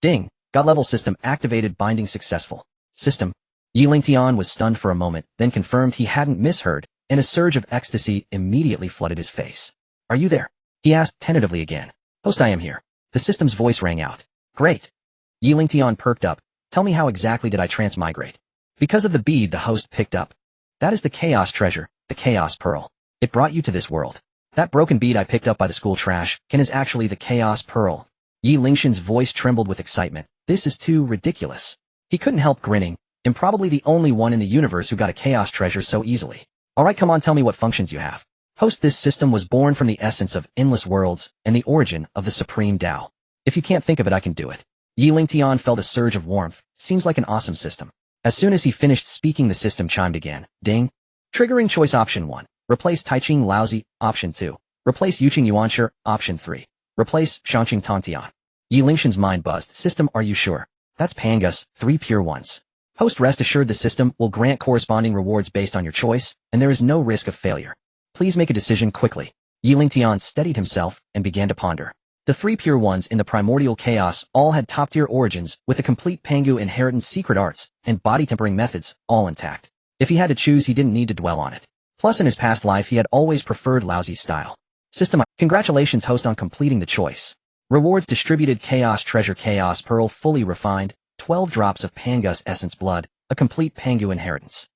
Ding! God-level system activated, binding successful. System. Lingtian was stunned for a moment, then confirmed he hadn't misheard, and a surge of ecstasy immediately flooded his face. Are you there? He asked tentatively again. Host, I am here. The system's voice rang out. Great. Lingtian perked up. Tell me, how exactly did I transmigrate? Because of the bead the host picked up. That is the Chaos Treasure, the Chaos Pearl. It brought you to this world. That broken bead I picked up by the school trash can is actually the Chaos Pearl. Lingtian's voice trembled with excitement. This is too ridiculous. He couldn't help grinning. I'm probably the only one in the universe who got a Chaos Treasure so easily. Alright, come on, tell me what functions you have. Host, this system was born from the essence of endless worlds and the origin of the Supreme Tao. If you can't think of it, I can do it. Lingtian felt a surge of warmth. Seems like an awesome system. As soon as he finished speaking, the system chimed again. Ding. Triggering choice option 1. Replace Taiqing Laozi. Option 2. Replace Yuqing Yuanshi. Option 3. Replace Shanqing Tongtian. Lingtian's mind buzzed. System, are you sure? That's Pangus, 3 pure ones. Host, rest assured the system will grant corresponding rewards based on your choice, and there is no risk of failure. Please make a decision quickly. Lingtian steadied himself and began to ponder. The 3 pure ones in the Primordial Chaos all had top-tier origins, with a complete Pangu inheritance, secret arts, and body-tempering methods, all intact. If he had to choose, he didn't need to dwell on it. Plus, in his past life, he had always preferred Laozi's style. System, congratulations, host, on completing the choice. Rewards distributed: Chaos Treasure, Chaos Pearl, fully refined, 12 drops of Pangus Essence Blood, a complete Pangu inheritance.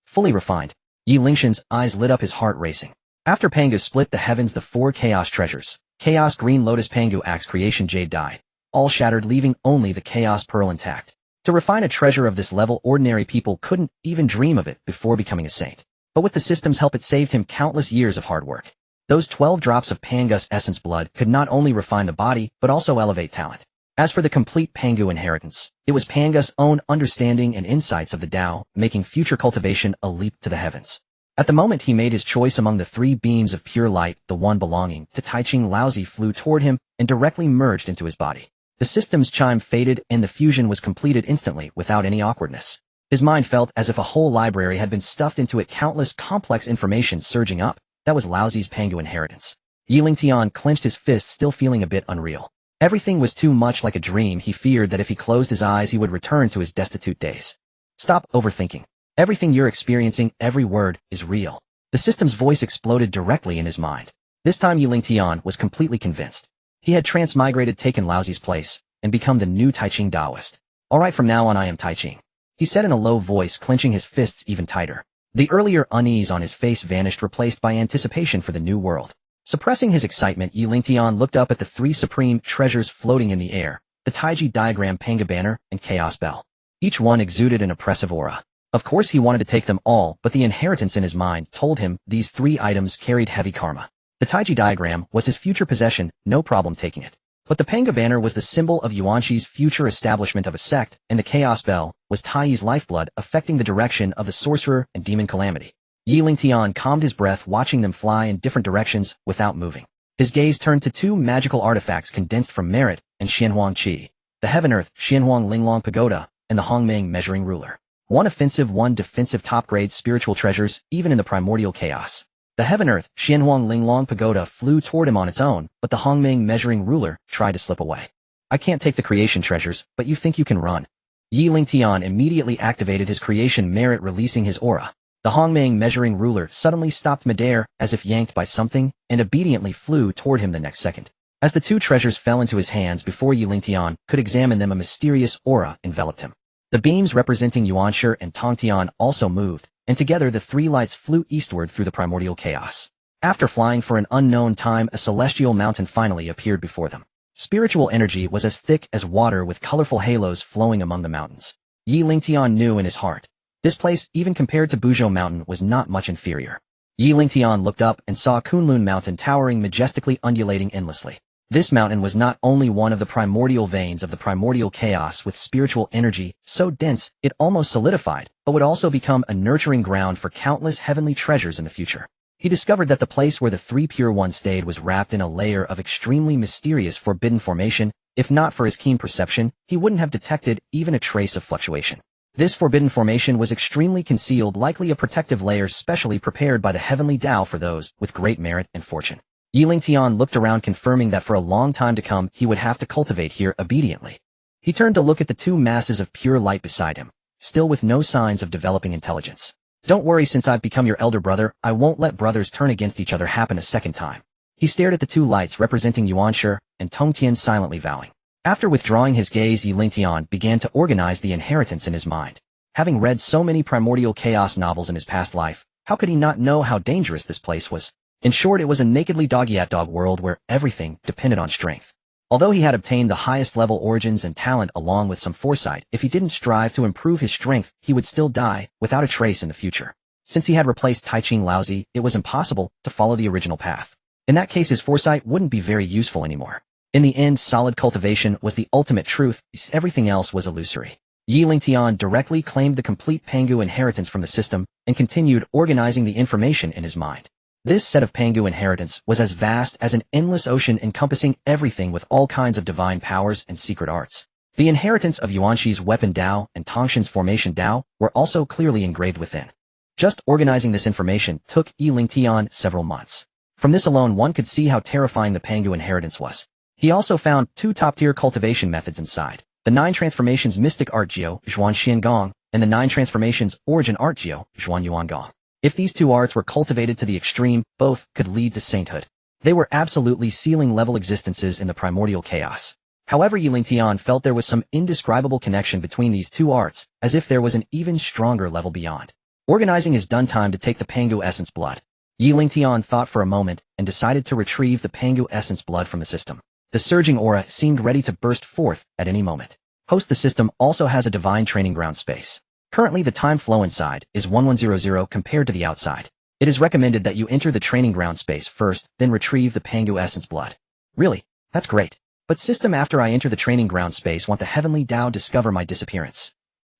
Fully refined. Lingtian's eyes lit up, his heart racing. After Pangu split the heavens, the 4 Chaos Treasures, Chaos Green Lotus, Pangu Axe, Creation Jade, died, all shattered, leaving only the Chaos Pearl intact. To refine a treasure of this level, ordinary people couldn't even dream of it before becoming a saint. But with the system's help, it saved him countless years of hard work. Those 12 drops of Pangus Essence Blood could not only refine the body, but also elevate talent. As for the complete Pangu inheritance, it was Pangus' own understanding and insights of the Tao, making future cultivation a leap to the heavens. At the moment he made his choice among the 3 beams of pure light, the one belonging to Taiqing Laozi flew toward him and directly merged into his body. The system's chime faded and the fusion was completed instantly without any awkwardness. His mind felt as if a whole library had been stuffed into it, countless complex information surging up. That was Laozi's Pangu inheritance. Lingtian clenched his fists, still feeling a bit unreal. Everything was too much like a dream. He feared that if he closed his eyes, he would return to his destitute days. Stop overthinking. Everything you're experiencing, every word, is real. The system's voice exploded directly in his mind. This time Lingtian was completely convinced. He had transmigrated, taken Laozi's place, and become the new Taiqing Taoist. Alright, from now on I am Taiqing, he said in a low voice, clenching his fists even tighter. The earlier unease on his face vanished, replaced by anticipation for the new world. Suppressing his excitement, Lingtian looked up at the 3 supreme treasures floating in the air, the Taiji Diagram, Pangu Banner, and Chaos Bell. Each one exuded an oppressive aura. Of course he wanted to take them all, but the inheritance in his mind told him these 3 items carried heavy karma. The Taiji Diagram was his future possession, no problem taking it. But the Pangu Banner was the symbol of Yuanshi's future establishment of a sect, and the Chaos Bell was Tai's lifeblood, affecting the direction of the sorcerer and demon calamity. Lingtian calmed his breath, watching them fly in different directions without moving. His gaze turned to 2 magical artifacts condensed from merit and Xianhuang Qi, the Heaven-Earth Xianhuang Linglong Pagoda, and the Hongmeng Measuring Ruler. 1 offensive, 1 defensive, top-grade spiritual treasures, even in the Primordial Chaos. The Heaven-Earth Xianhuang Linglong Pagoda flew toward him on its own, but the Hongmeng Measuring Ruler tried to slip away. I can't take the creation treasures, but you think you can run? Lingtian immediately activated his creation merit, releasing his aura. The Hongmeng Measuring Ruler suddenly stopped midair, as if yanked by something, and obediently flew toward him the next second. As the 2 treasures fell into his hands before Lingtian could examine them, a mysterious aura enveloped him. The beams representing Yuanshi and Tongtian also moved, and together the 3 lights flew eastward through the Primordial Chaos. After flying for an unknown time, a celestial mountain finally appeared before them. Spiritual energy was as thick as water, with colorful halos flowing among the mountains. Lingtian knew in his heart, this place, even compared to Buzhou Mountain, was not much inferior. Lingtian looked up and saw Kunlun Mountain towering majestically, undulating endlessly. This mountain was not only one of the primordial veins of the Primordial Chaos with spiritual energy so dense it almost solidified, but would also become a nurturing ground for countless heavenly treasures in the future. He discovered that the place where the 3 pure ones stayed was wrapped in a layer of extremely mysterious, forbidden formation. If not for his keen perception, he wouldn't have detected even a trace of fluctuation. This forbidden formation was extremely concealed, likely a protective layer specially prepared by the heavenly Tao for those with great merit and fortune. Lingtian looked around, confirming that for a long time to come he would have to cultivate here obediently. He turned to look at the two masses of pure light beside him, still with no signs of developing intelligence. Don't worry, since I've become your elder brother, I won't let brothers turn against each other happen a second time. He stared at the two lights representing Yuanshi and Tongtian, silently vowing. After withdrawing his gaze, Lingtian began to organize the inheritance in his mind. Having read so many Primordial Chaos novels in his past life, how could he not know how dangerous this place was? In short, it was a nakedly dog-eat-dog world where everything depended on strength. Although he had obtained the highest level origins and talent along with some foresight, if he didn't strive to improve his strength, he would still die without a trace in the future. Since he had replaced Taiqing Laozi, it was impossible to follow the original path. In that case, his foresight wouldn't be very useful anymore. In the end, solid cultivation was the ultimate truth, everything else was illusory. Lingtian directly claimed the complete Pangu inheritance from the system and continued organizing the information in his mind. This set of Pangu inheritance was as vast as an endless ocean encompassing everything with all kinds of divine powers and secret arts. The inheritance of Yuanshi's weapon Dao and Tongshan's formation Dao were also clearly engraved within. Just organizing this information took Lingtian several months. From this alone, one could see how terrifying the Pangu inheritance was. He also found two top-tier cultivation methods inside: the 9 Transformations Mystic Art Geo, Zhuan Xiangong, and the 9 Transformations Origin Art Geo, Zhuan Yuangong. If these two arts were cultivated to the extreme, both could lead to sainthood. They were absolutely ceiling-level existences in the primordial chaos. However, Lingtian felt there was some indescribable connection between these two arts, as if there was an even stronger level beyond. Organizing his done, time to take the Pangu essence blood. Lingtian thought for a moment and decided to retrieve the Pangu essence blood from the system. The surging aura seemed ready to burst forth at any moment. The system also has a divine training ground space. Currently, the time flow inside is 1100 compared to the outside. It is recommended that you enter the training ground space first, then retrieve the Pangu essence blood. Really? That's great. But system, after I enter the training ground space, won't the heavenly Dao discover my disappearance?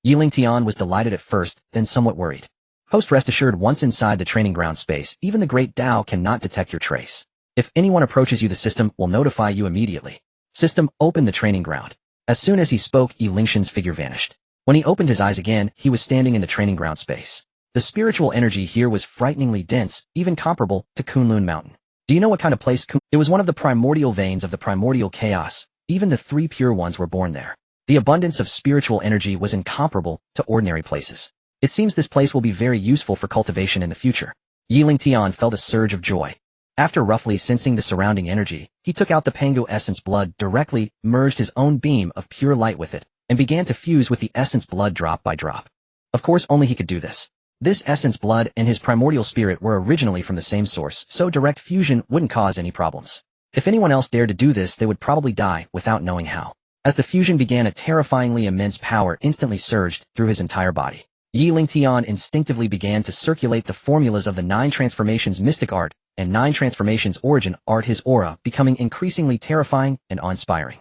Lingtian was delighted at first, then somewhat worried. Rest assured, once inside the training ground space, even the great Dao cannot detect your trace. If anyone approaches you, the system will notify you immediately. System, open the training ground. As soon as he spoke, Lingtian's figure vanished. When he opened his eyes again, he was standing in the training ground space. The spiritual energy here was frighteningly dense, even comparable to Kunlun Mountain. Do you know what kind of place It was one of the primordial veins of the primordial chaos. Even the 3 pure ones were born there. The abundance of spiritual energy was incomparable to ordinary places. It seems this place will be very useful for cultivation in the future. Lingtian felt a surge of joy. After roughly sensing the surrounding energy, he took out the Pangu essence blood directly, merged his own beam of pure light with it, and began to fuse with the essence blood drop by drop. Of course, only he could do this. This essence blood and his primordial spirit were originally from the same source, so direct fusion wouldn't cause any problems. If anyone else dared to do this, they would probably die without knowing how. As the fusion began, a terrifyingly immense power instantly surged through his entire body. Lingtian instinctively began to circulate the formulas of the 9 Transformations Mystic Art and 9 Transformations Origin Art, his aura becoming increasingly terrifying and awe-inspiring.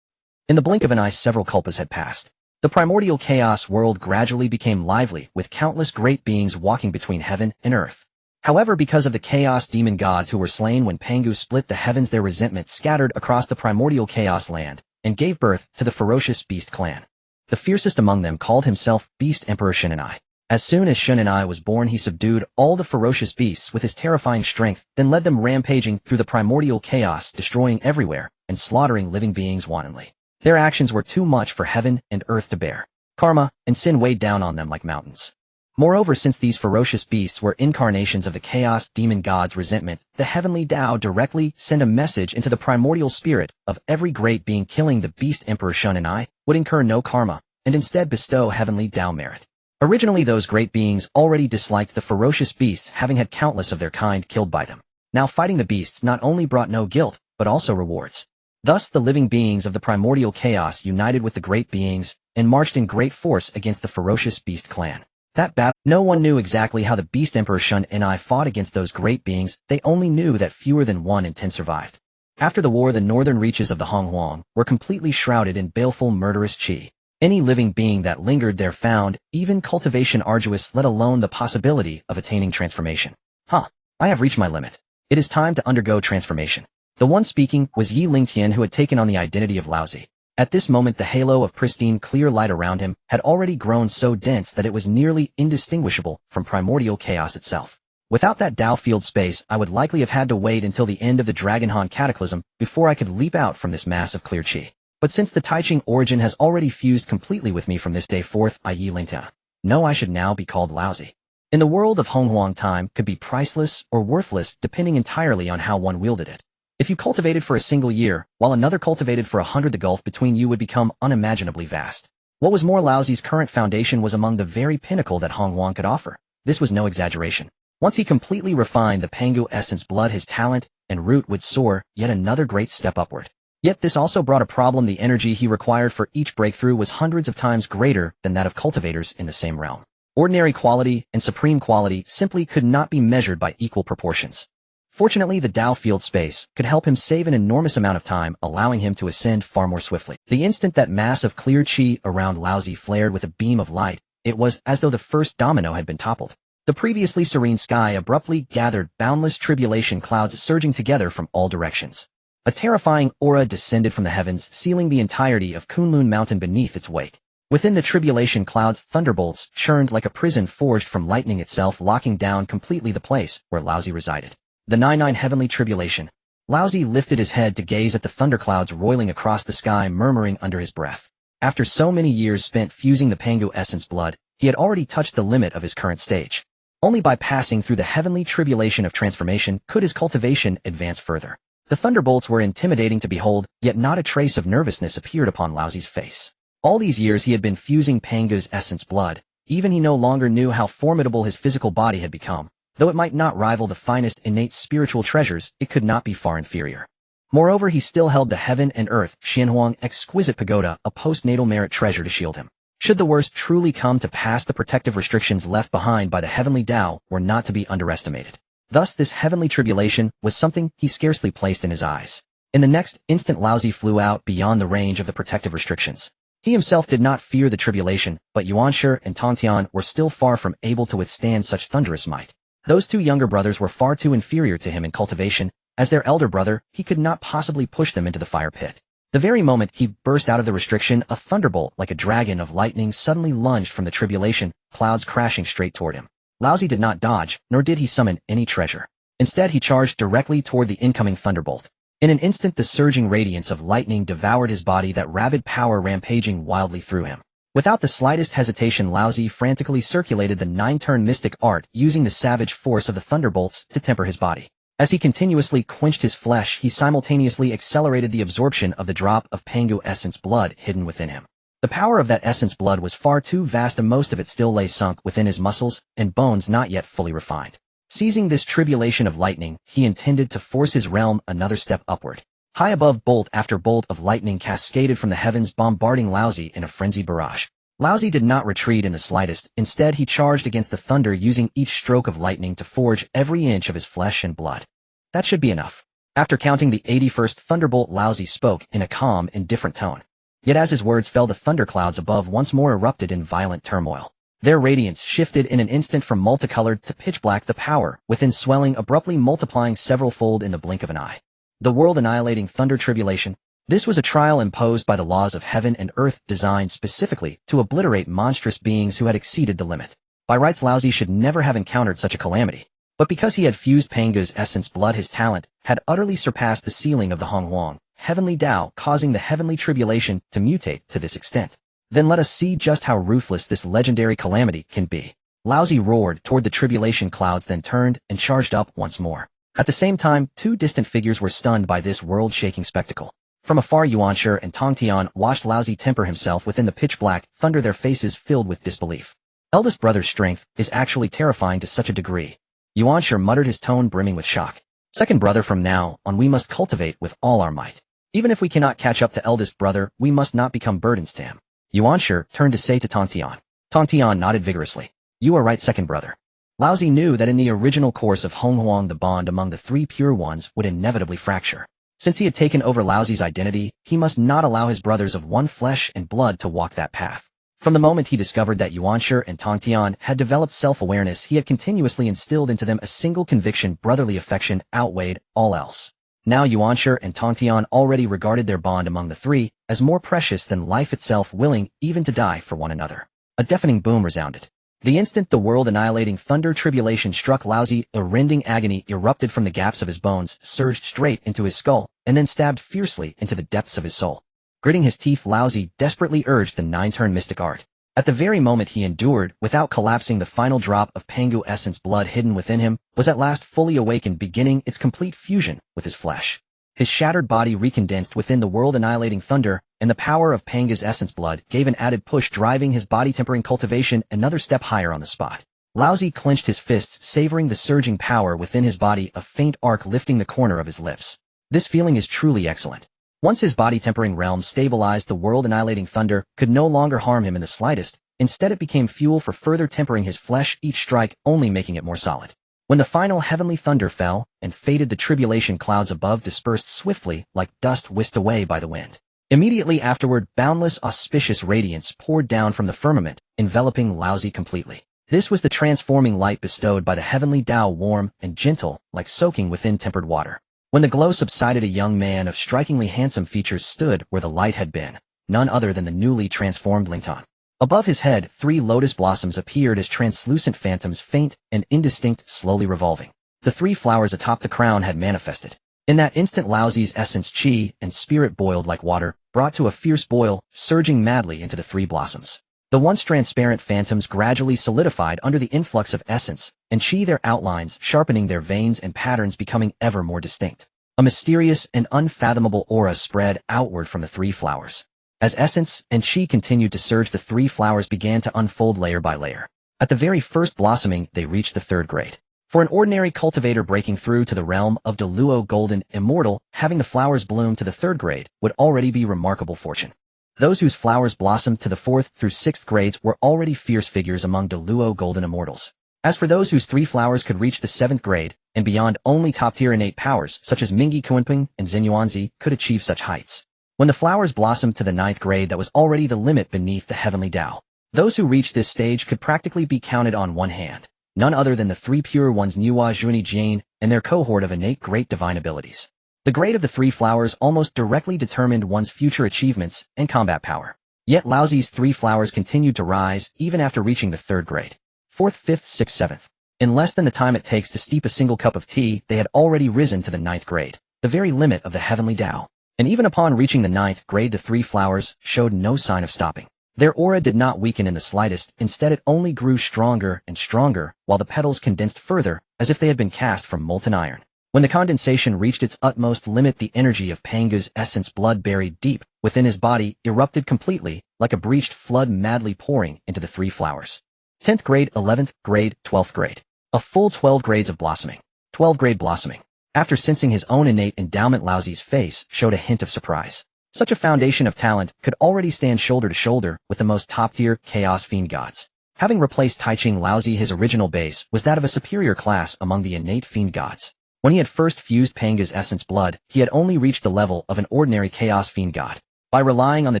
In the blink of an eye, several kalpas had passed. The primordial chaos world gradually became lively, with countless great beings walking between heaven and earth. However, because of the chaos demon gods who were slain when Pangu split the heavens, their resentment scattered across the primordial chaos land and gave birth to the ferocious beast clan. The fiercest among them called himself Beast Emperor Shenanai. As soon as Shenanai was born, he subdued all the ferocious beasts with his terrifying strength, then led them rampaging through the primordial chaos, destroying everywhere and slaughtering living beings wantonly. Their actions were too much for heaven and earth to bear. Karma and sin weighed down on them like mountains. Moreover, since these ferocious beasts were incarnations of the chaos demon god's resentment, the heavenly Dao directly sent a message into the primordial spirit of every great being: killing the Beast Emperor Shenanai would incur no karma, and instead bestow heavenly Dao merit. Originally, those great beings already disliked the ferocious beasts, having had countless of their kind killed by them. Now fighting the beasts not only brought no guilt, but also rewards. Thus the living beings of the primordial chaos united with the great beings and marched in great force against the ferocious beast clan. That battle, no one knew exactly how the Beast Emperor Shenanai fought against those great beings. They only knew that fewer than 1 in 10 survived. After the war, the northern reaches of the Honghuang were completely shrouded in baleful murderous qi. Any living being that lingered there found even cultivation arduous, let alone the possibility of attaining transformation. I have reached my limit. It is time to undergo transformation. The one speaking was Lingtian, who had taken on the identity of Laozi. At this moment, the halo of pristine clear light around him had already grown so dense that it was nearly indistinguishable from primordial chaos itself. Without that Dao field space, I would likely have had to wait until the end of the Dragonhan cataclysm before I could leap out from this mass of clear qi. But since the Taiqing origin has already fused completely with me from this day forth, i.e. Lingtian, no, I should now be called Laozi. In the world of Honghuang, time could be priceless or worthless depending entirely on how one wielded it. If you cultivated for a single year, while another cultivated for 100, the gulf between you would become unimaginably vast. What was more, Laozi's current foundation was among the very pinnacle that Honghuang could offer. This was no exaggeration. Once he completely refined the Pangu essence blood, his talent and root would soar yet another great step upward. Yet this also brought a problem. The energy he required for each breakthrough was hundreds of times greater than that of cultivators in the same realm. Ordinary quality and supreme quality simply could not be measured by equal proportions. Fortunately, the Dao field space could help him save an enormous amount of time, allowing him to ascend far more swiftly. The instant that mass of clear qi around Laozi flared with a beam of light, it was as though the first domino had been toppled. The previously serene sky abruptly gathered boundless tribulation clouds surging together from all directions. A terrifying aura descended from the heavens, sealing the entirety of Kunlun Mountain beneath its weight. Within the tribulation clouds, thunderbolts churned like a prison forged from lightning itself, locking down completely the place where Laozi resided. The 99 heavenly tribulation. Laozi lifted his head to gaze at the thunderclouds roiling across the sky, murmuring under his breath. After so many years spent fusing the Pangu essence blood, he had already touched the limit of his current stage. Only by passing through the heavenly tribulation of transformation could his cultivation advance further. The thunderbolts were intimidating to behold, yet not a trace of nervousness appeared upon Laozi's face. All these years he had been fusing Pangu's essence blood. Even he no longer knew how formidable his physical body had become. Though it might not rival the finest innate spiritual treasures, it could not be far inferior. Moreover, he still held the heaven and earth Xianhuang exquisite pagoda, a postnatal merit treasure to shield him. Should the worst truly come to pass, the protective restrictions left behind by the heavenly Tao were not to be underestimated. Thus this heavenly tribulation was something he scarcely placed in his eyes. In the next instant, Laozi flew out beyond the range of the protective restrictions. He himself did not fear the tribulation, but Yuanshi and Tongtian were still far from able to withstand such thunderous might. Those two younger brothers were far too inferior to him in cultivation. As their elder brother, he could not possibly push them into the fire pit. The very moment he burst out of the restriction, a thunderbolt like a dragon of lightning suddenly lunged from the tribulation clouds, crashing straight toward him. Laozi did not dodge, nor did he summon any treasure. Instead, he charged directly toward the incoming thunderbolt. In an instant, the surging radiance of lightning devoured his body, that rabid power rampaging wildly through him. Without the slightest hesitation, Laozi frantically circulated the 9-turn mystic art, using the savage force of the thunderbolts to temper his body. As he continuously quenched his flesh, he simultaneously accelerated the absorption of the drop of Pangu essence blood hidden within him. The power of that essence blood was far too vast, and most of it still lay sunk within his muscles and bones, not yet fully refined. Seizing this tribulation of lightning, he intended to force his realm another step upward. High above, bolt after bolt of lightning cascaded from the heavens, bombarding Laozi in a frenzied barrage. Laozi did not retreat in the slightest. Instead, he charged against the thunder, using each stroke of lightning to forge every inch of his flesh and blood. That should be enough. After counting the 81st thunderbolt, Laozi spoke in a calm, indifferent tone. Yet as his words fell, the thunderclouds above once more erupted in violent turmoil. Their radiance shifted in an instant from multicolored to pitch black, the power within swelling, abruptly multiplying several-fold in the blink of an eye. The world-annihilating thunder tribulation. This was a trial imposed by the laws of heaven and earth, designed specifically to obliterate monstrous beings who had exceeded the limit. By rights, Laozi should never have encountered such a calamity. But because he had fused Pangu's essence blood, his talent had utterly surpassed the ceiling of the Honghuang heavenly Tao, causing the heavenly tribulation to mutate to this extent. Then let us see just how ruthless this legendary calamity can be. Laozi roared toward the tribulation clouds, then turned and charged up once more. At the same time, two distant figures were stunned by this world-shaking spectacle. From afar, Yuanshi and Tongtian watched Laozi temper himself within the pitch-black thunder, their faces filled with disbelief. Eldest brother's strength is actually terrifying to such a degree. Yuanshi muttered, his tone brimming with shock. Second brother, from now on we must cultivate with all our might. Even if we cannot catch up to eldest brother, we must not become burdens to him. Yuanshi turned to say to Tongtian. Tongtian nodded vigorously. You are right, second brother. Laozi knew that in the original course of Honghuang, the bond among the three pure ones would inevitably fracture. Since he had taken over Laozi's identity, he must not allow his brothers of one flesh and blood to walk that path. From the moment he discovered that Yuanshi and Tongtian had developed self-awareness, he had continuously instilled into them a single conviction: brotherly affection outweighed all else. Now Yuanshi and Tongtian already regarded their bond among the three as more precious than life itself, willing even to die for one another. A deafening boom resounded. The instant the world-annihilating thunder tribulation struck Laozi, a rending agony erupted from the gaps of his bones, surged straight into his skull, and then stabbed fiercely into the depths of his soul. Gritting his teeth, Laozi desperately urged the 9-turn mystic art. At the very moment he endured, without collapsing, the final drop of Pangu essence blood hidden within him was at last fully awakened, beginning its complete fusion with his flesh. His shattered body recondensed within the world-annihilating thunder, and the power of Pangu's essence blood gave an added push, driving his body-tempering cultivation another step higher on the spot. Laozi clenched his fists, savoring the surging power within his body, a faint arc lifting the corner of his lips. This feeling is truly excellent. Once his body-tempering realm stabilized, the world-annihilating thunder could no longer harm him in the slightest. Instead, it became fuel for further tempering his flesh, each strike only making it more solid. When the final heavenly thunder fell and faded, the tribulation clouds above dispersed swiftly like dust whisked away by the wind. Immediately afterward, boundless auspicious radiance poured down from the firmament, enveloping Laozi completely. This was the transforming light bestowed by the heavenly Tao, warm and gentle, like soaking within tempered water. When the glow subsided, a young man of strikingly handsome features stood where the light had been, none other than the newly transformed Lingtian. Above his head, 3 lotus blossoms appeared as translucent phantoms, faint and indistinct, slowly revolving. The 3 flowers atop the crown had manifested. In that instant, Laozi's essence, chi, and spirit boiled like water, brought to a fierce boil, surging madly into the 3 blossoms. The once transparent phantoms gradually solidified under the influx of essence and chi, their outlines sharpening, their veins and patterns becoming ever more distinct. A mysterious and unfathomable aura spread outward from the 3 flowers. As essence and chi continued to surge, the 3 flowers began to unfold layer by layer. At the very first blossoming, they reached the 3rd grade. For an ordinary cultivator, breaking through to the realm of Deluo Golden Immortal, having the flowers bloom to the 3rd grade would already be remarkable fortune. Those whose flowers blossomed to the 4th through 6th grades were already fierce figures among Deluo Golden Immortals. As for those whose 3 flowers could reach the 7th grade and beyond, only top-tier innate powers such as Mingi Kuanping and Xinyuanzi could achieve such heights. When the flowers blossomed to the 9th grade, that was already the limit beneath the heavenly Tao. Those who reached this stage could practically be counted on one hand, none other than the 3 pure ones, Niwa, Zhuani, Jian, and their cohort of innate great divine abilities. The grade of the 3 flowers almost directly determined one's future achievements and combat power. Yet Laozi's 3 flowers continued to rise even after reaching the 3rd grade. 4th, 5th, 6th, 7th. In less than the time it takes to steep a single cup of tea, they had already risen to the 9th grade, the very limit of the heavenly Tao. And even upon reaching the 9th grade, the 3 flowers showed no sign of stopping. Their aura did not weaken in the slightest, instead it only grew stronger and stronger, while the petals condensed further, as if they had been cast from molten iron. When the condensation reached its utmost limit, the energy of Pangu's essence, blood buried deep within his body, erupted completely, like a breached flood madly pouring into the 3 flowers. 10th grade, 11th grade, 12th grade. A full 12 grades of blossoming. 12 grade blossoming. After sensing his own innate endowment, Laozi's face showed a hint of surprise. Such a foundation of talent could already stand shoulder to shoulder with the most top-tier Chaos Fiend gods. Having replaced Taiqing Laozi, his original base was that of a superior class among the innate fiend gods. When he had first fused Pangu's essence blood, he had only reached the level of an ordinary Chaos Fiend god. By relying on the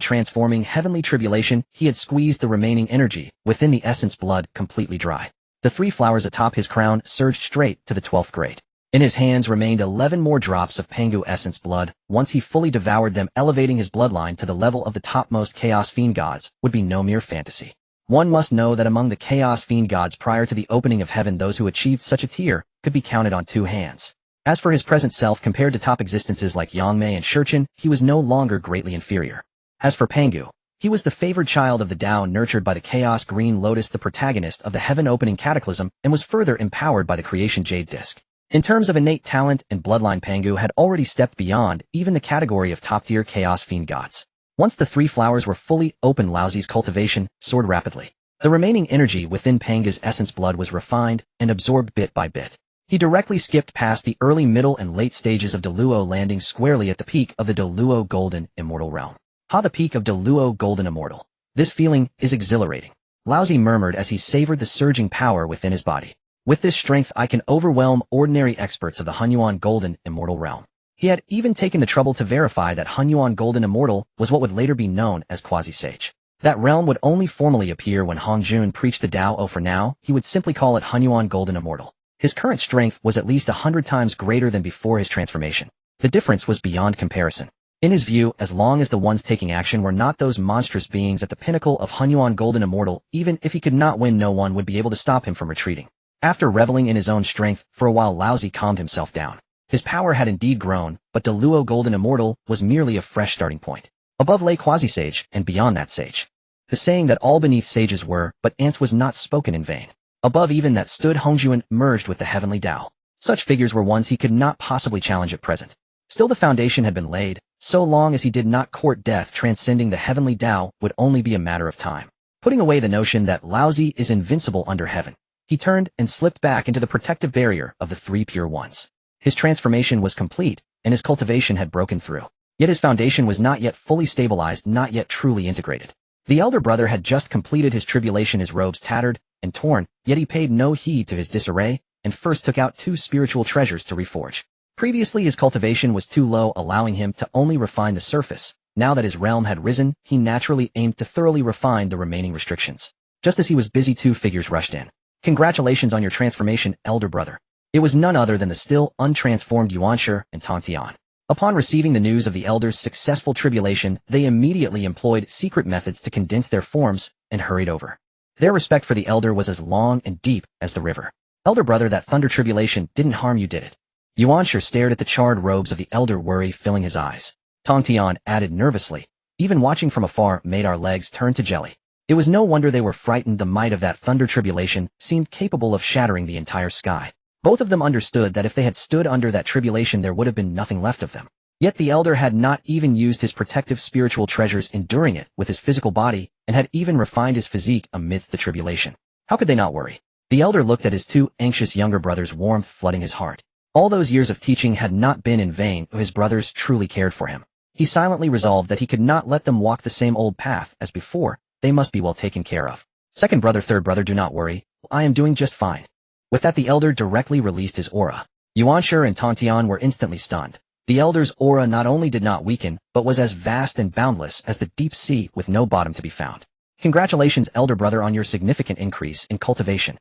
transforming heavenly tribulation, he had squeezed the remaining energy within the essence blood completely dry. The 3 flowers atop his crown surged straight to the 12th grade. In his hands remained 11 more drops of Pangu essence blood. Once he fully devoured them, elevating his bloodline to the level of the topmost Chaos Fiend gods would be no mere fantasy. One must know that among the Chaos Fiend gods prior to the opening of heaven, those who achieved such a tier could be counted on 2 hands. As for his present self, compared to top existences like Yangmei and Shurchen, he was no longer greatly inferior. As for Pangu, he was the favored child of the Tao, nurtured by the Chaos Green Lotus, the protagonist of the heaven-opening cataclysm, and was further empowered by the creation Jade Disc. In terms of innate talent and bloodline, Pangu had already stepped beyond even the category of top-tier Chaos Fiend gods. Once the 3 flowers were fully open, Laozi's cultivation soared rapidly. The remaining energy within Pangu's essence blood was refined and absorbed bit by bit. He directly skipped past the early, middle, and late stages of Deluo, landing squarely at the peak of the Deluo Golden Immortal realm. Ha! The peak of Deluo Golden Immortal. This feeling is exhilarating, Laozi murmured as he savored the surging power within his body. With this strength, I can overwhelm ordinary experts of the Hunyuan Golden Immortal realm. He had even taken the trouble to verify that Hunyuan Golden Immortal was what would later be known as Quasi-Sage. That realm would only formally appear when Hongjun preached the Tao. For now, he would simply call it Hunyuan Golden Immortal. His current strength was at least 100 times greater than before his transformation. The difference was beyond comparison. In his view, as long as the ones taking action were not those monstrous beings at the pinnacle of Hunyuan Golden Immortal, even if he could not win, no one would be able to stop him from retreating. After reveling in his own strength for a while, Laozi calmed himself down. His power had indeed grown, but Deluo Golden Immortal was merely a fresh starting point. Above lay quasi-sage, and beyond that sage. The saying that all beneath sages were, but ants was not spoken in vain. Above even that stood Hongjuan, merged with the heavenly Tao. Such figures were ones he could not possibly challenge at present. Still the foundation had been laid. So long as he did not court death, transcending the heavenly Tao would only be a matter of time. Putting away the notion that Laozi is invincible under heaven, he turned and slipped back into the protective barrier of the three pure ones. His transformation was complete, and his cultivation had broken through. Yet his foundation was not yet fully stabilized, not yet truly integrated. The elder brother had just completed his tribulation, his robes tattered and torn, yet he paid no heed to his disarray, and first took out 2 spiritual treasures to reforge. Previously his cultivation was too low, allowing him to only refine the surface. Now that his realm had risen, he naturally aimed to thoroughly refine the remaining restrictions. Just as he was busy, 2 figures rushed in. Congratulations on your transformation, elder brother. It was none other than the still untransformed Yuanshi and Tongtian. Upon receiving the news of the elder's successful tribulation, they immediately employed secret methods to condense their forms and hurried over. Their respect for the elder was as long and deep as the river. Elder brother, that thunder tribulation didn't harm you, did it? Yuanshi stared at the charred robes of the elder, worry filling his eyes. Tongtian added nervously, even watching from afar made our legs turn to jelly. It was no wonder they were frightened. The might of that thunder tribulation seemed capable of shattering the entire sky. Both of them understood that if they had stood under that tribulation, there would have been nothing left of them. Yet the elder had not even used his protective spiritual treasures, enduring it with his physical body, and had even refined his physique amidst the tribulation. How could they not worry? The elder looked at his 2 anxious younger brothers, warmth flooding his heart. All those years of teaching had not been in vain. His brothers truly cared for him. He silently resolved that he could not let them walk the same old path as before. They must be well taken care of. Second brother, third brother, do not worry. I am doing just fine. With that, the elder directly released his aura. Yuanshi and Tongtian were instantly stunned. The elder's aura not only did not weaken, but was as vast and boundless as the deep sea with no bottom to be found. Congratulations, elder brother, on your significant increase in cultivation.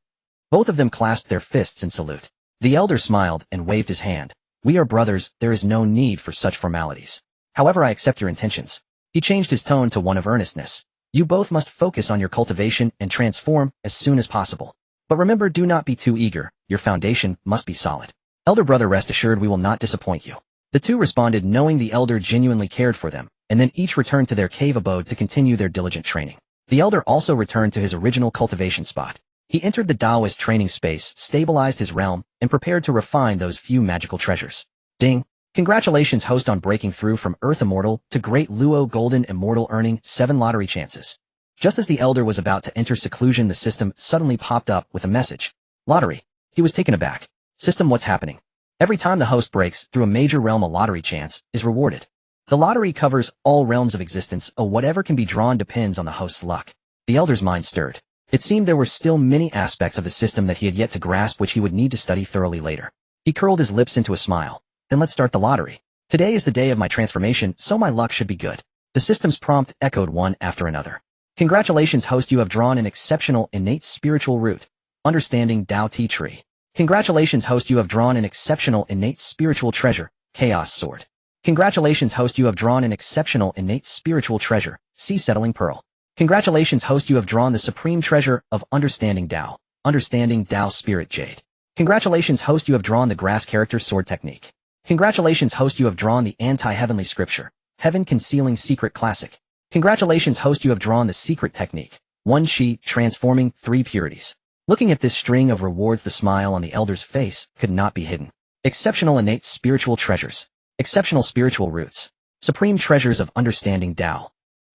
Both of them clasped their fists in salute. The elder smiled and waved his hand. We are brothers, there is no need for such formalities. However, I accept your intentions. He changed his tone to one of earnestness. You both must focus on your cultivation and transform as soon as possible. But remember, do not be too eager. Your foundation must be solid. Elder brother, rest assured we will not disappoint you. The 2 responded, knowing the elder genuinely cared for them, and then each returned to their cave abode to continue their diligent training. The elder also returned to his original cultivation spot. He entered the Taoist training space, stabilized his realm, and prepared to refine those few magical treasures. Ding! Congratulations, host, on breaking through from Earth Immortal to Great Luo Golden Immortal, earning 7 lottery chances. Just as the elder was about to enter seclusion, the system suddenly popped up with a message. Lottery. He was taken aback. System, what's happening? Every time the host breaks through a major realm, a lottery chance is rewarded. The lottery covers all realms of existence. Whatever can be drawn depends on the host's luck. The elder's mind stirred. It seemed there were still many aspects of the system that he had yet to grasp, which he would need to study thoroughly later. He curled his lips into a smile. Then let's start the lottery. Today is the day of my transformation, so my luck should be good. The system's prompt echoed one after another. Congratulations, host, you have drawn an exceptional innate spiritual root. Understanding Tao Ti Tree. Congratulations, host, you have drawn an exceptional innate spiritual treasure, Chaos Sword. Congratulations, host, you have drawn an exceptional innate spiritual treasure, Sea Settling Pearl. Congratulations, host, you have drawn the supreme treasure of Understanding Tao Spirit Jade. Congratulations, host, you have drawn the Grass Character Sword Technique. Congratulations, host, you have drawn the Anti-Heavenly Scripture, Heaven Concealing Secret Classic. Congratulations, host, you have drawn the Secret Technique, One Chi Transforming 3 Purities. Looking at this string of rewards, the smile on the elder's face could not be hidden. Exceptional innate spiritual treasures. Exceptional spiritual roots. Supreme treasures of Understanding Tao.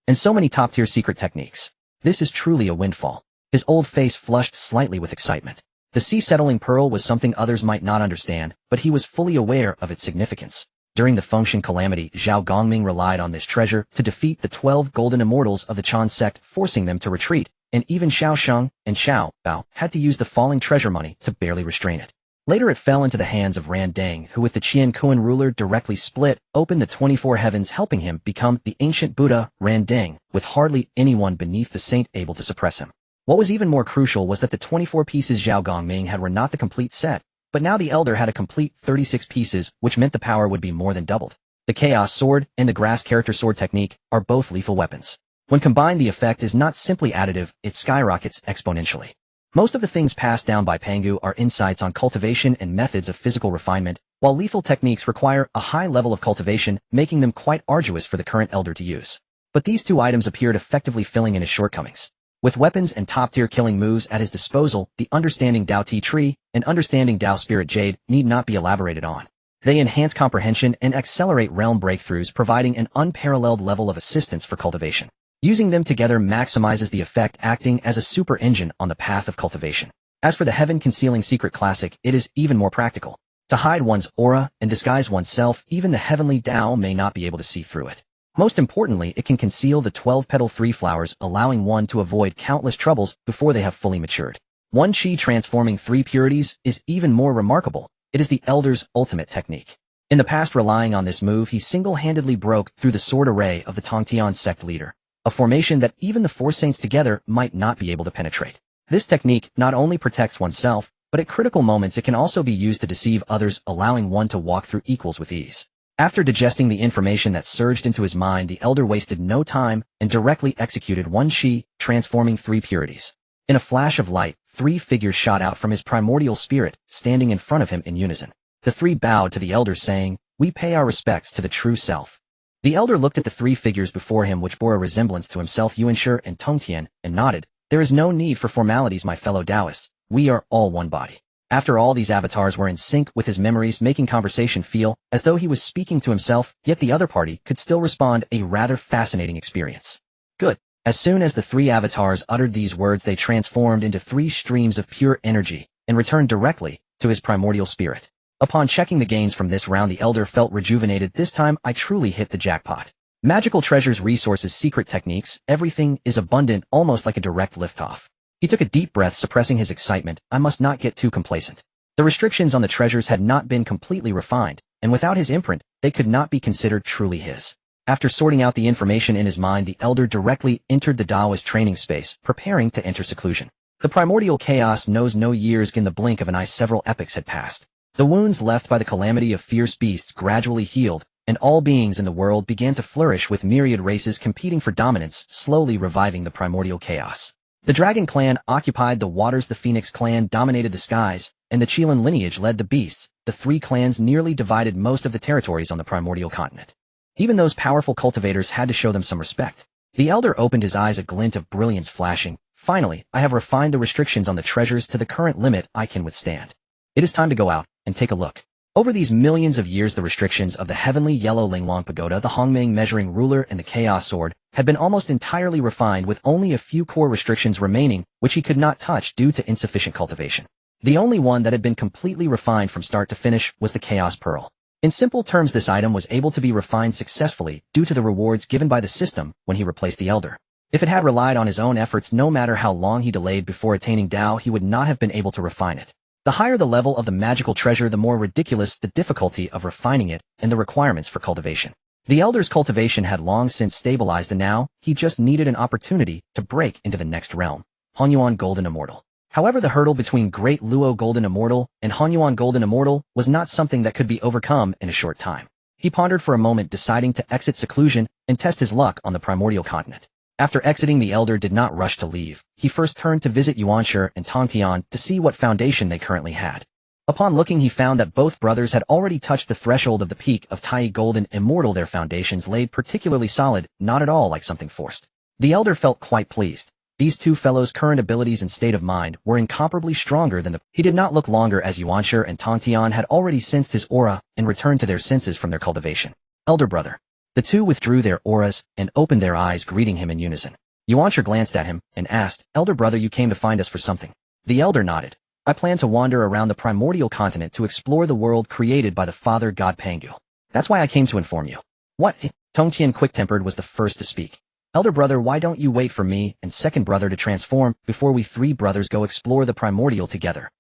And so many top-tier secret techniques. This is truly a windfall. His old face flushed slightly with excitement. The Sea Settling Pearl was something others might not understand, but he was fully aware of its significance. During the Fengshen calamity, Zhao Gongming relied on this treasure to defeat the 12 golden immortals of the Chan sect, forcing them to retreat, and even Xiao Sheng and Xiao Bao had to use the falling treasure money to barely restrain it. Later it fell into the hands of Ran Deng, who with the Qian Kuan ruler directly split open the 24 heavens, helping him become the ancient Buddha, Ran Deng, with hardly anyone beneath the saint able to suppress him. What was even more crucial was that the 24 pieces Zhao Gongming had were not the complete set, but now the elder had a complete 36 pieces, which meant the power would be more than doubled. The Chaos Sword and the Grass Character Sword Technique are both lethal weapons. When combined, the effect is not simply additive, it skyrockets exponentially. Most of the things passed down by Pangu are insights on cultivation and methods of physical refinement, while lethal techniques require a high level of cultivation, making them quite arduous for the current elder to use. But these two items appeared effectively filling in his shortcomings. With weapons and top-tier killing moves at his disposal, the Understanding Dao Tea Tree and Understanding Dao Spirit Jade need not be elaborated on. They enhance comprehension and accelerate realm breakthroughs, providing an unparalleled level of assistance for cultivation. Using them together maximizes the effect, acting as a super engine on the path of cultivation. As for the Heaven-Concealing Secret Classic, it is even more practical. To hide one's aura and disguise oneself, even the heavenly Dao may not be able to see through it. Most importantly, it can conceal the 12-petal 3 flowers, allowing one to avoid countless troubles before they have fully matured. One Qi transforming 3 purities is even more remarkable. It is the Elder's ultimate technique. In the past, relying on this move, he single-handedly broke through the sword array of the Tongtian sect leader, a formation that even the 4 saints together might not be able to penetrate. This technique not only protects oneself, but at critical moments it can also be used to deceive others, allowing one to walk through equals with ease. After digesting the information that surged into his mind, the elder wasted no time and directly executed one Qi, transforming 3 purities. In a flash of light, 3 figures shot out from his primordial spirit, standing in front of him in unison. The 3 bowed to the elder, saying, "We pay our respects to the true self." The elder looked at the 3 figures before him, which bore a resemblance to himself, Yuanshi and Tongtian, and nodded. "There is no need for formalities, my fellow Taoists. We are all one body." After all, these avatars were in sync with his memories, making conversation feel as though he was speaking to himself, yet the other party could still respond. A rather fascinating experience. Good. As soon as the 3 avatars uttered these words, they transformed into 3 streams of pure energy and returned directly to his primordial spirit. Upon checking the gains from this round, the elder felt rejuvenated. This time, I truly hit the jackpot. Magical treasures, resources, secret techniques, everything is abundant, almost like a direct liftoff. He took a deep breath, suppressing his excitement. I must not get too complacent. The restrictions on the treasures had not been completely refined, and without his imprint, they could not be considered truly his. After sorting out the information in his mind, the elder directly entered the Daoist training space, preparing to enter seclusion. The primordial chaos knows no years. In the blink of an eye, several epochs had passed. The wounds left by the calamity of fierce beasts gradually healed, and all beings in the world began to flourish, with myriad races competing for dominance, slowly reviving the primordial chaos. The Dragon Clan occupied the waters, the Phoenix Clan dominated the skies, and the Qilin lineage led the beasts. The 3 clans nearly divided most of the territories on the primordial continent. Even those powerful cultivators had to show them some respect. The elder opened his eyes, a glint of brilliance flashing. Finally, I have refined the restrictions on the treasures to the current limit I can withstand. It is time to go out and take a look. Over these millions of years, the restrictions of the heavenly yellow Linglong Pagoda, the Hongming measuring ruler, and the Chaos Sword had been almost entirely refined, with only a few core restrictions remaining, which he could not touch due to insufficient cultivation. The only one that had been completely refined from start to finish was the Chaos Pearl. In simple terms, this item was able to be refined successfully due to the rewards given by the system when he replaced the elder. If it had relied on his own efforts, no matter how long he delayed before attaining Dao, he would not have been able to refine it. The higher the level of the magical treasure, the more ridiculous the difficulty of refining it and the requirements for cultivation. The elder's cultivation had long since stabilized, and now he just needed an opportunity to break into the next realm. Honyuan Golden Immortal. However, the hurdle between Great Luo Golden Immortal and Honyuan Golden Immortal was not something that could be overcome in a short time. He pondered for a moment, deciding to exit seclusion and test his luck on the primordial continent. After exiting, the elder did not rush to leave. He first turned to visit Yuanshi and Tongtian to see what foundation they currently had. Upon looking, he found that both brothers had already touched the threshold of the peak of Tai Golden Immortal, their foundations laid particularly solid, not at all like something forced. The elder felt quite pleased. These 2 fellows' current abilities and state of mind were incomparably stronger than the— He did not look longer, as Yuanshi and Tongtian had already sensed his aura and returned to their senses from their cultivation. Elder brother. The 2 withdrew their auras and opened their eyes, greeting him in unison. Yuanshi glanced at him and asked, "Elder brother, you came to find us for something?" The elder nodded. "I plan to wander around the primordial continent to explore the world created by the father god Pangu. That's why I came to inform you." "What?" Tongtian, quick-tempered, was the first to speak. "Elder brother, why don't you wait for me and second brother to transform before we 3 brothers go explore the primordial together?"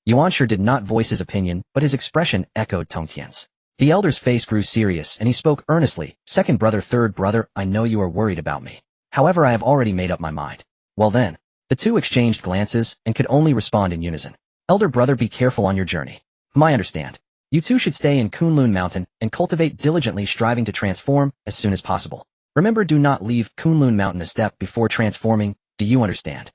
Yuanshi did not voice his opinion, but his expression echoed Tongtian's. The elder's face grew serious, and he spoke earnestly. "Second brother, third brother, I know you are worried about me. However, I have already made up my mind." "Well then." The 2 exchanged glances and could only respond in unison. "Elder brother, be careful on your journey." "I understand. You 2 should stay in Kunlun Mountain and cultivate diligently, striving to transform as soon as possible. Remember, do not leave Kunlun Mountain a step before transforming. Do you understand?"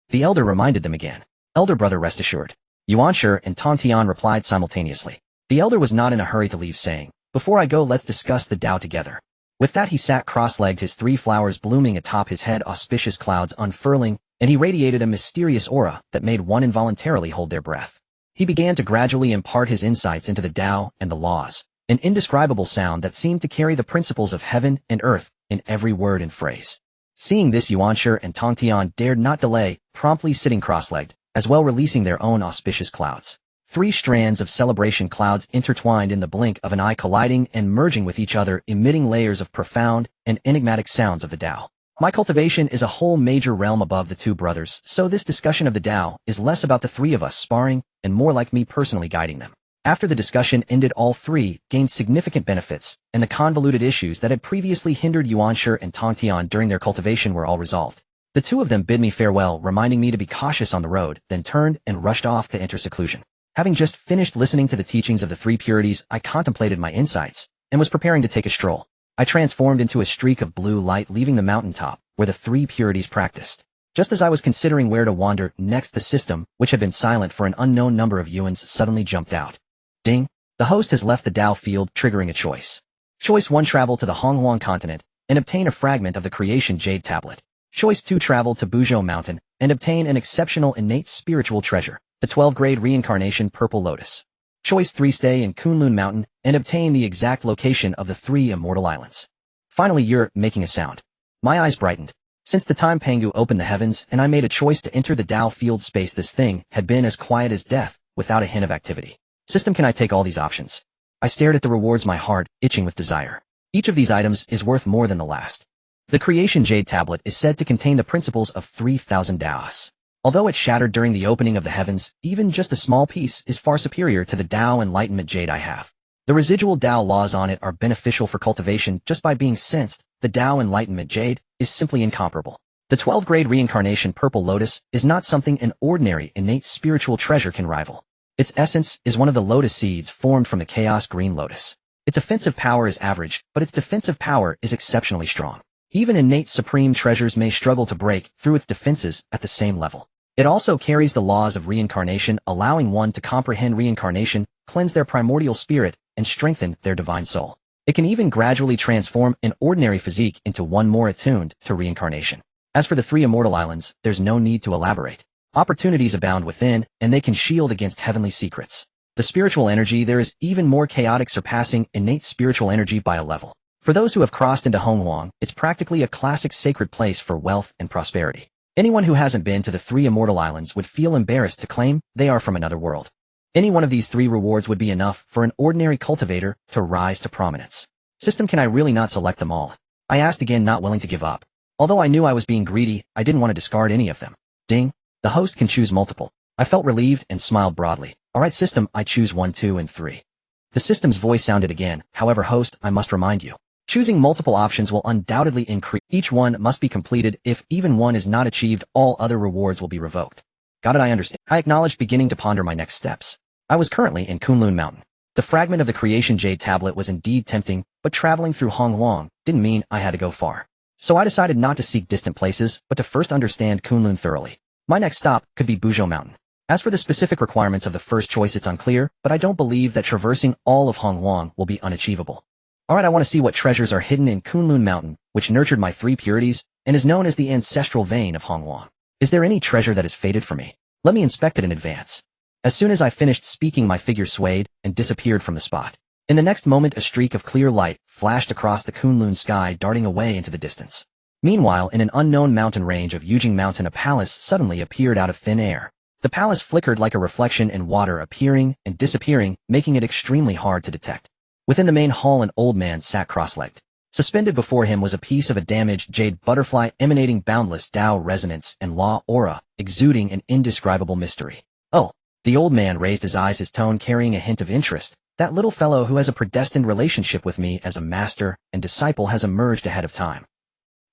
The elder reminded them again. "Elder brother, rest assured." Yuanshi and Tongtian replied simultaneously. The elder was not in a hurry to leave, saying, "Before I go, let's discuss the Dao together." With that he sat cross-legged, his 3 flowers blooming atop his head, auspicious clouds unfurling, and he radiated a mysterious aura that made one involuntarily hold their breath. He began to gradually impart his insights into the Tao and the laws, an indescribable sound that seemed to carry the principles of heaven and earth in every word and phrase. Seeing this, Yuanshi and Tongtian dared not delay, promptly sitting cross-legged, as well releasing their own auspicious clouds. 3 strands of celebration clouds intertwined in the blink of an eye, colliding and merging with each other, emitting layers of profound and enigmatic sounds of the Tao. My cultivation is a whole major realm above the 2 brothers, so this discussion of the Tao is less about the 3 of us sparring and more like me personally guiding them. After the discussion ended, all 3 gained significant benefits, and the convoluted issues that had previously hindered Yuanshi and Tongtian during their cultivation were all resolved. The 2 of them bid me farewell, reminding me to be cautious on the road, then turned and rushed off to enter seclusion. Having just finished listening to the teachings of the 3 purities, I contemplated my insights and was preparing to take a stroll. I transformed into a streak of blue light, leaving the mountaintop where the 3 purities practiced. Just as I was considering where to wander next, the system, which had been silent for an unknown number of yuans, suddenly jumped out. Ding! The host has left the Tao field, triggering a choice. Choice 1, travel to the Honghuang continent and obtain a fragment of the Creation Jade Tablet. Choice 2, travel to Buzhou Mountain and obtain an exceptional innate spiritual treasure, the 12th-grade reincarnation Purple Lotus. Choice 3, stay in Kunlun Mountain and obtain the exact location of the 3 immortal islands. Finally, you're making a sound. My eyes brightened. Since the time Pangu opened the heavens and I made a choice to enter the Tao field space, this thing had been as quiet as death, without a hint of activity. System, can I take all these options? I stared at the rewards, my heart itching with desire. Each of these items is worth more than the last. The Creation Jade Tablet is said to contain the principles of 3,000 Taos. Although it shattered during the opening of the heavens, even just a small piece is far superior to the Tao Enlightenment Jade I have. The residual Tao laws on it are beneficial for cultivation just by being sensed. The Tao Enlightenment Jade is simply incomparable. The 12th-grade reincarnation Purple Lotus is not something an ordinary innate spiritual treasure can rival. Its essence is one of the lotus seeds formed from the Chaos Green Lotus. Its offensive power is average, but its defensive power is exceptionally strong. Even innate supreme treasures may struggle to break through its defenses at the same level. It also carries the laws of reincarnation, allowing one to comprehend reincarnation, cleanse their primordial spirit, and strengthen their divine soul. It can even gradually transform an ordinary physique into one more attuned to reincarnation. As for the 3 immortal islands, there's no need to elaborate. Opportunities abound within, and they can shield against heavenly secrets. The spiritual energy there is even more chaotic, surpassing innate spiritual energy by a level. For those who have crossed into Honghuang, it's practically a classic sacred place for wealth and prosperity. Anyone who hasn't been to the 3 immortal islands would feel embarrassed to claim they are from another world. Any one of these 3 rewards would be enough for an ordinary cultivator to rise to prominence. System, can I really not select them all? I asked again, not willing to give up. Although I knew I was being greedy, I didn't want to discard any of them. Ding! The host can choose multiple. I felt relieved and smiled broadly. Alright system, I choose 1, 2, and 3. The system's voice sounded again. However, host, I must remind you. Choosing multiple options will undoubtedly increase. Each one must be completed. If even one is not achieved, all other rewards will be revoked. Got it, I understand. I acknowledged, beginning to ponder my next steps. I was currently in Kunlun Mountain. The fragment of the Creation Jade Tablet was indeed tempting, but traveling through Honghuang didn't mean I had to go far. So I decided not to seek distant places, but to first understand Kunlun thoroughly. My next stop could be Buzhou Mountain. As for the specific requirements of the first choice, it's unclear, but I don't believe that traversing all of Honghuang will be unachievable. Alright, I want to see what treasures are hidden in Kunlun Mountain, which nurtured my 3 purities, and is known as the ancestral vein of Honghuang. Is there any treasure that is fated for me? Let me inspect it in advance. As soon as I finished speaking, my figure swayed and disappeared from the spot. In the next moment, a streak of clear light flashed across the Kunlun sky, darting away into the distance. Meanwhile, in an unknown mountain range of Yujing Mountain, a palace suddenly appeared out of thin air. The palace flickered like a reflection in water, appearing and disappearing, making it extremely hard to detect. Within the main hall, an old man sat cross-legged. Suspended before him was a piece of a damaged jade butterfly, emanating boundless Tao resonance and law aura, exuding an indescribable mystery. Oh! The old man raised his eyes, his tone carrying a hint of interest. That little fellow who has a predestined relationship with me as a master and disciple has emerged ahead of time.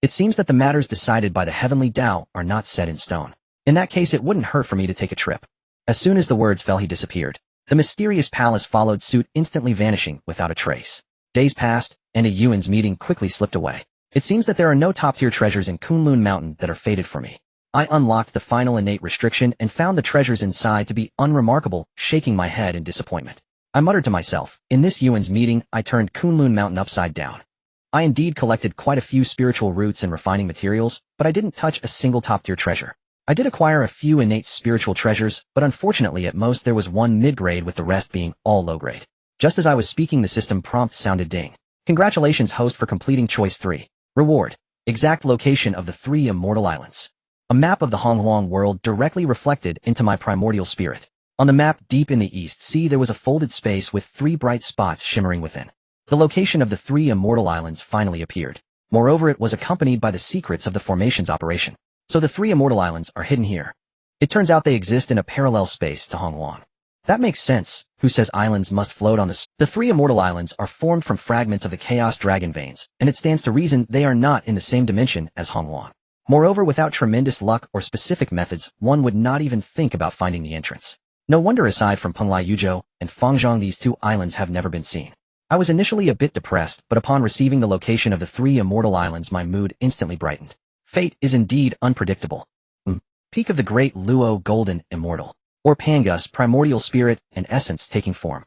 It seems that the matters decided by the heavenly Tao are not set in stone. In that case, it wouldn't hurt for me to take a trip. As soon as the words fell, he disappeared. The mysterious palace followed suit, instantly vanishing without a trace. Days passed, and a Yuan's meeting quickly slipped away. It seems that there are no top-tier treasures in Kunlun Mountain that are fated for me. I unlocked the final innate restriction and found the treasures inside to be unremarkable, shaking my head in disappointment. I muttered to myself, in this Yuan's meeting, I turned Kunlun Mountain upside down. I indeed collected quite a few spiritual roots and refining materials, but I didn't touch a single top-tier treasure. I did acquire a few innate spiritual treasures, but unfortunately at most there was one mid-grade with the rest being all low-grade. Just as I was speaking the system prompt sounded ding. Congratulations host for completing choice 3. Reward. Exact location of the 3 immortal islands. A map of the Hongluang world directly reflected into my primordial spirit. On the map deep in the east sea there was a folded space with 3 bright spots shimmering within. The location of the 3 immortal islands finally appeared. Moreover, it was accompanied by the secrets of the formations operation. So the 3 immortal islands are hidden here. It turns out they exist in a parallel space to Hongluang. That makes sense. Who says islands must float on the 3 immortal islands are formed from fragments of the Chaos Dragon veins, and it stands to reason they are not in the same dimension as Hongluang. Moreover, without tremendous luck or specific methods, one would not even think about finding the entrance. No wonder aside from Penglai Yuzhou and Fangzhong these 2 islands have never been seen. I was initially a bit depressed, but upon receiving the location of the 3 immortal islands my mood instantly brightened. Fate is indeed unpredictable. Peak of the Great Luo Golden Immortal. Or Pangu's primordial spirit and essence taking form.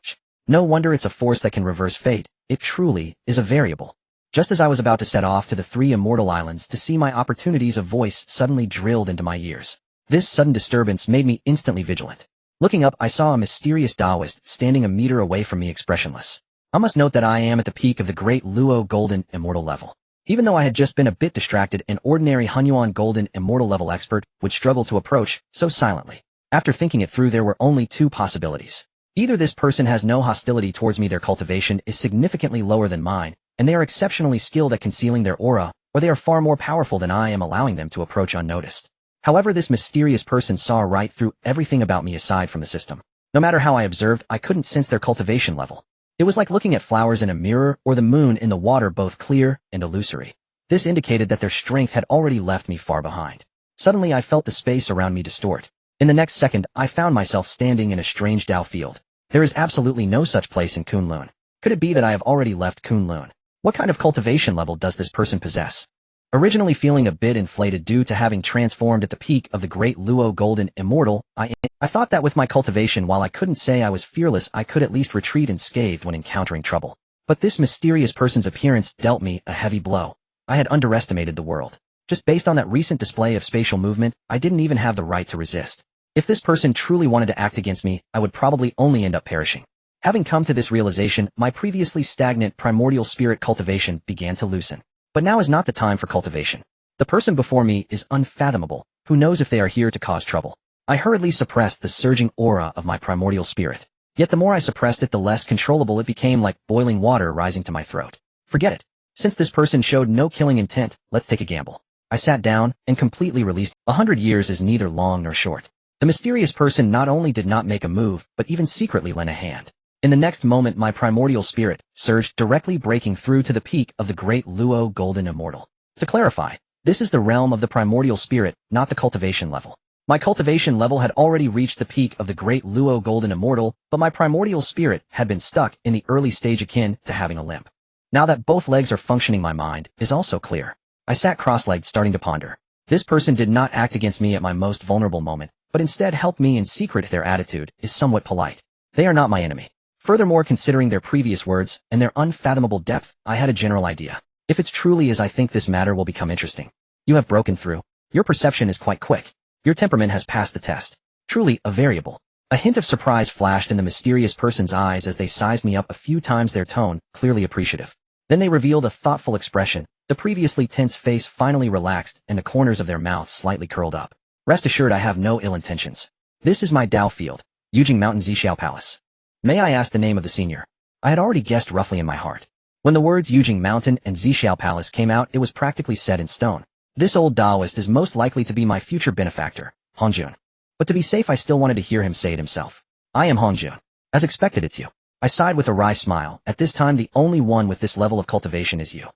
No wonder it's a force that can reverse fate, it truly is a variable. Just as I was about to set off to the 3 immortal islands to see my opportunities, a voice suddenly drilled into my ears. This sudden disturbance made me instantly vigilant. Looking up, I saw a mysterious Taoist standing a meter away from me expressionless. I must note that I am at the peak of the Great Luo Golden Immortal level. Even though I had just been a bit distracted, an ordinary Hunyuan Golden Immortal level expert would struggle to approach so silently. After thinking it through, there were only 2 possibilities. Either this person has no hostility towards me, their cultivation is significantly lower than mine, and they are exceptionally skilled at concealing their aura, or they are far more powerful than I am, allowing them to approach unnoticed. However, this mysterious person saw right through everything about me aside from the system. No matter how I observed, I couldn't sense their cultivation level. It was like looking at flowers in a mirror or the moon in the water, both clear and illusory. This indicated that their strength had already left me far behind. Suddenly I felt the space around me distort. In the next second, I found myself standing in a strange Dao field. There is absolutely no such place in Kunlun. Could it be that I have already left Kunlun? What kind of cultivation level does this person possess? Originally feeling a bit inflated due to having transformed at the peak of the Great Luo Golden Immortal, I thought that with my cultivation, while I couldn't say I was fearless, I could at least retreat unscathed when encountering trouble. But this mysterious person's appearance dealt me a heavy blow. I had underestimated the world. Just based on that recent display of spatial movement, I didn't even have the right to resist. If this person truly wanted to act against me, I would probably only end up perishing. Having come to this realization, my previously stagnant primordial spirit cultivation began to loosen. But now is not the time for cultivation. The person before me is unfathomable. Who knows if they are here to cause trouble? I hurriedly suppressed the surging aura of my primordial spirit. Yet the more I suppressed it, the less controllable it became, like boiling water rising to my throat. Forget it. Since this person showed no killing intent, let's take a gamble. I sat down and completely released. 100 years is neither long nor short. The mysterious person not only did not make a move, but even secretly lent a hand. In the next moment, my primordial spirit surged, directly breaking through to the peak of the Great Luo Golden Immortal. To clarify, this is the realm of the primordial spirit, not the cultivation level. My cultivation level had already reached the peak of the Great Luo Golden Immortal, but my primordial spirit had been stuck in the early stage akin to having a limp. Now that both legs are functioning, my mind is also clear. I sat cross-legged, starting to ponder. This person did not act against me at my most vulnerable moment, but instead helped me in secret. Their attitude is somewhat polite. They are not my enemy. Furthermore, considering their previous words and their unfathomable depth, I had a general idea. If it's truly as I think, this matter will become interesting. You have broken through. Your perception is quite quick. Your temperament has passed the test. Truly a variable. A hint of surprise flashed in the mysterious person's eyes as they sized me up a few times, their tone clearly appreciative. Then they revealed a thoughtful expression. The previously tense face finally relaxed and the corners of their mouth slightly curled up. Rest assured, I have no ill intentions. This is my Dao field, Yujing Mountain Zixiao Palace. May I ask the name of the senior? I had already guessed roughly in my heart. When the words Yujing Mountain and Zixiao Palace came out, it was practically set in stone. This old Taoist is most likely to be my future benefactor, Hongjun. But to be safe, I still wanted to hear him say it himself. I am Hongjun. As expected, it's you. I sighed with a wry smile. At this time, the only one with this level of cultivation is you.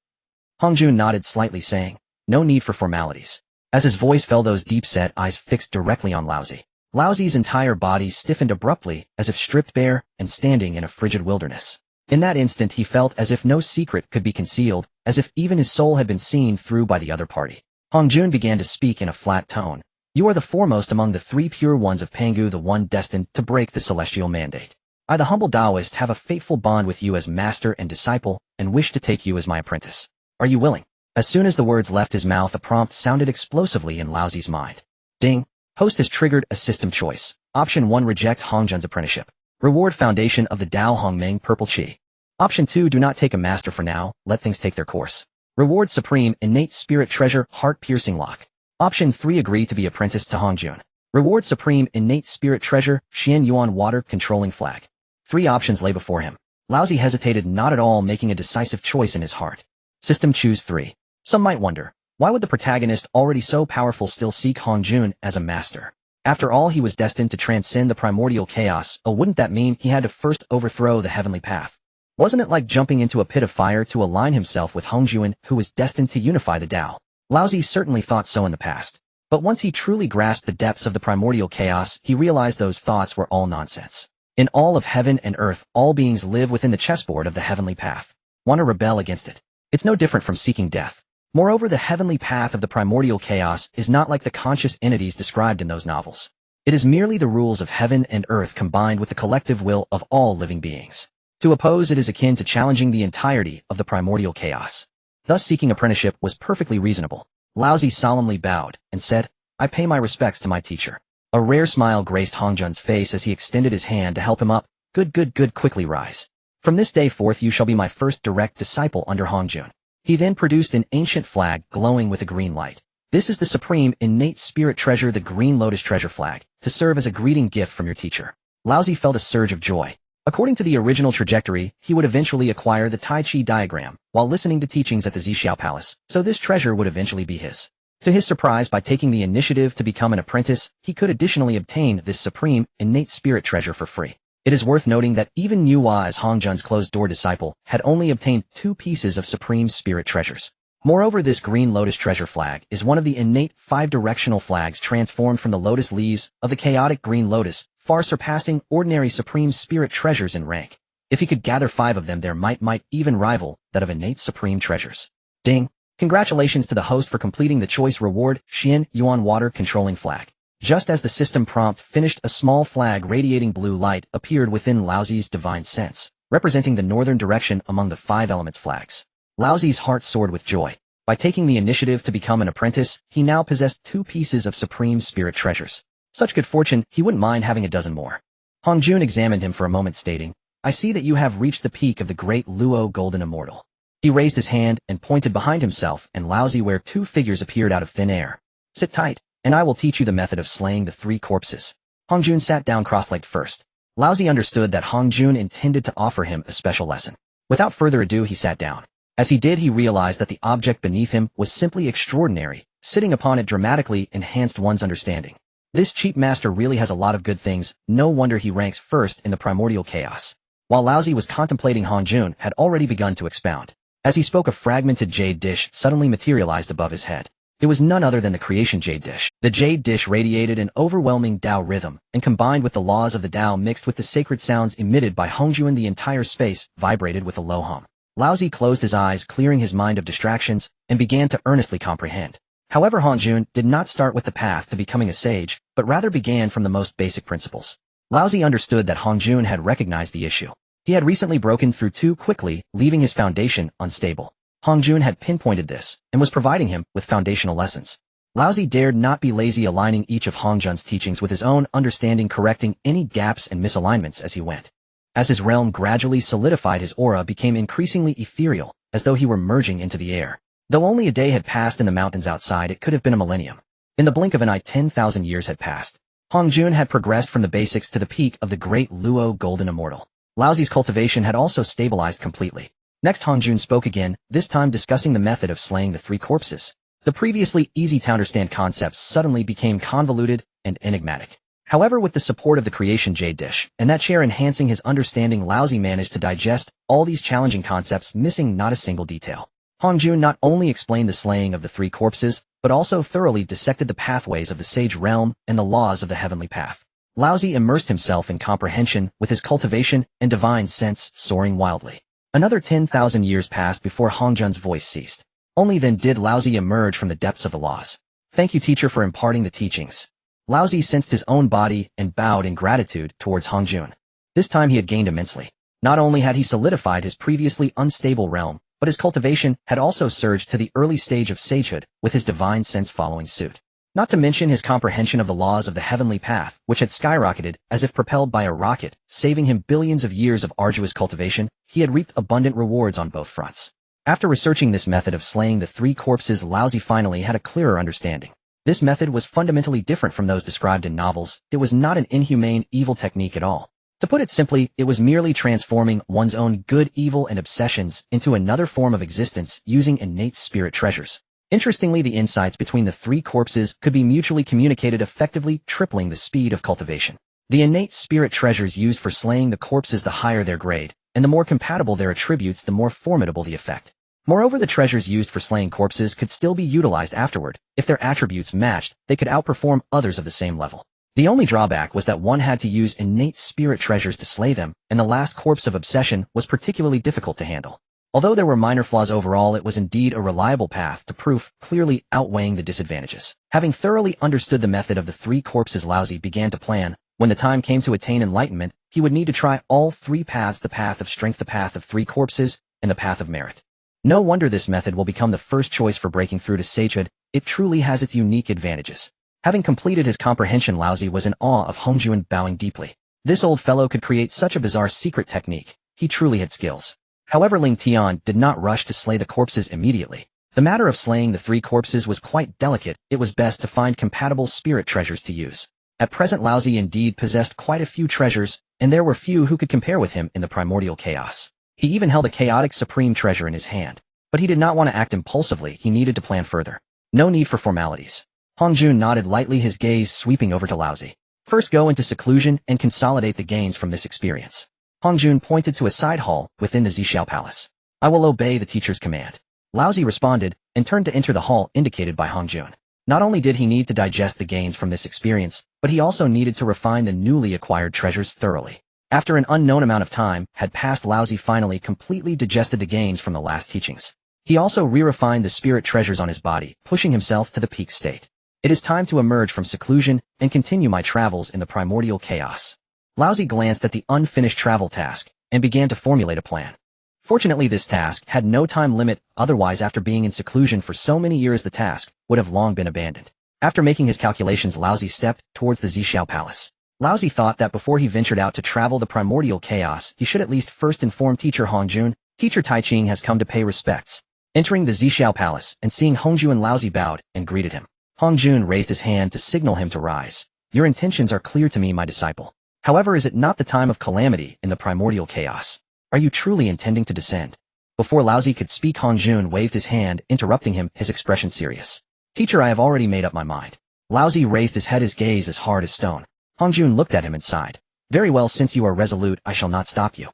Hongjun nodded slightly, saying, no need for formalities. As his voice fell, those deep-set eyes fixed directly on Laozi. Laozi's entire body stiffened abruptly, as if stripped bare and standing in a frigid wilderness. In that instant, he felt as if no secret could be concealed, as if even his soul had been seen through by the other party. Hongjun began to speak in a flat tone. You are the foremost among the 3 pure ones of Pangu, the one destined to break the celestial mandate. I, the humble Taoist, have a fateful bond with you as master and disciple, and wish to take you as my apprentice. Are you willing? As soon as the words left his mouth, a prompt sounded explosively in Laozi's mind. Ding! Host has triggered a system choice. Option 1, reject Hongjun's apprenticeship. Reward Foundation of the Dao Hongmeng Purple Qi. Option 2, do not take a master for now, let things take their course. Reward Supreme Innate Spirit Treasure Heart-Piercing Lock. Option 3, agree to be apprenticed to Hongjun. Reward Supreme Innate Spirit Treasure Xian Yuan Water Controlling Flag. 3 options lay before him. Laozi hesitated, not at all making a decisive choice in his heart. System choose 3. Some might wonder, why would the protagonist, already so powerful, still seek Hongjun as a master? After all, he was destined to transcend the primordial chaos. Oh, wouldn't that mean he had to first overthrow the heavenly path? Wasn't it like jumping into a pit of fire to align himself with Hongjun, who was destined to unify the Dao? Laozi certainly thought so in the past. But once he truly grasped the depths of the primordial chaos, he realized those thoughts were all nonsense. In all of heaven and earth, all beings live within the chessboard of the heavenly path. Want to rebel against it? It's no different from seeking death. Moreover, the heavenly path of the primordial chaos is not like the conscious entities described in those novels. It is merely the rules of heaven and earth combined with the collective will of all living beings. To oppose it is akin to challenging the entirety of the primordial chaos. Thus, seeking apprenticeship was perfectly reasonable. Laozi solemnly bowed and said, I pay my respects to my teacher. A rare smile graced Hongjun's face as he extended his hand to help him up. Good, quickly rise. From this day forth you shall be my first direct disciple under Hongjun. He then produced an ancient flag glowing with a green light. This is the supreme innate spirit treasure, the Green Lotus Treasure Flag, to serve as a greeting gift from your teacher. Laozi felt a surge of joy. According to the original trajectory, he would eventually acquire the Tai Chi diagram while listening to teachings at the Zixiao Palace, so this treasure would eventually be his. To his surprise, by taking the initiative to become an apprentice, he could additionally obtain this supreme innate spirit treasure for free. It is worth noting that even Yuhua, as Hongjun's closed-door disciple, had only obtained 2 pieces of supreme spirit treasures. Moreover, this Green Lotus Treasure Flag is one of the innate 5-directional flags transformed from the lotus leaves of the chaotic Green Lotus, far surpassing ordinary supreme spirit treasures in rank. If he could gather 5 of them, their might even rival that of innate supreme treasures. Ding! Congratulations to the host for completing the choice reward, Xian Yuan Water Controlling Flag. Just as the system prompt finished, a small flag radiating blue light appeared within Laozi's divine sense, representing the northern direction among the 5 elements flags. Laozi's heart soared with joy. By taking the initiative to become an apprentice, he now possessed 2 pieces of supreme spirit treasures. Such good fortune, he wouldn't mind having a dozen more. Hongjun examined him for a moment, stating, I see that you have reached the peak of the great Luo Golden Immortal. He raised his hand and pointed behind himself and Laozi, where 2 figures appeared out of thin air. Sit tight, and I will teach you the method of slaying the 3 corpses. Hongjun sat down cross-legged first. Laozi understood that Hongjun intended to offer him a special lesson. Without further ado, he sat down. As he did, he realized that the object beneath him was simply extraordinary. Sitting upon it dramatically enhanced one's understanding. This cheap master really has a lot of good things, no wonder he ranks first in the primordial chaos. While Laozi was contemplating, Hongjun had already begun to expound. As he spoke, a fragmented jade dish suddenly materialized above his head. It was none other than the creation jade dish. The jade dish radiated an overwhelming Dao rhythm, and combined with the laws of the Dao mixed with the sacred sounds emitted by Hongjun, the entire space vibrated with a low hum. Laozi closed his eyes, clearing his mind of distractions, and began to earnestly comprehend. However, Hongjun did not start with the path to becoming a sage, but rather began from the most basic principles. Laozi understood that Hongjun had recognized the issue. He had recently broken through too quickly, leaving his foundation unstable. Hongjun had pinpointed this, and was providing him with foundational lessons. Laozi dared not be lazy, aligning each of Hongjun's teachings with his own understanding, correcting any gaps and misalignments as he went. As his realm gradually solidified, his aura became increasingly ethereal, as though he were merging into the air. Though only a day had passed in the mountains outside, it could have been a millennium. In the blink of an eye, 10,000 years had passed. Hongjun had progressed from the basics to the peak of the great Luo Golden Immortal. Laozi's cultivation had also stabilized completely. Next, Hongjun spoke again, this time discussing the method of slaying the 3 corpses. The previously easy-to-understand concepts suddenly became convoluted and enigmatic. However, with the support of the creation jade dish, and that chair enhancing his understanding, Laozi managed to digest all these challenging concepts, missing not a single detail. Hongjun not only explained the slaying of the 3 corpses, but also thoroughly dissected the pathways of the sage realm and the laws of the heavenly path. Laozi immersed himself in comprehension, with his cultivation and divine sense soaring wildly. Another 10,000 years passed before Hongjun's voice ceased. Only then did Laozi emerge from the depths of the laws. Thank you, teacher, for imparting the teachings. Laozi sensed his own body and bowed in gratitude towards Hongjun. This time he had gained immensely. Not only had he solidified his previously unstable realm, but his cultivation had also surged to the early stage of sagehood, with his divine sense following suit. Not to mention his comprehension of the laws of the heavenly path, which had skyrocketed as if propelled by a rocket, saving him billions of years of arduous cultivation. He had reaped abundant rewards on both fronts. After researching this method of slaying the 3 corpses, Laozi finally had a clearer understanding. This method was fundamentally different from those described in novels. It was not an inhumane, evil technique at all. To put it simply, it was merely transforming one's own good, evil, and obsessions into another form of existence using innate spirit treasures. Interestingly, the insights between the 3 corpses could be mutually communicated, effectively tripling the speed of cultivation. The innate spirit treasures used for slaying the corpses, the higher their grade, and the more compatible their attributes, the more formidable the effect. Moreover, the treasures used for slaying corpses could still be utilized afterward. If their attributes matched, they could outperform others of the same level. The only drawback was that one had to use innate spirit treasures to slay them, and the last corpse of obsession was particularly difficult to handle. Although there were minor flaws overall, it was indeed a reliable path to proof, clearly outweighing the disadvantages. Having thoroughly understood the method of the 3 corpses, Laozi began to plan. When the time came to attain enlightenment, he would need to try all 3 paths: the path of strength, the path of 3 corpses, and the path of merit. No wonder this method will become the first choice for breaking through to sagehood. It truly has its unique advantages. Having completed his comprehension, Laozi was in awe of Hongjuan, bowing deeply. This old fellow could create such a bizarre secret technique. He truly had skills. However, Lingtian did not rush to slay the corpses immediately. The matter of slaying the 3 corpses was quite delicate. It was best to find compatible spirit treasures to use. At present, Laozi indeed possessed quite a few treasures, and there were few who could compare with him in the primordial chaos. He even held a chaotic supreme treasure in his hand. But he did not want to act impulsively. He needed to plan further. No need for formalities. Hongjun nodded lightly, his gaze sweeping over to Laozi. First, go into seclusion and consolidate the gains from this experience. Hongjun pointed to a side hall within the Zhixiao Palace. I will obey the teacher's command. Laozi responded and turned to enter the hall indicated by Hongjun. Not only did he need to digest the gains from this experience, but he also needed to refine the newly acquired treasures thoroughly. After an unknown amount of time had passed, Laozi finally completely digested the gains from the last teachings. He also re-refined the spirit treasures on his body, pushing himself to the peak state. It is time to emerge from seclusion and continue my travels in the primordial chaos. Laozi glanced at the unfinished travel task and began to formulate a plan. Fortunately, this task had no time limit, otherwise after being in seclusion for so many years the task would have long been abandoned. After making his calculations, Laozi stepped towards the Zhixiao Palace. Laozi thought that before he ventured out to travel the primordial chaos, he should at least first inform teacher Hongjun. Teacher Taiqing has come to pay respects. Entering the Zhixiao Palace and seeing Hongjun, Laozi bowed and greeted him. Hongjun raised his hand to signal him to rise. Your intentions are clear to me, my disciple. However, is it not the time of calamity in the primordial chaos? Are you truly intending to descend? Before Laozi could speak, Hongjun waved his hand, interrupting him, his expression serious. Teacher, I have already made up my mind. Laozi raised his head, his gaze as hard as stone. Hongjun looked at him and sighed. Very well, since you are resolute, I shall not stop you.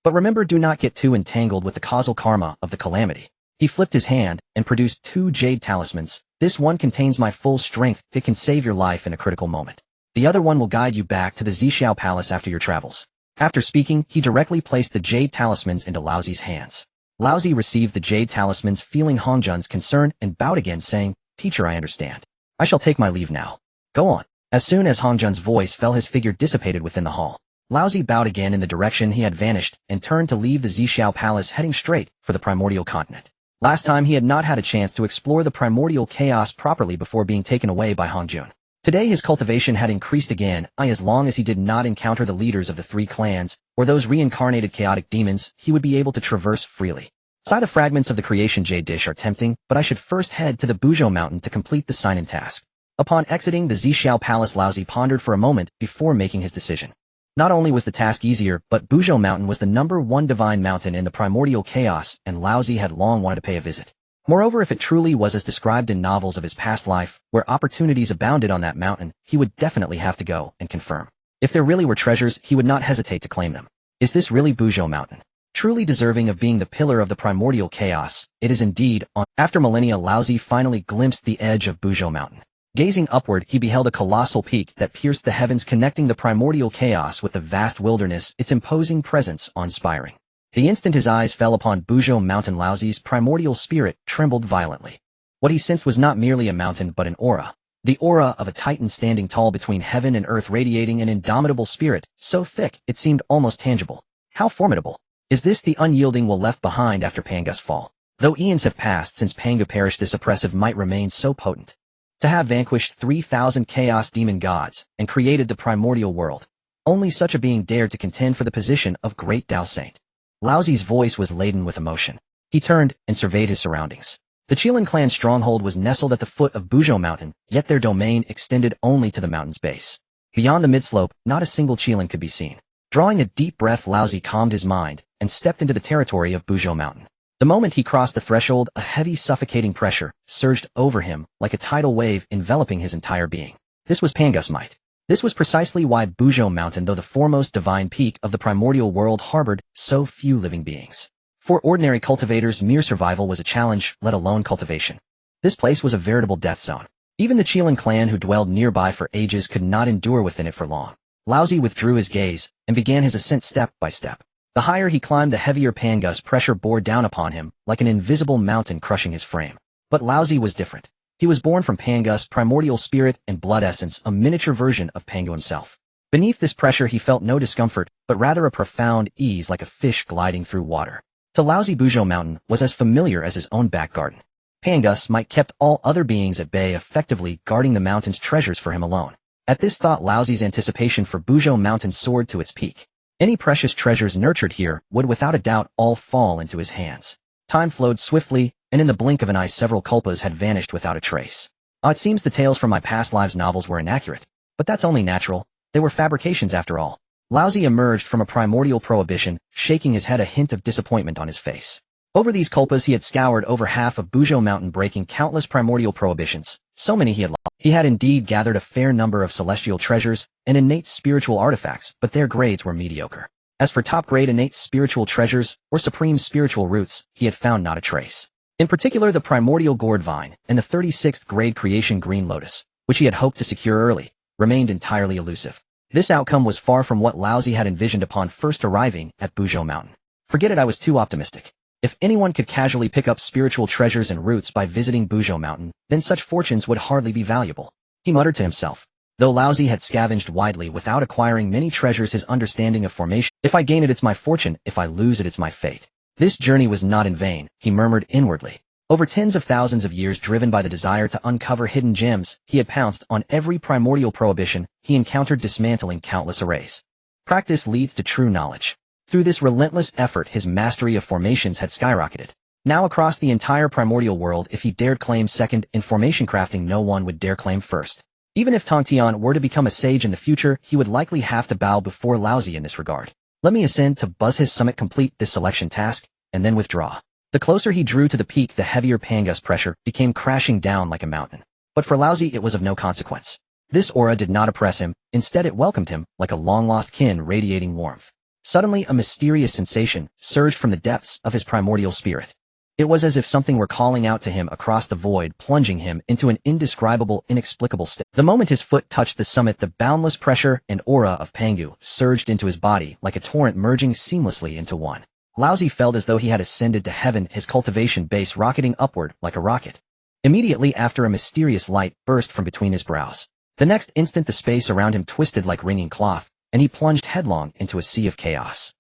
But remember, do not get too entangled with the causal karma of the calamity. He flipped his hand and produced 2 jade talismans. This one contains my full strength. It can save your life in a critical moment. The other one will guide you back to the Zhixiao Palace after your travels. After speaking, he directly placed the jade talismans into Laozi's hands. Laozi received the jade talismans, feeling Hongjun's concern, and bowed again, saying, Teacher, I understand. I shall take my leave now. Go on. As soon as Hongjun's voice fell, his figure dissipated within the hall. Laozi bowed again in the direction he had vanished and turned to leave the Zhixiao Palace, heading straight for the primordial continent. Last time he had not had a chance to explore the primordial chaos properly before being taken away by Hongjun. Today his cultivation had increased again, as long as he did not encounter the leaders of the 3 clans, or those reincarnated chaotic demons, he would be able to traverse freely. The fragments of the creation jade dish are tempting, but I should first head to the Buzhou mountain to complete the sign-in task. Upon exiting the Zhixiao Palace, Laozi pondered for a moment before making his decision. Not only was the task easier, but Buzhou mountain was the #1 divine mountain in the primordial chaos, and Laozi had long wanted to pay a visit. Moreover, if it truly was as described in novels of his past life, where opportunities abounded on that mountain, he would definitely have to go and confirm. If there really were treasures, he would not hesitate to claim them. Is this really Buzhou mountain? Truly deserving of being the pillar of the primordial chaos, it is indeed. After millennia, Laozi finally glimpsed the edge of Buzhou mountain. Gazing upward, he beheld a colossal peak that pierced the heavens, connecting the primordial chaos with the vast wilderness, its imposing presence awe-inspiring. The instant his eyes fell upon Buzhou mountain, Laozi's primordial spirit trembled violently. What he sensed was not merely a mountain but an aura. The aura of a titan standing tall between heaven and earth, radiating an indomitable spirit, so thick it seemed almost tangible. How formidable! Is this the unyielding will left behind after Pangu's fall? Though eons have passed since Pangu perished, this oppressive might remain so potent. To have vanquished 3,000 chaos demon gods and created the primordial world, only such a being dared to contend for the position of great Tao Saint. Laozi's voice was laden with emotion. He turned and surveyed his surroundings. The Qilin clan's stronghold was nestled at the foot of Buzhou Mountain, yet their domain extended only to the mountain's base. Beyond the midslope, not a single Qilin could be seen. Drawing a deep breath, Laozi calmed his mind and stepped into the territory of Buzhou Mountain. The moment he crossed the threshold, a heavy, suffocating pressure surged over him like a tidal wave enveloping his entire being. This was Pangu's might. This was precisely why Buzhou Mountain, though the foremost divine peak of the primordial world, harbored so few living beings. For ordinary cultivators, mere survival was a challenge, let alone cultivation. This place was a veritable death zone. Even the Qilin clan who dwelled nearby for ages could not endure within it for long. Laozi withdrew his gaze and began his ascent step by step. The higher he climbed, the heavier Pangu's pressure bore down upon him, like an invisible mountain crushing his frame. But Laozi was different. He was born from Pangu's primordial spirit and blood essence, a miniature version of Pangu himself. Beneath this pressure he felt no discomfort, but rather a profound ease, like a fish gliding through water. To Laozi, Buzhou Mountain was as familiar as his own back garden. Pangu's might kept all other beings at bay, effectively guarding the mountain's treasures for him alone. At this thought, Laozi's anticipation for Buzhou Mountain soared to its peak. Any precious treasures nurtured here would without a doubt all fall into his hands. Time flowed swiftly, and in the blink of an eye several culpas had vanished without a trace. It seems the tales from my past lives novels were inaccurate, but that's only natural. They were fabrications after all. Laozi emerged from a primordial prohibition, shaking his head, a hint of disappointment on his face. Over these culpas he had scoured over half of Buzhou Mountain, breaking countless primordial prohibitions, so many he had lost. He had indeed gathered a fair number of celestial treasures and innate spiritual artifacts, but their grades were mediocre. As for top-grade innate spiritual treasures or supreme spiritual roots, he had found not a trace. In particular, the primordial gourd vine and the 36th grade creation green lotus, which he had hoped to secure early, remained entirely elusive. This outcome was far from what Laozi had envisioned upon first arriving at Buzhou Mountain. Forget it, I was too optimistic. If anyone could casually pick up spiritual treasures and roots by visiting Buzhou Mountain, then such fortunes would hardly be valuable. He muttered to himself. Though Laozi had scavenged widely without acquiring many treasures, his understanding of formation, if I gain it, it's my fortune, if I lose it, it's my fate. This journey was not in vain, he murmured inwardly. Over tens of thousands of years, driven by the desire to uncover hidden gems, he had pounced on every primordial prohibition he encountered, dismantling countless arrays. Practice leads to true knowledge. Through this relentless effort, his mastery of formations had skyrocketed. Now across the entire primordial world, if he dared claim second in formation crafting, no one would dare claim first. Even if Tongtian were to become a sage in the future, he would likely have to bow before Laozi in this regard. Let me ascend to buzz his summit, complete this selection task, and then withdraw. The closer he drew to the peak, the heavier Pangu's pressure became, crashing down like a mountain. But for Laozi it was of no consequence. This aura did not oppress him, instead it welcomed him like a long-lost kin, radiating warmth. Suddenly a mysterious sensation surged from the depths of his primordial spirit. It was as if something were calling out to him across the void, plunging him into an indescribable, inexplicable state. The moment his foot touched the summit, the boundless pressure and aura of Pangu surged into his body like a torrent, merging seamlessly into one. Laozi felt as though he had ascended to heaven, his cultivation base rocketing upward like a rocket. Immediately after, a mysterious light burst from between his brows. The next instant the space around him twisted like wringing cloth, and he plunged headlong into a sea of chaos.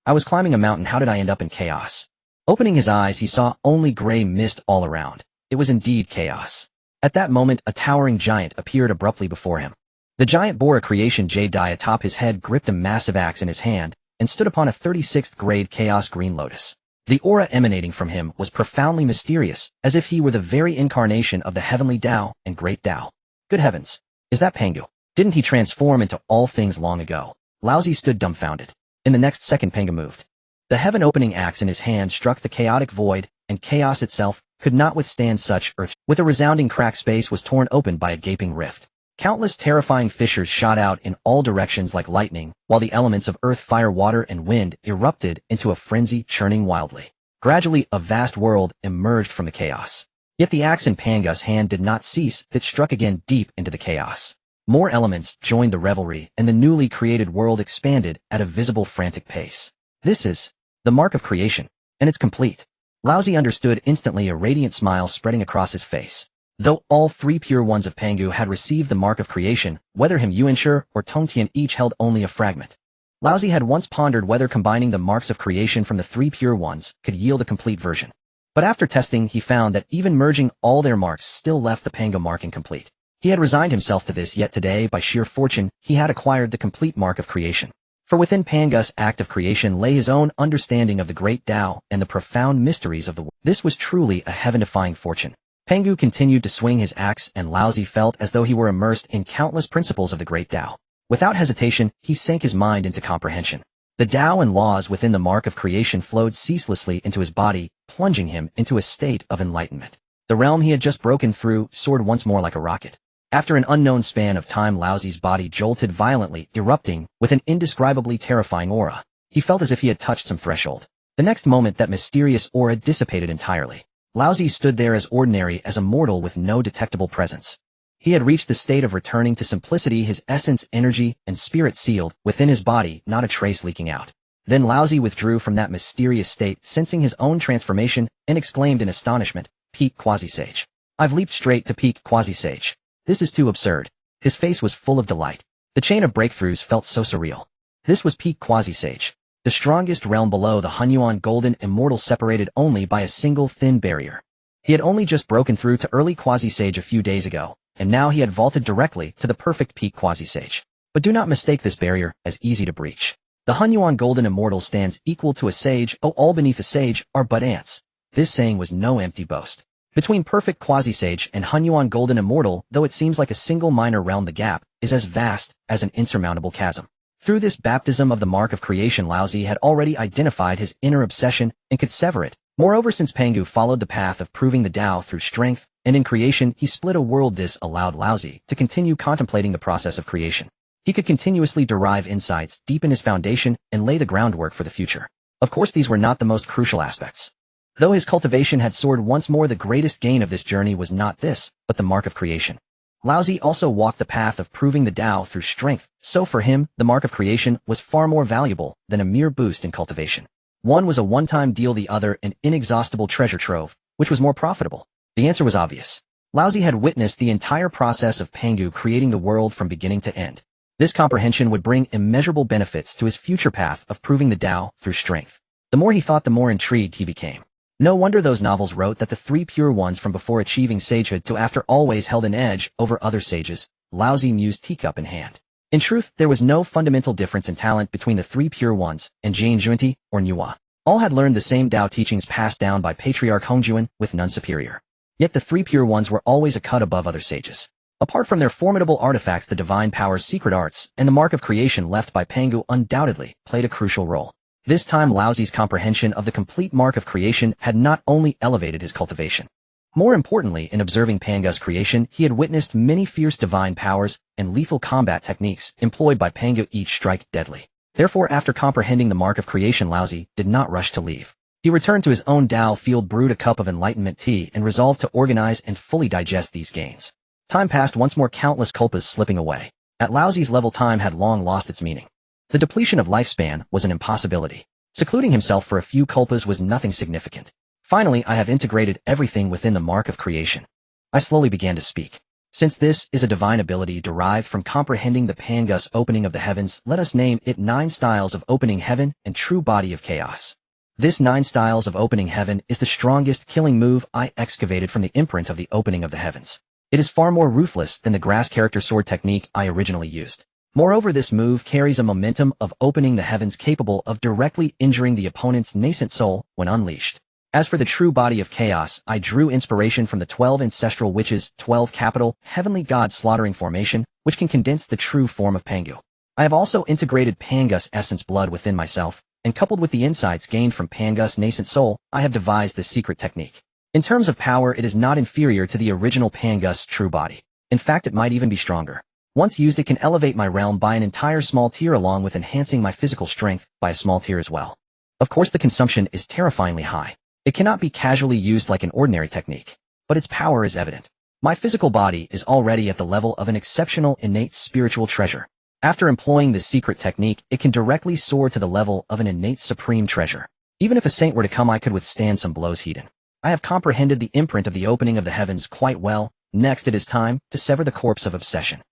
I was climbing a mountain, how did I end up in chaos? Opening his eyes, he saw only gray mist all around. It was indeed chaos. At that moment, a towering giant appeared abruptly before him. The giant bore a creation jade die atop his head, gripped a massive axe in his hand, and stood upon a 36th grade chaos green lotus. The aura emanating from him was profoundly mysterious, as if he were the very incarnation of the heavenly Tao and great Tao. Good heavens! Is that Pangu? Didn't he transform into all things long ago? Laozi stood dumbfounded. In the next second, Pangu moved. The heaven-opening axe in his hand struck the chaotic void, and chaos itself could not withstand such earth. With a resounding crack, space was torn open by a gaping rift. Countless terrifying fissures shot out in all directions like lightning, while the elements of earth, fire, water, and wind erupted into a frenzy, churning wildly. Gradually, a vast world emerged from the chaos. Yet the axe in Pangu's hand did not cease, it struck again deep into the chaos. More elements joined the revelry, and the newly created world expanded at a visible, frantic pace. This is the mark of creation, and it's complete. Laozi understood instantly, a radiant smile spreading across his face. Though all three pure ones of Pangu had received the mark of creation, whether him Yuanshi or Tongtian each held only a fragment. Laozi had once pondered whether combining the marks of creation from the three pure ones could yield a complete version. But after testing, he found that even merging all their marks still left the Pangu mark incomplete. He had resigned himself to this, yet today, by sheer fortune, he had acquired the complete mark of creation. For within Pangu's act of creation lay his own understanding of the great Tao and the profound mysteries of the world. This was truly a heaven-defying fortune. Pangu continued to swing his axe, and Laozi felt as though he were immersed in countless principles of the great Tao. Without hesitation, he sank his mind into comprehension. The Tao and laws within the mark of creation flowed ceaselessly into his body, plunging him into a state of enlightenment. The realm he had just broken through soared once more like a rocket. After an unknown span of time, Laozi's body jolted violently, erupting with an indescribably terrifying aura. He felt as if he had touched some threshold. The next moment, that mysterious aura dissipated entirely. Laozi stood there as ordinary as a mortal with no detectable presence. He had reached the state of returning to simplicity, his essence, energy, and spirit sealed within his body, not a trace leaking out. Then Laozi withdrew from that mysterious state, sensing his own transformation, and exclaimed in astonishment, "Peak Quasi-Sage. I've leaped straight to Peak Quasi-Sage. This is too absurd." His face was full of delight. The chain of breakthroughs felt so surreal. This was Peak Quasi-Sage, the strongest realm below the Hunyuan Golden Immortal, separated only by a single thin barrier. He had only just broken through to early Quasi-Sage a few days ago, and now he had vaulted directly to the perfect Peak Quasi-Sage. But do not mistake this barrier as easy to breach. The Hunyuan Golden Immortal stands equal to a sage. Oh, all beneath a sage are but ants. This saying was no empty boast. Between perfect Quasi-Sage and Hunyuan Golden Immortal, though it seems like a single minor realm, the gap is as vast as an insurmountable chasm. Through this baptism of the mark of creation, Laozi had already identified his inner obsession and could sever it. Moreover, since Pangu followed the path of proving the Tao through strength, and in creation he split a world, this allowed Laozi to continue contemplating the process of creation. He could continuously derive insights, deepen his foundation, and lay the groundwork for the future. Of course, these were not the most crucial aspects. Though his cultivation had soared once more, the greatest gain of this journey was not this, but the mark of creation. Laozi also walked the path of proving the Tao through strength, so for him, the mark of creation was far more valuable than a mere boost in cultivation. One was a one-time deal, the other an inexhaustible treasure trove. Which was more profitable? The answer was obvious. Laozi had witnessed the entire process of Pangu creating the world from beginning to end. This comprehension would bring immeasurable benefits to his future path of proving the Tao through strength. The more he thought, the more intrigued he became. No wonder those novels wrote that the three pure ones from before achieving sagehood to after always held an edge over other sages. Laozi mused, teacup in hand. In truth, there was no fundamental difference in talent between the three pure ones and Jane Junti or Nuwa. All had learned the same Tao teachings passed down by Patriarch Hongjuan, with none superior. Yet the three pure ones were always a cut above other sages. Apart from their formidable artifacts, the divine power's secret arts and the mark of creation left by Pangu undoubtedly played a crucial role. This time, Laozi's comprehension of the complete mark of creation had not only elevated his cultivation. More importantly, in observing Pangu's creation, he had witnessed many fierce divine powers and lethal combat techniques employed by Pangu, each strike deadly. Therefore, after comprehending the mark of creation, Laozi did not rush to leave. He returned to his own Tao field, brewed a cup of enlightenment tea, and resolved to organize and fully digest these gains. Time passed once more, countless kalpas slipping away. At Laozi's level, time had long lost its meaning. The depletion of lifespan was an impossibility. Secluding himself for a few kalpas was nothing significant. Finally, I have integrated everything within the mark of creation. I slowly began to speak. Since this is a divine ability derived from comprehending the Pangu's opening of the heavens, let us name it 9 styles of opening heaven and true body of chaos. This 9 styles of opening heaven is the strongest killing move I excavated from the imprint of the opening of the heavens. It is far more ruthless than the grass character sword technique I originally used. Moreover, this move carries a momentum of opening the heavens capable of directly injuring the opponent's nascent soul when unleashed. As for the true body of chaos, I drew inspiration from the 12 ancestral witches, 12 capital, heavenly god slaughtering formation, which can condense the true form of Pangu. I have also integrated Pangu's essence blood within myself, and coupled with the insights gained from Pangu's nascent soul, I have devised this secret technique. In terms of power, it is not inferior to the original Pangu's true body. In fact, it might even be stronger. Once used, it can elevate my realm by an entire small tier, along with enhancing my physical strength by a small tier as well. Of course, the consumption is terrifyingly high. It cannot be casually used like an ordinary technique, but its power is evident. My physical body is already at the level of an exceptional innate spiritual treasure. After employing this secret technique, it can directly soar to the level of an innate supreme treasure. Even if a saint were to come, I could withstand some blows heated. I have comprehended the imprint of the opening of the heavens quite well. Next, it is time to sever the corpse of obsession.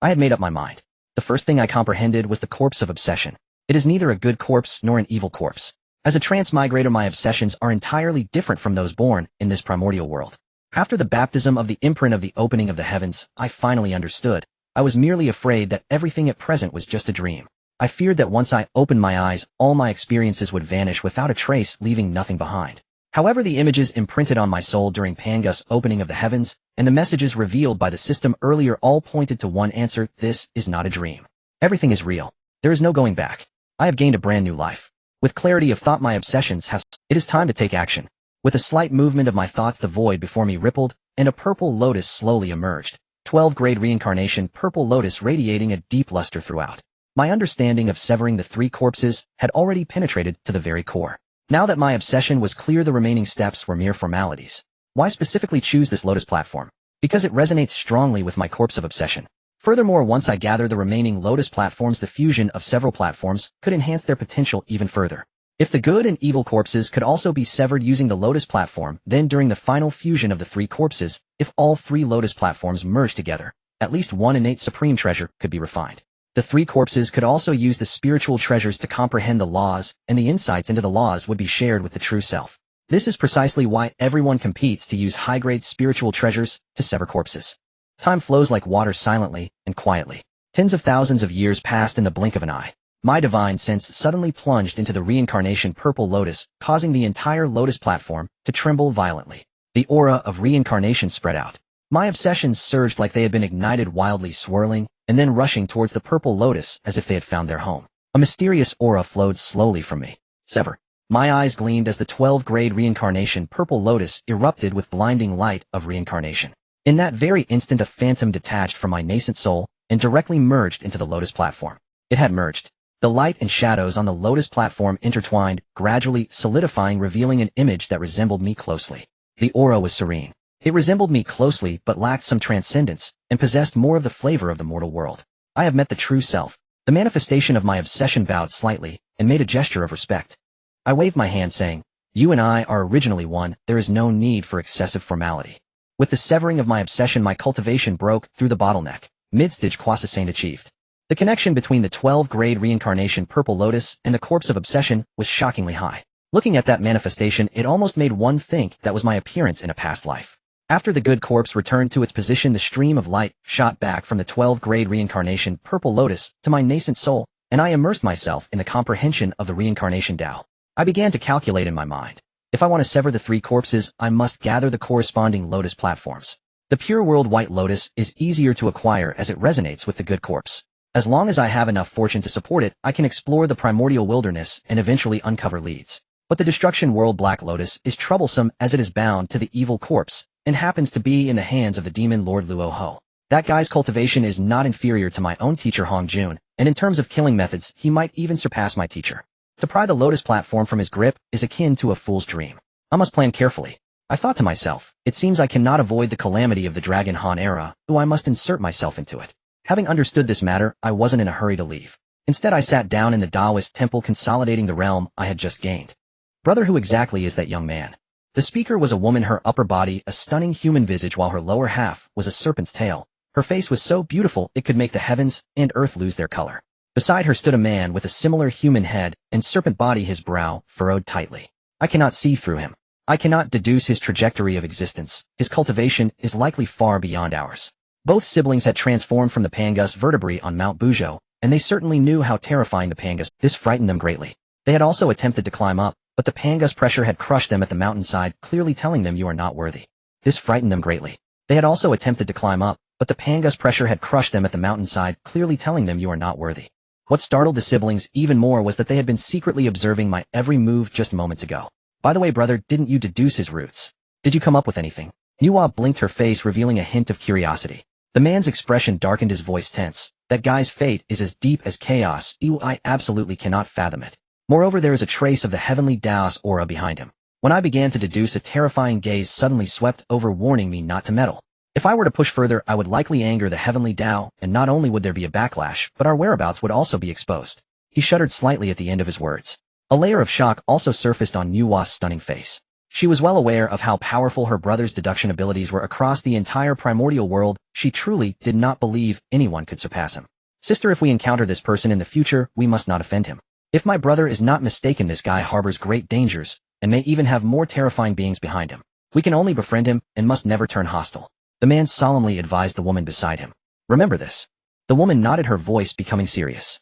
I had made up my mind. The first thing I comprehended was the corpse of obsession. It is neither a good corpse nor an evil corpse. As a transmigrator, my obsessions are entirely different from those born in this primordial world. After the baptism of the imprint of the opening of the heavens, I finally understood. I was merely afraid that everything at present was just a dream. I feared that once I opened my eyes, all my experiences would vanish without a trace, leaving nothing behind. However, the images imprinted on my soul during Pangu's opening of the heavens, and the messages revealed by the system earlier all pointed to one answer: this is not a dream. Everything is real. There is no going back. I have gained a brand new life. With clarity of thought, my obsessions have... It is time to take action. With a slight movement of my thoughts, the void before me rippled, and a purple lotus slowly emerged. 12-grade reincarnation purple lotus radiating a deep luster throughout. My understanding of severing the three corpses had already penetrated to the very core. Now that my obsession was clear, the remaining steps were mere formalities. Why specifically choose this lotus platform? Because it resonates strongly with my corpse of obsession. Furthermore, once I gather the remaining lotus platforms, the fusion of several platforms could enhance their potential even further. If the good and evil corpses could also be severed using the lotus platform, then during the final fusion of the three corpses, if all three lotus platforms merge together, at least one innate supreme treasure could be refined. The three corpses could also use the spiritual treasures to comprehend the laws, and the insights into the laws would be shared with the true self. This is precisely why everyone competes to use high-grade spiritual treasures to sever corpses. Time flows like water, silently and quietly. Tens of thousands of years passed in the blink of an eye. My divine sense suddenly plunged into the reincarnation purple lotus, causing the entire lotus platform to tremble violently. The aura of reincarnation spread out. My obsessions surged like they had been ignited, wildly swirling, and then rushing towards the purple lotus as if they had found their home. A mysterious aura flowed slowly from me. Sever. My eyes gleamed as the 12-grade reincarnation purple lotus erupted with blinding light of reincarnation. In that very instant, a phantom detached from my nascent soul and directly merged into the lotus platform. It had merged. The light and shadows on the lotus platform intertwined, gradually solidifying, revealing an image that resembled me closely. The aura was serene. It resembled me closely but lacked some transcendence, and possessed more of the flavor of the mortal world. I have met the true self. The manifestation of my obsession bowed slightly, and made a gesture of respect. I waved my hand, saying, "You and I are originally one, there is no need for excessive formality." With the severing of my obsession, my cultivation broke through the bottleneck. Mid-stage quasi-saint achieved. The connection between the 12-grade reincarnation purple lotus and the corpse of obsession was shockingly high. Looking at that manifestation, it almost made one think that was my appearance in a past life. After the good corpse returned to its position, the stream of light shot back from the 12-grade reincarnation purple lotus to my nascent soul, and I immersed myself in the comprehension of the reincarnation Tao. I began to calculate in my mind. If I want to sever the three corpses, I must gather the corresponding lotus platforms. The pure world white lotus is easier to acquire as it resonates with the good corpse. As long as I have enough fortune to support it, I can explore the primordial wilderness and eventually uncover leads. But the destruction world black lotus is troublesome as it is bound to the evil corpse, and happens to be in the hands of the demon Lord Luo Ho. That guy's cultivation is not inferior to my own teacher Hong Jun, and in terms of killing methods, he might even surpass my teacher. To pry the lotus platform from his grip is akin to a fool's dream. I must plan carefully. I thought to myself, it seems I cannot avoid the calamity of the Dragon Han era, though I must insert myself into it. Having understood this matter, I wasn't in a hurry to leave. Instead, I sat down in the Taoist temple, consolidating the realm I had just gained. Brother, who exactly is that young man? The speaker was a woman, her upper body a stunning human visage, while her lower half was a serpent's tail. Her face was so beautiful it could make the heavens and earth lose their color. Beside her stood a man with a similar human head and serpent body, his brow furrowed tightly. I cannot see through him. I cannot deduce his trajectory of existence. His cultivation is likely far beyond ours. Both siblings had transformed from the Pangus vertebrae on Mount Bujo, and they certainly knew how terrifying the Pangus. This frightened them greatly. They had also attempted to climb up, but the Pangus pressure had crushed them at the mountainside, clearly telling them you are not worthy. This frightened them greatly. They had also attempted to climb up, but the Pangus pressure had crushed them at the mountainside, clearly telling them you are not worthy. What startled the siblings even more was that they had been secretly observing my every move just moments ago. By the way, brother, didn't you deduce his roots? Did you come up with anything? Nuwa blinked, her face revealing a hint of curiosity. The man's expression darkened, his voice tense. That guy's fate is as deep as chaos. I absolutely cannot fathom it. Moreover, there is a trace of the heavenly Taoist aura behind him. When I began to deduce, a terrifying gaze suddenly swept over, warning me not to meddle. If I were to push further, I would likely anger the heavenly Tao, and not only would there be a backlash, but our whereabouts would also be exposed. He shuddered slightly at the end of his words. A layer of shock also surfaced on Nuwa's stunning face. She was well aware of how powerful her brother's deduction abilities were across the entire primordial world. She truly did not believe anyone could surpass him. Sister, if we encounter this person in the future, we must not offend him. If my brother is not mistaken, this guy harbors great dangers, and may even have more terrifying beings behind him. We can only befriend him and must never turn hostile. The man solemnly advised the woman beside him. Remember this. The woman nodded, her voice becoming serious.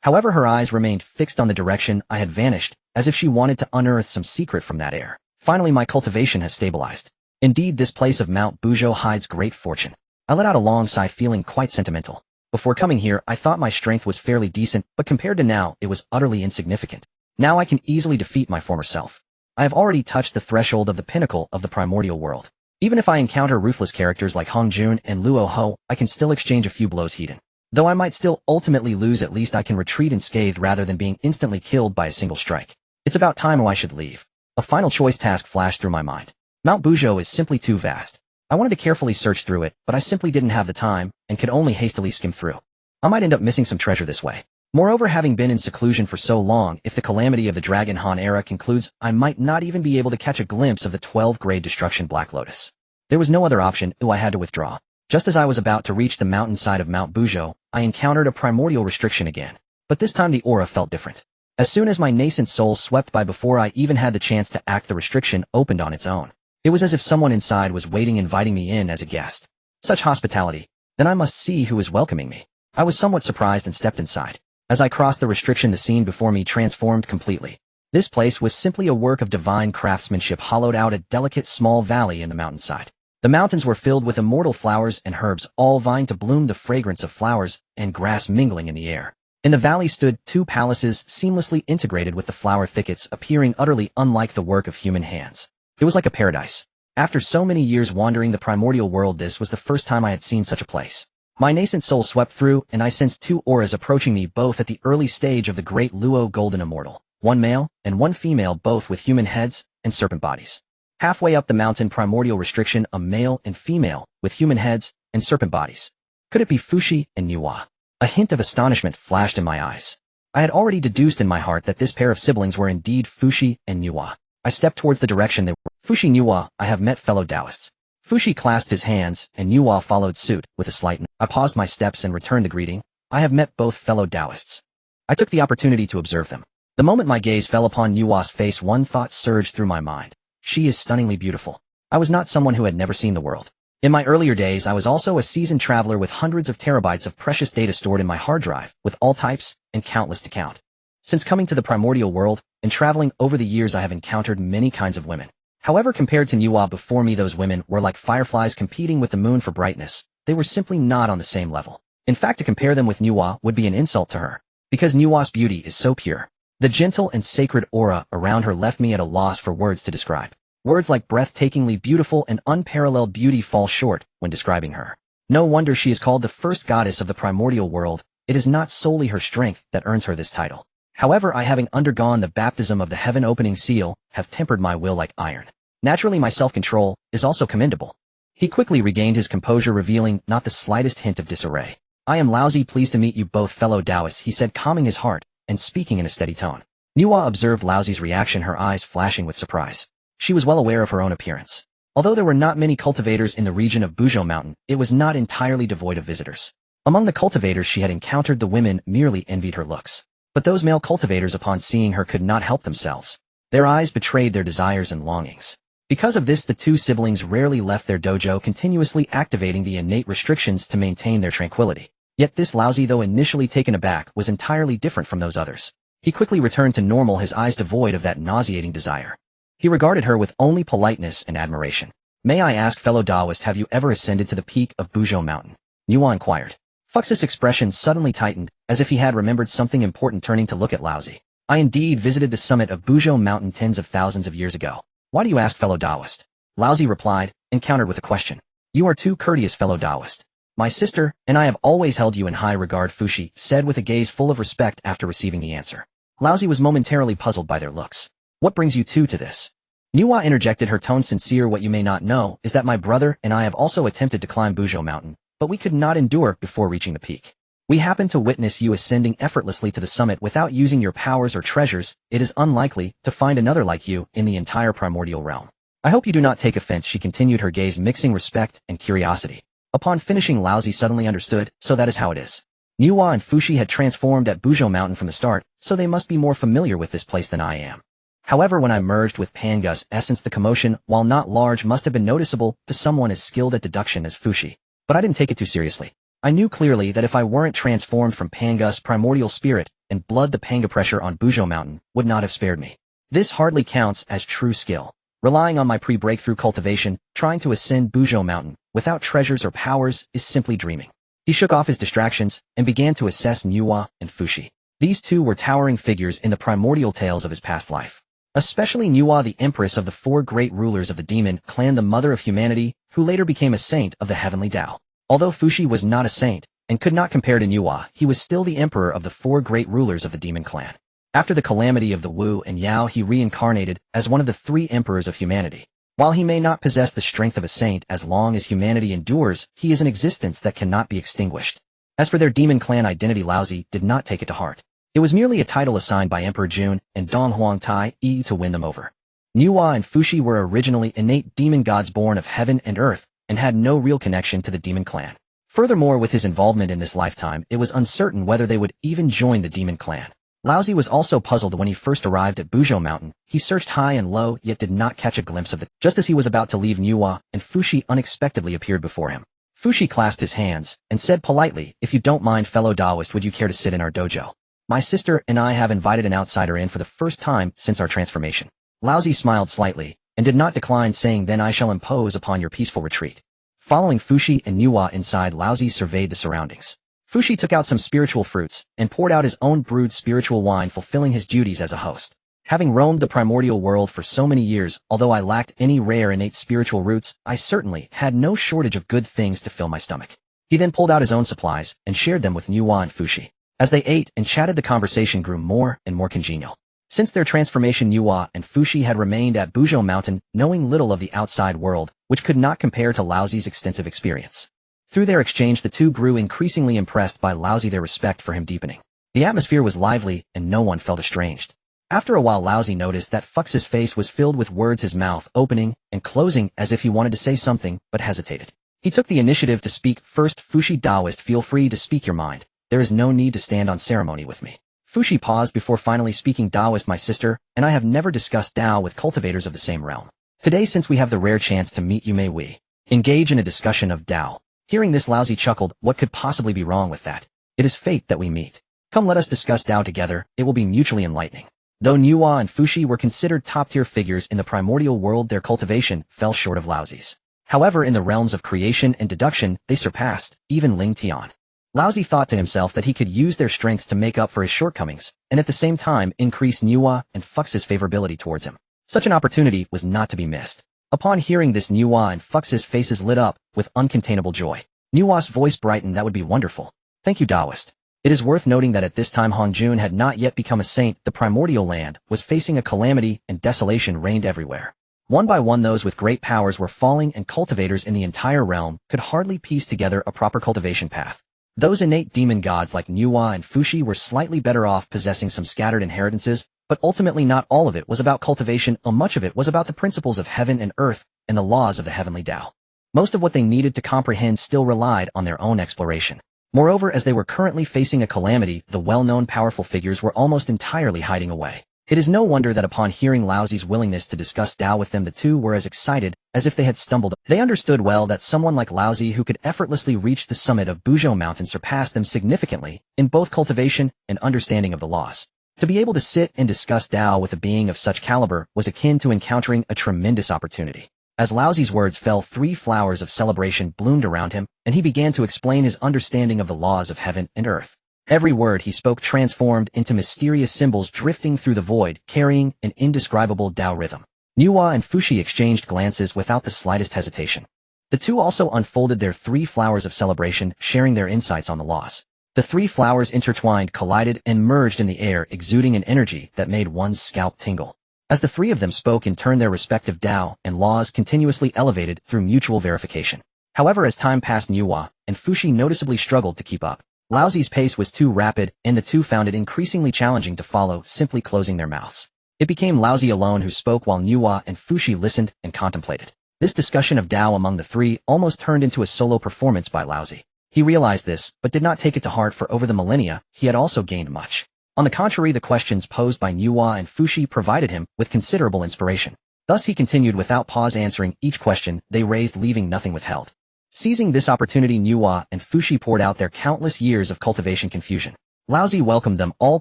However, her eyes remained fixed on the direction I had vanished, as if she wanted to unearth some secret from that air. Finally, my cultivation has stabilized. Indeed, this place of Mount Bujo hides great fortune. I let out a long sigh, feeling quite sentimental. Before coming here, I thought my strength was fairly decent, but compared to now, it was utterly insignificant. Now I can easily defeat my former self. I have already touched the threshold of the pinnacle of the Primordial World. Even if I encounter ruthless characters like Hong Jun and Luo Ho, I can still exchange a few blows heated. Though I might still ultimately lose, at least I can retreat unscathed rather than being instantly killed by a single strike. It's about time I should leave. A final choice task flashed through my mind. Mount Bujo is simply too vast. I wanted to carefully search through it, but I simply didn't have the time, and could only hastily skim through. I might end up missing some treasure this way. Moreover, having been in seclusion for so long, if the calamity of the Dragon Han era concludes, I might not even be able to catch a glimpse of the 12th-grade destruction Black Lotus. There was no other option, I had to withdraw. Just as I was about to reach the mountainside of Mount Bujo, I encountered a primordial restriction again. But this time the aura felt different. As soon as my nascent soul swept by before I even had the chance to act, the restriction opened on its own. It was as if someone inside was waiting, inviting me in as a guest. Such hospitality. Then I must see who is welcoming me. I was somewhat surprised and stepped inside. As I crossed the restriction, the scene before me transformed completely. This place was simply a work of divine craftsmanship, hollowed out a delicate small valley in the mountainside. The mountains were filled with immortal flowers and herbs, all vying to bloom, the fragrance of flowers and grass mingling in the air. In the valley stood 2 palaces, seamlessly integrated with the flower thickets, appearing utterly unlike the work of human hands. It was like a paradise. After so many years wandering the primordial world, this was the first time I had seen such a place. My nascent soul swept through, and I sensed 2 auras approaching me, both at the early stage of the great Luo Golden Immortal. 1 male and 1 female, both with human heads and serpent bodies. Halfway up the mountain primordial restriction, a male and female, with human heads and serpent bodies. Could it be Fushi and Nuwa? A hint of astonishment flashed in my eyes. I had already deduced in my heart that this pair of siblings were indeed Fushi and Nuwa. I stepped towards the direction they were. Fushi, Nuwa, I have met fellow Taoists. Fushi clasped his hands, and Nuwa followed suit, with a slight nod. I paused my steps and returned the greeting. I have met both fellow Taoists. I took the opportunity to observe them. The moment my gaze fell upon Nuwa's face, one thought surged through my mind. She is stunningly beautiful. I was not someone who had never seen the world. In my earlier days, I was also a seasoned traveler with hundreds of terabytes of precious data stored in my hard drive, with all types and countless to count. Since coming to the primordial world and traveling over the years, I have encountered many kinds of women. However, compared to Nuwa before me, those women were like fireflies competing with the moon for brightness. They were simply not on the same level. In fact, to compare them with Nuwa would be an insult to her, because Nuwa's beauty is so pure. The gentle and sacred aura around her left me at a loss for words to describe. Words like breathtakingly beautiful and unparalleled beauty fall short when describing her. No wonder she is called the first goddess of the primordial world. It is not solely her strength that earns her this title. However, I, having undergone the baptism of the heaven-opening seal, have tempered my will like iron. Naturally, my self-control is also commendable. He quickly regained his composure, revealing not the slightest hint of disarray. I am Laozi, pleased to meet you both, fellow Taoists, he said, calming his heart and speaking in a steady tone. Nuwa observed Laozi's reaction, her eyes flashing with surprise. She was well aware of her own appearance. Although there were not many cultivators in the region of Bujo Mountain, it was not entirely devoid of visitors. Among the cultivators she had encountered, the women merely envied her looks. But those male cultivators, upon seeing her, could not help themselves. Their eyes betrayed their desires and longings. Because of this, the 2 siblings rarely left their dojo, continuously activating the innate restrictions to maintain their tranquility. Yet this Laozi, though initially taken aback, was entirely different from those others. He quickly returned to normal, his eyes devoid of that nauseating desire. He regarded her with only politeness and admiration. May I ask, fellow Taoist, have you ever ascended to the peak of Bujo Mountain? Nuwa inquired. Fux's expression suddenly tightened, as if he had remembered something important, turning to look at Laozi. I indeed visited the summit of Bujo Mountain tens of thousands of years ago. Why do you ask, fellow Taoist? Laozi replied, and countered with a question. You are too courteous, fellow Taoist. My sister and I have always held you in high regard, Fushi said with a gaze full of respect after receiving the answer. Laozi was momentarily puzzled by their looks. What brings you two to this? Nuwa interjected, her tone sincere. What you may not know is that my brother and I have also attempted to climb Bujo Mountain, but we could not endure before reaching the peak. We happened to witness you ascending effortlessly to the summit without using your powers or treasures. It is unlikely to find another like you in the entire primordial realm. I hope you do not take offense, she continued, her gaze mixing respect and curiosity. Upon finishing, Laozi suddenly understood, so that is how it is. Nuwa and Fushi had transformed at Buzhou Mountain from the start, so they must be more familiar with this place than I am. However, when I merged with Pangu's essence, the commotion, while not large, must have been noticeable to someone as skilled at deduction as Fushi. But I didn't take it too seriously. I knew clearly that if I weren't transformed from Pangu's primordial spirit and blood, the Pangu pressure on Buzhou Mountain would not have spared me. This hardly counts as true skill. Relying on my pre-breakthrough cultivation, trying to ascend Buzhou Mountain without treasures or powers is simply dreaming. He shook off his distractions and began to assess Nuwa and Fushi. These two were towering figures in the primordial tales of his past life. Especially Nuwa, the empress of the four great rulers of the demon clan, the mother of humanity, who later became a saint of the heavenly Tao. Although Fushi was not a saint and could not compare to Nuwa, he was still the emperor of the four great rulers of the demon clan. After the calamity of the Wu and Yao, he reincarnated as one of the three emperors of humanity. While he may not possess the strength of a saint, as long as humanity endures, he is an existence that cannot be extinguished. As for their demon clan identity, Laozi did not take it to heart. It was merely a title assigned by Emperor Jun and Dong Huang Tai Yi to win them over. Nuwa and Fushi were originally innate demon gods born of heaven and earth, and had no real connection to the demon clan. Furthermore, with his involvement in this lifetime, it was uncertain whether they would even join the demon clan. Laozi was also puzzled when he first arrived at Buzhou Mountain. He searched high and low, yet did not catch a glimpse of it. Just as he was about to leave, Nuwa and Fushi unexpectedly appeared before him. Fushi clasped his hands and said politely, "If you don't mind, fellow Taoist, would you care to sit in our dojo? My sister and I have invited an outsider in for the first time since our transformation." Laozi smiled slightly and did not decline, saying, "Then I shall impose upon your peaceful retreat." Following Fushi and Nuwa inside, Laozi surveyed the surroundings. Fushi took out some spiritual fruits and poured out his own brewed spiritual wine, fulfilling his duties as a host. Having roamed the primordial world for so many years, although I lacked any rare innate spiritual roots, I certainly had no shortage of good things to fill my stomach. He then pulled out his own supplies and shared them with Nuwa and Fushi. As they ate and chatted, the conversation grew more and more congenial. Since their transformation, Nuwa and Fushi had remained at Buzhou Mountain, knowing little of the outside world, which could not compare to Laozi's extensive experience. Through their exchange, the two grew increasingly impressed by Laozi, their respect for him deepening. The atmosphere was lively, and no one felt estranged. After a while, Laozi noticed that Fux's face was filled with words, his mouth opening and closing as if he wanted to say something, but hesitated. He took the initiative to speak first. "Fushi, Taoist, feel free to speak your mind. There is no need to stand on ceremony with me." Fushi paused before finally speaking. "Taoist, my sister and I have never discussed Tao with cultivators of the same realm. Today, since we have the rare chance to meet you, may we engage in a discussion of Tao?" Hearing this, Laozi chuckled. What could possibly be wrong with that? It is fate that we meet. Come, let us discuss Tao together. It will be mutually enlightening. Though Nuwa and Fushi were considered top-tier figures in the primordial world, their cultivation fell short of Laozi's. However, in the realms of creation and deduction, they surpassed even Lingtian. Laozi thought to himself that he could use their strengths to make up for his shortcomings, and at the same time increase Nuwa and Fux's favorability towards him. Such an opportunity was not to be missed. Upon hearing this, Nuwa and Fux's faces lit up with uncontainable joy. Nuwa's voice brightened. "That would be wonderful. Thank you, Taoist." It is worth noting that at this time Hongjun had not yet become a saint. The primordial land was facing a calamity, and desolation reigned everywhere. One by one, those with great powers were falling, and cultivators in the entire realm could hardly piece together a proper cultivation path. Those innate demon gods like Nuwa and Fushi were slightly better off, possessing some scattered inheritances, but ultimately not all of it was about cultivation. Much of it was about the principles of heaven and earth and the laws of the heavenly Tao. Most of what they needed to comprehend still relied on their own exploration. Moreover, as they were currently facing a calamity, the well-known powerful figures were almost entirely hiding away. It is no wonder that upon hearing Laozi's willingness to discuss Tao with them, the two were as excited as if they had stumbled. They understood well that someone like Laozi, who could effortlessly reach the summit of Buzhou Mountain, surpassed them significantly in both cultivation and understanding of the laws. To be able to sit and discuss Tao with a being of such caliber was akin to encountering a tremendous opportunity. As Laozi's words fell, 3 flowers of celebration bloomed around him, and he began to explain his understanding of the laws of heaven and earth. Every word he spoke transformed into mysterious symbols drifting through the void, carrying an indescribable Tao rhythm. Nuwa and Fushi exchanged glances without the slightest hesitation. The two also unfolded their 3 flowers of celebration, sharing their insights on the laws. The 3 flowers intertwined, collided, and merged in the air, exuding an energy that made one's scalp tingle. As the 3 of them spoke in turn, their respective Tao and laws continuously elevated through mutual verification. However, as time passed, Nuwa and Fushi noticeably struggled to keep up. Laozi's pace was too rapid, and the two found it increasingly challenging to follow, simply closing their mouths. It became Laozi alone who spoke, while Nuwa and Fushi listened and contemplated. This discussion of Tao among the 3 almost turned into a solo performance by Laozi. He realized this, but did not take it to heart, for over the millennia, he had also gained much. On the contrary, the questions posed by Nuwa and Fushi provided him with considerable inspiration. Thus he continued without pause, answering each question they raised, leaving nothing withheld. Seizing this opportunity, Nuwa and Fushi poured out their countless years of cultivation confusion. Laozi welcomed them all,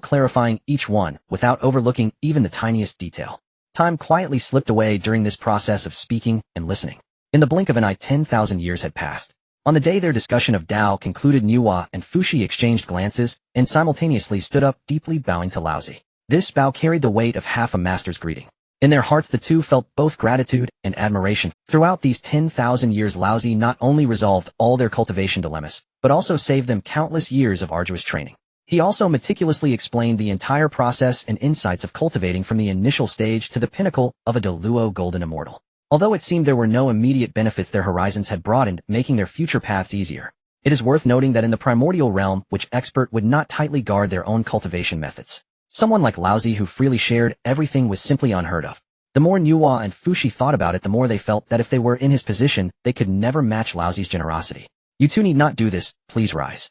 clarifying each one without overlooking even the tiniest detail. Time quietly slipped away during this process of speaking and listening. In the blink of an eye, 10,000 years had passed. On the day their discussion of Tao concluded, Nuwa and Fushi exchanged glances and simultaneously stood up, deeply bowing to Laozi. This bow carried the weight of half a master's greeting. In their hearts, the two felt both gratitude and admiration. Throughout these 10,000 years, Laozi not only resolved all their cultivation dilemmas, but also saved them countless years of arduous training. He also meticulously explained the entire process and insights of cultivating from the initial stage to the pinnacle of a Deluo Golden Immortal. Although it seemed there were no immediate benefits, their horizons had broadened, making their future paths easier. It is worth noting that in the primordial realm, which expert would not tightly guard their own cultivation methods. Someone like Laozi who freely shared everything was simply unheard of. The more Nuwa and Fushi thought about it, the more they felt that if they were in his position, they could never match Laozi's generosity. You two need not do this, please rise.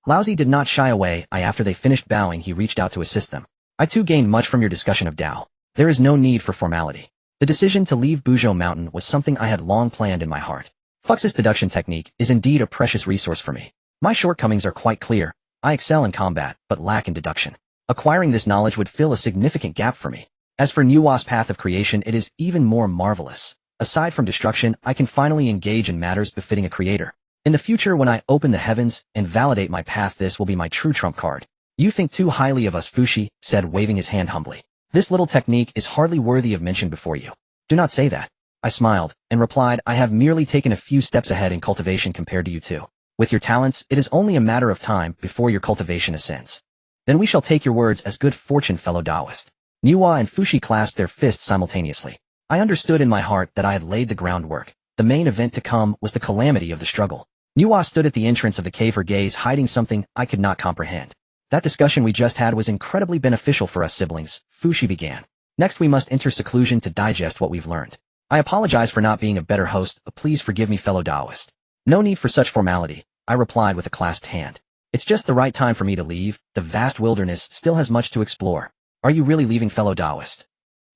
Laozi did not shy away. After they finished bowing, he reached out to assist them. I too gained much from your discussion of Tao. There is no need for formality. The decision to leave Buzhou Mountain was something I had long planned in my heart. Fux's deduction technique is indeed a precious resource for me. My shortcomings are quite clear. I excel in combat, but lack in deduction. Acquiring this knowledge would fill a significant gap for me. As for Nuwa's path of creation, it is even more marvelous. Aside from destruction, I can finally engage in matters befitting a creator. In the future, when I open the heavens and validate my path, this will be my true trump card. You think too highly of us, Fushi said, waving his hand humbly. This little technique is hardly worthy of mention before you. Do not say that. I smiled and replied, I have merely taken a few steps ahead in cultivation compared to you two. With your talents, it is only a matter of time before your cultivation ascends. Then we shall take your words as good fortune, fellow Taoist. Nuwa and Fushi clasped their fists simultaneously. I understood in my heart that I had laid the groundwork. The main event to come was the calamity of the struggle. Nuwa stood at the entrance of the cave, her gaze hiding something I could not comprehend. That discussion we just had was incredibly beneficial for us siblings, Fushi began. Next we must enter seclusion to digest what we've learned. I apologize for not being a better host, but please forgive me, fellow Taoist. No need for such formality, I replied with a clasped hand. It's just the right time for me to leave. The vast wilderness still has much to explore. Are you really leaving, fellow Taoist?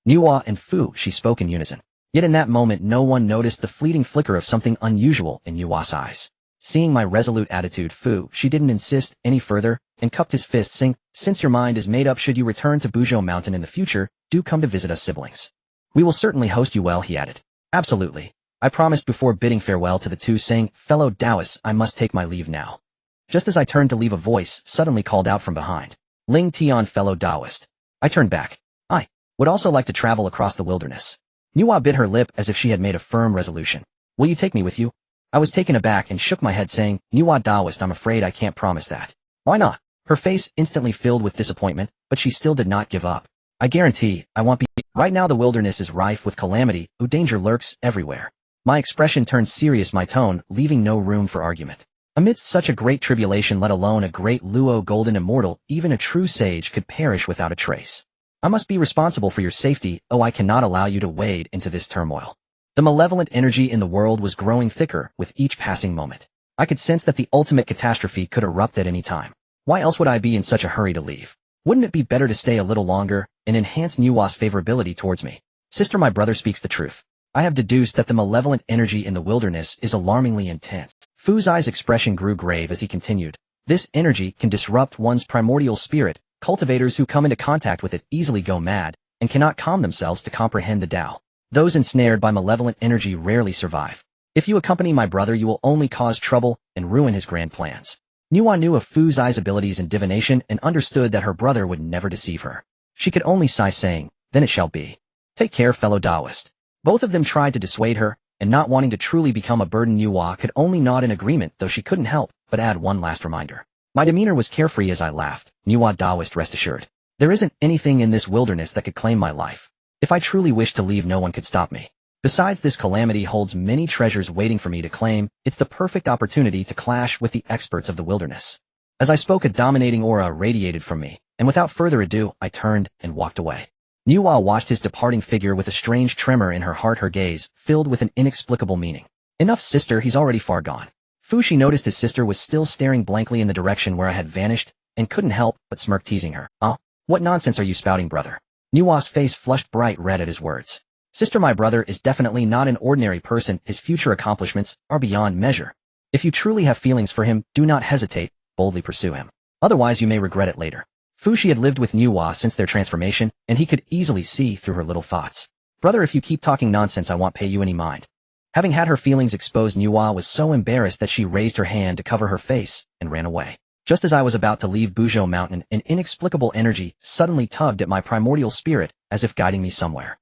Nuwa and Fushi spoke in unison. Yet in that moment no one noticed the fleeting flicker of something unusual in Nuwa's eyes. Seeing my resolute attitude, Fushi didn't insist any further and cupped his fist, saying, Since your mind is made up, should you return to Buzhou Mountain in the future, do come to visit us siblings. We will certainly host you well, he added. Absolutely. I promised before bidding farewell to the two, saying, Fellow Taoists, I must take my leave now. Just as I turned to leave, a voice suddenly called out from behind. Lingtian, fellow Taoist. I turned back. I would also like to travel across the wilderness. Nuwa bit her lip as if she had made a firm resolution. Will you take me with you? I was taken aback and shook my head, saying, Nuwa Taoist, I'm afraid I can't promise that. Why not? Her face instantly filled with disappointment, but she still did not give up. I guarantee I won't be. Right now the wilderness is rife with calamity, danger lurks everywhere. My expression turned serious, my tone leaving no room for argument. Amidst such a great tribulation, let alone a great Luo Golden Immortal, even a true sage could perish without a trace. I must be responsible for your safety. I cannot allow you to wade into this turmoil. The malevolent energy in the world was growing thicker with each passing moment. I could sense that the ultimate catastrophe could erupt at any time. Why else would I be in such a hurry to leave? Wouldn't it be better to stay a little longer and enhance Nuwa's favorability towards me? Sister, my brother speaks the truth. I have deduced that the malevolent energy in the wilderness is alarmingly intense. Fu's eyes expression grew grave as he continued. This energy can disrupt one's primordial spirit. Cultivators who come into contact with it easily go mad and cannot calm themselves to comprehend the Tao. Those ensnared by malevolent energy rarely survive. If you accompany my brother, you will only cause trouble and ruin his grand plans. Nuwa knew of Fu's eyes' abilities in divination and understood that her brother would never deceive her. She could only sigh, saying, Then it shall be. Take care, fellow Taoist. Both of them tried to dissuade her, and not wanting to truly become a burden, Nuwa could only nod in agreement, though she couldn't help but add one last reminder. My demeanor was carefree as I laughed. Nuwa Taoist, rest assured. There isn't anything in this wilderness that could claim my life. If I truly wished to leave, no one could stop me. Besides, this calamity holds many treasures waiting for me to claim. It's the perfect opportunity to clash with the experts of the wilderness. As I spoke, a dominating aura radiated from me, and without further ado, I turned and walked away. Nuwa watched his departing figure with a strange tremor in her heart, her gaze filled with an inexplicable meaning. Enough, sister, he's already far gone. Fushi noticed his sister was still staring blankly in the direction where I had vanished, and couldn't help but smirk, teasing her. "Oh, what nonsense are you spouting, brother?" Nuwa's face flushed bright red at his words. "Sister, my brother is definitely not an ordinary person. His future accomplishments are beyond measure. If you truly have feelings for him, do not hesitate, boldly pursue him. Otherwise you may regret it later." Fushi had lived with Nuwa since their transformation, and he could easily see through her little thoughts. "Brother, if you keep talking nonsense, I won't pay you any mind." Having had her feelings exposed, Nuwa was so embarrassed that she raised her hand to cover her face and ran away. Just as I was about to leave Buzhou Mountain, an inexplicable energy suddenly tugged at my primordial spirit, as if guiding me somewhere.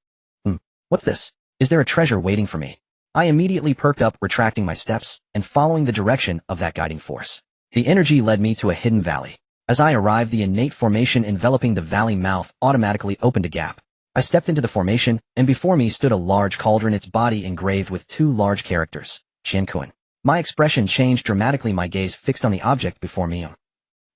What's this? Is there a treasure waiting for me? I immediately perked up, retracting my steps, and following the direction of that guiding force. The energy led me to a hidden valley. As I arrived, the innate formation enveloping the valley mouth automatically opened a gap. I stepped into the formation, and before me stood a large cauldron, its body engraved with two large characters, Qiankuan. My expression changed dramatically, my gaze fixed on the object before me.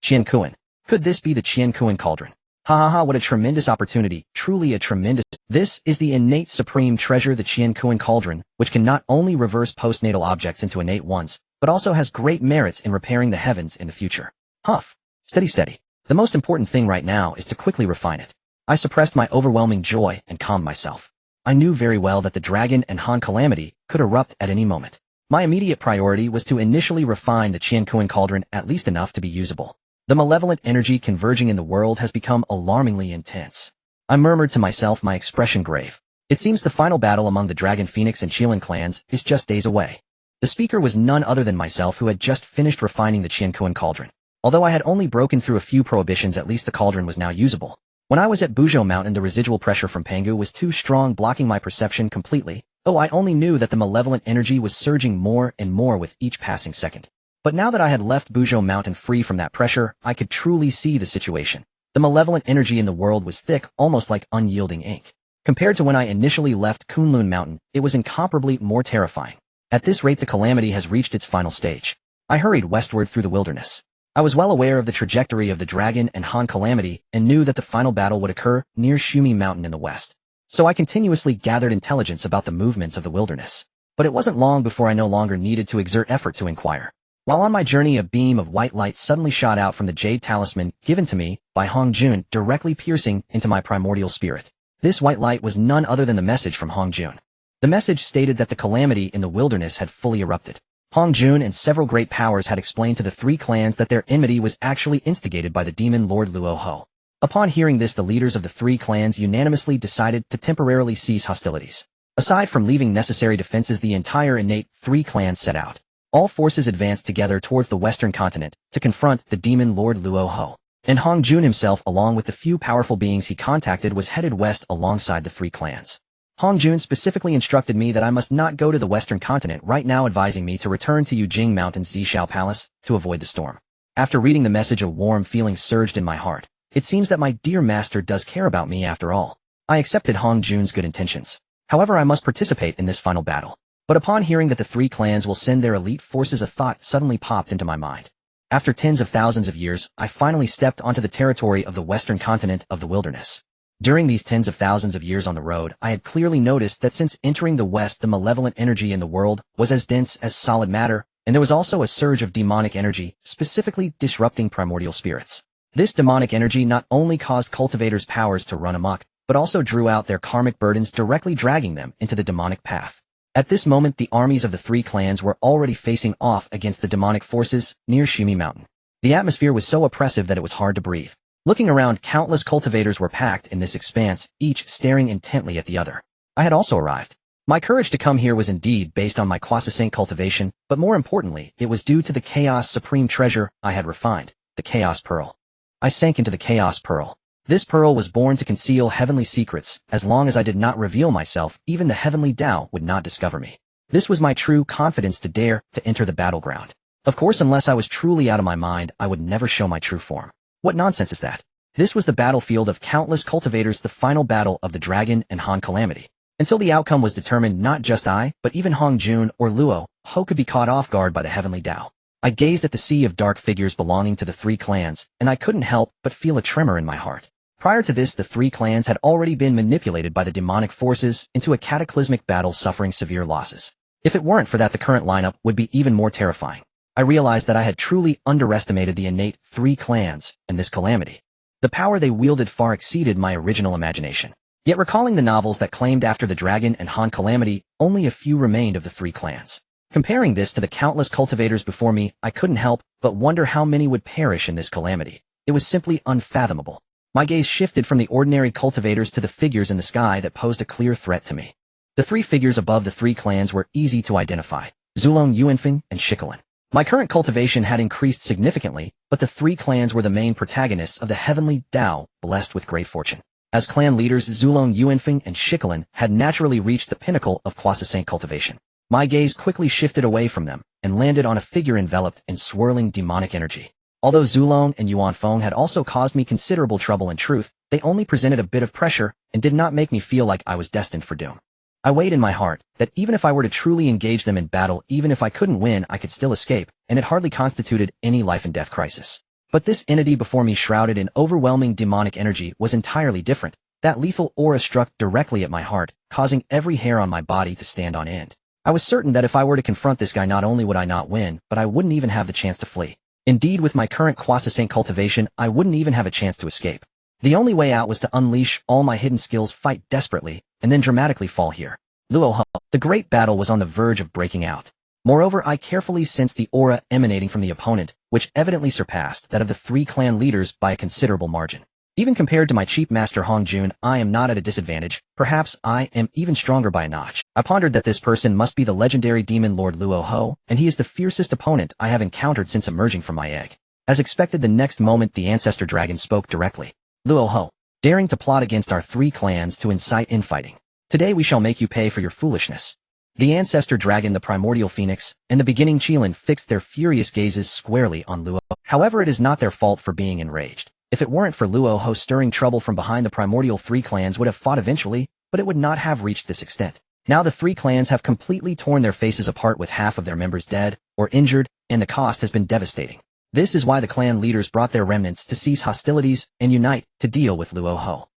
Qiankuan. Could this be the Qiankuan cauldron? Ha ha ha, what a tremendous opportunity, truly a tremendous. This is the innate supreme treasure, the Qiankuan cauldron, which can not only reverse postnatal objects into innate ones, but also has great merits in repairing the heavens in the future. Huff. Steady, steady. The most important thing right now is to quickly refine it. I suppressed my overwhelming joy and calmed myself. I knew very well that the dragon and Han calamity could erupt at any moment. My immediate priority was to initially refine the Qiankuan cauldron at least enough to be usable. The malevolent energy converging in the world has become alarmingly intense. I murmured to myself, my expression grave. It seems the final battle among the Dragon Phoenix and Qilin clans is just days away. The speaker was none other than myself, who had just finished refining the Qiankuan cauldron. Although I had only broken through a few prohibitions, at least the cauldron was now usable. When I was at Buzhou Mountain, the residual pressure from Pangu was too strong, blocking my perception completely, though I only knew that the malevolent energy was surging more and more with each passing second. But now that I had left Buzhou Mountain free from that pressure, I could truly see the situation. The malevolent energy in the world was thick, almost like unyielding ink. Compared to when I initially left Kunlun Mountain, it was incomparably more terrifying. At this rate, the calamity has reached its final stage. I hurried westward through the wilderness. I was well aware of the trajectory of the Dragon and Han calamity, and knew that the final battle would occur near Shumi Mountain in the west. So I continuously gathered intelligence about the movements of the wilderness. But it wasn't long before I no longer needed to exert effort to inquire. While on my journey, a beam of white light suddenly shot out from the jade talisman given to me by Hong Jun, directly piercing into my primordial spirit. This white light was none other than the message from Hong Jun. The message stated that the calamity in the wilderness had fully erupted. Hong Jun and several great powers had explained to the three clans that their enmity was actually instigated by the demon Lord Luo Ho. Upon hearing this, the leaders of the three clans unanimously decided to temporarily cease hostilities. Aside from leaving necessary defenses, the entire innate three clans set out. All forces advanced together towards the western continent to confront the demon Lord Luo Ho. And Hong Jun himself, along with the few powerful beings he contacted, was headed west alongside the three clans. Hong Jun specifically instructed me that I must not go to the western continent right now, advising me to return to Yujing Mountain's Zishao Palace to avoid the storm. After reading the message, a warm feeling surged in my heart. It seems that my dear master does care about me after all. I accepted Hong Jun's good intentions. However, I must participate in this final battle. But upon hearing that the three clans will send their elite forces, a thought suddenly popped into my mind. After tens of thousands of years, I finally stepped onto the territory of the western continent of the wilderness. During these tens of thousands of years on the road, I had clearly noticed that since entering the west, the malevolent energy in the world was as dense as solid matter, and there was also a surge of demonic energy, specifically disrupting primordial spirits. This demonic energy not only caused cultivators' powers to run amok, but also drew out their karmic burdens, directly dragging them into the demonic path. At this moment, the armies of the three clans were already facing off against the demonic forces near Shumi Mountain. The atmosphere was so oppressive that it was hard to breathe. Looking around, countless cultivators were packed in this expanse, each staring intently at the other. I had also arrived. My courage to come here was indeed based on my Quasi-Saint cultivation, but more importantly, it was due to the Chaos Supreme treasure I had refined, the Chaos Pearl. I sank into the Chaos Pearl. This pearl was born to conceal heavenly secrets. As long as I did not reveal myself, even the heavenly Tao would not discover me. This was my true confidence to dare to enter the battleground. Of course, unless I was truly out of my mind, I would never show my true form. What nonsense is that? This was the battlefield of countless cultivators, the final battle of the Dragon and Han calamity. Until the outcome was determined, not just I, but even Hong Jun or Luo Ho could be caught off guard by the heavenly Tao. I gazed at the sea of dark figures belonging to the three clans, and I couldn't help but feel a tremor in my heart. Prior to this, the three clans had already been manipulated by the demonic forces into a cataclysmic battle, suffering severe losses. If it weren't for that, the current lineup would be even more terrifying. I realized that I had truly underestimated the innate three clans and this calamity. The power they wielded far exceeded my original imagination. Yet recalling the novels that claimed after the dragon and Han calamity, only a few remained of the three clans. Comparing this to the countless cultivators before me, I couldn't help but wonder how many would perish in this calamity. It was simply unfathomable. My gaze shifted from the ordinary cultivators to the figures in the sky that posed a clear threat to me. The three figures above the three clans were easy to identify: Zulong Yuanfeng and Shikolin. My current cultivation had increased significantly, but the three clans were the main protagonists of the heavenly Tao, blessed with great fortune. As clan leaders, Zulong Yuanfeng and Shikolin had naturally reached the pinnacle of croissant cultivation. My gaze quickly shifted away from them and landed on a figure enveloped in swirling demonic energy. Although Zulong and Yuanfeng had also caused me considerable trouble in truth, they only presented a bit of pressure and did not make me feel like I was destined for doom. I weighed in my heart that even if I were to truly engage them in battle, even if I couldn't win, I could still escape, and it hardly constituted any life-and-death crisis. But this entity before me, shrouded in overwhelming demonic energy, was entirely different. That lethal aura struck directly at my heart, causing every hair on my body to stand on end. I was certain that if I were to confront this guy, not only would I not win, but I wouldn't even have the chance to flee. Indeed, with my current croissant cultivation, I wouldn't even have a chance to escape. The only way out was to unleash all my hidden skills, fight desperately, and then dramatically fall here. Luo Ho. The great battle was on the verge of breaking out. Moreover, I carefully sensed the aura emanating from the opponent, which evidently surpassed that of the three clan leaders by a considerable margin. Even compared to my chief master Hong Jun, I am not at a disadvantage. Perhaps I am even stronger by a notch. I pondered that this person must be the legendary demon lord Luo Ho, and he is the fiercest opponent I have encountered since emerging from my egg. As expected, the next moment the ancestor dragon spoke directly. Luo Ho, daring to plot against our three clans to incite infighting. Today we shall make you pay for your foolishness. The ancestor dragon, the primordial phoenix, and the beginning Qilin fixed their furious gazes squarely on Luo. However, it is not their fault for being enraged. If it weren't for Luo Ho stirring trouble from behind, the primordial three clans would have fought eventually, but it would not have reached this extent. Now the three clans have completely torn their faces apart with half of their members dead or injured, and the cost has been devastating. This is why the clan leaders brought their remnants to cease hostilities and unite to deal with Luo Ho.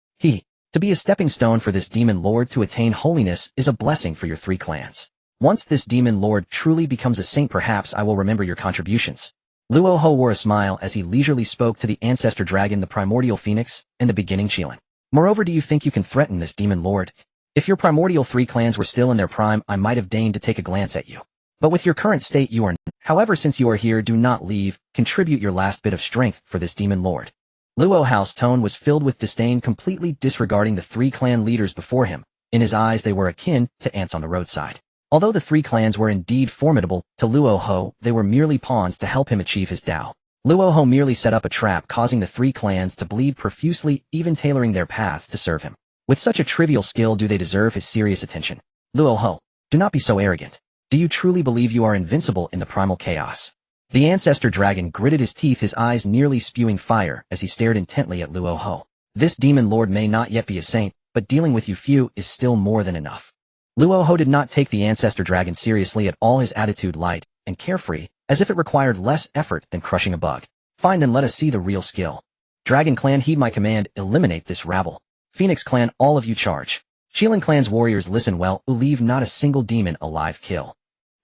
To be a stepping stone for this demon lord to attain holiness is a blessing for your three clans. Once this demon lord truly becomes a saint, perhaps I will remember your contributions. Luo Ho wore a smile as he leisurely spoke to the ancestor dragon, the primordial phoenix, and the beginning Qilin. Moreover, do you think you can threaten this demon lord? If your primordial three clans were still in their prime, I might have deigned to take a glance at you. But with your current state, you are not. However, since you are here, do not leave. Contribute your last bit of strength for this demon lord. Luo Ho's tone was filled with disdain, completely disregarding the three clan leaders before him. In his eyes, they were akin to ants on the roadside. Although the three clans were indeed formidable, to Luo Ho, they were merely pawns to help him achieve his Tao. Luo Ho merely set up a trap, causing the three clans to bleed profusely, even tailoring their paths to serve him. With such a trivial skill, do they deserve his serious attention? Luo Ho, do not be so arrogant. Do you truly believe you are invincible in the primal chaos? The ancestor dragon gritted his teeth, his eyes nearly spewing fire as he stared intently at Luo Ho. This demon lord may not yet be a saint, but dealing with you few is still more than enough. Luo Ho did not take the ancestor dragon seriously at all, his attitude light and carefree, as if it required less effort than crushing a bug. Fine, then let us see the real skill. Dragon clan, heed my command, eliminate this rabble. Phoenix clan, all of you charge. Qilin clan's warriors, listen well, leave not a single demon alive, kill.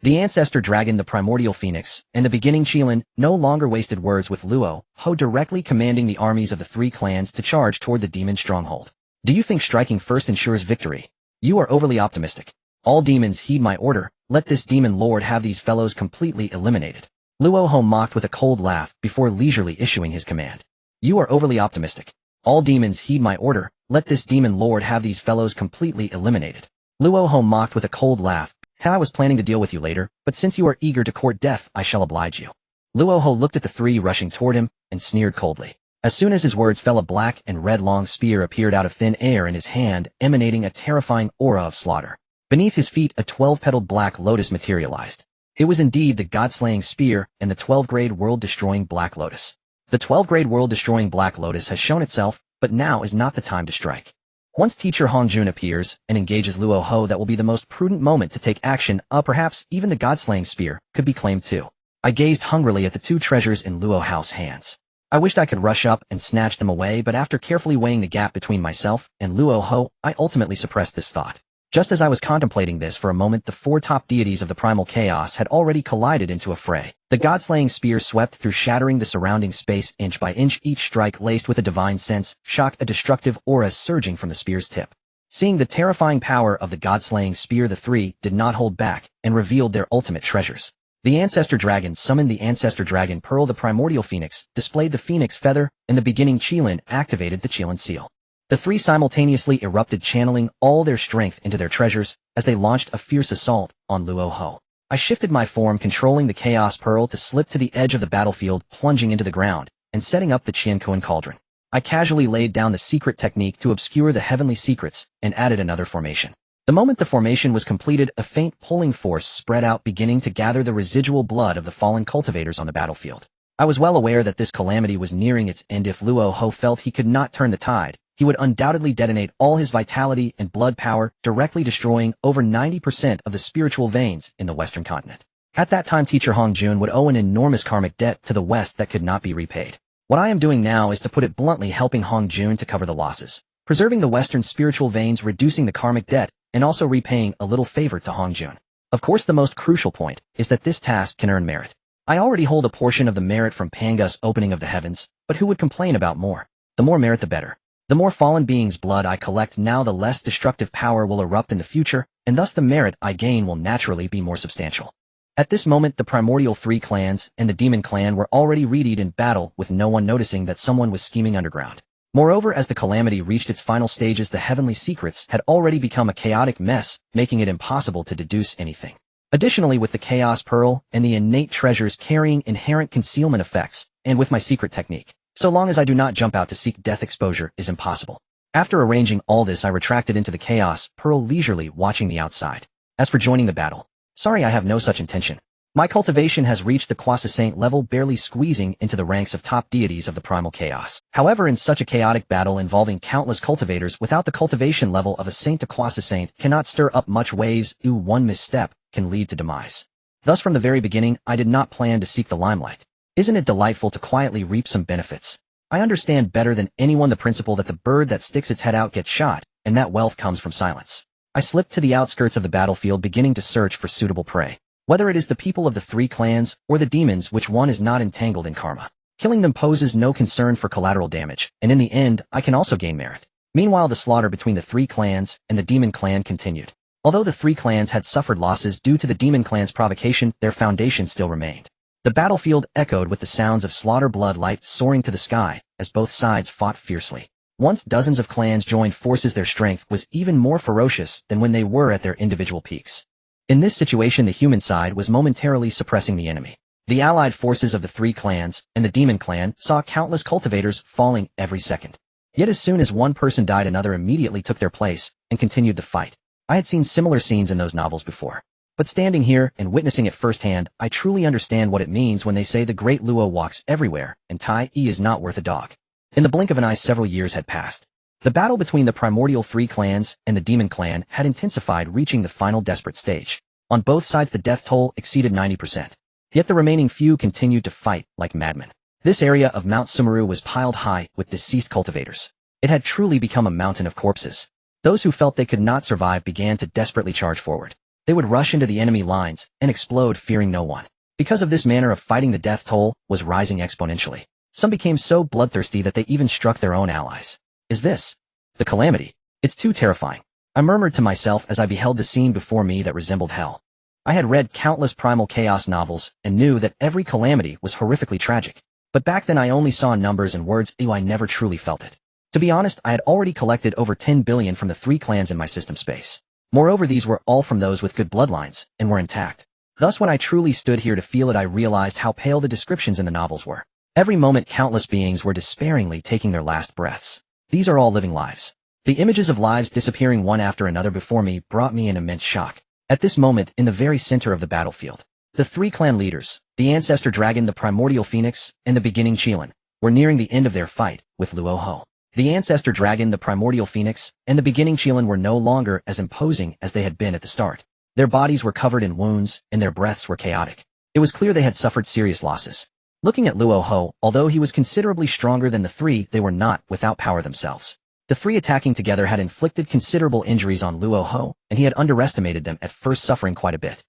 The ancestor dragon, the primordial phoenix, and the beginning Qilin no longer wasted words with Luo Ho directly commanding the armies of the three clans to charge toward the demon stronghold. Do you think striking first ensures victory? You are overly optimistic. All demons, heed my order. Let this demon lord have these fellows completely eliminated. Luo Ho mocked with a cold laugh before leisurely issuing his command. You are overly optimistic. All demons, heed my order. Let this demon lord have these fellows completely eliminated. Luo Ho mocked with a cold laugh. I was planning to deal with you later, but since you are eager to court death, I shall oblige you. Luo Ho looked at the three rushing toward him and sneered coldly. As soon as his words fell, a black and red long spear appeared out of thin air in his hand, emanating a terrifying aura of slaughter. Beneath his feet, a 12-petaled black lotus materialized. It was indeed the god-slaying spear and the 12-grade world-destroying black lotus. The 12-grade world-destroying black lotus has shown itself, but now is not the time to strike. Once teacher Hong Jun appears and engages Luo Ho, that will be the most prudent moment to take action. Perhaps even the god-slaying spear could be claimed too. I gazed hungrily at the two treasures in Luo Ho's hands. I wished I could rush up and snatch them away, but after carefully weighing the gap between myself and Luo Ho, I ultimately suppressed this thought. Just as I was contemplating this for a moment, the four top deities of the primal chaos had already collided into a fray. The god-slaying spear swept through, shattering the surrounding space inch by inch, each strike laced with a divine sense, shock, a destructive aura surging from the spear's tip. Seeing the terrifying power of the god-slaying spear, the three did not hold back and revealed their ultimate treasures. The Ancestor Dragon summoned the Ancestor Dragon Pearl, the Primordial Phoenix displayed the Phoenix Feather, and the Beginning Qilin activated the Qilin Seal. The three simultaneously erupted, channeling all their strength into their treasures as they launched a fierce assault on Luo Ho. I shifted my form, controlling the Chaos Pearl to slip to the edge of the battlefield, plunging into the ground and setting up the Qiankuan Cauldron. I casually laid down the secret technique to obscure the heavenly secrets and added another formation. The moment the formation was completed, a faint pulling force spread out, beginning to gather the residual blood of the fallen cultivators on the battlefield. I was well aware that this calamity was nearing its end. If Luo Ho felt he could not turn the tide, he would undoubtedly detonate all his vitality and blood power, directly destroying over 90% of the spiritual veins in the Western continent. At that time, Teacher Hongjun would owe an enormous karmic debt to the West that could not be repaid. What I am doing now is, to put it bluntly, helping Hongjun to cover the losses, preserving the Western spiritual veins, reducing the karmic debt, and also repaying a little favor to Hongjun. Of course, the most crucial point is that this task can earn merit. I already hold a portion of the merit from Pangu's opening of the heavens, but who would complain about more? The more merit, the better. The more fallen beings' blood I collect now, the less destructive power will erupt in the future, and thus the merit I gain will naturally be more substantial. At this moment, the primordial three clans and the demon clan were already readied in battle, with no one noticing that someone was scheming underground. Moreover, as the calamity reached its final stages, the heavenly secrets had already become a chaotic mess, making it impossible to deduce anything. Additionally, with the Chaos Pearl and the innate treasures carrying inherent concealment effects, and with my secret technique, so long as I do not jump out to seek death, exposure is impossible. After arranging all this, I retracted into the Chaos Pearl, leisurely watching the outside. As for joining the battle, sorry, I have no such intention. My cultivation has reached the Quasi-Saint level, barely squeezing into the ranks of top deities of the primal chaos. However, in such a chaotic battle involving countless cultivators, without the cultivation level of a saint, to Quasi-Saint cannot stir up much waves. One misstep can lead to demise. Thus, from the very beginning, I did not plan to seek the limelight. Isn't it delightful to quietly reap some benefits? I understand better than anyone the principle that the bird that sticks its head out gets shot, and that wealth comes from silence. I slipped to the outskirts of the battlefield, beginning to search for suitable prey. Whether it is the people of the three clans or the demons, which one is not entangled in karma. Killing them poses no concern for collateral damage, and in the end, I can also gain merit. Meanwhile, the slaughter between the three clans and the demon clan continued. Although the three clans had suffered losses due to the demon clan's provocation, their foundation still remained. The battlefield echoed with the sounds of slaughter, blood light soaring to the sky as both sides fought fiercely. Once dozens of clans joined forces, their strength was even more ferocious than when they were at their individual peaks. In this situation, the human side was momentarily suppressing the enemy. The allied forces of the three clans and the demon clan saw countless cultivators falling every second. Yet as soon as one person died, another immediately took their place and continued the fight. I had seen similar scenes in those novels before. But standing here and witnessing it firsthand, I truly understand what it means when they say the great Luo walks everywhere and Tai is not worth a dog. In the blink of an eye, several years had passed. The battle between the primordial three clans and the demon clan had intensified, reaching the final desperate stage. On both sides, the death toll exceeded 90%. Yet the remaining few continued to fight like madmen. This area of Mount Sumeru was piled high with deceased cultivators. It had truly become a mountain of corpses. Those who felt they could not survive began to desperately charge forward. They would rush into the enemy lines and explode, fearing no one. Because of this manner of fighting, the death toll was rising exponentially. Some became so bloodthirsty that they even struck their own allies. Is this the calamity? It's too terrifying, I murmured to myself as I beheld the scene before me that resembled hell. I had read countless primal chaos novels and knew that every calamity was horrifically tragic. But back then I only saw numbers and words. I never truly felt it. To be honest, I had already collected over 10 billion from the three clans in my system space. Moreover, these were all from those with good bloodlines and were intact. Thus, when I truly stood here to feel it, I realized how pale the descriptions in the novels were. Every moment, countless beings were despairingly taking their last breaths. These are all living lives. The images of lives disappearing one after another before me brought me an immense shock. At this moment, in the very center of the battlefield, the three clan leaders, the Ancestor Dragon, the Primordial Phoenix, and the Beginning Qilin, were nearing the end of their fight with Luo Ho. The Ancestor Dragon, the Primordial Phoenix, and the Beginning Qilin were no longer as imposing as they had been at the start. Their bodies were covered in wounds, and their breaths were chaotic. It was clear they had suffered serious losses. Looking at Luo Ho, although he was considerably stronger than the three, they were not without power themselves. The three attacking together had inflicted considerable injuries on Luo Ho, and he had underestimated them at first, suffering quite a bit.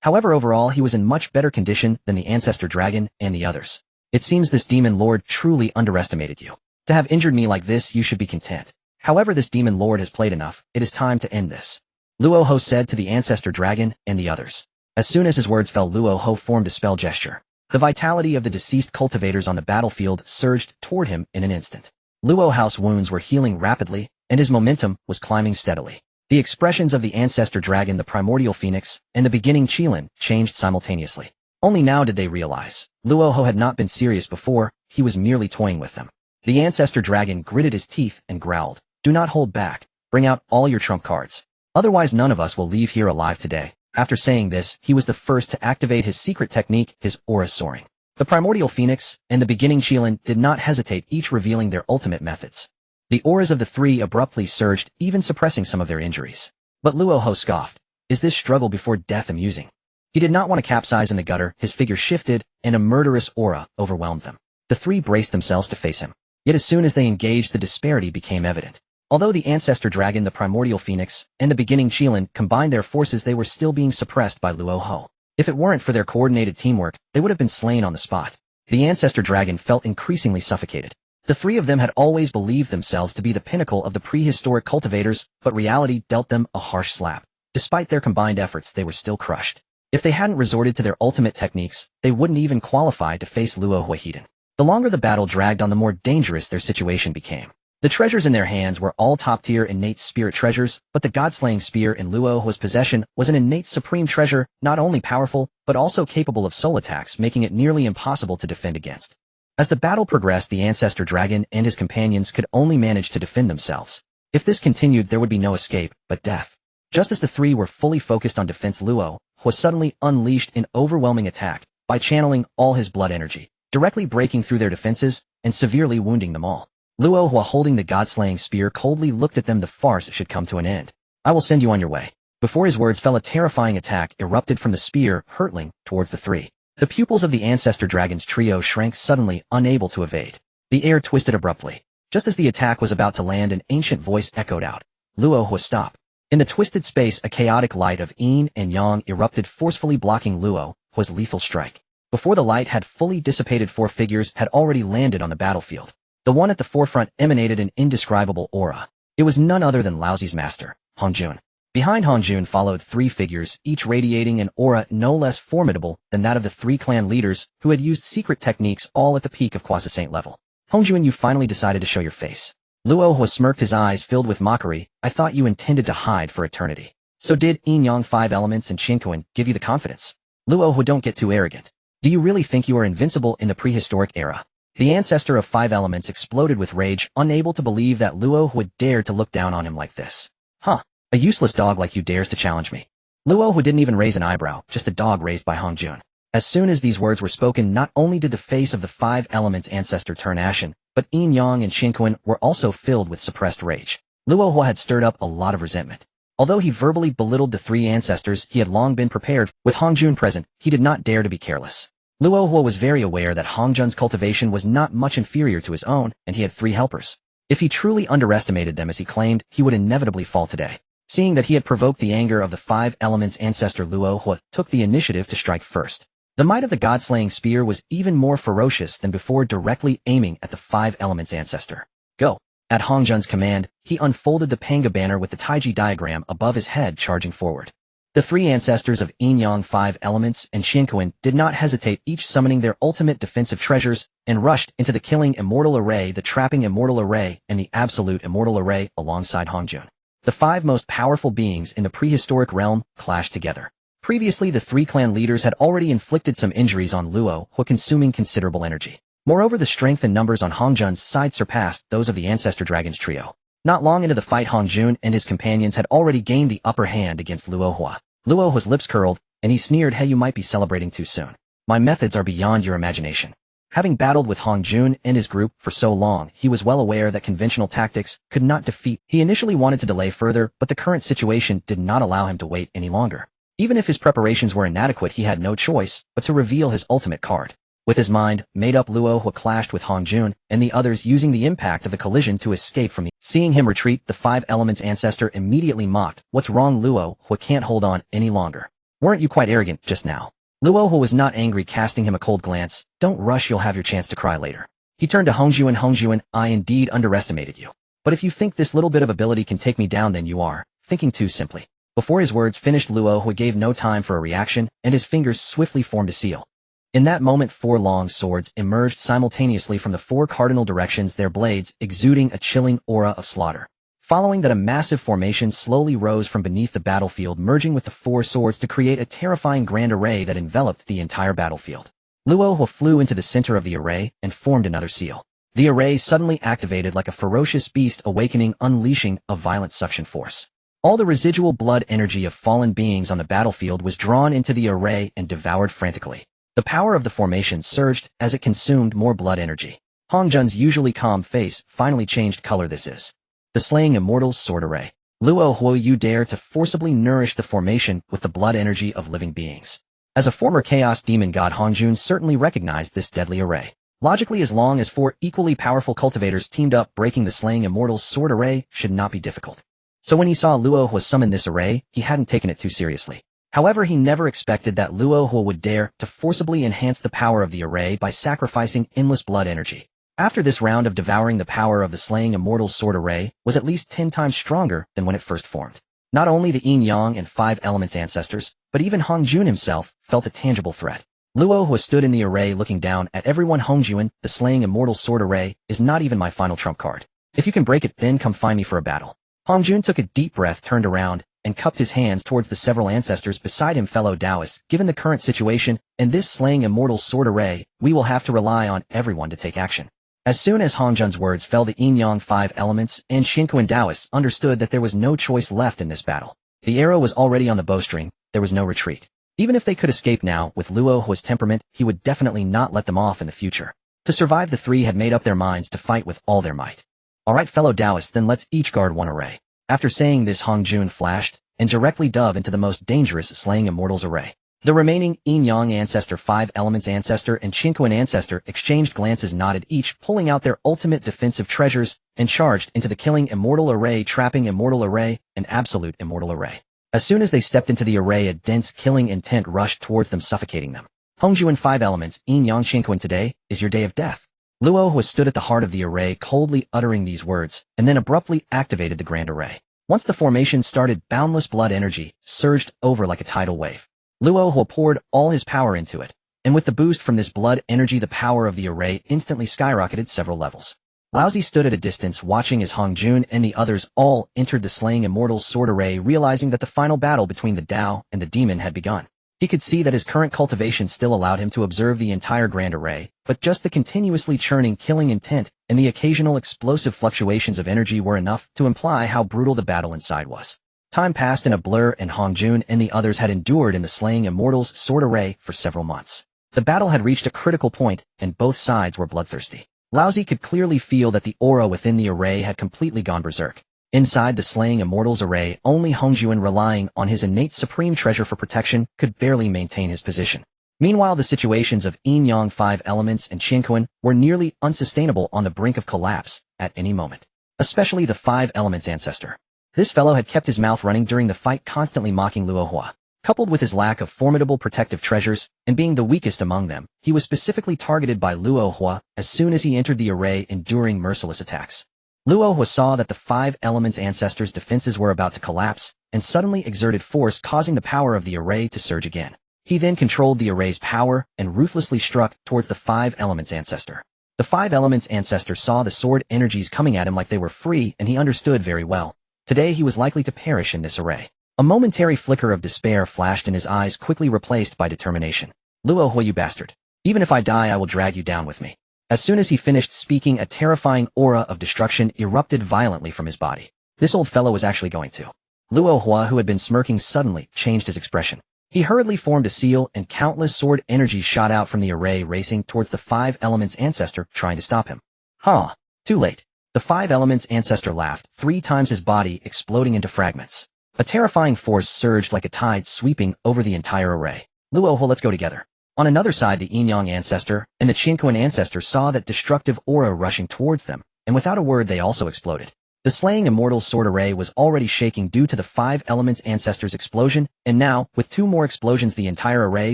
However, overall he was in much better condition than the Ancestor Dragon and the others. It seems this Demon Lord truly underestimated you. To have injured me like this, you should be content. However, this Demon Lord has played enough. It is time to end this. Luo Ho said to the Ancestor Dragon and the others. As soon as his words fell, Luo Ho formed a spell gesture. The vitality of the deceased cultivators on the battlefield surged toward him in an instant. Luo Ho's wounds were healing rapidly, and his momentum was climbing steadily. The expressions of the Ancestor Dragon, the Primordial Phoenix, and the beginning Qilin changed simultaneously. Only now did they realize. Luo Ho had not been serious before, he was merely toying with them. The Ancestor Dragon gritted his teeth and growled, "Do not hold back. Bring out all your trump cards. Otherwise none of us will leave here alive today." After saying this, he was the first to activate his secret technique, his aura soaring. The Primordial Phoenix and the beginning Qilin did not hesitate, each revealing their ultimate methods. The auras of the three abruptly surged, even suppressing some of their injuries. But Luo Ho scoffed. Is this struggle before death amusing? He did not want to capsize in the gutter. His figure shifted, and a murderous aura overwhelmed them. The three braced themselves to face him. Yet as soon as they engaged, the disparity became evident. Although the Ancestor Dragon, the Primordial Phoenix, and the beginning Qilin combined their forces, they were still being suppressed by Luo Ho. If it weren't for their coordinated teamwork, they would have been slain on the spot. The Ancestor Dragon felt increasingly suffocated. The three of them had always believed themselves to be the pinnacle of the prehistoric cultivators, but reality dealt them a harsh slap. Despite their combined efforts, they were still crushed. If they hadn't resorted to their ultimate techniques, they wouldn't even qualify to face Luo Huahiden. The longer the battle dragged on, the more dangerous their situation became. The treasures in their hands were all top-tier innate spirit treasures, but the God-slaying spear in Luo Hua's possession was an innate supreme treasure, not only powerful, but also capable of soul attacks, making it nearly impossible to defend against. As the battle progressed, the Ancestor Dragon and his companions could only manage to defend themselves. If this continued, there would be no escape, but death. Just as the three were fully focused on defense, Luo Hua suddenly unleashed an overwhelming attack by channeling all his blood energy, directly breaking through their defenses and severely wounding them all. Luo Hua, holding the God-slaying spear, coldly looked at them. The farce should come to an end. I will send you on your way. Before his words fell, a terrifying attack erupted from the spear, hurtling towards the three. The pupils of the Ancestor Dragon's trio shrank suddenly, unable to evade. The air twisted abruptly. Just as the attack was about to land, an ancient voice echoed out. Luo Hua, stop. In the twisted space, a chaotic light of yin and yang erupted, forcefully blocking Luo Hua's lethal strike. Before the light had fully dissipated, four figures had already landed on the battlefield. The one at the forefront emanated an indescribable aura. It was none other than Laozi's master, Hongjun. Behind Hongjun followed three figures, each radiating an aura no less formidable than that of the three clan leaders who had used secret techniques, all at the peak of quasi-saint level. Hongjun, you finally decided to show your face. Luo Hua smirked, his eyes filled with mockery. I thought you intended to hide for eternity. So did Yin Yang 5 elements and Qinkuan give you the confidence? Luo Hua, don't get too arrogant. Do you really think you are invincible in the prehistoric era? The ancestor of 5 elements exploded with rage, unable to believe that Luo Hua dared to look down on him like this. Huh, a useless dog like you dares to challenge me. Luo Hua didn't even raise an eyebrow, just a dog raised by Hongjun. As soon as these words were spoken, not only did the face of the 5 elements ancestor turn ashen, but Yin Yang and Qinkuan were also filled with suppressed rage. Luo Hua had stirred up a lot of resentment. Although he verbally belittled the 3 ancestors, he had long been prepared. With Hongjun present, he did not dare to be careless. Luo Hua was very aware that Hongjun's cultivation was not much inferior to his own, and he had 3 helpers. If he truly underestimated them as he claimed, he would inevitably fall today. Seeing that he had provoked the anger of the 5 elements ancestor, Luo Hua took the initiative to strike first. The might of the god-slaying spear was even more ferocious than before, directly aiming at the 5 elements ancestor. Go! At Hongjun's command, he unfolded the Pangu banner with the Taiji diagram above his head, charging forward. The 3 ancestors of Yin Yang 5 elements and Qinkuan did not hesitate, each summoning their ultimate defensive treasures, and rushed into the killing immortal array, the trapping immortal array, and the absolute immortal array alongside Hongjun. The 5 most powerful beings in the prehistoric realm clashed together. Previously, the 3 clan leaders had already inflicted some injuries on Luo Hua, consuming considerable energy. Moreover, the strength and numbers on Hongjun's side surpassed those of the Ancestor Dragon's trio. Not long into the fight, Hongjun and his companions had already gained the upper hand against Luo Hua. Luo Hua's lips curled, and he sneered, hey, you might be celebrating too soon. My methods are beyond your imagination. Having battled with Hongjun and his group for so long, he was well aware that conventional tactics could not defeat. He initially wanted to delay further, but the current situation did not allow him to wait any longer. Even if his preparations were inadequate, he had no choice but to reveal his ultimate card. With his mind made up, Luo Hua clashed with Hongjun and the others, using the impact of the collision to escape from the Seeing him retreat, the Five Elements ancestor immediately mocked, "What's wrong, Luo? Who can't hold on any longer? Weren't you quite arrogant just now?" Luo Hu was not angry, casting him a cold glance. "Don't rush, you'll have your chance to cry later." He turned to Hongjuan. "Hongjuan, I indeed underestimated you. But if you think this little bit of ability can take me down, then you are thinking too simply." Before his words finished, Luo Hu gave no time for a reaction, and his fingers swiftly formed a seal. In that moment, 4 long swords emerged simultaneously from the 4 cardinal directions, their blades exuding a chilling aura of slaughter. Following that, a massive formation slowly rose from beneath the battlefield, merging with the 4 swords to create a terrifying grand array that enveloped the entire battlefield. Luo Hu flew into the center of the array and formed another seal. The array suddenly activated like a ferocious beast awakening, unleashing a violent suction force. All the residual blood energy of fallen beings on the battlefield was drawn into the array and devoured frantically. The power of the formation surged as it consumed more blood energy. Hongjun's usually calm face finally changed color. "This is the Slaying Immortals Sword Array. Luo Hu, you dare to forcibly nourish the formation with the blood energy of living beings." As a former Chaos Demon God, Hongjun certainly recognized this deadly array. Logically, as long as 4 equally powerful cultivators teamed up, breaking the Slaying Immortals Sword Array should not be difficult. So when he saw Luo Hu summon this array, he hadn't taken it too seriously. However, he never expected that Luo Hu would dare to forcibly enhance the power of the array by sacrificing endless blood energy. After this round of devouring, the power of the Slaying Immortals Sword Array was at least 10 times stronger than when it first formed. Not only the Yin Yang and 5 Elements ancestors, but even Hongjun himself felt a tangible threat. Luo Hu stood in the array looking down at everyone. "Hongjuan, the Slaying Immortals Sword Array is not even my final trump card. If you can break it, then come find me for a battle." Hongjun took a deep breath, turned around, and cupped his hands towards the several ancestors beside him. "Fellow Taoists, given the current situation and this Slaying Immortals Sword Array, we will have to rely on everyone to take action." As soon as Hongjun's words fell, the Yin Yang 5 Elements and Xinkuan Taoists understood that there was no choice left in this battle. The arrow was already on the bowstring, there was no retreat. Even if they could escape now, with Luo Hu's temperament, he would definitely not let them off in the future. To survive, the 3 had made up their minds to fight with all their might. "Alright, fellow Taoists, then let's each guard 1 array." After saying this, Hongjun flashed and directly dove into the most dangerous Slaying Immortals array. The remaining Yin Yang ancestor, 5 Elements ancestor, and Xinkuan ancestor exchanged glances, nodded, each pulling out their ultimate defensive treasures, and charged into the Killing Immortal Array, Trapping Immortal Array, and Absolute Immortal Array. As soon as they stepped into the array, a dense killing intent rushed towards them, suffocating them. "Hongjuan, 5 Elements, Yin Yang Xinkuan, today is your day of death." Luo Hu stood at the heart of the array, coldly uttering these words, and then abruptly activated the Grand Array. Once the formation started, boundless blood energy surged over like a tidal wave. Luo Hu poured all his power into it, and with the boost from this blood energy, the power of the array instantly skyrocketed several levels. Laozi stood at a distance, watching as Hongjun and the others all entered the Slaying Immortals Sword Array, realizing that the final battle between the Tao and the demon had begun. He could see that his current cultivation still allowed him to observe the entire Grand Array, but just the continuously churning killing intent and the occasional explosive fluctuations of energy were enough to imply how brutal the battle inside was. Time passed in a blur, and Hongjun and the others had endured in the Slaying Immortals Sword Array for several months. The battle had reached a critical point, and both sides were bloodthirsty. Laozi could clearly feel that the aura within the array had completely gone berserk. Inside the Slaying Immortals array, only Hongjuan, relying on his innate supreme treasure for protection, could barely maintain his position. Meanwhile, the situations of Yin Yang 5 Elements and Xinkuan were nearly unsustainable, on the brink of collapse at any moment. Especially the 5 Elements ancestor. This fellow had kept his mouth running during the fight, constantly mocking Luo Hua. Coupled with his lack of formidable protective treasures, and being the weakest among them, he was specifically targeted by Luo Hua as soon as he entered the array, enduring merciless attacks. Luo Hua saw that the 5 Elements ancestors' defenses were about to collapse, and suddenly exerted force, causing the power of the array to surge again. He then controlled the array's power and ruthlessly struck towards the 5 Elements ancestor. The 5 Elements ancestor saw the sword energies coming at him like they were free, and he understood very well. Today he was likely to perish in this array. A momentary flicker of despair flashed in his eyes, quickly replaced by determination. "Luo Hua, you bastard. Even if I die, I will drag you down with me." As soon as he finished speaking, a terrifying aura of destruction erupted violently from his body. This old fellow was actually going to. Luo Hua, who had been smirking, suddenly changed his expression. He hurriedly formed a seal, and countless sword energies shot out from the array, racing towards the 5 Elements ancestor, trying to stop him. Huh. Too late. The 5 Elements ancestor laughed, 3 times his body exploding into fragments. A terrifying force surged like a tide, sweeping over the entire array. "Luo Hua, let's go together." On another side, the Yin Yang ancestor and the Xinkuan ancestor saw that destructive aura rushing towards them, and without a word they also exploded. The Slaying Immortals sword array was already shaking due to the 5 Elements Ancestors explosion, and now, with 2 more explosions, the entire array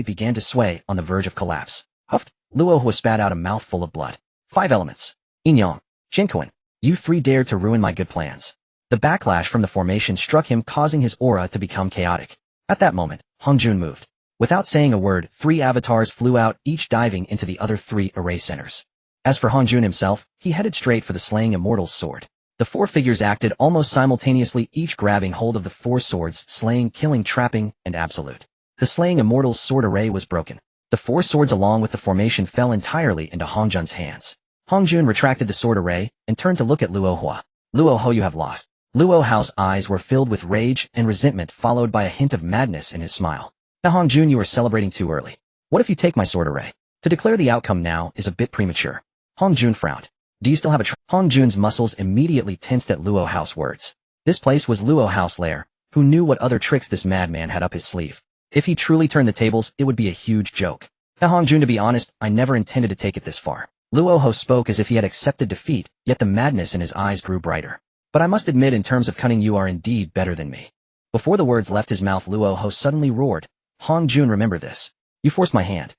began to sway on the verge of collapse. Huffed, Luohua spat out a mouthful of blood. 5 elements. Inyong, Jinkuan, you 3 dared to ruin my good plans. The backlash from the formation struck him, causing his aura to become chaotic. At that moment, Hongjun moved. Without saying a word, 3 avatars flew out, each diving into the other 3 array centers. As for Hongjun himself, he headed straight for the Slaying Immortals sword. The 4 figures acted almost simultaneously, each grabbing hold of the 4 swords, slaying, killing, trapping, and absolute. The Slaying Immortals sword array was broken. The 4 swords along with the formation fell entirely into Hongjun's hands. Hongjun retracted the sword array and turned to look at Luohua. Luoho, you have lost. Luohao's eyes were filled with rage and resentment, followed by a hint of madness in his smile. Now Hongjun, you are celebrating too early. What if you take my sword array? To declare the outcome now is a bit premature. Hongjun frowned. Do you still have a Hongjun's muscles immediately tensed at Luohao's words. This place was Luohao's lair. Who knew what other tricks this madman had up his sleeve? If he truly turned the tables, it would be a huge joke. Now Hongjun, to be honest, I never intended to take it this far. Luoho spoke as if he had accepted defeat, yet the madness in his eyes grew brighter. But I must admit, in terms of cunning, you are indeed better than me. Before the words left his mouth, Luoho suddenly roared. Hongjun, remember this. You forced my hand.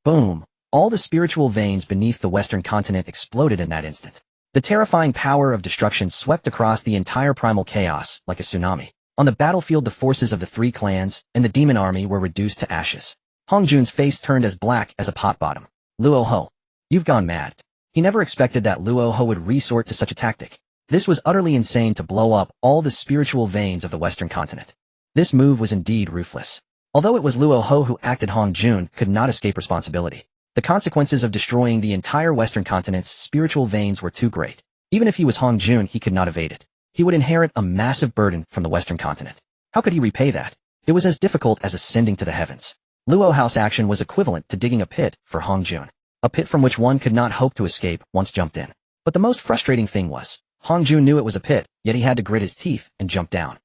Boom. All the spiritual veins beneath the western continent exploded in that instant. The terrifying power of destruction swept across the entire primal chaos like a tsunami. On the battlefield, the forces of the 3 clans and the demon army were reduced to ashes. Hongjun's face turned as black as a pot bottom. Luoho, you've gone mad. He never expected that Luoho would resort to such a tactic. This was utterly insane, to blow up all the spiritual veins of the western continent. This move was indeed ruthless. Although it was Luoho who acted, Hongjun could not escape responsibility. The consequences of destroying the entire western continent's spiritual veins were too great. Even if he was Hongjun, he could not evade it. He would inherit a massive burden from the western continent. How could he repay that? It was as difficult as ascending to the heavens. Luohao's action was equivalent to digging a pit for Hongjun. A pit from which one could not hope to escape once jumped in. But the most frustrating thing was, Hongjun knew it was a pit, yet he had to grit his teeth and jump down.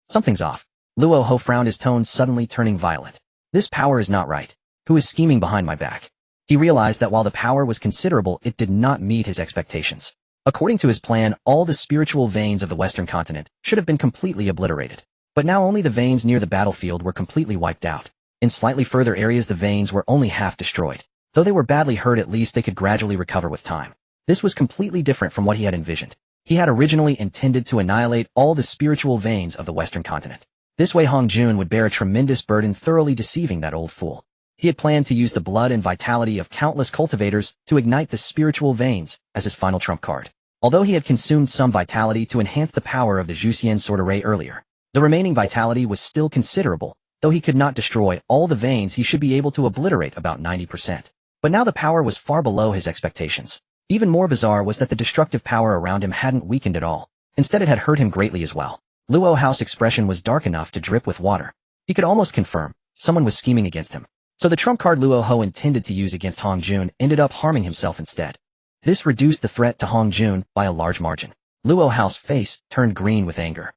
Something's off. Luoho frowned, his tone suddenly turning violent. This power is not right. Who is scheming behind my back? He realized that while the power was considerable, it did not meet his expectations. According to his plan, all the spiritual veins of the western continent should have been completely obliterated. But now only the veins near the battlefield were completely wiped out. In slightly further areas, the veins were only half destroyed. Though they were badly hurt, at least they could gradually recover with time. This was completely different from what he had envisioned. He had originally intended to annihilate all the spiritual veins of the western continent. This way Hongjun would bear a tremendous burden, thoroughly deceiving that old fool. He had planned to use the blood and vitality of countless cultivators to ignite the spiritual veins as his final trump card. Although he had consumed some vitality to enhance the power of the Juxian sword array earlier, the remaining vitality was still considerable. Though he could not destroy all the veins, he should be able to obliterate about 90%. But now the power was far below his expectations. Even more bizarre was that the destructive power around him hadn't weakened at all. Instead, it had hurt him greatly as well. Luohao's expression was dark enough to drip with water. He could almost confirm someone was scheming against him. So the trump card Luoho intended to use against Hongjun ended up harming himself instead. This reduced the threat to Hongjun by a large margin. Luohao's face turned green with anger.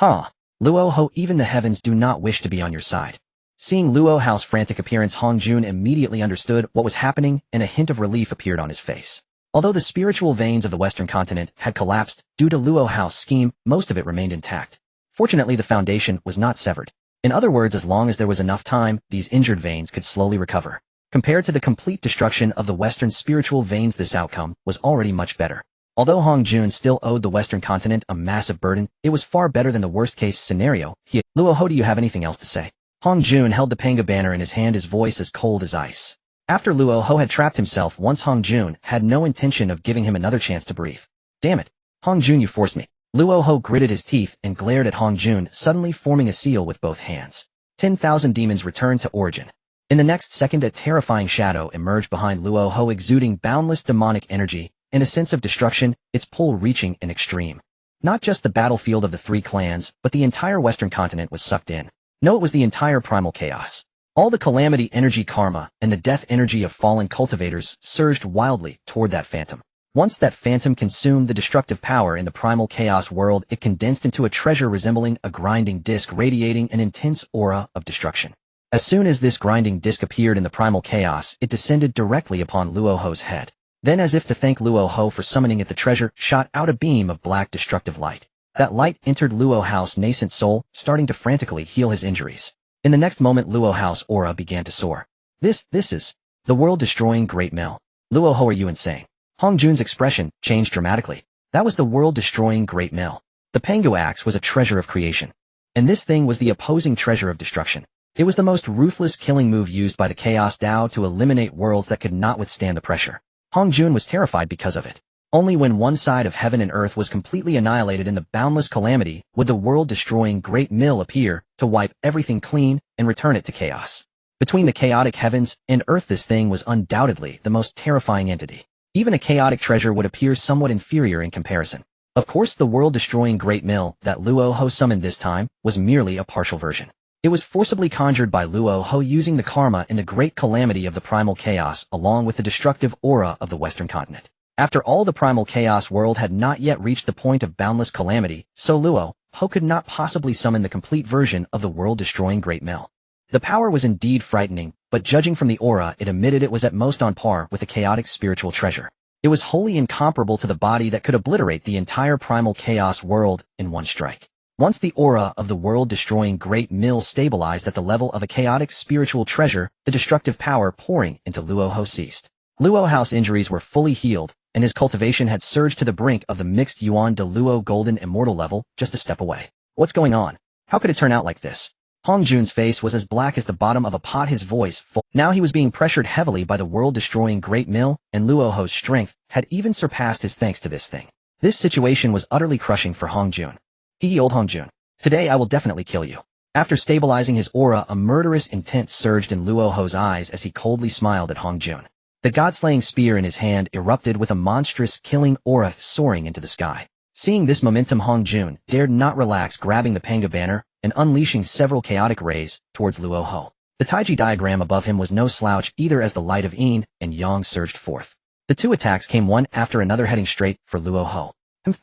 Luoho, even the heavens do not wish to be on your side. Seeing Luohao's frantic appearance, Hongjun immediately understood what was happening, and a hint of relief appeared on his face. Although the spiritual veins of the western continent had collapsed due to Luohao's scheme, most of it remained intact. Fortunately, the foundation was not severed. In other words, as long as there was enough time, these injured veins could slowly recover. Compared to the complete destruction of the western spiritual veins, this outcome was already much better. Although Hongjun still owed the western continent a massive burden, it was far better than the worst-case scenario. Luoho, do you have anything else to say? Hongjun held the Pangu banner in his hand, his voice as cold as ice. After Luoho had trapped himself once, Hongjun had no intention of giving him another chance to breathe. Damn it. Hongjun, you forced me. Luoho gritted his teeth and glared at Hongjun, suddenly forming a seal with both hands. 10,000 demons returned to origin. In the next second, a terrifying shadow emerged behind Luoho, exuding boundless demonic energy and a sense of destruction, its pull reaching an extreme. Not just the battlefield of the 3 clans, but the entire western continent was sucked in. No, it was the entire primal chaos. All the calamity energy, karma, and the death energy of fallen cultivators surged wildly toward that phantom. Once that phantom consumed the destructive power in the primal chaos world, it condensed into a treasure resembling a grinding disc, radiating an intense aura of destruction. As soon as this grinding disc appeared in the primal chaos, it descended directly upon Luoho's head. Then, as if to thank Luo Ho for summoning it, the treasure shot out a beam of black destructive light. That light entered Luo Hao's nascent soul, starting to frantically heal his injuries. In the next moment, Luo Hao's aura began to soar. This is the world-destroying Great Mill. Luo Ho, are you insane? Hong Jun's expression changed dramatically. That was the world-destroying Great Mill. The Pangu axe was a treasure of creation. And this thing was the opposing treasure of destruction. It was the most ruthless killing move used by the Chaos Dao to eliminate worlds that could not withstand the pressure. Hong Jun was terrified because of it. Only when one side of heaven and earth was completely annihilated in the boundless calamity would the world-destroying Great Mill appear to wipe everything clean and return it to chaos. Between the chaotic heavens and earth, this thing was undoubtedly the most terrifying entity. Even a chaotic treasure would appear somewhat inferior in comparison. Of course, the world-destroying Great Mill that Luo Ho summoned this time was merely a partial version. It was forcibly conjured by Luo Ho using the karma and the great calamity of the primal chaos along with the destructive aura of the Western continent. After all, the primal chaos world had not yet reached the point of boundless calamity, so Luo Ho could not possibly summon the complete version of the world-destroying Great Mill. The power was indeed frightening, but judging from the aura it emitted, it was at most on par with a chaotic spiritual treasure. It was wholly incomparable to the body that could obliterate the entire primal chaos world in one strike. Once the aura of the world-destroying Great Mill stabilized at the level of a chaotic spiritual treasure, the destructive power pouring into Luo Ho ceased. Luo Ho's injuries were fully healed, and his cultivation had surged to the brink of the mixed Yuan de Luo golden immortal level just a step away. What's going on? How could it turn out like this? Hong Jun's face was as black as the bottom of a pot, his voice full. Now he was being pressured heavily by the world-destroying Great Mill, and Luo Ho's strength had even surpassed his thanks to this thing. This situation was utterly crushing for Hong Jun. Old Hong Jun. Today I will definitely kill you. After stabilizing his aura, a murderous intent surged in Luo Ho's eyes as he coldly smiled at Hong Jun. The god-slaying spear in his hand erupted with a monstrous killing aura soaring into the sky. Seeing this momentum, Hong Jun dared not relax, grabbing the Pangu banner and unleashing several chaotic rays towards Luo Ho. The Taiji diagram above him was no slouch either as the light of yin and yang surged forth. The two attacks came one after another, heading straight for Luo Ho.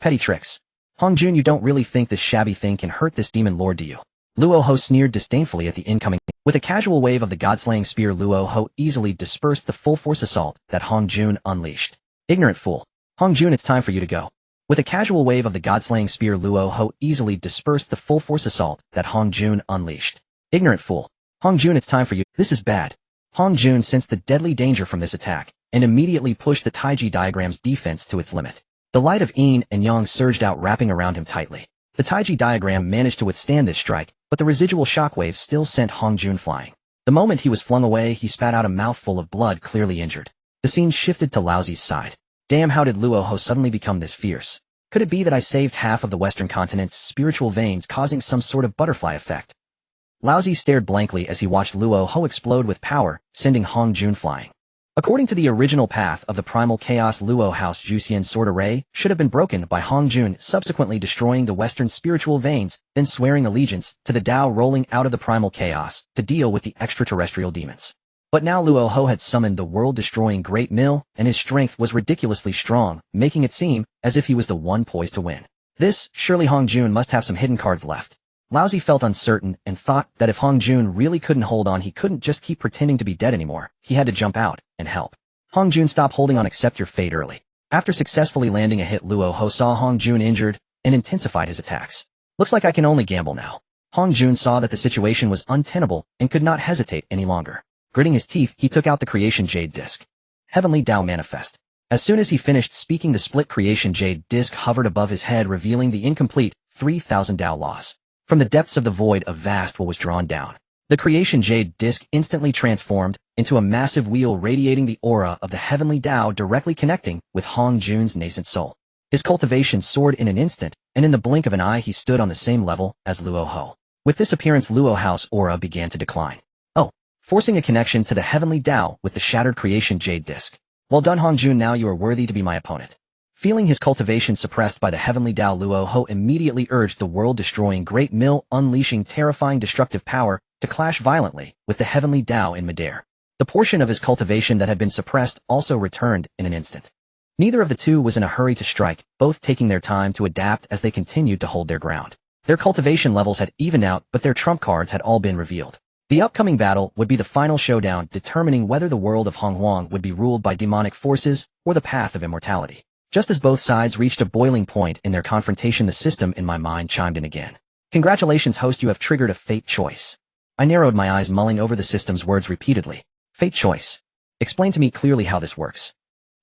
Petty tricks. Hong Jun, you don't really think this shabby thing can hurt this demon lord, do you? Luo Ho sneered disdainfully at the incoming. With a casual wave of the god-slaying spear, Luo Ho easily dispersed the full-force assault that Hong Jun unleashed. Ignorant fool. Hong Jun, it's time for you to go. With a casual wave of the god-slaying spear, Luo Ho easily dispersed the full-force assault that Hong Jun unleashed. Ignorant fool. Hong Jun, it's time for you. This is bad. Hong Jun sensed the deadly danger from this attack, and immediately pushed the Taiji diagram's defense to its limit. The light of yin and yang surged out, wrapping around him tightly. The Taiji diagram managed to withstand this strike, but the residual shockwave still sent Hong Jun flying. The moment he was flung away, he spat out a mouthful of blood, clearly injured. The scene shifted to Laozi's side. Damn, how did Luo Ho suddenly become this fierce? Could it be that I saved half of the Western continent's spiritual veins, causing some sort of butterfly effect? Laozi stared blankly as he watched Luo Ho explode with power, sending Hong Jun flying. According to the original path of the primal chaos, Luo Ho's Juxian sword array should have been broken by Hong Jun, subsequently destroying the Western spiritual veins, then swearing allegiance to the Dao rolling out of the primal chaos to deal with the extraterrestrial demons. But now Luo Ho had summoned the world-destroying Great Mill, and his strength was ridiculously strong, making it seem as if he was the one poised to win. Surely Hong Jun must have some hidden cards left. Laozi felt uncertain and thought that if Hong Jun really couldn't hold on, he couldn't just keep pretending to be dead anymore. He had to jump out and help. Hong Jun, stop holding on, accept your fate early. After successfully landing a hit, Luo Ho saw Hong Jun injured and intensified his attacks. Looks like I can only gamble now. Hong Jun saw that the situation was untenable and could not hesitate any longer. Gritting his teeth, he took out the Creation Jade Disc. Heavenly Dao Manifest. As soon as he finished speaking, the split Creation Jade Disc hovered above his head, revealing the incomplete 3,000 Dao laws. From the depths of the void, a vast well was drawn down. The Creation Jade Disc instantly transformed into a massive wheel, radiating the aura of the Heavenly Dao, directly connecting with Hong Jun's nascent soul. His cultivation soared in an instant, and in the blink of an eye he stood on the same level as Luo Ho. With this appearance, Luo Ho's aura began to decline. Forcing a connection to the Heavenly Dao with the shattered Creation Jade Disc. Well done, Hong Jun, now you are worthy to be my opponent. Feeling his cultivation suppressed by the Heavenly Dao, Luo Ho immediately urged the world-destroying Great Mill, unleashing terrifying destructive power to clash violently with the Heavenly Dao in midair. The portion of his cultivation that had been suppressed also returned in an instant. Neither of the two was in a hurry to strike, both taking their time to adapt as they continued to hold their ground. Their cultivation levels had evened out, but their trump cards had all been revealed. The upcoming battle would be the final showdown determining whether the world of Hong Huang would be ruled by demonic forces or the path of immortality. Just as both sides reached a boiling point in their confrontation, the system in my mind chimed in again. Congratulations, host, you have triggered a fate choice. I narrowed my eyes, mulling over the system's words repeatedly. Fate choice. Explain to me clearly how this works.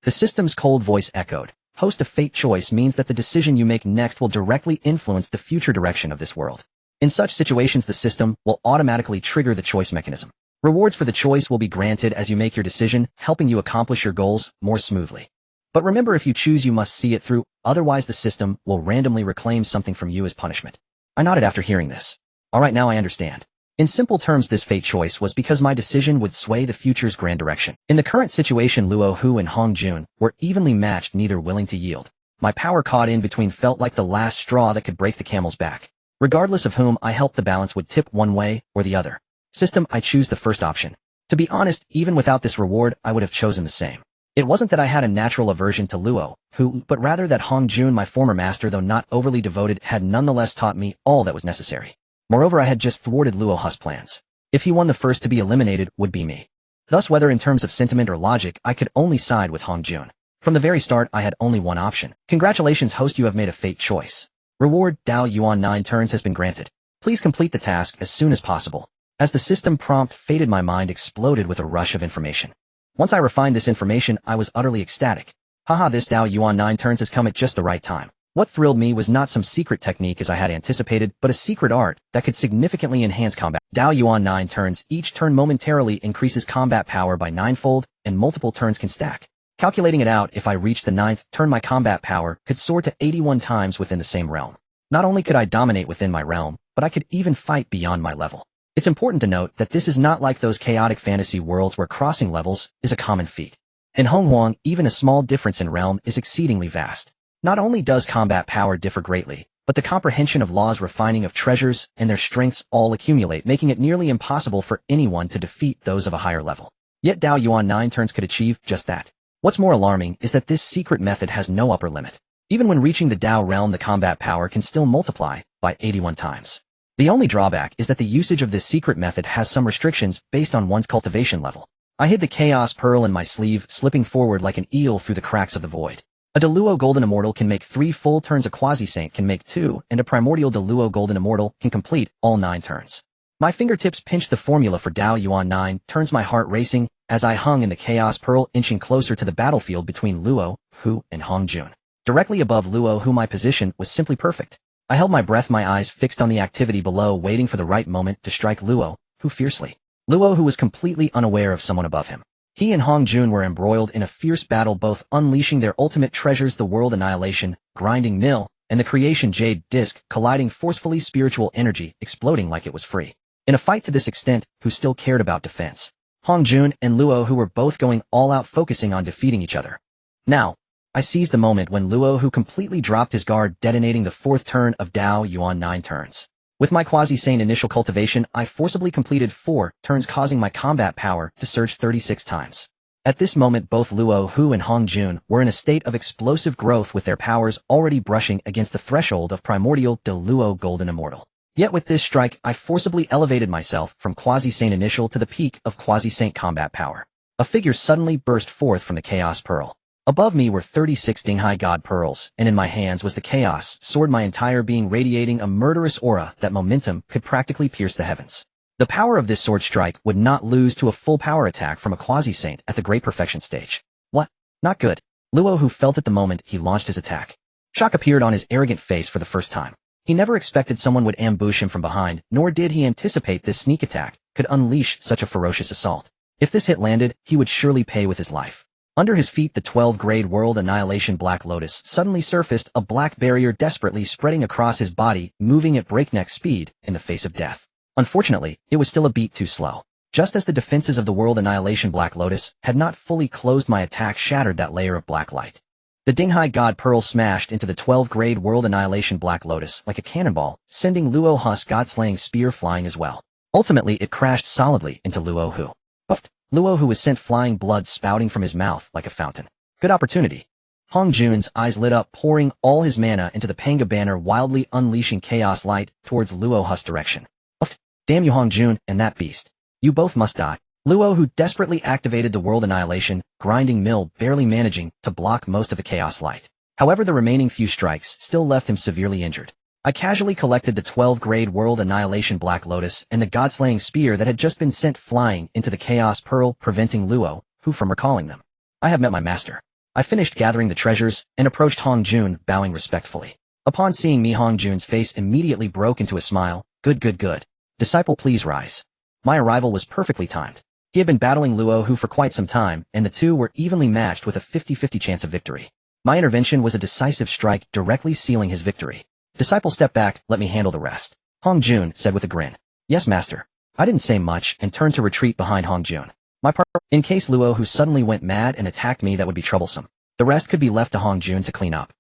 The system's cold voice echoed. Host, a fate choice means that the decision you make next will directly influence the future direction of this world. In such situations, the system will automatically trigger the choice mechanism. Rewards for the choice will be granted as you make your decision, helping you accomplish your goals more smoothly. But remember, if you choose, you must see it through, otherwise the system will randomly reclaim something from you as punishment. I nodded after hearing this. Alright, now I understand. In simple terms, this fate choice was because my decision would sway the future's grand direction. In the current situation, Luo Hu and Hong Jun were evenly matched, neither willing to yield. My power caught in between felt like the last straw that could break the camel's back. Regardless of whom I helped, the balance would tip one way or the other. System, I choose the first option. To be honest, even without this reward, I would have chosen the same. It wasn't that I had a natural aversion to Luo Hu, but rather that Hong Jun, my former master, though not overly devoted, had nonetheless taught me all that was necessary. Moreover, I had just thwarted Luo Hu's plans. If he won, the first to be eliminated would be me. Thus, whether in terms of sentiment or logic, I could only side with Hong Jun. From the very start, I had only one option. Congratulations, host, you have made a fate choice. Reward, Dao Yuan 9 turns has been granted. Please complete the task as soon as possible. As the system prompt faded, my mind exploded with a rush of information. Once I refined this information, I was utterly ecstatic. Haha, this Dao Yuan 9 turns has come at just the right time. What thrilled me was not some secret technique as I had anticipated, but a secret art that could significantly enhance combat. Dao Yuan 9 turns, each turn momentarily increases combat power by 9-fold, and multiple turns can stack. Calculating it out, if I reached the 9th turn, my combat power could soar to 81 times within the same realm. Not only could I dominate within my realm, but I could even fight beyond my level. It's important to note that this is not like those chaotic fantasy worlds where crossing levels is a common feat. In Hong Huang, even a small difference in realm is exceedingly vast. Not only does combat power differ greatly, but the comprehension of laws, refining of treasures, and their strengths all accumulate, making it nearly impossible for anyone to defeat those of a higher level. Yet Dao Yuan 9 turns could achieve just that. What's more alarming is that this secret method has no upper limit. Even when reaching the Dao realm, the combat power can still multiply by 81 times. The only drawback is that the usage of this secret method has some restrictions based on one's cultivation level. I hid the Chaos Pearl in my sleeve, slipping forward like an eel through the cracks of the void. A Deluo Golden Immortal can make 3 full turns, a Quasi-Saint can make 2, and a Primordial Deluo Golden Immortal can complete all 9 turns. My fingertips pinched the formula for Dao Yuan 9 turns, my heart racing as I hung in the Chaos Pearl, inching closer to the battlefield between Luo Hu and Hong Jun. Directly above Luo Hu, my position was simply perfect. I held my breath, my eyes fixed on the activity below, waiting for the right moment to strike Luo Hu fiercely. Luo Hu was completely unaware of someone above him. He and Hong Jun were embroiled in a fierce battle, both unleashing their ultimate treasures, the World Annihilation, Grinding Mill, and the Creation Jade Disc, colliding forcefully, spiritual energy exploding like it was free. In a fight to this extent, who still cared about defense? Hong Jun and Luo Hu were both going all out, focusing on defeating each other. Now, I seized the moment when Luo Hu completely dropped his guard, detonating the 4th turn of Dao Yuan 9 turns. With my quasi-sane initial cultivation, I forcibly completed 4 turns, causing my combat power to surge 36 times. At this moment, both Luo Hu and Hong Jun were in a state of explosive growth, with their powers already brushing against the threshold of Primordial Deluo Golden Immortal. Yet with this strike, I forcibly elevated myself from quasi-sane initial to the peak of quasi-saint combat power. A figure suddenly burst forth from the Chaos Pearl. Above me were 36 Dinghai God Pearls, and in my hands was the Chaos Sword, my entire being radiating a murderous aura that momentum could practically pierce the heavens. The power of this sword strike would not lose to a full power attack from a quasi-saint at the Great Perfection stage. What? Not good. Luo Hu felt at the moment he launched his attack. Shock appeared on his arrogant face for the first time. He never expected someone would ambush him from behind, nor did he anticipate this sneak attack could unleash such a ferocious assault. If this hit landed, he would surely pay with his life. Under his feet, the 12-grade World Annihilation Black Lotus suddenly surfaced, a black barrier desperately spreading across his body, moving at breakneck speed in the face of death. Unfortunately, it was still a beat too slow. Just as the defenses of the World Annihilation Black Lotus had not fully closed, my attack shattered that layer of black light. The Dinghai God Pearl smashed into the 12-grade World Annihilation Black Lotus like a cannonball, sending Luo Hu's God-slaying spear flying as well. Ultimately, it crashed solidly into Luo Hu. Puffed. Luo Hu was sent flying, blood spouting from his mouth like a fountain. Good opportunity. Hong Jun's eyes lit up, pouring all his mana into the Pangu banner, wildly unleashing chaos light towards Luo Hu's direction. Puffed. Damn you, Hong Jun, and that beast. You both must die. Luo, who desperately activated the world annihilation, grinding mill, barely managing to block most of the chaos light. However, the remaining few strikes still left him severely injured. I casually collected the 12-grade World Annihilation Black Lotus and the God-slaying spear that had just been sent flying into the Chaos Pearl, preventing Luo, who from recalling them. I have met my master. I finished gathering the treasures and approached Hong Jun, bowing respectfully. Upon seeing me, Hong Jun's face immediately broke into a smile. Good, good, good. Disciple, please rise. My arrival was perfectly timed. He had been battling Luo, who for quite some time, and the two were evenly matched with a 50-50 chance of victory. My intervention was a decisive strike, directly sealing his victory. Disciple, step back, let me handle the rest. Hong Jun said with a grin. Yes, master. I didn't say much and turned to retreat behind Hong Jun. My part, in case Luo, who suddenly went mad and attacked me, that would be troublesome. The rest could be left to Hong Jun to clean up.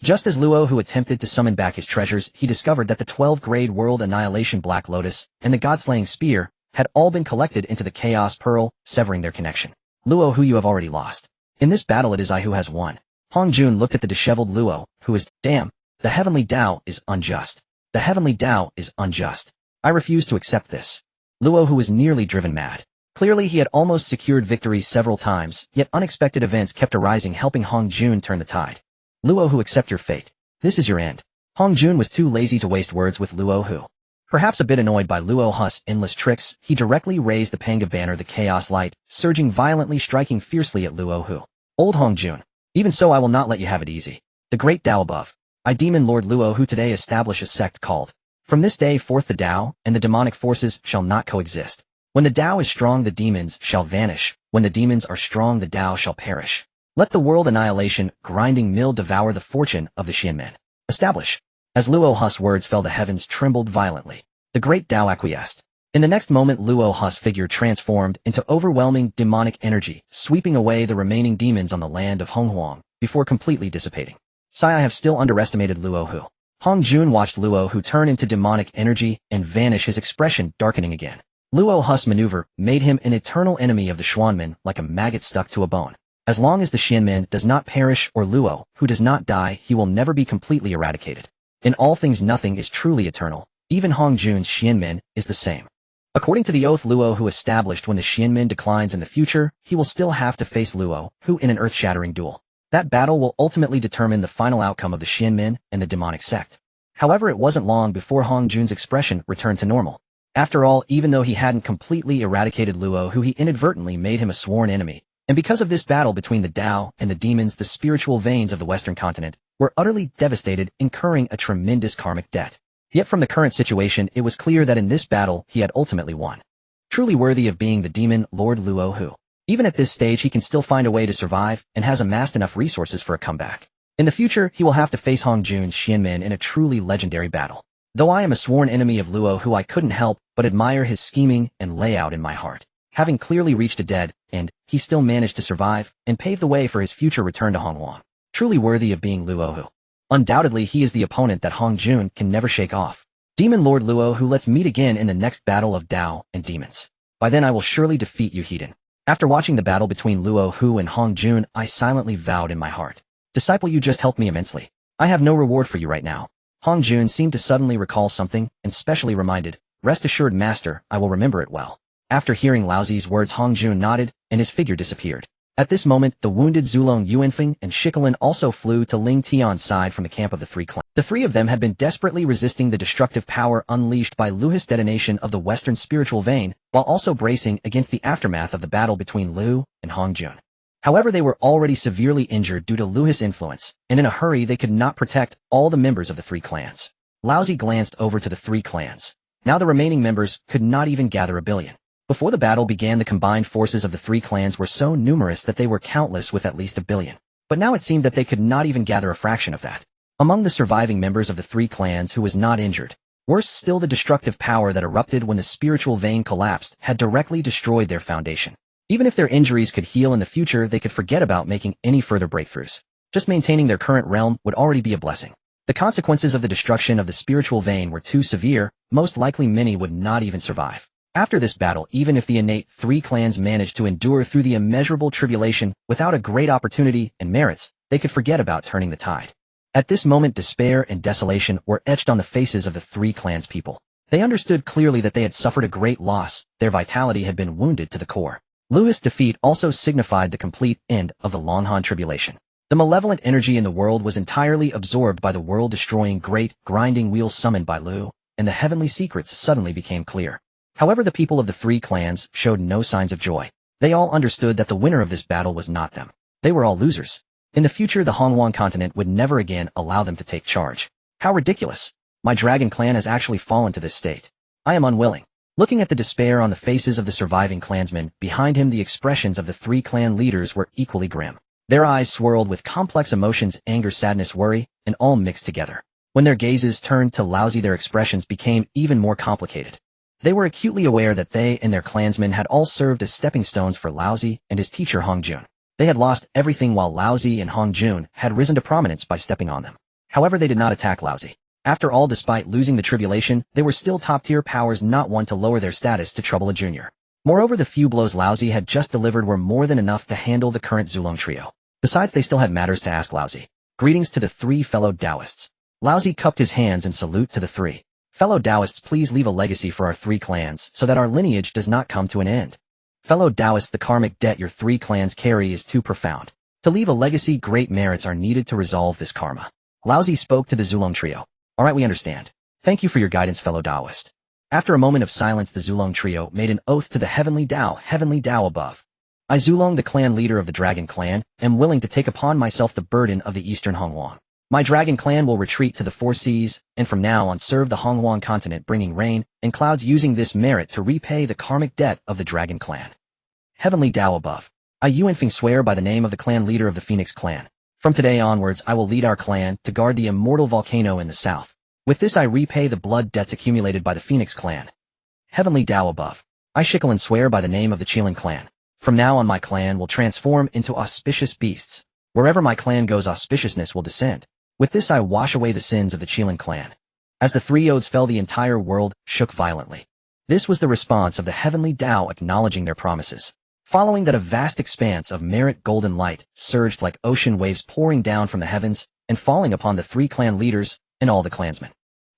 Just as Luo, who attempted to summon back his treasures, he discovered that the 12-grade World Annihilation Black Lotus and the God-slaying spear had all been collected into the Chaos Pearl, severing their connection. Luo, who you have already lost. In this battle it is I who has won. Hong Jun looked at the disheveled Luo, who is, damn, the heavenly Tao is unjust. The heavenly Tao is unjust. I refuse to accept this. Luo, who was nearly driven mad. Clearly he had almost secured victory several times, yet unexpected events kept arising, helping Hong Jun turn the tide. Luo, who, accept your fate. This is your end. Hong Jun was too lazy to waste words with Luo, who. Perhaps a bit annoyed by Luo Hu's endless tricks, he directly raised the Pangu banner, the chaos light, surging violently, striking fiercely at Luo, who. Old Hong Jun. Even so, I will not let you have it easy. The great Tao above. I demon Lord Luo, who today establish a sect called. From this day forth the Tao and the demonic forces shall not coexist. When the Tao is strong, the demons shall vanish. When the demons are strong, the Tao shall perish. Let the world annihilation grinding mill devour the fortune of the Xianmen. Establish. As Luo Hu's words fell, the heavens trembled violently. The great Tao acquiesced. In the next moment, Luo Hu's figure transformed into overwhelming demonic energy, sweeping away the remaining demons on the land of Honghuang, before completely dissipating. Sigh, I have still underestimated Luo Hu. Hong Jun watched Luo Hu turn into demonic energy and vanish, his expression darkening again. Luo Hu's maneuver made him an eternal enemy of the Xuanmen, like a maggot stuck to a bone. As long as the Xianmen does not perish or Luo, who does not die, he will never be completely eradicated. In all things, nothing is truly eternal. Even Hong Jun's Xianmen is the same. According to the oath Luo Hu established, when the Xianmen declines in the future, he will still have to face Luo Hu in an earth-shattering duel. That battle will ultimately determine the final outcome of the Xianmen and the demonic sect. However, it wasn't long before Hong Jun's expression returned to normal. After all, even though he hadn't completely eradicated Luo Hu, he inadvertently made him a sworn enemy. And because of this battle between the Tao and the demons, the spiritual veins of the Western continent were utterly devastated, incurring a tremendous karmic debt. Yet from the current situation, it was clear that in this battle he had ultimately won. Truly worthy of being the demon Lord Luo Hu. Even at this stage, he can still find a way to survive and has amassed enough resources for a comeback. In the future, he will have to face Hong Jun's Xianmen in a truly legendary battle. Though I am a sworn enemy of Luo Hu, I couldn't help but admire his scheming and layout in my heart. Having clearly reached a dead end, he still managed to survive and pave the way for his future return to Honghuang. Truly worthy of being Luo Hu. Undoubtedly, he is the opponent that Hong Jun can never shake off. Demon Lord Luo Hu, let's meet again in the next battle of Tao and demons. By then I will surely defeat you, heathen. After watching the battle between Luo Hu and Hong Jun, I silently vowed in my heart. Disciple, you just helped me immensely. I have no reward for you right now. Hong Jun seemed to suddenly recall something and specially reminded, rest assured, master, I will remember it well. After hearing Laozi's words, Hong Jun nodded, and his figure disappeared. At this moment, the wounded Zulong Yuanfeng and Shikolin also flew to Lingtian's side from the camp of the three clans. The three of them had been desperately resisting the destructive power unleashed by Lu's detonation of the Western spiritual vein, while also bracing against the aftermath of the battle between Lu and Hong Jun. However, they were already severely injured due to Lu's influence, and in a hurry they could not protect all the members of the three clans. Laozi glanced over to the three clans. Now the remaining members could not even gather 1 billion. Before the battle began, the combined forces of the three clans were so numerous that they were countless, with at least 1 billion. But now it seemed that they could not even gather a fraction of that. Among the surviving members of the three clans who was not injured, worse still, the destructive power that erupted when the spiritual vein collapsed had directly destroyed their foundation. Even if their injuries could heal in the future, they could forget about making any further breakthroughs. Just maintaining their current realm would already be a blessing. The consequences of the destruction of the spiritual vein were too severe, most likely many would not even survive. After this battle, even if the innate three clans managed to endure through the immeasurable tribulation without a great opportunity and merits, they could forget about turning the tide. At this moment, despair and desolation were etched on the faces of the three clans' people. They understood clearly that they had suffered a great loss, their vitality had been wounded to the core. Lewis' defeat also signified the complete end of the Longhan tribulation. The malevolent energy in the world was entirely absorbed by the world-destroying great, grinding wheel summoned by Lu, and the heavenly secrets suddenly became clear. However, the people of the three clans showed no signs of joy. They all understood that the winner of this battle was not them. They were all losers. In the future, the Hongwan continent would never again allow them to take charge. How ridiculous! My dragon clan has actually fallen to this state. I am unwilling. Looking at the despair on the faces of the surviving clansmen, behind him the expressions of the three clan leaders were equally grim. Their eyes swirled with complex emotions, anger, sadness, worry, and all mixed together. When their gazes turned to Laozi, their expressions became even more complicated. They were acutely aware that they and their clansmen had all served as stepping stones for Laozi and his teacher Hongjun. They had lost everything while Laozi and Hongjun had risen to prominence by stepping on them. However, they did not attack Laozi. After all, despite losing the tribulation, they were still top-tier powers, not one to lower their status to trouble a junior. Moreover, the few blows Laozi had just delivered were more than enough to handle the current Zulong trio. Besides, they still had matters to ask Laozi. Greetings to the three fellow Taoists. Laozi cupped his hands in salute to the three. Fellow Taoists, please leave a legacy for our three clans so that our lineage does not come to an end. Fellow Taoists, the karmic debt your three clans carry is too profound. To leave a legacy, great merits are needed to resolve this karma. Laozi spoke to the Zulong trio. All right, we understand. Thank you for your guidance, fellow Taoist. After a moment of silence, the Zulong trio made an oath to the heavenly Tao above. I, Zulong, the clan leader of the Dragon Clan, am willing to take upon myself the burden of the Eastern Hongwan. My Dragon Clan will retreat to the Four Seas, and from now on serve the Hongwan continent, bringing rain and clouds, using this merit to repay the karmic debt of the Dragon Clan. Heavenly Tao above. I, Yuanfeng, swear by the name of the clan leader of the Phoenix Clan. From today onwards, I will lead our clan to guard the immortal volcano in the south. With this, I repay the blood debts accumulated by the Phoenix Clan. Heavenly Tao above. I, Shikolin, swear by the name of the Qilin Clan. From now on, my clan will transform into auspicious beasts. Wherever my clan goes, auspiciousness will descend. With this, I wash away the sins of the Qilin clan. As the three oaths fell, the entire world shook violently. This was the response of the heavenly Tao acknowledging their promises. Following that, a vast expanse of merit golden light surged like ocean waves, pouring down from the heavens and falling upon the three clan leaders and all the clansmen.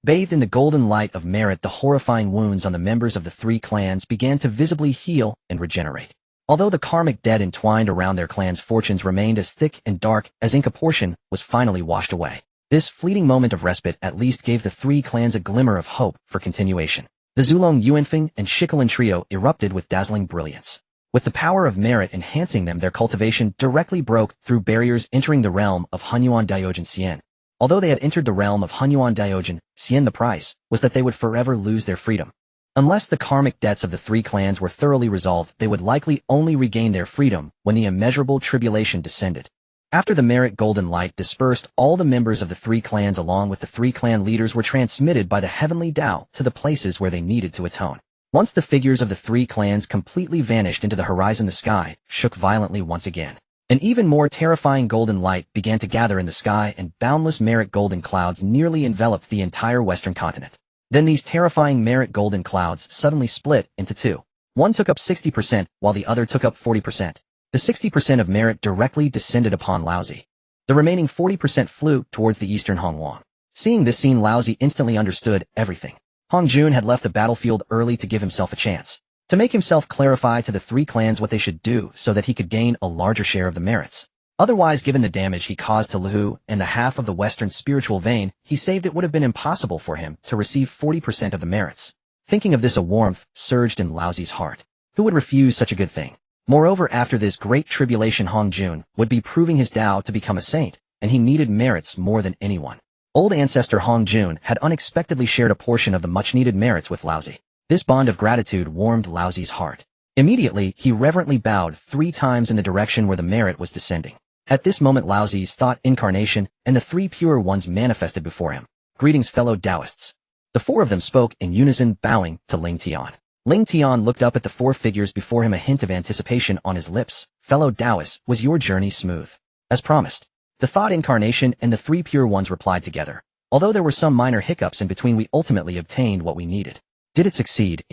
Bathed in the golden light of merit, the horrifying wounds on the members of the three clans began to visibly heal and regenerate. Although the karmic debt entwined around their clan's fortunes remained as thick and dark as ink, a portion was finally washed away. This fleeting moment of respite at least gave the three clans a glimmer of hope for continuation. The Zulong, Yuanfeng, and Shikolin trio erupted with dazzling brilliance. With the power of merit enhancing them, their cultivation directly broke through barriers, entering the realm of Hunyuan Daiogen Xian. Although they had entered the realm of Hunyuan Daiogen Xian, the price was that they would forever lose their freedom. Unless the karmic debts of the three clans were thoroughly resolved, they would likely only regain their freedom when the immeasurable tribulation descended. After the merit golden light dispersed, all the members of the three clans along with the three clan leaders were transmitted by the heavenly Tao to the places where they needed to atone. Once the figures of the three clans completely vanished into the horizon, the sky shook violently once again. An even more terrifying golden light began to gather in the sky, and boundless merit golden clouds nearly enveloped the entire western continent. Then these terrifying merit golden clouds suddenly split into two. One took up 60%, while the other took up 40%. The 60% of merit directly descended upon Laozi. The remaining 40% flew towards the eastern Hongwan. Seeing this scene, Laozi instantly understood everything. Hongjun had left the battlefield early to give himself a chance. To make himself clarify to the three clans what they should do so that he could gain a larger share of the merits. Otherwise, given the damage he caused to Lihu and the half of the western spiritual vein he saved, it would have been impossible for him to receive 40% of the merits. Thinking of this, a warmth surged in Laozi's heart. Who would refuse such a good thing? Moreover, after this great tribulation, Hongjun would be proving his Tao to become a saint, and he needed merits more than anyone. Old ancestor Hongjun had unexpectedly shared a portion of the much-needed merits with Laozi. This bond of gratitude warmed Laozi's heart. Immediately, he reverently bowed 3 times in the direction where the merit was descending. At this moment, Laozi's thought incarnation and the 3 pure ones manifested before him. Greetings, fellow Taoists. The 4 of them spoke in unison, bowing to Lingtian. Lingtian looked up at the 4 figures before him, a hint of anticipation on his lips. Fellow Taoists, was your journey smooth? As promised. The thought incarnation and the 3 pure ones replied together. Although there were some minor hiccups in between, we ultimately obtained what we needed. Did it succeed?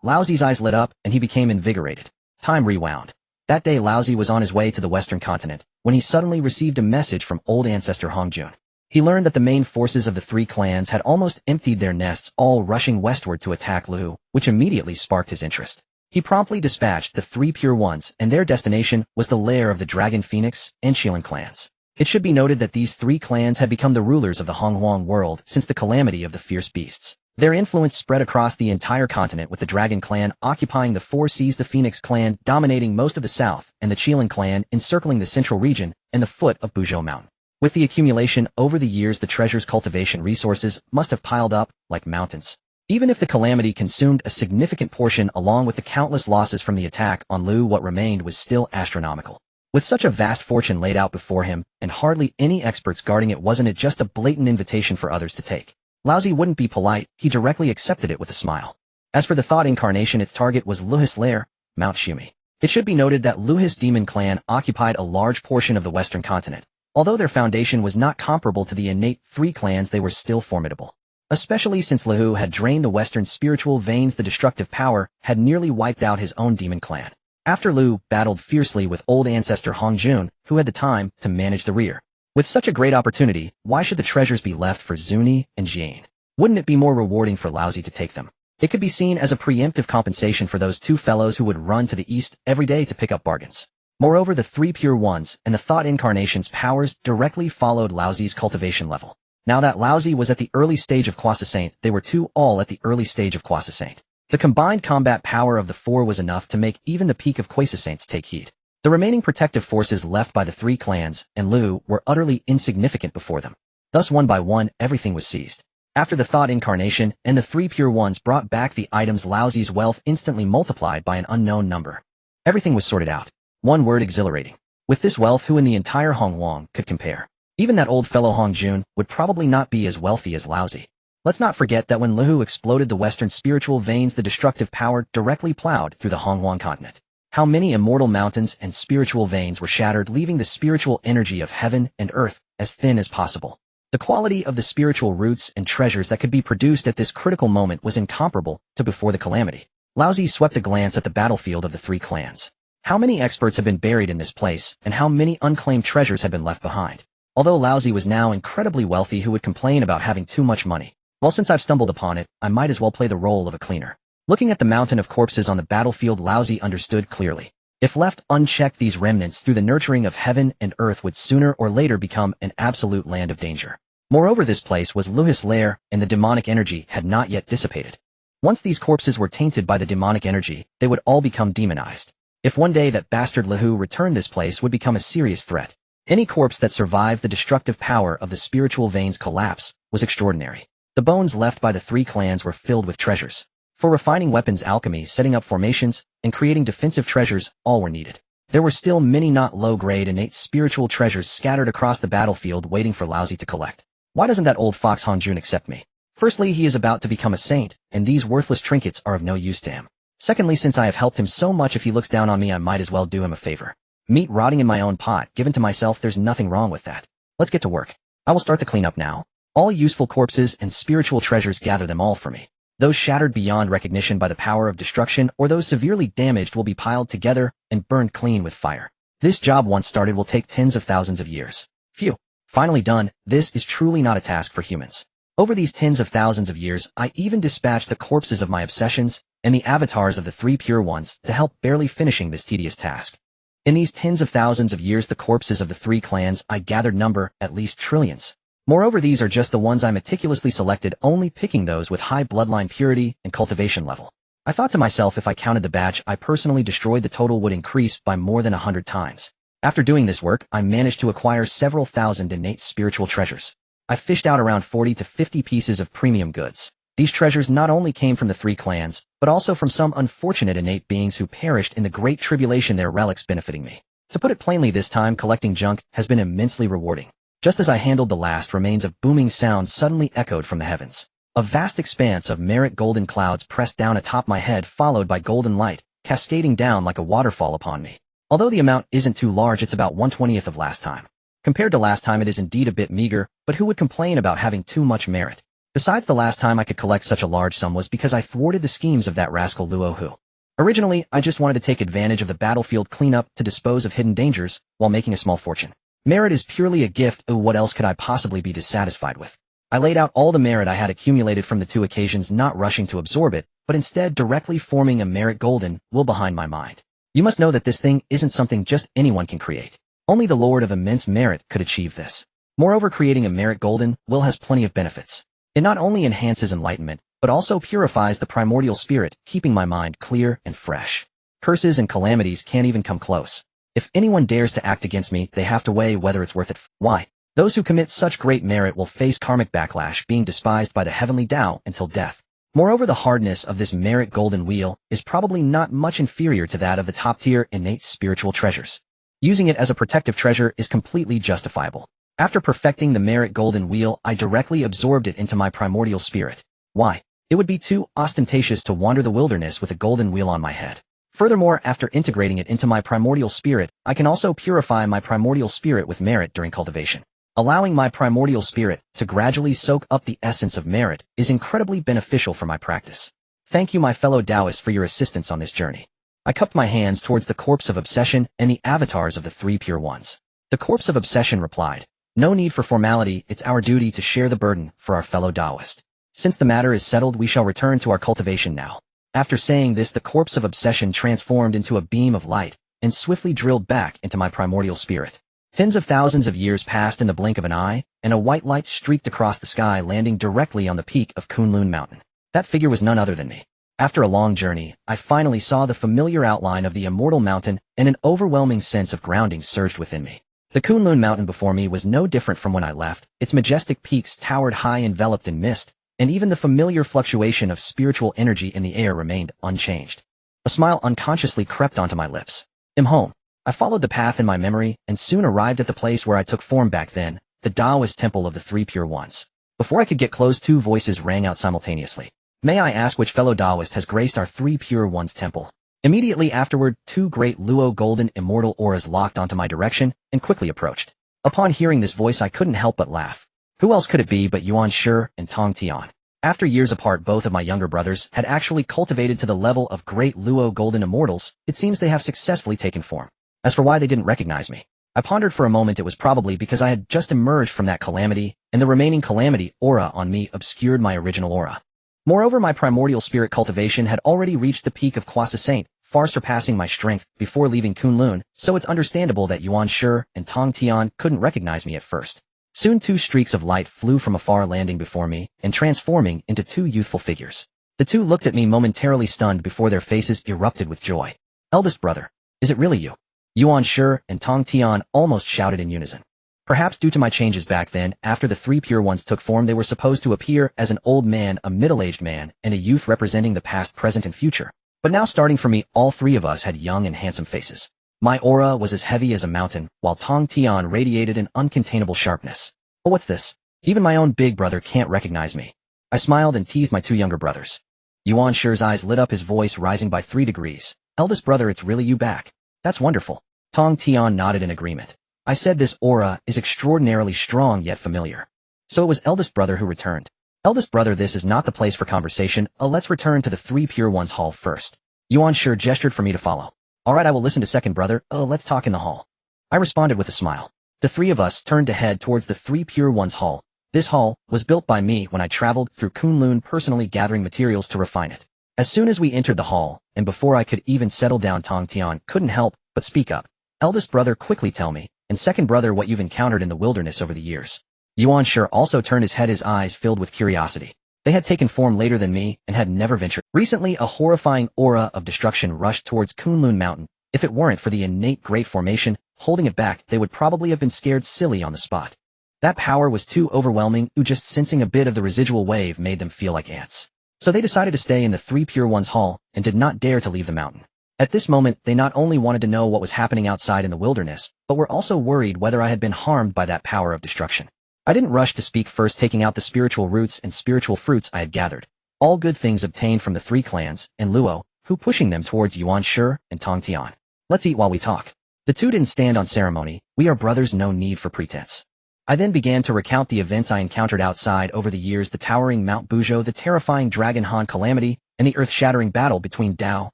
Laozi's eyes lit up, and he became invigorated. Time rewound. That day, Laozi was on his way to the western continent, when he suddenly received a message from old ancestor Hongjun. He learned that the main forces of the three clans had almost emptied their nests, all rushing westward to attack Lu, which immediately sparked his interest. He promptly dispatched the three Pure Ones, and their destination was the lair of the Dragon Phoenix and Shilin clans. It should be noted that these three clans had become the rulers of the Honghuang world since the calamity of the fierce beasts. Their influence spread across the entire continent, with the Dragon clan occupying the four seas, the Phoenix clan dominating most of the south, and the Qilin clan encircling the central region and the foot of Buzhou Mountain. With the accumulation over the years, the treasure's cultivation resources must have piled up like mountains. Even if the calamity consumed a significant portion along with the countless losses from the attack on Lu, what remained was still astronomical. With such a vast fortune laid out before him, and hardly any experts guarding it, wasn't it just a blatant invitation for others to take? Laozi wouldn't be polite, he directly accepted it with a smile. As for the thought incarnation, its target was Luhis' lair, Mount Shumi. It should be noted that Luhis demon clan occupied a large portion of the western continent. Although their foundation was not comparable to the innate three clans, they were still formidable. Especially since Liu had drained the western spiritual veins, the destructive power had nearly wiped out his own demon clan. After Liu battled fiercely with old ancestor Hongjun, who had the time to manage the rear. With such a great opportunity, why should the treasures be left for Zuni and Jian? Wouldn't it be more rewarding for Laozi to take them? It could be seen as a preemptive compensation for those two fellows who would run to the east every day to pick up bargains. Moreover, the three Pure Ones and the Thought Incarnation's powers directly followed Laozi's cultivation level. Now that Laozi was at the early stage of Quasi-Saint, they were two all at the early stage of Quasi-Saint. The combined combat power of the four was enough to make even the peak of Quasi-Saints take heed. The remaining protective forces left by the three clans and Lu were utterly insignificant before them. Thus, one by one, everything was seized. After the Thought Incarnation and the three Pure Ones brought back the items, Laozi's wealth instantly multiplied by an unknown number. Everything was sorted out. One word: exhilarating. With this wealth, who in the entire Honghuang could compare? Even that old fellow Hongjun would probably not be as wealthy as Laozi. Let's not forget that when Liu exploded the western spiritual veins, the destructive power directly plowed through the Honghuang continent. How many immortal mountains and spiritual veins were shattered, leaving the spiritual energy of heaven and earth as thin as possible. The quality of the spiritual roots and treasures that could be produced at this critical moment was incomparable to before the calamity. Laozi swept a glance at the battlefield of the three clans. How many experts had been buried in this place, and how many unclaimed treasures had been left behind? Although Laozi was now incredibly wealthy, who would complain about having too much money? Well, since I've stumbled upon it, I might as well play the role of a cleaner. Looking at the mountain of corpses on the battlefield, Laozi understood clearly. If left unchecked, these remnants, through the nurturing of heaven and earth, would sooner or later become an absolute land of danger. Moreover, this place was Luhis' lair, and the demonic energy had not yet dissipated. Once these corpses were tainted by the demonic energy, they would all become demonized. If one day that bastard Liu returned, this place would become a serious threat. Any corpse that survived the destructive power of the spiritual veins' collapse was extraordinary. The bones left by the three clans were filled with treasures. For refining weapons, alchemy, setting up formations, and creating defensive treasures, all were needed. There were still many not low-grade innate spiritual treasures scattered across the battlefield waiting for Laozi to collect. Why doesn't that old fox Hongjun accept me? Firstly, he is about to become a saint, and these worthless trinkets are of no use to him. Secondly, since I have helped him so much, if he looks down on me, I might as well do him a favor. Meat rotting in my own pot, given to myself, there's nothing wrong with that. Let's get to work. I will start the cleanup now. All useful corpses and spiritual treasures, gather them all for me. Those shattered beyond recognition by the power of destruction, or those severely damaged, will be piled together and burned clean with fire. This job, once started, will take tens of thousands of years. Phew. Finally done. This is truly not a task for humans. Over these tens of thousands of years, I even dispatched the corpses of my obsessions and the avatars of the three Pure Ones to help barely finishing this tedious task. In these tens of thousands of years, the corpses of the three clans I gathered number at least trillions. Moreover, these are just the ones I meticulously selected, only picking those with high bloodline purity and cultivation level. I thought to myself, if I counted the batch I personally destroyed, the total would increase by more than 100 times. After doing this work, I managed to acquire several thousand innate spiritual treasures. I fished out around 40 to 50 pieces of premium goods. These treasures not only came from the three clans, but also from some unfortunate innate beings who perished in the Great Tribulation, their relics benefiting me. To put it plainly, this time collecting junk has been immensely rewarding. Just as I handled the last remains, a booming sound suddenly echoed from the heavens. A vast expanse of merit golden clouds pressed down atop my head, followed by golden light, cascading down like a waterfall upon me. Although the amount isn't too large, it's about 1/20th of last time. Compared to last time, it is indeed a bit meager, but who would complain about having too much merit? Besides, the last time I could collect such a large sum was because I thwarted the schemes of that rascal Luo Hu. Originally, I just wanted to take advantage of the battlefield cleanup to dispose of hidden dangers while making a small fortune. Merit is purely a gift, oh what else could I possibly be dissatisfied with? I laid out all the merit I had accumulated from the 2 occasions, not rushing to absorb it, but instead directly forming a merit golden will behind my mind. You must know that this thing isn't something just anyone can create. Only the Lord of immense merit could achieve this. Moreover, creating a merit golden will has plenty of benefits. It not only enhances enlightenment, but also purifies the primordial spirit, keeping my mind clear and fresh. Curses and calamities can't even come close. If anyone dares to act against me, they have to weigh whether it's worth it. Why? Those who commit such great merit will face karmic backlash, being despised by the heavenly Tao until death. Moreover, the hardness of this merit golden wheel is probably not much inferior to that of the top-tier innate spiritual treasures. Using it as a protective treasure is completely justifiable. After perfecting the merit golden wheel, I directly absorbed it into my primordial spirit. Why? It would be too ostentatious to wander the wilderness with a golden wheel on my head. Furthermore, after integrating it into my primordial spirit, I can also purify my primordial spirit with merit during cultivation. Allowing my primordial spirit to gradually soak up the essence of merit is incredibly beneficial for my practice. Thank you, my fellow Taoists, for your assistance on this journey. I cupped my hands towards the corpse of obsession and the avatars of the 3 pure ones. The corpse of obsession replied, "No need for formality, it's our duty to share the burden for our fellow Taoist. Since the matter is settled, we shall return to our cultivation now." After saying this, the corpse of obsession transformed into a beam of light and swiftly drilled back into my primordial spirit. Tens of thousands of years passed in the blink of an eye, and a white light streaked across the sky, landing directly on the peak of Kunlun Mountain. That figure was none other than me. After a long journey, I finally saw the familiar outline of the immortal mountain, and an overwhelming sense of grounding surged within me. The Kunlun Mountain before me was no different from when I left. Its majestic peaks towered high, enveloped in mist, and even the familiar fluctuation of spiritual energy in the air remained unchanged. A smile unconsciously crept onto my lips. I'm home. I followed the path in my memory, and soon arrived at the place where I took form back then, the Taoist temple of the 3 pure ones. Before I could get close, 2 voices rang out simultaneously. "May I ask which fellow Taoist has graced our 3 pure ones temple?" Immediately afterward, 2 great Luo golden immortal auras locked onto my direction and quickly approached. Upon hearing this voice, I couldn't help but laugh. Who else could it be but Yuan Shi and Tong Tian? After years apart, both of my younger brothers had actually cultivated to the level of great Luo golden immortals. It seems they have successfully taken form. As for why they didn't recognize me, I pondered for a moment. It was probably because I had just emerged from that calamity, and the remaining calamity aura on me obscured my original aura. Moreover, my primordial spirit cultivation had already reached the peak of Kwasa Saint, far surpassing my strength before leaving Kunlun, so it's understandable that Yuan Shi and Tong Tian couldn't recognize me at first. Soon 2 streaks of light flew from afar, landing before me and transforming into 2 youthful figures. The 2 looked at me momentarily stunned before their faces erupted with joy. "Eldest brother, is it really you?" Yuan Shi and Tong Tian almost shouted in unison. Perhaps due to my changes back then, after the 3 pure ones took form, they were supposed to appear as an old man, a middle-aged man, and a youth representing the past, present, and future. But now, starting from me, all 3 of us had young and handsome faces. My aura was as heavy as a mountain, while Tong Tian radiated an uncontainable sharpness. "Oh, what's this? Even my own big brother can't recognize me." I smiled and teased my 2 younger brothers. Yuan Shi's eyes lit up, his voice rising by 3 degrees. "Eldest brother, it's really you back. That's wonderful." Tong Tian nodded in agreement. I said, "This aura is extraordinarily strong yet familiar." So it was eldest brother who returned. "Eldest brother, this is not the place for conversation. Let's return to the 3 pure ones hall first." Yuan Shi gestured for me to follow. "All right, I will listen to second brother. Let's talk in the hall." I responded with a smile. The 3 of us turned to head towards the 3 pure ones hall. This hall was built by me when I traveled through Kunlun, personally gathering materials to refine it. As soon as we entered the hall, and before I could even settle down, Tong Tian couldn't help but speak up. "Eldest brother, quickly tell me, and second brother, what you've encountered in the wilderness over the years." Yuan Shi also turned his head, his eyes filled with curiosity. They had taken form later than me and had never ventured. Recently, a horrifying aura of destruction rushed towards Kunlun Mountain. If it weren't for the innate great formation holding it back, they would probably have been scared silly on the spot. That power was too overwhelming. Just sensing a bit of the residual wave made them feel like ants. So they decided to stay in the 3 pure ones hall and did not dare to leave the mountain. At this moment, they not only wanted to know what was happening outside in the wilderness, but were also worried whether I had been harmed by that power of destruction. I didn't rush to speak, first taking out the spiritual roots and spiritual fruits I had gathered. All good things obtained from the 3 clans, and Luo, who pushing them towards Yuan Shi and Tong Tian. "Let's eat while we talk." The 2 didn't stand on ceremony. "We are brothers, no need for pretense." I then began to recount the events I encountered outside over the years, the towering Mount Buzhou, the terrifying Dragon Han calamity, and the earth-shattering battle between Tao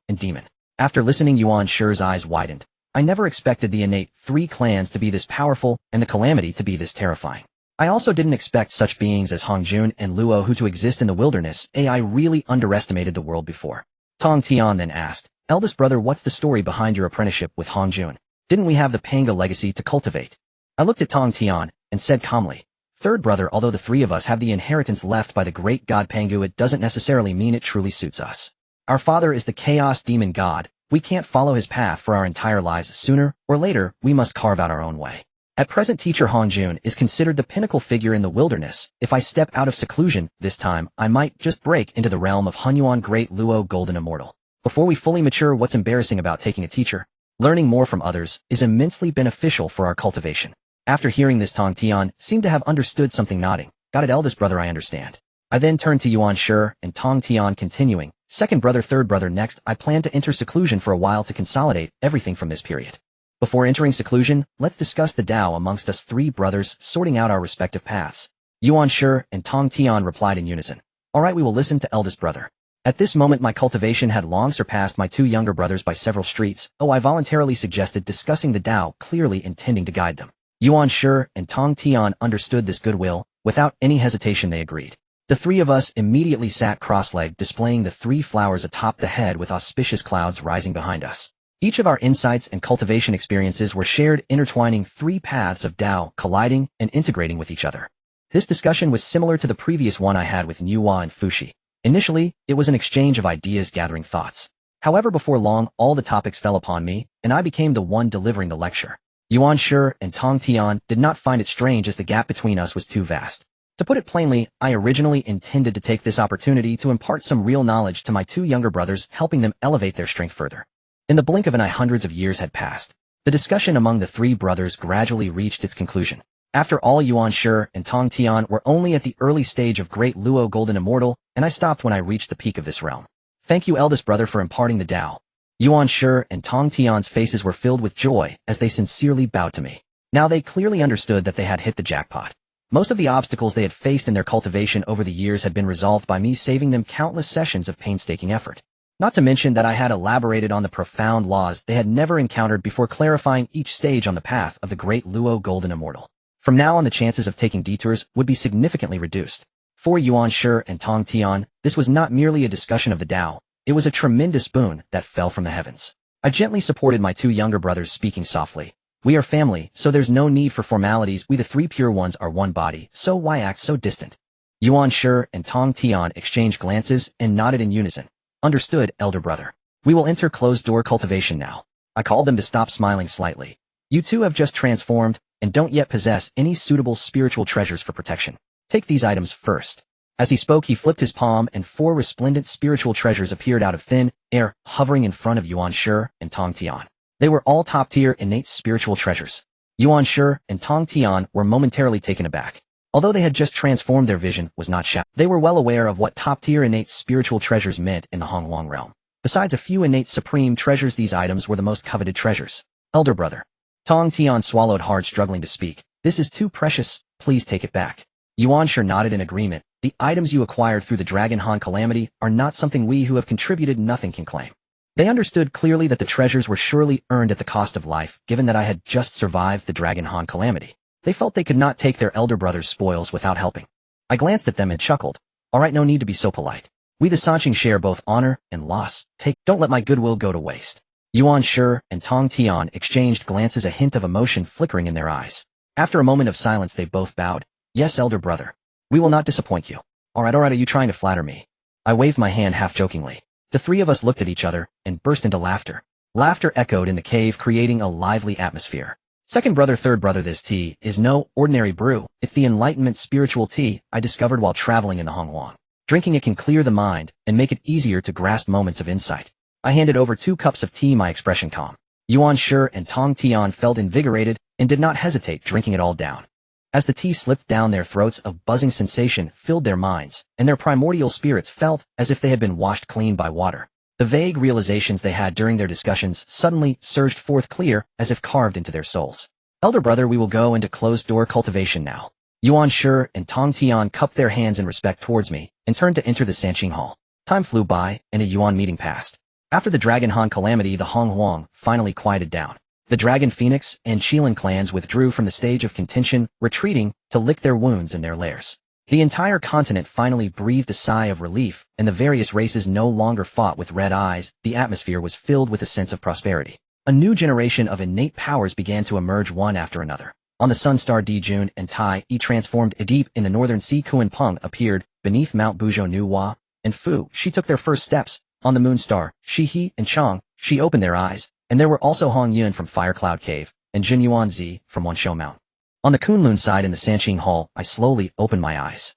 and Demon. After listening, Yuan Shi's eyes widened. I never expected the innate 3 clans to be this powerful and the calamity to be this terrifying. I also didn't expect such beings as Hongjun and Luo who to exist in the wilderness. I really underestimated the world before. Tong Tian then asked, "Eldest brother, what's the story behind your apprenticeship with Hongjun? Didn't we have the Pangu legacy to cultivate?" I looked at Tong Tian and said calmly, "Third brother, although the 3 of us have the inheritance left by the great god Pangu, it doesn't necessarily mean it truly suits us. Our father is the chaos demon god. We can't follow his path for our entire lives. Sooner or later, we must carve out our own way. At present, teacher Hongjun is considered the pinnacle figure in the wilderness. If I step out of seclusion this time, I might just break into the realm of Hunyuan Great Luo Golden Immortal. Before we fully mature, what's embarrassing about taking a teacher? Learning more from others is immensely beneficial for our cultivation." After hearing this, Tong Tian seemed to have understood something, nodding. "Got it, eldest brother, I understand." I then turned to Yuan Shi and Tong Tian, continuing, "Second brother, third brother, next, I plan to enter seclusion for a while to consolidate everything from this period. Before entering seclusion, let's discuss the Tao amongst us 3 brothers, sorting out our respective paths." Yuan Shi and Tong Tian replied in unison. "All right, we will listen to eldest brother." At this moment, my cultivation had long surpassed my 2 younger brothers by several streets. I voluntarily suggested discussing the Tao, clearly intending to guide them. Yuan Shi and Tong Tian understood this goodwill. Without any hesitation, they agreed. The 3 of us immediately sat cross-legged, displaying the 3 flowers atop the head with auspicious clouds rising behind us. Each of our insights and cultivation experiences were shared, intertwining 3 paths of Tao, colliding and integrating with each other. This discussion was similar to the previous one I had with Nuwa and Fushi. Initially, it was an exchange of ideas, gathering thoughts. However, before long, all the topics fell upon me, and I became the one delivering the lecture. Yuan Shi and Tong Tian did not find it strange, as the gap between us was too vast. To put it plainly, I originally intended to take this opportunity to impart some real knowledge to my 2 younger brothers, helping them elevate their strength further. In the blink of an eye, hundreds of years had passed. The discussion among the 3 brothers gradually reached its conclusion. After all, Yuan Shi and Tong Tian were only at the early stage of Great Luo Golden Immortal, and I stopped when I reached the peak of this realm. "Thank you, eldest brother, for imparting the Tao." Yuan Shi and Tong Tian's faces were filled with joy as they sincerely bowed to me. Now they clearly understood that they had hit the jackpot. Most of the obstacles they had faced in their cultivation over the years had been resolved by me, saving them countless sessions of painstaking effort. Not to mention that I had elaborated on the profound laws they had never encountered before, clarifying each stage on the path of the Great Luo Golden Immortal. From now on, the chances of taking detours would be significantly reduced. For Yuan Shi and Tong Tian, this was not merely a discussion of the Tao, it was a tremendous boon that fell from the heavens. I gently supported my 2 younger brothers, speaking softly. "We are family, so there's no need for formalities. We, the 3 pure ones, are one body, so why act so distant?" Yuan Shi and Tong Tian exchanged glances and nodded in unison. "Understood, elder brother. We will enter closed-door cultivation now." I called them to stop, smiling slightly. "You 2 have just transformed and don't yet possess any suitable spiritual treasures for protection. Take these items first." As he spoke, he flipped his palm and 4 resplendent spiritual treasures appeared out of thin air, hovering in front of Yuan Shi and Tong Tian. They were all top-tier innate spiritual treasures. Yuan Shi and Tong Tian were momentarily taken aback. Although they had just transformed, their vision was not shallow. They were well aware of what top-tier innate spiritual treasures meant in the Hongwang realm. Besides a few innate supreme treasures, these items were the most coveted treasures. "Elder brother." Tong Tian swallowed hard, struggling to speak. "This is too precious, please take it back." Yuan Shi nodded in agreement. "The items you acquired through the Dragon Han calamity are not something we who have contributed nothing can claim." They understood clearly that the treasures were surely earned at the cost of life, given that I had just survived the Dragon Han calamity. They felt they could not take their elder brother's spoils without helping. I glanced at them and chuckled. "All right, no need to be so polite. We the Sanqing share both honor and loss. Don't let my goodwill go to waste." Yuan Shi and Tong Tian exchanged glances, a hint of emotion flickering in their eyes. After a moment of silence, they both bowed. "Yes, elder brother. We will not disappoint you." All right, are you trying to flatter me?" I waved my hand half-jokingly. The 3 of us looked at each other and burst into laughter. Laughter echoed in the cave, creating a lively atmosphere. "Second brother, third brother, this tea is no ordinary brew. It's the enlightenment spiritual tea I discovered while traveling in the Hongwang. Drinking it can clear the mind and make it easier to grasp moments of insight." I handed over 2 cups of tea, my expression calm. Yuan Shi and Tong Tian felt invigorated and did not hesitate, drinking it all down. As the tea slipped down their throats, a buzzing sensation filled their minds, and their primordial spirits felt as if they had been washed clean by water. The vague realizations they had during their discussions suddenly surged forth, clear as if carved into their souls. "Elder brother, we will go into closed-door cultivation now." Yuan Shi and Tong Tian cupped their hands in respect towards me and turned to enter the Sanqing Hall. Time flew by, and a Yuan meeting passed. After the Dragon Han calamity, the Hongwang finally quieted down. The Dragon Phoenix and Qilin clans withdrew from the stage of contention, retreating to lick their wounds in their lairs. The entire continent finally breathed a sigh of relief, and the various races no longer fought with red eyes. The atmosphere was filled with a sense of prosperity. A new generation of innate powers began to emerge one after another. On the sun star Dijun and Tai transformed deep in the northern sea. Kuan Peng appeared beneath Mount Buzhou Nuwa, and Fu Shi took their first steps. On the moon star Shi He and Chang Shi opened their eyes, and there were also Hong Yun from Fire Cloud Cave, and Jin Yuan Zi from Wanshou Mountain. On the Kunlun side in the Sanqing Hall, I slowly opened my eyes.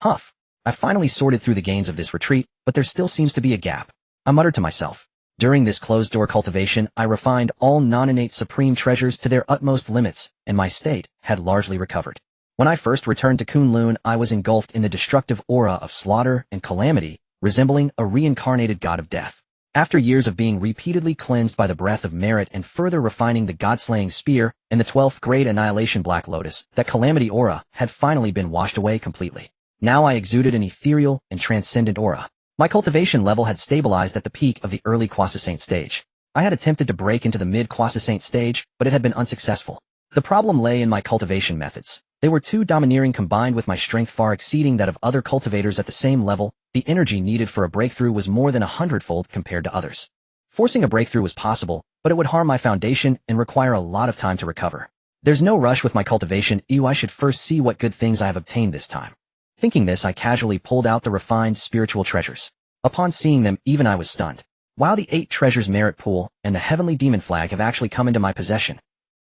Huff. I finally sorted through the gains of this retreat, but there still seems to be a gap. I muttered to myself. During this closed-door cultivation, I refined all non-innate supreme treasures to their utmost limits, and my state had largely recovered. When I first returned to Kunlun, I was engulfed in the destructive aura of slaughter and calamity, resembling a reincarnated god of death. After years of being repeatedly cleansed by the breath of merit and further refining the god-slaying spear and the 12th grade annihilation Black Lotus, that calamity aura had finally been washed away completely. Now I exuded an ethereal and transcendent aura. My cultivation level had stabilized at the peak of the early Croissant stage. I had attempted to break into the mid-Croissant stage, but it had been unsuccessful. The problem lay in my cultivation methods. They were too domineering, combined with my strength far exceeding that of other cultivators at the same level. The energy needed for a breakthrough was more than 100-fold compared to others. Forcing a breakthrough was possible, but it would harm my foundation and require a lot of time to recover. There's no rush with my cultivation. I should first see what good things I have obtained this time. Thinking this, I casually pulled out the refined spiritual treasures. Upon seeing them, even I was stunned. While the 8 treasures merit pool and the heavenly demon flag have actually come into my possession,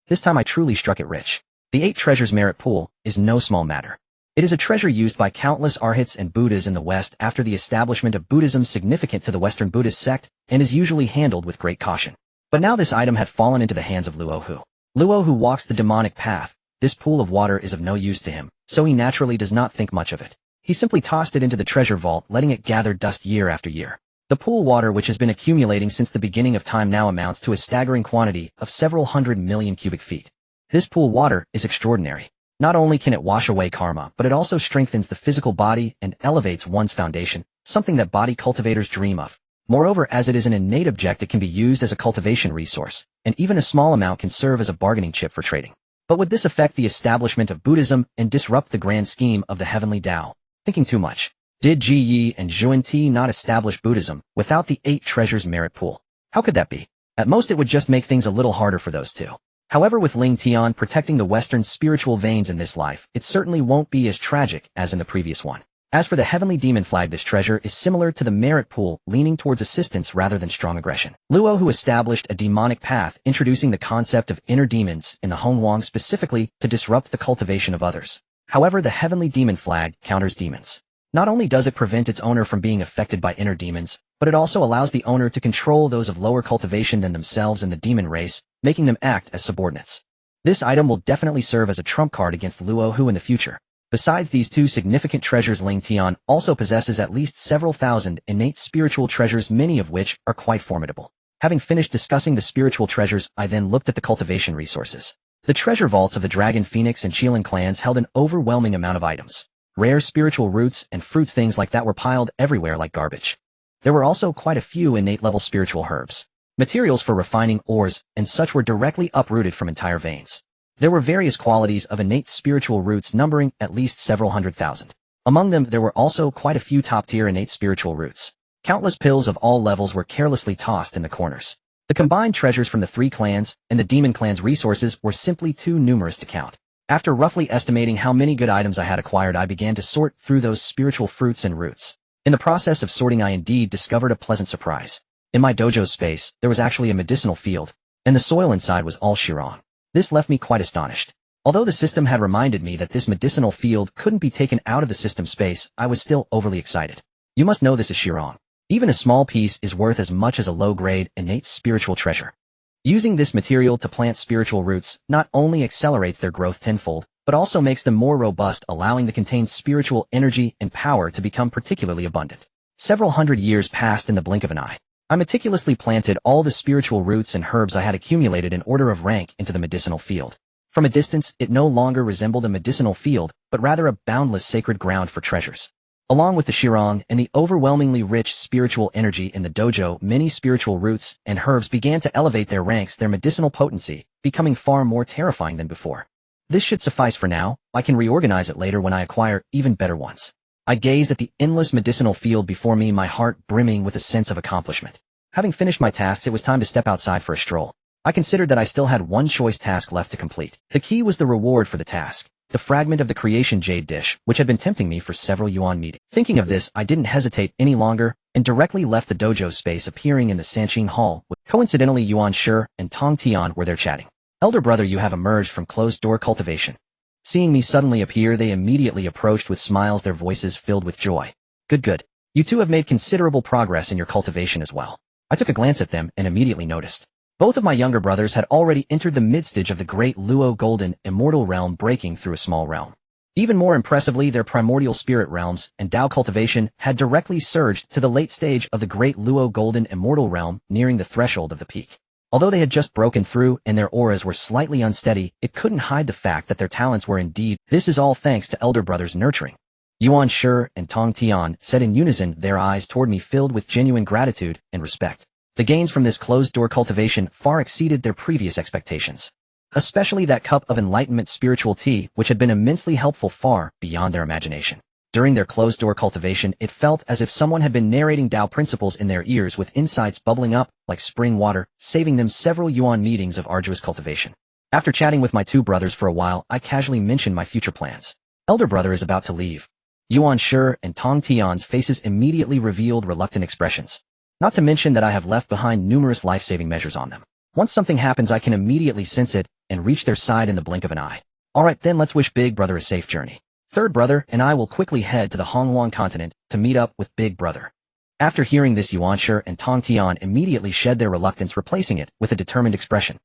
this time I truly struck it rich. The 8 treasures merit pool is no small matter. It is a treasure used by countless arhats and Buddhas in the West after the establishment of Buddhism, significant to the Western Buddhist sect, and is usually handled with great caution. But now this item had fallen into the hands of Luo Hu. Luo Hu walks the demonic path. This pool of water is of no use to him, so he naturally does not think much of it. He simply tossed it into the treasure vault, letting it gather dust year after year. The pool water, which has been accumulating since the beginning of time, now amounts to a staggering quantity of several 100 million cubic feet. This pool water is extraordinary. Not only can it wash away karma, but it also strengthens the physical body and elevates one's foundation, something that body cultivators dream of. Moreover, as it is an innate object, it can be used as a cultivation resource, and even a small amount can serve as a bargaining chip for trading. But would this affect the establishment of Buddhism and disrupt the grand scheme of the heavenly Tao? Thinking too much. Did Ji Yi and Zhuan Ti not establish Buddhism without the 8 treasures merit pool? How could that be? At most it would just make things a little harder for those two. However, with Lingtian protecting the Western spiritual veins in this life, it certainly won't be as tragic as in the previous one. As for the heavenly demon flag, this treasure is similar to the merit pool, leaning towards assistance rather than strong aggression. Luo Hu established a demonic path, introducing the concept of inner demons in the Hongwang specifically to disrupt the cultivation of others. However, the heavenly demon flag counters demons. Not only does it prevent its owner from being affected by inner demons, but it also allows the owner to control those of lower cultivation than themselves in the demon race, making them act as subordinates. This item will definitely serve as a trump card against Luo Hu in the future. Besides these 2 significant treasures, Lingtian also possesses at least several thousand innate spiritual treasures, many of which are quite formidable. Having finished discussing the spiritual treasures, I then looked at the cultivation resources. The treasure vaults of the Dragon Phoenix and Qilin clans held an overwhelming amount of items. Rare spiritual roots and fruits, things like that, were piled everywhere like garbage. There were also quite a few innate level spiritual herbs. Materials for refining ores and such were directly uprooted from entire veins. There were various qualities of innate spiritual roots numbering at least several 100,000. Among them, there were also quite a few top-tier innate spiritual roots. Countless pills of all levels were carelessly tossed in the corners. The combined treasures from the 3 clans and the demon clan's resources were simply too numerous to count. After roughly estimating how many good items I had acquired, I began to sort through those spiritual fruits and roots. In the process of sorting, I indeed discovered a pleasant surprise. In my dojo's space, there was actually a medicinal field, and the soil inside was all Shirong. This left me quite astonished. Although the system had reminded me that this medicinal field couldn't be taken out of the system space, I was still overly excited. You must know this is Shirong. Even a small piece is worth as much as a low-grade, innate spiritual treasure. Using this material to plant spiritual roots not only accelerates their growth tenfold, but also makes them more robust, allowing the contained spiritual energy and power to become particularly abundant. Several 100 years passed in the blink of an eye. I meticulously planted all the spiritual roots and herbs I had accumulated in order of rank into the medicinal field. From a distance, it no longer resembled a medicinal field, but rather a boundless sacred ground for treasures. Along with the Shirong and the overwhelmingly rich spiritual energy in the dojo, many spiritual roots and herbs began to elevate their ranks, their medicinal potency, becoming far more terrifying than before. This should suffice for now. I can reorganize it later when I acquire even better ones. I gazed at the endless medicinal field before me, my heart brimming with a sense of accomplishment. Having finished my tasks, it was time to step outside for a stroll. I considered that I still had one choice task left to complete. The key was the reward for the task, the fragment of the creation jade dish, which had been tempting me for several yuan meetings. Thinking of this, I didn't hesitate any longer and directly left the dojo space, appearing in the Sanqing Hall. Coincidentally, Yuan Shi and Tong Tian were there chatting. Elder brother, you have emerged from closed-door cultivation. Seeing me suddenly appear, they immediately approached with smiles, their voices filled with joy. Good. You two have made considerable progress in your cultivation as well. I took a glance at them and immediately noticed. Both of my younger brothers had already entered the mid-stage of the Great Luo Golden Immortal Realm, breaking through a small realm. Even more impressively, their primordial spirit realms and Dao cultivation had directly surged to the late stage of the Great Luo Golden Immortal Realm, nearing the threshold of the peak. Although they had just broken through and their auras were slightly unsteady, it couldn't hide the fact that their talents were indeed. This is all thanks to elder brothers' nurturing. Yuan Shi and Tong Tian said in unison, their eyes toward me filled with genuine gratitude and respect. The gains from this closed-door cultivation far exceeded their previous expectations. Especially that cup of enlightenment spiritual tea, which had been immensely helpful far beyond their imagination. During their closed-door cultivation, it felt as if someone had been narrating Dao principles in their ears, with insights bubbling up like spring water, saving them several yuan meetings of arduous cultivation. After chatting with my two brothers for a while, I casually mentioned my future plans. Elder brother is about to leave. Yuan Shi and Tong Tian's faces immediately revealed reluctant expressions. Not to mention that I have left behind numerous life-saving measures on them. Once something happens, I can immediately sense it and reach their side in the blink of an eye. Alright then, let's wish big brother a safe journey. Third brother and I will quickly head to the Hongluang continent to meet up with big brother. After hearing this, Yuan Shi and Tong Tian immediately shed their reluctance, replacing it with a determined expression.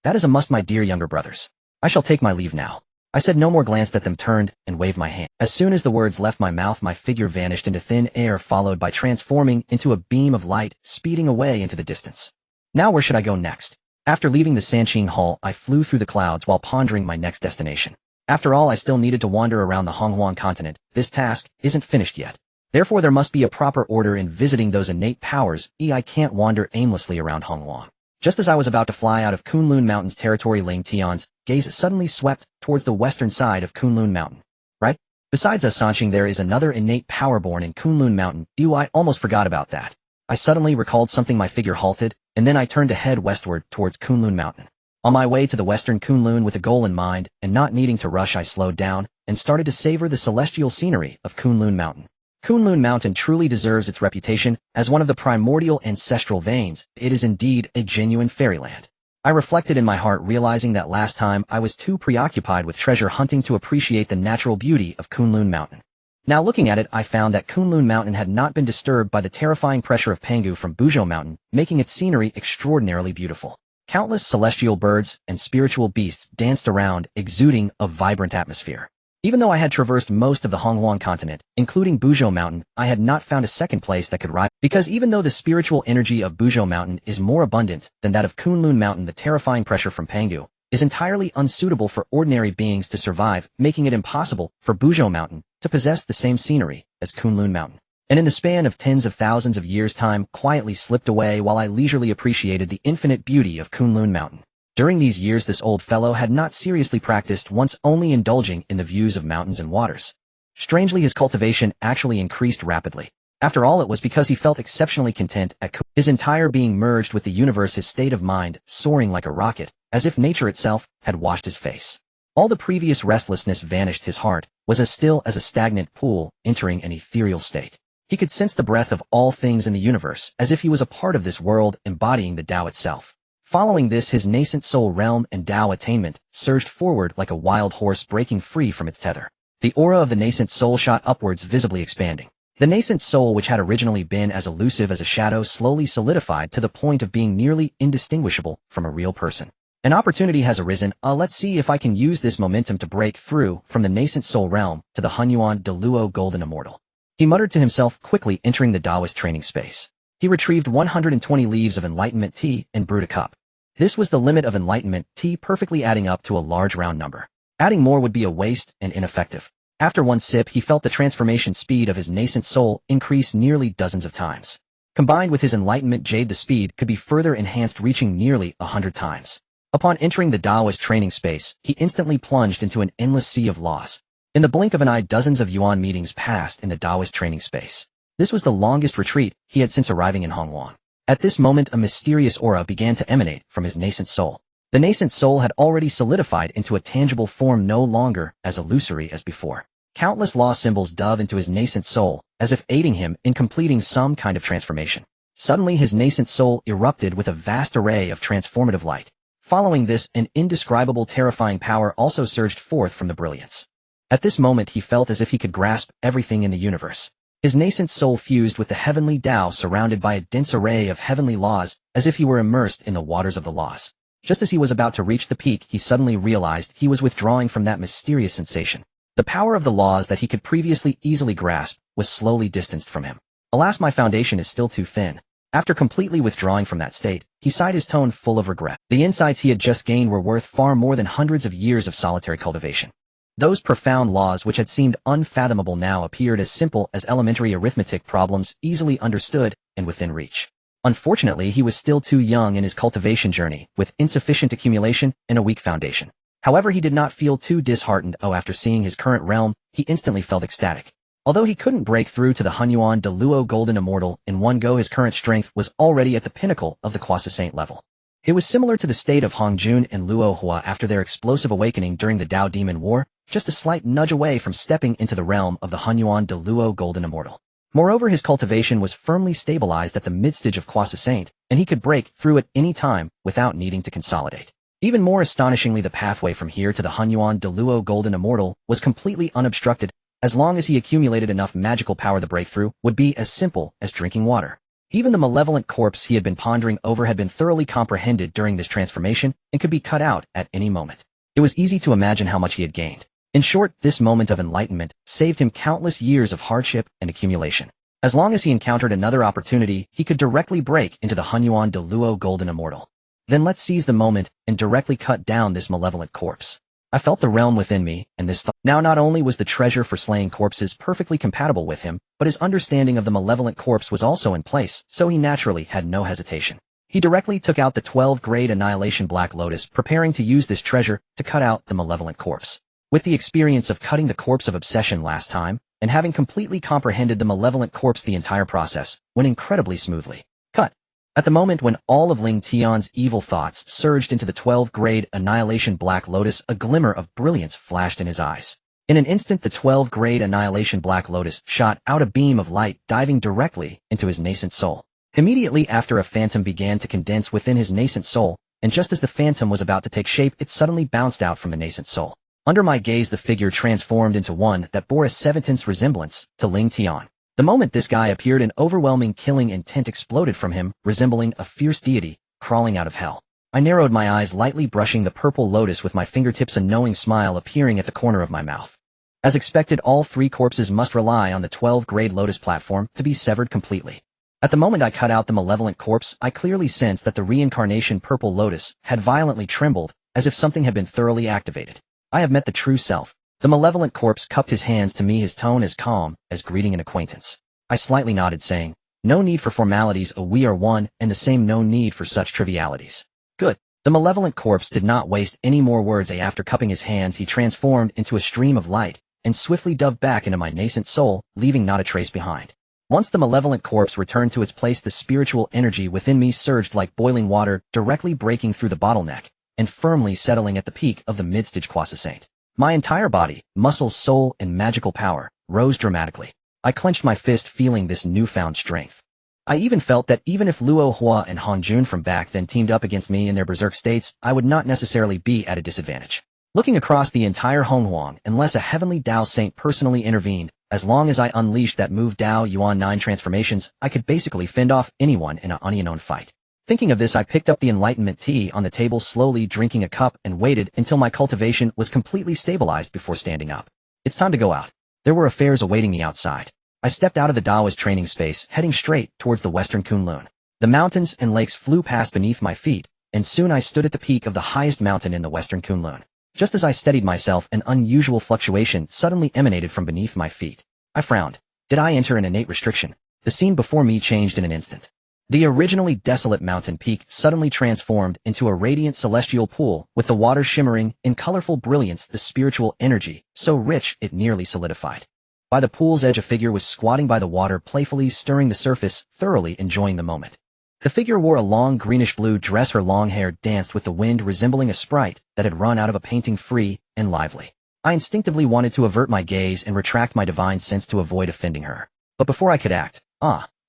That is a must, my dear younger brothers. I shall take my leave now. I said no more, glanced at them, turned, and waved my hand. As soon as the words left my mouth, my figure vanished into thin air, followed by transforming into a beam of light, speeding away into the distance. Now where should I go next? After leaving the Sanqing Hall, I flew through the clouds while pondering my next destination. After all, I still needed to wander around the Hongluang continent. This task isn't finished yet. Therefore, there must be a proper order in visiting those innate powers. I can't wander aimlessly around Hongluang. Just as I was about to fly out of Kunlun Mountain's territory, Lingtian's gaze suddenly swept towards the western side of Kunlun Mountain. Right? Besides us, Sanqing, there is another innate power born in Kunlun Mountain. I almost forgot about that. I suddenly recalled something. My figure halted, and then I turned to head westward towards Kunlun Mountain. On my way to the western Kunlun with a goal in mind, and not needing to rush, I slowed down and started to savor the celestial scenery of Kunlun Mountain. Kunlun Mountain truly deserves its reputation as one of the primordial ancestral veins. It is indeed a genuine fairyland. I reflected in my heart, realizing that last time I was too preoccupied with treasure hunting to appreciate the natural beauty of Kunlun Mountain. Now looking at it, I found that Kunlun Mountain had not been disturbed by the terrifying pressure of Pangu from Buzhou Mountain, making its scenery extraordinarily beautiful. Countless celestial birds and spiritual beasts danced around, exuding a vibrant atmosphere. Even though I had traversed most of the Hongluang continent, including Buzhou Mountain, I had not found a second place that could rival. Because even though the spiritual energy of Buzhou Mountain is more abundant than that of Kunlun Mountain, the terrifying pressure from Pangu is entirely unsuitable for ordinary beings to survive, making it impossible for Buzhou Mountain to possess the same scenery as Kunlun Mountain. And in the span of tens of thousands of years, time quietly slipped away while I leisurely appreciated the infinite beauty of Kunlun Mountain. During these years, this old fellow had not seriously practiced, once only indulging in the views of mountains and waters. Strangely, his cultivation actually increased rapidly. After all, it was because he felt exceptionally content at his entire being merged with the universe, his state of mind soaring like a rocket, as if nature itself had washed his face. All the previous restlessness vanished. His heart was as still as a stagnant pool entering an ethereal state. He could sense the breath of all things in the universe, as if he was a part of this world, embodying the Tao itself. Following this, his nascent soul realm and Tao attainment surged forward like a wild horse breaking free from its tether. The aura of the nascent soul shot upwards, visibly expanding. The nascent soul, which had originally been as elusive as a shadow, slowly solidified to the point of being nearly indistinguishable from a real person. An opportunity has arisen. Let's see if I can use this momentum to break through from the nascent soul realm to the Hunyuan de Luo Golden Immortal. He muttered to himself, quickly entering the Taoist training space. He retrieved 120 leaves of enlightenment tea and brewed a cup. This was the limit of enlightenment tea, perfectly adding up to a large round number. Adding more would be a waste and ineffective. After one sip, he felt the transformation speed of his nascent soul increase nearly dozens of times. Combined with his enlightenment jade, the speed could be further enhanced, reaching nearly 100 times. Upon entering the Taoist training space, he instantly plunged into an endless sea of laws. In the blink of an eye, dozens of Yuan meetings passed in the Taoist training space. This was the longest retreat he had since arriving in Hongwang. At this moment, a mysterious aura began to emanate from his nascent soul. The nascent soul had already solidified into a tangible form, no longer as illusory as before. Countless law symbols dove into his nascent soul, as if aiding him in completing some kind of transformation. Suddenly, his nascent soul erupted with a vast array of transformative light. Following this, an indescribable, terrifying power also surged forth from the brilliance. At this moment, he felt as if he could grasp everything in the universe. His nascent soul fused with the heavenly Tao, surrounded by a dense array of heavenly laws, as if he were immersed in the waters of the laws. Just as he was about to reach the peak, he suddenly realized he was withdrawing from that mysterious sensation. The power of the laws that he could previously easily grasp was slowly distanced from him. Alas, my foundation is still too thin. After completely withdrawing from that state, he sighed, his tone full of regret. The insights he had just gained were worth far more than hundreds of years of solitary cultivation. Those profound laws which had seemed unfathomable now appeared as simple as elementary arithmetic problems, easily understood and within reach. Unfortunately, he was still too young in his cultivation journey, with insufficient accumulation and a weak foundation. However, he did not feel too disheartened. After seeing his current realm, he instantly felt ecstatic. Although he couldn't break through to the Hunyuan de Luo Golden Immortal in one go, his current strength was already at the pinnacle of the Quasi-Saint level. It was similar to the state of Hongjun and Luo Hua after their explosive awakening during the Tao Demon War, just a slight nudge away from stepping into the realm of the Hunyuan de Luo Golden Immortal. Moreover, his cultivation was firmly stabilized at the mid-stage of Quasi-Saint, and he could break through at any time without needing to consolidate. Even more astonishingly, the pathway from here to the Hunyuan de Luo Golden Immortal was completely unobstructed. As long as he accumulated enough magical power, the breakthrough would be as simple as drinking water. Even the malevolent corpse he had been pondering over had been thoroughly comprehended during this transformation and could be cut out at any moment. It was easy to imagine how much he had gained. In short, this moment of enlightenment saved him countless years of hardship and accumulation. As long as he encountered another opportunity, he could directly break into the Hunyuan de Luo Golden Immortal. Then let's seize the moment and directly cut down this malevolent corpse. I felt the realm within me, and this thought. Now, not only was the treasure for slaying corpses perfectly compatible with him, but his understanding of the malevolent corpse was also in place, so he naturally had no hesitation. He directly took out the 12-grade Annihilation Black Lotus, preparing to use this treasure to cut out the malevolent corpse. With the experience of cutting the corpse of obsession last time, and having completely comprehended the malevolent corpse, the entire process went incredibly smoothly. Cut. At the moment when all of Lingtian's evil thoughts surged into the 12-grade Annihilation Black Lotus, a glimmer of brilliance flashed in his eyes. In an instant, the 12-grade Annihilation Black Lotus shot out a beam of light, diving directly into his nascent soul. Immediately after, a phantom began to condense within his nascent soul, and just as the phantom was about to take shape, it suddenly bounced out from the nascent soul. Under my gaze, the figure transformed into one that bore a 7th resemblance to Lingtian. The moment this guy appeared, an overwhelming killing intent exploded from him, resembling a fierce deity crawling out of hell. I narrowed my eyes, lightly brushing the purple lotus with my fingertips, a knowing smile appearing at the corner of my mouth. As expected, all 3 corpses must rely on the 12-grade lotus platform to be severed completely. At the moment I cut out the malevolent corpse, I clearly sensed that the reincarnation purple lotus had violently trembled, as if something had been thoroughly activated. I have met the true self. The malevolent corpse cupped his hands to me, his tone as calm as greeting an acquaintance. I slightly nodded, saying, "No need for formalities, we are one and the same, no need for such trivialities." Good. The malevolent corpse did not waste any more words. After cupping his hands, he transformed into a stream of light and swiftly dove back into my nascent soul, leaving not a trace behind. Once the malevolent corpse returned to its place, the spiritual energy within me surged like boiling water, directly breaking through the bottleneck and firmly settling at the peak of the mid-stage Quasi-Saint. My entire body, muscles, soul, and magical power rose dramatically. I clenched my fist, feeling this newfound strength. I even felt that even if Luo Hua and Hongjun from back then teamed up against me in their berserk states, I would not necessarily be at a disadvantage. Looking across the entire Honghuang, unless a heavenly Tao Saint personally intervened, as long as I unleashed that move Tao Yuan 9 transformations, I could basically fend off anyone in an unknown fight. Thinking of this, I picked up the enlightenment tea on the table, slowly drinking a cup, and waited until my cultivation was completely stabilized before standing up. It's time to go out. There were affairs awaiting me outside. I stepped out of the Taoist training space, heading straight towards the western Kunlun. The mountains and lakes flew past beneath my feet, and soon I stood at the peak of the highest mountain in the western Kunlun. Just as I steadied myself, an unusual fluctuation suddenly emanated from beneath my feet. I frowned. Did I enter an innate restriction? The scene before me changed in an instant. The originally desolate mountain peak suddenly transformed into a radiant celestial pool, with the water shimmering in colorful brilliance, the spiritual energy, so rich it nearly solidified. By the pool's edge, a figure was squatting by the water, playfully stirring the surface, thoroughly enjoying the moment. The figure wore a long greenish-blue dress. Her long hair danced with the wind, resembling a sprite that had run out of a painting, free and lively. I instinctively wanted to avert my gaze and retract my divine sense to avoid offending her. But before I could act,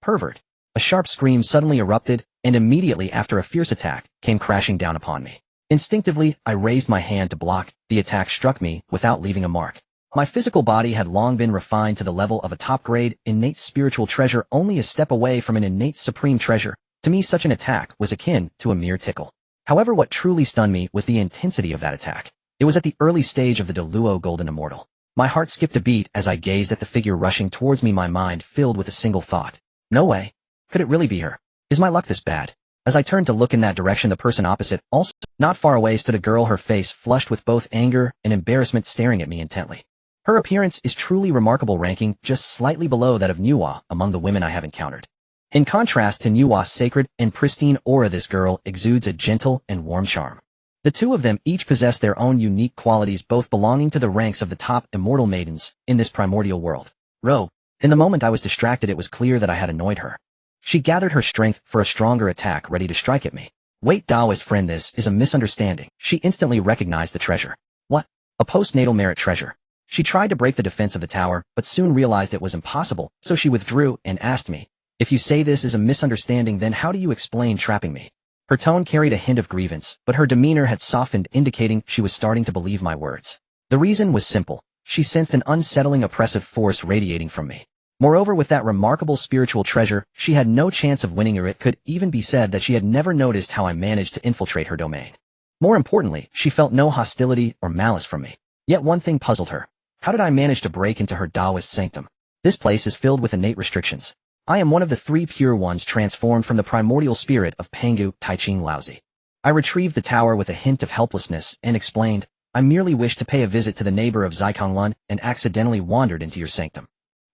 pervert! A sharp scream suddenly erupted, and immediately after, a fierce attack came crashing down upon me. Instinctively, I raised my hand to block. The attack struck me without leaving a mark. My physical body had long been refined to the level of a top-grade, innate spiritual treasure, only a step away from an innate supreme treasure. To me, such an attack was akin to a mere tickle. However, what truly stunned me was the intensity of that attack. It was at the early stage of the Deluo Golden Immortal. My heart skipped a beat as I gazed at the figure rushing towards me, my mind filled with a single thought. No way. Could it really be her? Is my luck this bad? As I turned to look in that direction, the person opposite, also not far away, stood a girl, her face flushed with both anger and embarrassment, staring at me intently. Her appearance is truly remarkable, ranking just slightly below that of Nuwa among the women I have encountered. In contrast to Nuwa's sacred and pristine aura, this girl exudes a gentle and warm charm. The two of them each possess their own unique qualities, both belonging to the ranks of the top immortal maidens in this primordial world. In the moment I was distracted, it was clear that I had annoyed her. She gathered her strength for a stronger attack, ready to strike at me. Wait, Taoist friend, this is a misunderstanding. She instantly recognized the treasure. What? A postnatal merit treasure. She tried to break the defense of the tower, but soon realized it was impossible, so she withdrew and asked me, "If you say this is a misunderstanding, then how do you explain trapping me?" Her tone carried a hint of grievance, but her demeanor had softened, indicating she was starting to believe my words. The reason was simple. She sensed an unsettling, oppressive force radiating from me. Moreover, with that remarkable spiritual treasure, she had no chance of winning, or it could even be said that she had never noticed how I managed to infiltrate her domain. More importantly, she felt no hostility or malice from me. Yet one thing puzzled her. How did I manage to break into her Taoist sanctum? This place is filled with innate restrictions. I am one of the 3 pure ones, transformed from the primordial spirit of Pangu, Taiqing Laozi. I retrieved the tower with a hint of helplessness and explained, "I merely wished to pay a visit to the neighbor of Zaikonglun and accidentally wandered into your sanctum."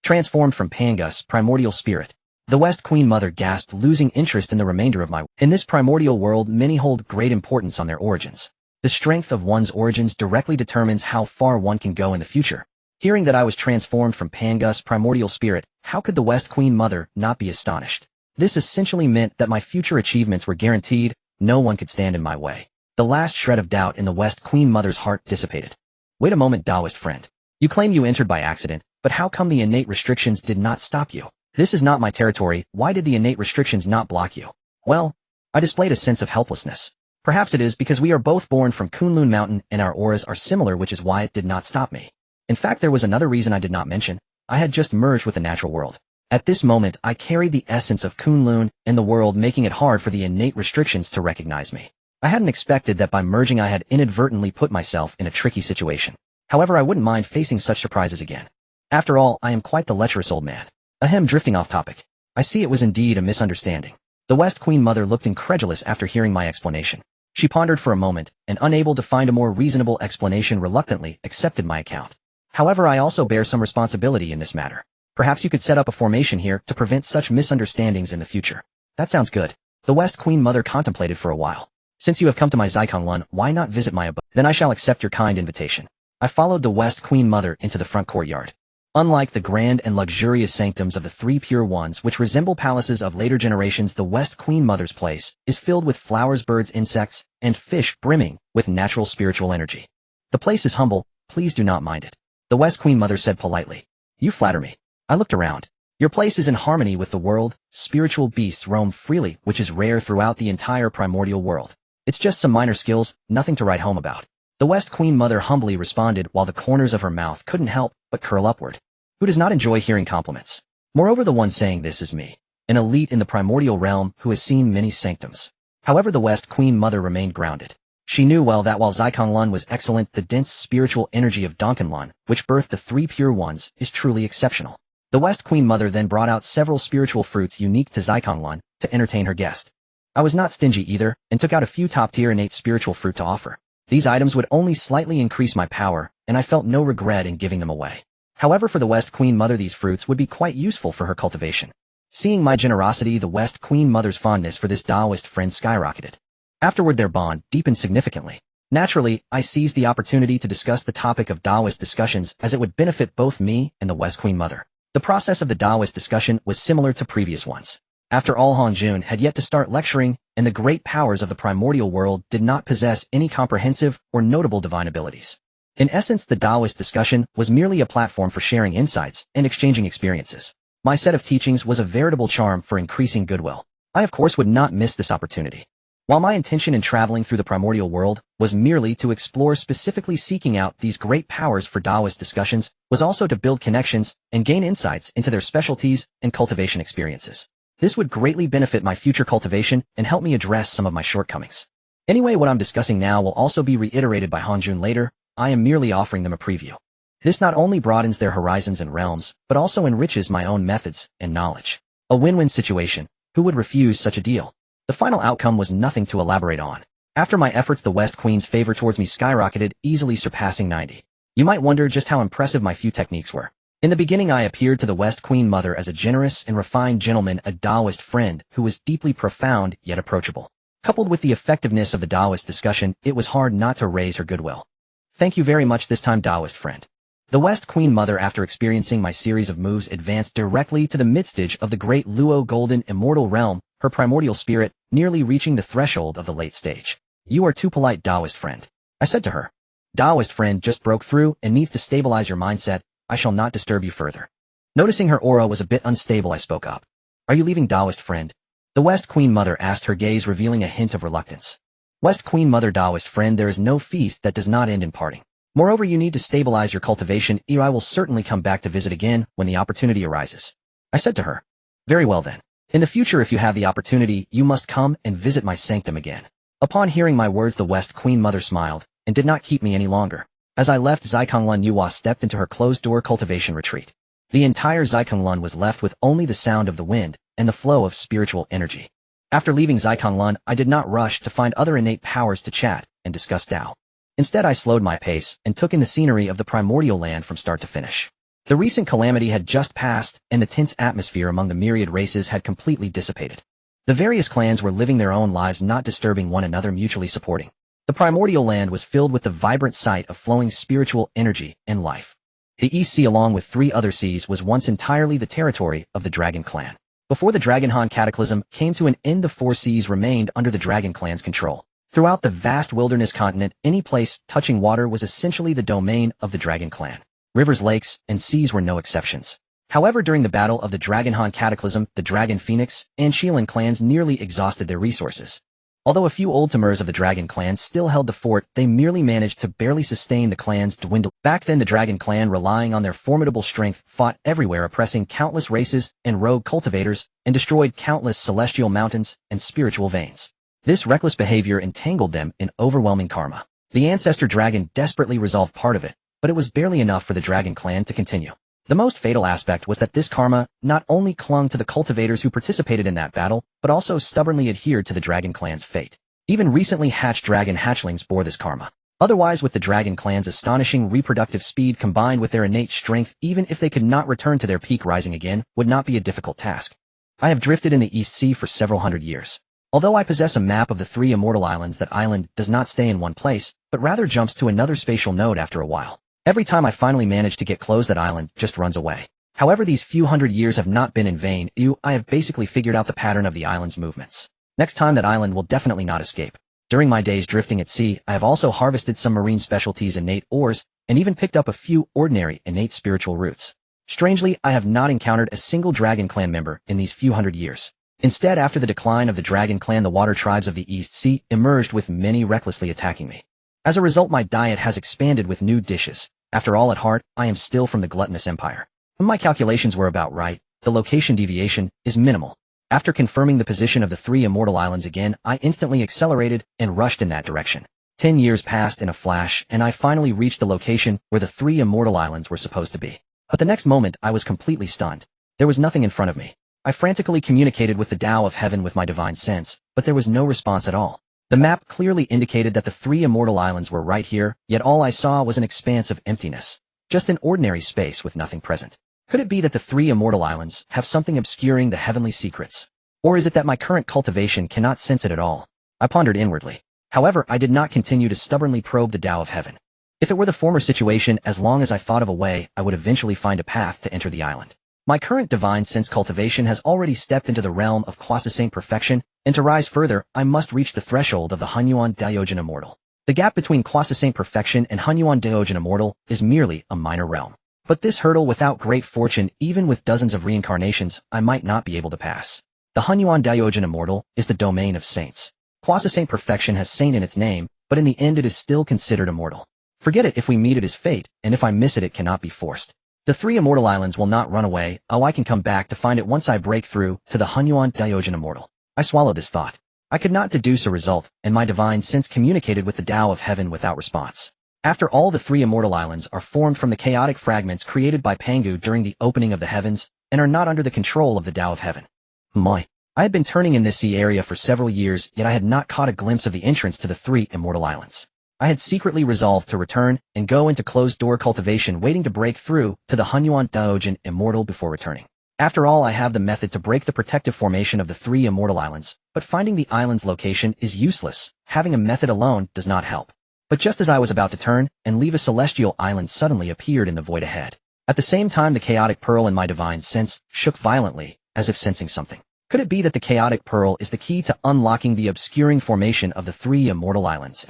Transformed from Pangus, primordial spirit. The West Queen Mother gasped, losing interest in the remainder of my. In this primordial world, many hold great importance on their origins. The strength of one's origins directly determines how far one can go in the future. Hearing that I was transformed from Pangus, primordial spirit, how could the West Queen Mother not be astonished? This essentially meant that my future achievements were guaranteed. No one could stand in my way. The last shred of doubt in the West Queen Mother's heart dissipated. Wait a moment, Taoist friend. You claim you entered by accident, but how come the innate restrictions did not stop you? This is not my territory. Why did the innate restrictions not block you? Well, I displayed a sense of helplessness. Perhaps it is because we are both born from Kunlun Mountain and our auras are similar, which is why it did not stop me. In fact, there was another reason I did not mention. I had just merged with the natural world. At this moment, I carried the essence of Kunlun and the world, making it hard for the innate restrictions to recognize me. I hadn't expected that by merging I had inadvertently put myself in a tricky situation. However, I wouldn't mind facing such surprises again. After all, I am quite the lecherous old man. Ahem, drifting off topic. I see it was indeed a misunderstanding. The West Queen Mother looked incredulous after hearing my explanation. She pondered for a moment, and unable to find a more reasonable explanation, reluctantly accepted my account. However, I also bear some responsibility in this matter. Perhaps you could set up a formation here to prevent such misunderstandings in the future. That sounds good. The West Queen Mother contemplated for a while. Since you have come to my Zaikonglun, why not visit my abode? Then I shall accept your kind invitation. I followed the West Queen Mother into the front courtyard. Unlike the grand and luxurious sanctums of the 3 pure ones, which resemble palaces of later generations, the West Queen Mother's place is filled with flowers, birds, insects, and fish, brimming with natural spiritual energy. The place is humble. Please do not mind it. The West Queen Mother said politely. You flatter me. I looked around. Your place is in harmony with the world. Spiritual beasts roam freely, which is rare throughout the entire primordial world. It's just some minor skills, nothing to write home about. The West Queen Mother humbly responded, while the corners of her mouth couldn't help but curl upward. Who does not enjoy hearing compliments? Moreover, the one saying this is me, an elite in the primordial realm who has seen many sanctums. However, the West Queen Mother remained grounded. She knew well that while Zaikonglun was excellent, the dense spiritual energy of Donkanlun, which birthed the 3 pure ones, is truly exceptional. The West Queen Mother then brought out several spiritual fruits unique to Zaikonglun to entertain her guest. I was not stingy either, and took out a few top-tier innate spiritual fruit to offer. These items would only slightly increase my power, and I felt no regret in giving them away. However, for the West Queen Mother, these fruits would be quite useful for her cultivation. Seeing my generosity, the West Queen Mother's fondness for this Taoist friend skyrocketed. Afterward, their bond deepened significantly. Naturally, I seized the opportunity to discuss the topic of Taoist discussions as it would benefit both me and the West Queen Mother. The process of the Taoist discussion was similar to previous ones. After all, Han Jun had yet to start lecturing, and the great powers of the primordial world did not possess any comprehensive or notable divine abilities. In essence, the Taoist discussion was merely a platform for sharing insights and exchanging experiences. My set of teachings was a veritable charm for increasing goodwill. I, of course, would not miss this opportunity. While my intention in traveling through the primordial world was merely to explore, specifically seeking out these great powers for Taoist discussions was also to build connections and gain insights into their specialties and cultivation experiences. This would greatly benefit my future cultivation and help me address some of my shortcomings. Anyway, what I'm discussing now will also be reiterated by Han Jun later. I am merely offering them a preview. This not only broadens their horizons and realms, but also enriches my own methods and knowledge. A win-win situation. Who would refuse such a deal? The final outcome was nothing to elaborate on. After my efforts, the West Queen's favor towards me skyrocketed, easily surpassing 90. You might wonder just how impressive my few techniques were. In the beginning, I appeared to the West Queen Mother as a generous and refined gentleman, a Taoist friend who was deeply profound yet approachable. Coupled with the effectiveness of the Taoist discussion, it was hard not to raise her goodwill. Thank you very much this time, Taoist friend. The West Queen Mother, after experiencing my series of moves, advanced directly to the midstage of the great Luo Golden Immortal Realm, her primordial spirit nearly reaching the threshold of the late stage. You are too polite, Taoist friend, I said to her. Taoist friend just broke through and needs to stabilize your mindset. I shall not disturb you further. Noticing her aura was a bit unstable, I spoke up. Are you leaving, Taoist friend? The West Queen Mother asked, her gaze revealing a hint of reluctance. West Queen Mother, Taoist friend, there is no feast that does not end in parting. Moreover, you need to stabilize your cultivation. I will certainly come back to visit again when the opportunity arises. I said to her. Very well then. In the future, if you have the opportunity, you must come and visit my sanctum again. Upon hearing my words, the West Queen Mother smiled and did not keep me any longer. As I left, Taiqing Laozi stepped into her closed-door cultivation retreat. The entire Taiqing Laozi was left with only the sound of the wind and the flow of spiritual energy. After leaving Taiqing Laozi, I did not rush to find other innate powers to chat and discuss Tao. Instead, I slowed my pace and took in the scenery of the primordial land from start to finish. The recent calamity had just passed, and the tense atmosphere among the myriad races had completely dissipated. The various clans were living their own lives, not disturbing one another, mutually supporting. The primordial land was filled with the vibrant sight of flowing spiritual energy and life. The East Sea, along with 3 other seas, was once entirely the territory of the Dragon Clan. Before the Dragon Han cataclysm came to an end, the 4 seas remained under the Dragon Clan's control. Throughout the vast wilderness continent, any place touching water was essentially the domain of the Dragon Clan. Rivers, lakes, and seas were no exceptions. However, during the Battle of the Dragon Han Cataclysm, the Dragon Phoenix and Shilin clans nearly exhausted their resources. Although a few old-timers of the Dragon Clan still held the fort, they merely managed to barely sustain the clan's dwindle. Back then, the Dragon Clan, relying on their formidable strength, fought everywhere, oppressing countless races and rogue cultivators, and destroyed countless celestial mountains and spiritual veins. This reckless behavior entangled them in overwhelming karma. The ancestor dragon desperately resolved part of it, but it was barely enough for the Dragon Clan to continue. The most fatal aspect was that this karma not only clung to the cultivators who participated in that battle, but also stubbornly adhered to the Dragon Clan's fate. Even recently hatched dragon hatchlings bore this karma. Otherwise, with the Dragon Clan's astonishing reproductive speed combined with their innate strength, even if they could not return to their peak, rising again would not be a difficult task. I have drifted in the East Sea for several hundred years. Although I possess a map of the 3 immortal islands, that island does not stay in one place, but rather jumps to another spatial node after a while. Every time I finally manage to get close, that island just runs away. However, these few hundred years have not been in vain. I have basically figured out the pattern of the island's movements. Next time, that island will definitely not escape. During my days drifting at sea, I have also harvested some marine specialties, innate ores, and even picked up a few ordinary innate spiritual roots. Strangely, I have not encountered a single Dragon Clan member in these few hundred years. Instead, after the decline of the Dragon Clan, the water tribes of the East Sea emerged, with many recklessly attacking me. As a result, my diet has expanded with new dishes. After all, at heart, I am still from the gluttonous empire. My calculations were about right. The location deviation is minimal. After confirming the position of the 3 immortal islands again, I instantly accelerated and rushed in that direction. 10 years passed in a flash, and I finally reached the location where the 3 immortal islands were supposed to be. But the next moment, I was completely stunned. There was nothing in front of me. I frantically communicated with the Tao of Heaven with my divine sense, but there was no response at all. The map clearly indicated that the three immortal islands were right here, yet all I saw was an expanse of emptiness. Just an ordinary space with nothing present. Could it be that the three immortal islands have something obscuring the heavenly secrets? Or is it that my current cultivation cannot sense it at all? I pondered inwardly. However, I did not continue to stubbornly probe the Tao of Heaven. If it were the former situation, as long as I thought of a way, I would eventually find a path to enter the island. My current divine sense cultivation has already stepped into the realm of quasi-saint perfection, and to rise further, I must reach the threshold of the Hunyuan Daojin Immortal. The gap between quasi-saint perfection and Hunyuan Daojin Immortal is merely a minor realm. But this hurdle, without great fortune, even with dozens of reincarnations, I might not be able to pass. The Hunyuan Daojin Immortal is the domain of saints. Quasi-saint perfection has saint in its name, but in the end it is still considered immortal. Forget it. If we meet it is fate, and if I miss it, it cannot be forced. The three immortal islands will not run away. Oh, I can come back to find it once I break through to the Hunyuan Daojin Immortal. I swallowed this thought. I could not deduce a result, and my divine sense communicated with the Tao of Heaven without response. After all, the three immortal islands are formed from the chaotic fragments created by Pangu during the opening of the heavens, and are not under the control of the Tao of Heaven. I had been turning in this sea area for several years, yet I had not caught a glimpse of the entrance to the three immortal islands. I had secretly resolved to return and go into closed-door cultivation, waiting to break through to the Hunyuan Daojin Immortal before returning. After all, I have the method to break the protective formation of the three immortal islands, but finding the island's location is useless. Having a method alone does not help. But just as I was about to turn and leave, a celestial island suddenly appeared in the void ahead. At the same time, the chaotic pearl in my divine sense shook violently, as if sensing something. Could it be that the chaotic pearl is the key to unlocking the obscuring formation of the three immortal islands?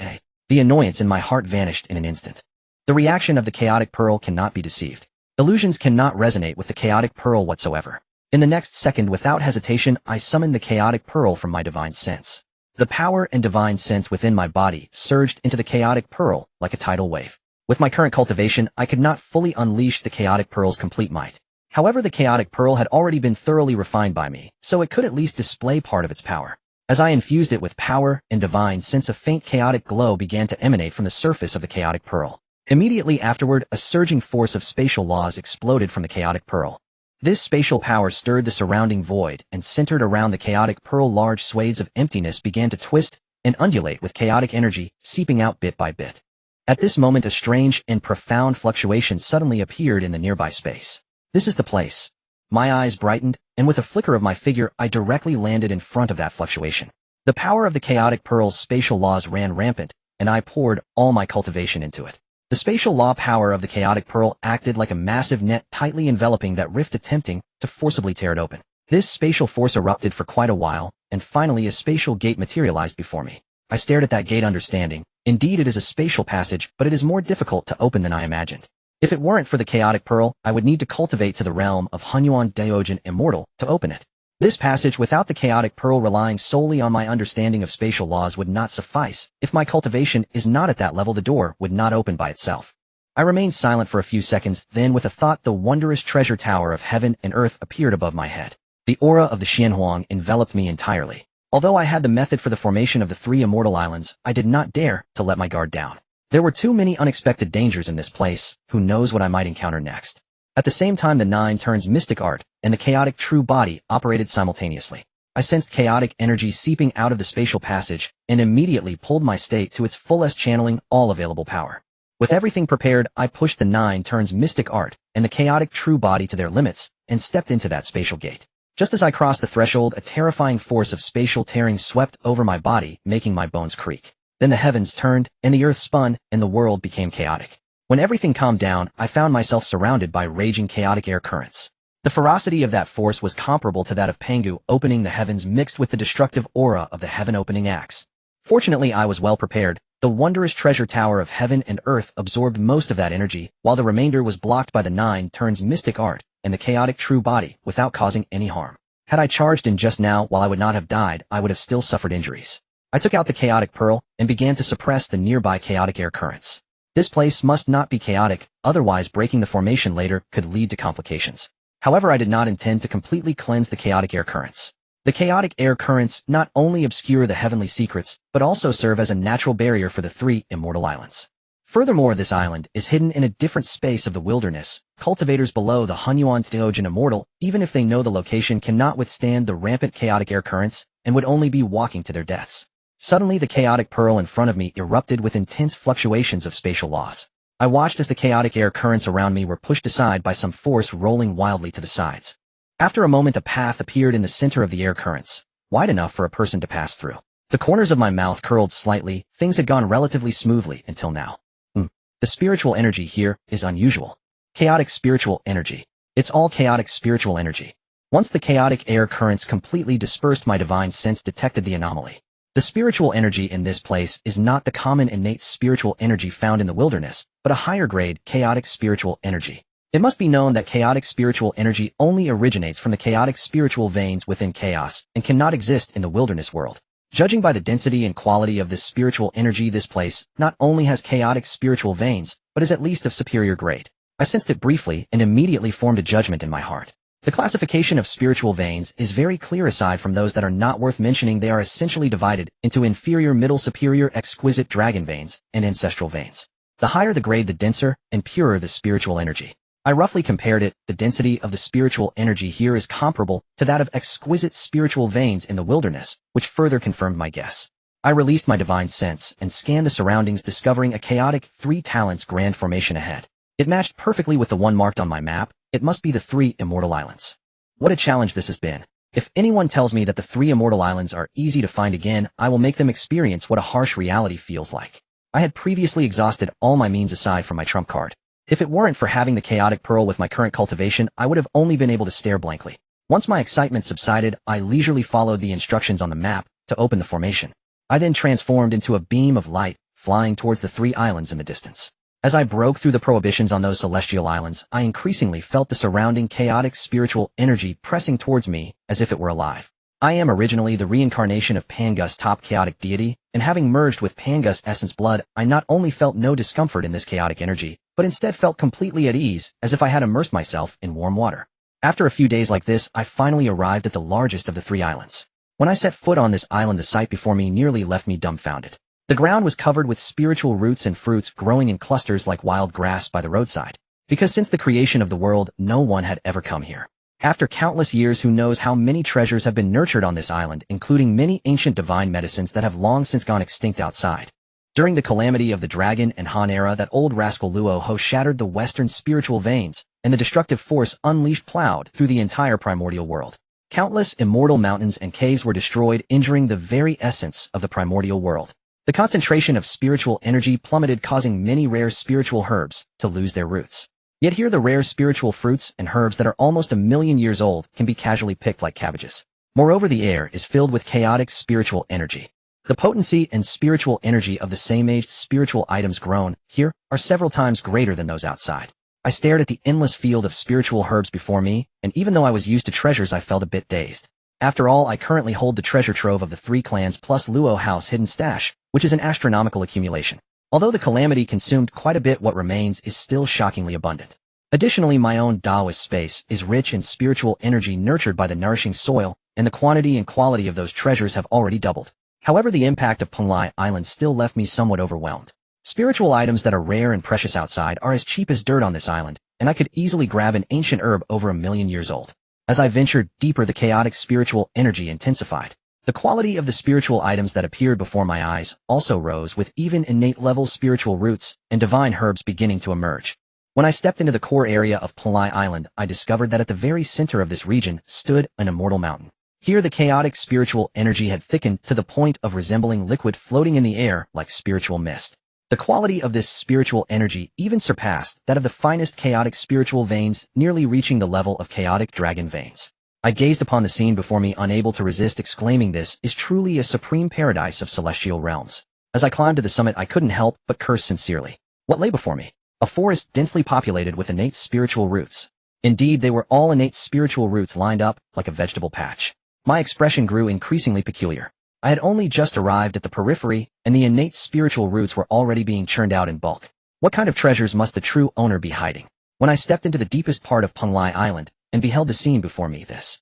The annoyance in my heart vanished in an instant. The reaction of the chaotic pearl cannot be deceived. Illusions cannot resonate with the chaotic pearl whatsoever. In the next second, without hesitation, I summoned the chaotic pearl from my divine sense. The power and divine sense within my body surged into the chaotic pearl like a tidal wave. With my current cultivation, I could not fully unleash the chaotic pearl's complete might. However, the chaotic pearl had already been thoroughly refined by me, so it could at least display part of its power. As I infused it with power and divine sense, a faint chaotic glow began to emanate from the surface of the chaotic pearl. Immediately afterward, a surging force of spatial laws exploded from the chaotic pearl. This spatial power stirred the surrounding void, and centered around the chaotic pearl, large swathes of emptiness began to twist and undulate with chaotic energy, seeping out bit by bit. At this moment, a strange and profound fluctuation suddenly appeared in the nearby space. This is the place. My eyes brightened, and with a flicker of my figure, I directly landed in front of that fluctuation. The power of the chaotic pearl's spatial laws ran rampant, and I poured all my cultivation into it. The spatial law power of the chaotic pearl acted like a massive net, tightly enveloping that rift, attempting to forcibly tear it open. This spatial force erupted for quite a while, and finally a spatial gate materialized before me. I stared at that gate, understanding. Indeed, it is a spatial passage, but it is more difficult to open than I imagined. If it weren't for the chaotic pearl, I would need to cultivate to the realm of Hunyuan Daojin Immortal to open it. This passage, without the chaotic pearl relying solely on my understanding of spatial laws, would not suffice. If my cultivation is not at that level, the door would not open by itself. I remained silent for a few seconds, then with a thought, the wondrous treasure tower of heaven and earth appeared above my head. The aura of the Xianhuang enveloped me entirely. Although I had the method for the formation of the three immortal islands, I did not dare to let my guard down. There were too many unexpected dangers in this place. Who knows what I might encounter next? At the same time, the nine turns mystic art and the chaotic true body operated simultaneously. I sensed chaotic energy seeping out of the spatial passage and immediately pulled my state to its fullest, channeling all available power. With everything prepared, I pushed the nine turns mystic art and the chaotic true body to their limits and stepped into that spatial gate. Just as I crossed the threshold, a terrifying force of spatial tearing swept over my body, making my bones creak. Then the heavens turned, and the earth spun, and the world became chaotic. When everything calmed down, I found myself surrounded by raging chaotic air currents. The ferocity of that force was comparable to that of Pangu opening the heavens, mixed with the destructive aura of the heaven-opening axe. Fortunately, I was well prepared. The wondrous treasure tower of heaven and earth absorbed most of that energy, while the remainder was blocked by the nine turns mystic art and the chaotic true body without causing any harm. Had I charged in just now, while I would not have died, I would have still suffered injuries. I took out the chaotic pearl and began to suppress the nearby chaotic air currents. This place must not be chaotic, otherwise breaking the formation later could lead to complications. However, I did not intend to completely cleanse the chaotic air currents. The chaotic air currents not only obscure the heavenly secrets, but also serve as a natural barrier for the three immortal islands. Furthermore, this island is hidden in a different space of the wilderness. Cultivators below the Hunyuan Daojin Immortal, even if they know the location, cannot withstand the rampant chaotic air currents and would only be walking to their deaths. Suddenly the chaotic pearl in front of me erupted with intense fluctuations of spatial laws. I watched as the chaotic air currents around me were pushed aside by some force rolling wildly to the sides. After a moment a path appeared in the center of the air currents, wide enough for a person to pass through. The corners of my mouth curled slightly, things had gone relatively smoothly until now. The spiritual energy here is unusual. Chaotic spiritual energy. It's all chaotic spiritual energy. Once the chaotic air currents completely dispersed, my divine sense detected the anomaly. The spiritual energy in this place is not the common innate spiritual energy found in the wilderness, but a higher grade chaotic spiritual energy. It must be known that chaotic spiritual energy only originates from the chaotic spiritual veins within chaos and cannot exist in the wilderness world. Judging by the density and quality of this spiritual energy, this place not only has chaotic spiritual veins, but is at least of superior grade. I sensed it briefly and immediately formed a judgment in my heart. The classification of spiritual veins is very clear. Aside from those that are not worth mentioning, they are essentially divided into inferior, middle, superior, exquisite dragon veins, and ancestral veins. The higher the grade, the denser and purer the spiritual energy. I roughly compared it. The density of the spiritual energy here is comparable to that of exquisite spiritual veins in the wilderness, which further confirmed my guess. I released my divine sense and scanned the surroundings, discovering a chaotic 3 talents grand formation ahead. It matched perfectly with the one marked on my map. It must be the 3 immortal islands. What a challenge this has been. If anyone tells me that the 3 immortal islands are easy to find again, I will make them experience what a harsh reality feels like. I had previously exhausted all my means aside from my trump card. If it weren't for having the chaotic pearl with my current cultivation, I would have only been able to stare blankly. Once my excitement subsided, I leisurely followed the instructions on the map to open the formation. I then transformed into a beam of light, flying towards the 3 islands in the distance. As I broke through the prohibitions on those celestial islands, I increasingly felt the surrounding chaotic spiritual energy pressing towards me as if it were alive. I am originally the reincarnation of Pangu's top chaotic deity, and having merged with Pangu's essence blood, I not only felt no discomfort in this chaotic energy, but instead felt completely at ease, as if I had immersed myself in warm water. After a few days like this, I finally arrived at the largest of the 3 islands. When I set foot on this island, the sight before me nearly left me dumbfounded. The ground was covered with spiritual roots and fruits growing in clusters like wild grass by the roadside. Because since the creation of the world, no one had ever come here. After countless years, who knows how many treasures have been nurtured on this island, including many ancient divine medicines that have long since gone extinct outside. During the calamity of the Dragon and Han era, that old rascal Luo Ho shattered the western spiritual veins, and the destructive force unleashed plowed through the entire primordial world. Countless immortal mountains and caves were destroyed, injuring the very essence of the primordial world. The concentration of spiritual energy plummeted, causing many rare spiritual herbs to lose their roots. Yet here the rare spiritual fruits and herbs that are almost 1,000,000 years old can be casually picked like cabbages. Moreover, the air is filled with chaotic spiritual energy. The potency and spiritual energy of the same-aged spiritual items grown here are several times greater than those outside. I stared at the endless field of spiritual herbs before me, and even though I was used to treasures, I felt a bit dazed. After all, I currently hold the treasure trove of the 3 clans plus Luo House hidden stash, which is an astronomical accumulation. Although the calamity consumed quite a bit, what remains is still shockingly abundant. Additionally, my own Taoist space is rich in spiritual energy nurtured by the nourishing soil, and the quantity and quality of those treasures have already doubled. However, the impact of Pangu Island still left me somewhat overwhelmed. Spiritual items that are rare and precious outside are as cheap as dirt on this island, and I could easily grab an ancient herb over 1,000,000 years old. As I ventured deeper, the chaotic spiritual energy intensified. The quality of the spiritual items that appeared before my eyes also rose, with even innate level spiritual roots and divine herbs beginning to emerge. When I stepped into the core area of Pangu Island, I discovered that at the very center of this region stood an immortal mountain. Here the chaotic spiritual energy had thickened to the point of resembling liquid floating in the air like spiritual mist. The quality of this spiritual energy even surpassed that of the finest chaotic spiritual veins, nearly reaching the level of chaotic dragon veins. I gazed upon the scene before me, unable to resist exclaiming, "This is truly a supreme paradise of celestial realms." As I climbed to the summit, I couldn't help but curse sincerely. What lay before me? A forest densely populated with innate spiritual roots. Indeed, they were all innate spiritual roots lined up like a vegetable patch. My expression grew increasingly peculiar. I had only just arrived at the periphery, and the innate spiritual roots were already being churned out in bulk. What kind of treasures must the true owner be hiding? When I stepped into the deepest part of Pangu Island and beheld the scene before me, this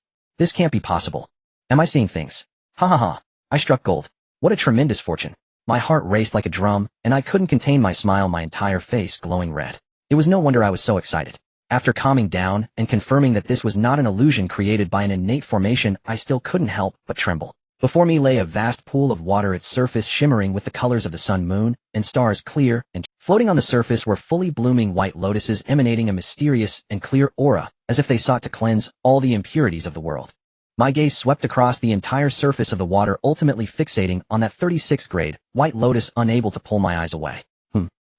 can't be possible. Am I seeing things? Ha ha ha. I struck gold. What a tremendous fortune. My heart raced like a drum, and I couldn't contain my smile, my entire face glowing red. It was no wonder I was so excited. After calming down and confirming that this was not an illusion created by an innate formation, I still couldn't help but tremble. Before me lay a vast pool of water, its surface shimmering with the colors of the sun, moon, and stars, clear, and floating on the surface were fully blooming white lotuses emanating a mysterious and clear aura, as if they sought to cleanse all the impurities of the world. My gaze swept across the entire surface of the water, ultimately fixating on that 36th grade white lotus, unable to pull my eyes away.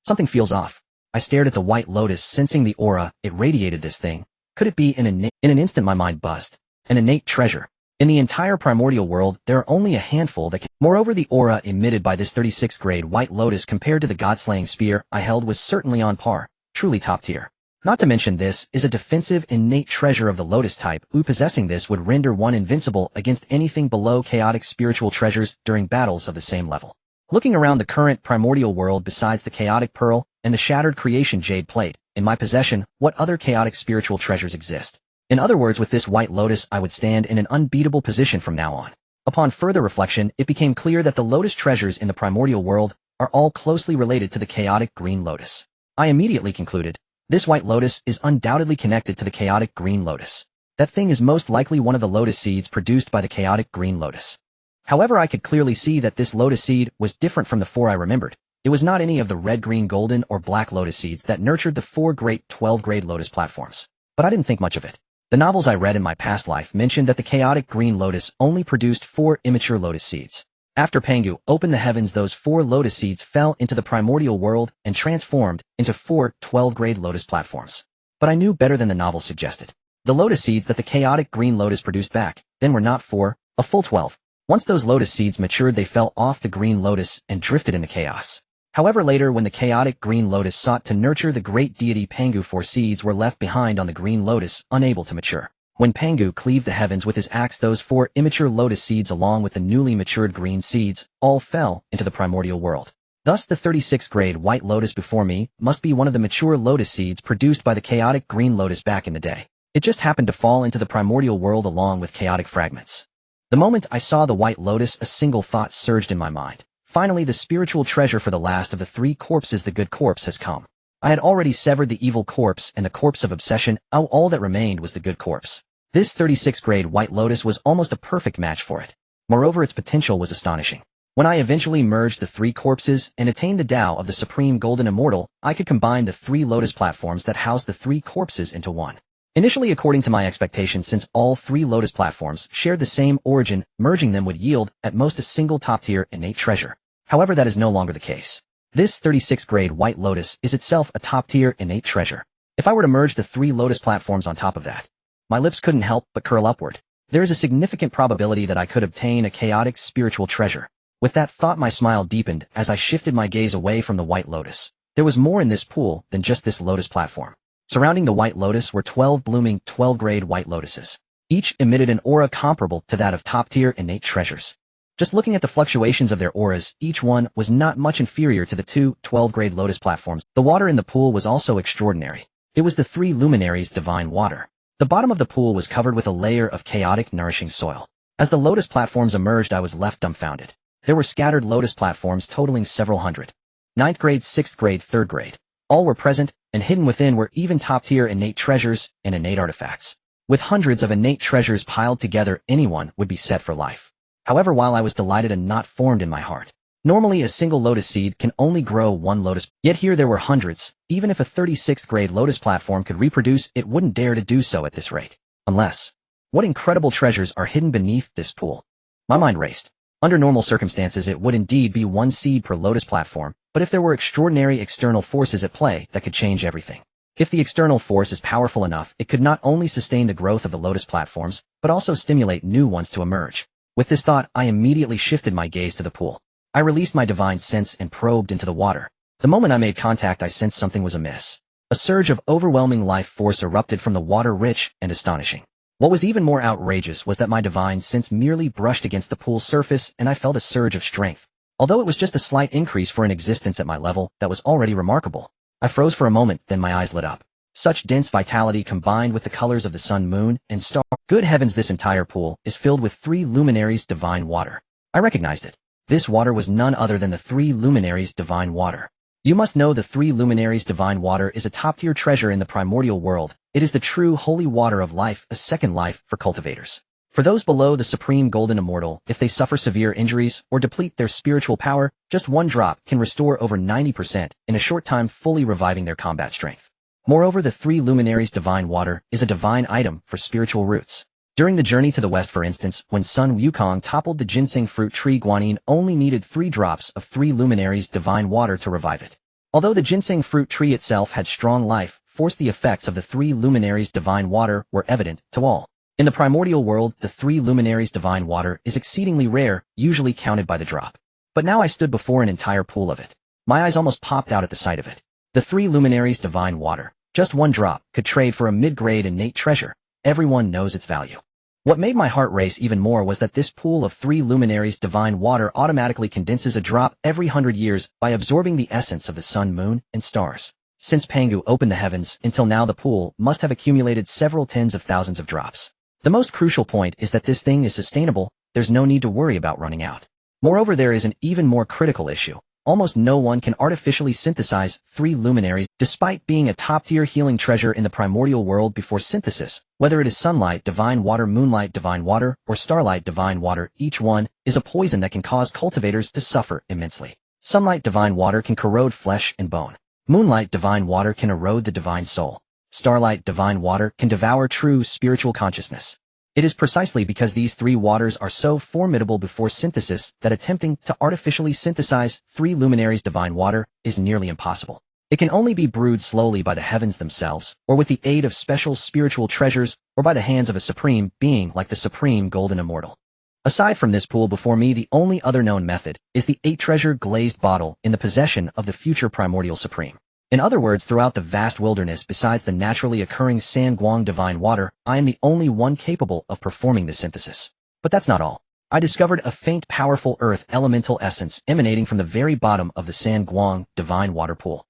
Something feels off. I stared at the white lotus, sensing the aura it radiated. This thing. Could it be in an instant my mind buzzed. An innate treasure. In the entire primordial world, there are only a handful that can. Moreover, the aura emitted by this 36th grade white lotus compared to the god-slaying spear I held was certainly on par, truly top tier. Not to mention this is a defensive innate treasure of the lotus type, who possessing this would render one invincible against anything below chaotic spiritual treasures during battles of the same level. Looking around the current primordial world, besides the chaotic pearl and the shattered creation jade plate, in my possession, what other chaotic spiritual treasures exist? In other words, with this white lotus I would stand in an unbeatable position from now on. Upon further reflection, it became clear that the lotus treasures in the primordial world are all closely related to the chaotic green lotus. I immediately concluded, this white lotus is undoubtedly connected to the chaotic green lotus. That thing is most likely one of the lotus seeds produced by the chaotic green lotus. However, I could clearly see that this lotus seed was different from the four I remembered. It was not any of the red, green, golden, or black lotus seeds that nurtured the 4 great 12-grade lotus platforms. But I didn't think much of it. The novels I read in my past life mentioned that the chaotic green lotus only produced 4 immature lotus seeds. After Pangu opened the heavens, those 4 lotus seeds fell into the primordial world and transformed into 4 12-grade lotus platforms. But I knew better than the novel suggested. The lotus seeds that the chaotic green lotus produced back then were not 4, a full 12. Once those lotus seeds matured, they fell off the green lotus and drifted into chaos. However, later when the chaotic green lotus sought to nurture the great deity Pangu, 4 seeds were left behind on the green lotus, unable to mature. When Pangu cleaved the heavens with his axe, those 4 immature lotus seeds along with the newly matured green seeds all fell into the primordial world. Thus the 36th grade white lotus before me must be one of the mature lotus seeds produced by the chaotic green lotus back in the day. It just happened to fall into the primordial world along with chaotic fragments. The moment I saw the white lotus, a single thought surged in my mind. Finally, the spiritual treasure for the last of the 3 corpses, the good corpse, has come. I had already severed the evil corpse and the corpse of obsession. All that remained was the good corpse. This 36th grade white lotus was almost a perfect match for it. Moreover, its potential was astonishing. When I eventually merged the 3 corpses and attained the Tao of the Supreme Golden Immortal, I could combine the 3 lotus platforms that housed the 3 corpses into one. Initially, according to my expectations, since all 3 lotus platforms shared the same origin, merging them would yield, at most, a single top-tier innate treasure. However, that is no longer the case. This 36th grade white lotus is itself a top-tier innate treasure. If I were to merge the 3 lotus platforms on top of that, my lips couldn't help but curl upward. There is a significant probability that I could obtain a chaotic spiritual treasure. With that thought, my smile deepened as I shifted my gaze away from the white lotus. There was more in this pool than just this lotus platform. Surrounding the white lotus were 12 blooming 12-grade white lotuses. Each emitted an aura comparable to that of top-tier innate treasures. Just looking at the fluctuations of their auras, each one was not much inferior to the 2 12-grade lotus platforms. The water in the pool was also extraordinary. It was the 3 luminaries' divine water. The bottom of the pool was covered with a layer of chaotic, nourishing soil. As the lotus platforms emerged, I was left dumbfounded. There were scattered lotus platforms totaling several hundred. 9th grade, 6th grade, 3rd grade. All were present, and hidden within were even top-tier innate treasures and innate artifacts. With hundreds of innate treasures piled together, anyone would be set for life. However, while I was delighted, a knot formed in my heart. Normally, a single lotus seed can only grow 1 lotus, yet here there were hundreds. Even if a 36th grade lotus platform could reproduce, it wouldn't dare to do so at this rate. Unless... What incredible treasures are hidden beneath this pool? My mind raced. Under normal circumstances, it would indeed be 1 seed per lotus platform, but if there were extraordinary external forces at play, that could change everything. If the external force is powerful enough, it could not only sustain the growth of the lotus platforms, but also stimulate new ones to emerge. With this thought, I immediately shifted my gaze to the pool. I released my divine sense and probed into the water. The moment I made contact, I sensed something was amiss. A surge of overwhelming life force erupted from the water, rich and astonishing. What was even more outrageous was that my divine sense merely brushed against the pool's surface, and I felt a surge of strength. Although it was just a slight increase for an existence at my level, that was already remarkable. I froze for a moment, then my eyes lit up. Such dense vitality combined with the colors of the sun, moon, and star. Good heavens, this entire pool is filled with 3 luminaries' divine water. I recognized it. This water was none other than the 3 luminaries' divine water. You must know the 3 luminaries' divine water is a top-tier treasure in the primordial world. It is the true holy water of life, a second life for cultivators. For those below the Supreme Golden Immortal, if they suffer severe injuries or deplete their spiritual power, just one drop can restore over 90% in a short time, fully reviving their combat strength. Moreover, the Three Luminaries Divine Water is a divine item for spiritual roots. During the journey to the west, for instance, when Sun Wukong toppled the ginseng fruit tree, Guanyin only needed 3 drops of Three Luminaries Divine Water to revive it. Although the ginseng fruit tree itself had strong life force, the effects of the Three Luminaries Divine Water were evident to all. In the primordial world, the Three Luminaries Divine Water is exceedingly rare, usually counted by the drop. But now I stood before an entire pool of it. My eyes almost popped out at the sight of it. The Three Luminaries Divine Water, just one drop, could trade for a mid-grade innate treasure. Everyone knows its value. What made my heart race even more was that this pool of Three Luminaries Divine Water automatically condenses a drop every 100 years by absorbing the essence of the sun, moon, and stars. Since Pangu opened the heavens, until now the pool must have accumulated several tens of thousands of drops. The most crucial point is that this thing is sustainable. There's no need to worry about running out. Moreover, there is an even more critical issue. Almost no one can artificially synthesize Three Luminaries, despite being a top-tier healing treasure in the primordial world before synthesis. Whether it is sunlight, divine water, moonlight, divine water, or starlight, divine water, each one is a poison that can cause cultivators to suffer immensely. Sunlight, divine water can corrode flesh and bone. Moonlight, divine water can erode the divine soul. Starlight, divine water can devour true spiritual consciousness. It is precisely because these 3 waters are so formidable before synthesis that attempting to artificially synthesize Three Luminaries Divine Water is nearly impossible. It can only be brewed slowly by the heavens themselves, or with the aid of special spiritual treasures, or by the hands of a supreme being like the Supreme Golden Immortal. Aside from this pool before me, the only other known method is the 8-treasure glazed bottle in the possession of the future Primordial Supreme. In other words, throughout the vast wilderness, besides the naturally occurring Sanguang divine water, I am the only one capable of performing the synthesis. But that's not all. I discovered a faint, powerful earth elemental essence emanating from the very bottom of the Sanguang divine water pool.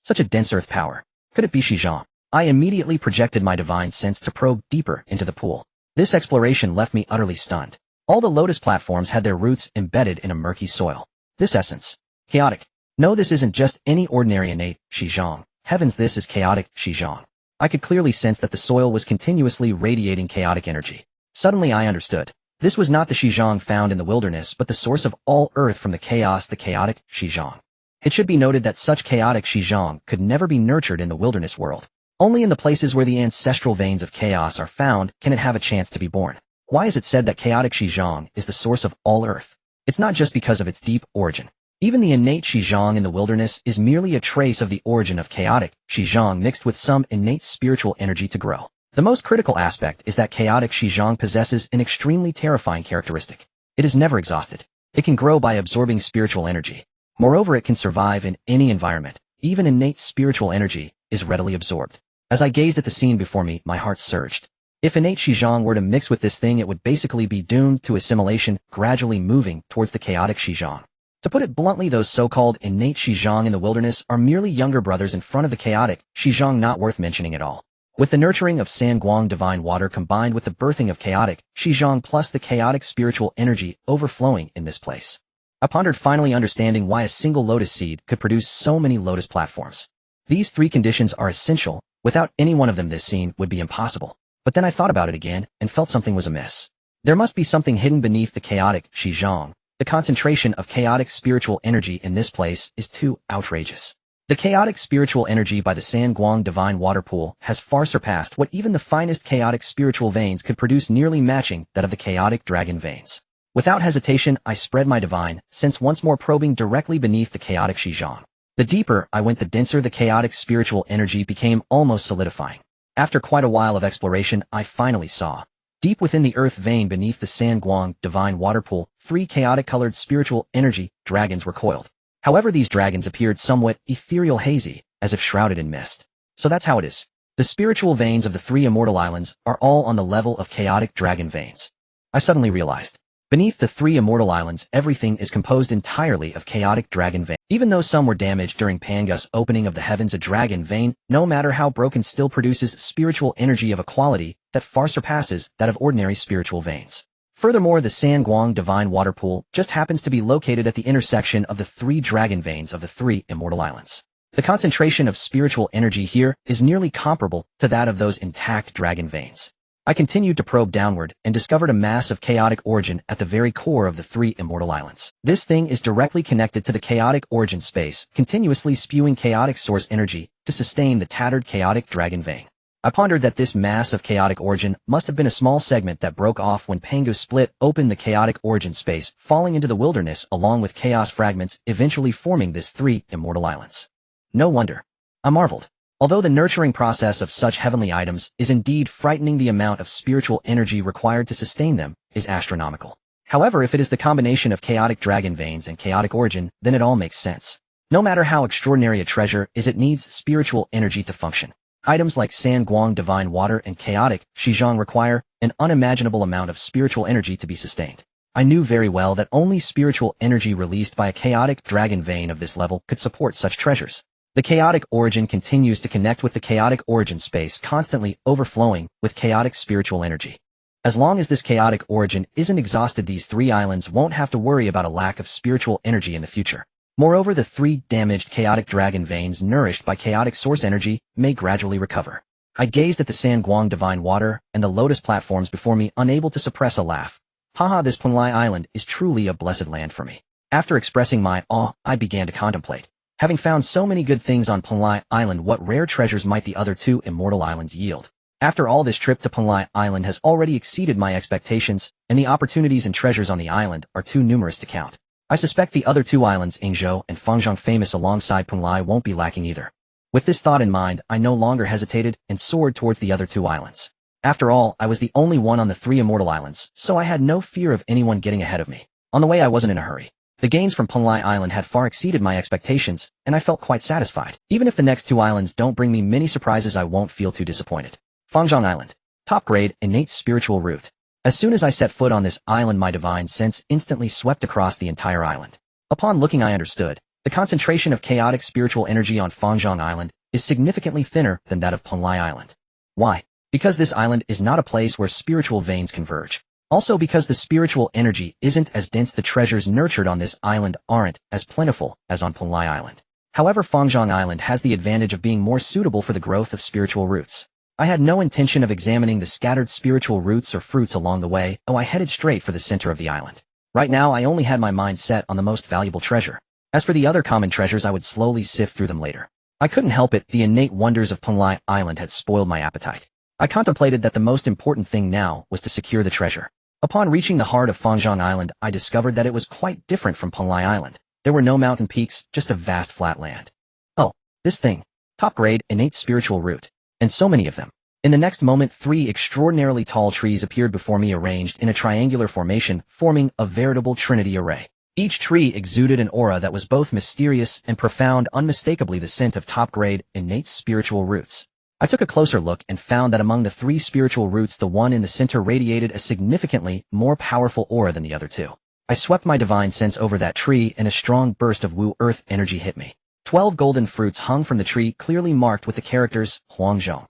Such a dense earth power. Could it be Shizhong? I immediately projected my divine sense to probe deeper into the pool. This exploration left me utterly stunned. All the lotus platforms had their roots embedded in a murky soil. This essence, chaotic. No, this isn't just any ordinary innate Shizhong. Heavens, this is chaotic Shizhong. I could clearly sense that the soil was continuously radiating chaotic energy. Suddenly I understood. This was not the Shizhong found in the wilderness, but the source of all earth from the chaos, the chaotic Shizhong. It should be noted that such chaotic Shizhong could never be nurtured in the wilderness world. Only in the places where the ancestral veins of chaos are found can it have a chance to be born. Why is it said that chaotic Shizhong is the source of all earth? It's not just because of its deep origin. Even the innate Shizhong in the wilderness is merely a trace of the origin of chaotic Shizhong mixed with some innate spiritual energy to grow. The most critical aspect is that chaotic Shizhong possesses an extremely terrifying characteristic. It is never exhausted. It can grow by absorbing spiritual energy. Moreover, it can survive in any environment. Even innate spiritual energy is readily absorbed. As I gazed at the scene before me, my heart surged. If innate Shizhong were to mix with this thing, it would basically be doomed to assimilation, gradually moving towards the chaotic Shizhong. To put it bluntly, those so-called innate Shizhong in the wilderness are merely younger brothers in front of the chaotic Shizhong, not worth mentioning at all. With the nurturing of Sanguang divine water combined with the birthing of chaotic Shizhong plus the chaotic spiritual energy overflowing in this place, I pondered, finally understanding why a single lotus seed could produce so many lotus platforms. These 3 conditions are essential. Without any one of them, this scene would be impossible. But then I thought about it again and felt something was amiss. There must be something hidden beneath the chaotic Shizhong. The concentration of chaotic spiritual energy in this place is too outrageous. The chaotic spiritual energy by the Sanguang divine water pool has far surpassed what even the finest chaotic spiritual veins could produce, nearly matching that of the chaotic dragon veins. Without hesitation, I spread my divine sense once more, probing directly beneath the chaotic Shizhong. The deeper I went, the denser the chaotic spiritual energy became, almost solidifying. After quite a while of exploration, I finally saw. Deep within the earth vein beneath the Sanguang divine water pool, 3 chaotic-colored spiritual energy dragons were coiled. However, these dragons appeared somewhat ethereal, hazy, as if shrouded in mist. So that's how it is. The spiritual veins of the 3 immortal islands are all on the level of chaotic dragon veins. I suddenly realized. Beneath the 3 immortal islands, everything is composed entirely of chaotic dragon veins. Even though some were damaged during Pangu's opening of the heavens, a dragon vein, no matter how broken, still produces spiritual energy of a quality that far surpasses that of ordinary spiritual veins. Furthermore, the Sanguang divine water pool just happens to be located at the intersection of the 3 dragon veins of the 3 immortal islands. The concentration of spiritual energy here is nearly comparable to that of those intact dragon veins. I continued to probe downward and discovered a mass of chaotic origin at the very core of the 3 immortal islands. This thing is directly connected to the chaotic origin space, continuously spewing chaotic source energy to sustain the tattered chaotic dragon vein. I pondered that this mass of chaotic origin must have been a small segment that broke off when Pangu split open the chaotic origin space, falling into the wilderness along with chaos fragments, eventually forming this 3 immortal islands. No wonder. I marveled. Although the nurturing process of such heavenly items is indeed frightening, the amount of spiritual energy required to sustain them is astronomical. However, if it is the combination of chaotic dragon veins and chaotic origin, then it all makes sense. No matter how extraordinary a treasure is, it needs spiritual energy to function. Items like San Guang divine water and chaotic Shizhong require an unimaginable amount of spiritual energy to be sustained. I knew very well that only spiritual energy released by a chaotic dragon vein of this level could support such treasures. The chaotic origin continues to connect with the chaotic origin space, constantly overflowing with chaotic spiritual energy. As long as this chaotic origin isn't exhausted, these 3 islands won't have to worry about a lack of spiritual energy in the future. Moreover, the 3 damaged chaotic dragon veins nourished by chaotic source energy may gradually recover. I gazed at the San Guang divine water and the lotus platforms before me, unable to suppress a laugh. Haha, this Punlai Island is truly a blessed land for me. After expressing my awe, I began to contemplate. Having found so many good things on Punlai Island, what rare treasures might the other 2 immortal islands yield? After all, this trip to Punlai Island has already exceeded my expectations, and the opportunities and treasures on the island are too numerous to count. I suspect the other 2 islands, Yingzhou and Fangzhong, famous alongside Punlai, won't be lacking either. With this thought in mind, I no longer hesitated and soared towards the other 2 islands. After all, I was the only one on the 3 immortal islands, so I had no fear of anyone getting ahead of me. On the way, I wasn't in a hurry. The gains from Punlai Island had far exceeded my expectations, and I felt quite satisfied. Even if the next 2 islands don't bring me many surprises, I won't feel too disappointed. Fangzhong Island. Top grade, innate spiritual root. As soon as I set foot on this island, my divine sense instantly swept across the entire island. Upon looking, I understood. The concentration of chaotic spiritual energy on Fangzhong Island is significantly thinner than that of Punlai Island. Why? Because this island is not a place where spiritual veins converge. Also because the spiritual energy isn't as dense, the treasures nurtured on this island aren't as plentiful as on Punlai Island. However, Fangzhong Island has the advantage of being more suitable for the growth of spiritual roots. I had no intention of examining the scattered spiritual roots or fruits along the way, I headed straight for the center of the island. Right now, I only had my mind set on the most valuable treasure. As for the other common treasures, I would slowly sift through them later. I couldn't help it, the innate wonders of Punlai Island had spoiled my appetite. I contemplated that the most important thing now was to secure the treasure. Upon reaching the heart of Fangzhong Island, I discovered that it was quite different from Punlai Island. There were no mountain peaks, just a vast flat land. Oh, this thing. Top grade, innate spiritual root. And so many of them. In the next moment, 3 extraordinarily tall trees appeared before me, arranged in a triangular formation, forming a veritable trinity array. Each tree exuded an aura that was both mysterious and profound, unmistakably the scent of top-grade, innate spiritual roots. I took a closer look and found that among the 3 spiritual roots, the one in the center radiated a significantly more powerful aura than the other 2. I swept my divine sense over that tree, and a strong burst of Wu Earth energy hit me. 12 golden fruits hung from the tree, clearly marked with the characters Huangzhong.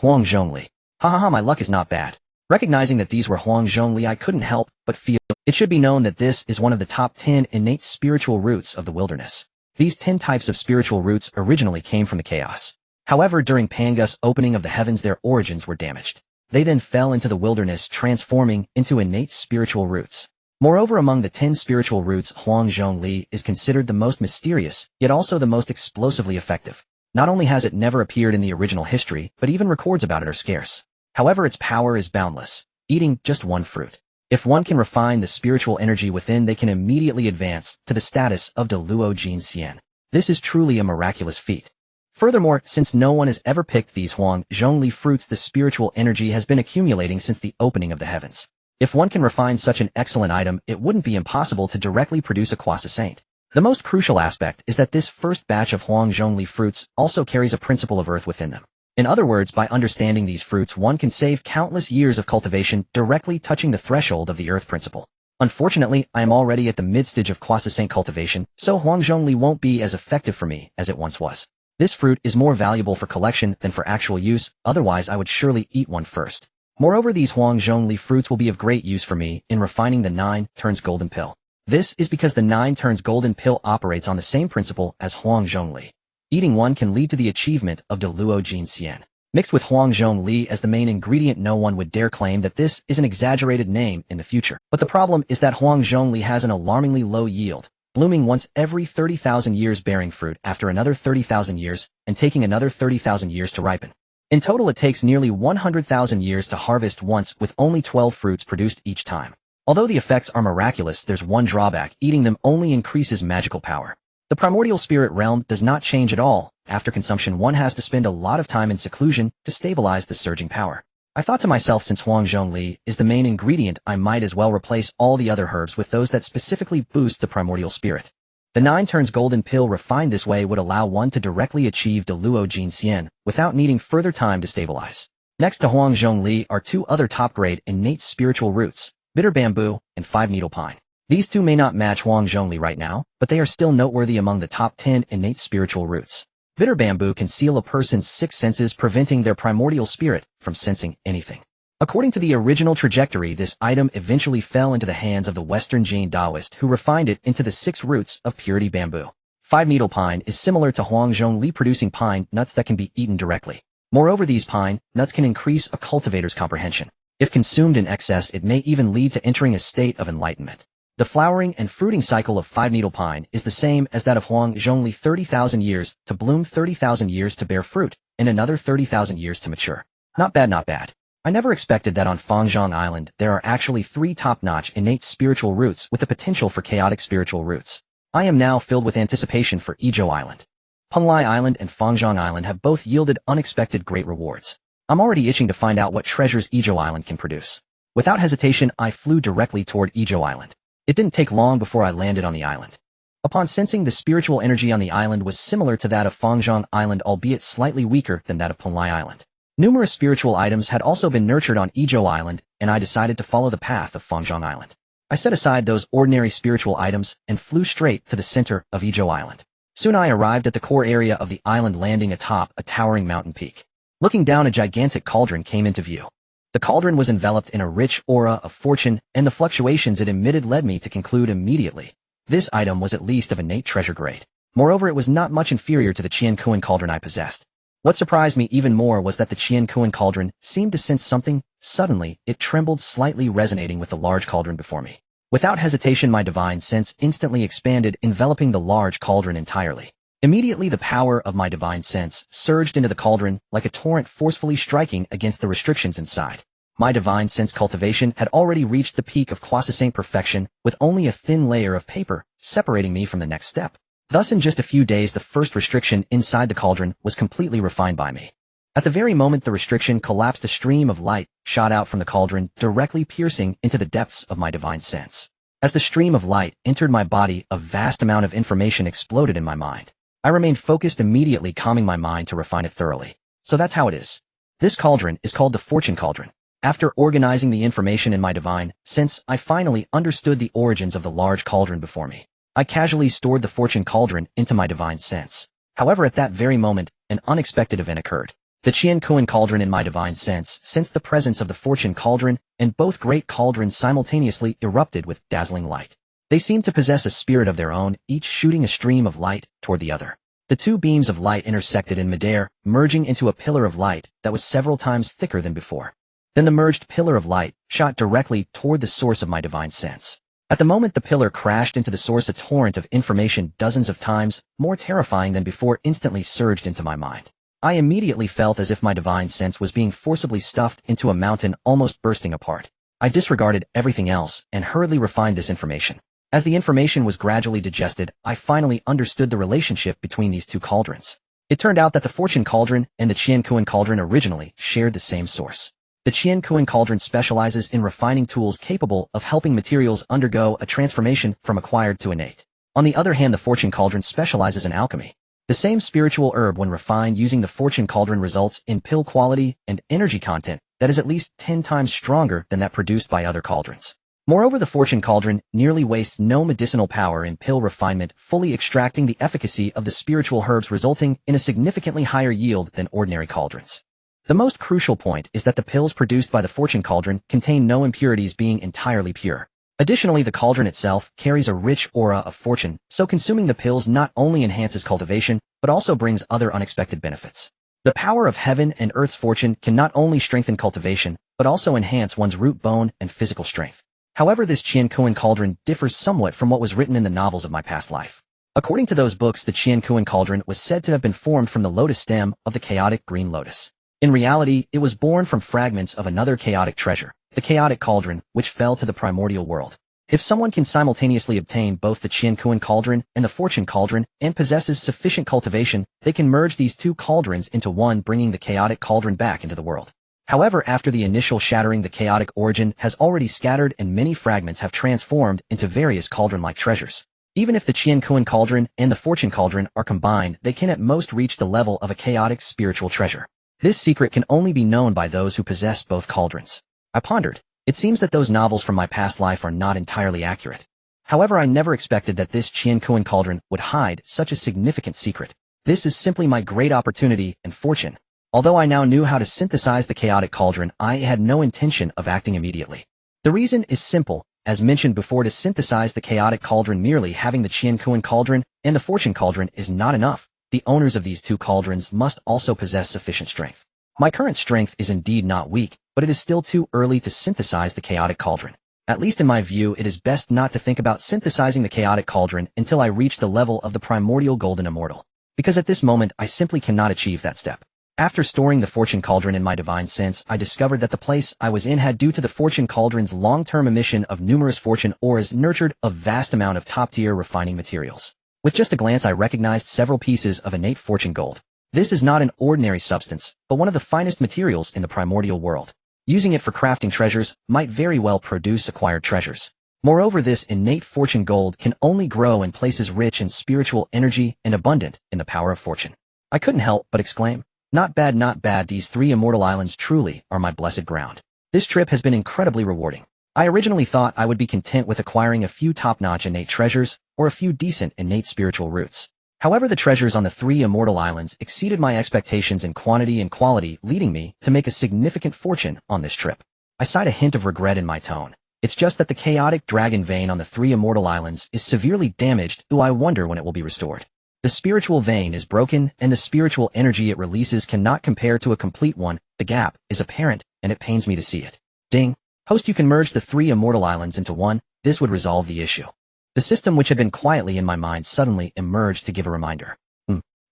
Huangzhongli. Ha, my luck is not bad. Recognizing that these were Huangzhongli, I couldn't help but feel. It should be known that this is one of the top 10 innate spiritual roots of the wilderness. These 10 types of spiritual roots originally came from the chaos. However, during Pangu's opening of the heavens, their origins were damaged. They then fell into the wilderness, transforming into innate spiritual roots. Moreover, among the 10 spiritual roots, Huangzhongli is considered the most mysterious, yet also the most explosively effective. Not only has it never appeared in the original history, but even records about it are scarce. However, its power is boundless, eating just one fruit. If one can refine the spiritual energy within, they can immediately advance to the status of de Luo Jin Xian. This is truly a miraculous feat. Furthermore, since no one has ever picked these Huangzhongli fruits, the spiritual energy has been accumulating since the opening of the heavens. If one can refine such an excellent item, it wouldn't be impossible to directly produce a Kwasa Saint. The most crucial aspect is that this first batch of Huangzhongli fruits also carries a principle of earth within them. In other words, by understanding these fruits, one can save countless years of cultivation directly touching the threshold of the earth principle. Unfortunately, I am already at the mid-stage of Kwasa Saint cultivation, so Huangzhongli won't be as effective for me as it once was. This fruit is more valuable for collection than for actual use, otherwise I would surely eat one first. Moreover, these Huangzhongli fruits will be of great use for me in refining the 9 turns golden pill. This is because the 9 turns golden pill operates on the same principle as Huangzhongli. Eating one can lead to the achievement of de Luo Jin Xian. Mixed with Huangzhong Li as the main ingredient, no one would dare claim that this is an exaggerated name in the future. But the problem is that Huangzhong Li has an alarmingly low yield, blooming once every 30,000 years, bearing fruit after another 30,000 years, and taking another 30,000 years to ripen. In total, it takes nearly 100,000 years to harvest once, with only 12 fruits produced each time. Although the effects are miraculous, there's one drawback: eating them only increases magical power. The primordial spirit realm does not change at all. After consumption, one has to spend a lot of time in seclusion to stabilize the surging power. I thought to myself, since Huangzhong Li is the main ingredient, I might as well replace all the other herbs with those that specifically boost the primordial spirit. The 9 turns golden pill refined this way would allow one to directly achieve de luo Jin Xian without needing further time to stabilize. Next to Huangzhong Li are 2 other top-grade innate spiritual roots, bitter bamboo and 5-needle pine. These 2 may not match Huangzhong Li right now, but they are still noteworthy among the top 10 innate spiritual roots. Bitter bamboo can seal a person's 6 senses, preventing their primordial spirit from sensing anything. According to the original trajectory, this item eventually fell into the hands of the Western Jain Taoist, who refined it into the 6 roots of purity bamboo. 5-needle pine is similar to Huangzhong Li, producing pine nuts that can be eaten directly. Moreover, these pine nuts can increase a cultivator's comprehension. If consumed in excess, it may even lead to entering a state of enlightenment. The flowering and fruiting cycle of 5-needle pine is the same as that of Huangzhong Li: 30,000 years to bloom, 30,000 years to bear fruit, and another 30,000 years to mature. Not bad, not bad. I never expected that on Fangzhong Island there are actually 3 top-notch innate spiritual roots with the potential for chaotic spiritual roots. I am now filled with anticipation for Izhou Island. Penglai Island and Fangzhong Island have both yielded unexpected great rewards. I'm already itching to find out what treasures Izhou Island can produce. Without hesitation, I flew directly toward Izhou Island. It didn't take long before I landed on the island. Upon sensing, the spiritual energy on the island was similar to that of Fangzhong Island, albeit slightly weaker than that of Penglai Island. Numerous spiritual items had also been nurtured on Izhou Island, and I decided to follow the path of Fangzhong Island. I set aside those ordinary spiritual items and flew straight to the center of Izhou Island. Soon I arrived at the core area of the island, landing atop a towering mountain peak. Looking down, a gigantic cauldron came into view. The cauldron was enveloped in a rich aura of fortune, and the fluctuations it emitted led me to conclude immediately: this item was at least of innate treasure grade. Moreover, it was not much inferior to the Qiankuan cauldron I possessed. What surprised me even more was that the Qiankuan cauldron seemed to sense something. Suddenly, it trembled slightly, resonating with the large cauldron before me. Without hesitation, my divine sense instantly expanded, enveloping the large cauldron entirely. Immediately, the power of my divine sense surged into the cauldron like a torrent, forcefully striking against the restrictions inside. My divine sense cultivation had already reached the peak of quasi-saint perfection, with only a thin layer of paper separating me from the next step. Thus, in just a few days, the first restriction inside the cauldron was completely refined by me. At the very moment the restriction collapsed, a stream of light shot out from the cauldron, directly piercing into the depths of my divine sense. As the stream of light entered my body, a vast amount of information exploded in my mind. I remained focused, immediately calming my mind to refine it thoroughly. So that's how it is. This cauldron is called the Fortune Cauldron. After organizing the information in my divine sense, I finally understood the origins of the large cauldron before me. I casually stored the Fortune Cauldron into my divine sense. However, at that very moment, an unexpected event occurred. The Qiankuan cauldron in my divine sense sensed the presence of the Fortune Cauldron, and both great cauldrons simultaneously erupted with dazzling light. They seemed to possess a spirit of their own, each shooting a stream of light toward the other. The 2 beams of light intersected in midair, merging into a pillar of light that was several times thicker than before. Then the merged pillar of light shot directly toward the source of my divine sense. At the moment the pillar crashed into the source, a torrent of information dozens of times more terrifying than before instantly surged into my mind. I immediately felt as if my divine sense was being forcibly stuffed into a mountain, almost bursting apart. I disregarded everything else and hurriedly refined this information. As the information was gradually digested, I finally understood the relationship between these 2 cauldrons. It turned out that the Fortune Cauldron and the Qiankuan Cauldron originally shared the same source. The Qiankuan Cauldron specializes in refining tools capable of helping materials undergo a transformation from acquired to innate. On the other hand, the Fortune Cauldron specializes in alchemy. The same spiritual herb, when refined using the Fortune Cauldron, results in pill quality and energy content that is at least 10 times stronger than that produced by other cauldrons. Moreover, the Fortune Cauldron nearly wastes no medicinal power in pill refinement, fully extracting the efficacy of the spiritual herbs, resulting in a significantly higher yield than ordinary cauldrons. The most crucial point is that the pills produced by the Fortune Cauldron contain no impurities, being entirely pure. Additionally, the cauldron itself carries a rich aura of fortune, so consuming the pills not only enhances cultivation, but also brings other unexpected benefits. The power of heaven and earth's fortune can not only strengthen cultivation, but also enhance one's root bone and physical strength. However, this Qiankuan cauldron differs somewhat from what was written in the novels of my past life. According to those books, the Qiankuan cauldron was said to have been formed from the lotus stem of the chaotic green lotus. In reality, it was born from fragments of another chaotic treasure, the chaotic cauldron, which fell to the primordial world. If someone can simultaneously obtain both the Qiankuan cauldron and the fortune cauldron and possesses sufficient cultivation, they can merge these two cauldrons into one, bringing the chaotic cauldron back into the world. However, after the initial shattering, the chaotic origin has already scattered and many fragments have transformed into various cauldron-like treasures. Even if the Qiankuan cauldron and the fortune cauldron are combined, they can at most reach the level of a chaotic spiritual treasure. This secret can only be known by those who possess both cauldrons. I pondered. It seems that those novels from my past life are not entirely accurate. However, I never expected that this Qiankuan cauldron would hide such a significant secret. This is simply my great opportunity and fortune. Although I now knew how to synthesize the chaotic cauldron, I had no intention of acting immediately. The reason is simple. As mentioned before, to synthesize the chaotic cauldron, merely having the Qiankuan cauldron and the fortune cauldron is not enough. The owners of these two cauldrons must also possess sufficient strength. My current strength is indeed not weak, but it is still too early to synthesize the chaotic cauldron. At least in my view, it is best not to think about synthesizing the chaotic cauldron until I reach the level of the primordial golden immortal. Because at this moment, I simply cannot achieve that step. After storing the fortune cauldron in my divine sense, I discovered that the place I was in had, due to the fortune cauldron's long-term emission of numerous fortune auras, nurtured a vast amount of top-tier refining materials. With just a glance, I recognized several pieces of innate fortune gold. This is not an ordinary substance, but one of the finest materials in the primordial world. Using it for crafting treasures might very well produce acquired treasures. Moreover, this innate fortune gold can only grow in places rich in spiritual energy and abundant in the power of fortune. I couldn't help but exclaim, "Not bad, not bad. These three immortal islands truly are my blessed ground." This trip has been incredibly rewarding. I originally thought I would be content with acquiring a few top-notch innate treasures or a few decent innate spiritual roots. However, the treasures on the three immortal islands exceeded my expectations in quantity and quality, leading me to make a significant fortune on this trip. I sighed, a hint of regret in my tone. It's just that the chaotic dragon vein on the three immortal islands is severely damaged, though I wonder when it will be restored. The spiritual vein is broken, and the spiritual energy it releases cannot compare to a complete one. The gap is apparent, and it pains me to see it. Ding. Host, you can merge the three immortal islands into one. This would resolve the issue. The system, which had been quietly in my mind, suddenly emerged to give a reminder.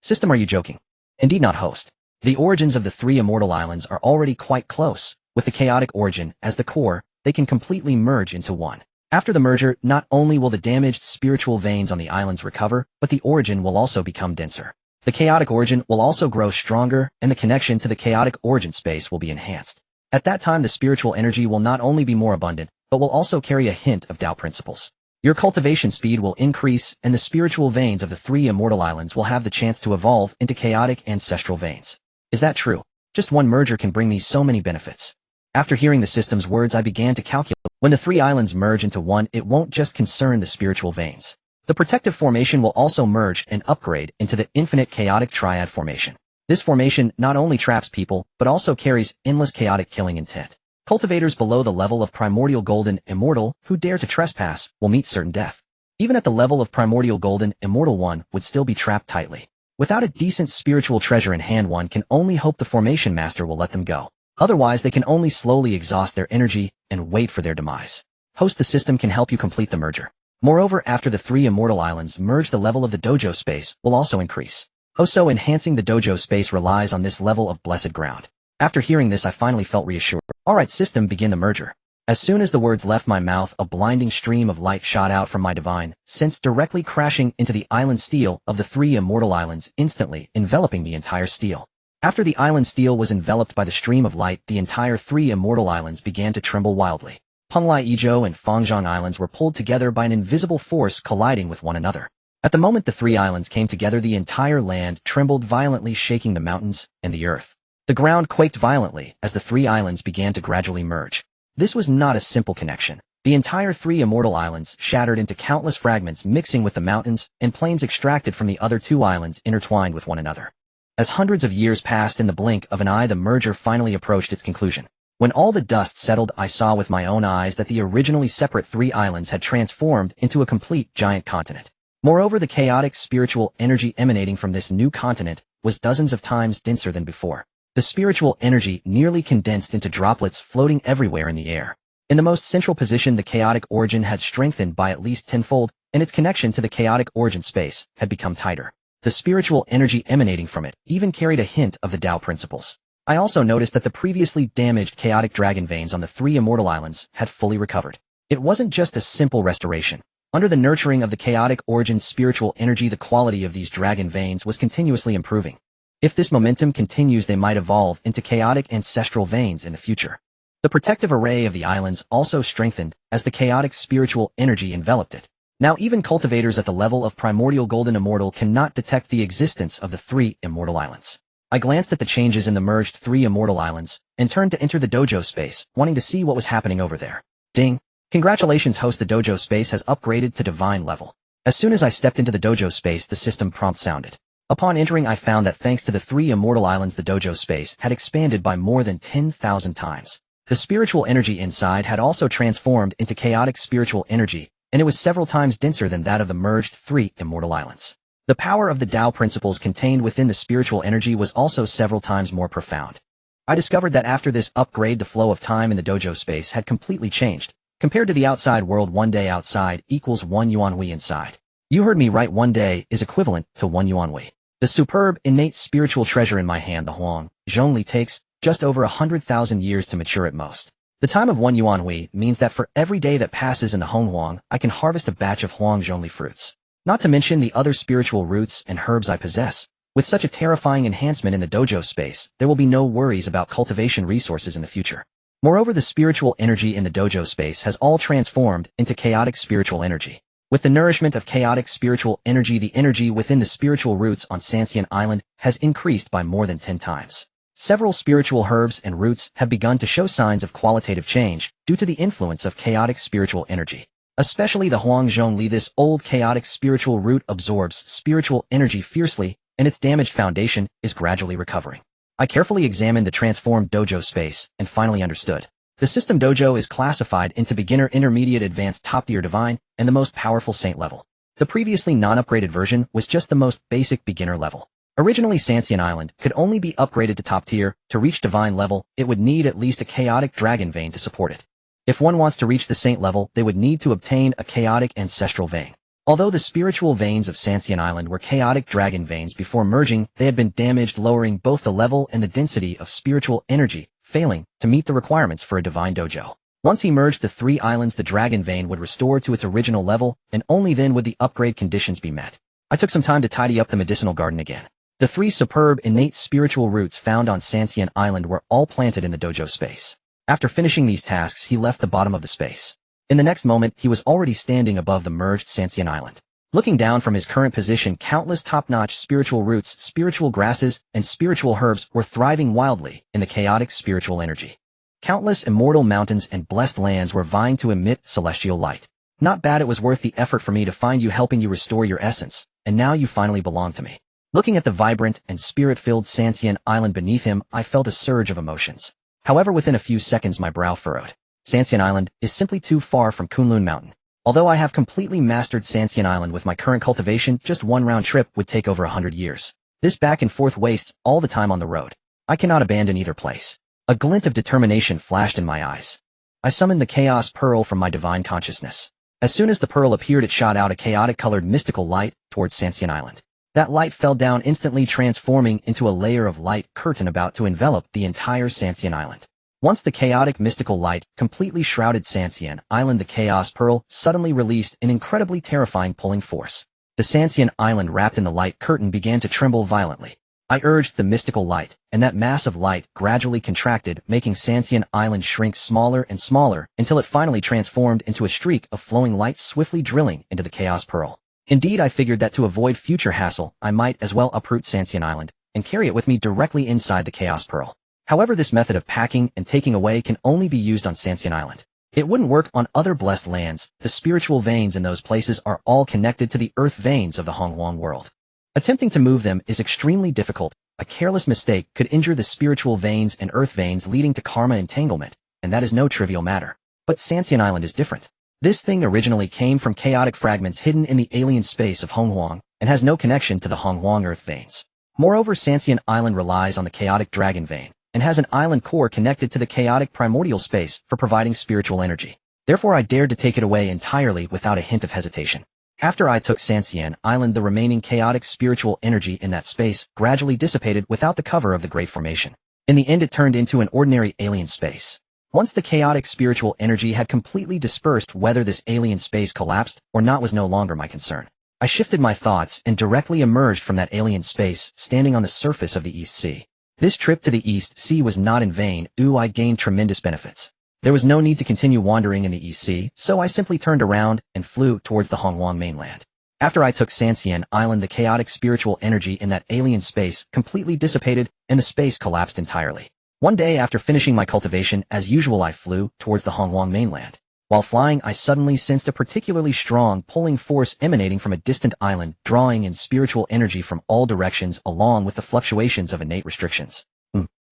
System, are you joking? Indeed not, host. The origins of the three immortal islands are already quite close. With the chaotic origin as the core, they can completely merge into one. After the merger, not only will the damaged spiritual veins on the islands recover, but the origin will also become denser. The chaotic origin will also grow stronger, and the connection to the chaotic origin space will be enhanced. At that time, the spiritual energy will not only be more abundant, but will also carry a hint of Tao principles. Your cultivation speed will increase, and the spiritual veins of the three immortal islands will have the chance to evolve into chaotic ancestral veins. Is that true? Just one merger can bring me so many benefits. After hearing the system's words, I began to calculate. When the three islands merge into one, it won't just concern the spiritual veins. The protective formation will also merge and upgrade into the infinite chaotic triad formation. This formation not only traps people, but also carries endless chaotic killing intent. Cultivators below the level of Primordial Golden Immortal who dare to trespass will meet certain death. Even at the level of Primordial Golden Immortal, one would still be trapped tightly. Without a decent spiritual treasure in hand, one can only hope the Formation Master will let them go. Otherwise, they can only slowly exhaust their energy and wait for their demise. Host, the system can help you complete the merger. Moreover, after the three immortal islands merge, the level of the dojo space will also increase. So enhancing the dojo space relies on this level of blessed ground. After hearing this, I finally felt reassured. Alright, system, begin the merger. As soon as the words left my mouth, a blinding stream of light shot out from my divine sense, directly crashing into the island steel of the three immortal islands, instantly enveloping the entire steel. After the island steel was enveloped by the stream of light, the entire three immortal islands began to tremble wildly. Penglai Izhou and Fangzhong Islands were pulled together by an invisible force, colliding with one another. At the moment the three islands came together, the entire land trembled violently, shaking the mountains and the earth. The ground quaked violently as the three islands began to gradually merge. This was not a simple connection. The entire three immortal islands shattered into countless fragments, mixing with the mountains and plains extracted from the other two islands, intertwined with one another. As hundreds of years passed, in the blink of an eye, the merger finally approached its conclusion. When all the dust settled, I saw with my own eyes that the originally separate three islands had transformed into a complete giant continent. Moreover, the chaotic spiritual energy emanating from this new continent was dozens of times denser than before. The spiritual energy nearly condensed into droplets floating everywhere in the air. In the most central position, the chaotic origin had strengthened by at least tenfold, and its connection to the chaotic origin space had become tighter. The spiritual energy emanating from it even carried a hint of the Tao principles. I also noticed that the previously damaged chaotic dragon veins on the 3 immortal islands had fully recovered. It wasn't just a simple restoration. Under the nurturing of the chaotic origin's spiritual energy, the quality of these dragon veins was continuously improving. If this momentum continues, they might evolve into chaotic ancestral veins in the future. The protective array of the islands also strengthened as the chaotic spiritual energy enveloped it. Now even cultivators at the level of Primordial Golden Immortal cannot detect the existence of the 3 immortal islands. I glanced at the changes in the merged 3 immortal islands and turned to enter the dojo space, wanting to see what was happening over there. Ding! Congratulations, host, the dojo space has upgraded to divine level. As soon as I stepped into the dojo space, the system prompt sounded. Upon entering, I found that thanks to the 3 immortal islands, the dojo space had expanded by more than 10,000 times. The spiritual energy inside had also transformed into chaotic spiritual energy, and it was several times denser than that of the merged 3 immortal islands. The power of the Tao principles contained within the spiritual energy was also several times more profound. I discovered that after this upgrade, the flow of time in the dojo space had completely changed. Compared to the outside world, 1 day outside equals 1 yuan hui inside. You heard me right, 1 day is equivalent to 1 yuan hui. The superb, innate spiritual treasure in my hand, the Huang Zhongli, takes just over 100,000 years to mature at most. The time of 1 yuan hui means that for every day that passes in the Hong Huang, I can harvest a batch of Huang Zhongli fruits. Not to mention the other spiritual roots and herbs I possess. With such a terrifying enhancement in the dojo space, there will be no worries about cultivation resources in the future. Moreover, the spiritual energy in the dojo space has all transformed into chaotic spiritual energy. With the nourishment of chaotic spiritual energy, the energy within the spiritual roots on Sanxian Island has increased by more than 10 times. Several spiritual herbs and roots have begun to show signs of qualitative change due to the influence of chaotic spiritual energy. Especially the Huang Zhongli, this old chaotic spiritual root absorbs spiritual energy fiercely, and its damaged foundation is gradually recovering. I carefully examined the transformed dojo space and finally understood. The system dojo is classified into beginner, intermediate, advanced, top-tier, divine, and the most powerful saint level. The previously non-upgraded version was just the most basic beginner level. Originally, Sanxian Island could only be upgraded to top tier. To reach divine level, it would need at least a chaotic dragon vein to support it. If one wants to reach the saint level, they would need to obtain a chaotic ancestral vein. Although the spiritual veins of Sanxian Island were chaotic dragon veins before merging, they had been damaged, lowering both the level and the density of spiritual energy, failing to meet the requirements for a divine dojo. Once he merged the 3 islands, the dragon vein would restore to its original level, and only then would the upgrade conditions be met. I took some time to tidy up the medicinal garden again. The 3 superb innate spiritual roots found on Sanxian Island were all planted in the dojo space. After finishing these tasks, he left the bottom of the space. In the next moment, he was already standing above the merged Sanxian Island. Looking down from his current position, countless top-notch spiritual roots, spiritual grasses, and spiritual herbs were thriving wildly in the chaotic spiritual energy. Countless immortal mountains and blessed lands were vying to emit celestial light. Not bad, it was worth the effort for me to find you, helping you restore your essence, and now you finally belong to me. Looking at the vibrant and spirit-filled Sanxian Island beneath him, I felt a surge of emotions. However, within a few seconds my brow furrowed. Sanxian Island is simply too far from Kunlun Mountain. Although I have completely mastered Sanxian Island with my current cultivation, just one round trip would take over 100 years. This back and forth wastes all the time on the road. I cannot abandon either place. A glint of determination flashed in my eyes. I summoned the Chaos Pearl from my divine consciousness. As soon as the pearl appeared, it shot out a chaotic-colored mystical light towards Sanxian Island. That light fell down instantly, transforming into a layer of light curtain about to envelop the entire Sanxian Island. Once the chaotic mystical light completely shrouded Sanxian Island, the Chaos Pearl suddenly released an incredibly terrifying pulling force. The Sanxian Island wrapped in the light curtain began to tremble violently. I urged the mystical light, and that mass of light gradually contracted, making Sanxian Island shrink smaller and smaller until it finally transformed into a streak of flowing light swiftly drilling into the Chaos Pearl. Indeed, I figured that to avoid future hassle, I might as well uproot Sanxian Island and carry it with me directly inside the Chaos Pearl. However, this method of packing and taking away can only be used on Sanxian Island. It wouldn't work on other blessed lands. The spiritual veins in those places are all connected to the earth veins of the Honghuang world. Attempting to move them is extremely difficult. A careless mistake could injure the spiritual veins and earth veins, leading to karma entanglement, and that is no trivial matter. But Sanxian Island is different. This thing originally came from chaotic fragments hidden in the alien space of Honghuang and has no connection to the Honghuang earth veins. Moreover, Sancian Island relies on the chaotic dragon vein, and has an island core connected to the chaotic primordial space for providing spiritual energy. Therefore, I dared to take it away entirely without a hint of hesitation. After I took Sancian Island, the remaining chaotic spiritual energy in that space gradually dissipated without the cover of the Great Formation. In the end, it turned into an ordinary alien space. Once the chaotic spiritual energy had completely dispersed, whether this alien space collapsed or not was no longer my concern. I shifted my thoughts and directly emerged from that alien space, standing on the surface of the East Sea. This trip to the East Sea was not in vain. I gained tremendous benefits. There was no need to continue wandering in the East Sea, so I simply turned around and flew towards the Hongwang mainland. After I took Sancian Island, the chaotic spiritual energy in that alien space completely dissipated and the space collapsed entirely. One day after finishing my cultivation, as usual, I flew towards the Hongwang mainland. While flying, I suddenly sensed a particularly strong pulling force emanating from a distant island, drawing in spiritual energy from all directions along with the fluctuations of innate restrictions.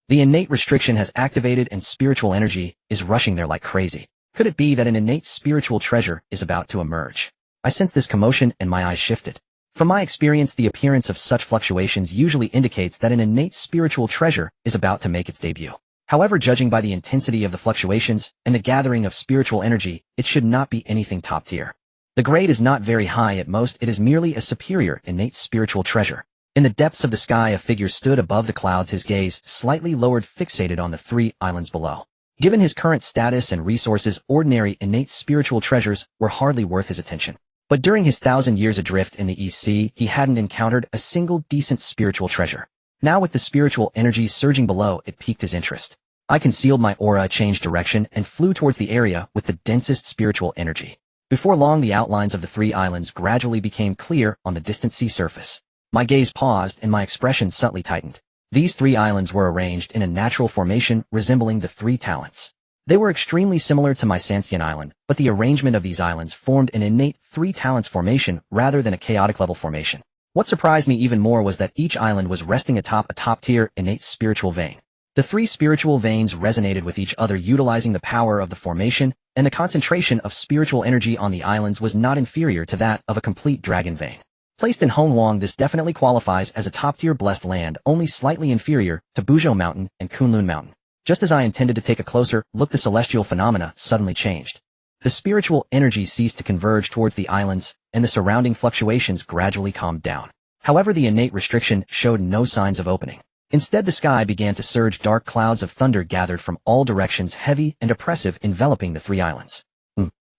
The innate restriction has activated and spiritual energy is rushing there like crazy. Could it be that an innate spiritual treasure is about to emerge? I sensed this commotion and my eyes shifted. From my experience, the appearance of such fluctuations usually indicates that an innate spiritual treasure is about to make its debut. However, judging by the intensity of the fluctuations and the gathering of spiritual energy, it should not be anything top tier. The grade is not very high. At most, it is merely a superior innate spiritual treasure. In the depths of the sky, a figure stood above the clouds, his gaze slightly lowered, fixated on the 3 islands below. Given his current status and resources, ordinary innate spiritual treasures were hardly worth his attention. But during his 1,000 years adrift in the East Sea, he hadn't encountered a single decent spiritual treasure. Now, with the spiritual energy surging below, it piqued his interest. I concealed my aura, changed direction, and flew towards the area with the densest spiritual energy. Before long, the outlines of the 3 islands gradually became clear on the distant sea surface. My gaze paused and my expression subtly tightened. These 3 islands were arranged in a natural formation resembling the 3 talents. They were extremely similar to my Sancian Island, but the arrangement of these islands formed an innate 3 talents formation rather than a chaotic level formation. What surprised me even more was that each island was resting atop a top-tier innate spiritual vein. The 3 spiritual veins resonated with each other, utilizing the power of the formation, and the concentration of spiritual energy on the islands was not inferior to that of a complete dragon vein. Placed in Hongwang, this definitely qualifies as a top-tier blessed land, only slightly inferior to Buzhou Mountain and Kunlun Mountain. Just as I intended to take a closer look, the celestial phenomena suddenly changed. The spiritual energy ceased to converge towards the islands, and the surrounding fluctuations gradually calmed down. However, the innate restriction showed no signs of opening. Instead, the sky began to surge. Dark clouds of thunder gathered from all directions, heavy and oppressive, enveloping the 3 islands.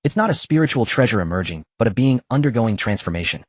It's not a spiritual treasure emerging, but a being undergoing transformation.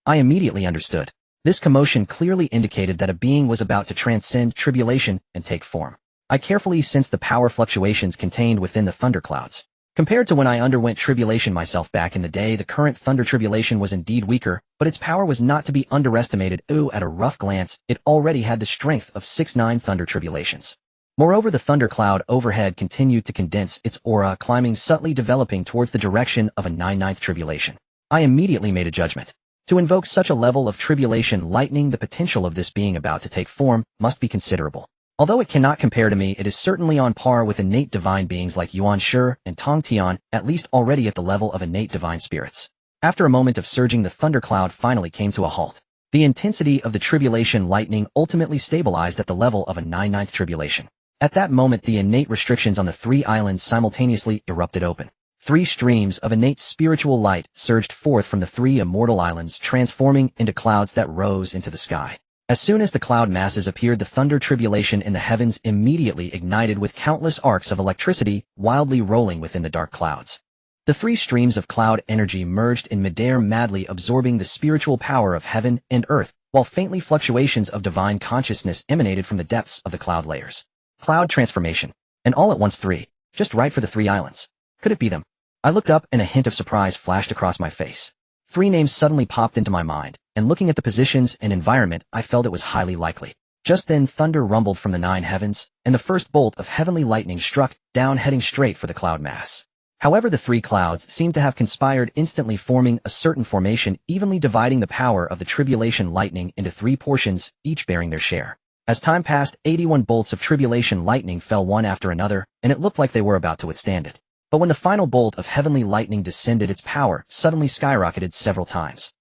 I immediately understood. This commotion clearly indicated that a being was about to transcend tribulation and take form. I carefully sensed the power fluctuations contained within the thunderclouds. Compared to when I underwent tribulation myself back in the day, the current thunder tribulation was indeed weaker, but its power was not to be underestimated. At a rough glance, it already had the strength of 6-9 thunder tribulations. Moreover, the thundercloud overhead continued to condense its aura, climbing subtly, developing towards the direction of a 9/9 tribulation. I immediately made a judgment. To invoke such a level of tribulation lightning, the potential of this being about to take form must be considerable. Although it cannot compare to me, it is certainly on par with innate divine beings like Yuan Shi and Tong Tian, at least already at the level of innate divine spirits. After a moment of surging, the thundercloud finally came to a halt. The intensity of the tribulation lightning ultimately stabilized at the level of a 9/9 tribulation. At that moment, the innate restrictions on the 3 islands simultaneously erupted open. 3 streams of innate spiritual light surged forth from the 3 immortal islands, transforming into clouds that rose into the sky. As soon as the cloud masses appeared, the thunder tribulation in the heavens immediately ignited with countless arcs of electricity wildly rolling within the dark clouds. The 3 streams of cloud energy merged in midair, madly absorbing the spiritual power of heaven and earth, while faintly fluctuations of divine consciousness emanated from the depths of the cloud layers. Cloud transformation. And all at once 3. Just right for the 3 islands. Could it be them? I looked up and a hint of surprise flashed across my face. 3 names suddenly popped into my mind, and looking at the positions and environment, I felt it was highly likely. Just then, thunder rumbled from the 9 heavens, and the first bolt of heavenly lightning struck down, heading straight for the cloud mass. However, the 3 clouds seemed to have conspired, instantly forming a certain formation, evenly dividing the power of the tribulation lightning into 3 portions, each bearing their share. As time passed, 81 bolts of tribulation lightning fell one after another, and it looked like they were about to withstand it. But when the final bolt of heavenly lightning descended, its power suddenly skyrocketed several times.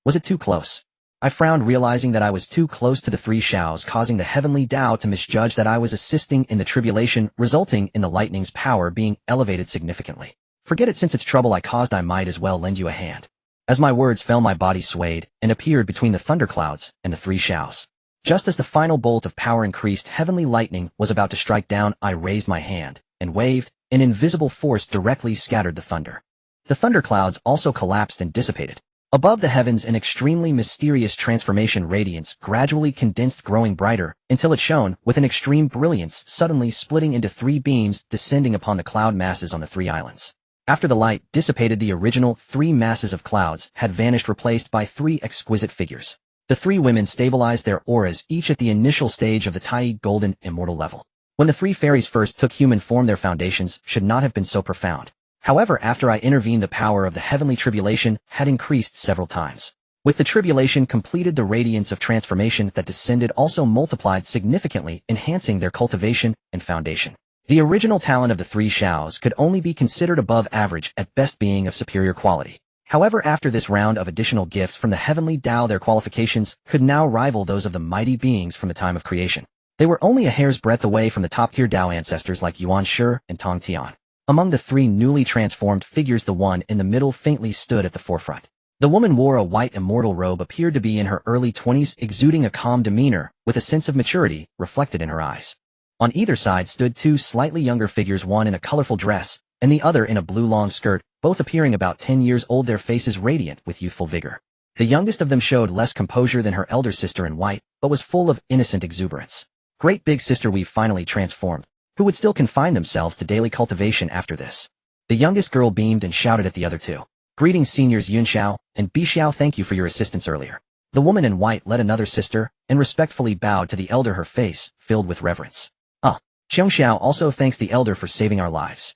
Was it too close? I frowned, realizing that I was too close to the three Xiaos, causing the heavenly Tao to misjudge that I was assisting in the tribulation, resulting in the lightning's power being elevated significantly. Forget it, since it's trouble I caused, I might as well lend you a hand. As my words fell, my body swayed and appeared between the thunderclouds and the three Xiaos. Just as the final bolt of power increased, heavenly lightning was about to strike down, I raised my hand and waved. An invisible force directly scattered the thunder. The thunderclouds also collapsed and dissipated. Above the heavens, an extremely mysterious transformation radiance gradually condensed, growing brighter, until it shone with an extreme brilliance, suddenly splitting into three beams, descending upon the cloud masses on the three islands. After the light dissipated, the original three masses of clouds had vanished, replaced by three exquisite figures. The three women stabilized their auras, each at the initial stage of the Taiqing Golden Immortal level. When the three fairies first took human form, their foundations should not have been so profound. However, after I intervened, the power of the heavenly tribulation had increased several times. With the tribulation completed, the radiance of transformation that descended also multiplied significantly, enhancing their cultivation and foundation. The original talent of the three Xiaos could only be considered above average, at best being of superior quality. However, after this round of additional gifts from the heavenly Tao, their qualifications could now rival those of the mighty beings from the time of creation. They were only a hair's breadth away from the top-tier Tao ancestors like Yuan Shi and Tong Tian. Among the three newly transformed figures, the one in the middle faintly stood at the forefront. The woman wore a white immortal robe, appeared to be in her early 20s, exuding a calm demeanor, with a sense of maturity reflected in her eyes. On either side stood two slightly younger figures, one in a colorful dress, and the other in a blue long skirt, both appearing about 10 years old, their faces radiant with youthful vigor. The youngest of them showed less composure than her elder sister in white, but was full of innocent exuberance. Great big sister, we've finally transformed. Who would still confine themselves to daily cultivation after this? The youngest girl beamed and shouted at the other two. Greetings, seniors Yun Xiao and Bi Xiao, thank you for your assistance earlier. The woman in white led another sister and respectfully bowed to the elder, her face filled with reverence. Qiong Xiao also thanks the elder for saving our lives.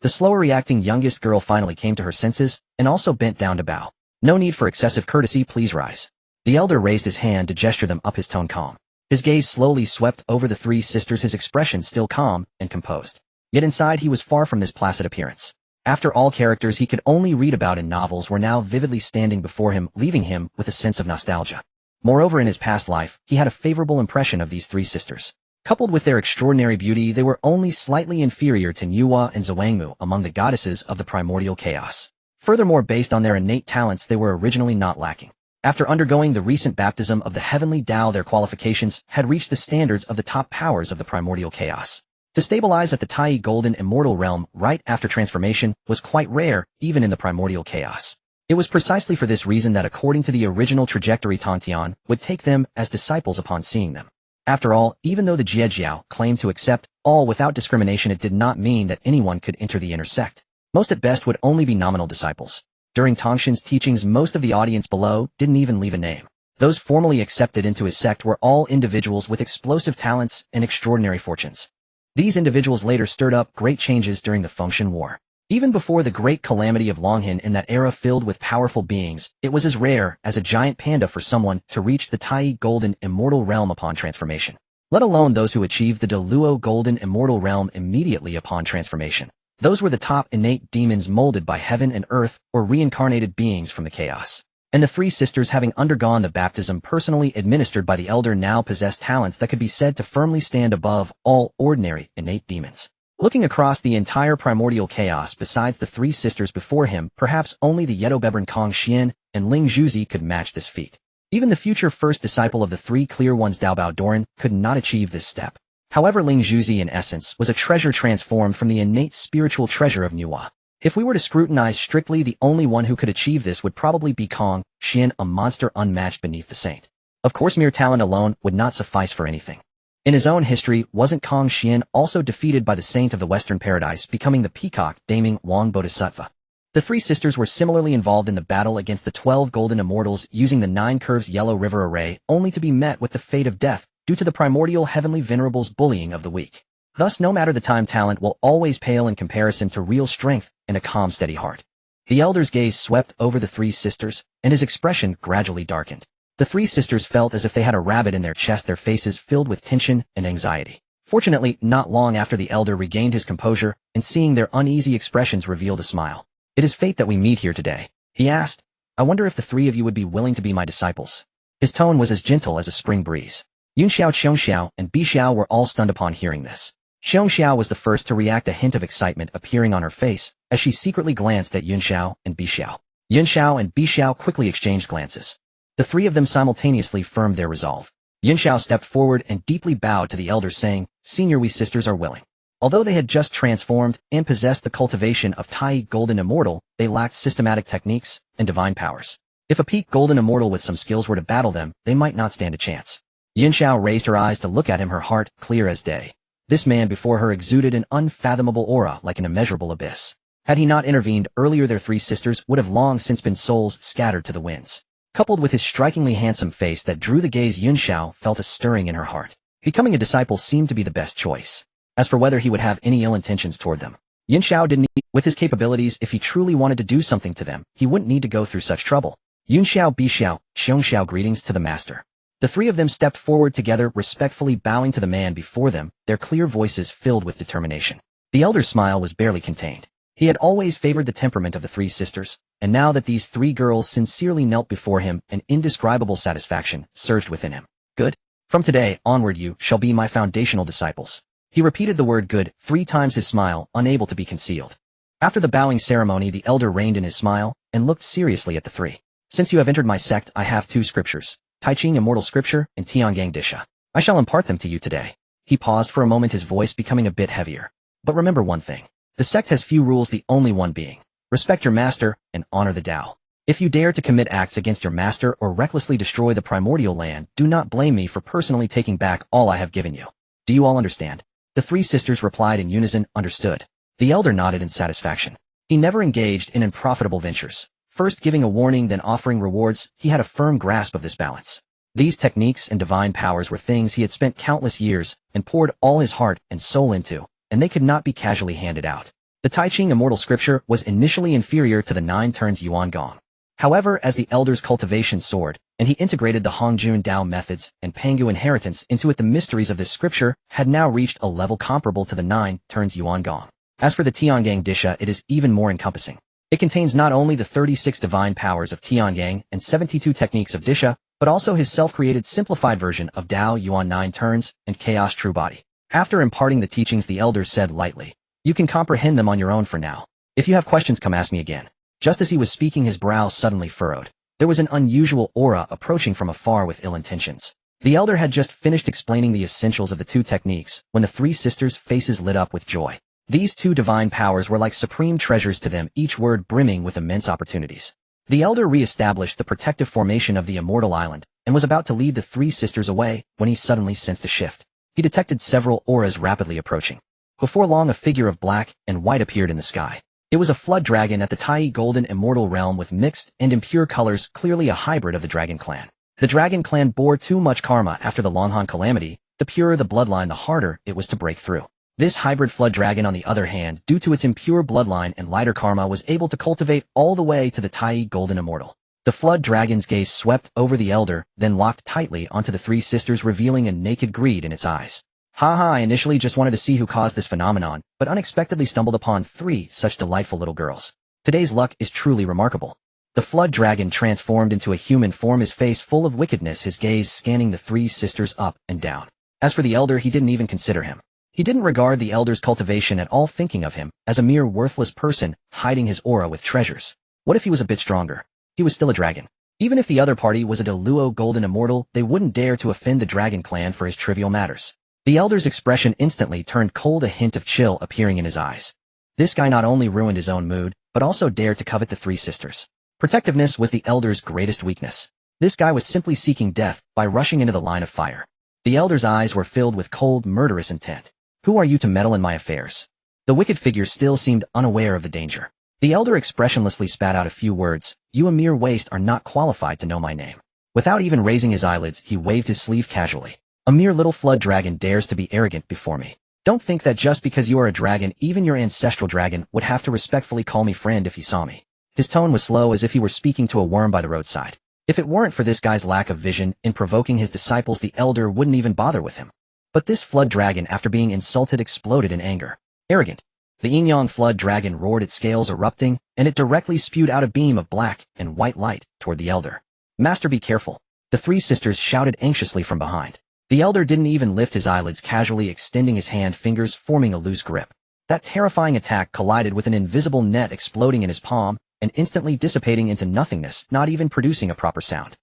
The slower reacting youngest girl finally came to her senses and also bent down to bow. No need for excessive courtesy, please rise. The elder raised his hand to gesture them up, his tone calm. His gaze slowly swept over the three sisters, his expression still calm and composed. Yet inside he was far from this placid appearance. After all, characters he could only read about in novels were now vividly standing before him, leaving him with a sense of nostalgia. Moreover, in his past life, he had a favorable impression of these three sisters. Coupled with their extraordinary beauty, they were only slightly inferior to Nuwa and Zhuangmu among the goddesses of the primordial chaos. Furthermore, based on their innate talents, they were originally not lacking. After undergoing the recent baptism of the heavenly Tao, their qualifications had reached the standards of the top powers of the primordial chaos. To stabilize at the Taiqing Golden Immortal realm right after transformation was quite rare, even in the primordial chaos. It was precisely for this reason that, according to the original trajectory, Tongtian would take them as disciples upon seeing them. After all, even though the Jiejiao claimed to accept all without discrimination, it did not mean that anyone could enter the inner sect. Most at best would only be nominal disciples. During Tongshin's teachings, most of the audience below didn't even leave a name. Those formally accepted into his sect were all individuals with explosive talents and extraordinary fortunes. These individuals later stirred up great changes during the Fengshan War. Even before the great calamity of Longhan, in that era filled with powerful beings, it was as rare as a giant panda for someone to reach the Taiqing Golden Immortal realm upon transformation. Let alone those who achieved the Deluo Golden Immortal realm immediately upon transformation. Those were the top innate demons molded by heaven and earth, or reincarnated beings from the chaos. And the three sisters, having undergone the baptism personally administered by the elder, now possessed talents that could be said to firmly stand above all ordinary innate demons. Looking across the entire primordial chaos, besides the three sisters before him, perhaps only the Yedobebran Kong Xian and Ling Zhuzi could match this feat. Even the future first disciple of the three clear ones, Daobao Doran, could not achieve this step. However, Ling Zhuzi in essence was a treasure transformed from the innate spiritual treasure of Nuwa. If we were to scrutinize strictly, the only one who could achieve this would probably be Kong Xian, a monster unmatched beneath the saint. Of course, mere talent alone would not suffice for anything. In his own history, wasn't Kong Xian also defeated by the saint of the Western Paradise, becoming the peacock Daming Wang Bodhisattva? The three sisters were similarly involved in the battle against the 12 golden immortals using the 9 curves Yellow River array, only to be met with the fate of death due to the primordial heavenly venerables' bullying of the weak. Thus, no matter the time, talent will always pale in comparison to real strength and a calm, steady heart. The elder's gaze swept over the three sisters, and his expression gradually darkened. The three sisters felt as if they had a rabbit in their chest, their faces filled with tension and anxiety. Fortunately, not long after the elder regained his composure, and seeing their uneasy expressions revealed a smile. "It is fate that we meet here today," he asked. "I wonder if the three of you would be willing to be my disciples." His tone was as gentle as a spring breeze. Yun Xiao, Xiong Xiao, and Bi Xiao were all stunned upon hearing this. Xiong Xiao was the first to react, a hint of excitement appearing on her face as she secretly glanced at Yun Xiao and Bi Xiao. Yun Xiao and Bi Xiao quickly exchanged glances. The three of them simultaneously firmed their resolve. Yun Xiao stepped forward and deeply bowed to the elders, saying, "Senior, we sisters are willing." Although they had just transformed and possessed the cultivation of Tai Golden Immortal, they lacked systematic techniques and divine powers. If a peak Golden Immortal with some skills were to battle them, they might not stand a chance. Yun Xiao raised her eyes to look at him, her heart clear as day. This man before her exuded an unfathomable aura like an immeasurable abyss. Had he not intervened earlier, their three sisters would have long since been souls scattered to the winds. Coupled with his strikingly handsome face that drew the gaze, Yun Xiao felt a stirring in her heart. Becoming a disciple seemed to be the best choice. As for whether he would have any ill intentions toward them, Yun Xiao didn't need. With his capabilities, if he truly wanted to do something to them, he wouldn't need to go through such trouble. Yun Xiao, Bi Xiao, Xiong Xiao, greetings to the master. The three of them stepped forward together, respectfully bowing to the man before them, their clear voices filled with determination. The elder's smile was barely contained. He had always favored the temperament of the three sisters, and now that these three girls sincerely knelt before him, an indescribable satisfaction surged within him. Good. From today onward you shall be my foundational disciples. He repeated the word good 3 times, his smile unable to be concealed. After the bowing ceremony, the elder reined in his smile and looked seriously at the three. Since you have entered my sect, I have 2 scriptures, Taiqing Immortal Scripture and Tiangang Disha. I shall impart them to you today. He paused for a moment, his voice becoming a bit heavier. But remember one thing. The sect has few rules, the only one being, respect your master and honor the Tao. If you dare to commit acts against your master or recklessly destroy the primordial land, do not blame me for personally taking back all I have given you. Do you all understand? The 3 sisters replied in unison, understood. The elder nodded in satisfaction. He never engaged in unprofitable ventures. First giving a warning, then offering rewards, he had a firm grasp of this balance. These techniques and divine powers were things he had spent countless years and poured all his heart and soul into, and they could not be casually handed out. The Taiqing Immortal Scripture was initially inferior to the 9 turns Yuan Gong. However, as the elder's cultivation soared, and he integrated the Hongjun Dao methods and Pangu inheritance into it, the mysteries of this scripture had now reached a level comparable to the 9 turns Yuan Gong. As for the Tiangang Disha, it is even more encompassing. It contains not only the 36 divine powers of Tiangang and 72 techniques of Disha, but also his self-created simplified version of Dao Yuan 9 turns and Chaos True Body. After imparting the teachings, the elder said lightly, "You can comprehend them on your own for now. If you have questions, come ask me again." Just as he was speaking, his brow suddenly furrowed. There was an unusual aura approaching from afar with ill intentions. The elder had just finished explaining the essentials of the 2 techniques when the 3 sisters' faces lit up with joy. These 2 divine powers were like supreme treasures to them, each word brimming with immense opportunities. The elder re-established the protective formation of the immortal island and was about to lead the 3 sisters away when he suddenly sensed a shift. He detected several auras rapidly approaching. Before long, a figure of black and white appeared in the sky. It was a flood dragon at the Tai Golden Immortal realm with mixed and impure colors, clearly a hybrid of the Dragon Clan. The Dragon Clan bore too much karma after the Longhan calamity. The purer the bloodline, the harder it was to break through. This hybrid flood dragon, on the other hand, due to its impure bloodline and lighter karma, was able to cultivate all the way to the Tai Golden Immortal. The flood dragon's gaze swept over the elder, then locked tightly onto the 3 sisters, revealing a naked greed in its eyes. Haha, I initially just wanted to see who caused this phenomenon, but unexpectedly stumbled upon 3 such delightful little girls. Today's luck is truly remarkable. The flood dragon transformed into a human form, his face full of wickedness, his gaze scanning the 3 sisters up and down. As for the elder, he didn't even consider him. He didn't regard the elder's cultivation at all, thinking of him as a mere worthless person hiding his aura with treasures. What if he was a bit stronger? He was still a dragon. Even if the other party was a Deluo Golden Immortal, they wouldn't dare to offend the Dragon Clan for his trivial matters. The elder's expression instantly turned cold, a hint of chill appearing in his eyes. This guy not only ruined his own mood, but also dared to covet the 3 sisters. Protectiveness was the elder's greatest weakness. This guy was simply seeking death by rushing into the line of fire. The elder's eyes were filled with cold, murderous intent. Who are you to meddle in my affairs? The wicked figure still seemed unaware of the danger. The elder expressionlessly spat out a few words. You, a mere waste, are not qualified to know my name. Without even raising his eyelids, he waved his sleeve casually. A mere little flood dragon dares to be arrogant before me. Don't think that just because you are a dragon, even your ancestral dragon would have to respectfully call me friend if he saw me. His tone was slow, as if he were speaking to a worm by the roadside. If it weren't for this guy's lack of vision in provoking his disciples, the elder wouldn't even bother with him. But this flood dragon, after being insulted, exploded in anger. Arrogant. The yin-yang flood dragon roared, its scales erupting, and it directly spewed out a beam of black and white light toward the elder. Master, be careful. The The three sisters shouted anxiously from behind. The elder didn't even lift his eyelids, casually extending his hand, fingers forming a loose grip. That terrifying attack collided with an invisible net exploding in his palm and instantly dissipating into nothingness, not even producing a proper sound.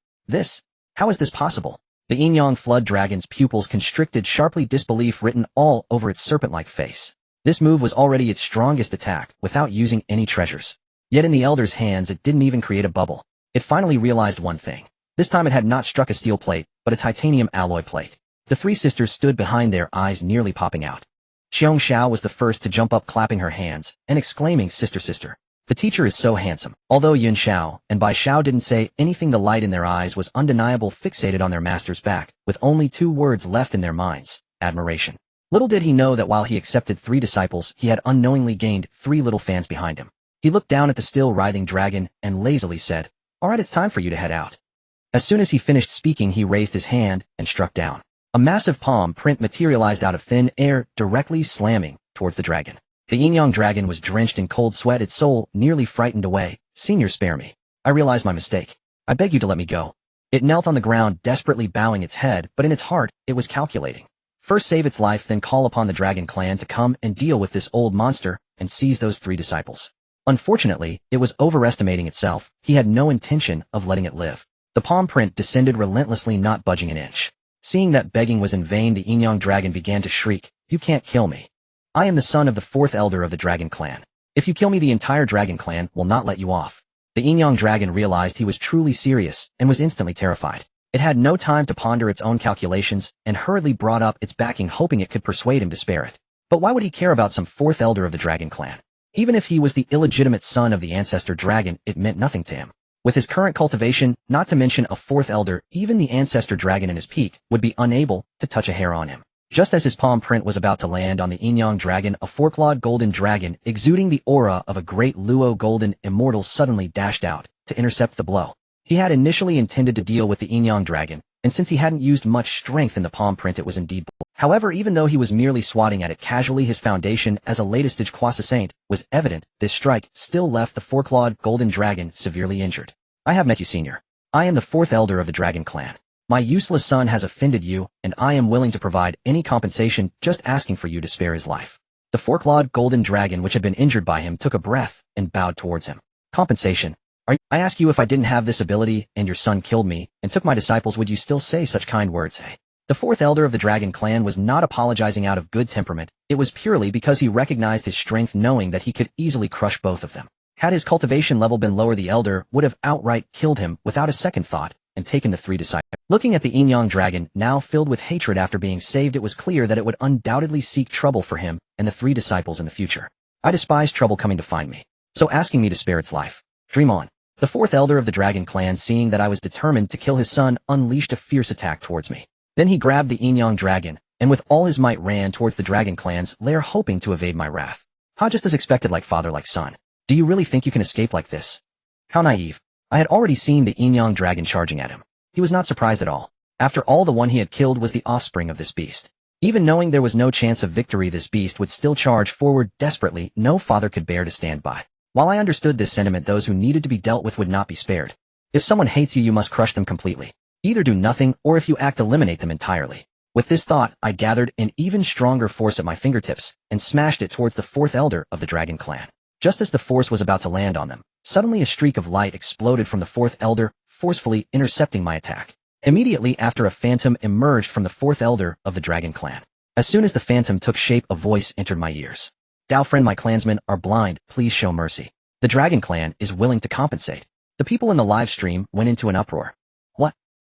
How is this possible? The yin-yang flood dragon's pupils constricted, sharply, disbelief written all over its serpent-like face. This move was already its strongest attack, without using any treasures. Yet in the elder's hands it didn't even create a bubble. It finally realized one thing. This time it had not struck a steel plate, but a titanium alloy plate. The three sisters stood behind, their eyes nearly popping out. Xiong Xiao was the first to jump up, clapping her hands and exclaiming, "Sister, sister. The teacher is so handsome." Although Yun Xiao and Bai Xiao didn't say anything, the light in their eyes was undeniable, fixated on their master's back, with only two words left in their minds: admiration. Little did he know that while he accepted 3 disciples, he had unknowingly gained 3 little fans behind him. He looked down at the still writhing dragon and lazily said, "All right, it's time for you to head out." As soon as he finished speaking, he raised his hand and struck down. A massive palm print materialized out of thin air, directly slamming towards the dragon. The yin-yang dragon was drenched in cold sweat, its soul nearly frightened away. "Senior, spare me. I realize my mistake. I beg you to let me go." It knelt on the ground, desperately bowing its head, but in its heart, it was calculating. First save its life, then call upon the dragon clan to come and deal with this old monster and seize those 3 disciples. Unfortunately, it was overestimating itself. He had no intention of letting it live. The palm print descended relentlessly, not budging an inch. Seeing that begging was in vain, the yin-yang dragon began to shriek, "You can't kill me. I am the son of the 4th elder of the dragon clan. If you kill me, the entire dragon clan will not let you off." The yin-yang dragon realized he was truly serious and was instantly terrified. It had no time to ponder its own calculations and hurriedly brought up its backing, hoping it could persuade him to spare it. But why would he care about some 4th elder of the dragon clan? Even if he was the illegitimate son of the ancestor dragon, it meant nothing to him. With his current cultivation, not to mention a 4th elder, even the ancestor dragon in his peak would be unable to touch a hair on him. Just as his palm print was about to land on the yin-yang dragon, a 4-clawed golden dragon, exuding the aura of a great Luo golden immortal, suddenly dashed out to intercept the blow. He had initially intended to deal with the yin-yang dragon, and since he hadn't used much strength in the palm print, it was indeed. However, even though he was merely swatting at it casually, his foundation as a latest Quasi Saint was evident. This strike still left the 4-clawed golden dragon severely injured. "I have met you, senior. I am the 4th elder of the dragon clan. My useless son has offended you, and I am willing to provide any compensation, just asking for you to spare his life." The 4-clawed golden dragon, which had been injured by him, took a breath and bowed towards him. "Compensation? I ask you, if I didn't have this ability and your son killed me and took my disciples, would you still say such kind words?" The 4th elder of the dragon clan was not apologizing out of good temperament. It was purely because he recognized his strength, knowing that he could easily crush both of them. Had his cultivation level been lower, the elder would have outright killed him without a second thought and taken the 3 disciples. Looking at the yin-yang dragon, now filled with hatred after being saved, it was clear that it would undoubtedly seek trouble for him and the 3 disciples in the future. "I despise trouble coming to find me, so asking me to spare its life. Dream on." The 4th elder of the dragon clan, seeing that I was determined to kill his son, unleashed a fierce attack towards me. Then he grabbed the yin-yang dragon, and with all his might ran towards the dragon clan's lair, hoping to evade my wrath. Just as expected, like father, like son. Do you really think you can escape like this? How naive. I had already seen the yin-yang dragon charging at him. He was not surprised at all. After all, the one he had killed was the offspring of this beast. Even knowing there was no chance of victory, this beast would still charge forward desperately. No father could bear to stand by. While I understood this sentiment, those who needed to be dealt with would not be spared. If someone hates you, you must crush them completely. Either do nothing, or if you act, eliminate them entirely. With this thought, I gathered an even stronger force at my fingertips and smashed it towards the 4th elder of the dragon clan. Just as the force was about to land on them, suddenly a streak of light exploded from the 4th elder, forcefully intercepting my attack. Immediately after, a phantom emerged from the 4th elder of the dragon clan. As soon as the phantom took shape, a voice entered my ears. "Dao friend, my clansmen are blind, please show mercy. The dragon clan is willing to compensate." The people in the live stream went into an uproar.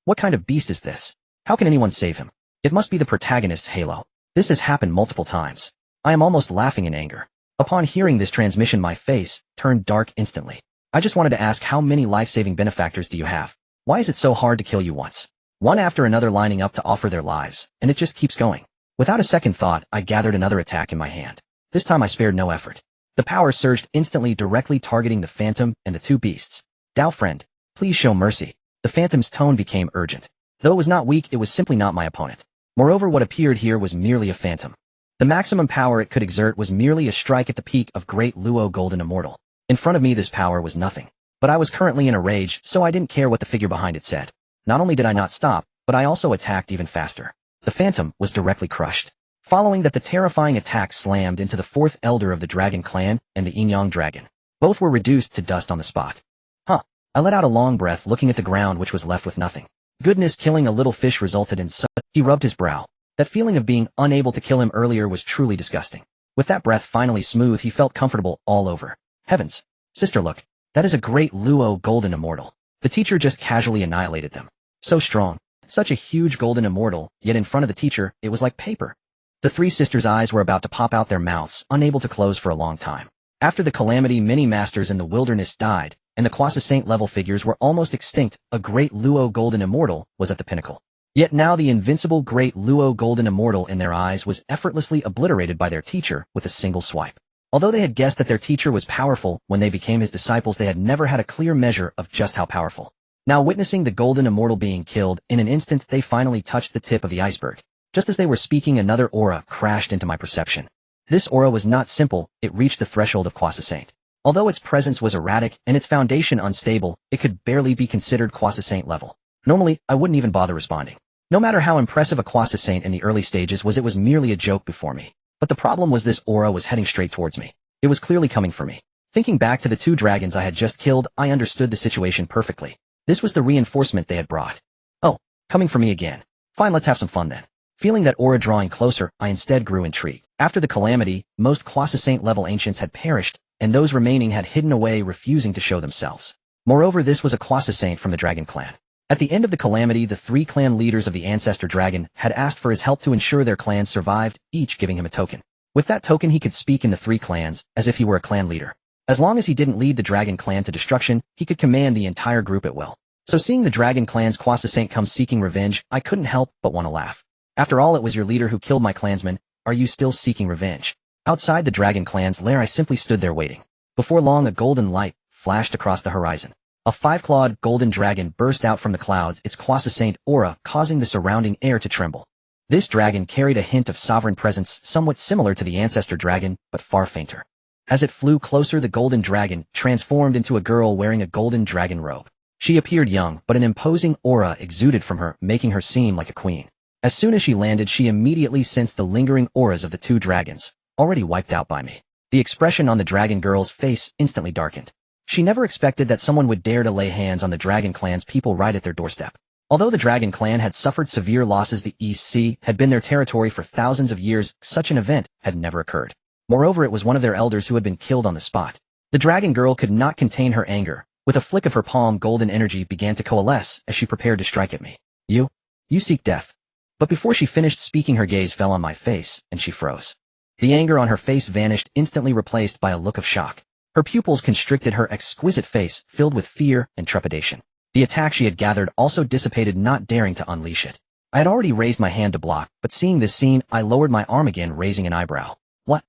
What kind of beast is this? How can anyone save him? It must be the protagonist's halo. This has happened multiple times. I am almost laughing in anger. Upon hearing this transmission, my face turned dark instantly. I just wanted to ask, how many life-saving benefactors do you have? Why is it so hard to kill you once? One after another lining up to offer their lives, and it just keeps going. Without a second thought, I gathered another attack in my hand. This time I spared no effort. The power surged instantly, directly targeting the phantom and the 2 beasts. "Dao friend, please show mercy." The phantom's tone became urgent. Though it was not weak, it was simply not my opponent. Moreover, what appeared here was merely a phantom. The maximum power it could exert was merely a strike at the peak of Great Luo Golden Immortal. In front of me, this power was nothing. But I was currently in a rage, so I didn't care what the figure behind it said. Not only did I not stop, but I also attacked even faster. The phantom was directly crushed. Following that, the terrifying attack slammed into the fourth elder of the dragon clan and the Yin dragon. Both were reduced to dust on the spot. Huh. I let out a long breath looking at the ground, which was left with nothing. Goodness, killing a little fish resulted in such. He rubbed his brow. That feeling of being unable to kill him earlier was truly disgusting. With that breath finally smooth, he felt comfortable all over. Heavens. Sister, look. That is a great Luo golden immortal. The teacher just casually annihilated them. So strong. Such a huge golden immortal, yet in front of the teacher, it was like paper. The three sisters' eyes were about to pop out their mouths, unable to close for a long time. After the calamity, many masters in the wilderness died, and the Quasi-Saint level figures were almost extinct. A great Luo golden immortal was at the pinnacle. Yet now the invincible great Luo golden immortal in their eyes was effortlessly obliterated by their teacher with a single swipe. Although they had guessed that their teacher was powerful when they became his disciples, they had never had a clear measure of just how powerful. Now, witnessing the golden immortal being killed, in an instant they finally touched the tip of the iceberg. Just as they were speaking, another aura crashed into my perception. This aura was not simple, it reached the threshold of Quasi-Saint. Although its presence was erratic and its foundation unstable, it could barely be considered Quasi-Saint level. Normally, I wouldn't even bother responding. No matter how impressive a Quasi-Saint in the early stages was, it was merely a joke before me. But the problem was this aura was heading straight towards me. It was clearly coming for me. Thinking back to the two dragons I had just killed, I understood the situation perfectly. This was the reinforcement they had brought. Oh, coming for me again. Fine, let's have some fun then. Feeling that aura drawing closer, I instead grew intrigued. After the calamity, most Quasi-Saint level ancients had perished, and those remaining had hidden away, refusing to show themselves. Moreover, this was a Quasi-Saint from the Dragon Clan. At the end of the calamity, the three clan leaders of the Ancestor Dragon had asked for his help to ensure their clans survived, each giving him a token. With that token, he could speak in the three clans, as if he were a clan leader. As long as he didn't lead the Dragon Clan to destruction, he could command the entire group at will. So seeing the Dragon Clan's Quasi-Saint come seeking revenge, I couldn't help but want to laugh. After all, it was your leader who killed my clansmen. Are you still seeking revenge? Outside the Dragon Clan's lair, I simply stood there waiting. Before long, a golden light flashed across the horizon. A five-clawed golden dragon burst out from the clouds, its Quasi-Saint aura causing the surrounding air to tremble. This dragon carried a hint of sovereign presence, somewhat similar to the Ancestor Dragon, but far fainter. As it flew closer, the golden dragon transformed into a girl wearing a golden dragon robe. She appeared young, but an imposing aura exuded from her, making her seem like a queen. As soon as she landed, she immediately sensed the lingering auras of the two dragons, already wiped out by me. The expression on the dragon girl's face instantly darkened. She never expected that someone would dare to lay hands on the Dragon Clan's people right at their doorstep. Although the Dragon Clan had suffered severe losses, the East Sea had been their territory for thousands of years. Such an event had never occurred. Moreover, it was one of their elders who had been killed on the spot. The dragon girl could not contain her anger. With a flick of her palm, golden energy began to coalesce as she prepared to strike at me. You seek death. But before she finished speaking, her gaze fell on my face, and she froze. The anger on her face vanished, instantly replaced by a look of shock. Her pupils constricted, her exquisite face filled with fear and trepidation. The attack she had gathered also dissipated, not daring to unleash it. I had already raised my hand to block, but seeing this scene, I lowered my arm again, raising an eyebrow. What?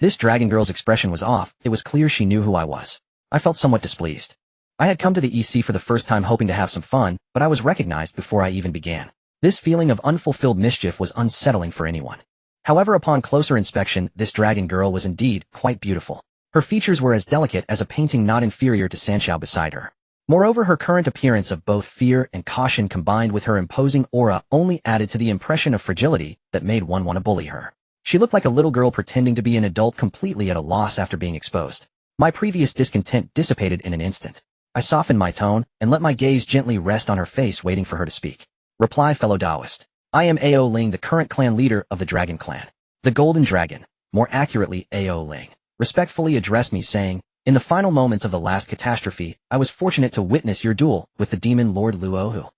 This dragon girl's expression was off. It was clear she knew who I was. I felt somewhat displeased. I had come to the EC for the first time hoping to have some fun, but I was recognized before I even began. This feeling of unfulfilled mischief was unsettling for anyone. However, upon closer inspection, this dragon girl was indeed quite beautiful. Her features were as delicate as a painting, not inferior to Sanxiao beside her. Moreover, her current appearance of both fear and caution combined with her imposing aura only added to the impression of fragility that made one want to bully her. She looked like a little girl pretending to be an adult, completely at a loss after being exposed. My previous discontent dissipated in an instant. I softened my tone and let my gaze gently rest on her face, waiting for her to speak. Reply, fellow Taoist. I am Ao Ling, the current clan leader of the Dragon Clan. The Golden Dragon, more accurately Ao Ling, respectfully addressed me, saying, in the final moments of the last catastrophe, I was fortunate to witness your duel with the demon Lord Luohu.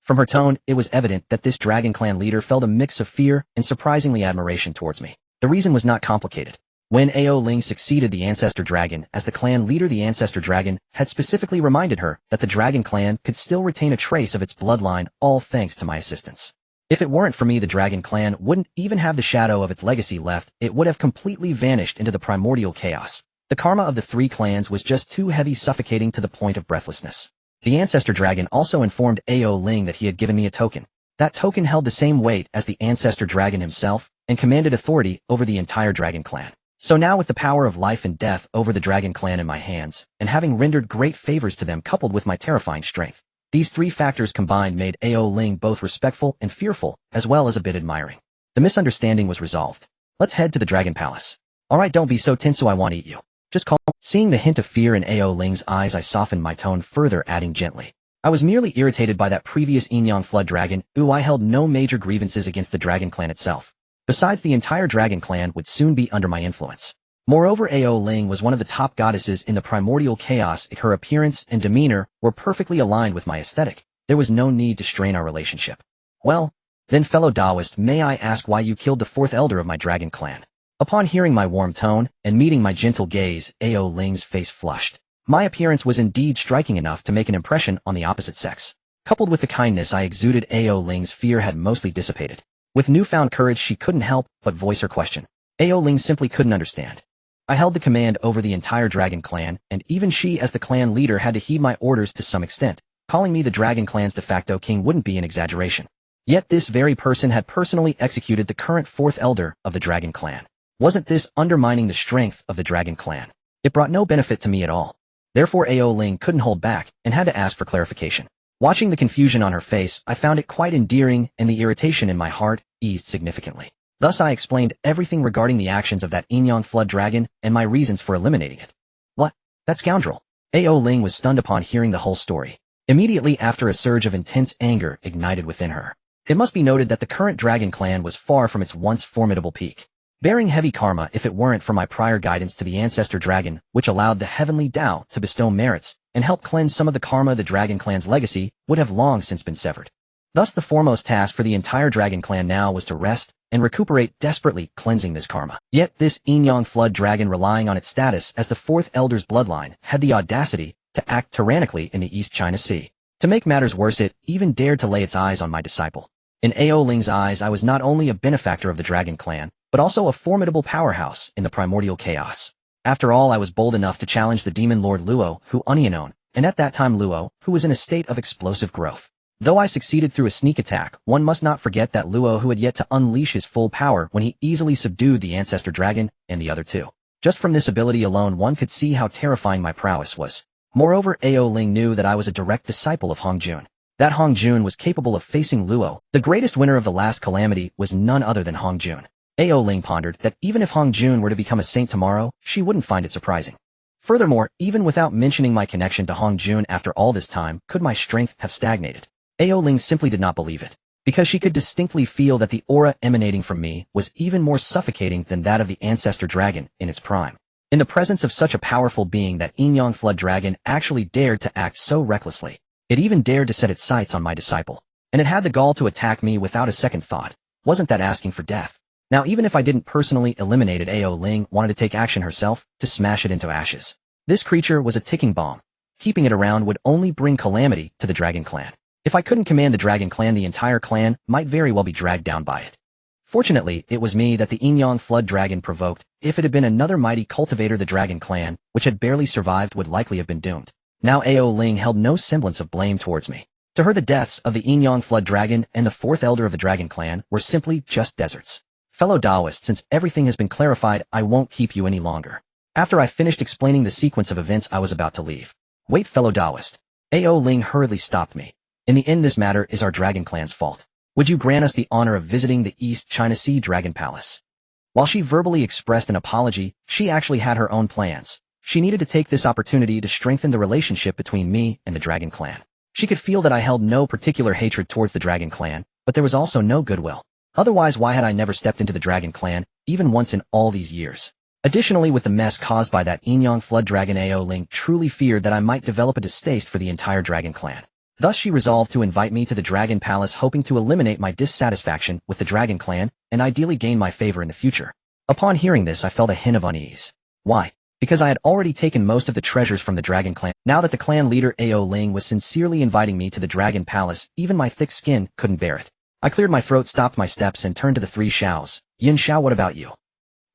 From her tone, it was evident that this Dragon Clan leader felt a mix of fear and surprisingly admiration towards me. The reason was not complicated. When Ao Ling succeeded the Ancestor Dragon as the clan leader, the Ancestor Dragon had specifically reminded her that the Dragon Clan could still retain a trace of its bloodline, all thanks to my assistance. If it weren't for me, the Dragon Clan wouldn't even have the shadow of its legacy left. It would have completely vanished into the primordial chaos. The karma of the three clans was just too heavy, suffocating to the point of breathlessness. The Ancestor Dragon also informed Ao Ling that he had given me a token. That token held the same weight as the Ancestor Dragon himself and commanded authority over the entire Dragon Clan. So now, with the power of life and death over the Dragon Clan in my hands, and having rendered great favors to them coupled with my terrifying strength, These three factors combined made Ao Ling both respectful and fearful, as well as a bit admiring. The misunderstanding was resolved. Let's head to the Dragon Palace. Alright, don't be so tense, so I want to eat you. Just call. Seeing the hint of fear in Ao Ling's eyes, I softened my tone further, adding gently. I was merely irritated by that previous Yinyang Flood Dragon. I held no major grievances against the Dragon Clan itself. Besides, the entire Dragon Clan would soon be under my influence. Moreover, Ao Ling was one of the top goddesses in the Primordial Chaos. Her appearance and demeanor were perfectly aligned with my aesthetic. There was no need to strain our relationship. Well, then, fellow Taoist, may I ask why you killed the fourth elder of my Dragon Clan? Upon hearing my warm tone and meeting my gentle gaze, Ao Ling's face flushed. My appearance was indeed striking enough to make an impression on the opposite sex. Coupled with the kindness I exuded, Ao Ling's fear had mostly dissipated. With newfound courage, she couldn't help but voice her question. Ao Ling simply couldn't understand. I held the command over the entire Dragon Clan, and even she as the clan leader had to heed my orders to some extent. Calling me the Dragon Clan's de facto king wouldn't be an exaggeration. Yet this very person had personally executed the current fourth elder of the Dragon Clan. Wasn't this undermining the strength of the Dragon Clan? It brought no benefit to me at all. Therefore, Ao Ling couldn't hold back and had to ask for clarification. Watching the confusion on her face, I found it quite endearing, and the irritation in my heart eased significantly. Thus I explained everything regarding the actions of that Yinyang Flood Dragon and my reasons for eliminating it. What? That scoundrel? Ao Ling was stunned upon hearing the whole story. Immediately after, a surge of intense anger ignited within her. It must be noted that the current Dragon Clan was far from its once formidable peak, bearing heavy karma if it weren't for my prior guidance to the Ancestor Dragon, which allowed the Heavenly Tao to bestow merits and help cleanse some of the karma. The Dragon Clan's legacy would have long since been severed. Thus the foremost task for the entire Dragon Clan now was to rest and recuperate, desperately cleansing this karma. Yet this Yinyang Flood Dragon, relying on its status as the fourth elder's bloodline, had the audacity to act tyrannically in the East China Sea. To make matters worse, it even dared to lay its eyes on my disciple. In Ao Ling's eyes, I was not only a benefactor of the Dragon Clan, but also a formidable powerhouse in the Primordial Chaos. After all, I was bold enough to challenge the Demon Lord Luo, who unknown, and at that time Luo, who was in a state of explosive growth. Though I succeeded through a sneak attack, one must not forget that Luo, who had yet to unleash his full power when he easily subdued the Ancestor Dragon and the other two. Just from this ability alone, one could see how terrifying my prowess was. Moreover, Ao Ling knew that I was a direct disciple of Hong Jun. That Hong Jun was capable of facing Luo. The greatest winner of the last calamity was none other than Hong Jun. Ao Ling pondered that even if Hong Jun were to become a saint tomorrow, she wouldn't find it surprising. Furthermore, even without mentioning my connection to Hong Jun after all this time, could my strength have stagnated? Ao Ling simply did not believe it, because she could distinctly feel that the aura emanating from me was even more suffocating than that of the Ancestor Dragon in its prime. In the presence of such a powerful being, that Yinyang Flood Dragon actually dared to act so recklessly. It even dared to set its sights on my disciple. And it had the gall to attack me without a second thought. Wasn't that asking for death? Now, even if I didn't personally eliminate it, Ao Ling wanted to take action herself to smash it into ashes. This creature was a ticking bomb. Keeping it around would only bring calamity to the Dragon Clan. If I couldn't command the Dragon Clan, the entire clan might very well be dragged down by it. Fortunately, it was me that the Yinyang Flood Dragon provoked. If it had been another mighty cultivator, the Dragon Clan, which had barely survived, would likely have been doomed. Now Ao Ling held no semblance of blame towards me. To her, the deaths of the Yinyang Flood Dragon and the fourth elder of the Dragon Clan were simply just deserts. Fellow Taoist, since everything has been clarified, I won't keep you any longer. After I finished explaining the sequence of events, I was about to leave. Wait, fellow Taoist. Ao Ling hurriedly stopped me. In the end, this matter is our Dragon Clan's fault. Would you grant us the honor of visiting the East China Sea Dragon Palace? While she verbally expressed an apology, she actually had her own plans. She needed to take this opportunity to strengthen the relationship between me and the Dragon Clan. She could feel that I held no particular hatred towards the Dragon Clan, but there was also no goodwill. Otherwise, why had I never stepped into the Dragon Clan, even once in all these years? Additionally, with the mess caused by that Yinyang Flood Dragon, Ao Ling truly feared that I might develop a distaste for the entire Dragon Clan. Thus she resolved to invite me to the Dragon Palace, hoping to eliminate my dissatisfaction with the Dragon Clan and ideally gain my favor in the future. Upon hearing this, I felt a hint of unease. Why? Because I had already taken most of the treasures from the Dragon Clan. Now that the clan leader Ao Ling was sincerely inviting me to the Dragon Palace, even my thick skin couldn't bear it. I cleared my throat, stopped my steps, and turned to the three Xiaos. Yin Xiao, what about you?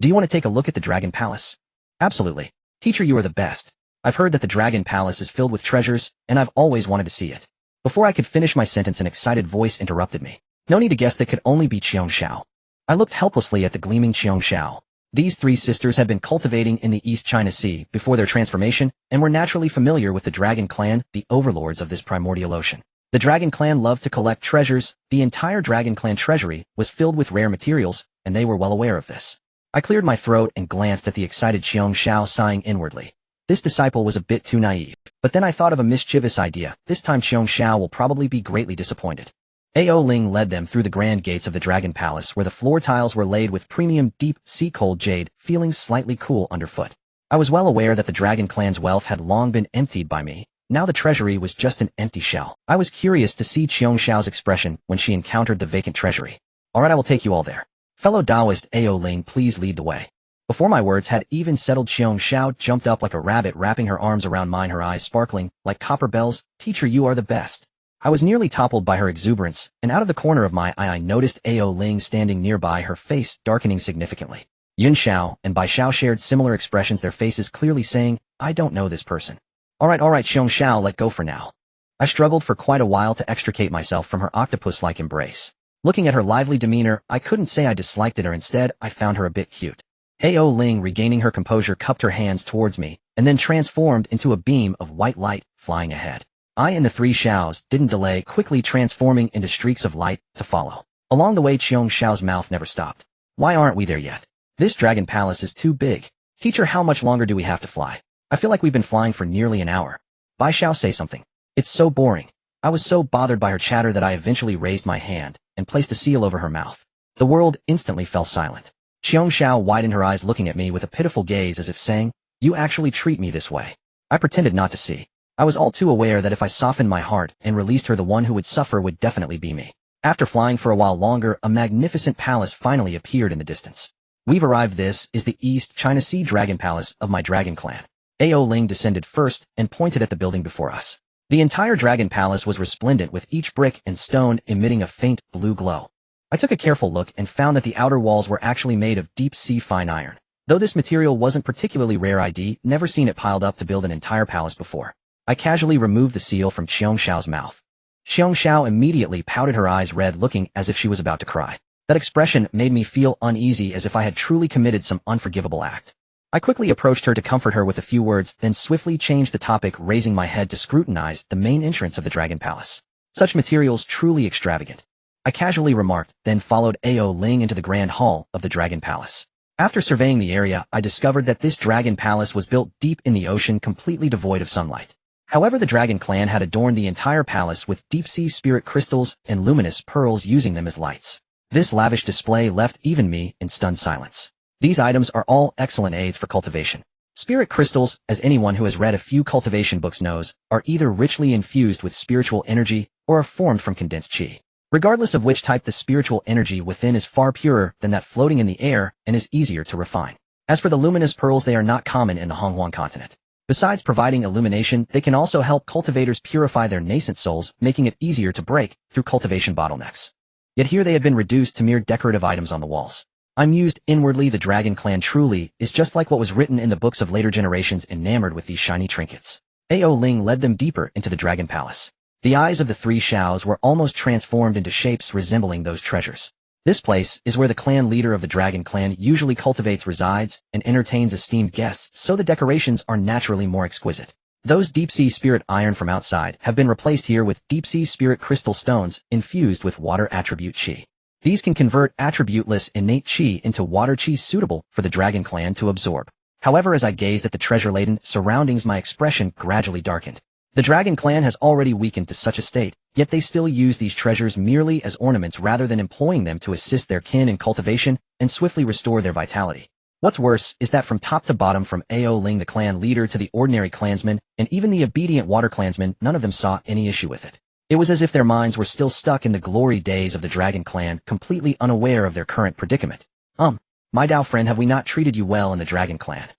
Do you want to take a look at the Dragon Palace? Absolutely. Teacher, you are the best. I've heard that the Dragon Palace is filled with treasures, and I've always wanted to see it. Before I could finish my sentence, an excited voice interrupted me. No need to guess, that could only be Qiong Xiao. I looked helplessly at the gleaming Qiong Xiao. These three sisters had been cultivating in the East China Sea before their transformation and were naturally familiar with the Dragon Clan, the overlords of this primordial ocean. The Dragon Clan loved to collect treasures. The entire Dragon Clan treasury was filled with rare materials, and they were well aware of this. I cleared my throat and glanced at the excited Qiong Xiao, sighing inwardly. This disciple was a bit too naive. But then I thought of a mischievous idea. This time Qiong Xiao will probably be greatly disappointed. Ao Ling led them through the grand gates of the Dragon Palace, where the floor tiles were laid with premium deep sea cold jade, feeling slightly cool underfoot. I was well aware that the Dragon Clan's wealth had long been emptied by me. Now the treasury was just an empty shell. I was curious to see Qiong Xiao's expression when she encountered the vacant treasury. Alright, I will take you all there. Fellow Taoist Ao Ling, please lead the way. Before my words had even settled, Qiong Xiao jumped up like a rabbit, wrapping her arms around mine, her eyes sparkling like copper bells. Teacher, you are the best. I was nearly toppled by her exuberance, and out of the corner of my eye I noticed Ao Ling standing nearby, her face darkening significantly. Yun Xiao and Bai Xiao shared similar expressions, their faces clearly saying, I don't know this person. Alright, Qiong Xiao, let go for now. I struggled for quite a while to extricate myself from her octopus-like embrace. Looking at her lively demeanor, I couldn't say I disliked it, or instead, I found her a bit cute. Ao Ling, regaining her composure, cupped her hands towards me, and then transformed into a beam of white light, flying ahead. I and the three Xiaos didn't delay, quickly transforming into streaks of light to follow. Along the way, Qiong Xiao's mouth never stopped. Why aren't we there yet? This Dragon Palace is too big. Teacher, how much longer do we have to fly? I feel like we've been flying for nearly an hour. Bai Xiao, say something. It's so boring. I was so bothered by her chatter that I eventually raised my hand and placed a seal over her mouth. The world instantly fell silent. Qiong Xiao widened her eyes, looking at me with a pitiful gaze as if saying, you actually treat me this way. I pretended not to see. I was all too aware that if I softened my heart and released her, the one who would suffer would definitely be me. After flying for a while longer, a magnificent palace finally appeared in the distance. We've arrived. This is the East China Sea Dragon Palace of my Dragon Clan. Ao Ling descended first and pointed at the building before us. The entire Dragon Palace was resplendent, with each brick and stone emitting a faint blue glow. I took a careful look and found that the outer walls were actually made of deep-sea fine iron. Though this material wasn't particularly rare, I'd never seen it piled up to build an entire palace before. I casually removed the seal from Qiong Xiao's mouth. Qiong Xiao immediately pouted, her eyes red, looking as if she was about to cry. That expression made me feel uneasy, as if I had truly committed some unforgivable act. I quickly approached her to comfort her with a few words, then swiftly changed the topic, raising my head to scrutinize the main entrance of the Dragon Palace. Such materials truly extravagant, I casually remarked, then followed Ao Ling into the grand hall of the Dragon Palace. After surveying the area, I discovered that this Dragon Palace was built deep in the ocean, completely devoid of sunlight. However, the Dragon Clan had adorned the entire palace with deep-sea spirit crystals and luminous pearls, using them as lights. This lavish display left even me in stunned silence. These items are all excellent aids for cultivation. Spirit crystals, as anyone who has read a few cultivation books knows, are either richly infused with spiritual energy or are formed from condensed qi. Regardless of which type, the spiritual energy within is far purer than that floating in the air and is easier to refine. As for the luminous pearls, they are not common in the Honghuang continent. Besides providing illumination, they can also help cultivators purify their nascent souls, making it easier to break through cultivation bottlenecks. Yet here they had been reduced to mere decorative items on the walls. I mused inwardly, the Dragon Clan truly is just like what was written in the books of later generations, enamored with these shiny trinkets. Ao Ling led them deeper into the Dragon Palace. The eyes of the three Xiaos were almost transformed into shapes resembling those treasures. This place is where the clan leader of the Dragon Clan usually cultivates, resides, and entertains esteemed guests, so the decorations are naturally more exquisite. Those deep-sea spirit iron from outside have been replaced here with deep-sea spirit crystal stones infused with water attribute qi. These can convert attributeless innate qi into water qi suitable for the Dragon Clan to absorb. However, as I gazed at the treasure-laden surroundings, my expression gradually darkened. The Dragon Clan has already weakened to such a state, yet they still use these treasures merely as ornaments rather than employing them to assist their kin in cultivation and swiftly restore their vitality. What's worse is that from top to bottom, from Ao Ling the clan leader to the ordinary clansmen and even the obedient water clansmen, none of them saw any issue with it. It was as if their minds were still stuck in the glory days of the Dragon Clan, completely unaware of their current predicament. My Dao friend, have we not treated you well in the Dragon Clan?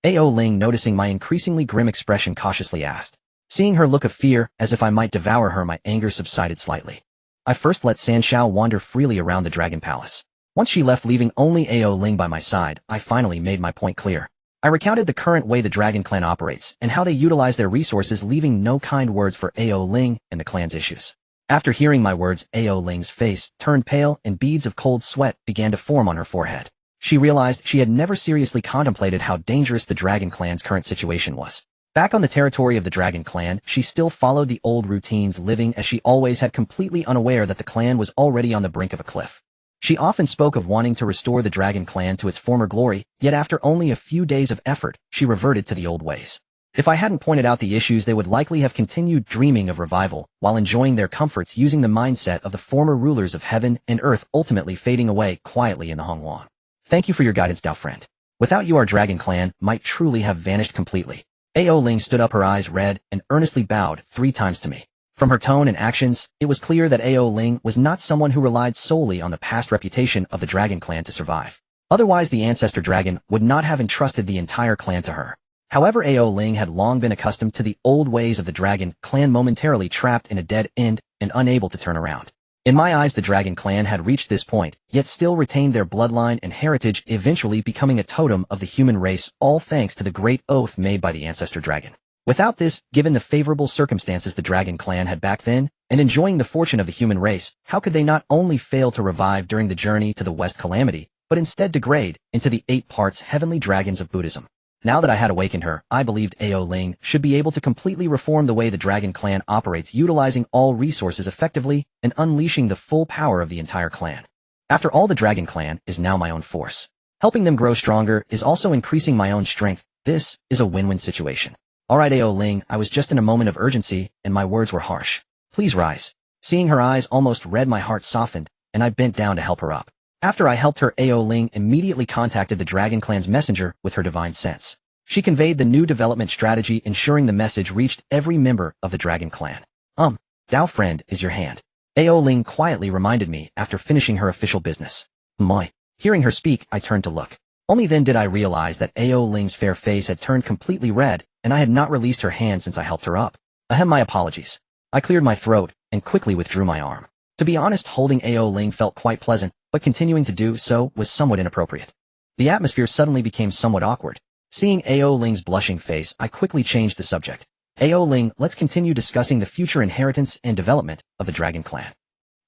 Ao Ling, noticing my increasingly grim expression, cautiously asked. Seeing her look of fear, as if I might devour her, my anger subsided slightly. I first let San Shao wander freely around the Dragon Palace. Once she left, leaving only Ao Ling by my side, I finally made my point clear. I recounted the current way the Dragon Clan operates and how they utilize their resources, leaving no kind words for Ao Ling and the clan's issues. After hearing my words, Ao Ling's face turned pale and beads of cold sweat began to form on her forehead. she realized she had never seriously contemplated how dangerous the Dragon Clan's current situation was. Back on the territory of the Dragon Clan, she still followed the old routines, living as she always had, completely unaware that the clan was already on the brink of a cliff. She often spoke of wanting to restore the Dragon Clan to its former glory, yet after only a few days of effort, she reverted to the old ways. If I hadn't pointed out the issues, they would likely have continued dreaming of revival, while enjoying their comforts using the mindset of the former rulers of heaven and earth, ultimately fading away quietly in the Hongwang. Thank you for your guidance, Dao friend. Without you, our Dragon Clan might truly have vanished completely. Ao Ling stood up, her eyes red, and earnestly bowed 3 times to me. From her tone and actions, it was clear that Ao Ling was not someone who relied solely on the past reputation of the Dragon Clan to survive. Otherwise, the Ancestor Dragon would not have entrusted the entire clan to her. However, Ao Ling had long been accustomed to the old ways of the Dragon Clan, momentarily trapped in a dead end and unable to turn around. In my eyes, the Dragon Clan had reached this point, yet still retained their bloodline and heritage, eventually becoming a totem of the human race, all thanks to the great oath made by the Ancestor Dragon. Without this, given the favorable circumstances the Dragon Clan had back then, and enjoying the fortune of the human race, how could they not only fail to revive during the journey to the West Calamity, but instead degrade into the 8 parts heavenly dragons of Buddhism? Now that I had awakened her, I believed Ao Ling should be able to completely reform the way the Dragon Clan operates, utilizing all resources effectively and unleashing the full power of the entire clan. After all, the Dragon Clan is now my own force. Helping them grow stronger is also increasing my own strength. This is a win-win situation. Alright, Ao Ling, I was just in a moment of urgency, and my words were harsh. Please rise. Seeing her eyes almost red, my heart softened, and I bent down to help her up. After I helped her, Ao Ling immediately contacted the Dragon Clan's messenger with her divine sense. She conveyed the new development strategy, ensuring the message reached every member of the Dragon Clan. Dao friend, is your hand. Ao Ling quietly reminded me after finishing her official business. My. Hearing her speak, I turned to look. Only then did I realize that Ao Ling's fair face had turned completely red, and I had not released her hand since I helped her up. My apologies. I cleared my throat and quickly withdrew my arm. To be honest, holding Ao Ling felt quite pleasant, but continuing to do so was somewhat inappropriate. The atmosphere suddenly became somewhat awkward. Seeing Ao Ling's blushing face, I quickly changed the subject. Ao Ling, let's continue discussing the future inheritance and development of the Dragon Clan.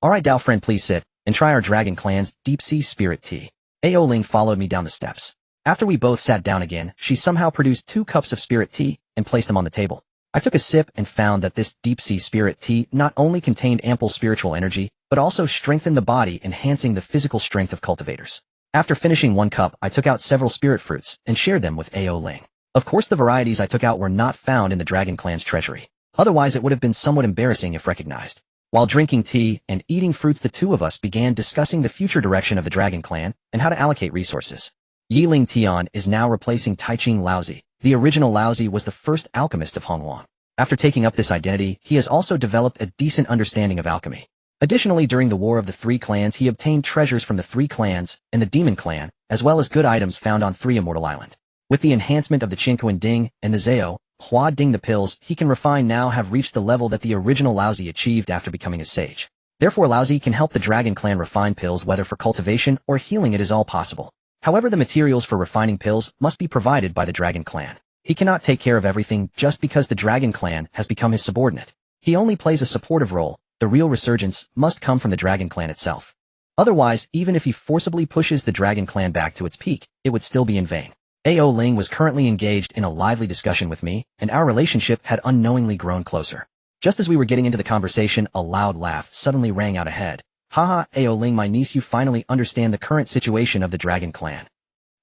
Alright, Dao friend, please sit and try our Dragon Clan's deep sea spirit tea. Ao Ling followed me down the steps. After we both sat down again, she somehow produced 2 cups of spirit tea and placed them on the table. I took a sip and found that this deep sea spirit tea not only contained ample spiritual energy, but also strengthened the body, enhancing the physical strength of cultivators. After finishing 1 cup, I took out several spirit fruits and shared them with Ao Ling. Of course, the varieties I took out were not found in the Dragon Clan's treasury. Otherwise, it would have been somewhat embarrassing if recognized. While drinking tea and eating fruits, the 2 of us began discussing the future direction of the Dragon Clan and how to allocate resources. Lingtian is now replacing Taiqing Laozi. The original Laozi was the first alchemist of Hongwang. After taking up this identity, he has also developed a decent understanding of alchemy. Additionally, during the War of the 3 Clans, he obtained treasures from the 3 clans and the Demon Clan, as well as good items found on 3 Immortal Island. With the enhancement of the Qinquan Ding and the Zao, Hua Ding, the pills he can refine now have reached the level that the original Laozi achieved after becoming a sage. Therefore, Laozi can help the Dragon Clan refine pills, whether for cultivation or healing, it is all possible. However, the materials for refining pills must be provided by the Dragon Clan. He cannot take care of everything just because the Dragon Clan has become his subordinate. He only plays a supportive role. The real resurgence must come from the Dragon Clan itself. Otherwise, even if he forcibly pushes the Dragon Clan back to its peak, it would still be in vain. Ao Ling was currently engaged in a lively discussion with me, and our relationship had unknowingly grown closer. Just as we were getting into the conversation, a loud laugh suddenly rang out ahead. Haha, Ao Ling, my niece, you finally understand the current situation of the Dragon Clan.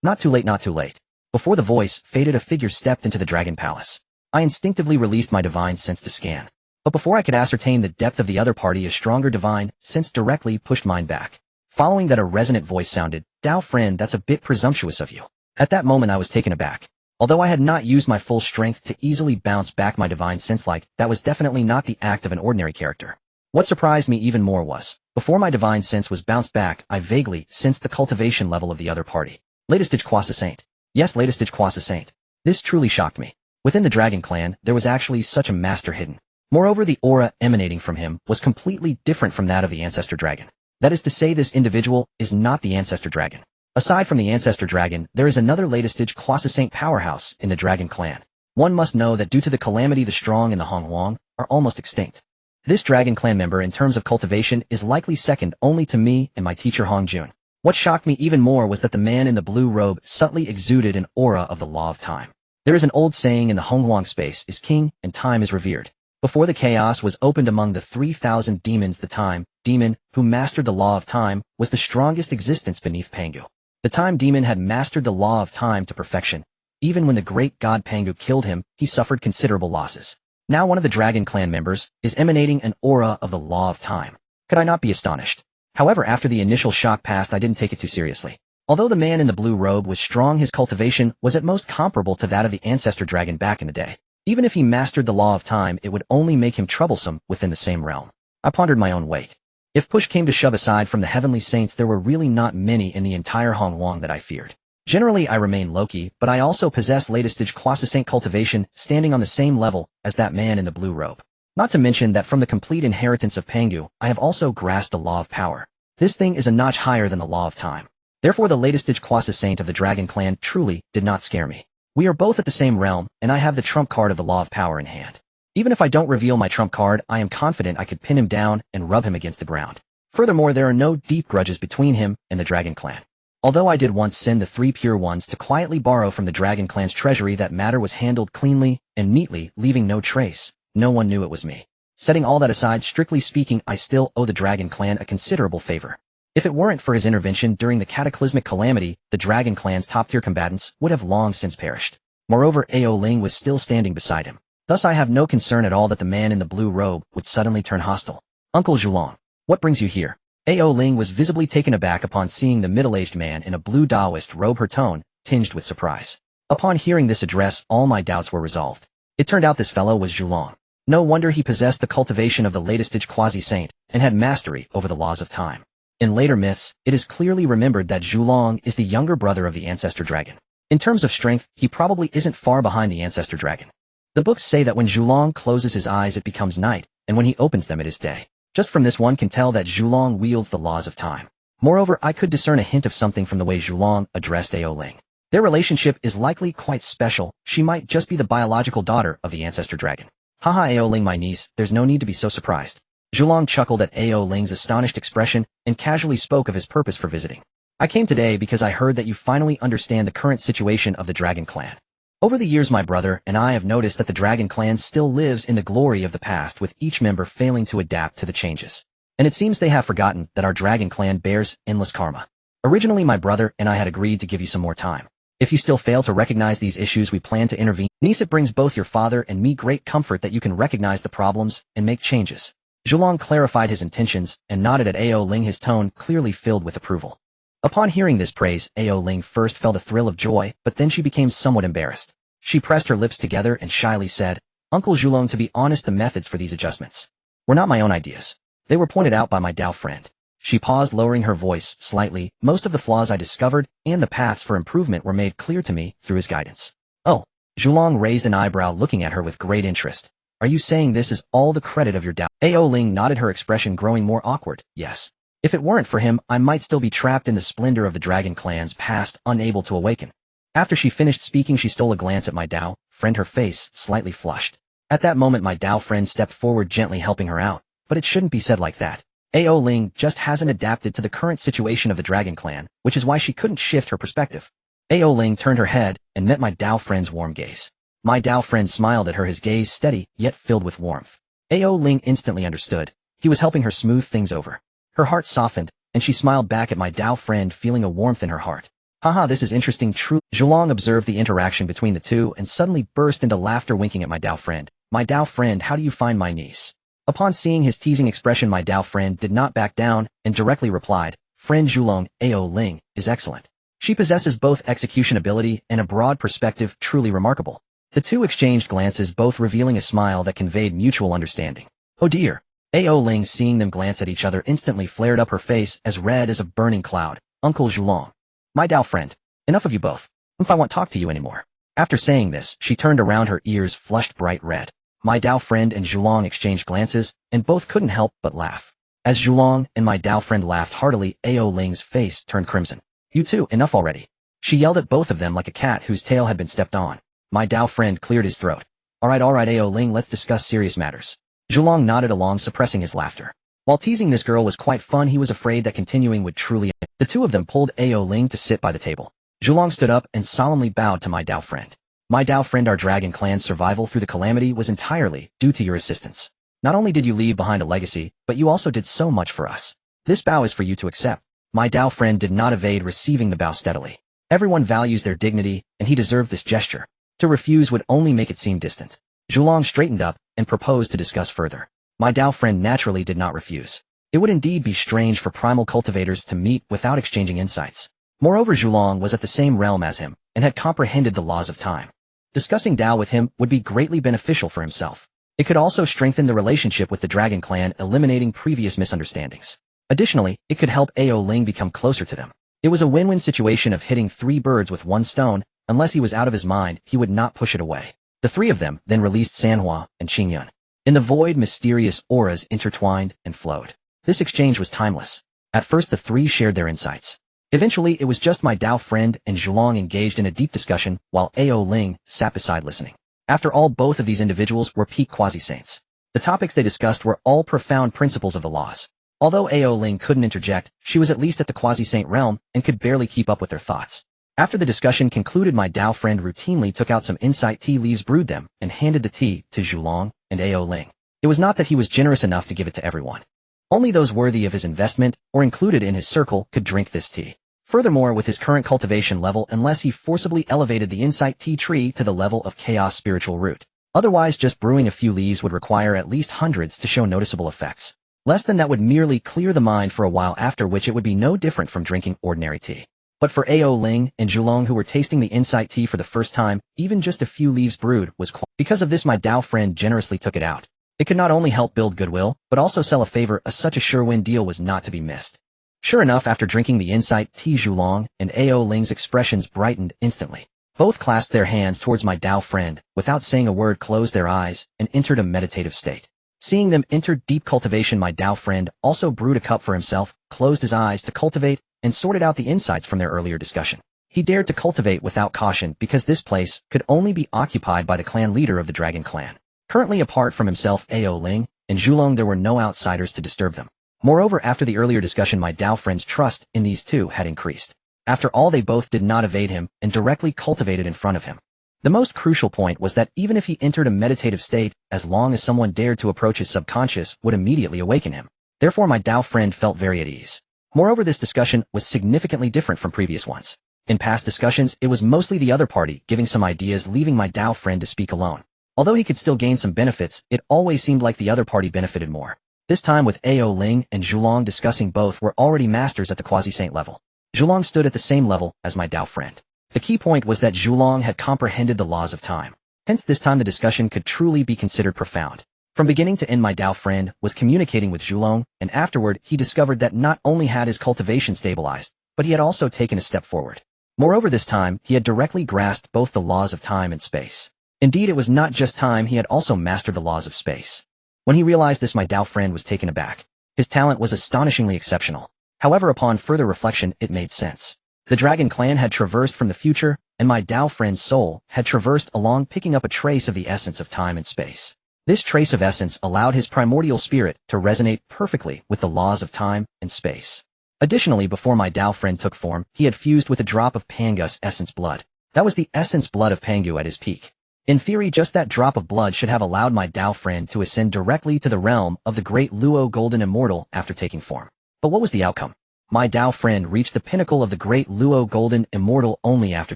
Not too late, not too late. Before the voice faded, a figure stepped into the Dragon Palace. I instinctively released my divine sense to scan. But before I could ascertain the depth of the other party, a stronger divine sense directly pushed mine back. Following that, a resonant voice sounded, Dao friend, that's a bit presumptuous of you. At that moment, I was taken aback. Although I had not used my full strength to easily bounce back my divine sense, that was definitely not the act of an ordinary character. What surprised me even more was, before my divine sense was bounced back, I vaguely sensed the cultivation level of the other party. Latest Quasi Saint. Yes, latest Quasi Saint. This truly shocked me. Within the Dragon Clan, there was actually such a master hidden. Moreover, the aura emanating from him was completely different from that of the Ancestor Dragon. That is to say, this individual is not the Ancestor Dragon. Aside from the Ancestor Dragon, there is another latest Quasi Saint powerhouse in the Dragon Clan. One must know that due to the calamity, the strong in the Hongwang are almost extinct. This Dragon Clan member, in terms of cultivation, is likely second only to me and my teacher Hongjun. What shocked me even more was that the man in the blue robe subtly exuded an aura of the law of time. There is an old saying in the Honghuang space is king and time is revered. Before the chaos was opened among the 3,000 demons, the time demon, who mastered the law of time, was the strongest existence beneath Pangu. The time demon had mastered the law of time to perfection. Even when the great god Pangu killed him, he suffered considerable losses. Now one of the Dragon Clan members is emanating an aura of the law of time. Could I not be astonished? However, after the initial shock passed, I didn't take it too seriously. Although the man in the blue robe was strong, his cultivation was at most comparable to that of the ancestor dragon back in the day. Even if he mastered the law of time, it would only make him troublesome within the same realm. I pondered my own weight. If push came to shove, aside from the heavenly saints, there were really not many in the entire Honghuang that I feared. Generally, I remain low-key, but I also possess latest-stage quasi-saint cultivation, standing on the same level as that man in the blue robe. Not to mention that from the complete inheritance of Pangu, I have also grasped the law of power. This thing is a notch higher than the law of time. Therefore, the latest-stage quasi-saint of the Dragon Clan truly did not scare me. We are both at the same realm, and I have the trump card of the law of power in hand. Even if I don't reveal my trump card, I am confident I could pin him down and rub him against the ground. Furthermore, there are no deep grudges between him and the Dragon Clan. Although I did once send the 3 pure ones to quietly borrow from the Dragon Clan's treasury, that matter was handled cleanly and neatly, leaving no trace. No one knew it was me. Setting all that aside, strictly speaking, I still owe the Dragon Clan a considerable favor. If it weren't for his intervention during the cataclysmic calamity, the Dragon Clan's top-tier combatants would have long since perished. Moreover, Ao Ling was still standing beside him. Thus I have no concern at all that the man in the blue robe would suddenly turn hostile. Uncle Zhulong, what brings you here? Ao Ling was visibly taken aback upon seeing the middle-aged man in a blue Taoist robe, her tone tinged with surprise. Upon hearing this address, all my doubts were resolved. It turned out this fellow was Zhulong. No wonder he possessed the cultivation of the latest-stage quasi-saint and had mastery over the laws of time. In later myths, it is clearly remembered that Zhulong is the younger brother of the ancestor dragon. In terms of strength, he probably isn't far behind the ancestor dragon. The books say that when Zhulong closes his eyes it becomes night, and when he opens them it is day. Just from this one can tell that Zhulong wields the laws of time. Moreover, I could discern a hint of something from the way Zhulong addressed Ao Ling. Their relationship is likely quite special. She might just be the biological daughter of the ancestor dragon. Haha, Ao Ling, my niece, there's no need to be so surprised. Zhulong chuckled at Ao Ling's astonished expression and casually spoke of his purpose for visiting. I came today because I heard that you finally understand the current situation of the Dragon Clan. Over the years, my brother and I have noticed that the Dragon Clan still lives in the glory of the past, with each member failing to adapt to the changes. And it seems they have forgotten that our Dragon Clan bears endless karma. Originally, my brother and I had agreed to give you some more time. If you still fail to recognize these issues, we plan to intervene. Niece, it brings both your father and me great comfort that you can recognize the problems and make changes. Zhulong clarified his intentions and nodded at Ao Ling, his tone clearly filled with approval. Upon hearing this praise, Ao Ling first felt a thrill of joy, but then she became somewhat embarrassed. She pressed her lips together and shyly said, Uncle Zhulong, to be honest, the methods for these adjustments were not my own ideas. They were pointed out by my Dao friend. She paused, lowering her voice slightly. Most of the flaws I discovered and the paths for improvement were made clear to me through his guidance. Oh, Zhulong raised an eyebrow, looking at her with great interest. Are you saying this is all the credit of your Dao? Ao Ling nodded, her expression growing more awkward. Yes. If it weren't for him, I might still be trapped in the splendor of the Dragon Clan's past, unable to awaken. After she finished speaking, she stole a glance at my Dao friend, her face slightly flushed. At that moment, my Dao friend stepped forward, gently helping her out. But it shouldn't be said like that. Ao Ling just hasn't adapted to the current situation of the Dragon Clan, which is why she couldn't shift her perspective. Ao Ling turned her head and met my Dao friend's warm gaze. My Dao friend smiled at her, his gaze steady, yet filled with warmth. Ao Ling instantly understood. He was helping her smooth things over. Her heart softened, and she smiled back at my Dao friend, feeling a warmth in her heart. Haha, this is interesting. True. Zhulong observed the interaction between the two and suddenly burst into laughter, winking at my Dao friend. My Dao friend, how do you find my niece? Upon seeing his teasing expression, my Dao friend did not back down and directly replied, Friend Zhulong, Ao Ling is excellent. She possesses both execution ability and a broad perspective, truly remarkable. The two exchanged glances, both revealing a smile that conveyed mutual understanding. Oh dear. Ao Ling, seeing them glance at each other, instantly flared up, her face as red as a burning cloud. Uncle Zhulong. My Dao friend. Enough of you both. If I won't talk to you anymore. After saying this, she turned around, her ears flushed bright red. My Dao friend and Zhulong exchanged glances, and both couldn't help but laugh. As Zhulong and my Dao friend laughed heartily, Ao Ling's face turned crimson. You two, enough already. She yelled at both of them like a cat whose tail had been stepped on. My Dao friend cleared his throat. Alright, Ao Ling, let's discuss serious matters. Zhulong nodded along, suppressing his laughter. While teasing this girl was quite fun, he was afraid that continuing would truly end. The two of them pulled Ao Ling to sit by the table. Zhulong stood up and solemnly bowed to my Dao friend. My Dao friend, our dragon clan's survival through the calamity was entirely due to your assistance. Not only did you leave behind a legacy, but you also did so much for us. This bow is for you to accept. My Dao friend did not evade receiving the bow steadily. Everyone values their dignity, and he deserved this gesture. To refuse would only make it seem distant. Zhulong straightened up and proposed to discuss further. My Dao friend naturally did not refuse. It would indeed be strange for primal cultivators to meet without exchanging insights. Moreover, Zhulong was at the same realm as him, and had comprehended the laws of time. Discussing Dao with him would be greatly beneficial for himself. It could also strengthen the relationship with the Dragon Clan, eliminating previous misunderstandings. Additionally, it could help Ao Ling become closer to them. It was a win-win situation of hitting 3 birds with 1 stone. Unless he was out of his mind, he would not push it away. The 3 of them then released Sanhua and Qingyun. In the void, mysterious auras intertwined and flowed. This exchange was timeless. At first, the 3 shared their insights. Eventually, it was just my Dao friend and Zhulong engaged in a deep discussion, while Ao Ling sat beside listening. After all, both of these individuals were peak quasi-saints. The topics they discussed were all profound principles of the laws. Although Ao Ling couldn't interject, she was at least at the quasi-saint realm and could barely keep up with their thoughts. After the discussion concluded, my Dao friend routinely took out some insight tea leaves, brewed them, and handed the tea to Zhulong and Ao Ling. It was not that he was generous enough to give it to everyone. Only those worthy of his investment or included in his circle could drink this tea. Furthermore, with his current cultivation level, unless he forcibly elevated the insight tea tree to the level of chaos spiritual root. Otherwise, just brewing a few leaves would require at least hundreds to show noticeable effects. Less than that would merely clear the mind for a while, after which it would be no different from drinking ordinary tea. But for Ao Ling and Zhulong, who were tasting the insight tea for the first time, even just a few leaves brewed was quite. Because of this, my Dao friend generously took it out. It could not only help build goodwill, but also sell a favor. Such a sure-win deal was not to be missed. Sure enough, after drinking the insight tea, Zhulong and Ao Ling's expressions brightened instantly. Both clasped their hands towards my Dao friend, without saying a word, closed their eyes, and entered a meditative state. Seeing them enter deep cultivation, my Dao friend also brewed a cup for himself, closed his eyes to cultivate, and sorted out the insights from their earlier discussion. He dared to cultivate without caution because this place could only be occupied by the clan leader of the Dragon Clan. Currently apart from himself, Ao Ling and Zhulong, there were no outsiders to disturb them. Moreover, after the earlier discussion, my Dao friend's trust in these two had increased. After all, they both did not evade him and directly cultivated in front of him. The most crucial point was that even if he entered a meditative state, as long as someone dared to approach his subconscious, would immediately awaken him. Therefore, my Dao friend felt very at ease. Moreover, this discussion was significantly different from previous ones. In past discussions, it was mostly the other party giving some ideas, leaving my Dao friend to speak alone. Although he could still gain some benefits, it always seemed like the other party benefited more. This time, with Ao Ling and Zhulong discussing, both were already masters at the quasi-saint level. Zhulong stood at the same level as my Dao friend. The key point was that Zhulong had comprehended the laws of time. Hence, this time the discussion could truly be considered profound. From beginning to end, my Dao friend was communicating with Zhulong, and afterward he discovered that not only had his cultivation stabilized, but he had also taken a step forward. Moreover, this time he had directly grasped both the laws of time and space. Indeed, it was not just time, he had also mastered the laws of space. When he realized this, my Dao friend was taken aback. His talent was astonishingly exceptional. However, upon further reflection, it made sense. The Dragon Clan had traversed from the future, and my Dao friend's soul had traversed along, picking up a trace of the essence of time and space. This trace of essence allowed his primordial spirit to resonate perfectly with the laws of time and space. Additionally, before my Dao friend took form, he had fused with a drop of Pangu's essence blood. That was the essence blood of Pangu at his peak. In theory, just that drop of blood should have allowed my Dao friend to ascend directly to the realm of the great Luo Golden Immortal after taking form. But what was the outcome? My Dao friend reached the pinnacle of the great Luo Golden Immortal only after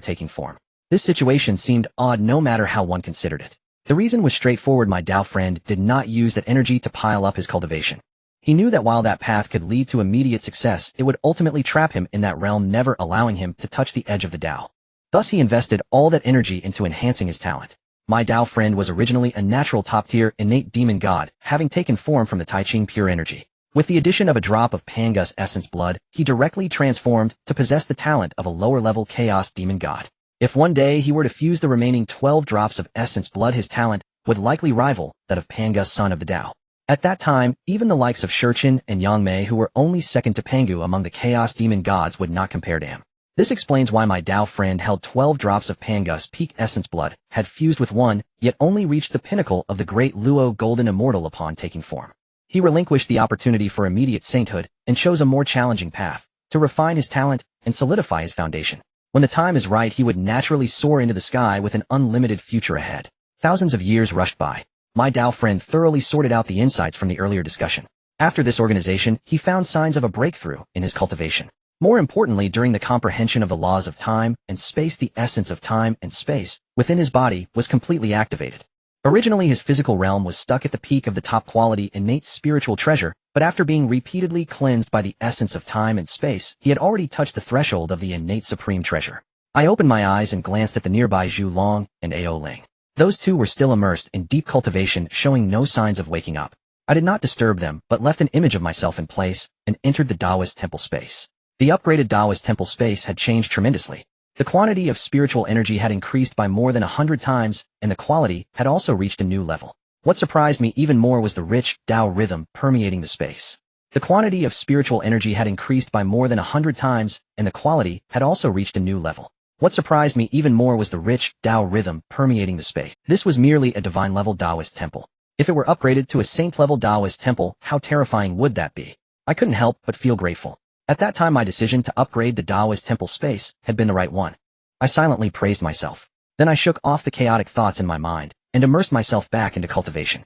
taking form. This situation seemed odd no matter how one considered it. The reason was straightforward. My Dao friend did not use that energy to pile up his cultivation. He knew that while that path could lead to immediate success, it would ultimately trap him in that realm, never allowing him to touch the edge of the Dao. Thus, he invested all that energy into enhancing his talent. My Dao friend was originally a natural top-tier innate demon god, having taken form from the Taiqing pure energy. With the addition of a drop of Pangu's essence blood, he directly transformed to possess the talent of a lower-level chaos demon god. If one day he were to fuse the remaining 12 drops of essence blood, his talent would likely rival that of Pangu's son of the Dao. At that time, even the likes of Shurchen and Yangmei, who were only second to Pangu among the chaos demon gods, would not compare to him. This explains why my Dao friend held 12 drops of Pangu's peak essence blood, had fused with one, yet only reached the pinnacle of the great Luo Golden Immortal upon taking form. He relinquished the opportunity for immediate sainthood and chose a more challenging path, to refine his talent and solidify his foundation. When the time is right, he would naturally soar into the sky with an unlimited future ahead. Thousands of years rushed by. My Dao friend thoroughly sorted out the insights from the earlier discussion. After this organization, he found signs of a breakthrough in his cultivation. More importantly, during the comprehension of the laws of time and space, the essence of time and space within his body was completely activated. Originally, his physical realm was stuck at the peak of the top quality innate spiritual treasure, but after being repeatedly cleansed by the essence of time and space, he had already touched the threshold of the innate supreme treasure. I opened my eyes and glanced at the nearby Zhu Long and Ao Ling. Those two were still immersed in deep cultivation, showing no signs of waking up. I did not disturb them, but left an image of myself in place and entered the Taoist temple space. The upgraded Taoist temple space had changed tremendously. The quantity of spiritual energy had increased by more than 100 times, and the quality had also reached a new level. What surprised me even more was the rich Tao rhythm permeating the space. The quantity of spiritual energy had increased by more than 100 times, and the quality had also reached a new level. What surprised me even more was the rich Tao rhythm permeating the space. This was merely a divine-level Taoist temple. If it were upgraded to a saint-level Taoist temple, how terrifying would that be? I couldn't help but feel grateful. At that time, my decision to upgrade the Taoist temple space had been the right one. I silently praised myself. Then I shook off the chaotic thoughts in my mind and immersed myself back into cultivation.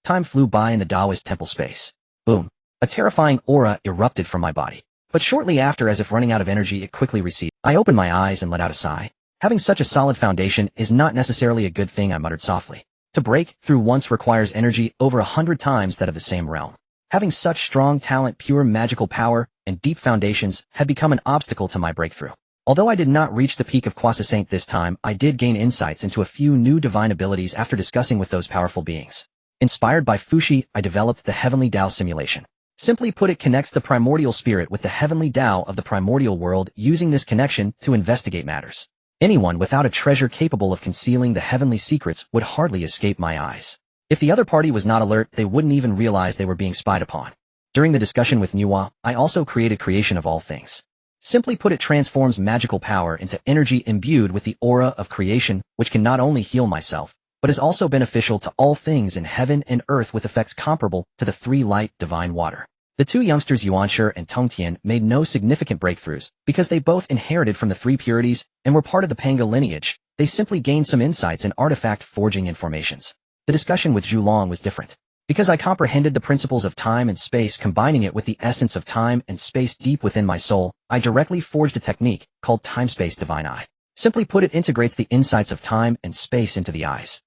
Time flew by in the Taoist temple space. Boom. A terrifying aura erupted from my body. But shortly after, as if running out of energy, it quickly receded. I opened my eyes and let out a sigh. Having such a solid foundation is not necessarily a good thing, I muttered softly. To break through once requires energy over 100 times that of the same realm. Having such strong talent, pure magical power, and deep foundations had become an obstacle to my breakthrough. Although I did not reach the peak of Quasi-Saint this time, I did gain insights into a few new divine abilities after discussing with those powerful beings. Inspired by Fuxi, I developed the Heavenly Tao simulation. Simply put, it connects the primordial spirit with the heavenly Tao of the primordial world, using this connection to investigate matters. Anyone without a treasure capable of concealing the heavenly secrets would hardly escape my eyes. If the other party was not alert, they wouldn't even realize they were being spied upon. During the discussion with Nuwa, I also created creation of all things. Simply put, it transforms magical power into energy imbued with the aura of creation, which can not only heal myself, but is also beneficial to all things in heaven and earth with effects comparable to the three light divine water. The two youngsters Yuanshi and Tongtian made no significant breakthroughs because they both inherited from the three purities and were part of the Pangu lineage. They simply gained some insights in artifact forging and formations. The discussion with Zhu Long was different. Because I comprehended the principles of time and space, combining it with the essence of time and space deep within my soul, I directly forged a technique called Time-Space Divine Eye. Simply put, it integrates the insights of time and space into the eyes.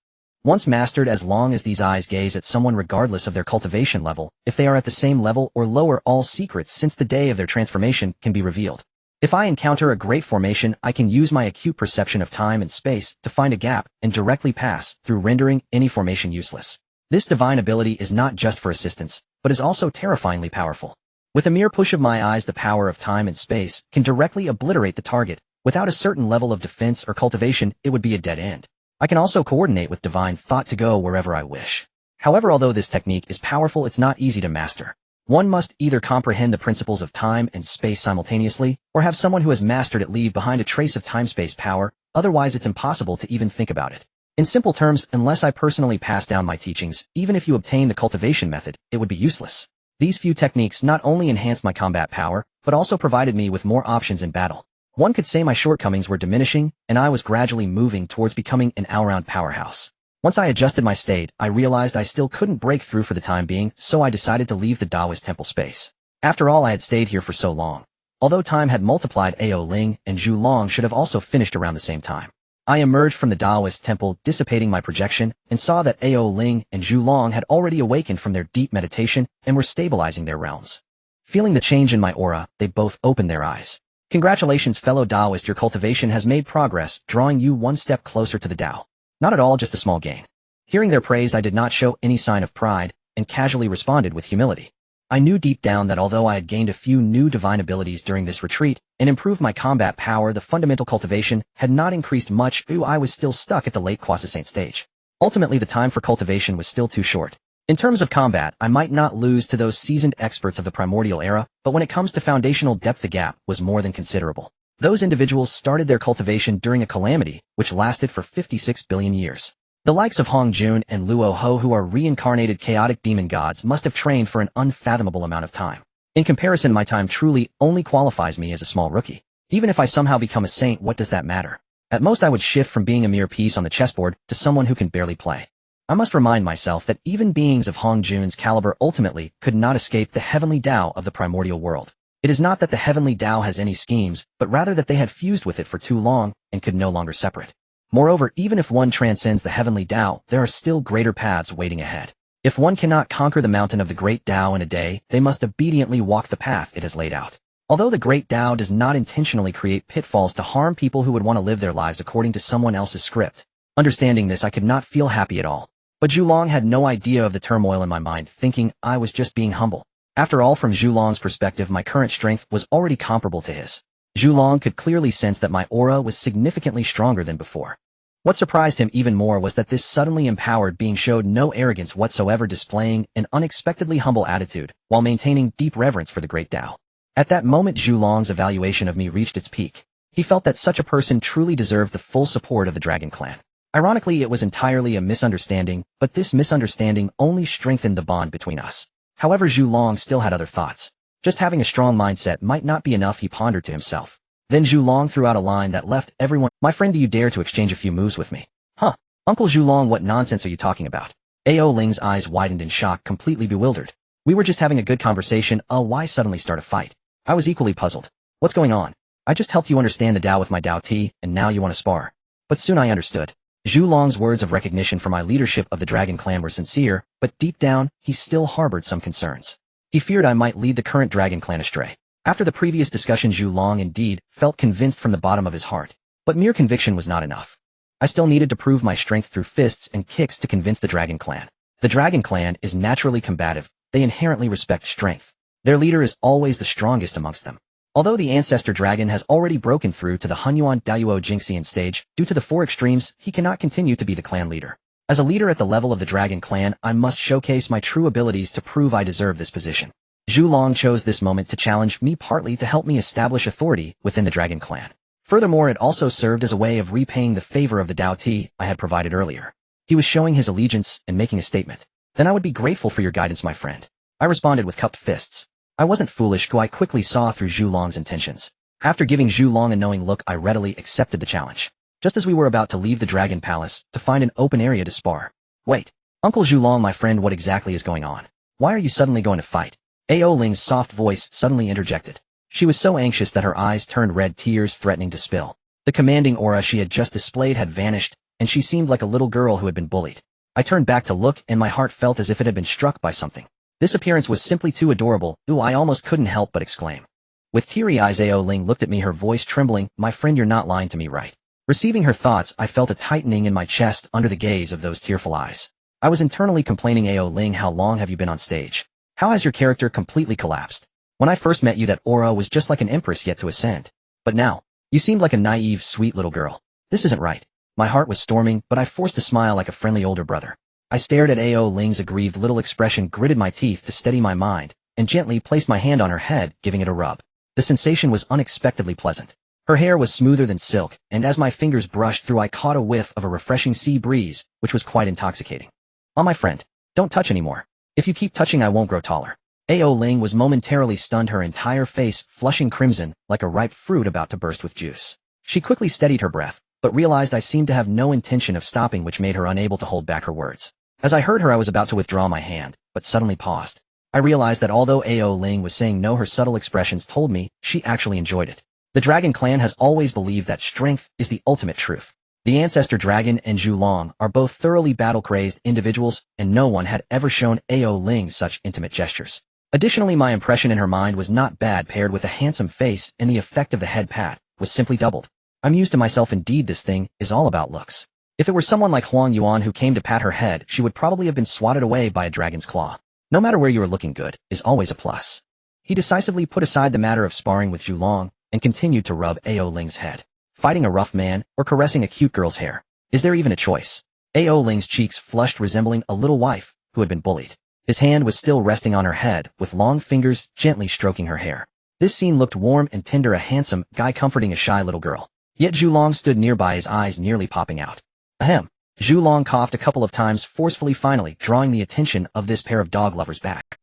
Once mastered, as long as these eyes gaze at someone regardless of their cultivation level, if they are at the same level or lower, all secrets since the day of their transformation can be revealed. If I encounter a great formation, I can use my acute perception of time and space to find a gap and directly pass through, rendering any formation useless. This divine ability is not just for assistance, but is also terrifyingly powerful. With a mere push of my eyes, the power of time and space can directly obliterate the target. Without a certain level of defense or cultivation, it would be a dead end. I can also coordinate with divine thought to go wherever I wish. However, although this technique is powerful, it's not easy to master. One must either comprehend the principles of time and space simultaneously, or have someone who has mastered it leave behind a trace of time-space power, otherwise it's impossible to even think about it. In simple terms, unless I personally pass down my teachings, even if you obtain the cultivation method, it would be useless. These few techniques not only enhanced my combat power, but also provided me with more options in battle. One could say my shortcomings were diminishing, and I was gradually moving towards becoming an all-round powerhouse. Once I adjusted my state, I realized I still couldn't break through for the time being, so I decided to leave the Taoist temple space. After all, I had stayed here for so long. Although time had multiplied, Ao Ling and Zhu Long should have also finished around the same time. I emerged from the Taoist temple, dissipating my projection, and saw that Ao Ling and Zhu Long had already awakened from their deep meditation and were stabilizing their realms. Feeling the change in my aura, they both opened their eyes. Congratulations, fellow Taoist, your cultivation has made progress, drawing you one step closer to the Tao. Not at all, just a small gain. Hearing their praise, I did not show any sign of pride, and casually responded with humility. I knew deep down that although I had gained a few new divine abilities during this retreat, and improved my combat power, the fundamental cultivation had not increased much. I was still stuck at the late Quasi-Saint stage. Ultimately, the time for cultivation was still too short. In terms of combat, I might not lose to those seasoned experts of the primordial era, but when it comes to foundational depth, the gap was more than considerable. Those individuals started their cultivation during a calamity which lasted for 56 billion years. The likes of Hong Jun and Luo Ho, who are reincarnated chaotic demon gods, must have trained for an unfathomable amount of time. In comparison, my time truly only qualifies me as a small rookie. Even if I somehow become a saint, what does that matter? At most I would shift from being a mere piece on the chessboard to someone who can barely play. I must remind myself that even beings of Hong Jun's caliber ultimately could not escape the heavenly Tao of the primordial world. It is not that the heavenly Tao has any schemes, but rather that they had fused with it for too long and could no longer separate. Moreover, even if one transcends the heavenly Tao, there are still greater paths waiting ahead. If one cannot conquer the mountain of the great Tao in a day, they must obediently walk the path it has laid out. Although the great Tao does not intentionally create pitfalls to harm people who would want to live their lives according to someone else's script. Understanding this, I could not feel happy at all. But Zhulong had no idea of the turmoil in my mind, thinking I was just being humble. After all, from Zhulong's perspective, my current strength was already comparable to his. Zhulong could clearly sense that my aura was significantly stronger than before. What surprised him even more was that this suddenly empowered being showed no arrogance whatsoever, displaying an unexpectedly humble attitude while maintaining deep reverence for the great Tao. At that moment, Zhulong's evaluation of me reached its peak. He felt that such a person truly deserved the full support of the Dragon Clan. Ironically, it was entirely a misunderstanding, but this misunderstanding only strengthened the bond between us. However, Zhulong still had other thoughts. Just having a strong mindset might not be enough, he pondered to himself. Then Zhulong threw out a line that left everyone, "My friend, do you dare to exchange a few moves with me?" "Huh? Uncle Zhulong, what nonsense are you talking about?" Ao Ling's eyes widened in shock, completely bewildered. "We were just having a good conversation, why suddenly start a fight?" I was equally puzzled. "What's going on? I just helped you understand the Tao with my Tao tea, and now you want to spar." But soon I understood. Zhulong's words of recognition for my leadership of the Dragon Clan were sincere, but deep down, he still harbored some concerns. He feared I might lead the current Dragon Clan astray. After the previous discussion, Zhulong indeed felt convinced from the bottom of his heart. But mere conviction was not enough. I still needed to prove my strength through fists and kicks to convince the Dragon Clan. The Dragon Clan is naturally combative. They inherently respect strength. Their leader is always the strongest amongst them. Although the Ancestor Dragon has already broken through to the Hunyuan Dayuo Jingxian stage, due to the 4 extremes, he cannot continue to be the clan leader. As a leader at the level of the Dragon Clan, I must showcase my true abilities to prove I deserve this position. Zhulong chose this moment to challenge me, partly to help me establish authority within the Dragon Clan. Furthermore, it also served as a way of repaying the favor of the Tao Tea I had provided earlier. He was showing his allegiance and making a statement. "Then I would be grateful for your guidance, my friend." I responded with cupped fists. I wasn't foolish, I quickly saw through Zhulong's intentions. After giving Zhulong a knowing look, I readily accepted the challenge. Just as we were about to leave the Dragon Palace to find an open area to spar. "Wait, Uncle Zhulong, my friend, what exactly is going on? Why are you suddenly going to fight?" Ao Ling's soft voice suddenly interjected. She was so anxious that her eyes turned red, tears threatening to spill. The commanding aura she had just displayed had vanished, and she seemed like a little girl who had been bullied. I turned back to look, and my heart felt as if it had been struck by something. This appearance was simply too adorable. I almost couldn't help but exclaim. With teary eyes, Ao Ling looked at me, her voice trembling. "My friend, you're not lying to me, right?" Receiving her thoughts, I felt a tightening in my chest under the gaze of those tearful eyes. I was internally complaining, "Ao Ling, how long have you been on stage? How has your character completely collapsed? When I first met you, that aura was just like an empress yet to ascend. But now, you seemed like a naive, sweet little girl. This isn't right." My heart was storming, but I forced a smile like a friendly older brother. I stared at Ao Ling's aggrieved little expression, gritted my teeth to steady my mind, and gently placed my hand on her head, giving it a rub. The sensation was unexpectedly pleasant. Her hair was smoother than silk, and as my fingers brushed through, I caught a whiff of a refreshing sea breeze, which was quite intoxicating. "Oh, my friend, don't touch anymore. If you keep touching, I won't grow taller." Ao Ling was momentarily stunned, her entire face flushing crimson, like a ripe fruit about to burst with juice. She quickly steadied her breath, but realized I seemed to have no intention of stopping, which made her unable to hold back her words. As I heard her, I was about to withdraw my hand, but suddenly paused. I realized that although Ao Ling was saying no, her subtle expressions told me she actually enjoyed it. The Dragon Clan has always believed that strength is the ultimate truth. The Ancestor Dragon and Zhulong are both thoroughly battle-crazed individuals, and no one had ever shown Ao Ling such intimate gestures. Additionally, my impression in her mind was not bad, paired with a handsome face, and the effect of the head pat was simply doubled. I mused to myself, indeed this thing is all about looks. If it were someone like Huang Yuan who came to pat her head, she would probably have been swatted away by a dragon's claw. No matter where you are looking, good is always a plus. He decisively put aside the matter of sparring with Zhulong and continued to rub Ao Ling's head. Fighting a rough man or caressing a cute girl's hair? Is there even a choice? Ao Ling's cheeks flushed, resembling a little wife who had been bullied. His hand was still resting on her head, with long fingers gently stroking her hair. This scene looked warm and tender, a handsome guy comforting a shy little girl. Yet Zhulong stood nearby, his eyes nearly popping out. Ahem. Zhu Long coughed a couple of times forcefully, finally drawing the attention of this pair of dog lovers back.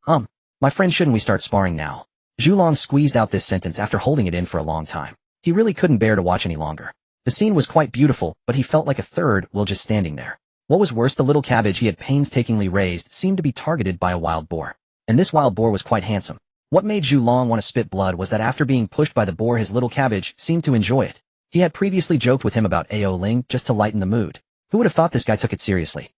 My friend, shouldn't we start sparring now? Zhu Long squeezed out this sentence after holding it in for a long time. He really couldn't bear to watch any longer. The scene was quite beautiful, but he felt like a third wheel just standing there. What was worse, the little cabbage he had painstakingly raised seemed to be targeted by a wild boar. And this wild boar was quite handsome. What made Zhu Long want to spit blood was that after being pushed by the boar, his little cabbage seemed to enjoy it. He had previously joked with him about Ao Ling just to lighten the mood. Who would have thought this guy took it seriously?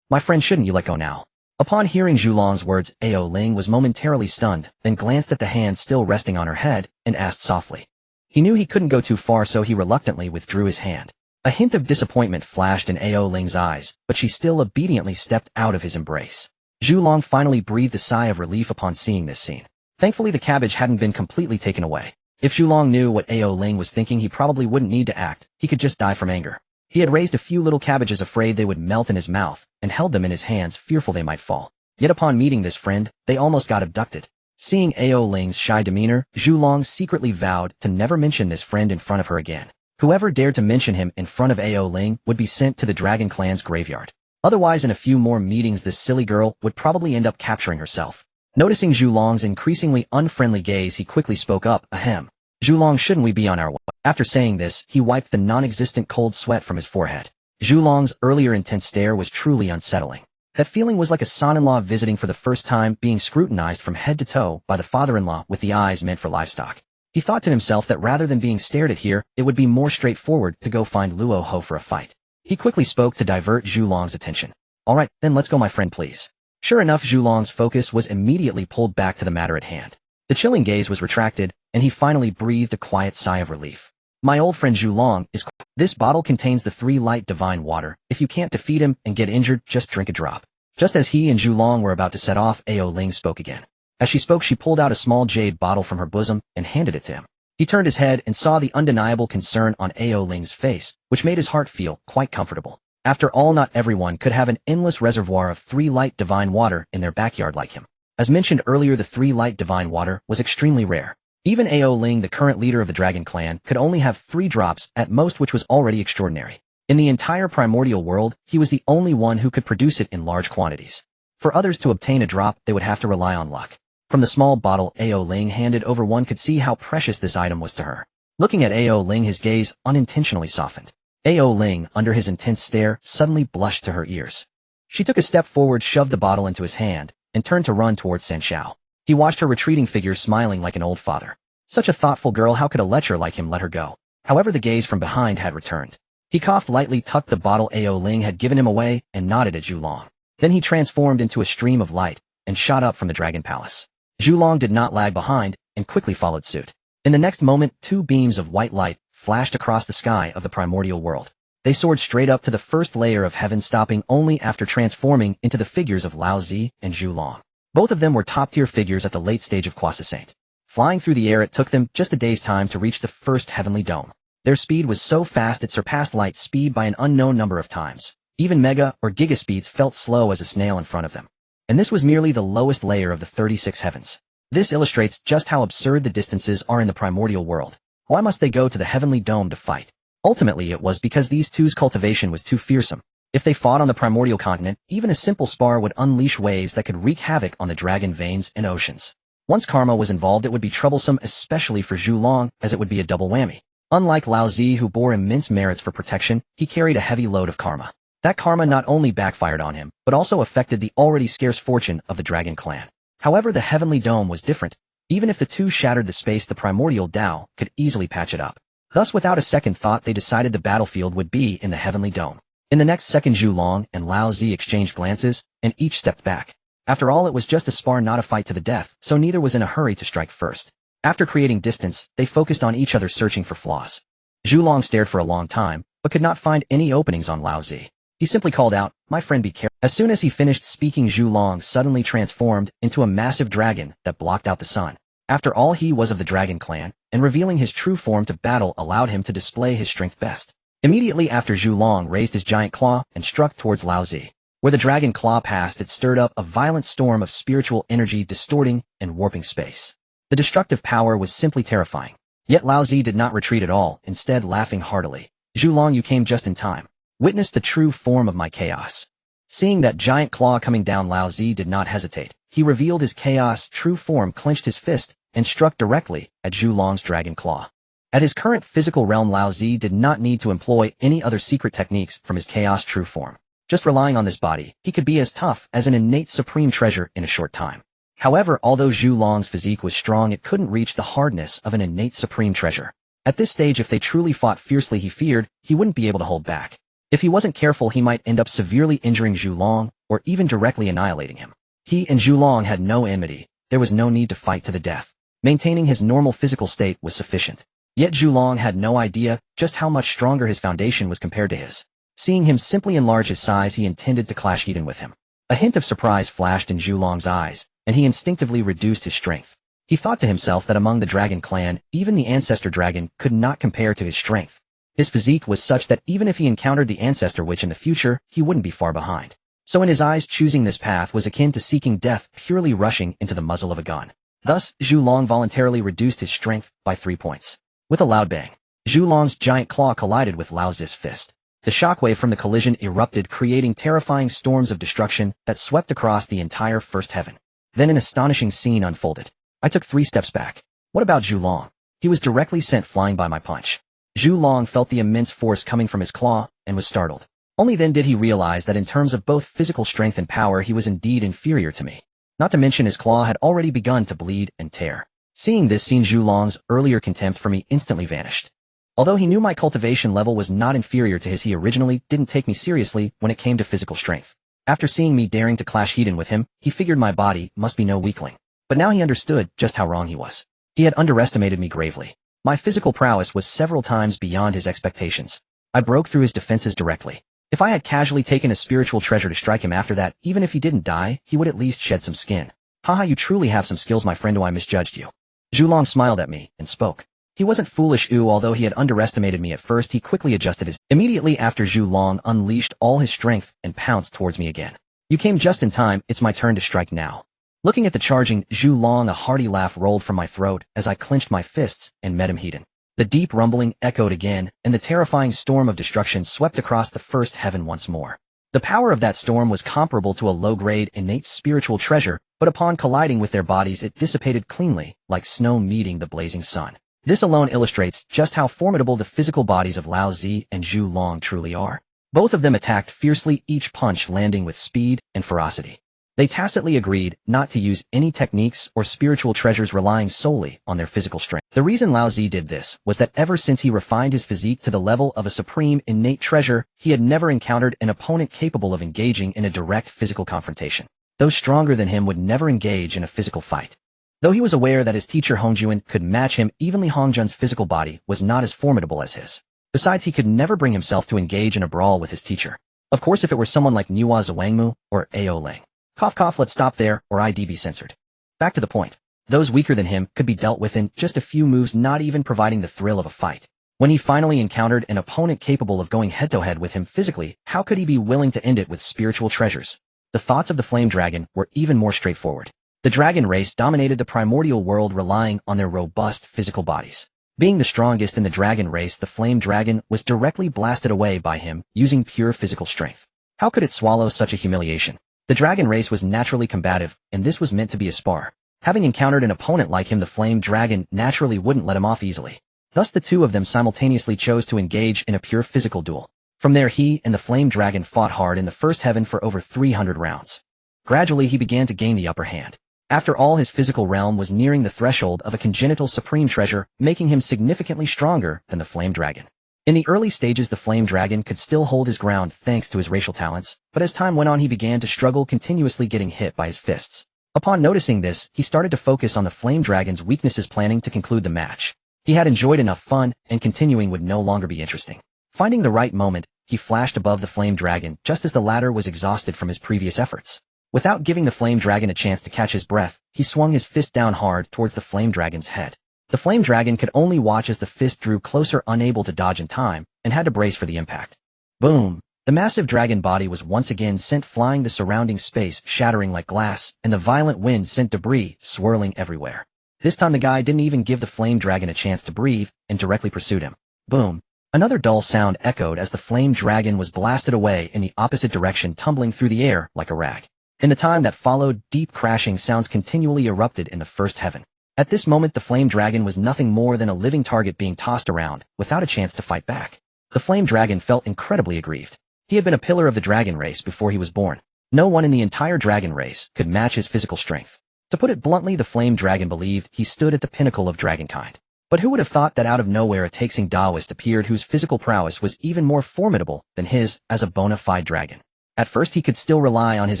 My friend, shouldn't you let go now? Upon hearing Zhu Long's words, Ao Ling was momentarily stunned, then glanced at the hand still resting on her head, and asked softly. He knew he couldn't go too far, so he reluctantly withdrew his hand. A hint of disappointment flashed in Ao Ling's eyes, but she still obediently stepped out of his embrace. Zhu Long finally breathed a sigh of relief upon seeing this scene. Thankfully, the cabbage hadn't been completely taken away. If Zhu Long knew what Ao Ling was thinking, he probably wouldn't need to act. He could just die from anger. He had raised a few little cabbages afraid they would melt in his mouth, and held them in his hands fearful they might fall. Yet upon meeting this friend, they almost got abducted. Seeing Ao Ling's shy demeanor, Zhu Long secretly vowed to never mention this friend in front of her again. Whoever dared to mention him in front of Ao Ling would be sent to the Dragon Clan's graveyard. Otherwise, in a few more meetings, this silly girl would probably end up capturing herself. Noticing Zhu Long's increasingly unfriendly gaze, he quickly spoke up. Ahem. Zhu Long, shouldn't we be on our way? After saying this, he wiped the non-existent cold sweat from his forehead. Zhu Long's earlier intense stare was truly unsettling. That feeling was like a son-in-law visiting for the first time, being scrutinized from head to toe by the father-in-law with the eyes meant for livestock. He thought to himself that rather than being stared at here, it would be more straightforward to go find Luo Ho for a fight. He quickly spoke to divert Zhu Long's attention. Alright, then let's go, my friend, please. Sure enough, Zhu Long's focus was immediately pulled back to the matter at hand. The chilling gaze was retracted, and he finally breathed a quiet sigh of relief. My old friend Zhu Long is... This bottle contains the 3 light divine water. If you can't defeat him and get injured, just drink a drop. Just as he and Zhu Long were about to set off, Ao Ling spoke again. As she spoke, she pulled out a small jade bottle from her bosom and handed it to him. He turned his head and saw the undeniable concern on Ao Ling's face, which made his heart feel quite comfortable. After all, not everyone could have an endless reservoir of 3 light divine water in their backyard like him. As mentioned earlier, the 3 light divine water was extremely rare. Even Ao Ling, the current leader of the Dragon Clan, could only have 3 drops at most, which was already extraordinary. In the entire primordial world, he was the only one who could produce it in large quantities. For others to obtain a drop, they would have to rely on luck. From the small bottle Ao Ling handed over, one could see how precious this item was to her. Looking at Ao Ling, his gaze unintentionally softened. Ao Ling, under his intense stare, suddenly blushed to her ears. She took a step forward, shoved the bottle into his hand, and turned to run towards San Xiao. He watched her retreating figure, smiling like an old father. Such a thoughtful girl, how could a lecher like him let her go? However, the gaze from behind had returned. He coughed lightly, tucked the bottle Ao Ling had given him away, and nodded at Zhu Long. Then he transformed into a stream of light, and shot up from the Dragon Palace. Zhu Long did not lag behind, and quickly followed suit. In the next moment, 2 beams of white light flashed across the sky of the primordial world. They soared straight up to the first layer of heaven, stopping only after transforming into the figures of Laozi and Zhu Long. Both of them were top-tier figures at the late stage of Croissant. Flying through the air, it took them just a day's time to reach the first heavenly dome. Their speed was so fast it surpassed light speed by an unknown number of times. Even mega or giga speeds felt slow as a snail in front of them. And this was merely the lowest layer of the 36 heavens. This illustrates just how absurd the distances are in the primordial world. Why must they go to the heavenly dome to fight? Ultimately, it was because these two's cultivation was too fearsome. If they fought on the primordial continent, even a simple spar would unleash waves that could wreak havoc on the dragon veins and oceans. Once karma was involved, it would be troublesome, especially for Zhu Long, as it would be a double whammy. Unlike Laozi, who bore immense merits for protection, he carried a heavy load of karma. That karma not only backfired on him, but also affected the already scarce fortune of the Dragon Clan. However, the heavenly dome was different. Even if the two shattered the space, the primordial Tao could easily patch it up. Thus, without a second thought, they decided the battlefield would be in the heavenly dome. In the next second, Zhu Long and Laozi exchanged glances, and each stepped back. After all, it was just a spar, not a fight to the death, so neither was in a hurry to strike first. After creating distance, they focused on each other, searching for flaws. Zhu Long stared for a long time, but could not find any openings on Laozi. He simply called out, "My friend, be careful." As soon as he finished speaking, Zhu Long suddenly transformed into a massive dragon that blocked out the sun. After all, he was of the Dragon Clan, and revealing his true form to battle allowed him to display his strength best. Immediately after, Zhu Long raised his giant claw and struck towards Laozi. Where the dragon claw passed, it stirred up a violent storm of spiritual energy, distorting and warping space. The destructive power was simply terrifying. Yet Laozi did not retreat at all, instead laughing heartily. "Zhu Long, you came just in time. Witness the true form of my chaos. Seeing that giant claw coming down, Laozi did not hesitate. He revealed his chaos true form, clenched his fist, and struck directly at Zhu Long's dragon claw. At his current physical realm, Laozi did not need to employ any other secret techniques from his chaos true form. Just relying on this body, he could be as tough as an innate supreme treasure in a short time. However, although Zhu Long's physique was strong, it couldn't reach the hardness of an innate supreme treasure. At this stage, if they truly fought fiercely, he feared he wouldn't be able to hold back. If he wasn't careful, he might end up severely injuring Zhu Long, or even directly annihilating him. He and Zhu Long had no enmity. There was no need to fight to the death. Maintaining his normal physical state was sufficient. Yet Zhu Long had no idea just how much stronger his foundation was compared to his. Seeing him simply enlarge his size, he intended to clash head-on with him. A hint of surprise flashed in Zhu Long's eyes, and he instinctively reduced his strength. He thought to himself that among the dragon clan, even the ancestor dragon could not compare to his strength. His physique was such that even if he encountered the ancestor witch in the future, he wouldn't be far behind. So in his eyes, choosing this path was akin to seeking death, purely rushing into the muzzle of a gun. Thus, Zhu Long voluntarily reduced his strength by 3 points. With a loud bang, Zhu Long's giant claw collided with Laozi's fist. The shockwave from the collision erupted, creating terrifying storms of destruction that swept across the entire first heaven. Then an astonishing scene unfolded. I took 3 steps back. What about Zhu Long? He was directly sent flying by my punch. Zhu Long felt the immense force coming from his claw and was startled. Only then did he realize that in terms of both physical strength and power, he was indeed inferior to me. Not to mention his claw had already begun to bleed and tear. Seeing this scene, Zhu Long's earlier contempt for me instantly vanished. Although he knew my cultivation level was not inferior to his, he originally didn't take me seriously when it came to physical strength. After seeing me daring to clash head-on with him, he figured my body must be no weakling. But now he understood just how wrong he was. He had underestimated me gravely. My physical prowess was several times beyond his expectations. I broke through his defenses directly. If I had casually taken a spiritual treasure to strike him after that, even if he didn't die, he would at least shed some skin. Haha, you truly have some skills, my friend. I misjudged you. Zhu Long smiled at me and spoke. He wasn't foolish. Although he had underestimated me at first, he quickly adjusted his. Immediately after, Zhu Long unleashed all his strength and pounced towards me again. You came just in time. It's my turn to strike now. Looking at the charging Zhu Long, a hearty laugh rolled from my throat as I clenched my fists and met him head-on. The deep rumbling echoed again, and the terrifying storm of destruction swept across the first heaven once more. The power of that storm was comparable to a low-grade innate spiritual treasure, but upon colliding with their bodies, it dissipated cleanly, like snow meeting the blazing sun. This alone illustrates just how formidable the physical bodies of Laozi and Zhu Long truly are. Both of them attacked fiercely, each punch landing with speed and ferocity. They tacitly agreed not to use any techniques or spiritual treasures, relying solely on their physical strength. The reason Laozi did this was that ever since he refined his physique to the level of a supreme innate treasure, he had never encountered an opponent capable of engaging in a direct physical confrontation. Those stronger than him would never engage in a physical fight. Though he was aware that his teacher Hongjuan could match him evenly, Hongjun's physical body was not as formidable as his. Besides, he could never bring himself to engage in a brawl with his teacher. Of course, if it were someone like Niwa Zhuangmu or Ao Ling. Cough cough, let's stop there, or I'd be censored. Back to the point. Those weaker than him could be dealt with in just a few moves, not even providing the thrill of a fight. When he finally encountered an opponent capable of going head-to-head with him physically, how could he be willing to end it with spiritual treasures? The thoughts of the flame dragon were even more straightforward. The dragon race dominated the primordial world, relying on their robust physical bodies. Being the strongest in the dragon race, the flame dragon was directly blasted away by him, using pure physical strength. How could it swallow such a humiliation? The dragon race was naturally combative, and this was meant to be a spar. Having encountered an opponent like him, the flame dragon naturally wouldn't let him off easily. Thus the two of them simultaneously chose to engage in a pure physical duel. From there, he and the flame dragon fought hard in the first heaven for over 300 rounds. Gradually, he began to gain the upper hand. After all, his physical realm was nearing the threshold of a congenital supreme treasure, making him significantly stronger than the flame dragon. In the early stages, the flame dragon could still hold his ground thanks to his racial talents, but as time went on, he began to struggle, continuously getting hit by his fists. Upon noticing this, he started to focus on the flame dragon's weaknesses, planning to conclude the match. He had enjoyed enough fun, and continuing would no longer be interesting. Finding the right moment, he flashed above the flame dragon just as the latter was exhausted from his previous efforts. Without giving the flame dragon a chance to catch his breath, he swung his fist down hard towards the flame dragon's head. The flame dragon could only watch as the fist drew closer, unable to dodge in time, and had to brace for the impact. Boom! The massive dragon body was once again sent flying, the surrounding space shattering like glass, and the violent wind sent debris swirling everywhere. This time the guy didn't even give the flame dragon a chance to breathe, and directly pursued him. Boom! Another dull sound echoed as the flame dragon was blasted away in the opposite direction, tumbling through the air like a rag. In the time that followed, deep crashing sounds continually erupted in the first heaven. At this moment, the flame dragon was nothing more than a living target being tossed around, without a chance to fight back. The flame dragon felt incredibly aggrieved. He had been a pillar of the dragon race before he was born. No one in the entire dragon race could match his physical strength. To put it bluntly, the flame dragon believed he stood at the pinnacle of dragonkind. But who would have thought that out of nowhere a Taiqing Daoist appeared whose physical prowess was even more formidable than his as a bona fide dragon? At first he could still rely on his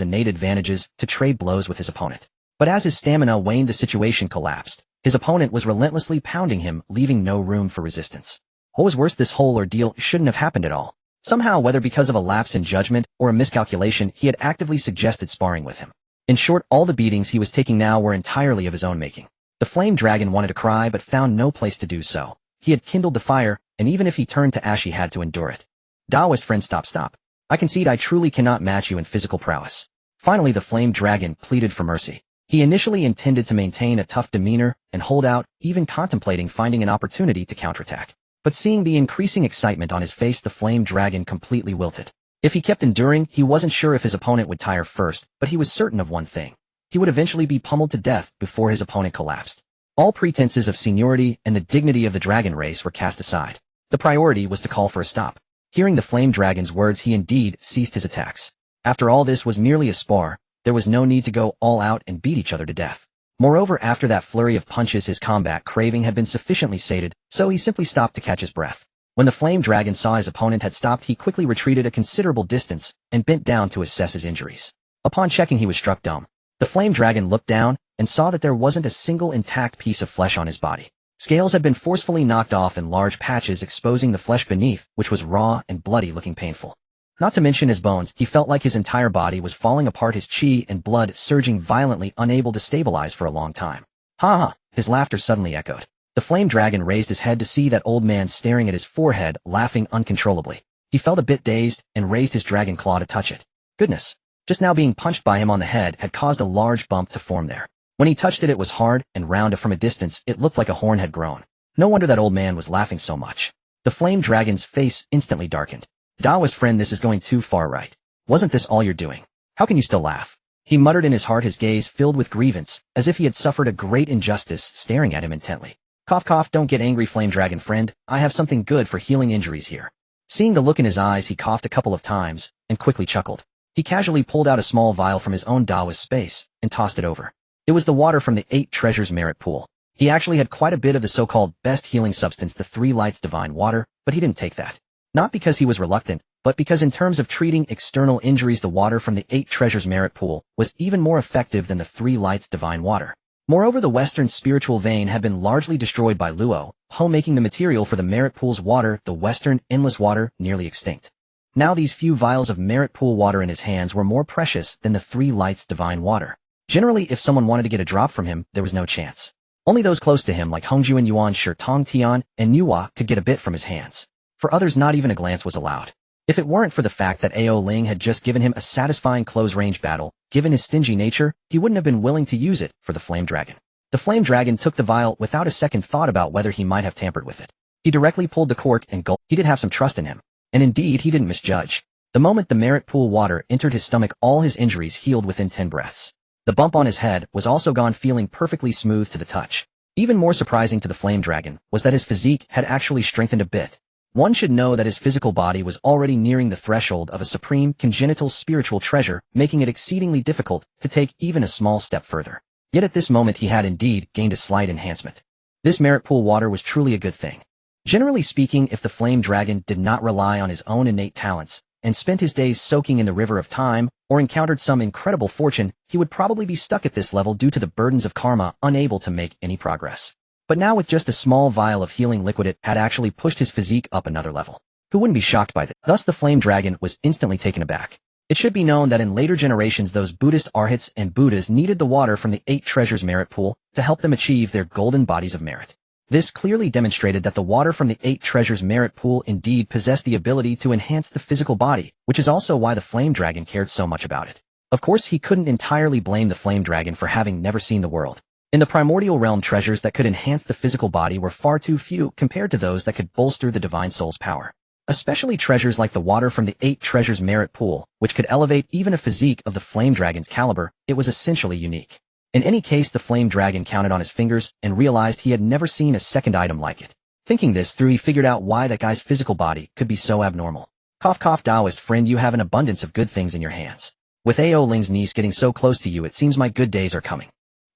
innate advantages to trade blows with his opponent. But as his stamina waned, the situation collapsed. His opponent was relentlessly pounding him, leaving no room for resistance. What was worse, this whole ordeal shouldn't have happened at all. Somehow, whether because of a lapse in judgment or a miscalculation, he had actively suggested sparring with him. In short, all the beatings he was taking now were entirely of his own making. The flame dragon wanted to cry but found no place to do so. He had kindled the fire, and even if he turned to ash he had to endure it. Daoist friend, stop. I concede I truly cannot match you in physical prowess. Finally, the flame dragon pleaded for mercy. He initially intended to maintain a tough demeanor and hold out, even contemplating finding an opportunity to counterattack. But seeing the increasing excitement on his face, the flame dragon completely wilted. If he kept enduring, he wasn't sure if his opponent would tire first, but he was certain of one thing. He would eventually be pummeled to death before his opponent collapsed. All pretenses of seniority and the dignity of the dragon race were cast aside. The priority was to call for a stop. Hearing the flame dragon's words, he indeed ceased his attacks. After all, this was merely a spar. There was no need to go all out and beat each other to death. Moreover, after that flurry of punches, his combat craving had been sufficiently sated, so he simply stopped to catch his breath. When the flame dragon saw his opponent had stopped, he quickly retreated a considerable distance and bent down to assess his injuries. Upon checking, he was struck dumb. The flame dragon looked down and saw that there wasn't a single intact piece of flesh on his body. Scales had been forcefully knocked off in large patches, exposing the flesh beneath, which was raw and bloody, looking painful. Not to mention his bones, he felt like his entire body was falling apart, his chi and blood surging violently, unable to stabilize for a long time. Ha ha! His laughter suddenly echoed. The flame dragon raised his head to see that old man staring at his forehead, laughing uncontrollably. He felt a bit dazed and raised his dragon claw to touch it. Goodness! Just now being punched by him on the head had caused a large bump to form there. When he touched it, it was hard and round. From a distance, it looked like a horn had grown. No wonder that old man was laughing so much. The flame dragon's face instantly darkened. Daoist friend, this is going too far, right? Wasn't this all you're doing? How can you still laugh? He muttered in his heart, his gaze filled with grievance, as if he had suffered a great injustice, staring at him intently. Cough cough, don't get angry, flame dragon friend. I have something good for healing injuries here. Seeing the look in his eyes, he coughed a couple of times and quickly chuckled. He casually pulled out a small vial from his own Daoist space and tossed it over. It was the water from the 8 Treasures Merit Pool. He actually had quite a bit of the so-called best healing substance, the 3 Lights Divine Water, but he didn't take that. Not because he was reluctant, but because in terms of treating external injuries, the water from the 8 Treasures Merit Pool was even more effective than the 3 Lights Divine Water. Moreover, the western spiritual vein had been largely destroyed by Luo, making the material for the Merit Pool's water, the western endless water, nearly extinct. Now these few vials of Merit Pool water in his hands were more precious than the 3 Lights Divine Water. Generally, if someone wanted to get a drop from him, there was no chance. Only those close to him like Hongju and Yuan Shi, Tong Tian, and Nuwa could get a bit from his hands. For others, not even a glance was allowed. If it weren't for the fact that Ao Ling had just given him a satisfying close-range battle, given his stingy nature, he wouldn't have been willing to use it for the flame dragon. The flame dragon took the vial without a second thought about whether he might have tampered with it. He directly pulled the cork and gulped. He did have some trust in him. And indeed, he didn't misjudge. The moment the Merit Pool water entered his stomach, all his injuries healed within 10 breaths. The bump on his head was also gone, feeling perfectly smooth to the touch. Even more surprising to the flame dragon was that his physique had actually strengthened a bit. One should know that his physical body was already nearing the threshold of a supreme congenital spiritual treasure, making it exceedingly difficult to take even a small step further. Yet at this moment he had indeed gained a slight enhancement. This Merit Pool water was truly a good thing. Generally speaking, if the flame dragon did not rely on his own innate talents, and spent his days soaking in the river of time, or encountered some incredible fortune, he would probably be stuck at this level due to the burdens of karma, unable to make any progress. But now with just a small vial of healing liquid, it had actually pushed his physique up another level. Who wouldn't be shocked by that? Thus the flame dragon was instantly taken aback. It should be known that in later generations those Buddhist arhats and Buddhas needed the water from the 8 Treasures Merit Pool to help them achieve their golden bodies of merit. This clearly demonstrated that the water from the 8 Treasures Merit Pool indeed possessed the ability to enhance the physical body, which is also why the flame dragon cared so much about it. Of course, he couldn't entirely blame the flame dragon for having never seen the world. In the primordial realm, treasures that could enhance the physical body were far too few compared to those that could bolster the divine soul's power. Especially treasures like the water from the 8 treasures merit pool, which could elevate even a physique of the flame dragon's caliber. It was essentially unique. In any case, the flame dragon counted on his fingers and realized he had never seen a second item like it. Thinking this through, he figured out why that guy's physical body could be so abnormal. Cough cough, Taoist friend, you have an abundance of good things in your hands. With Ao Ling's niece getting so close to you, it seems my good days are coming.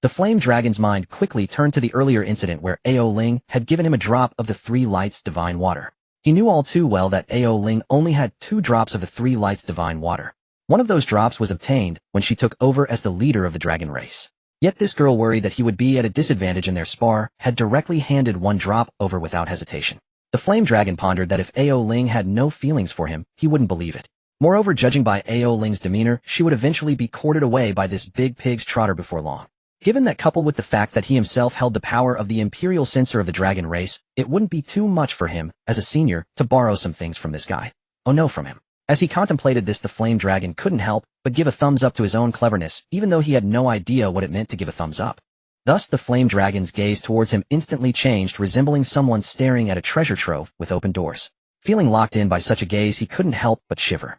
The flame dragon's mind quickly turned to the earlier incident where Ao Ling had given him a drop of the 3 lights divine water. He knew all too well that Ao Ling only had 2 drops of the 3 lights divine water. One of those drops was obtained when she took over as the leader of the dragon race. Yet this girl, worried that he would be at a disadvantage in their spar, had directly handed 1 drop over without hesitation. The flame dragon pondered that if Ao Ling had no feelings for him, he wouldn't believe it. Moreover, judging by Ao Ling's demeanor, she would eventually be courted away by this big pig's trotter before long. Given that, coupled with the fact that he himself held the power of the imperial censor of the dragon race, it wouldn't be too much for him, as a senior, to borrow some things from this guy. Oh no, from him. As he contemplated this, the flame dragon couldn't help but give a thumbs up to his own cleverness, even though he had no idea what it meant to give a thumbs up. Thus, the flame dragon's gaze towards him instantly changed, resembling someone staring at a treasure trove with open doors. Feeling locked in by such a gaze, he couldn't help but shiver.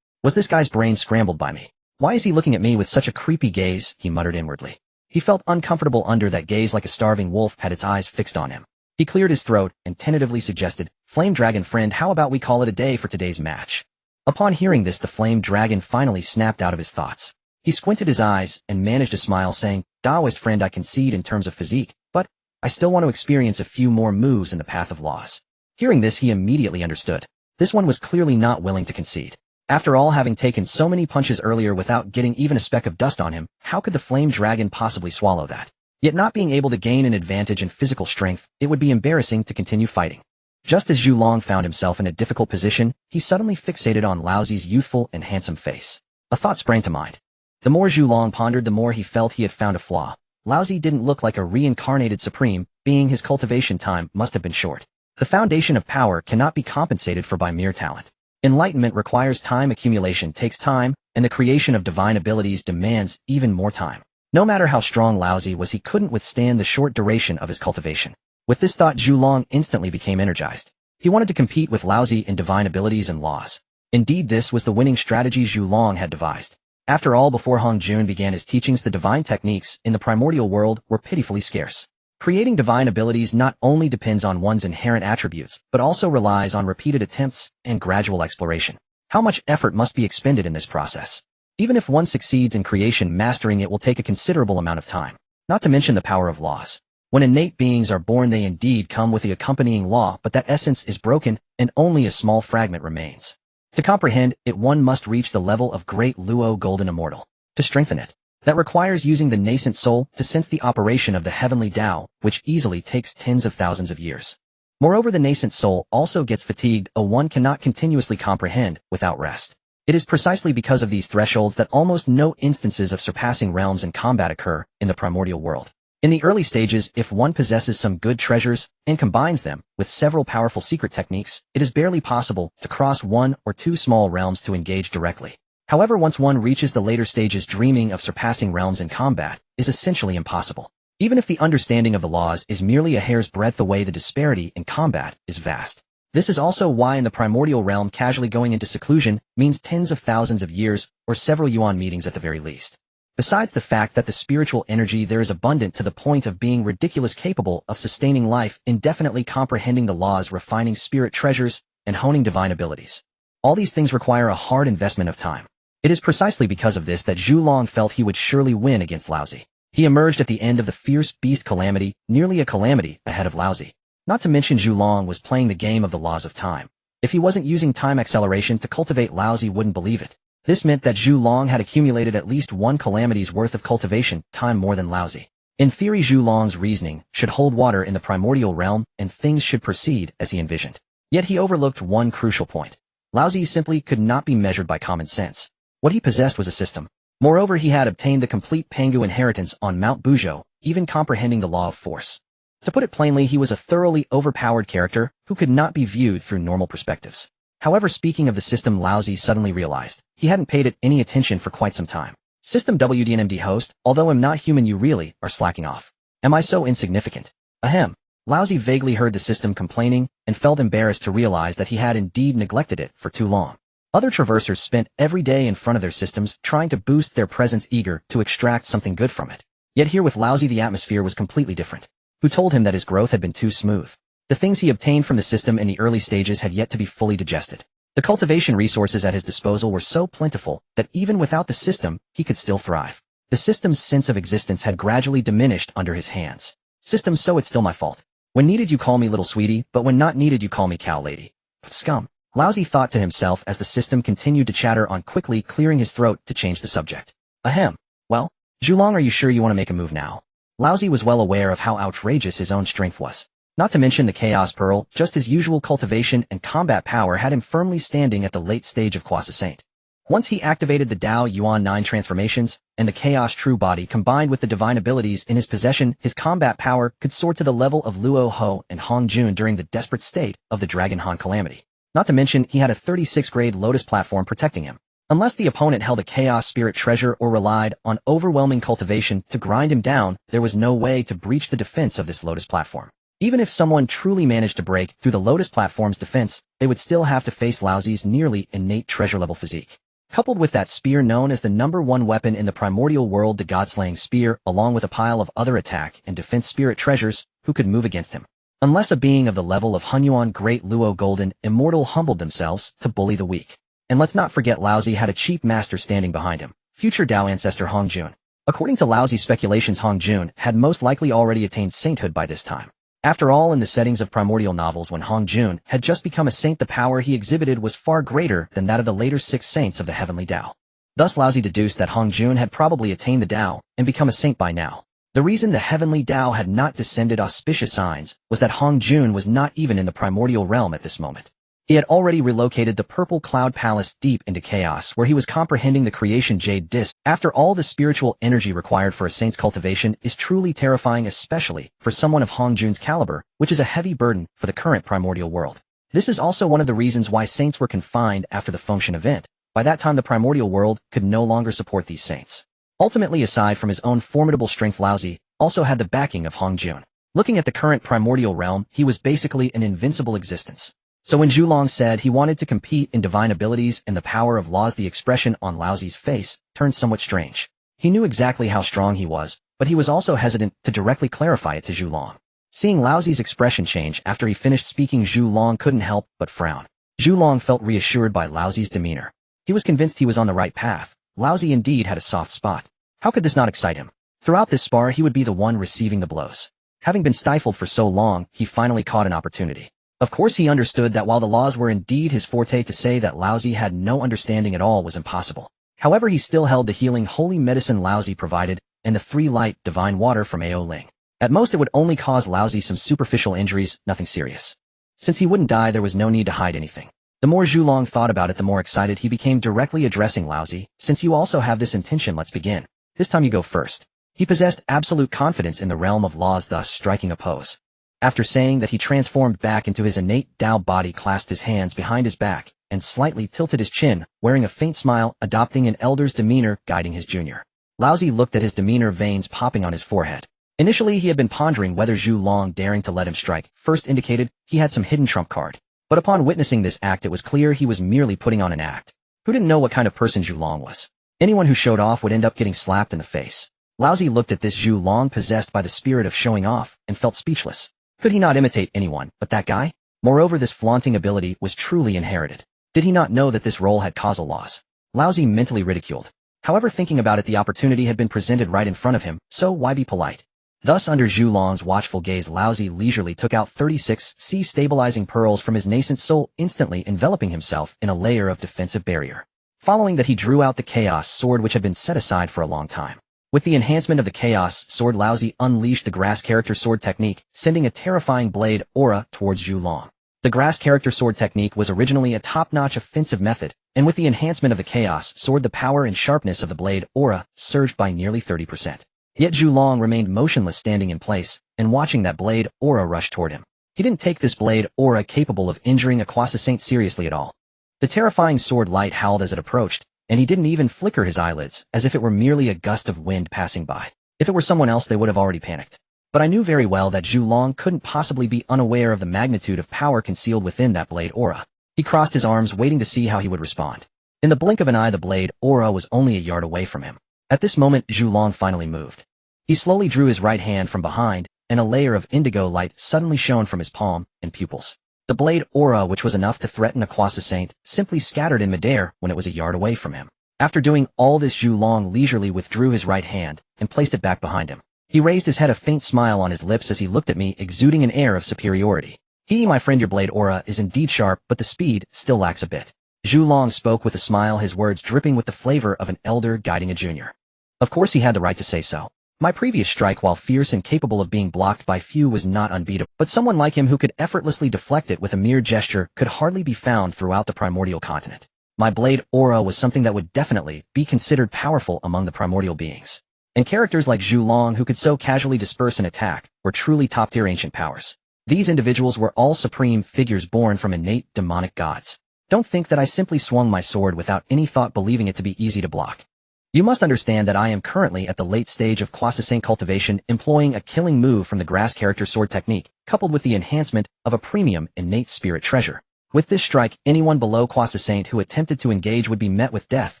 Was this guy's brain scrambled by me? Why is he looking at me with such a creepy gaze? He muttered inwardly. He felt uncomfortable under that gaze, like a starving wolf had its eyes fixed on him. He cleared his throat and tentatively suggested, "Flame dragon friend, how about we call it a day for today's match?" Upon hearing this, the flame dragon finally snapped out of his thoughts. He squinted his eyes and managed a smile, saying, "Taoist friend, I concede in terms of physique, but I still want to experience a few more moves in the path of laws." Hearing this, he immediately understood. This one was clearly not willing to concede. After all, having taken so many punches earlier without getting even a speck of dust on him, how could the flame dragon possibly swallow that? Yet not being able to gain an advantage in physical strength, it would be embarrassing to continue fighting. Just as Zhu Long found himself in a difficult position, he suddenly fixated on Laozi's youthful and handsome face. A thought sprang to mind. The more Zhu Long pondered, the more he felt he had found a flaw. Laozi didn't look like a reincarnated supreme being. His cultivation time must have been short. The foundation of power cannot be compensated for by mere talent. Enlightenment requires time, accumulation takes time, and the creation of divine abilities demands even more time. No matter how strong Laozi was, he couldn't withstand the short duration of his cultivation. With this thought, Zhu Long instantly became energized. He wanted to compete with Laozi in divine abilities and laws. Indeed, this was the winning strategy Zhu Long had devised. After all, before Hong Jun began his teachings, the divine techniques in the primordial world were pitifully scarce. Creating divine abilities not only depends on one's inherent attributes, but also relies on repeated attempts and gradual exploration. How much effort must be expended in this process? Even if one succeeds in creation, mastering it will take a considerable amount of time. Not to mention the power of laws. When innate beings are born, they indeed come with the accompanying law, but that essence is broken, and only a small fragment remains. To comprehend it, one must reach the level of Great Luo Golden Immortal. To strengthen it, that requires using the nascent soul to sense the operation of the heavenly Tao, which easily takes tens of thousands of years. Moreover, the nascent soul also gets fatigued, one cannot continuously comprehend without rest. It is precisely because of these thresholds that almost no instances of surpassing realms in combat occur in the primordial world. In the early stages, if one possesses some good treasures and combines them with several powerful secret techniques, it is barely possible to cross 1 or 2 small realms to engage directly. However, once one reaches the later stages, dreaming of surpassing realms in combat is essentially impossible. Even if the understanding of the laws is merely a hair's breadth away, the disparity in combat is vast. This is also why in the primordial realm, casually going into seclusion means tens of thousands of years or several yuan meetings at the very least. Besides the fact that the spiritual energy there is abundant to the point of being ridiculous, capable of sustaining life indefinitely, comprehending the laws, refining spirit treasures, and honing divine abilities. All these things require a hard investment of time. It is precisely because of this that Zhu Long felt he would surely win against Laozi. He emerged at the end of the fierce beast calamity, nearly a calamity ahead of Laozi. Not to mention, Zhu Long was playing the game of the laws of time. If he wasn't using time acceleration to cultivate, Laozi wouldn't believe it. This meant that Zhu Long had accumulated at least 1 calamity's worth of cultivation time more than Laozi. In theory, Zhu Long's reasoning should hold water in the primordial realm, and things should proceed as he envisioned. Yet he overlooked one crucial point. Laozi simply could not be measured by common sense. What he possessed was a system. Moreover, he had obtained the complete Pangu inheritance on Mount Buzhou, even comprehending the law of force. To put it plainly, he was a thoroughly overpowered character who could not be viewed through normal perspectives. However, speaking of the system, Laozi suddenly realized he hadn't paid it any attention for quite some time. System WDNMD host, although I'm not human, you really are slacking off. Am I so insignificant? Ahem. Laozi vaguely heard the system complaining and felt embarrassed to realize that he had indeed neglected it for too long. Other traversers spent every day in front of their systems trying to boost their presence, eager to extract something good from it. Yet here with Laozi the atmosphere was completely different. Who told him that his growth had been too smooth? The things he obtained from the system in the early stages had yet to be fully digested. The cultivation resources at his disposal were so plentiful that even without the system, he could still thrive. The system's sense of existence had gradually diminished under his hands. System, so it's still my fault. When needed you call me little sweetie, but when not needed you call me cow lady. Scum. Laozi thought to himself as the system continued to chatter on, quickly clearing his throat to change the subject. Ahem. Well, Zhulong, are you sure you want to make a move now? Laozi was well aware of how outrageous his own strength was. Not to mention the Chaos Pearl, just his usual cultivation and combat power had him firmly standing at the late stage of Quasi Saint. Once he activated the Dao Yuan 9 transformations, and the Chaos True Body combined with the divine abilities in his possession, his combat power could soar to the level of Luo Ho and Hong Jun during the desperate state of the Dragon Han Calamity. Not to mention, he had a 36-grade Lotus platform protecting him. Unless the opponent held a Chaos Spirit treasure or relied on overwhelming cultivation to grind him down, there was no way to breach the defense of this Lotus platform. Even if someone truly managed to break through the Lotus platform's defense, they would still have to face Laozi's nearly innate treasure-level physique. Coupled with that spear known as the #1 weapon in the Primordial World, the God-slaying spear, along with a pile of other attack and defense spirit treasures, who could move against him? Unless a being of the level of Hunyuan Great Luo Golden Immortal humbled themselves to bully the weak. And let's not forget Laozi had a cheap master standing behind him, future Dao ancestor Hong Jun. According to Laozi's speculations, Hong Jun had most likely already attained sainthood by this time. After all, in the settings of primordial novels, when Hong Jun had just become a saint, the power he exhibited was far greater than that of the later 6 saints of the heavenly Dao. Thus Laozi deduced that Hong Jun had probably attained the Dao and become a saint by now. The reason the heavenly Dao had not descended auspicious signs was that Hong Jun was not even in the primordial realm at this moment. He had already relocated the Purple Cloud Palace deep into chaos, where he was comprehending the creation Jade Disc. After all, the spiritual energy required for a saint's cultivation is truly terrifying, especially for someone of Hong Jun's caliber, which is a heavy burden for the current primordial world. This is also one of the reasons why saints were confined after the Fengshan event. By that time, the primordial world could no longer support these saints. Ultimately, aside from his own formidable strength, Laozi also had the backing of Hong Jun. Looking at the current primordial realm, he was basically an invincible existence. So when Zhulong said he wanted to compete in divine abilities and the power of laws, the expression on Laozi's face turned somewhat strange. He knew exactly how strong he was, but he was also hesitant to directly clarify it to Zhulong. Seeing Laozi's expression change after he finished speaking, Zhulong couldn't help but frown. Zhulong felt reassured by Laozi's demeanor. He was convinced he was on the right path. Laozi indeed had a soft spot. How could this not excite him? Throughout this spar, he would be the one receiving the blows. Having been stifled for so long, he finally caught an opportunity. Of course, he understood that while the laws were indeed his forte, to say that Laozi had no understanding at all was impossible. However, he still held the healing holy medicine Laozi provided and the 3 light divine water from Ao Ling. At most, it would only cause Laozi some superficial injuries, nothing serious. Since he wouldn't die, there was no need to hide anything. The more Zhulong thought about it, the more excited he became, directly addressing Laozi. Since you also have this intention, let's begin. This time you go first. He possessed absolute confidence in the realm of laws, thus striking a pose. After saying that, he transformed back into his innate Dao body, clasped his hands behind his back, and slightly tilted his chin, wearing a faint smile, adopting an elder's demeanor, guiding his junior. Laozi looked at his demeanor, veins popping on his forehead. Initially, he had been pondering whether Zhulong daring to let him strike first indicated he had some hidden trump card. But upon witnessing this act, it was clear he was merely putting on an act. Who didn't know what kind of person Zhulong was? Anyone who showed off would end up getting slapped in the face. Laozi looked at this Zhulong, possessed by the spirit of showing off, and felt speechless. Could he not imitate anyone but that guy? Moreover, this flaunting ability was truly inherited. Did he not know that this role had causal laws? Laozi mentally ridiculed. However, thinking about it, the opportunity had been presented right in front of him, so why be polite? Thus, under Zhulong's watchful gaze, Laozi leisurely took out 36 stabilizing pearls from his nascent soul, instantly enveloping himself in a layer of defensive barrier. Following that, he drew out the Chaos Sword, which had been set aside for a long time. With the enhancement of the Chaos Sword, Laozi unleashed the Grass Character Sword technique, sending a terrifying blade aura towards Zhulong. The Grass Character Sword technique was originally a top-notch offensive method, and with the enhancement of the Chaos Sword, the power and sharpness of the blade aura surged by nearly 30%. Yet Zhulong remained motionless, standing in place, and watching that blade aura rush toward him. He didn't take this blade aura capable of injuring a Quasi Saint seriously at all. The terrifying sword light howled as it approached, and he didn't even flicker his eyelids, as if it were merely a gust of wind passing by. If it were someone else, they would have already panicked. But I knew very well that Zhu Long couldn't possibly be unaware of the magnitude of power concealed within that blade aura. He crossed his arms, waiting to see how he would respond. In the blink of an eye, the blade aura was only a yard away from him. At this moment, Zhu Long finally moved. He slowly drew his right hand from behind, and a layer of indigo light suddenly shone from his palm and pupils. The blade aura, which was enough to threaten a Kwasa Saint, simply scattered in midair when it was a yard away from him. After doing all this, Zhu Long leisurely withdrew his right hand and placed it back behind him. He raised his head, a faint smile on his lips as he looked at me, exuding an air of superiority. My friend, your blade aura is indeed sharp, but the speed still lacks a bit. Zhu Long spoke with a smile, his words dripping with the flavor of an elder guiding a junior. Of course he had the right to say so. My previous strike, while fierce and capable of being blocked by few, was not unbeatable, but someone like him who could effortlessly deflect it with a mere gesture could hardly be found throughout the primordial continent. My blade aura was something that would definitely be considered powerful among the primordial beings. And characters like Zhu Long, who could so casually disperse an attack, were truly top-tier ancient powers. These individuals were all supreme figures born from innate demonic gods. Don't think that I simply swung my sword without any thought, believing it to be easy to block. You must understand that I am currently at the late stage of Kwasa Saint cultivation, employing a killing move from the grass character sword technique, coupled with the enhancement of a premium innate spirit treasure. With this strike, anyone below Kwasa Saint who attempted to engage would be met with death.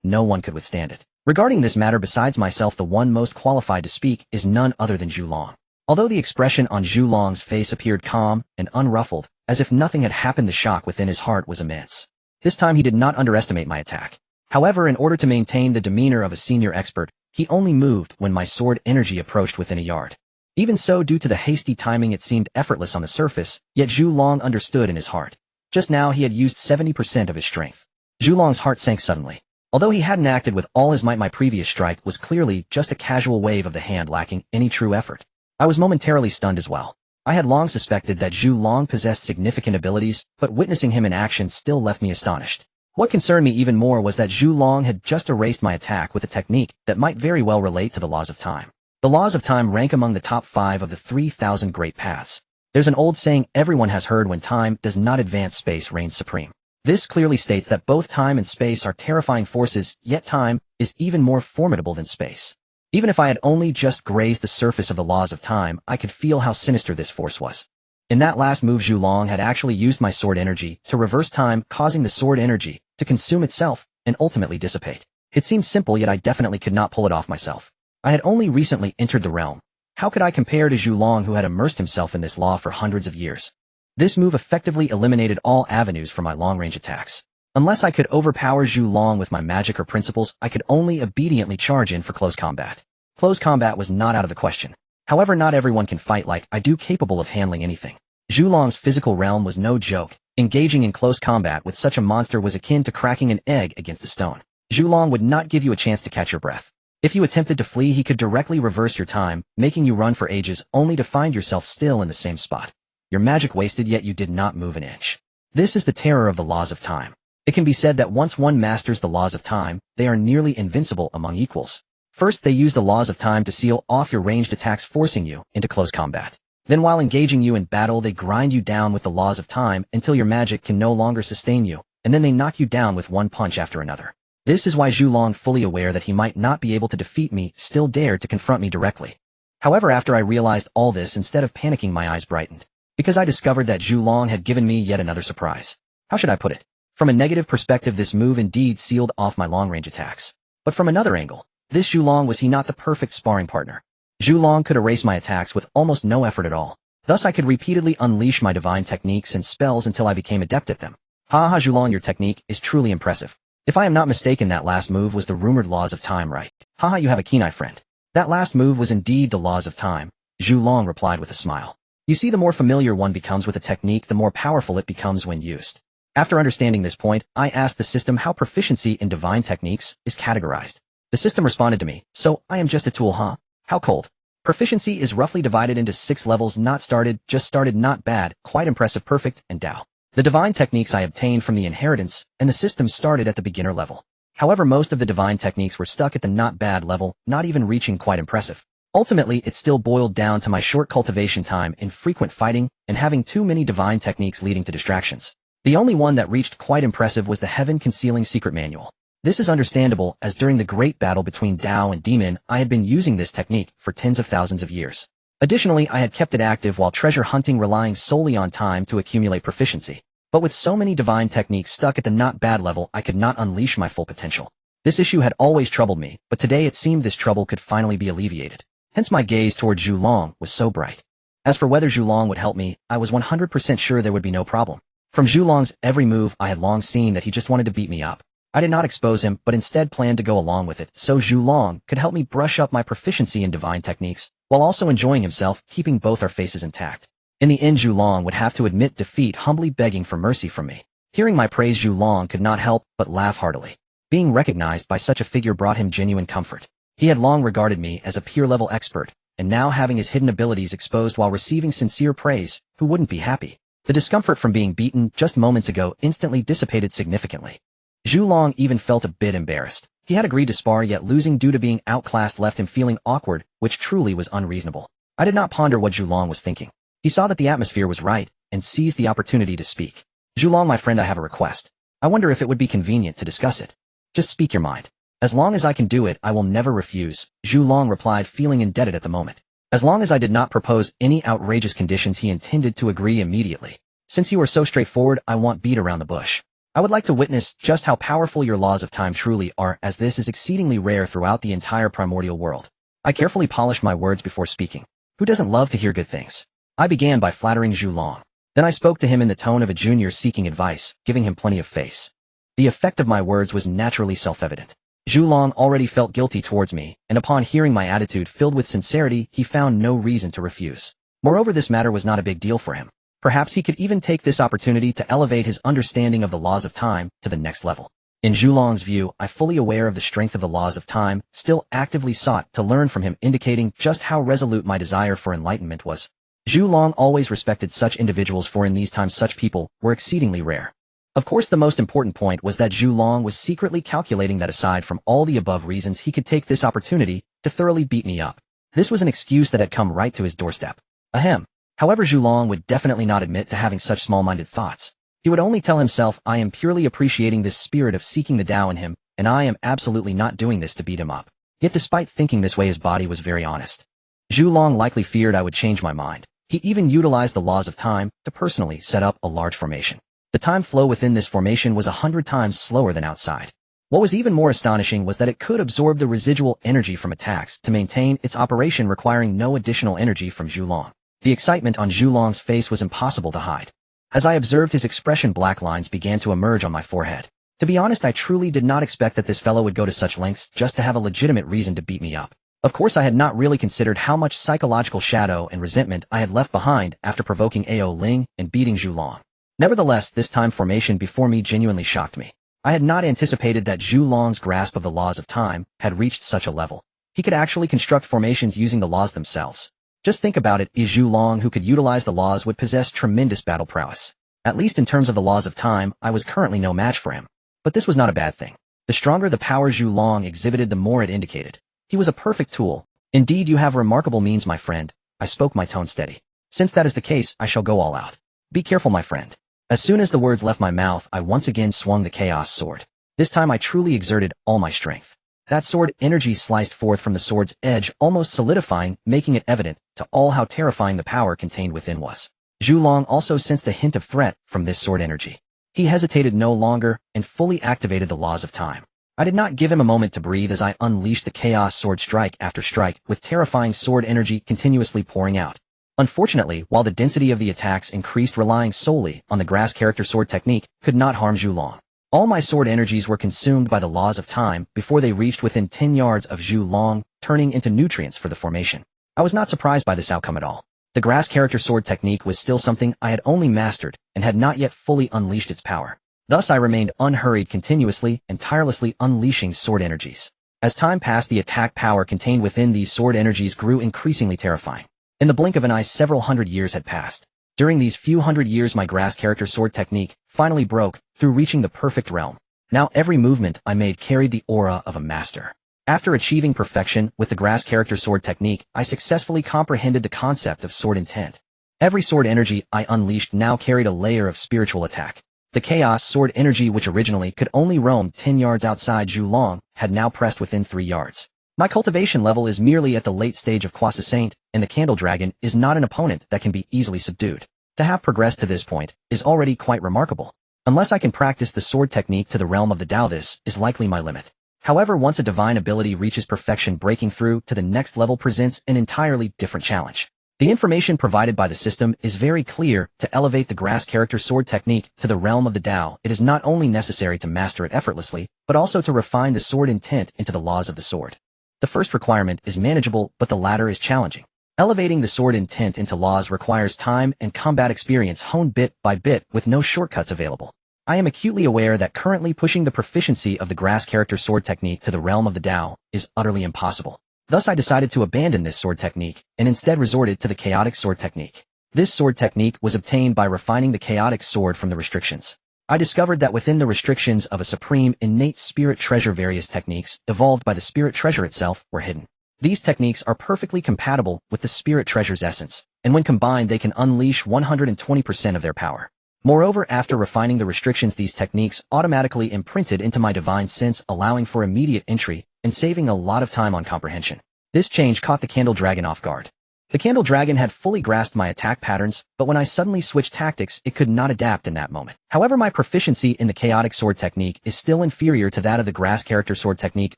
No one could withstand it. Regarding this matter, besides myself, the one most qualified to speak is none other than Zhu Long. Although the expression on Zhu Long's face appeared calm and unruffled, as if nothing had happened, the shock within his heart was immense. This time he did not underestimate my attack. However, in order to maintain the demeanor of a senior expert, he only moved when my sword energy approached within a yard. Even so, due to the hasty timing, it seemed effortless on the surface, yet Zhu Long understood in his heart. Just now he had used 70% of his strength. Zhu Long's heart sank suddenly. Although he hadn't acted with all his might, my previous strike was clearly just a casual wave of the hand lacking any true effort. I was momentarily stunned as well. I had long suspected that Zhu Long possessed significant abilities, but witnessing him in action still left me astonished. What concerned me even more was that Zhu Long had just erased my attack with a technique that might very well relate to the laws of time. The laws of time rank among the top 5 of the 3,000 great paths. There's an old saying everyone has heard: when time does not advance, space reigns supreme. This clearly states that both time and space are terrifying forces, yet time is even more formidable than space. Even if I had only just grazed the surface of the laws of time, I could feel how sinister this force was. In that last move, Zhu Long had actually used my sword energy to reverse time, causing the sword energy to consume itself and ultimately dissipate. It seemed simple, yet I definitely could not pull it off myself. I had only recently entered the realm. How could I compare to Zhu Long, who had immersed himself in this law for hundreds of years? This move effectively eliminated all avenues for my long-range attacks. Unless I could overpower Zhu Long with my magic or principles, I could only obediently charge in for close combat. Close combat was not out of the question. However, not everyone can fight like I do, capable of handling anything. Zhu Long's physical realm was no joke. Engaging in close combat with such a monster was akin to cracking an egg against a stone. Zhu Long would not give you a chance to catch your breath. If you attempted to flee, he could directly reverse your time, making you run for ages, only to find yourself still in the same spot. Your magic wasted, yet you did not move an inch. This is the terror of the laws of time. It can be said that once one masters the laws of time, they are nearly invincible among equals. First, they use the laws of time to seal off your ranged attacks, forcing you into close combat. Then while engaging you in battle, they grind you down with the laws of time until your magic can no longer sustain you, and then they knock you down with one punch after another. This is why Zhu Long, fully aware that he might not be able to defeat me, still dared to confront me directly. However, after I realized all this, instead of panicking, my eyes brightened, because I discovered that Zhu Long had given me yet another surprise. How should I put it? From a negative perspective, this move indeed sealed off my long-range attacks. But from another angle, this Zhu Long, was he not the perfect sparring partner? Zhu Long could erase my attacks with almost no effort at all. Thus I could repeatedly unleash my divine techniques and spells until I became adept at them. Haha, Zhu Long, your technique is truly impressive. If I am not mistaken, that last move was the rumored laws of time, right? Haha, you have a keen eye, friend. That last move was indeed the laws of time, Zhu Long replied with a smile. You see, the more familiar one becomes with a technique, the more powerful it becomes when used. After understanding this point, I asked the system how proficiency in divine techniques is categorized. The system responded to me, so I am just a tool, huh? How cold. Proficiency is roughly divided into 6 levels: not started, just started, not bad, quite impressive, perfect, and Dao. The divine techniques I obtained from the inheritance, and the system started at the beginner level. However, most of the divine techniques were stuck at the not bad level, not even reaching quite impressive. Ultimately, it still boiled down to my short cultivation time, infrequent fighting, and having too many divine techniques leading to distractions. The only one that reached quite impressive was the Heaven Concealing Secret Manual. This is understandable, as during the great battle between Tao and Demon, I had been using this technique for tens of thousands of years. Additionally, I had kept it active while treasure hunting, relying solely on time to accumulate proficiency. But with so many divine techniques stuck at the not bad level, I could not unleash my full potential. This issue had always troubled me, but today it seemed this trouble could finally be alleviated. Hence my gaze toward Zhu Long was so bright. As for whether Zhu Long would help me, I was 100% sure there would be no problem. From Zhu Long's every move, I had long seen that he just wanted to beat me up. I did not expose him, but instead planned to go along with it, so Zhu Long could help me brush up my proficiency in divine techniques, while also enjoying himself, keeping both our faces intact. In the end, Zhu Long would have to admit defeat, humbly begging for mercy from me. Hearing my praise, Zhu Long could not help but laugh heartily. Being recognized by such a figure brought him genuine comfort. He had long regarded me as a peer-level expert, and now having his hidden abilities exposed while receiving sincere praise, who wouldn't be happy? The discomfort from being beaten just moments ago instantly dissipated significantly. Zhu Long even felt a bit embarrassed. He had agreed to spar, yet losing due to being outclassed left him feeling awkward, which truly was unreasonable. I did not ponder what Zhu Long was thinking. He saw that the atmosphere was right, and seized the opportunity to speak. Zhu Long, my friend, I have a request. I wonder if it would be convenient to discuss it. Just speak your mind. As long as I can do it, I will never refuse, Zhu Long replied, feeling indebted at the moment. As long as I did not propose any outrageous conditions, he intended to agree immediately. Since you are so straightforward, I won't beat around the bush. I would like to witness just how powerful your laws of time truly are, as this is exceedingly rare throughout the entire primordial world. I carefully polished my words before speaking. Who doesn't love to hear good things? I began by flattering Zhu Long. Then I spoke to him in the tone of a junior seeking advice, giving him plenty of face. The effect of my words was naturally self-evident. Zhu Long already felt guilty towards me, and upon hearing my attitude filled with sincerity, he found no reason to refuse. Moreover, this matter was not a big deal for him. Perhaps he could even take this opportunity to elevate his understanding of the laws of time to the next level. In Zhu Long's view, I, fully aware of the strength of the laws of time, still actively sought to learn from him, indicating just how resolute my desire for enlightenment was. Zhu Long always respected such individuals, for in these times such people were exceedingly rare. Of course, the most important point was that Zhu Long was secretly calculating that aside from all the above reasons, he could take this opportunity to thoroughly beat me up. This was an excuse that had come right to his doorstep. Ahem. However, Zhu Long would definitely not admit to having such small-minded thoughts. He would only tell himself, I am purely appreciating this spirit of seeking the Tao in him, and I am absolutely not doing this to beat him up. Yet despite thinking this way, his body was very honest. Zhu Long likely feared I would change my mind. He even utilized the laws of time to personally set up a large formation. The time flow within this formation was 100 times slower than outside. What was even more astonishing was that it could absorb the residual energy from attacks to maintain its operation, requiring no additional energy from Zhu Long. The excitement on Zhu Long's face was impossible to hide. As I observed his expression, black lines began to emerge on my forehead. To be honest, I truly did not expect that this fellow would go to such lengths just to have a legitimate reason to beat me up. Of course, I had not really considered how much psychological shadow and resentment I had left behind after provoking Ao Ling and beating Zhu Long. Nevertheless, this time formation before me genuinely shocked me. I had not anticipated that Zhu Long's grasp of the laws of time had reached such a level. He could actually construct formations using the laws themselves. Just think about it, Zhu Long, who could utilize the laws, would possess tremendous battle prowess. At least in terms of the laws of time, I was currently no match for him. But this was not a bad thing. The stronger the power Zhu Long exhibited, the more it indicated. He was a perfect tool. Indeed, you have remarkable means, my friend. I spoke, my tone steady. Since that is the case, I shall go all out. Be careful, my friend. As soon as the words left my mouth, I once again swung the Chaos Sword. This time I truly exerted all my strength. That sword energy sliced forth from the sword's edge, almost solidifying, making it evident to all how terrifying the power contained within was. Zhu Long also sensed a hint of threat from this sword energy. He hesitated no longer and fully activated the laws of time. I did not give him a moment to breathe as I unleashed the Chaos Sword strike after strike, with terrifying sword energy continuously pouring out. Unfortunately, while the density of the attacks increased, relying solely on the grass character sword technique could not harm Zhu Long. All my sword energies were consumed by the laws of time before they reached within 10 yards of Zhu Long, turning into nutrients for the formation. I was not surprised by this outcome at all. The grass character sword technique was still something I had only mastered and had not yet fully unleashed its power. Thus I remained unhurried, continuously and tirelessly unleashing sword energies. As time passed, the attack power contained within these sword energies grew increasingly terrifying. In the blink of an eye, several hundred years had passed. During these few hundred years, my grass character sword technique finally broke through, reaching the perfect realm. Now every movement I made carried the aura of a master. After achieving perfection with the grass character sword technique, I successfully comprehended the concept of sword intent. Every sword energy I unleashed now carried a layer of spiritual attack. The Chaos Sword energy, which originally could only roam 10 yards outside Zhulong, had now pressed within 3 yards. My cultivation level is merely at the late stage of Croissant, and the Candle Dragon is not an opponent that can be easily subdued. To have progressed to this point is already quite remarkable. Unless I can practice the sword technique to the realm of the Tao, this is likely my limit. However, once a divine ability reaches perfection, breaking through to the next level presents an entirely different challenge. The information provided by the system is very clear. To elevate the grass character sword technique to the realm of the Tao, it is not only necessary to master it effortlessly, but also to refine the sword intent into the laws of the sword. The first requirement is manageable, but the latter is challenging. Elevating the sword intent into laws requires time and combat experience honed bit by bit with no shortcuts available. I am acutely aware that currently pushing the proficiency of the grass character sword technique to the realm of the Tao is utterly impossible. Thus I decided to abandon this sword technique and instead resorted to the chaotic sword technique. This sword technique was obtained by refining the chaotic sword from the restrictions. I discovered that within the restrictions of a supreme innate spirit treasure, various techniques evolved by the spirit treasure itself were hidden. These techniques are perfectly compatible with the spirit treasure's essence, and when combined they can unleash 120% of their power. Moreover, after refining the restrictions, these techniques automatically imprinted into my divine sense, allowing for immediate entry and saving a lot of time on comprehension. This change caught the Candle Dragon off guard. The Candle Dragon had fully grasped my attack patterns, but when I suddenly switched tactics, it could not adapt in that moment. However, my proficiency in the chaotic sword technique is still inferior to that of the grass character sword technique,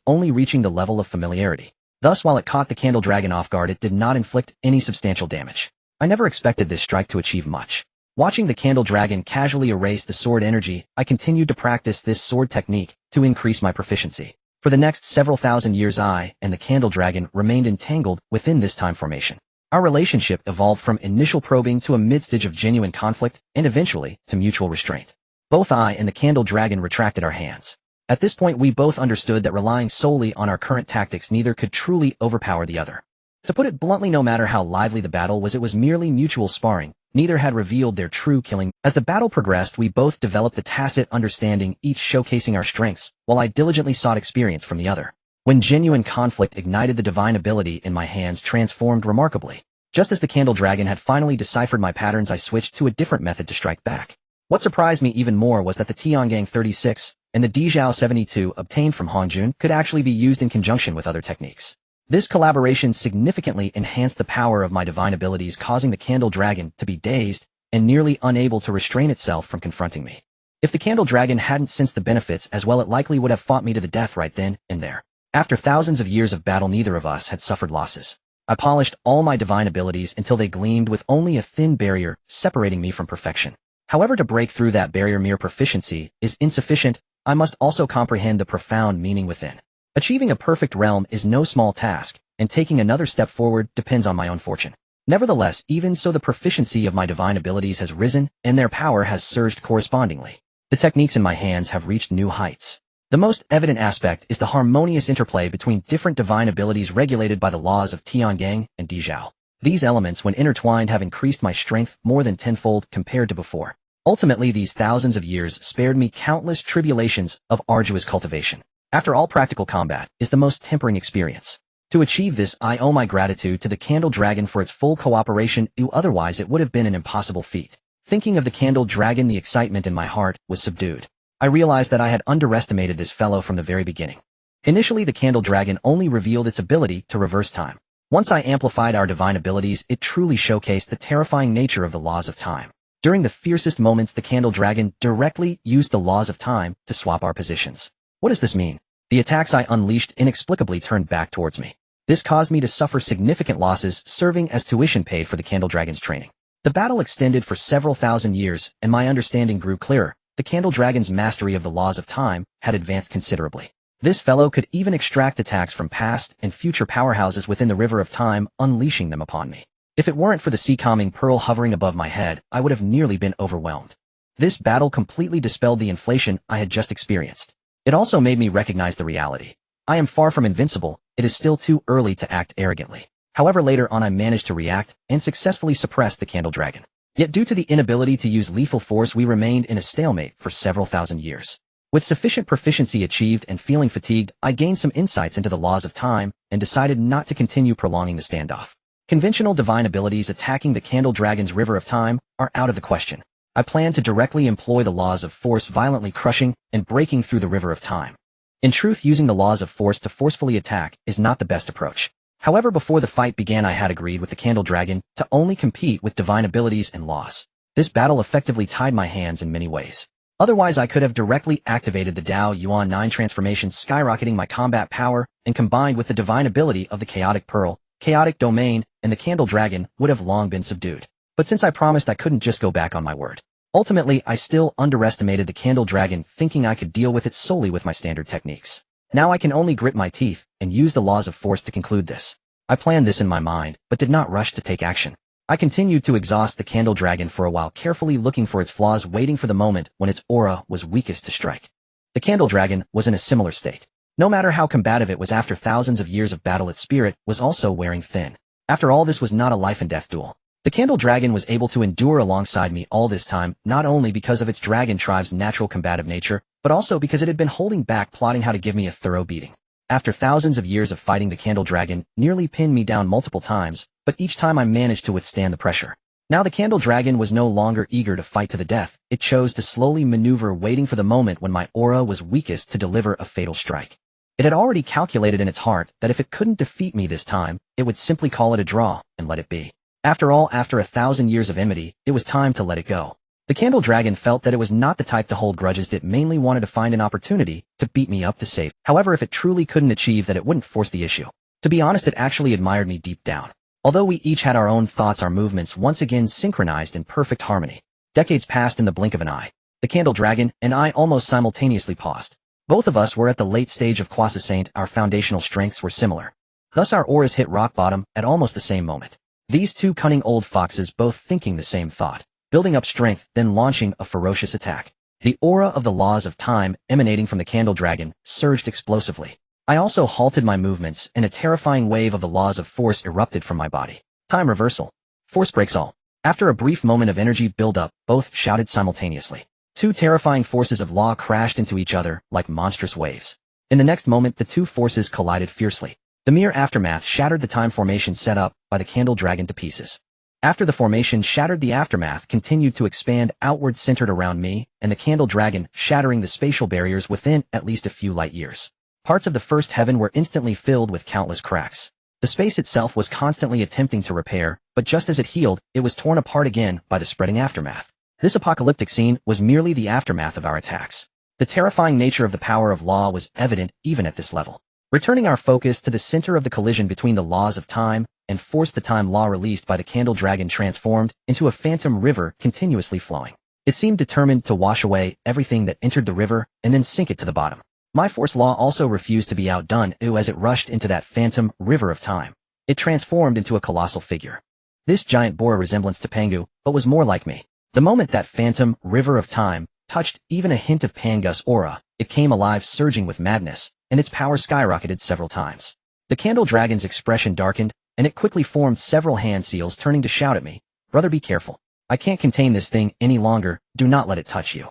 only reaching the level of familiarity. Thus, while it caught the Candle Dragon off guard, it did not inflict any substantial damage. I never expected this strike to achieve much. Watching the Candle Dragon casually erase the sword energy, I continued to practice this sword technique to increase my proficiency. For the next several thousand years, I and the Candle Dragon remained entangled within this time formation. Our relationship evolved from initial probing to a mid-stage of genuine conflict, and eventually to mutual restraint. Both I and the Candle Dragon retracted our hands. At this point, we both understood that relying solely on our current tactics, neither could truly overpower the other. To put it bluntly, no matter how lively the battle was, it was merely mutual sparring. Neither had revealed their true killing. As the battle progressed, we both developed a tacit understanding, each showcasing our strengths, while I diligently sought experience from the other. When genuine conflict ignited, the divine ability in my hands transformed remarkably. Just as the Candle Dragon had finally deciphered my patterns, I switched to a different method to strike back. What surprised me even more was that the Tiangang 36 and the Dijiao 72 obtained from Hongjun could actually be used in conjunction with other techniques. This collaboration significantly enhanced the power of my divine abilities, causing the Candle Dragon to be dazed and nearly unable to restrain itself from confronting me. If the Candle Dragon hadn't sensed the benefits as well, it likely would have fought me to the death right then and there. After thousands of years of battle, neither of us had suffered losses. I polished all my divine abilities until they gleamed with only a thin barrier separating me from perfection. However, to break through that barrier, mere proficiency is insufficient. I must also comprehend the profound meaning within. Achieving a perfect realm is no small task, and taking another step forward depends on my own fortune. Nevertheless, even so, the proficiency of my divine abilities has risen, and their power has surged correspondingly. The techniques in my hands have reached new heights. The most evident aspect is the harmonious interplay between different divine abilities regulated by the laws of Tiangang and Dijiao. These elements, when intertwined, have increased my strength more than tenfold compared to before. Ultimately, these thousands of years spared me countless tribulations of arduous cultivation. After all, practical combat is the most tempering experience. To achieve this, I owe my gratitude to the Candle Dragon for its full cooperation. Otherwise, it would have been an impossible feat. Thinking of the Candle Dragon, the excitement in my heart was subdued. I realized that I had underestimated this fellow from the very beginning. Initially, the Candle Dragon only revealed its ability to reverse time. Once I amplified our divine abilities, it truly showcased the terrifying nature of the laws of time. During the fiercest moments, the Candle Dragon directly used the laws of time to swap our positions. What does this mean? The attacks I unleashed inexplicably turned back towards me. This caused me to suffer significant losses, serving as tuition paid for the Candle Dragon's training. The battle extended for several thousand years, and my understanding grew clearer. The Candle Dragon's mastery of the laws of time had advanced considerably. This fellow could even extract attacks from past and future powerhouses within the river of time, unleashing them upon me. If it weren't for the sea calming pearl hovering above my head, I would have nearly been overwhelmed. This battle completely dispelled the inflation I had just experienced. It also made me recognize the reality. I am far from invincible. It is still too early to act arrogantly. However, later on I managed to react and successfully suppress the Candle Dragon. Yet due to the inability to use lethal force, we remained in a stalemate for several thousand years. With sufficient proficiency achieved and feeling fatigued, I gained some insights into the laws of time and decided not to continue prolonging the standoff. Conventional divine abilities attacking the Candle Dragon's river of time are out of the question. I planned to directly employ the laws of force, violently crushing and breaking through the river of time. In truth, using the laws of force to forcefully attack is not the best approach. However, before the fight began, I had agreed with the Candle Dragon to only compete with divine abilities and laws. This battle effectively tied my hands in many ways. Otherwise, I could have directly activated the Dao Yuan 9 transformation, skyrocketing my combat power, and combined with the divine ability of the Chaotic Pearl, Chaotic Domain, and the Candle Dragon would have long been subdued. But since I promised, I couldn't just go back on my word. Ultimately, I still underestimated the Candle Dragon, thinking I could deal with it solely with my standard techniques. Now I can only grit my teeth and use the laws of force to conclude this. I planned this in my mind, but did not rush to take action. I continued to exhaust the Candle Dragon for a while, carefully looking for its flaws, waiting for the moment when its aura was weakest to strike. The Candle Dragon was in a similar state. No matter how combative it was after thousands of years of battle, its spirit was also wearing thin. After all, this was not a life and death duel. The Candle Dragon was able to endure alongside me all this time, not only because of its dragon tribe's natural combative nature, but also because it had been holding back, plotting how to give me a thorough beating. After thousands of years of fighting, the Candle Dragon nearly pinned me down multiple times, but each time I managed to withstand the pressure. Now the Candle Dragon was no longer eager to fight to the death. It chose to slowly maneuver, waiting for the moment when my aura was weakest to deliver a fatal strike. It had already calculated in its heart that if it couldn't defeat me this time, it would simply call it a draw and let it be. After all, after 1,000 years of enmity, it was time to let it go. The Candle Dragon felt that it was not the type to hold grudges. It mainly wanted to find an opportunity to beat me up to save. However, if it truly couldn't achieve that, it wouldn't force the issue. To be honest, it actually admired me deep down. Although we each had our own thoughts, our movements once again synchronized in perfect harmony. Decades passed in the blink of an eye. The Candle Dragon and I almost simultaneously paused. Both of us were at the late stage of quiescence. Our foundational strengths were similar. Thus our auras hit rock bottom at almost the same moment. These two cunning old foxes both thinking the same thought, building up strength, then launching a ferocious attack. The aura of the laws of time emanating from the Candle Dragon surged explosively. I also halted my movements, and a terrifying wave of the laws of force erupted from my body. Time reversal. Force breaks all. After a brief moment of energy build-up, both shouted simultaneously. Two terrifying forces of law crashed into each other like monstrous waves. In the next moment, the two forces collided fiercely. The mere aftermath shattered the time formation set up by the Candle Dragon to pieces. After the formation shattered, the aftermath continued to expand outward, centered around me and the Candle Dragon, shattering the spatial barriers within at least a few light years. Parts of the first heaven were instantly filled with countless cracks. The space itself was constantly attempting to repair, but just as it healed, it was torn apart again by the spreading aftermath. This apocalyptic scene was merely the aftermath of our attacks. The terrifying nature of the power of law was evident even at this level. Returning our focus to the center of the collision between the laws of time and force, the time law released by the Candle Dragon transformed into a phantom river continuously flowing. It seemed determined to wash away everything that entered the river and then sink it to the bottom. My force law also refused to be outdone as it rushed into that phantom river of time. It transformed into a colossal figure. This giant bore a resemblance to Pangu, but was more like me. The moment that phantom river of time touched even a hint of Pangu's aura, it came alive, surging with madness, and its power skyrocketed several times. The Candle Dragon's expression darkened, and it quickly formed several hand seals, turning to shout at me, "Brother, be careful. I can't contain this thing any longer. Do not let it touch you."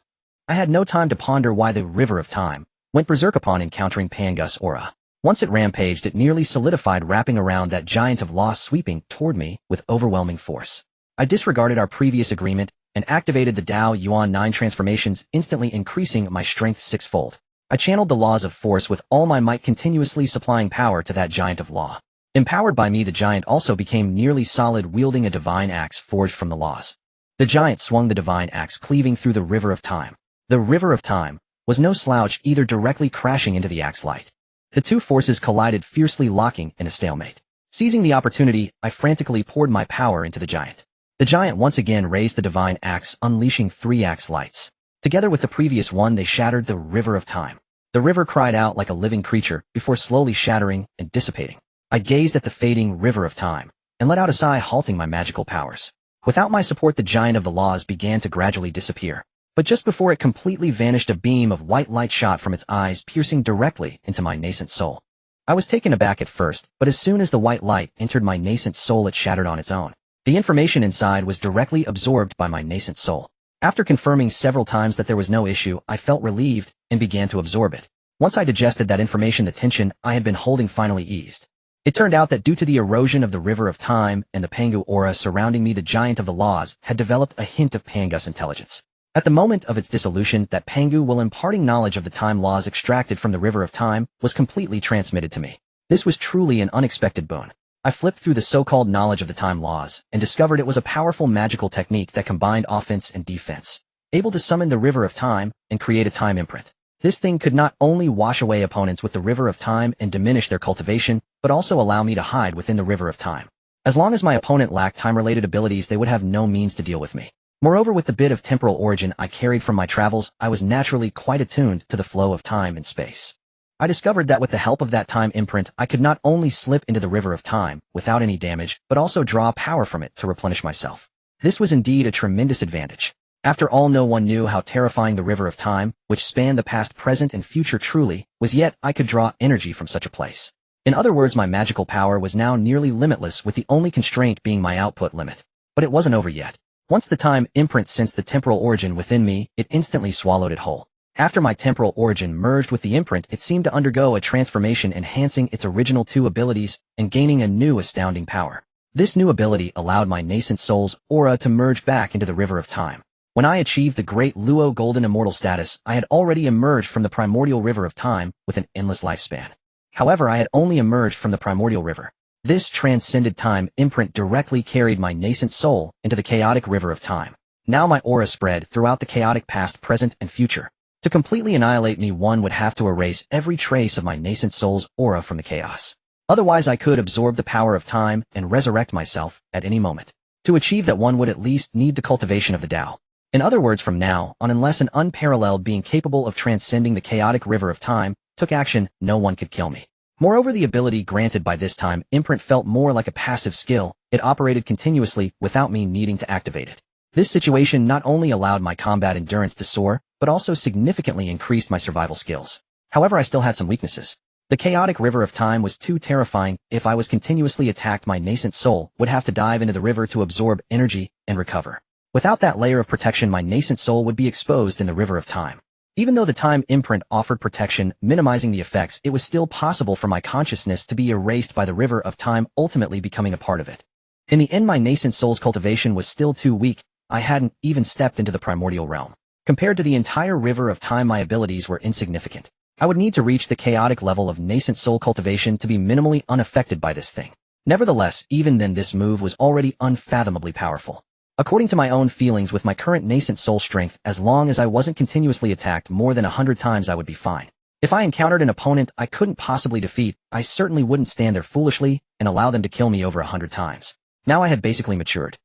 I had no time to ponder why the river of time went berserk upon encountering Pangu's aura. Once it rampaged, it nearly solidified, wrapping around that giant of law, sweeping toward me with overwhelming force. I disregarded our previous agreement and activated the Dao Yuan 9 transformations, instantly increasing my strength sixfold. I channeled the laws of force with all my might, continuously supplying power to that giant of law. Empowered by me, the giant also became nearly solid, wielding a divine axe forged from the laws. The giant swung the divine axe, cleaving through the river of time. The river of time was no slouch either, directly crashing into the axe light. The two forces collided fiercely, locking in a stalemate. Seizing the opportunity, I frantically poured my power into the giant. The giant once again raised the divine axe, unleashing 3 axe lights. Together with the previous one, they shattered the river of time. The river cried out like a living creature before slowly shattering and dissipating. I gazed at the fading river of time and let out a sigh, halting my magical powers. Without my support, the giant of the laws began to gradually disappear. But just before it completely vanished, a beam of white light shot from its eyes, piercing directly into my nascent soul. I was taken aback at first, but as soon as the white light entered my nascent soul, it shattered on its own. The information inside was directly absorbed by my nascent soul. After confirming several times that there was no issue, I felt relieved and began to absorb it. Once I digested that information, the tension I had been holding finally eased. It turned out that due to the erosion of the River of Time and the Pangu aura surrounding me, the Giant of the Laws had developed a hint of Pangu's intelligence. At the moment of its dissolution, that Pangu, while imparting knowledge of the time laws extracted from the River of Time, was completely transmitted to me. This was truly an unexpected boon. I flipped through the so-called knowledge of the time laws and discovered it was a powerful magical technique that combined offense and defense, able to summon the River of Time and create a time imprint. This thing could not only wash away opponents with the River of Time and diminish their cultivation, but also allow me to hide within the River of Time. As long as my opponent lacked time-related abilities, they would have no means to deal with me. Moreover, with the bit of temporal origin I carried from my travels, I was naturally quite attuned to the flow of time and space. I discovered that with the help of that time imprint, I could not only slip into the River of Time without any damage, but also draw power from it to replenish myself. This was indeed a tremendous advantage. After all, no one knew how terrifying the River of Time, which spanned the past, present, and future truly, was, yet I could draw energy from such a place. In other words, my magical power was now nearly limitless, with the only constraint being my output limit. But it wasn't over yet. Once the time imprint sensed the temporal origin within me, it instantly swallowed it whole. After my temporal origin merged with the imprint, it seemed to undergo a transformation, enhancing its original two abilities and gaining a new astounding power. This new ability allowed my nascent soul's aura to merge back into the River of Time. When I achieved the Great Luo Golden Immortal status, I had already emerged from the Primordial River of Time with an endless lifespan. However, I had only emerged from the Primordial River. This transcended time imprint directly carried my nascent soul into the chaotic River of Time. Now my aura spread throughout the chaotic past, present, and future. To completely annihilate me, one would have to erase every trace of my nascent soul's aura from the chaos. Otherwise, I could absorb the power of time and resurrect myself at any moment. To achieve that, one would at least need the cultivation of the Tao. In other words, from now on, unless an unparalleled being capable of transcending the chaotic River of Time took action, no one could kill me. Moreover, the ability granted by this time imprint felt more like a passive skill. It operated continuously without me needing to activate it. This situation not only allowed my combat endurance to soar, but also significantly increased my survival skills. However, I still had some weaknesses. The chaotic River of Time was too terrifying. If I was continuously attacked, my nascent soul would have to dive into the river to absorb energy and recover. Without that layer of protection, my nascent soul would be exposed in the River of Time. Even though the time imprint offered protection, minimizing the effects, it was still possible for my consciousness to be erased by the River of Time, ultimately becoming a part of it. In the end, my nascent soul's cultivation was still too weak. I hadn't even stepped into the primordial realm. Compared to the entire River of Time, my abilities were insignificant. I would need to reach the chaotic level of nascent soul cultivation to be minimally unaffected by this thing. Nevertheless, even then, this move was already unfathomably powerful. According to my own feelings, with my current nascent soul strength, as long as I wasn't continuously attacked more than 100 times, I would be fine. If I encountered an opponent I couldn't possibly defeat, I certainly wouldn't stand there foolishly and allow them to kill me over 100 times. Now I had basically matured.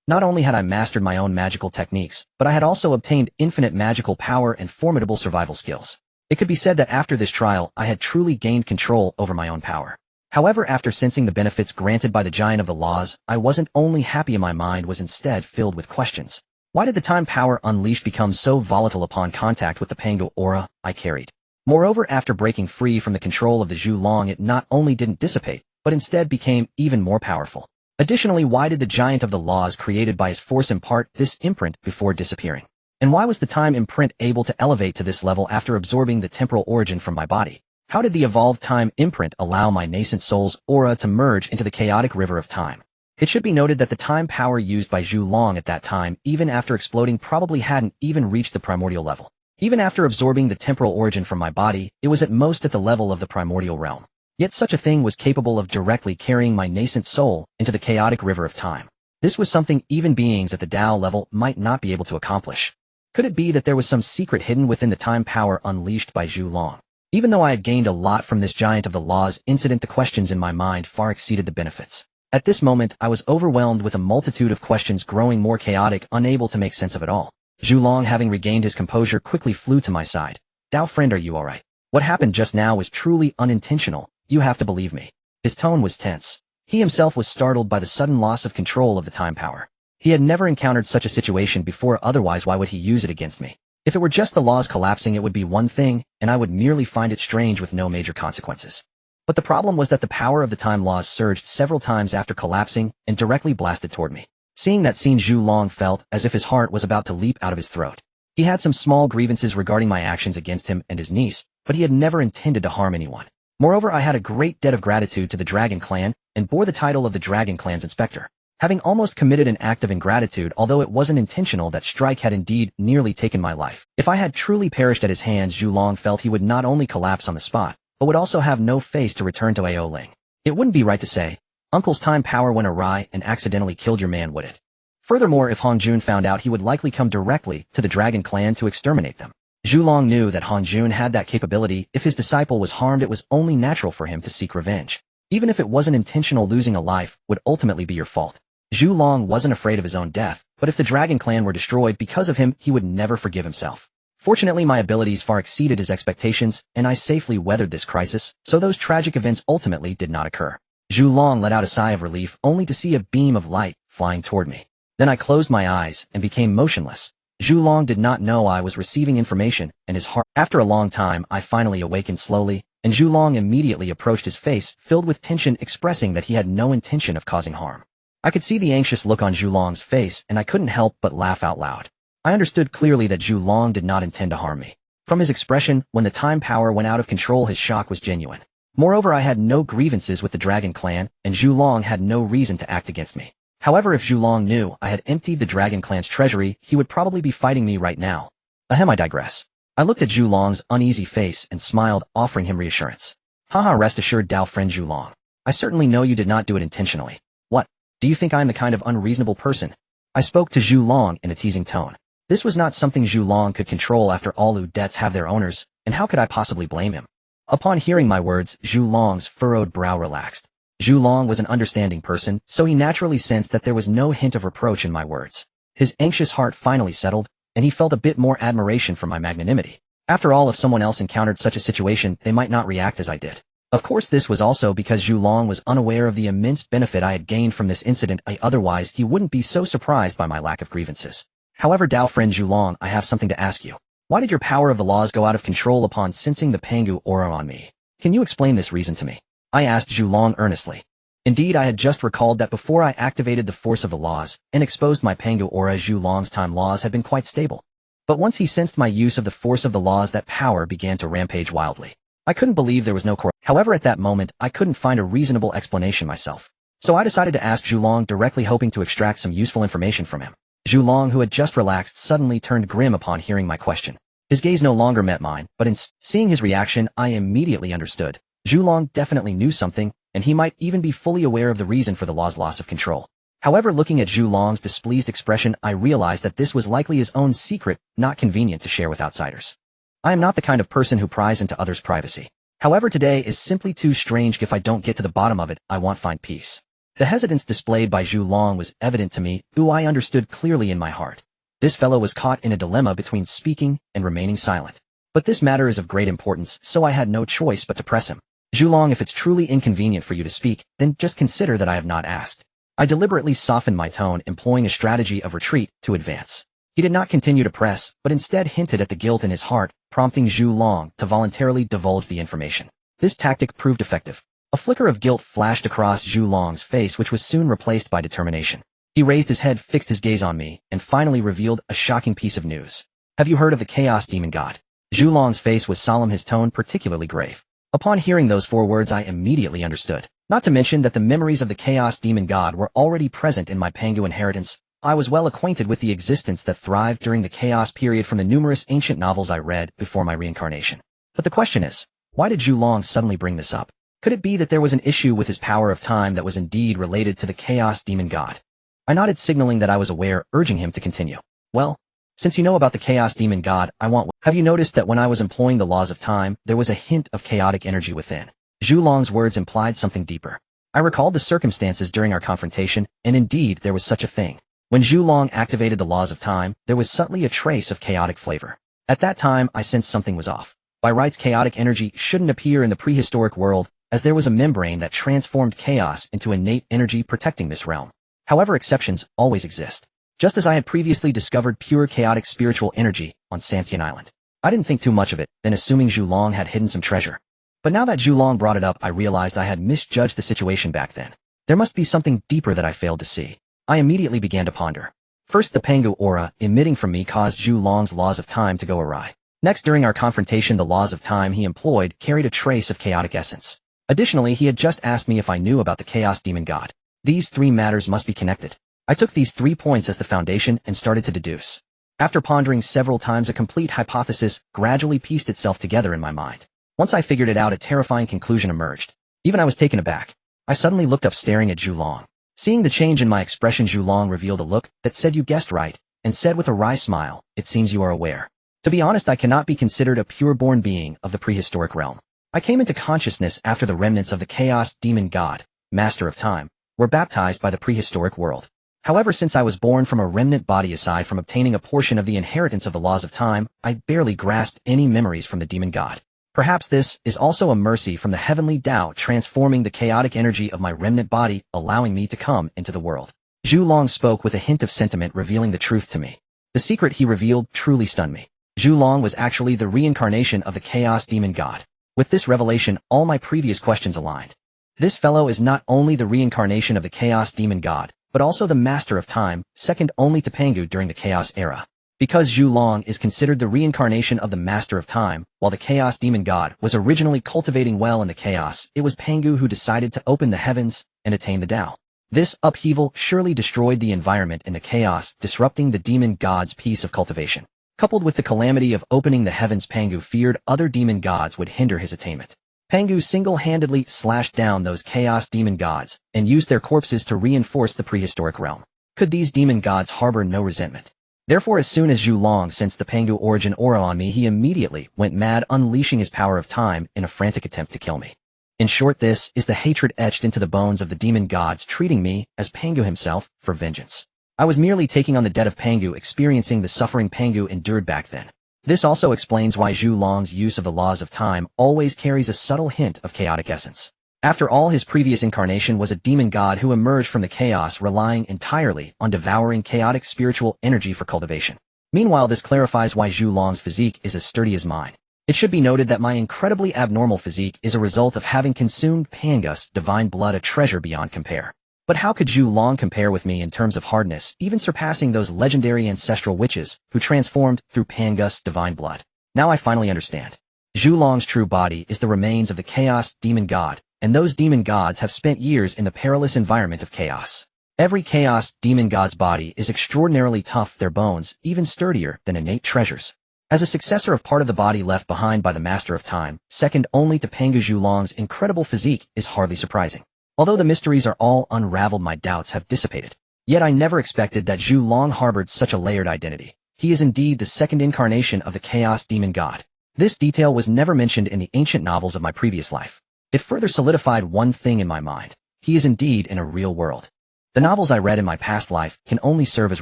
Not only had I mastered my own magical techniques, but I had also obtained infinite magical power and formidable survival skills. It could be said that after this trial, I had truly gained control over my own power. However, after sensing the benefits granted by the Giant of the Laws, I wasn't only happy, my mind was instead filled with questions. Why did the time power unleashed become so volatile upon contact with the Pangu aura I carried? Moreover, after breaking free from the control of the Zhu Long, it not only didn't dissipate, but instead became even more powerful. Additionally, why did the Giant of the Laws created by his force impart this imprint before disappearing? And why was the time imprint able to elevate to this level after absorbing the temporal origin from my body? How did the evolved time imprint allow my nascent soul's aura to merge into the chaotic River of Time? It should be noted that the time power used by Zhu Long at that time, even after exploding, probably hadn't even reached the primordial level. Even after absorbing the temporal origin from my body, it was at most at the level of the primordial realm. Yet such a thing was capable of directly carrying my nascent soul into the chaotic River of Time. This was something even beings at the Tao level might not be able to accomplish. Could it be that there was some secret hidden within the time power unleashed by Zhu Long? Even though I had gained a lot from this Giant of the Laws incident, the questions in my mind far exceeded the benefits. At this moment, I was overwhelmed with a multitude of questions, growing more chaotic, unable to make sense of it all. Zhu Long, having regained his composure, quickly flew to my side. "Tao friend, are you alright? What happened just now was truly unintentional. You have to believe me." His tone was tense. He himself was startled by the sudden loss of control of the time power. He had never encountered such a situation before, otherwise why would he use it against me? If it were just the laws collapsing, it would be one thing, and I would merely find it strange with no major consequences. But the problem was that the power of the time laws surged several times after collapsing and directly blasted toward me. Seeing that scene, Zhu Long felt as if his heart was about to leap out of his throat. He had some small grievances regarding my actions against him and his niece, but he had never intended to harm anyone. Moreover, I had a great debt of gratitude to the Dragon Clan and bore the title of the Dragon Clan's inspector. Having almost committed an act of ingratitude, although it wasn't intentional, that strike had indeed nearly taken my life. If I had truly perished at his hands, Zhu Long felt he would not only collapse on the spot, but would also have no face to return to Ao Ling. It wouldn't be right to say, Uncle's time power went awry and accidentally killed your man, would it? Furthermore, if Hong Jun found out, he would likely come directly to the Dragon Clan to exterminate them. Zhu Long knew that Hong Jun had that capability. If his disciple was harmed, it was only natural for him to seek revenge. Even if it wasn't intentional, losing a life would ultimately be your fault. Zhu Long wasn't afraid of his own death, but if the Dragon Clan were destroyed because of him, he would never forgive himself. Fortunately, my abilities far exceeded his expectations, and I safely weathered this crisis, so those tragic events ultimately did not occur. Zhu Long let out a sigh of relief, only to see a beam of light flying toward me. Then I closed my eyes and became motionless. Zhu Long did not know I was receiving information, and his heart. After a long time, I finally awakened slowly, and Zhu Long immediately approached, his face filled with tension, expressing that he had no intention of causing harm. I could see the anxious look on Zhu Long's face, and I couldn't help but laugh out loud. I understood clearly that Zhu Long did not intend to harm me. From his expression, when the time power went out of control, his shock was genuine. Moreover, I had no grievances with the Dragon Clan, and Zhu Long had no reason to act against me. However, if Zhu Long knew I had emptied the Dragon Clan's treasury, he would probably be fighting me right now. Ahem, I digress. I looked at Zhu Long's uneasy face and smiled, offering him reassurance. Haha, rest assured, Dao friend Zhu Long. I certainly know you did not do it intentionally. What? Do you think I am the kind of unreasonable person? I spoke to Zhu Long in a teasing tone. This was not something Zhu Long could control. After all, debts have their owners, and how could I possibly blame him? Upon hearing my words, Zhu Long's furrowed brow relaxed. Zhu Long was an understanding person, so he naturally sensed that there was no hint of reproach in my words. His anxious heart finally settled, and he felt a bit more admiration for my magnanimity. After all, if someone else encountered such a situation, they might not react as I did. Of course, this was also because Zhu Long was unaware of the immense benefit I had gained from this incident. Otherwise, he wouldn't be so surprised by my lack of grievances. However, Dao friend Zhu Long, I have something to ask you. Why did your power of the laws go out of control upon sensing the Pangu aura on me? Can you explain this reason to me? I asked Zhu Long earnestly. Indeed, I had just recalled that before I activated the force of the laws and exposed my Pangu aura, Zhu Long's time laws had been quite stable. But once he sensed my use of the force of the laws, that power began to rampage wildly. I couldn't believe there was no correlation. However, at that moment, I couldn't find a reasonable explanation myself. So I decided to ask Zhu Long directly, hoping to extract some useful information from him. Zhu Long, who had just relaxed, suddenly turned grim upon hearing my question. His gaze no longer met mine, but in seeing his reaction, I immediately understood. Zhu Long definitely knew something, and he might even be fully aware of the reason for the law's loss of control. However, looking at Zhu Long's displeased expression, I realized that this was likely his own secret, not convenient to share with outsiders. I am not the kind of person who pries into others' privacy. However, today is simply too strange. If I don't get to the bottom of it, I won't find peace. The hesitance displayed by Zhu Long was evident to me, who I understood clearly in my heart. This fellow was caught in a dilemma between speaking and remaining silent. But this matter is of great importance, so I had no choice but to press him. Zhu Long, if it's truly inconvenient for you to speak, then just consider that I have not asked. I deliberately softened my tone, employing a strategy of retreat to advance. He did not continue to press, but instead hinted at the guilt in his heart, prompting Zhu Long to voluntarily divulge the information. This tactic proved effective. A flicker of guilt flashed across Zhu Long's face, which was soon replaced by determination. He raised his head, fixed his gaze on me, and finally revealed a shocking piece of news. Have you heard of the Chaos Demon God? Zhu Long's face was solemn, his tone particularly grave. Upon hearing those 4 words, I immediately understood. Not to mention that the memories of the Chaos Demon God were already present in my Pangu inheritance. I was well acquainted with the existence that thrived during the Chaos period from the numerous ancient novels I read before my reincarnation. But the question is, why did Zhu Long suddenly bring this up? Could it be that there was an issue with his power of time that was indeed related to the Chaos Demon God? I nodded, signaling that I was aware, urging him to continue. Well, since you know about the Chaos Demon God, have you noticed that when I was employing the laws of time, there was a hint of chaotic energy within? Zhu Long's words implied something deeper. I recalled the circumstances during our confrontation, and indeed there was such a thing. When Zhu Long activated the laws of time, there was subtly a trace of chaotic flavor. At that time, I sensed something was off. By rights, chaotic energy shouldn't appear in the prehistoric world, as there was a membrane that transformed chaos into innate energy protecting this realm. However, exceptions always exist. Just as I had previously discovered pure chaotic spiritual energy on Santian Island. I didn't think too much of it, then assuming Zhu Long had hidden some treasure. But now that Zhu Long brought it up, I realized I had misjudged the situation back then. There must be something deeper that I failed to see. I immediately began to ponder. First, the Pangu aura emitting from me caused Zhu Long's laws of time to go awry. Next, during our confrontation, the laws of time he employed carried a trace of chaotic essence. Additionally, he had just asked me if I knew about the Chaos Demon God. These three matters must be connected. I took these 3 points as the foundation and started to deduce. After pondering several times, a complete hypothesis gradually pieced itself together in my mind. Once I figured it out, a terrifying conclusion emerged. Even I was taken aback. I suddenly looked up, staring at Zhu Long. Seeing the change in my expression, Zhu Long revealed a look that said, "You guessed right," and said with a wry smile, "It seems you are aware. To be honest, I cannot be considered a pure-born being of the prehistoric realm. I came into consciousness after the remnants of the Chaos Demon God, Master of Time, were baptized by the prehistoric world. However, since I was born from a remnant body, aside from obtaining a portion of the inheritance of the laws of time, I barely grasped any memories from the demon god. Perhaps this is also a mercy from the heavenly Tao, transforming the chaotic energy of my remnant body, allowing me to come into the world." Zhu Long spoke with a hint of sentiment, revealing the truth to me. The secret he revealed truly stunned me. Zhu Long was actually the reincarnation of the Chaos Demon God. With this revelation, all my previous questions aligned. This fellow is not only the reincarnation of the Chaos Demon God, but also the Master of Time, second only to Pangu during the Chaos era. Because Zhu Long is considered the reincarnation of the Master of Time, while the Chaos Demon God was originally cultivating well in the chaos, it was Pangu who decided to open the heavens and attain the Tao. This upheaval surely destroyed the environment in the chaos, disrupting the demon god's peace of cultivation. Coupled with the calamity of opening the heavens, Pangu feared other demon gods would hinder his attainment. Pangu single-handedly slashed down those chaos demon gods and used their corpses to reinforce the prehistoric realm. Could these demon gods harbor no resentment? Therefore, as soon as Zhu Long sensed the Pangu origin aura on me, he immediately went mad, unleashing his power of time in a frantic attempt to kill me. In short, this is the hatred etched into the bones of the demon gods, treating me, as Pangu himself, for vengeance. I was merely taking on the debt of Pangu, experiencing the suffering Pangu endured back then. This also explains why Zhu Long's use of the laws of time always carries a subtle hint of chaotic essence. After all, his previous incarnation was a demon god who emerged from the chaos, relying entirely on devouring chaotic spiritual energy for cultivation. Meanwhile, this clarifies why Zhu Long's physique is as sturdy as mine. It should be noted that my incredibly abnormal physique is a result of having consumed Pangu's divine blood, a treasure beyond compare. But how could Zhu Long compare with me in terms of hardness, even surpassing those legendary ancestral witches who transformed through Pangu's divine blood? Now I finally understand. Zhu Long's true body is the remains of the Chaos Demon God, and those demon gods have spent years in the perilous environment of chaos. Every Chaos Demon God's body is extraordinarily tough, their bones even sturdier than innate treasures. As a successor of part of the body left behind by the Master of Time, second only to Pangu, Zhu Long's incredible physique is hardly surprising. Although the mysteries are all unraveled, my doubts have dissipated. Yet I never expected that Zhu Long harbored such a layered identity. He is indeed the second incarnation of the Chaos Demon God. This detail was never mentioned in the ancient novels of my previous life. It further solidified one thing in my mind. He is indeed in a real world. The novels I read in my past life can only serve as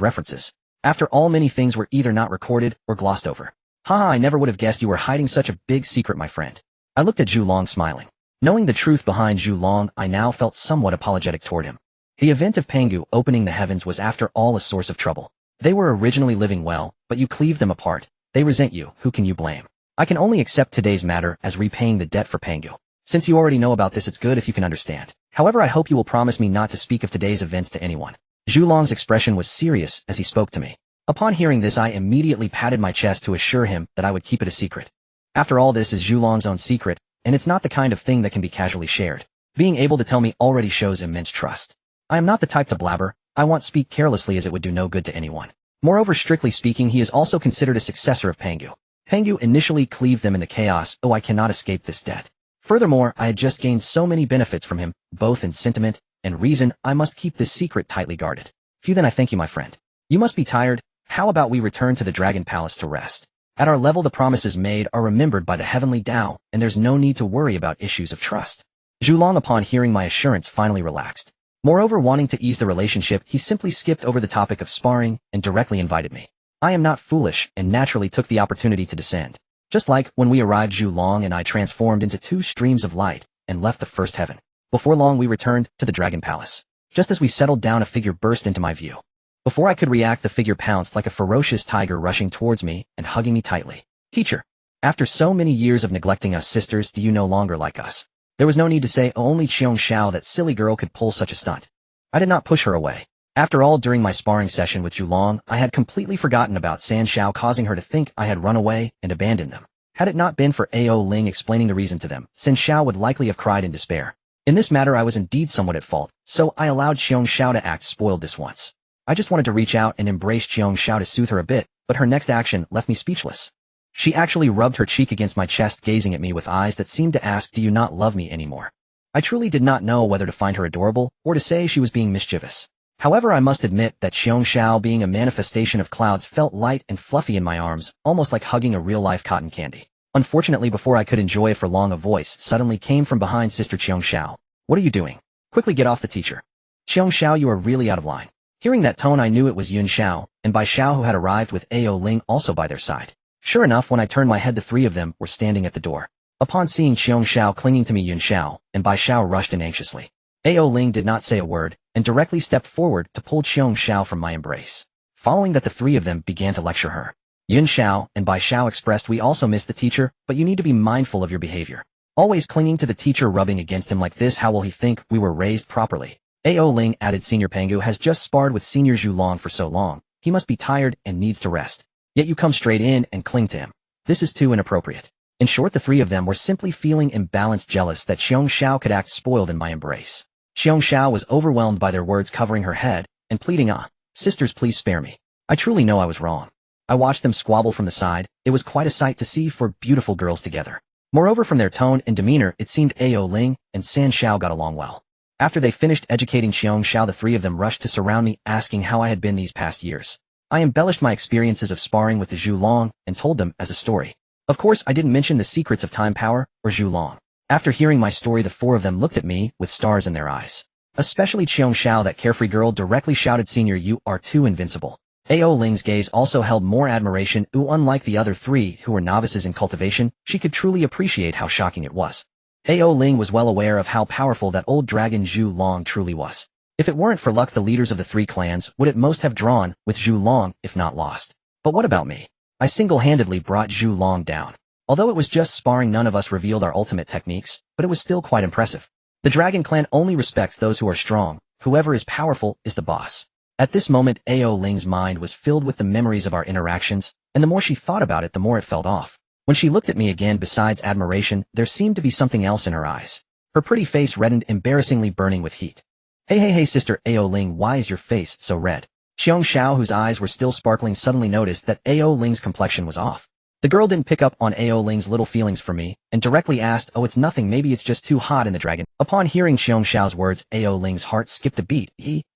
references. After all, many things were either not recorded or glossed over. Haha, I never would have guessed you were hiding such a big secret, my friend. I looked at Zhu Long, smiling. Knowing the truth behind Zhu Long, I now felt somewhat apologetic toward him. The event of Pangu opening the heavens was after all a source of trouble. They were originally living well, but you cleaved them apart. They resent you. Who can you blame? I can only accept today's matter as repaying the debt for Pangu. Since you already know about this, it's good if you can understand. However, I hope you will promise me not to speak of today's events to anyone. Zhu Long's expression was serious as he spoke to me. Upon hearing this, I immediately patted my chest to assure him that I would keep it a secret. After all, this is Zhu Long's own secret, and it's not the kind of thing that can be casually shared. Being able to tell me already shows immense trust. I am not the type to blabber. I won't speak carelessly, as it would do no good to anyone. Moreover, strictly speaking, he is also considered a successor of Pangu. Pangu initially cleaved them in the chaos, I cannot escape this debt. Furthermore, I had just gained so many benefits from him, both in sentiment and reason. I must keep this secret tightly guarded. Phew, then I thank you, my friend. You must be tired. How about we return to the Dragon Palace to rest? At our level, the promises made are remembered by the heavenly Tao, and there's no need to worry about issues of trust. Zhu Long, upon hearing my assurance, finally relaxed. Moreover, wanting to ease the relationship, he simply skipped over the topic of sparring and directly invited me. I am not foolish and naturally took the opportunity to descend. Just like when we arrived, Zhu Long and I transformed into 2 streams of light and left the first heaven. Before long, we returned to the Dragon Palace. Just as we settled down, a figure burst into my view. Before I could react, the figure pounced like a ferocious tiger, rushing towards me and hugging me tightly. Teacher, after so many years of neglecting us sisters, do you no longer like us? There was no need to say, only Qiong Xiao, that silly girl, could pull such a stunt. I did not push her away. After all, during my sparring session with Zhulong, I had completely forgotten about San Shao, causing her to think I had run away and abandoned them. Had it not been for Ao Ling explaining the reason to them, San Shao would likely have cried in despair. In this matter, I was indeed somewhat at fault, so I allowed Qiong Shao to act spoiled this once. I just wanted to reach out and embrace Qiong Shao to soothe her a bit, but her next action left me speechless. She actually rubbed her cheek against my chest, gazing at me with eyes that seemed to ask, "Do you not love me anymore?" I truly did not know whether to find her adorable or to say she was being mischievous. However, I must admit that Qiong Shao, being a manifestation of clouds, felt light and fluffy in my arms, almost like hugging a real-life cotton candy. Unfortunately, before I could enjoy it for long, a voice suddenly came from behind Sister Qiong Shao. "What are you doing? Quickly get off the teacher. Qiong Shao, you are really out of line." Hearing that tone, I knew it was Yun Shao, and Bai Shao, who had arrived with Ao Ling also by their side. Sure enough, when I turned my head, the three of them were standing at the door. Upon seeing Qiong Shao clinging to me, Yun Shao and Bai Shao rushed in anxiously. Ao Ling did not say a word, and directly stepped forward to pull Qiong Shao from my embrace. Following that, the three of them began to lecture her. Yun Shao and Bai Shao expressed, "We also miss the teacher, but you need to be mindful of your behavior. Always clinging to the teacher, rubbing against him like this, how will he think we were raised properly?" Ao Ling added, "Senior Pangu has just sparred with Senior Zhulong for so long, he must be tired and needs to rest. Yet you come straight in and cling to him. This is too inappropriate." In short, the three of them were simply feeling imbalanced, jealous that Qiong Shao could act spoiled in my embrace. Qiong Shao was overwhelmed by their words, covering her head and pleading, "Sisters, please spare me. I truly know I was wrong." I watched them squabble from the side. It was quite a sight to see for beautiful girls together. Moreover, from their tone and demeanor, it seemed Ao Ling and San Shao got along well. After they finished educating Qiong Shao, the three of them rushed to surround me, asking how I had been these past years. I embellished my experiences of sparring with the Zhulong and told them as a story. Of course, I didn't mention the secrets of time power or Zhulong. After hearing my story, the four of them looked at me with stars in their eyes. Especially Qiong Shao, that carefree girl, directly shouted, "Senior, you are too invincible." Ao Ling's gaze also held more admiration. Unlike the other three, who were novices in cultivation, she could truly appreciate how shocking it was. Ao Ling was well aware of how powerful that old dragon Zhulong truly was. If it weren't for luck, the leaders of the three clans would at most have drawn with Zhulong, if not lost. But what about me? I single-handedly brought Zhulong down. Although it was just sparring, none of us revealed our ultimate techniques, but it was still quite impressive. The Dragon Clan only respects those who are strong. Whoever is powerful is the boss. At this moment, Ao Ling's mind was filled with the memories of our interactions, and the more she thought about it, the more it felt off. When she looked at me again, besides admiration, there seemed to be something else in her eyes. Her pretty face reddened, embarrassingly burning with heat. Hey, Sister Ao Ling, why is your face so red?" Qiong Shao, whose eyes were still sparkling, suddenly noticed that Ao Ling's complexion was off. The girl didn't pick up on Ao Ling's little feelings for me, and directly asked, "Oh, it's nothing, maybe it's just too hot in the dragon." Upon hearing Qiong Shao's words, Ao Ling's heart skipped a beat,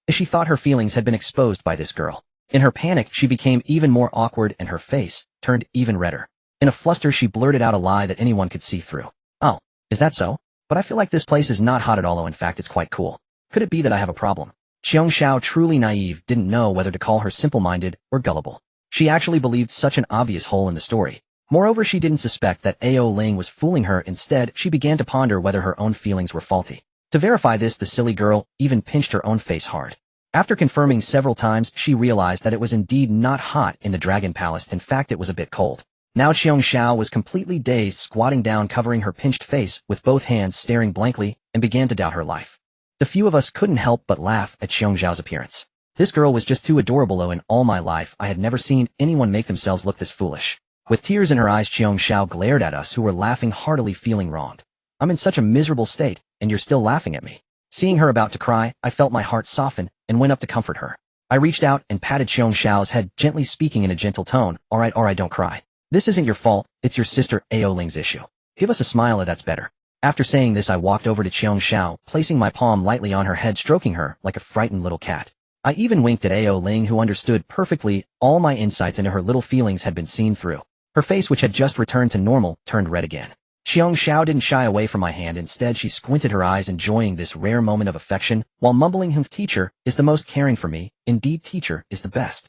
as she thought her feelings had been exposed by this girl. In her panic, she became even more awkward and her face turned even redder. In a fluster, she blurted out a lie that anyone could see through. "Oh, is that so? But I feel like this place is not hot at all. In fact, it's quite cool. Could it be that I have a problem?" Qiong Shao, truly naive, didn't know whether to call her simple-minded or gullible. She actually believed such an obvious hole in the story. Moreover, she didn't suspect that Ao Ling was fooling her. Instead, she began to ponder whether her own feelings were faulty. To verify this, the silly girl even pinched her own face hard. After confirming several times, she realized that it was indeed not hot in the Dragon Palace. In fact, it was a bit cold. Now Qiong Shao was completely dazed, squatting down, covering her pinched face with both hands, staring blankly, and began to doubt her life. The few of us couldn't help but laugh at Qiong Zhao's appearance. This girl was just too adorable. In all my life, I had never seen anyone make themselves look this foolish. With tears in her eyes, Qiong Shao glared at us, who were laughing heartily, feeling wronged. "I'm in such a miserable state, and you're still laughing at me." Seeing her about to cry, I felt my heart soften and went up to comfort her. I reached out and patted Qiong Shao's head, gently speaking in a gentle tone, All right, don't cry. This isn't your fault, it's your sister Ao Ling's issue. Give us a smile, that's better." After saying this, I walked over to Qiong Shao, placing my palm lightly on her head, stroking her like a frightened little cat. I even winked at Ao Ling, who understood perfectly. All my insights into her little feelings had been seen through. Her face, which had just returned to normal, turned red again. Qiong Shao didn't shy away from my hand. Instead, she squinted her eyes, enjoying this rare moment of affection, while mumbling, "Teacher is the most caring for me. Indeed, teacher is the best."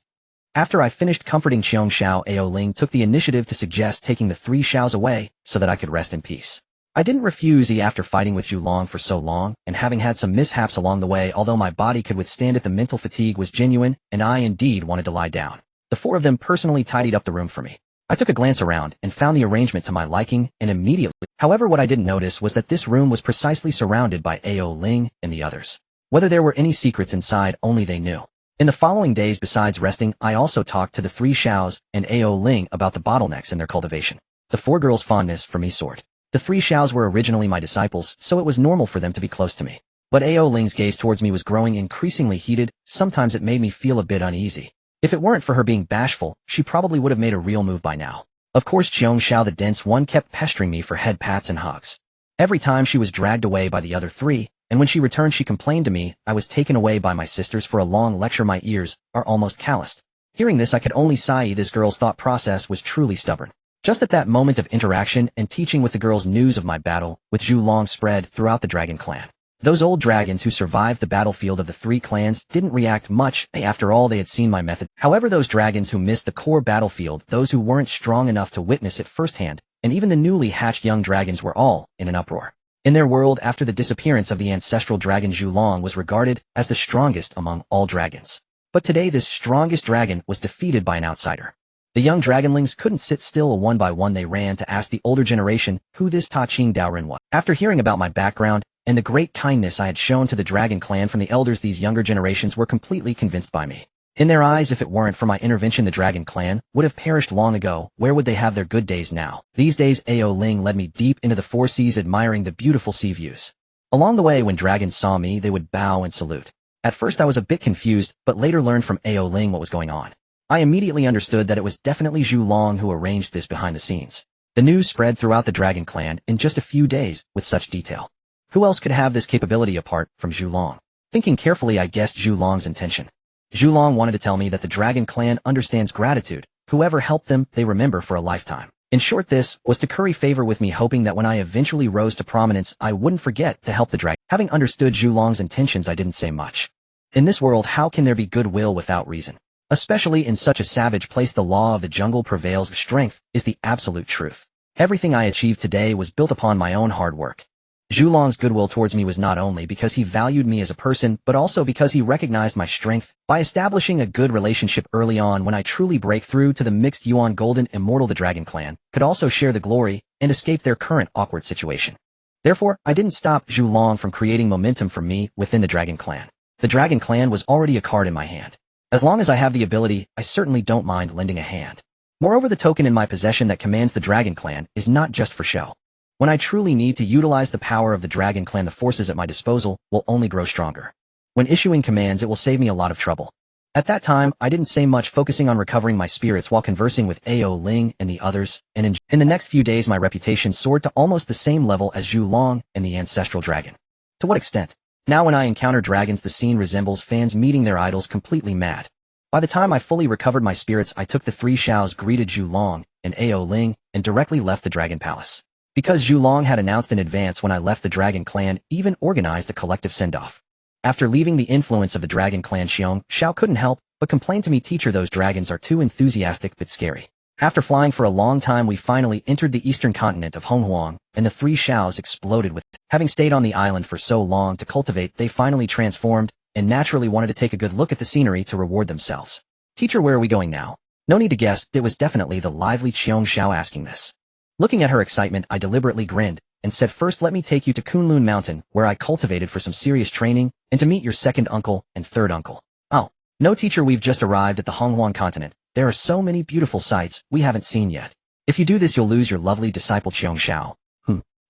After I finished comforting Qiong Shao, Ao Ling took the initiative to suggest taking the three Shaos away so that I could rest in peace. I didn't refuse. After fighting with Zhulong for so long, and having had some mishaps along the way, although my body could withstand it, the mental fatigue was genuine, and I indeed wanted to lie down. The four of them personally tidied up the room for me. I took a glance around and found the arrangement to my liking, and immediately. However, what I didn't notice was that this room was precisely surrounded by Ao Ling and the others. Whether there were any secrets inside, only they knew. In the following days besides resting, I also talked to the 3 Xiaos and Ao Ling about the bottlenecks in their cultivation. The 4 girls' fondness for me soared. The 3 Xiaos were originally my disciples, so it was normal for them to be close to me. But Ao Ling's gaze towards me was growing increasingly heated. Sometimes it made me feel a bit uneasy. If it weren't for her being bashful, she probably would have made a real move by now. Of course, Qiong Xiao the dense one kept pestering me for head pats and hugs. Every time she was dragged away by the other 3, and when she returned she complained to me I was taken away by my sisters for a long lecture. My ears are almost calloused. Hearing this I could only sigh. This girl's thought process was truly stubborn. Just at that moment of interaction and teaching with the girls, news of my battle with Zhu Long spread throughout the dragon clan. Those old dragons who survived the battlefield of the 3 clans didn't react much. After all, they had seen my method. However, those dragons who missed the core battlefield, those who weren't strong enough to witness it firsthand, and even the newly hatched young dragons were all in an uproar. In their world, after the disappearance of the ancestral dragon, Zhu Long was regarded as the strongest among all dragons. But today this strongest dragon was defeated by an outsider. The young dragonlings couldn't sit still. One by one they ran to ask the older generation who this Taiqing Daoren was. After hearing about my background and the great kindness I had shown to the dragon clan from the elders, these younger generations were completely convinced by me. In their eyes, if it weren't for my intervention, the dragon clan would have perished long ago. Where would they have their good days now? These days Ao Ling led me deep into the 4 seas, admiring the beautiful sea views. Along the way, when dragons saw me, they would bow and salute. At first I was a bit confused, but later learned from Ao Ling what was going on. I immediately understood that it was definitely Zhu Long who arranged this behind the scenes. The news spread throughout the dragon clan in just a few days with such detail. Who else could have this capability apart from Zhu Long? Thinking carefully, I guessed Zhu Long's intention. Zhu Long wanted to tell me that the dragon clan understands gratitude. Whoever helped them, they remember for a lifetime. In short, this was to curry favor with me, hoping that when I eventually rose to prominence, I wouldn't forget to help the dragon. Having understood Zhu Long's intentions, I didn't say much. In this world, how can there be goodwill without reason? Especially in such a savage place, the law of the jungle prevails. Strength is the absolute truth. Everything I achieved today was built upon my own hard work. Zhu Long's goodwill towards me was not only because he valued me as a person, but also because he recognized my strength. By establishing a good relationship early on, when I truly break through to the mixed Yuan Golden Immortal, the dragon clan could also share the glory and escape their current awkward situation. Therefore, I didn't stop Zhu Long from creating momentum for me within the dragon clan. The dragon clan was already a card in my hand. As long as I have the ability, I certainly don't mind lending a hand. Moreover, the token in my possession that commands the dragon clan is not just for show. When I truly need to utilize the power of the dragon clan, the forces at my disposal will only grow stronger. When issuing commands, it will save me a lot of trouble. At that time, I didn't say much, focusing on recovering my spirits while conversing with Ao Ling and the others, and in the next few days my reputation soared to almost the same level as Zhu Long and the ancestral dragon. To what extent? Now when I encounter dragons, the scene resembles fans meeting their idols, completely mad. By the time I fully recovered my spirits, I took the 3 Xiaos, greeted Zhu Long and Ao Ling, and directly left the dragon palace. Because Zhu Long had announced in advance when I left, the dragon clan even organized a collective send-off. After leaving the influence of the dragon clan, Qiong Xiao couldn't help but complain to me, "Teacher, those dragons are too enthusiastic but scary." After flying for a long time, we finally entered the eastern continent of Honghuang, and the 3 Xiaos exploded with it. Having stayed on the island for so long to cultivate, they finally transformed, and naturally wanted to take a good look at the scenery to reward themselves. "Teacher, where are we going now?" No need to guess, it was definitely the lively Qiong Xiao asking this. Looking at her excitement, I deliberately grinned, and said, "First let me take you to Kunlun Mountain, where I cultivated for some serious training, and to meet your second uncle and third uncle." "Oh, no teacher, we've just arrived at the Honghuang continent. There are so many beautiful sights we haven't seen yet. If you do this, you'll lose your lovely disciple Qiong Xiao."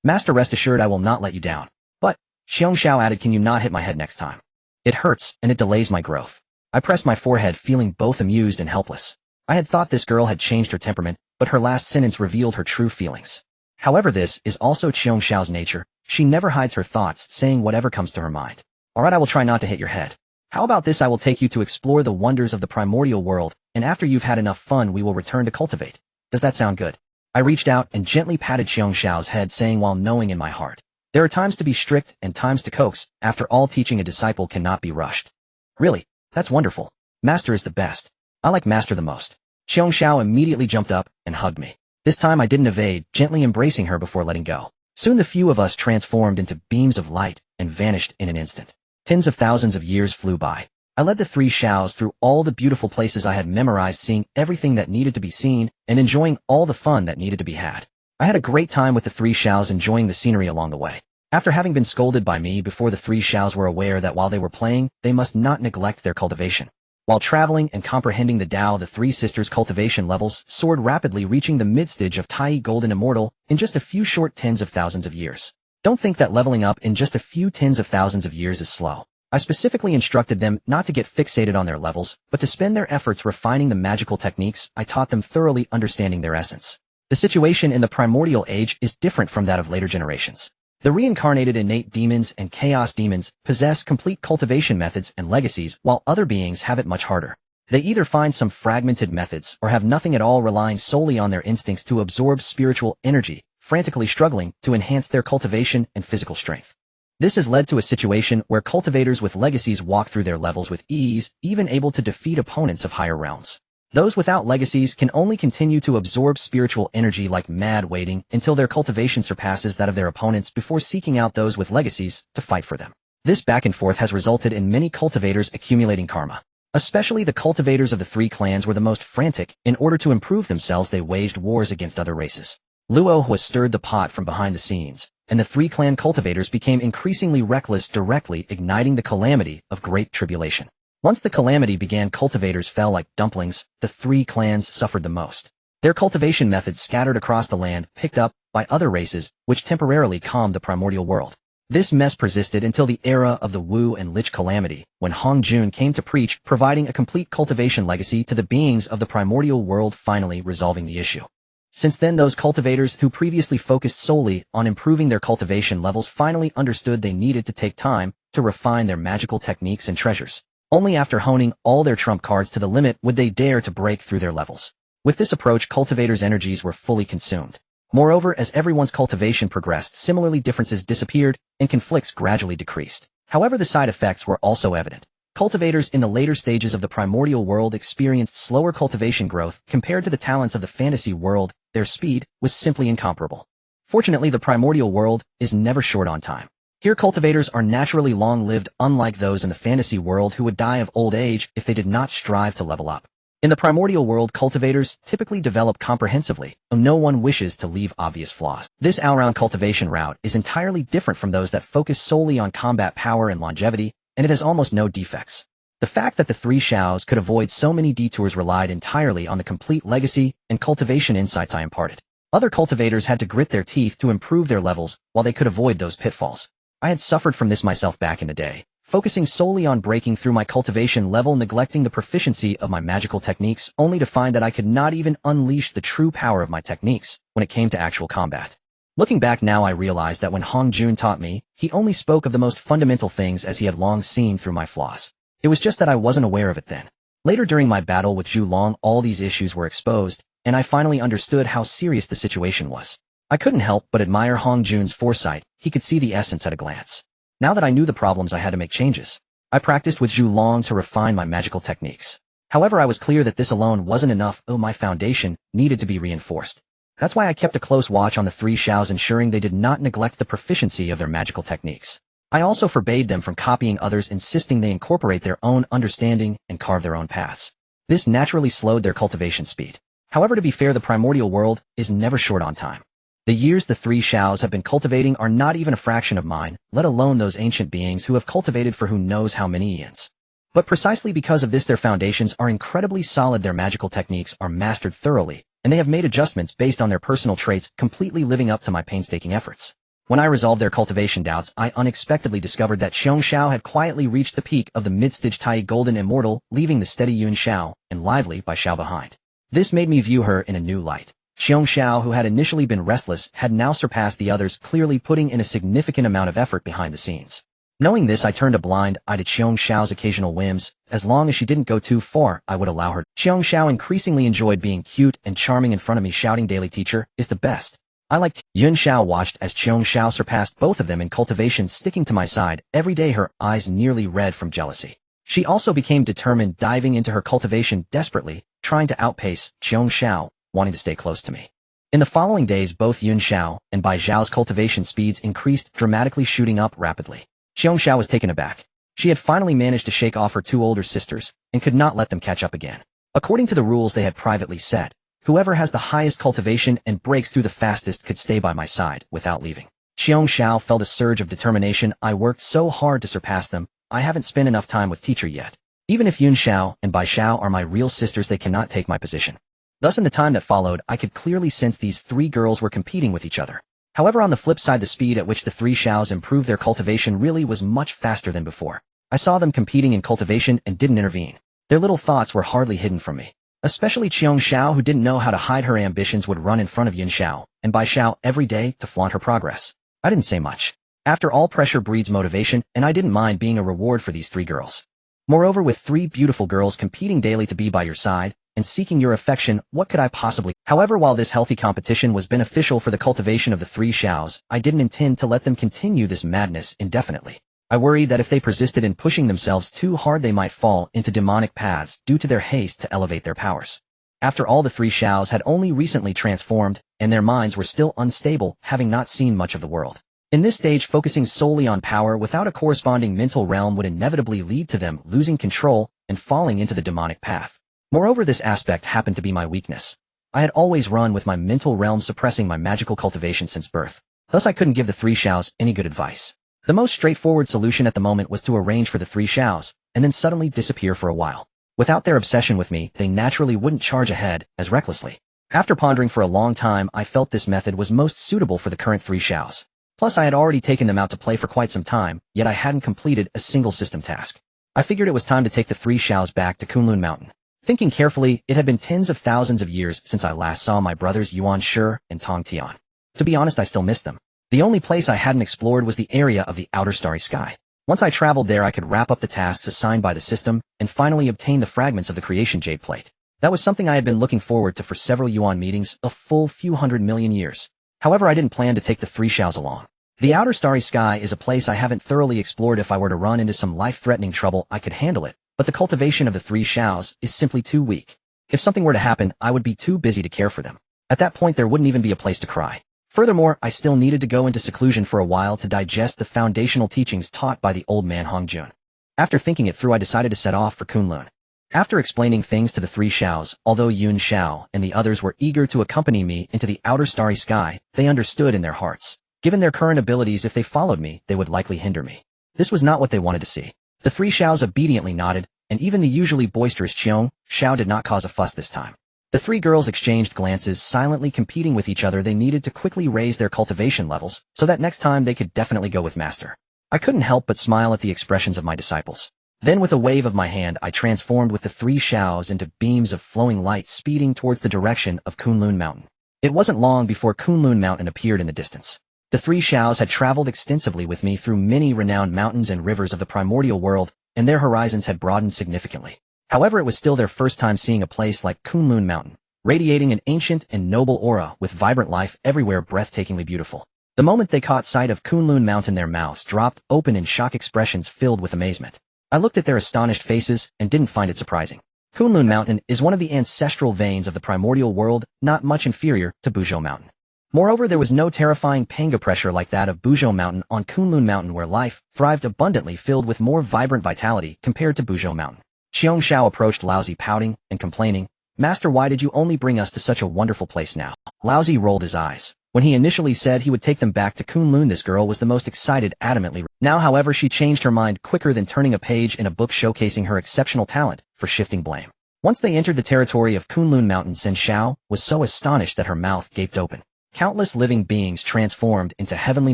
Master, rest assured I will not let you down." "But," Qiong Xiao added, "can you not hit my head next time? It hurts, and it delays my growth." I pressed my forehead, feeling both amused and helpless. I had thought this girl had changed her temperament, but her last sentence revealed her true feelings. However, this is also Qiong Xiao's nature. She never hides her thoughts, saying whatever comes to her mind. "Alright, I will try not to hit your head. How about this? I will take you to explore the wonders of the primordial world, and after you've had enough fun, we will return to cultivate. Does that sound good?" I reached out and gently patted Qiong Xiao's head, saying while knowing in my heart, there are times to be strict and times to coax. After all, teaching a disciple cannot be rushed. "Really? That's wonderful. Master is the best. I like Master the most." Qiong Xiao immediately jumped up and hugged me. This time I didn't evade, gently embracing her before letting go. Soon the few of us transformed into beams of light and vanished in an instant. Tens of thousands of years flew by. I led the 3 Xiaos through all the beautiful places I had memorized, seeing everything that needed to be seen and enjoying all the fun that needed to be had. I had a great time with the 3 Xiaos, enjoying the scenery along the way. After having been scolded by me before, the 3 Xiaos were aware that while they were playing, they must not neglect their cultivation. While traveling and comprehending the Tao, the three sisters' cultivation levels soared rapidly, reaching the mid-stage of Tai Golden Immortal in just a few short tens of thousands of years. Don't think that leveling up in just a few tens of thousands of years is slow. I specifically instructed them not to get fixated on their levels, but to spend their efforts refining the magical techniques I taught them, thoroughly understanding their essence. The situation in the Primordial Age is different from that of later generations. The reincarnated innate demons and chaos demons possess complete cultivation methods and legacies, while other beings have it much harder. They either find some fragmented methods or have nothing at all, relying solely on their instincts to absorb spiritual energy, frantically struggling to enhance their cultivation and physical strength. This has led to a situation where cultivators with legacies walk through their levels with ease, even able to defeat opponents of higher realms. Those without legacies can only continue to absorb spiritual energy like mad, waiting until their cultivation surpasses that of their opponents before seeking out those with legacies to fight for them. This back and forth has resulted in many cultivators accumulating karma. Especially the cultivators of the three clans were the most frantic. In order to improve themselves, they waged wars against other races. Luo was stirred the pot from behind the scenes, and the three clan cultivators became increasingly reckless, directly igniting the calamity of great tribulation. Once the calamity began, cultivators fell like dumplings. The three clans suffered the most. Their cultivation methods scattered across the land, picked up by other races, which temporarily calmed the primordial world. This mess persisted until the era of the Wu and Lich calamity, when Hong Jun came to preach, providing a complete cultivation legacy to the beings of the primordial world, finally resolving the issue. Since then, those cultivators who previously focused solely on improving their cultivation levels finally understood they needed to take time to refine their magical techniques and treasures. Only after honing all their trump cards to the limit would they dare to break through their levels. With this approach, cultivators' energies were fully consumed. Moreover, as everyone's cultivation progressed, similarly differences disappeared and conflicts gradually decreased. However, the side effects were also evident. Cultivators in the later stages of the primordial world experienced slower cultivation growth compared to the talents of the fantasy world. Their speed was simply incomparable. Fortunately, the primordial world is never short on time. Here, cultivators are naturally long-lived, unlike those in the fantasy world who would die of old age if they did not strive to level up. In the primordial world, cultivators typically develop comprehensively, though no one wishes to leave obvious flaws. This all-round cultivation route is entirely different from those that focus solely on combat power and longevity, and it has almost no defects. The fact that the three Xiaos could avoid so many detours relied entirely on the complete legacy and cultivation insights I imparted. Other cultivators had to grit their teeth to improve their levels, while they could avoid those pitfalls. I had suffered from this myself back in the day, focusing solely on breaking through my cultivation level, neglecting the proficiency of my magical techniques, only to find that I could not even unleash the true power of my techniques when it came to actual combat. Looking back now, I realized that when Hong Jun taught me, he only spoke of the most fundamental things, as he had long seen through my flaws. It was just that I wasn't aware of it then. Later, during my battle with Zhu Long, all these issues were exposed, and I finally understood how serious the situation was. I couldn't help but admire Hong Jun's foresight. He could see the essence at a glance. Now that I knew the problems, I had to make changes. I practiced with Zhu Long to refine my magical techniques. However, I was clear that this alone wasn't enough. My foundation needed to be reinforced. That's why I kept a close watch on the three Xiaos, ensuring they did not neglect the proficiency of their magical techniques. I also forbade them from copying others, insisting they incorporate their own understanding and carve their own paths. This naturally slowed their cultivation speed. However, to be fair, the primordial world is never short on time. The years the three Xiaos have been cultivating are not even a fraction of mine, let alone those ancient beings who have cultivated for who knows how many eons. But precisely because of this, their foundations are incredibly solid, their magical techniques are mastered thoroughly, and they have made adjustments based on their personal traits, completely living up to my painstaking efforts. When I resolved their cultivation doubts, I unexpectedly discovered that Xiong Xiao had quietly reached the peak of the mid-stage Tai Golden Immortal, leaving the steady Yun Xiao and lively Bai Xiao behind. This made me view her in a new light. Xiong Xiao, who had initially been restless, had now surpassed the others, clearly putting in a significant amount of effort behind the scenes. Knowing this, I turned a blind eye to Xiong Xiao's occasional whims. As long as she didn't go too far, I would allow her. Xiong Xiao increasingly enjoyed being cute and charming in front of me, shouting daily, "Teacher is the best." I liked. Yun Xiao watched as Xiong Xiao surpassed both of them in cultivation, sticking to my side every day, her eyes nearly red from jealousy. She also became determined, diving into her cultivation desperately, trying to outpace Xiong Xiao, wanting to stay close to me. In the following days, both Yun Xiao and Bai Xiao's cultivation speeds increased dramatically, shooting up rapidly. Xiong Xiao was taken aback. She had finally managed to shake off her two older sisters, and could not let them catch up again. According to the rules they had privately set, whoever has the highest cultivation and breaks through the fastest could stay by my side without leaving. Xiong Xiao felt a surge of determination. I worked so hard to surpass them. I haven't spent enough time with teacher yet. Even if Yun Xiao and Bai Xiao are my real sisters, they cannot take my position. Thus in the time that followed, I could clearly sense these three girls were competing with each other. However, on the flip side, the speed at which the three Xiaos improved their cultivation really was much faster than before. I saw them competing in cultivation and didn't intervene. Their little thoughts were hardly hidden from me. Especially Qiong Xiao, who didn't know how to hide her ambitions, would run in front of Yun Xiao and Bai Xiao every day to flaunt her progress. I didn't say much. After all, pressure breeds motivation, and I didn't mind being a reward for these three girls. Moreover, with three beautiful girls competing daily to be by your side and seeking your affection, what could I possibly? However, while this healthy competition was beneficial for the cultivation of the three Xiaos, I didn't intend to let them continue this madness indefinitely. I worried that if they persisted in pushing themselves too hard, they might fall into demonic paths due to their haste to elevate their powers. After all, the three Xiaos had only recently transformed, and their minds were still unstable, having not seen much of the world. In this stage, focusing solely on power without a corresponding mental realm would inevitably lead to them losing control and falling into the demonic path. Moreover, this aspect happened to be my weakness. I had always run with my mental realm suppressing my magical cultivation since birth. Thus I couldn't give the three Xiaos any good advice. The most straightforward solution at the moment was to arrange for the three Xiaos and then suddenly disappear for a while. Without their obsession with me, they naturally wouldn't charge ahead as recklessly. After pondering for a long time, I felt this method was most suitable for the current three Xiaos. Plus, I had already taken them out to play for quite some time, yet I hadn't completed a single system task. I figured it was time to take the three Xiaos back to Kunlun Mountain. Thinking carefully, it had been tens of thousands of years since I last saw my brothers Yuan Shi and Tong Tian. To be honest, I still missed them. The only place I hadn't explored was the area of the outer starry sky. Once I traveled there, I could wrap up the tasks assigned by the system and finally obtain the fragments of the creation jade plate. That was something I had been looking forward to for several Yuan meetings, a full few 100 million years. However, I didn't plan to take the three Xiaos along. The outer starry sky is a place I haven't thoroughly explored. If I were to run into some life-threatening trouble, I could handle it, but the cultivation of the three Xiaos is simply too weak. If something were to happen, I would be too busy to care for them. At that point, there wouldn't even be a place to cry. Furthermore, I still needed to go into seclusion for a while to digest the foundational teachings taught by the old man Hong Jun. After thinking it through, I decided to set off for Kunlun. After explaining things to the three Xiaos, although Yun Xiao and the others were eager to accompany me into the outer starry sky, they understood in their hearts. Given their current abilities, if they followed me, they would likely hinder me. This was not what they wanted to see. The three Xiaos obediently nodded, and even the usually boisterous Qiong Xiao did not cause a fuss this time. The three girls exchanged glances, silently competing with each other. They needed to quickly raise their cultivation levels, so that next time they could definitely go with Master. I couldn't help but smile at the expressions of my disciples. Then with a wave of my hand, I transformed with the three Xiaos into beams of flowing light speeding towards the direction of Kunlun Mountain. It wasn't long before Kunlun Mountain appeared in the distance. The three Xiaos had traveled extensively with me through many renowned mountains and rivers of the Primordial World, and their horizons had broadened significantly. However, it was still their first time seeing a place like Kunlun Mountain, radiating an ancient and noble aura with vibrant life everywhere, breathtakingly beautiful. The moment they caught sight of Kunlun Mountain, their mouths dropped open in shock, expressions filled with amazement. I looked at their astonished faces and didn't find it surprising. Kunlun Mountain is one of the ancestral veins of the Primordial World, not much inferior to Buzhou Mountain. Moreover, there was no terrifying Pangu pressure like that of Buzhou Mountain on Kunlun Mountain, where life thrived abundantly, filled with more vibrant vitality compared to Buzhou Mountain. Qiong Xiao approached Laozi, pouting and complaining, "Master, why did you only bring us to such a wonderful place now?" Laozi rolled his eyes. When he initially said he would take them back to Kunlun, this girl was the most excited, adamantly. Now, however, she changed her mind quicker than turning a page in a book, showcasing her exceptional talent for shifting blame. Once they entered the territory of Kunlun Mountain, Sen Xiao was so astonished that her mouth gaped open. Countless living beings transformed into heavenly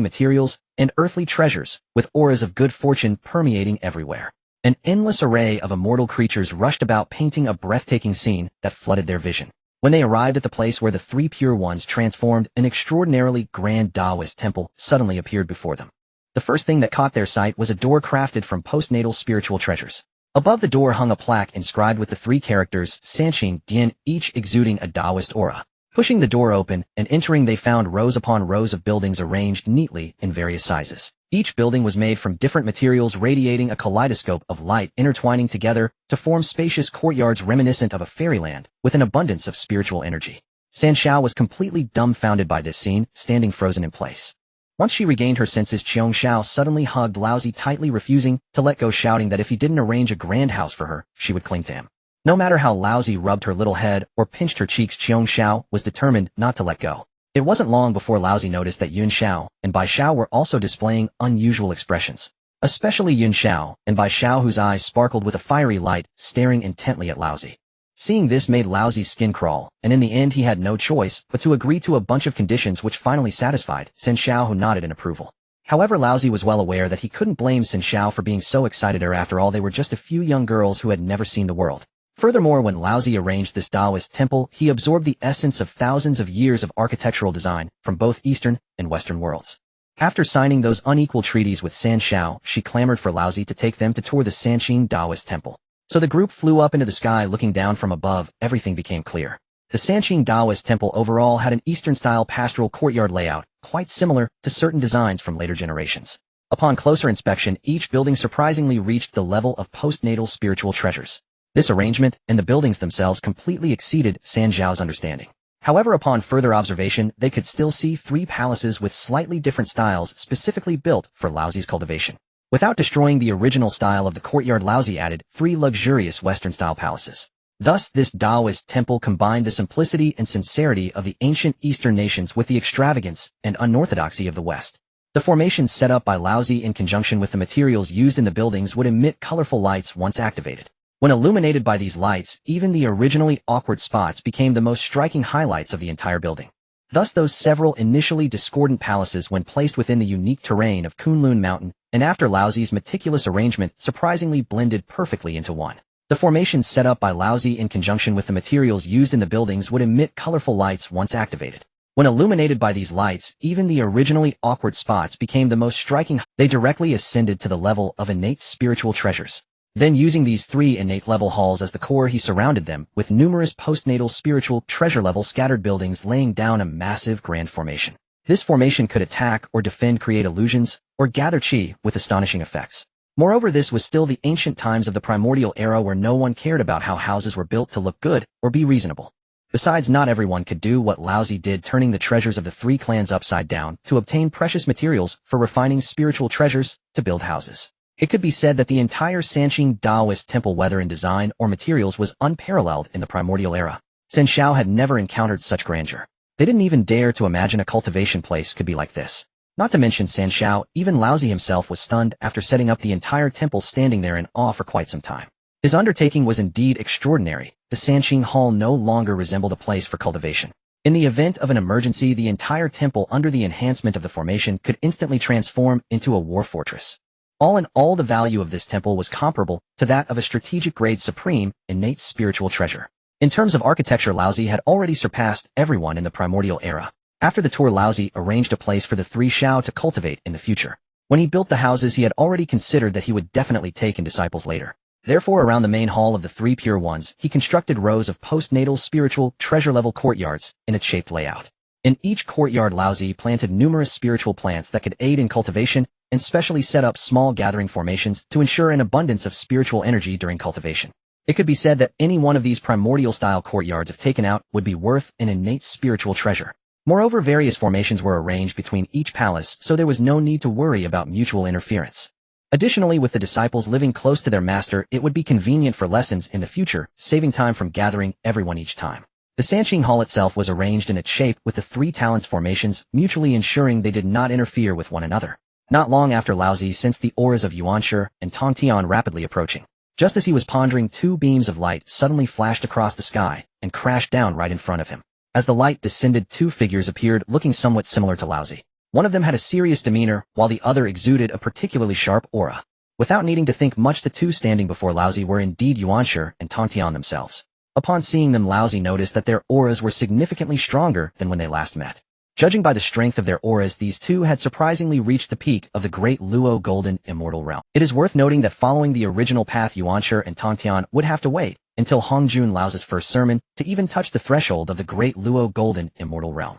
materials and earthly treasures, with auras of good fortune permeating everywhere. An endless array of immortal creatures rushed about, painting a breathtaking scene that flooded their vision. When they arrived at the place where the three pure ones transformed, an extraordinarily grand Taoist temple suddenly appeared before them. The first thing that caught their sight was a door crafted from postnatal spiritual treasures. Above the door hung a plaque inscribed with the three characters Sanxing Dian, each exuding a Taoist aura. Pushing the door open and entering, they found rows upon rows of buildings arranged neatly in various sizes. Each building was made from different materials, radiating a kaleidoscope of light, intertwining together to form spacious courtyards reminiscent of a fairyland with an abundance of spiritual energy. San Xiao was completely dumbfounded by this scene, standing frozen in place. Once she regained her senses, Qiong Xiao suddenly hugged Laozi tightly, refusing to let go, shouting that if he didn't arrange a grand house for her, she would cling to him. No matter how Laozi rubbed her little head or pinched her cheeks, Qiong Xiao was determined not to let go. It wasn't long before Laozi noticed that Yun Xiao and Bai Xiao were also displaying unusual expressions. especially Yun Xiao, and by Xiao whose eyes sparkled with a fiery light, staring intently at Laozi. Seeing this made Laozi's skin crawl, and in the end he had no choice but to agree to a bunch of conditions which finally satisfied Sen Xiao, who nodded in approval. However, Laozi was well aware that he couldn't blame Sen Xiao for being so excited, or after all they were just a few young girls who had never seen the world. Furthermore, when Laozi arranged this Taoist temple, he absorbed the essence of thousands of years of architectural design from both Eastern and Western worlds. After signing those unequal treaties with San Xiao, she clamored for Laozi to take them to tour the Sanqing Taoist temple. So the group flew up into the sky. Looking down from above, everything became clear. The Sanqing Taoist temple overall had an Eastern-style pastoral courtyard layout, quite similar to certain designs from later generations. Upon closer inspection, each building surprisingly reached the level of postnatal spiritual treasures. This arrangement and the buildings themselves completely exceeded San Zhao's understanding. However, upon further observation, they could still see 3 palaces with slightly different styles specifically built for Laozi's cultivation. Without destroying the original style of the courtyard, Laozi added 3 luxurious Western-style palaces. Thus, this Taoist temple combined the simplicity and sincerity of the ancient Eastern nations with the extravagance and unorthodoxy of the West. The formations set up by Laozi in conjunction with the materials used in the buildings would emit colorful lights once activated. When illuminated by these lights, even the originally awkward spots became the most striking highlights of the entire building. Thus those several initially discordant palaces, when placed within the unique terrain of Kunlun Mountain, and after Laozi's meticulous arrangement, surprisingly blended perfectly into one. The formations set up by Laozi in conjunction with the materials used in the buildings would emit colorful lights once activated. When illuminated by these lights, even the originally awkward spots became the most striking. They directly ascended to the level of innate spiritual treasures. Then, using these 3 innate level halls as the core, he surrounded them with numerous postnatal spiritual treasure level scattered buildings, laying down a massive grand formation. This formation could attack or defend, create illusions, or gather chi with astonishing effects. Moreover, this was still the ancient times of the primordial era, where no one cared about how houses were built to look good or be reasonable. Besides, not everyone could do what Laozi did, turning the treasures of the 3 clans upside down to obtain precious materials for refining spiritual treasures to build houses. It could be said that the entire Sanqing Taoist temple, whether in design or materials, was unparalleled in the primordial era. Sen Xiao had never encountered such grandeur. They didn't even dare to imagine a cultivation place could be like this. Not to mention San Xiao, even Laozi himself was stunned after setting up the entire temple, standing there in awe for quite some time. His undertaking was indeed extraordinary. The Sanqing Hall no longer resembled a place for cultivation. In the event of an emergency, the entire temple, under the enhancement of the formation, could instantly transform into a war fortress. All in all, the value of this temple was comparable to that of a strategic-grade supreme, innate spiritual treasure. In terms of architecture, Laozi had already surpassed everyone in the primordial era. After the tour, Laozi arranged a place for the 3 Xiao to cultivate in the future. When he built the houses, he had already considered that he would definitely take in disciples later. Therefore, around the main hall of the 3 pure ones, he constructed rows of postnatal spiritual treasure-level courtyards in a shaped layout. In each courtyard, Laozi planted numerous spiritual plants that could aid in cultivation, and specially set up small gathering formations to ensure an abundance of spiritual energy during cultivation. It could be said that any one of these primordial-style courtyards, if taken out, would be worth an innate spiritual treasure. Moreover, various formations were arranged between each palace, so there was no need to worry about mutual interference. Additionally, with the disciples living close to their master, it would be convenient for lessons in the future, saving time from gathering everyone each time. The Sanqing Hall itself was arranged in its shape with the 3 talents formations, mutually ensuring they did not interfere with one another. Not long after, Laozi sensed the auras of Yuanshi and Tongtian rapidly approaching. Just as he was pondering, 2 beams of light suddenly flashed across the sky and crashed down right in front of him. As the light descended, 2 figures appeared, looking somewhat similar to Laozi. One of them had a serious demeanor, while the other exuded a particularly sharp aura. Without needing to think much, the 2 standing before Laozi were indeed Yuanshi and Tongtian themselves. Upon seeing them, Laozi noticed that their auras were significantly stronger than when they last met. Judging by the strength of their auras, these 2 had surprisingly reached the peak of the Great Luo Golden Immortal Realm. It is worth noting that following the original path, Yuanshi and Tongtian would have to wait until Hongjun Lao's first sermon to even touch the threshold of the Great Luo Golden Immortal Realm.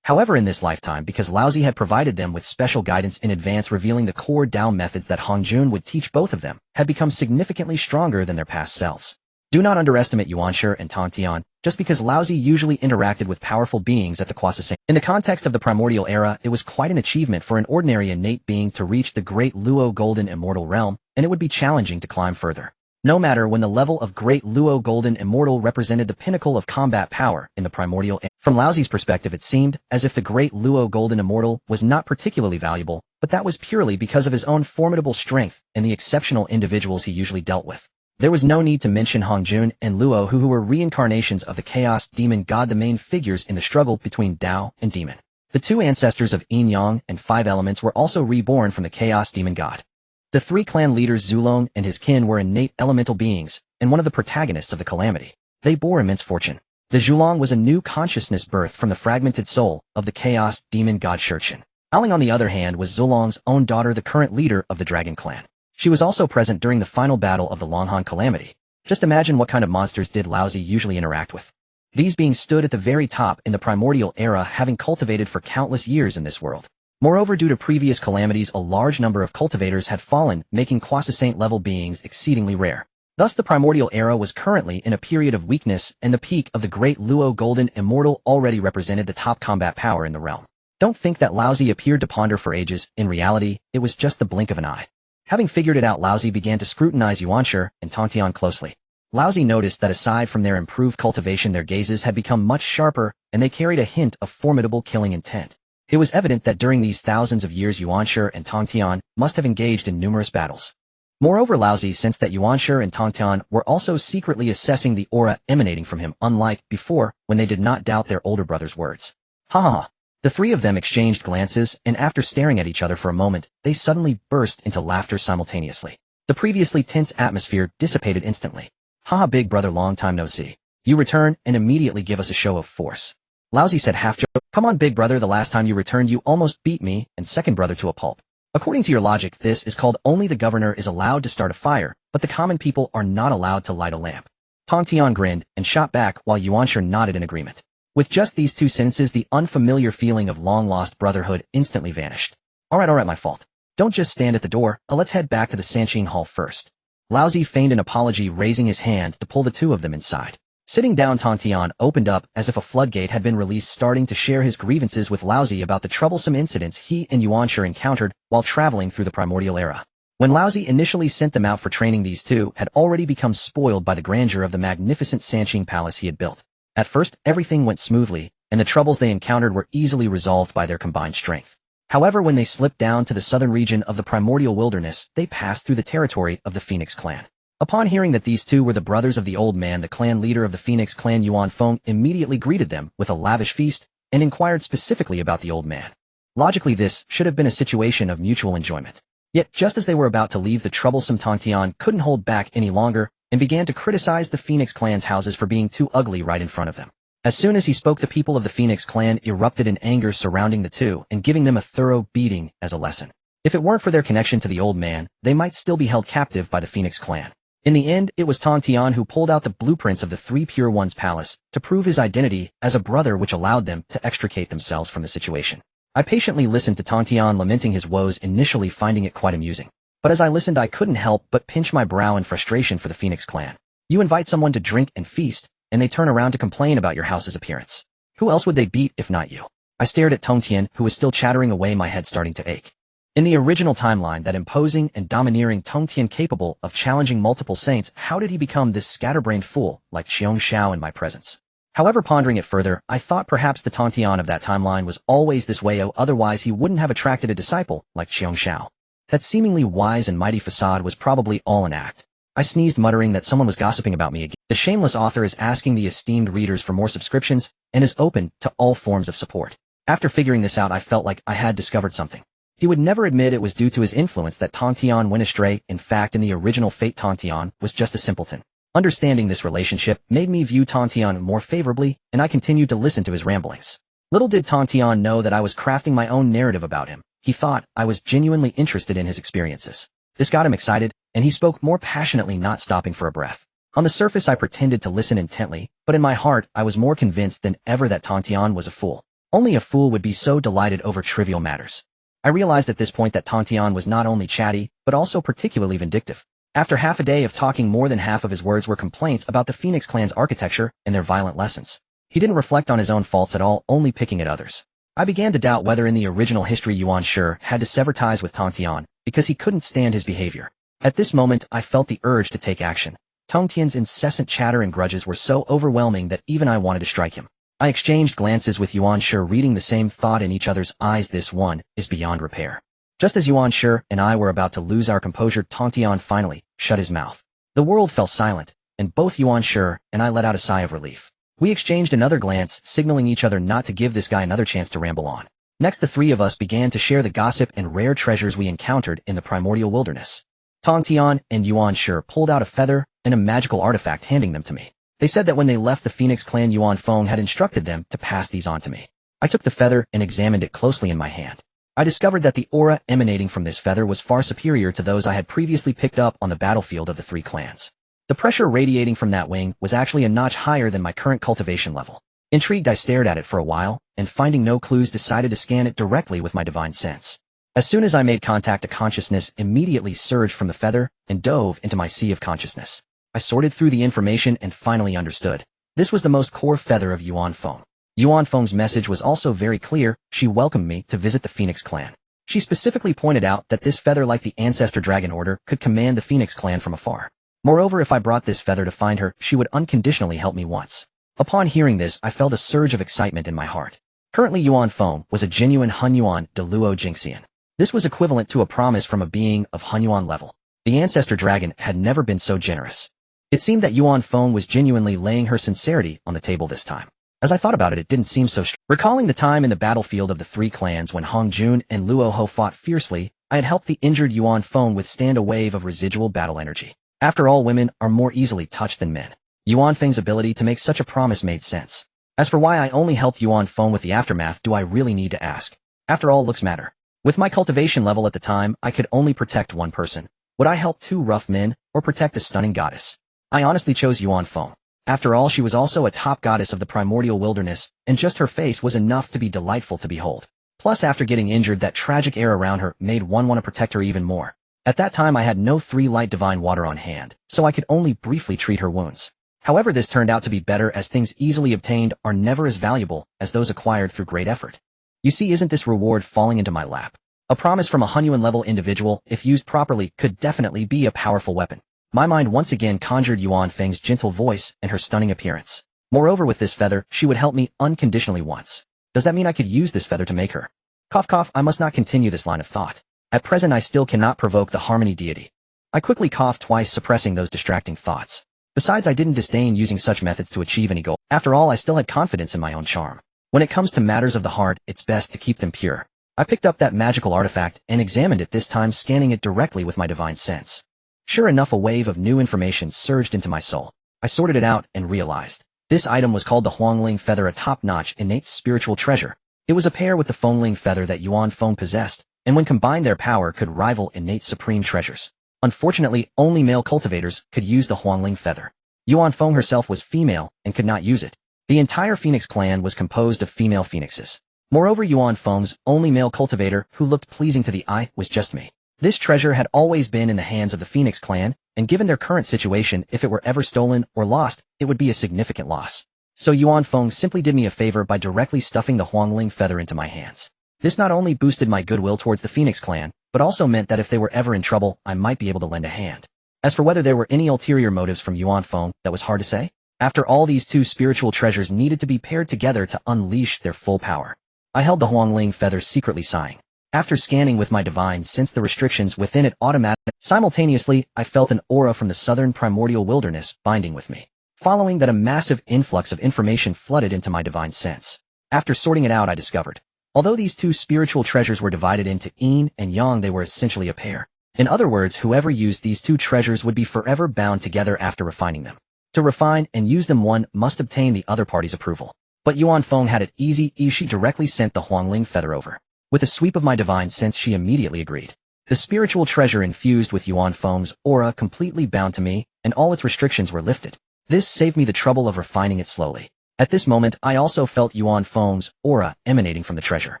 However, in this lifetime, because Laozi had provided them with special guidance in advance, revealing the core Tao methods that Hongjun would teach both of them, had become significantly stronger than their past selves. Do not underestimate Yuanshi and Tongtian, just because Laozi usually interacted with powerful beings at the Kwasasing. In the context of the primordial era, it was quite an achievement for an ordinary innate being to reach the Great Luo Golden Immortal Realm, and it would be challenging to climb further. No matter when the level of Great Luo Golden Immortal represented the pinnacle of combat power in the primordial era. From Laozi's perspective, it seemed as if the Great Luo Golden Immortal was not particularly valuable, but that was purely because of his own formidable strength and the exceptional individuals he usually dealt with. There was no need to mention Hongjun and Luo who were reincarnations of the Chaos Demon God, the main figures in the struggle between Dao and Demon. The two ancestors of Yin Yang and Five Elements were also reborn from the Chaos Demon God. The three clan leaders Zulong and his kin were innate elemental beings, and one of the protagonists of the calamity. They bore immense fortune. The Zulong was a new consciousness birthed from the fragmented soul of the Chaos Demon God Shurchen. Aling, on the other hand, was Zulong's own daughter, the current leader of the Dragon Clan. She was also present during the final battle of the Longhan calamity. Just imagine what kind of monsters did Laozi usually interact with. These beings stood at the very top in the primordial era, having cultivated for countless years in this world. Moreover, due to previous calamities, a large number of cultivators had fallen, making Quasi-Saint-level beings exceedingly rare. Thus, the primordial era was currently in a period of weakness, and the peak of the Great Luo Golden Immortal already represented the top combat power in the realm. Don't think that Laozi appeared to ponder for ages. In reality, it was just the blink of an eye. Having figured it out, Laozi began to scrutinize Yuanshi and Tongtian closely. Laozi noticed that aside from their improved cultivation, their gazes had become much sharper, and they carried a hint of formidable killing intent. It was evident that during these thousands of years Yuanshi and Tongtian must have engaged in numerous battles. Moreover, Laozi sensed that Yuanshi and Tongtian were also secretly assessing the aura emanating from him, unlike before when they did not doubt their older brother's words. Ha ha ha. The three of them exchanged glances, and after staring at each other for a moment, they suddenly burst into laughter simultaneously. The previously tense atmosphere dissipated instantly. Haha, big brother, long time no see. You return and immediately give us a show of force. Laozi said, half-joke. Come on, big brother, the last time you returned you almost beat me and second brother to a pulp. According to your logic, this is called only the governor is allowed to start a fire, but the common people are not allowed to light a lamp. Tongtian grinned and shot back while Yuanshi nodded in agreement. With just these two sentences, the unfamiliar feeling of long-lost brotherhood instantly vanished. Alright, my fault. Don't just stand at the door, let's head back to the Sanqing Hall first. Laozi feigned an apology, raising his hand to pull the two of them inside. Sitting down, Tongtian opened up as if a floodgate had been released, starting to share his grievances with Laozi about the troublesome incidents he and Yuanshi encountered while traveling through the primordial era. When Laozi initially sent them out for training, these two had already become spoiled by the grandeur of the magnificent Sanqing palace he had built. At first, everything went smoothly, and the troubles they encountered were easily resolved by their combined strength. However, when they slipped down to the southern region of the primordial wilderness, they passed through the territory of the Phoenix clan. Upon hearing that these two were the brothers of the old man, the clan leader of the Phoenix clan, Yuan Feng, immediately greeted them with a lavish feast and inquired specifically about the old man. Logically, this should have been a situation of mutual enjoyment. Yet, just as they were about to leave, the troublesome Tongtian couldn't hold back any longer and began to criticize the Phoenix clan's houses for being too ugly right in front of them. As soon as he spoke, the people of the Phoenix clan erupted in anger, surrounding the two and giving them a thorough beating as a lesson. If it weren't for their connection to the old man, they might still be held captive by the Phoenix clan. In the end, it was Tongtian who pulled out the blueprints of the Three Pure Ones palace to prove his identity as a brother, which allowed them to extricate themselves from the situation. I patiently listened to Tongtian lamenting his woes, initially finding it quite amusing. But as I listened, I couldn't help but pinch my brow in frustration for the Phoenix clan. You invite someone to drink and feast, and they turn around to complain about your house's appearance. Who else would they beat if not you? I stared at Tongtian, who was still chattering away, my head starting to ache. In the original timeline, that imposing and domineering Tongtian capable of challenging multiple saints, how did he become this scatterbrained fool like Xiong Xiao in my presence? However, pondering it further, I thought perhaps the Tongtian of that timeline was always this way, otherwise he wouldn't have attracted a disciple like Xiong Xiao. That seemingly wise and mighty facade was probably all an act. I sneezed, muttering that someone was gossiping about me again. The shameless author is asking the esteemed readers for more subscriptions and is open to all forms of support. After figuring this out, I felt like I had discovered something. He would never admit it was due to his influence that Tongtian went astray. In fact, in the original fate, Tongtian was just a simpleton. Understanding this relationship made me view Tongtian more favorably, and I continued to listen to his ramblings. Little did Tongtian know that I was crafting my own narrative about him. He thought I was genuinely interested in his experiences. This got him excited, and he spoke more passionately, not stopping for a breath. On the surface, I pretended to listen intently, but in my heart, I was more convinced than ever that Tongtian was a fool. Only a fool would be so delighted over trivial matters. I realized at this point that Tongtian was not only chatty, but also particularly vindictive. After half a day of talking, more than half of his words were complaints about the Phoenix clan's architecture and their violent lessons. He didn't reflect on his own faults at all, only picking at others. I began to doubt whether in the original history Yuan Shi had to sever ties with Tongtian, because he couldn't stand his behavior. At this moment, I felt the urge to take action. Tongtian's incessant chatter and grudges were so overwhelming that even I wanted to strike him. I exchanged glances with Yuan Shi, reading the same thought in each other's eyes. This one is beyond repair. Just as Yuan Shi and I were about to lose our composure, Tongtian finally shut his mouth. The world fell silent, and both Yuan Shi and I let out a sigh of relief. We exchanged another glance, signaling each other not to give this guy another chance to ramble on. Next, the three of us began to share the gossip and rare treasures we encountered in the primordial wilderness. Tongtian and Yuan Shi pulled out a feather and a magical artifact, handing them to me. They said that when they left the Phoenix clan, Yuan Feng had instructed them to pass these on to me. I took the feather and examined it closely in my hand. I discovered that the aura emanating from this feather was far superior to those I had previously picked up on the battlefield of the three clans. The pressure radiating from that wing was actually a notch higher than my current cultivation level. Intrigued, I stared at it for a while, and finding no clues, decided to scan it directly with my divine sense. As soon as I made contact, a consciousness immediately surged from the feather and dove into my sea of consciousness. I sorted through the information and finally understood. This was the most core feather of Yuan Feng. Yuan Feng's message was also very clear. She welcomed me to visit the Phoenix clan. She specifically pointed out that this feather, like the ancestor dragon order, could command the Phoenix clan from afar. Moreover, if I brought this feather to find her, she would unconditionally help me once. Upon hearing this, I felt a surge of excitement in my heart. Currently, Yuan Feng was a genuine Hunyuan de Luo Jingxian. This was equivalent to a promise from a being of Hunyuan level. The ancestor dragon had never been so generous. It seemed that Yuan Feng was genuinely laying her sincerity on the table this time. As I thought about it, it didn't seem so Recalling the time in the battlefield of the three clans when Hong Jun and Luo Ho fought fiercely, I had helped the injured Yuan Feng withstand a wave of residual battle energy. After all, women are more easily touched than men. Yuan Feng's ability to make such a promise made sense. As for why I only helped Yuan Feng with the aftermath, do I really need to ask? After all, looks matter. With my cultivation level at the time, I could only protect one person. Would I help two rough men, or protect a stunning goddess? I honestly chose Yuan Feng. After all, she was also a top goddess of the primordial wilderness, and just her face was enough to be delightful to behold. Plus, after getting injured, that tragic air around her made one want to protect her even more. At that time, I had no 3 light divine water on hand, so I could only briefly treat her wounds. However, this turned out to be better, as things easily obtained are never as valuable as those acquired through great effort. You see, isn't this reward falling into my lap? A promise from a Hunyuan level individual, if used properly, could definitely be a powerful weapon. My mind once again conjured Yuan Feng's gentle voice and her stunning appearance. Moreover, with this feather, she would help me unconditionally once. Does that mean I could use this feather to make her? Cough cough, I must not continue this line of thought. At present, I still cannot provoke the harmony deity. I quickly coughed twice, suppressing those distracting thoughts. Besides, I didn't disdain using such methods to achieve any goal. After all, I still had confidence in my own charm. When it comes to matters of the heart, it's best to keep them pure. I picked up that magical artifact and examined it, this time scanning it directly with my divine sense. Sure enough, a wave of new information surged into my soul. I sorted it out and realized. This item was called the Huangling Feather, a top-notch innate spiritual treasure. It was a pair with the Fengling Feather that Yuan Feng possessed, and when combined their power could rival innate supreme treasures. Unfortunately, only male cultivators could use the Huangling Feather. Yuan Feng herself was female and could not use it. The entire Phoenix clan was composed of female phoenixes. Moreover, Yuan Feng's only male cultivator who looked pleasing to the eye was just me. This treasure had always been in the hands of the Phoenix clan, and given their current situation, if it were ever stolen or lost, it would be a significant loss. So Yuan Feng simply did me a favor by directly stuffing the Huangling Feather into my hands. This not only boosted my goodwill towards the Phoenix clan, but also meant that if they were ever in trouble, I might be able to lend a hand. As for whether there were any ulterior motives from Yuan Feng, that was hard to say. After all, these two spiritual treasures needed to be paired together to unleash their full power. I held the Huangling Feather, secretly sighing. After scanning with my divine sense the restrictions within it automatically, simultaneously, I felt an aura from the southern primordial wilderness binding with me. Following that, a massive influx of information flooded into my divine sense. After sorting it out, I discovered. Although these two spiritual treasures were divided into yin and yang, they were essentially a pair. In other words, whoever used these two treasures would be forever bound together after refining them. To refine and use them, one must obtain the other party's approval. But Yuan Feng had it easy. She directly sent the Huangling Feather over. With a sweep of my divine sense, she immediately agreed. The spiritual treasure infused with Yuan Feng's aura completely bound to me, and all its restrictions were lifted. This saved me the trouble of refining it slowly. At this moment, I also felt Yuan Feng's aura emanating from the treasure.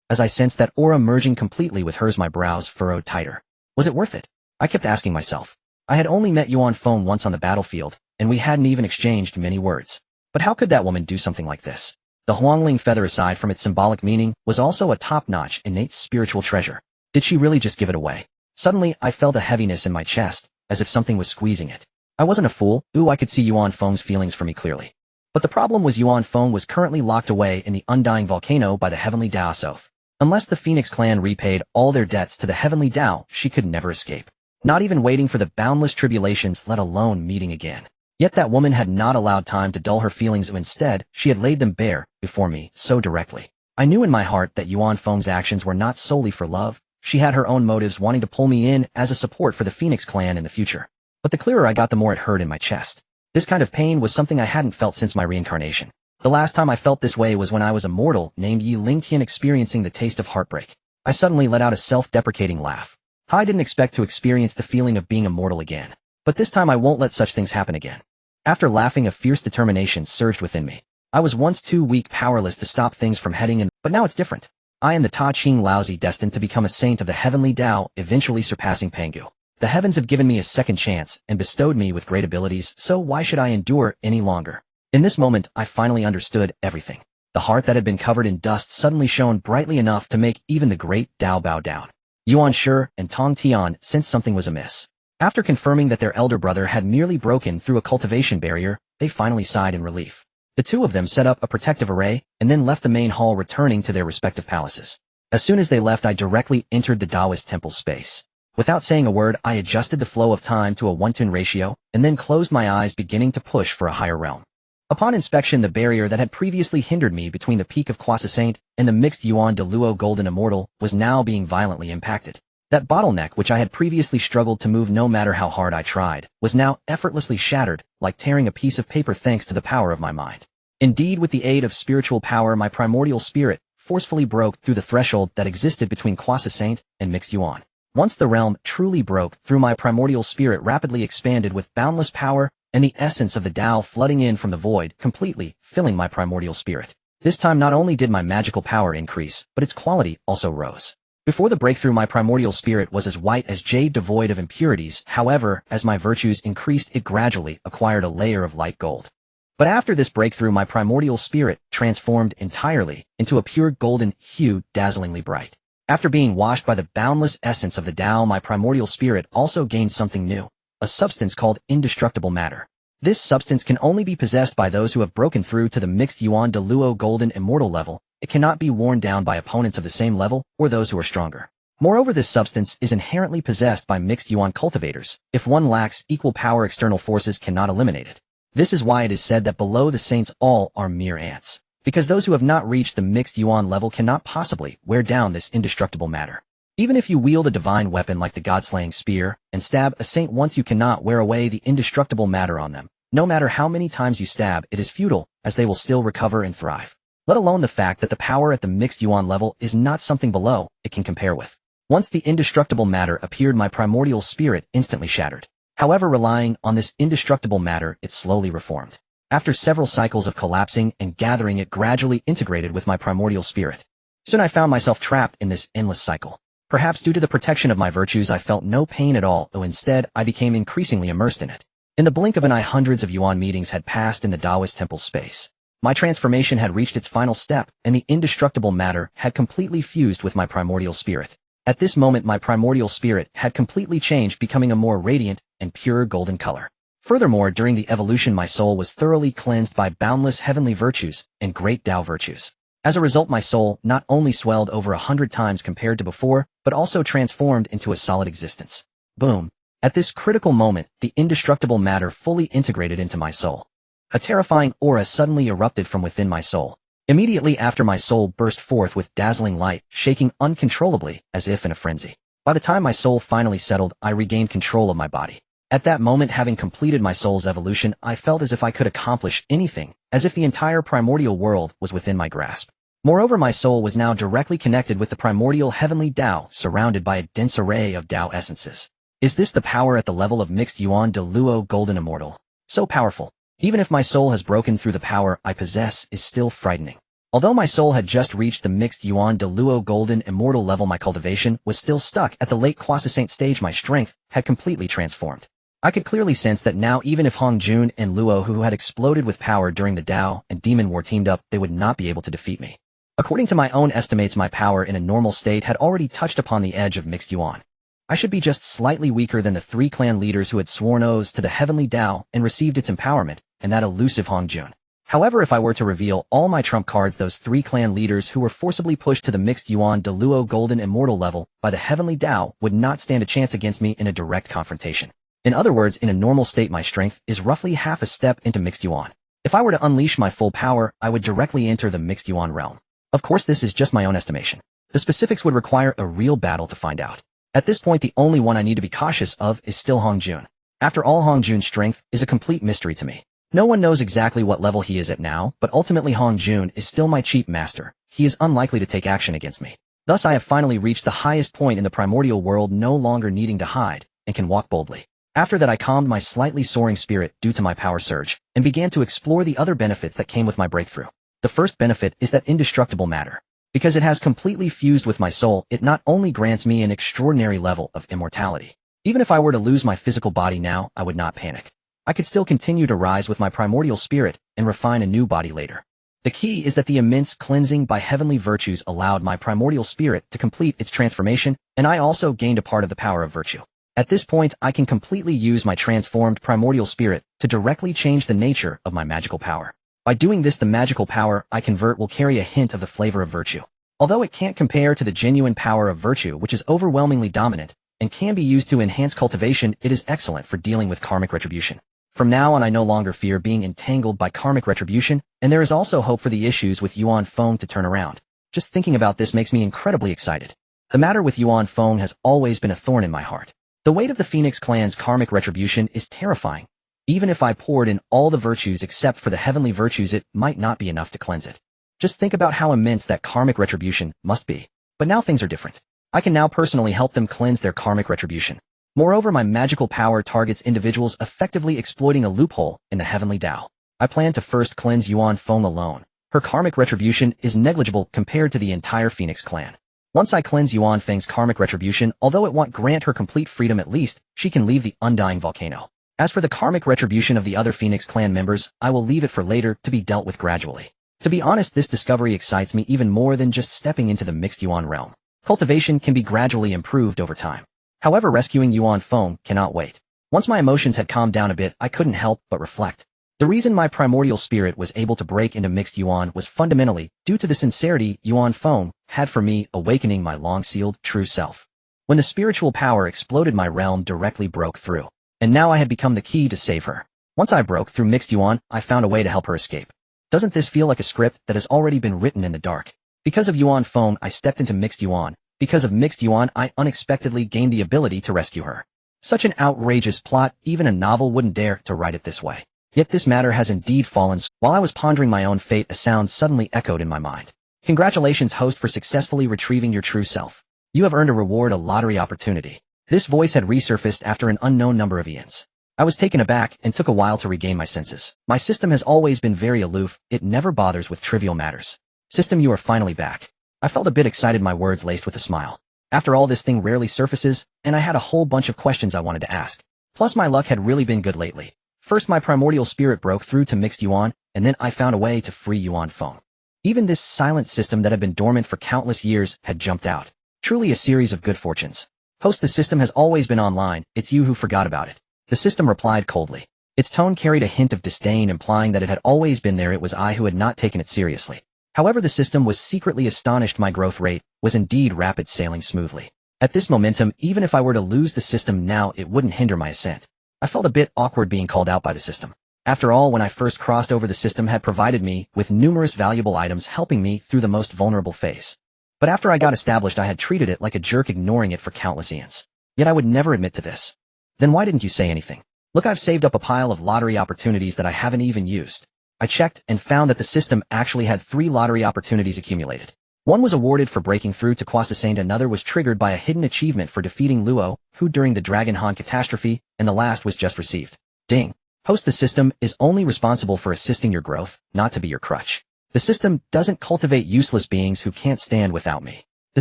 As I sensed that aura merging completely with hers, my brows furrowed tighter. Was it worth it? I kept asking myself. I had only met Yuan Feng once on the battlefield, and we hadn't even exchanged many words. But how could that woman do something like this? The Huangling Feather, aside from its symbolic meaning, was also a top-notch innate spiritual treasure. Did she really just give it away? Suddenly, I felt a heaviness in my chest, as if something was squeezing it. I wasn't a fool. I could see Yuan Feng's feelings for me clearly. But the problem was Yuan Feng was currently locked away in the undying volcano by the Heavenly Dao's oath. Unless the Phoenix clan repaid all their debts to the Heavenly Dao, she could never escape. Not even waiting for the boundless tribulations, let alone meeting again. Yet that woman had not allowed time to dull her feelings. Instead, she had laid them bare before me so directly. I knew in my heart that Yuan Feng's actions were not solely for love. She had her own motives, wanting to pull me in as a support for the Phoenix clan in the future. But the clearer I got, the more it hurt in my chest. This kind of pain was something I hadn't felt since my reincarnation. The last time I felt this way was when I was a mortal named Lingtian experiencing the taste of heartbreak. I suddenly let out a self-deprecating laugh. I didn't expect to experience the feeling of being a mortal again. But this time I won't let such things happen again. After laughing, a fierce determination surged within me. I was once too weak, powerless to stop things from heading in, but now it's different. I am the Taiqing Laozi, destined to become a saint of the Heavenly Dao, eventually surpassing Pangu. The heavens have given me a second chance and bestowed me with great abilities, so why should I endure any longer? In this moment, I finally understood everything. The heart that had been covered in dust suddenly shone brightly enough to make even the great Dao bow down. Yuan Shi and Tong Tian sensed something was amiss. After confirming that their elder brother had merely broken through a cultivation barrier, they finally sighed in relief. The two of them set up a protective array and then left the main hall, returning to their respective palaces. As soon as they left, I directly entered the Taoist temple space. Without saying a word, I adjusted the flow of time to a 1:1 ratio and then closed my eyes, beginning to push for a higher realm. Upon inspection, the barrier that had previously hindered me between the peak of Kwasa Saint and the mixed Yuan de Luo Golden Immortal was now being violently impacted. That bottleneck, which I had previously struggled to move no matter how hard I tried, was now effortlessly shattered, like tearing a piece of paper, thanks to the power of my mind. Indeed, with the aid of spiritual power, my primordial spirit forcefully broke through the threshold that existed between Kwasa Saint and mixed Yuan. Once the realm truly broke through, my primordial spirit rapidly expanded with boundless power, and the essence of the Tao flooding in from the void, completely filling my primordial spirit. This time, not only did my magical power increase, but its quality also rose. Before the breakthrough, my primordial spirit was as white as jade, devoid of impurities. However, as my virtues increased, it gradually acquired a layer of light gold. But after this breakthrough, my primordial spirit transformed entirely into a pure golden hue, dazzlingly bright. After being washed by the boundless essence of the Tao, my primordial spirit also gained something new. A substance called indestructible matter. This substance can only be possessed by those who have broken through to the mixed Yuan de Luo Golden Immortal level. It cannot be worn down by opponents of the same level or those who are stronger. Moreover, this substance is inherently possessed by mixed Yuan cultivators. If one lacks equal power, external forces cannot eliminate it. This is why it is said that below the saints all are mere ants, because those who have not reached the mixed Yuan level cannot possibly wear down this indestructible matter. Even if you wield a divine weapon like the God-slaying spear and stab a saint once, you cannot wear away the indestructible matter on them. No matter how many times you stab, it is futile, as they will still recover and thrive. Let alone the fact that the power at the mixed Yuan level is not something below it can compare with. Once the indestructible matter appeared, my primordial spirit instantly shattered. However, relying on this indestructible matter, it slowly reformed. After several cycles of collapsing and gathering, it gradually integrated with my primordial spirit. Soon I found myself trapped in this endless cycle. Perhaps due to the protection of my virtues, I felt no pain at all, though instead I became increasingly immersed in it. In the blink of an eye, hundreds of Yuan meetings had passed in the Taoist temple space. My transformation had reached its final step, and the indestructible matter had completely fused with my primordial spirit. At this moment, my primordial spirit had completely changed, becoming a more radiant and pure golden color. Furthermore, during the evolution, my soul was thoroughly cleansed by boundless heavenly virtues and great Tao virtues. As a result, my soul not only swelled over 100 times compared to before, but also transformed into a solid existence. Boom. At this critical moment, the indestructible matter fully integrated into my soul. A terrifying aura suddenly erupted from within my soul. Immediately after, my soul burst forth with dazzling light, shaking uncontrollably, as if in a frenzy. By the time my soul finally settled, I regained control of my body. At that moment, having completed my soul's evolution, I felt as if I could accomplish anything, as if the entire primordial world was within my grasp. Moreover, my soul was now directly connected with the primordial heavenly Tao, surrounded by a dense array of Tao essences. Is this the power at the level of mixed Yuan de Luo Golden Immortal? So powerful. Even if my soul has broken through, the power I possess is still frightening. Although my soul had just reached the mixed Yuan de Luo Golden Immortal level, my cultivation was still stuck at the late Kwasa Saint stage. My strength had completely transformed. I could clearly sense that now, even if Hong Jun and Luo, who had exploded with power during the Tao and Demon War, teamed up, they would not be able to defeat me. According to my own estimates, my power in a normal state had already touched upon the edge of mixed Yuan. I should be just slightly weaker than the 3 clan leaders who had sworn oaths to the heavenly Tao and received its empowerment, and that elusive Hong Jun. However, if I were to reveal all my trump cards, those 3 clan leaders who were forcibly pushed to the mixed Yuan de Luo Golden Immortal level by the heavenly Tao would not stand a chance against me in a direct confrontation. In other words, in a normal state my strength is roughly half a step into mixed Yuan. If I were to unleash my full power, I would directly enter the mixed Yuan realm. Of course, this is just my own estimation. The specifics would require a real battle to find out. At this point, the only one I need to be cautious of is still Hong Jun. After all, Hong Jun's strength is a complete mystery to me. No one knows exactly what level he is at now, but ultimately Hong Jun is still my chief master. He is unlikely to take action against me. Thus I have finally reached the highest point in the primordial world, no longer needing to hide, and can walk boldly. After that I calmed my slightly soaring spirit due to my power surge, and began to explore the other benefits that came with my breakthrough. The first benefit is that indestructible matter. Because it has completely fused with my soul, it not only grants me an extraordinary level of immortality. Even if I were to lose my physical body now, I would not panic. I could still continue to rise with my primordial spirit and refine a new body later. The key is that the immense cleansing by heavenly virtues allowed my primordial spirit to complete its transformation, and I also gained a part of the power of virtue. At this point, I can completely use my transformed primordial spirit to directly change the nature of my magical power. By doing this, the magical power I convert will carry a hint of the flavor of virtue. Although it can't compare to the genuine power of virtue, which is overwhelmingly dominant and can be used to enhance cultivation, it is excellent for dealing with karmic retribution. From now on, I no longer fear being entangled by karmic retribution, and there is also hope for the issues with Yuan Feng to turn around. Just thinking about this makes me incredibly excited. The matter with Yuan Feng has always been a thorn in my heart. The weight of the Phoenix clan's karmic retribution is terrifying. Even if I poured in all the virtues except for the heavenly virtues, it might not be enough to cleanse it. Just think about how immense that karmic retribution must be. But now things are different. I can now personally help them cleanse their karmic retribution. Moreover, my magical power targets individuals effectively exploiting a loophole in the heavenly Tao. I plan to first cleanse Yuan Feng alone. Her karmic retribution is negligible compared to the entire Phoenix clan. Once I cleanse Yuan Feng's karmic retribution, although it won't grant her complete freedom, at least she can leave the undying volcano. As for the karmic retribution of the other Phoenix clan members, I will leave it for later to be dealt with gradually. To be honest, this discovery excites me even more than just stepping into the mixed Yuan realm. Cultivation can be gradually improved over time. However, rescuing Yuan Feng cannot wait. Once my emotions had calmed down a bit, I couldn't help but reflect. The reason my primordial spirit was able to break into mixed Yuan was fundamentally due to the sincerity Yuan Feng had for me, awakening my long-sealed true self. When the spiritual power exploded, my realm directly broke through. And now I had become the key to save her. Once I broke through mixed Yuan, I found a way to help her escape. Doesn't this feel like a script that has already been written in the dark? Because of Yuan Feng, I stepped into mixed Yuan. Because of mixed Yuan, I unexpectedly gained the ability to rescue her. Such an outrageous plot, even a novel wouldn't dare to write it this way. Yet this matter has indeed fallen. While I was pondering my own fate, a sound suddenly echoed in my mind. Congratulations, host, for successfully retrieving your true self. You have earned a reward, a lottery opportunity. This voice had resurfaced after an unknown number of eons. I was taken aback and took a while to regain my senses. My system has always been very aloof. It never bothers with trivial matters. System, you are finally back. I felt a bit excited, my words laced with a smile. After all, this thing rarely surfaces, and I had a whole bunch of questions I wanted to ask. Plus, my luck had really been good lately. First, my primordial spirit broke through to mixed Yuan, and then I found a way to free Yuan Feng. Even this silent system that had been dormant for countless years had jumped out. Truly a series of good fortunes. Host, the system has always been online. It's you who forgot about it. The system replied coldly. Its tone carried a hint of disdain, implying that it had always been there. It was I who had not taken it seriously. However, the system was secretly astonished. My growth rate was indeed rapid, sailing smoothly. At this momentum, even if I were to lose the system now, it wouldn't hinder my ascent. I felt a bit awkward being called out by the system. After all, when I first crossed over, the system had provided me with numerous valuable items, helping me through the most vulnerable phase. But after I got established, I had treated it like a jerk, ignoring it for countless eons. Yet I would never admit to this. Then why didn't you say anything? Look, I've saved up a pile of lottery opportunities that I haven't even used. I checked and found that the system actually had 3 lottery opportunities accumulated. One was awarded for breaking through to Kwasasane, another was triggered by a hidden achievement for defeating Luo, who during the Dragon Han catastrophe, and the last was just received. Ding. Host, the system is only responsible for assisting your growth, not to be your crutch. The system doesn't cultivate useless beings who can't stand without me. The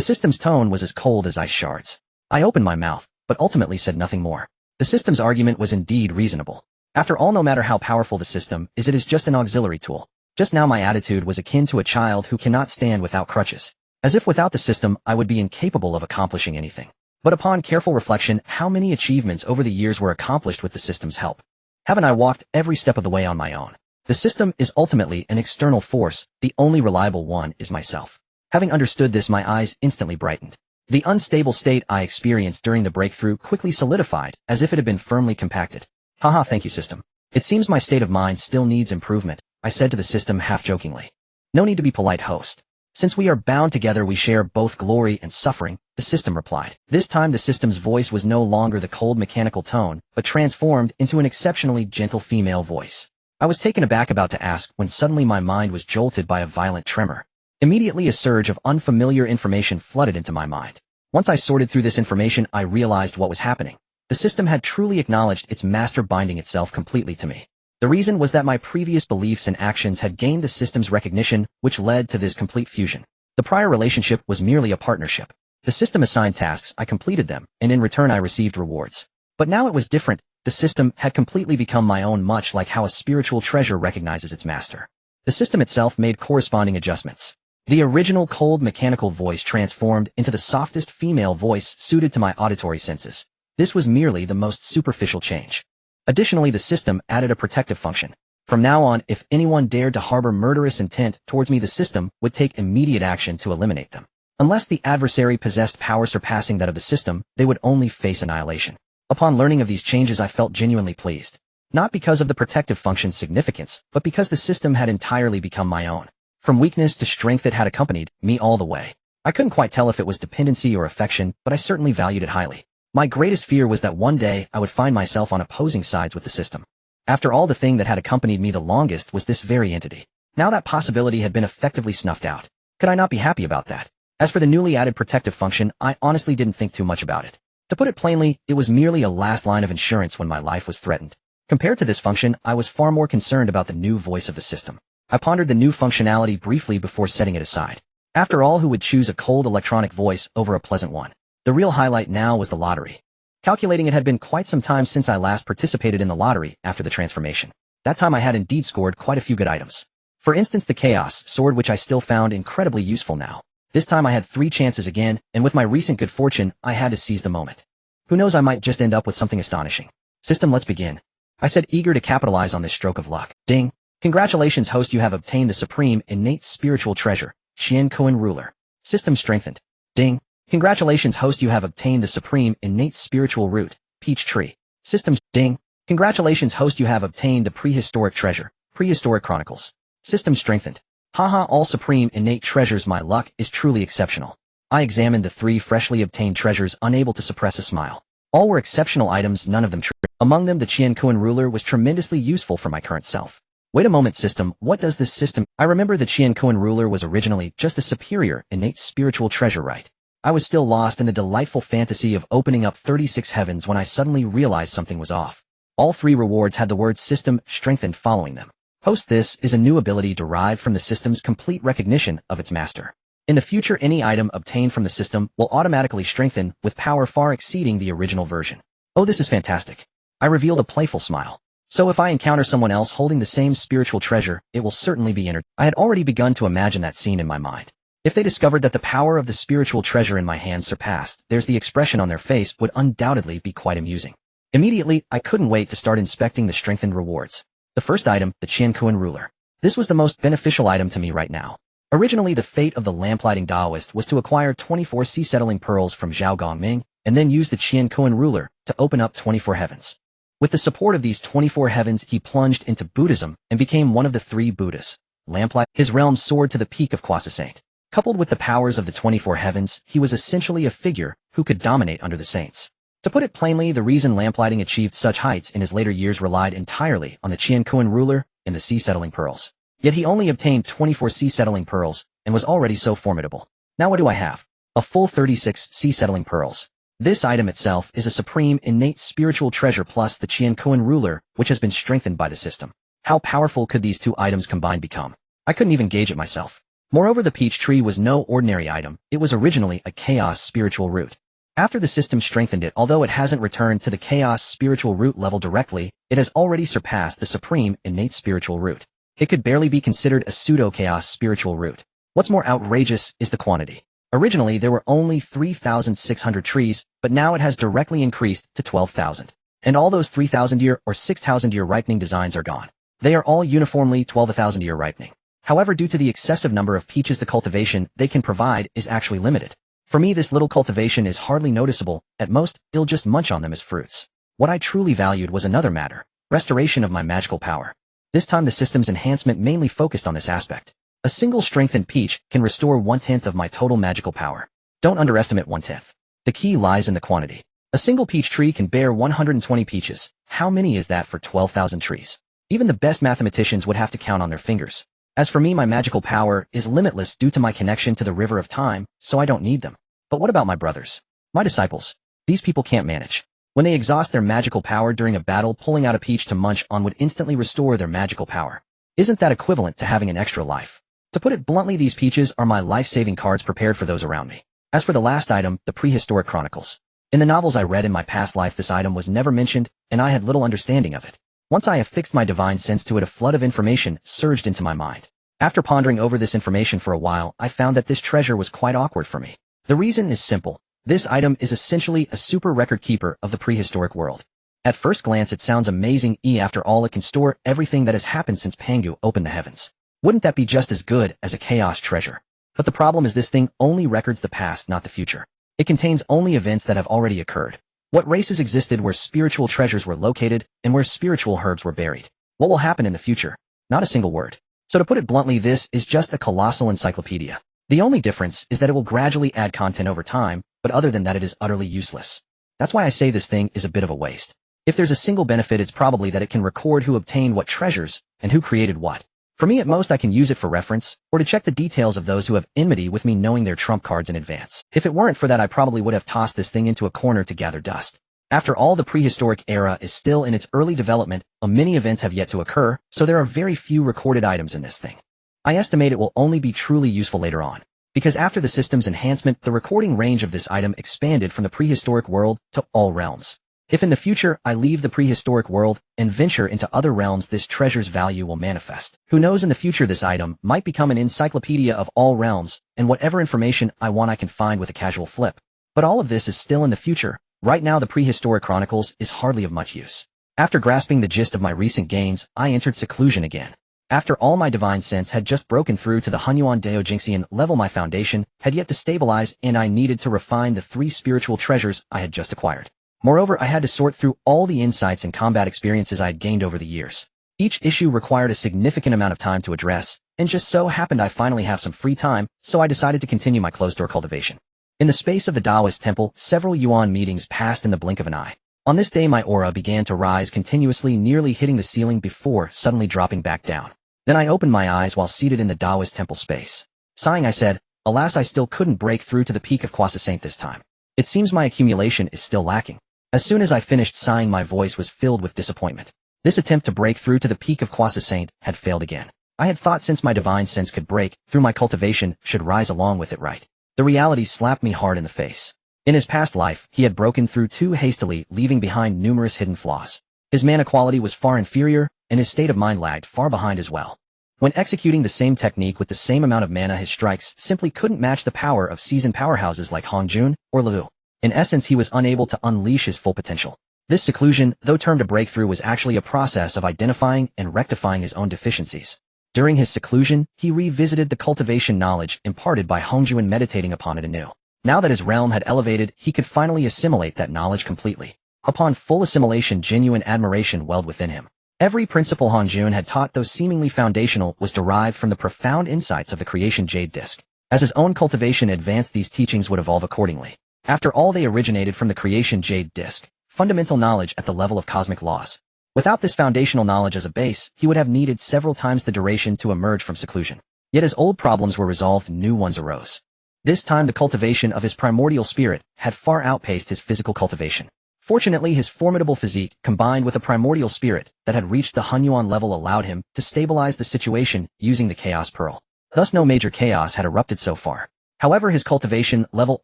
system's tone was as cold as ice shards. I opened my mouth, but ultimately said nothing more. The system's argument was indeed reasonable. After all, no matter how powerful the system is, it is just an auxiliary tool. Just now my attitude was akin to a child who cannot stand without crutches. As if without the system I would be incapable of accomplishing anything. But upon careful reflection, how many achievements over the years were accomplished with the system's help? Haven't I walked every step of the way on my own? The system is ultimately an external force, the only reliable one is myself. Having understood this, my eyes instantly brightened. The unstable state I experienced during the breakthrough quickly solidified, as if it had been firmly compacted. Haha, thank you, system. It seems my state of mind still needs improvement, I said to the system half-jokingly. No need to be polite, host. Since we are bound together, we share both glory and suffering, the system replied. This time the system's voice was no longer the cold mechanical tone, but transformed into an exceptionally gentle female voice. I was taken aback, about to ask, when suddenly my mind was jolted by a violent tremor. Immediately a surge of unfamiliar information flooded into my mind. Once I sorted through this information, I realized what was happening. The system had truly acknowledged its master, binding itself completely to me. The reason was that my previous beliefs and actions had gained the system's recognition, which led to this complete fusion. The prior relationship was merely a partnership. The system assigned tasks, I completed them, and in return I received rewards. But now it was different. The system had completely become my own, much like how a spiritual treasure recognizes its master. The system itself made corresponding adjustments. The original cold mechanical voice transformed into the softest female voice suited to my auditory senses. This was merely the most superficial change. Additionally, the system added a protective function. From now on, if anyone dared to harbor murderous intent towards me, the system would take immediate action to eliminate them. Unless the adversary possessed power surpassing that of the system, they would only face annihilation. Upon learning of these changes, I felt genuinely pleased. Not because of the protective function's significance, but because the system had entirely become my own. From weakness to strength, it had accompanied me all the way. I couldn't quite tell if it was dependency or affection, but I certainly valued it highly. My greatest fear was that one day I would find myself on opposing sides with the system. After all, the thing that had accompanied me the longest was this very entity. Now that possibility had been effectively snuffed out. Could I not be happy about that? As for the newly added protective function, I honestly didn't think too much about it. To put it plainly, it was merely a last line of insurance when my life was threatened. Compared to this function, I was far more concerned about the new voice of the system. I pondered the new functionality briefly before setting it aside. After all, who would choose a cold electronic voice over a pleasant one? The real highlight now was the lottery. Calculating, it had been quite some time since I last participated in the lottery after the transformation. That time I had indeed scored quite a few good items. For instance, the Chaos Sword, which I still found incredibly useful now. This time I had 3 chances again, and with my recent good fortune, I had to seize the moment. Who knows, I might just end up with something astonishing. System, let's begin, I said, eager to capitalize on this stroke of luck. Ding. Congratulations, host, you have obtained the supreme innate spiritual treasure, Qian Ruler. System strengthened. Ding. Congratulations, host, you have obtained the supreme innate spiritual root, Peach Tree. System. Ding. Congratulations, host, you have obtained the prehistoric treasure, Prehistoric Chronicles. System strengthened. Haha, all supreme innate treasures, my luck is truly exceptional. I examined the 3 freshly obtained treasures, unable to suppress a smile. All were exceptional items, none of them true. Among them, the Qian Ruler was tremendously useful for my current self. Wait a moment, system, what does this system? I remember the Qian Ruler was originally just a superior innate spiritual treasure, right? I was still lost in the delightful fantasy of opening up 36 heavens when I suddenly realized something was off. All 3 rewards had the word system strengthened following them. Host, this is a new ability derived from the system's complete recognition of its master. In the future, any item obtained from the system will automatically strengthen with power far exceeding the original version. Oh, this is fantastic. I revealed a playful smile. So if I encounter someone else holding the same spiritual treasure, it will certainly be entered. I had already begun to imagine that scene in my mind. If they discovered that the power of the spiritual treasure in my hands surpassed, the expression on their face would undoubtedly be quite amusing. Immediately, I couldn't wait to start inspecting the strengthened rewards. The first item, the Qian Ruler. This was the most beneficial item to me right now. Originally, the fate of the lamplighting Taoist was to acquire 24 sea-settling pearls from Zhao Gongming, and then use the Qian Ruler to open up 24 heavens. With the support of these 24 heavens, he plunged into Buddhism and became one of the 3 Buddhas. Lamplight, his realm soared to the peak of Quasi-Saint. Coupled with the powers of the 24 heavens, he was essentially a figure who could dominate under the saints. To put it plainly, the reason lamplighting achieved such heights in his later years relied entirely on the Qian Ruler and the sea-settling pearls. Yet he only obtained 24 sea-settling pearls and was already so formidable. Now what do I have? A full 36 sea-settling pearls. This item itself is a supreme innate spiritual treasure plus the Qian Ruler, which has been strengthened by the system. How powerful could these 2 items combined become? I couldn't even gauge it myself. Moreover, the Peach Tree was no ordinary item, it was originally a Chaos spiritual root. After the system strengthened it, although it hasn't returned to the Chaos spiritual root level directly, it has already surpassed the supreme innate spiritual root. It could barely be considered a pseudo-Chaos spiritual root. What's more outrageous is the quantity. Originally, there were only 3,600 trees, but now it has directly increased to 12,000. And all those 3,000-year or 6,000-year ripening designs are gone. They are all uniformly 12,000-year ripening. However, due to the excessive number of peaches, the cultivation they can provide is actually limited. For me, this little cultivation is hardly noticeable. At most, I'll just munch on them as fruits. What I truly valued was another matter: restoration of my magical power. This time the system's enhancement mainly focused on this aspect. A single strengthened peach can restore 1/10 of my total magical power. Don't underestimate 1/10. The key lies in the quantity. A single peach tree can bear 120 peaches. How many is that for 12,000 trees? Even the best mathematicians would have to count on their fingers. As for me, my magical power is limitless due to my connection to the river of time, so I don't need them. But what about my brothers? My disciples? These people can't manage. When they exhaust their magical power during a battle, pulling out a peach to munch on would instantly restore their magical power. Isn't that equivalent to having an extra life? To put it bluntly, these peaches are my life-saving cards prepared for those around me. As for the last item, the prehistoric chronicles. In the novels I read in my past life, this item was never mentioned, and I had little understanding of it. Once I affixed my divine sense to it, a flood of information surged into my mind. After pondering over this information for a while, I found that this treasure was quite awkward for me. The reason is simple. This item is essentially a super record keeper of the prehistoric world. At first glance, it sounds amazing. After all, it can store everything that has happened since Pangu opened the heavens. Wouldn't that be just as good as a chaos treasure? But the problem is this thing only records the past, not the future. It contains only events that have already occurred. What races existed where spiritual treasures were located and where spiritual herbs were buried? What will happen in the future? Not a single word. So to put it bluntly, this is just a colossal encyclopedia. The only difference is that it will gradually add content over time, but other than that it is utterly useless. That's why I say this thing is a bit of a waste. If there's a single benefit, it's probably that it can record who obtained what treasures and who created what. For me, at most, I can use it for reference, or to check the details of those who have enmity with me, knowing their trump cards in advance. If it weren't for that, I probably would have tossed this thing into a corner to gather dust. After all, the prehistoric era is still in its early development, many events have yet to occur, so there are very few recorded items in this thing. I estimate it will only be truly useful later on, because after the system's enhancement, the recording range of this item expanded from the prehistoric world to all realms. If in the future I leave the prehistoric world and venture into other realms, this treasure's value will manifest. Who knows, in the future this item might become an encyclopedia of all realms, and whatever information I want I can find with a casual flip. But all of this is still in the future. Right now the prehistoric chronicles is hardly of much use. After grasping the gist of my recent gains, I entered seclusion again. After all my divine sense had just broken through to the Hunyuan Daojingxian level, my foundation had yet to stabilize, and I needed to refine the 3 spiritual treasures I had just acquired. Moreover, I had to sort through all the insights and combat experiences I had gained over the years. Each issue required a significant amount of time to address, and just so happened I finally have some free time, so I decided to continue my closed-door cultivation. In the space of the Taoist temple, several Yuan meetings passed in the blink of an eye. On this day my aura began to rise continuously, nearly hitting the ceiling before suddenly dropping back down. Then I opened my eyes while seated in the Taoist temple space. Sighing, I said, alas, I still couldn't break through to the peak of Croissant this time. It seems my accumulation is still lacking. As soon as I finished sighing, my voice was filled with disappointment. This attempt to break through to the peak of Croissant had failed again. I had thought since my divine sense could break through, my cultivation should rise along with it, right? The reality slapped me hard in the face. In his past life, he had broken through too hastily, leaving behind numerous hidden flaws. His mana quality was far inferior, and his state of mind lagged far behind as well. When executing the same technique with the same amount of mana, his strikes simply couldn't match the power of seasoned powerhouses like Hongjun or Liu. In essence, he was unable to unleash his full potential. This seclusion, though termed a breakthrough, was actually a process of identifying and rectifying his own deficiencies. During his seclusion, he revisited the cultivation knowledge imparted by Hongjun, meditating upon it anew. Now that his realm had elevated, he could finally assimilate that knowledge completely. Upon full assimilation, genuine admiration welled within him. Every principle Hongjun had taught, though seemingly foundational, was derived from the profound insights of the creation jade disc. As his own cultivation advanced, these teachings would evolve accordingly. After all, they originated from the creation jade disc, fundamental knowledge at the level of cosmic laws. Without this foundational knowledge as a base, he would have needed several times the duration to emerge from seclusion. Yet as old problems were resolved, new ones arose. This time the cultivation of his primordial spirit had far outpaced his physical cultivation. Fortunately, his formidable physique, combined with a primordial spirit that had reached the Hunyuan level, allowed him to stabilize the situation using the Chaos Pearl. Thus no major chaos had erupted so far. However, his cultivation level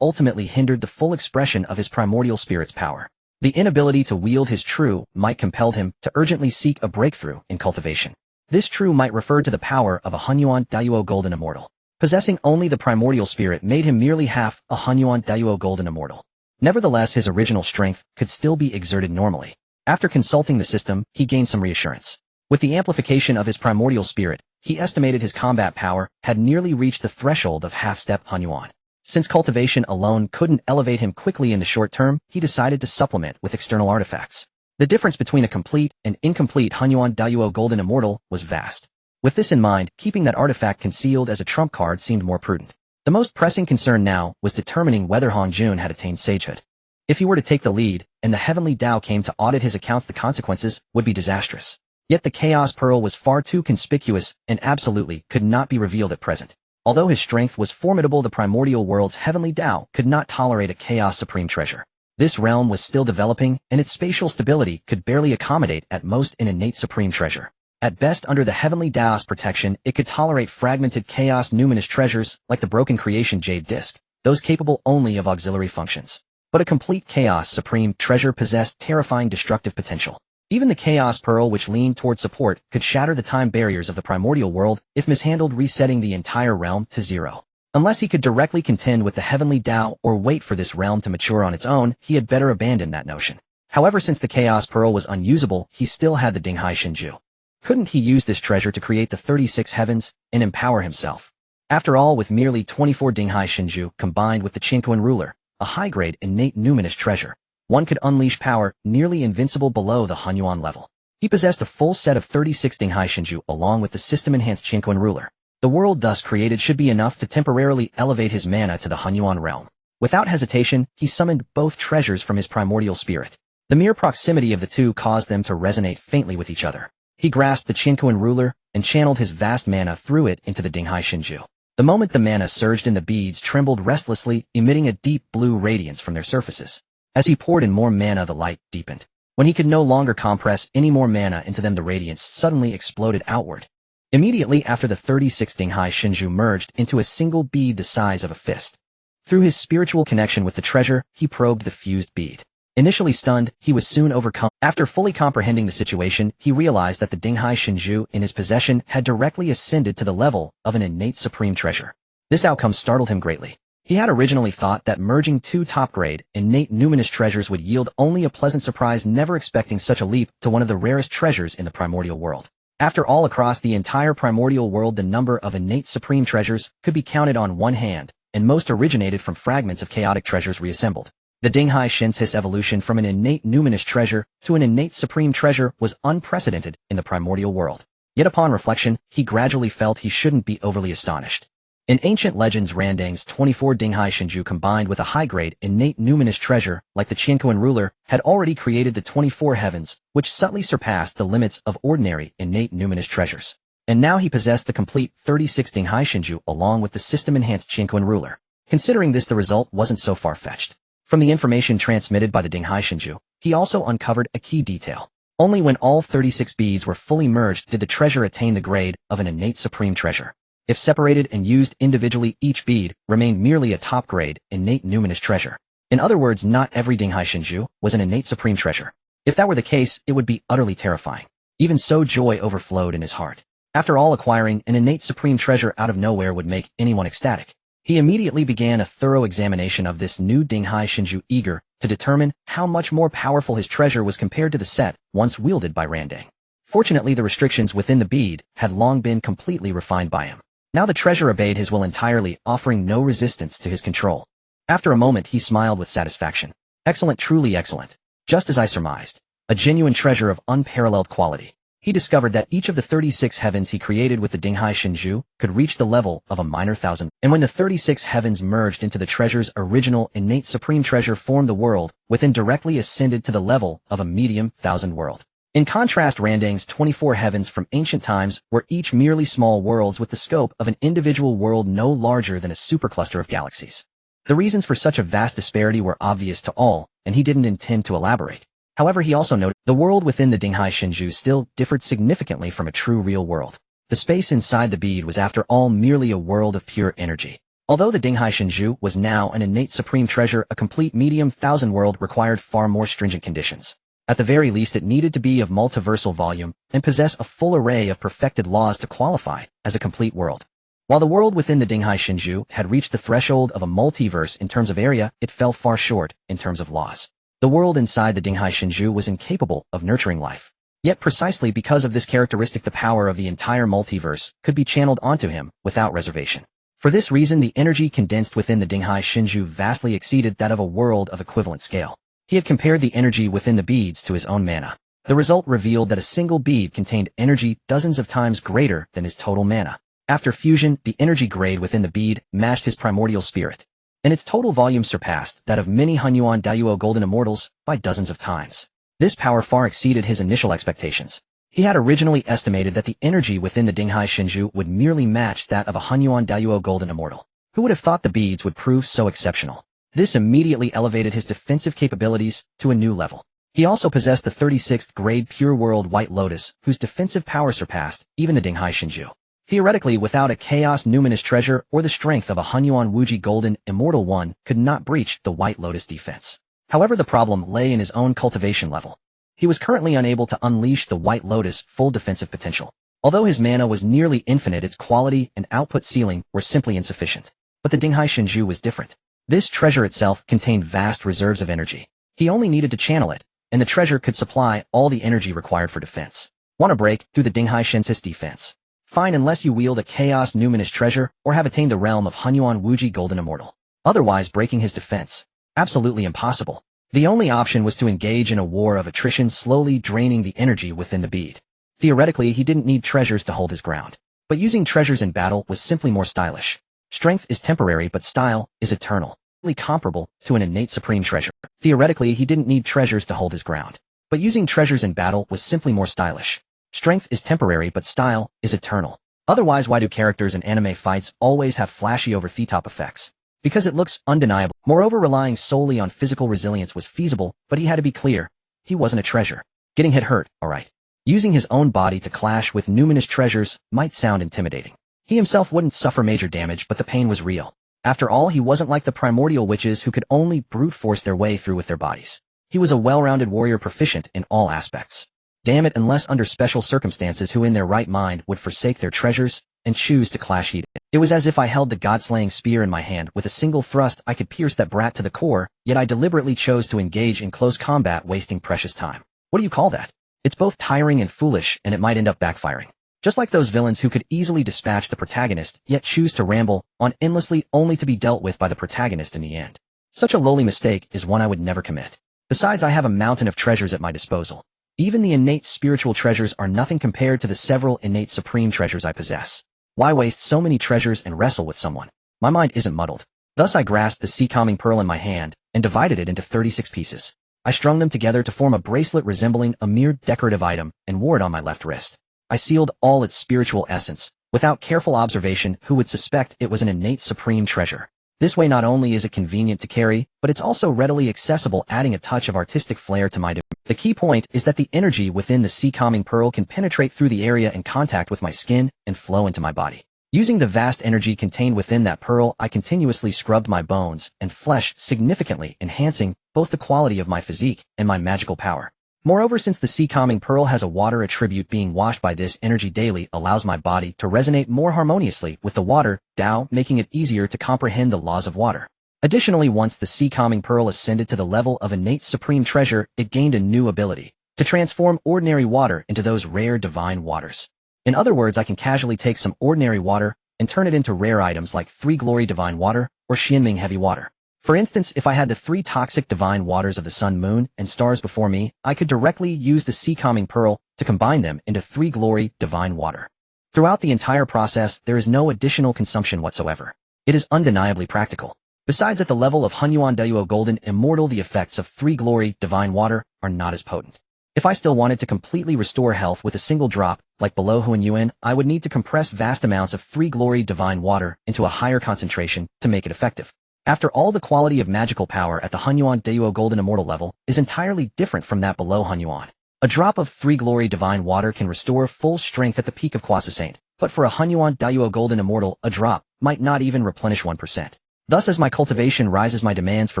ultimately hindered the full expression of his primordial spirit's power. The inability to wield his true might compelled him to urgently seek a breakthrough in cultivation. This true might refer to the power of a Hunyuan Dayuo golden immortal. Possessing only the primordial spirit made him merely half a Hunyuan Dayuo golden immortal. Nevertheless, his original strength could still be exerted normally. After consulting the system, he gained some reassurance. With the amplification of his primordial spirit, he estimated his combat power had nearly reached the threshold of half-step Hunyuan. Since cultivation alone couldn't elevate him quickly in the short term, he decided to supplement with external artifacts. The difference between a complete and incomplete Hunyuan Dayuo golden immortal was vast. With this in mind, keeping that artifact concealed as a trump card seemed more prudent. The most pressing concern now was determining whether Han Jun had attained sagehood. If he were to take the lead, and the Heavenly Tao came to audit his accounts, the consequences would be disastrous. Yet the Chaos Pearl was far too conspicuous and absolutely could not be revealed at present. Although his strength was formidable, the primordial world's Heavenly Tao could not tolerate a Chaos Supreme treasure. This realm was still developing, and its spatial stability could barely accommodate at most an innate Supreme treasure. At best, under the Heavenly Tao's protection, it could tolerate fragmented Chaos Numinous treasures like the Broken Creation Jade Disc, those capable only of auxiliary functions. But a complete Chaos Supreme treasure possessed terrifying destructive potential. Even the Chaos Pearl, which leaned toward support, could shatter the time barriers of the primordial world if mishandled, resetting the entire realm to zero. Unless he could directly contend with the Heavenly Tao or wait for this realm to mature on its own, he had better abandon that notion. However, since the Chaos Pearl was unusable, he still had the Dinghai Shinju. Couldn't he use this treasure to create the 36 heavens and empower himself? After all, with merely 24 Dinghai Shinju combined with the Qinquan ruler, a high-grade innate numinous treasure, one could unleash power nearly invincible below the Hunyuan level. He possessed a full set of 36 Dinghai Shinju along with the system-enhanced Qinquan ruler. The world thus created should be enough to temporarily elevate his mana to the Hunyuan realm. Without hesitation, he summoned both treasures from his primordial spirit. The mere proximity of the two caused them to resonate faintly with each other. He grasped the Qinquan ruler and channeled his vast mana through it into the Dinghai Shinju. The moment the mana surged in, the beads trembled restlessly, emitting a deep blue radiance from their surfaces. As he poured in more mana, the light deepened. When he could no longer compress any more mana into them, the radiance suddenly exploded outward. Immediately after, the 36 Dinghai Shinju merged into a single bead the size of a fist. Through his spiritual connection with the treasure, he probed the fused bead. Initially stunned, he was soon overcome. After fully comprehending the situation, he realized that the Dinghai Shinju in his possession had directly ascended to the level of an innate supreme treasure. This outcome startled him greatly. He had originally thought that merging two top-grade, innate numinous treasures would yield only a pleasant surprise, never expecting such a leap to one of the rarest treasures in the primordial world. After all, across the entire primordial world, the number of innate supreme treasures could be counted on one hand, and most originated from fragments of chaotic treasures reassembled. The Dinghai Shin's evolution from an innate numinous treasure to an innate supreme treasure was unprecedented in the primordial world. Yet upon reflection, he gradually felt he shouldn't be overly astonished. In ancient legends, Randang's 24 Dinghai Shinju combined with a high-grade innate numinous treasure like the Qinquan ruler had already created the 24 heavens, which subtly surpassed the limits of ordinary innate numinous treasures. And now he possessed the complete 36 Dinghai Shinju along with the system-enhanced Qinquan ruler. Considering this, the result wasn't so far-fetched. From the information transmitted by the Dinghai Shinju, he also uncovered a key detail. Only when all 36 beads were fully merged did the treasure attain the grade of an innate supreme treasure. If separated and used individually, each bead remained merely a top-grade, innate numinous treasure. In other words, not every Dinghai Shinju was an innate supreme treasure. If that were the case, it would be utterly terrifying. Even so, joy overflowed in his heart. After all, acquiring an innate supreme treasure out of nowhere would make anyone ecstatic. He immediately began a thorough examination of this new Dinghai Shinju, eager to determine how much more powerful his treasure was compared to the set once wielded by Randang. Fortunately, the restrictions within the bead had long been completely refined by him. Now the treasure obeyed his will entirely, offering no resistance to his control. After a moment, he smiled with satisfaction. Excellent, truly excellent. Just as I surmised. A genuine treasure of unparalleled quality. He discovered that each of the 36 heavens he created with the Dinghai Shinju could reach the level of a minor thousand. And when the 36 heavens merged into the treasure's original innate supreme treasure, formed the world within, directly ascended to the level of a medium thousand world. In contrast, Randang's 24 heavens from ancient times were each merely small worlds with the scope of an individual world no larger than a supercluster of galaxies. The reasons for such a vast disparity were obvious to all, and he didn't intend to elaborate. However, he also noted the world within the Dinghai Shinju still differed significantly from a true real world. The space inside the bead was after all merely a world of pure energy. Although the Dinghai Shinju was now an innate supreme treasure, a complete medium thousand world required far more stringent conditions. At the very least, it needed to be of multiversal volume and possess a full array of perfected laws to qualify as a complete world. While the world within the Dinghai Shinju had reached the threshold of a multiverse in terms of area, it fell far short in terms of laws. The world inside the Dinghai Shinju was incapable of nurturing life. Yet precisely because of this characteristic, the power of the entire multiverse could be channeled onto him without reservation. For this reason, the energy condensed within the Dinghai Shinju vastly exceeded that of a world of equivalent scale. He had compared the energy within the beads to his own mana. The result revealed that a single bead contained energy dozens of times greater than his total mana. After fusion, the energy grade within the bead matched his primordial spirit, and its total volume surpassed that of many Hunyuan Dayuo Golden Immortals by dozens of times. This power far exceeded his initial expectations. He had originally estimated that the energy within the Dinghai Shinju would merely match that of a Hunyuan Dayuo Golden Immortal. Who would have thought the beads would prove so exceptional? This immediately elevated his defensive capabilities to a new level. He also possessed the 36th grade Pure World White Lotus, whose defensive power surpassed even the Dinghai Shinju. Theoretically, without a Chaos Numinous Treasure or the strength of a Hunyuan Wuji Golden Immortal, one could not breach the White Lotus defense. However, the problem lay in his own cultivation level. He was currently unable to unleash the White Lotus' full defensive potential. Although his mana was nearly infinite, its quality and output ceiling were simply insufficient. But the Dinghai Shinju was different. This treasure itself contained vast reserves of energy. He only needed to channel it, and the treasure could supply all the energy required for defense. Want to break through the Dinghai Shinju's defense? Fine, unless you wield a Chaos Numinous Treasure or have attained the realm of Hunyuan Wuji Golden Immortal. Otherwise, breaking his defense. Absolutely impossible. The only option was to engage in a war of attrition, slowly draining the energy within the bead. Theoretically, he didn't need treasures to hold his ground. But using treasures in battle was simply more stylish. Strength is temporary, but style is eternal. Comparable to an innate supreme treasure. Theoretically, he didn't need treasures to hold his ground. But using treasures in battle was simply more stylish. Strength is temporary, but style is eternal. Otherwise, why do characters in anime fights always have flashy over-the-top effects? Because it looks undeniable. Moreover, relying solely on physical resilience was feasible, but he had to be clear. He wasn't a treasure. Getting hurt, alright. Using his own body to clash with numinous treasures might sound intimidating. He himself wouldn't suffer major damage, but the pain was real. After all, he wasn't like the primordial witches who could only brute force their way through with their bodies. He was a well-rounded warrior, proficient in all aspects. Damn it, unless under special circumstances, who in their right mind would forsake their treasures and choose to clash heat? It was as if I held the god-slaying spear in my hand. With a single thrust, I could pierce that brat to the core, yet I deliberately chose to engage in close combat, wasting precious time. What do you call that? It's both tiring and foolish, and it might end up backfiring. Just like those villains who could easily dispatch the protagonist, yet choose to ramble on endlessly only to be dealt with by the protagonist in the end. Such a lowly mistake is one I would never commit. Besides, I have a mountain of treasures at my disposal. Even the innate spiritual treasures are nothing compared to the several innate supreme treasures I possess. Why waste so many treasures and wrestle with someone? My mind isn't muddled. Thus I grasped the sea calming pearl in my hand and divided it into 36 pieces. I strung them together to form a bracelet resembling a mere decorative item and wore it on my left wrist. I sealed all its spiritual essence. Without careful observation, who would suspect it was an innate supreme treasure? This way, not only is it convenient to carry, but it's also readily accessible, adding a touch of artistic flair to my demeanor. The key point is that the energy within the sea calming pearl can penetrate through the area in contact with my skin and flow into my body. Using the vast energy contained within that pearl, I continuously scrubbed my bones and flesh, significantly enhancing both the quality of my physique and my magical power. Moreover, since the sea calming pearl has a water attribute, being washed by this energy daily allows my body to resonate more harmoniously with the water Tao, making it easier to comprehend the laws of water. Additionally, once the sea calming pearl ascended to the level of innate supreme treasure, it gained a new ability to transform ordinary water into those rare divine waters. In other words, I can casually take some ordinary water and turn it into rare items like 3 Glory Divine Water or Xianming Heavy Water. For instance, if I had the 3 toxic divine waters of the sun, moon, and stars before me, I could directly use the sea calming pearl to combine them into 3 Glory Divine Water. Throughout the entire process, there is no additional consumption whatsoever. It is undeniably practical. Besides, at the level of Hunyuan Dayuo Golden Immortal, the effects of 3 Glory Divine Water are not as potent. If I still wanted to completely restore health with a single drop, like below Huanyuan, I would need to compress vast amounts of 3 Glory Divine Water into a higher concentration to make it effective. After all, the quality of magical power at the Hunyuan Dayuo Golden Immortal level is entirely different from that below Hunyuan. A drop of 3 Glory Divine Water can restore full strength at the peak of Quasi-Saint, but for a Hunyuan Dayuo Golden Immortal, a drop might not even replenish 1%. Thus, as my cultivation rises, my demands for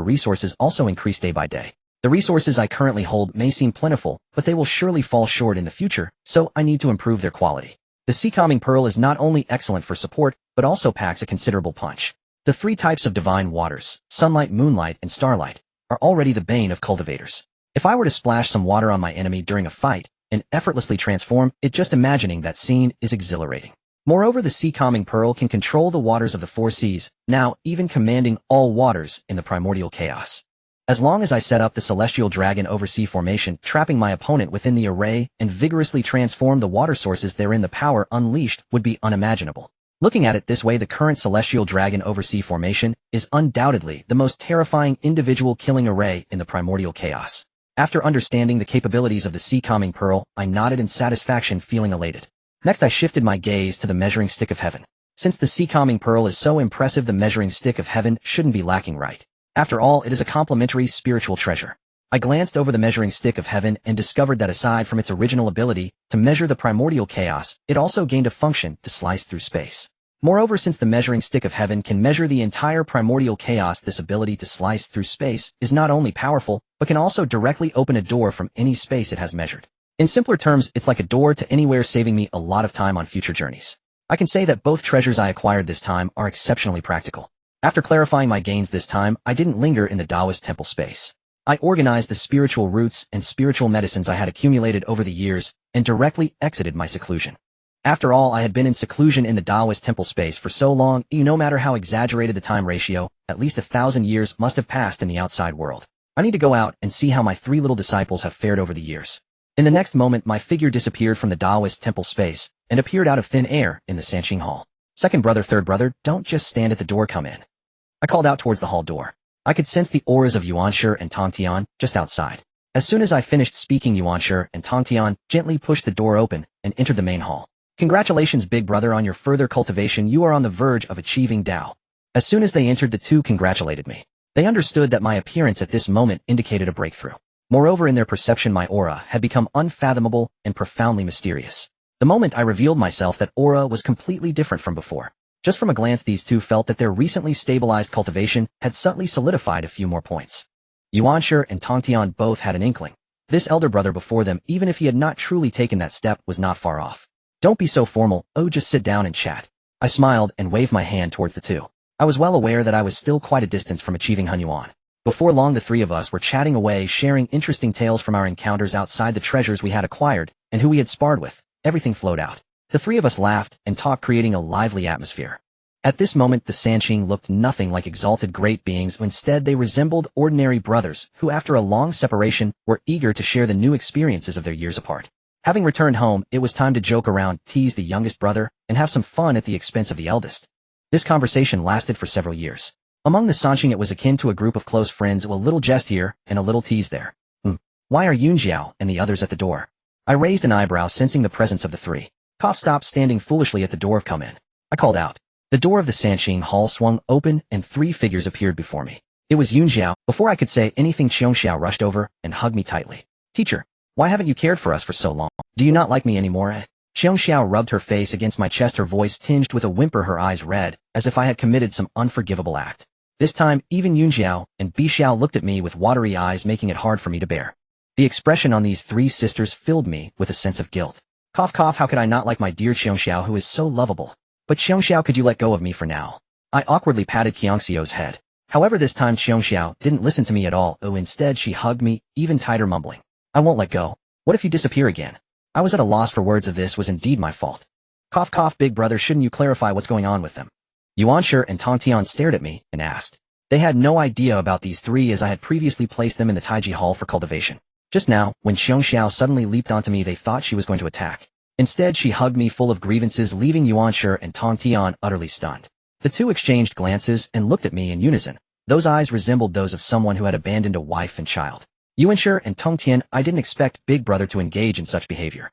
resources also increase day by day. The resources I currently hold may seem plentiful, but they will surely fall short in the future, so I need to improve their quality. The sea calming pearl is not only excellent for support, but also packs a considerable punch. The three types of divine waters, sunlight, moonlight, and starlight, are already the bane of cultivators. If I were to splash some water on my enemy during a fight and effortlessly transform it, just imagining that scene is exhilarating. Moreover, the sea calming pearl can control the waters of the four seas, now even commanding all waters in the primordial chaos. As long as I set up the celestial dragon oversea formation, trapping my opponent within the array and vigorously transform the water sources therein, the power unleashed would be unimaginable. Looking at it this way, the current celestial dragon oversea formation is undoubtedly the most terrifying individual killing array in the primordial chaos. After understanding the capabilities of the sea calming pearl, I nodded in satisfaction, feeling elated. Next, I shifted my gaze to the measuring stick of heaven. Since the sea calming pearl is so impressive, the measuring stick of heaven shouldn't be lacking, right? After all, it is a complementary spiritual treasure. I glanced over the measuring stick of heaven and discovered that aside from its original ability to measure the primordial chaos, it also gained a function to slice through space. Moreover, since the measuring stick of heaven can measure the entire primordial chaos, this ability to slice through space is not only powerful, but can also directly open a door from any space it has measured. In simpler terms, it's like a door to anywhere, saving me a lot of time on future journeys. I can say that both treasures I acquired this time are exceptionally practical. After clarifying my gains this time, I didn't linger in the Taoist temple space. I organized the spiritual roots and spiritual medicines I had accumulated over the years and directly exited my seclusion. After all, I had been in seclusion in the Taoist temple space for so long, no matter how exaggerated the time ratio, at least 1,000 years must have passed in the outside world. I need to go out and see how my three little disciples have fared over the years. In the next moment, my figure disappeared from the Taoist temple space and appeared out of thin air in the Sanqing Hall. Second brother, third brother, don't just stand at the door, come in. I called out towards the hall door. I could sense the auras of Yuanshi and Tongtian just outside. As soon as I finished speaking, Yuanshi and Tongtian gently pushed the door open and entered the main hall. Congratulations, big brother, on your further cultivation. You are on the verge of achieving Tao. As soon as they entered, the two congratulated me. They understood that my appearance at this moment indicated a breakthrough. Moreover, in their perception, my aura had become unfathomable and profoundly mysterious. The moment I revealed myself, that aura was completely different from before. Just from a glance, these two felt that their recently stabilized cultivation had subtly solidified a few more points. Yuanshi and Tongtian both had an inkling. This elder brother before them, even if he had not truly taken that step, was not far off. Don't be so formal, just sit down and chat. I smiled and waved my hand towards the two. I was well aware that I was still quite a distance from achieving Hunyuan. Before long, the three of us were chatting away, sharing interesting tales from our encounters outside, the treasures we had acquired, and who we had sparred with. Everything flowed out. The three of us laughed and talked, creating a lively atmosphere. At this moment, the Sanqing looked nothing like exalted great beings. Instead, they resembled ordinary brothers who, after a long separation, were eager to share the new experiences of their years apart. Having returned home, it was time to joke around, tease the youngest brother, and have some fun at the expense of the eldest. This conversation lasted for several years. Among the Sanqing, it was akin to a group of close friends, a little jest here and a little tease there. Why are Yunjiao and the others at the door? I raised an eyebrow, sensing the presence of the three. Cough stopped standing foolishly at the door. Come in. I called out. The door of the Sanqing hall swung open and three figures appeared before me. It was Yunjiao. Before I could say anything, Xiongxiao rushed over and hugged me tightly. Teacher, why haven't you cared for us for so long? Do you not like me anymore? Xiongxiao rubbed her face against my chest, her voice tinged with a whimper, her eyes red, as if I had committed some unforgivable act. This time, even Yunjiao and Bixiao looked at me with watery eyes, making it hard for me to bear. The expression on these three sisters filled me with a sense of guilt. Cough cough, how could I not like my dear Xiongxiao, who is so lovable? But Xiongxiao, could you let go of me for now? I awkwardly patted Qiangxiao's head. However, this time Xiongxiao didn't listen to me at all. Instead she hugged me, even tighter, mumbling, I won't let go. What if you disappear again? I was at a loss for words. Of this was indeed my fault. Cough cough, big brother, shouldn't you clarify what's going on with them? Yuanshi and Tongtian stared at me and asked. They had no idea about these three, as I had previously placed them in the Taiji Hall for cultivation. Just now, when Xiongxiao suddenly leaped onto me, they thought she was going to attack. Instead, she hugged me full of grievances, leaving Yuanshi and Tongtian utterly stunned. The two exchanged glances and looked at me in unison. Those eyes resembled those of someone who had abandoned a wife and child. Yuanshi and Tongtian, I didn't expect big brother to engage in such behavior.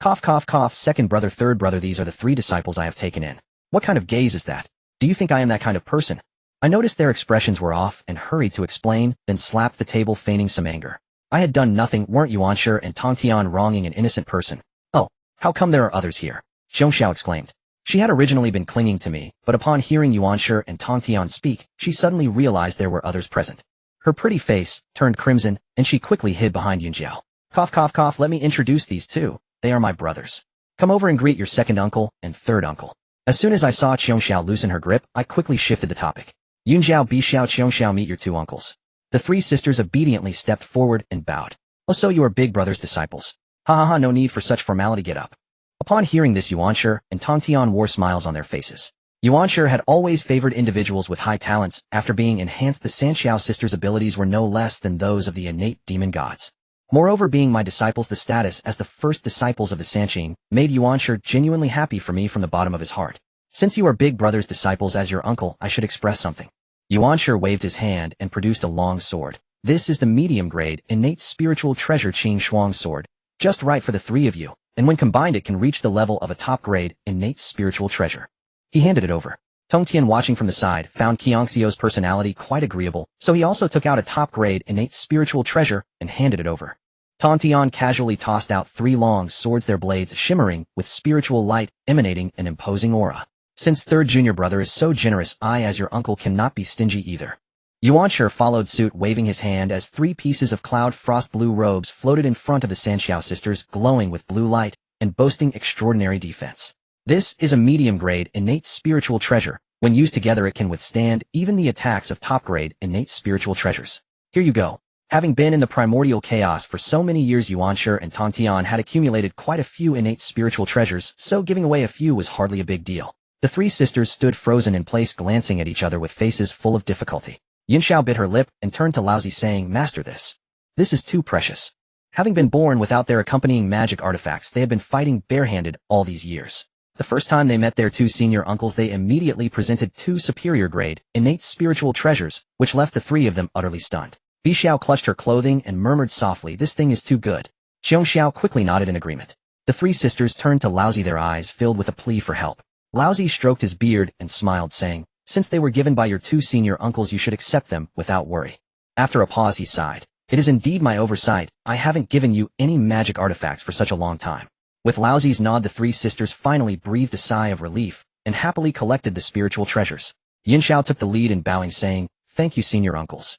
Cough cough cough, second brother, third brother, these are the three disciples I have taken in. What kind of gaze is that? Do you think I am that kind of person? I noticed their expressions were off and hurried to explain, then slapped the table, feigning some anger. I had done nothing. Weren't Yuanshi and Tongtian wronging an innocent person? Oh, how come there are others here? Xiongxiao exclaimed. She had originally been clinging to me, but upon hearing Yuanshi and Tongtian speak, she suddenly realized there were others present. Her pretty face turned crimson, and she quickly hid behind Yunjiao. Cough cough cough, let me introduce these two. They are my brothers. Come over and greet your second uncle and third uncle. As soon as I saw Qiongxiao loosen her grip, I quickly shifted the topic. Yunxiao, Bixiao, Qiongxiao, meet your two uncles. The three sisters obediently stepped forward and bowed. Oh, so you are big brother's disciples. Ha ha ha, no need for such formality, get up. Upon hearing this, Yuanshi and Tongtian wore smiles on their faces. Yuanshi had always favored individuals with high talents. After being enhanced, the Sanxiao sisters' abilities were no less than those of the innate demon gods. Moreover, being my disciples, the status as the first disciples of the Sanqing made Yuanshi genuinely happy for me from the bottom of his heart. Since you are big brother's disciples, as your uncle, I should express something. Yuanshi waved his hand and produced a long sword. This is the medium-grade, innate spiritual treasure Qing Shuang sword, just right for the three of you, and when combined it can reach the level of a top-grade, innate spiritual treasure. He handed it over. Tongtian, watching from the side, found Qiongxiao's personality quite agreeable, so he also took out a top-grade innate spiritual treasure and handed it over. Tongtian casually tossed out 3 long swords, their blades shimmering with spiritual light, emanating an imposing aura. Since third junior brother is so generous, I as your uncle cannot be stingy either. Yuanshi followed suit, waving his hand as 3 pieces of cloud frost blue robes floated in front of the Sanxiao sisters, glowing with blue light and boasting extraordinary defense. This is a medium-grade innate spiritual treasure. When used together it can withstand even the attacks of top-grade innate spiritual treasures. Here you go. Having been in the primordial chaos for so many years, Yuanshi and Tongtian had accumulated quite a few innate spiritual treasures, so giving away a few was hardly a big deal. The 3 sisters stood frozen in place, glancing at each other with faces full of difficulty. Yunxiao bit her lip and turned to Laozi, saying, Master, this is too precious. Having been born without their accompanying magic artifacts, they had been fighting barehanded all these years. The first time they met their 2 senior uncles, they immediately presented 2 superior-grade, innate spiritual treasures, which left the 3 of them utterly stunned. Bixiao clutched her clothing and murmured softly, this thing is too good. Qiongxiao quickly nodded in agreement. The 3 sisters turned to Laozi, their eyes filled with a plea for help. Laozi stroked his beard and smiled, saying, Since they were given by your 2 senior uncles, you should accept them without worry. After a pause, he sighed. It is indeed my oversight. I haven't given you any magic artifacts for such a long time. With Laozi's nod, the 3 sisters finally breathed a sigh of relief and happily collected the spiritual treasures. Yunxiao took the lead in bowing, saying, Thank you, senior uncles.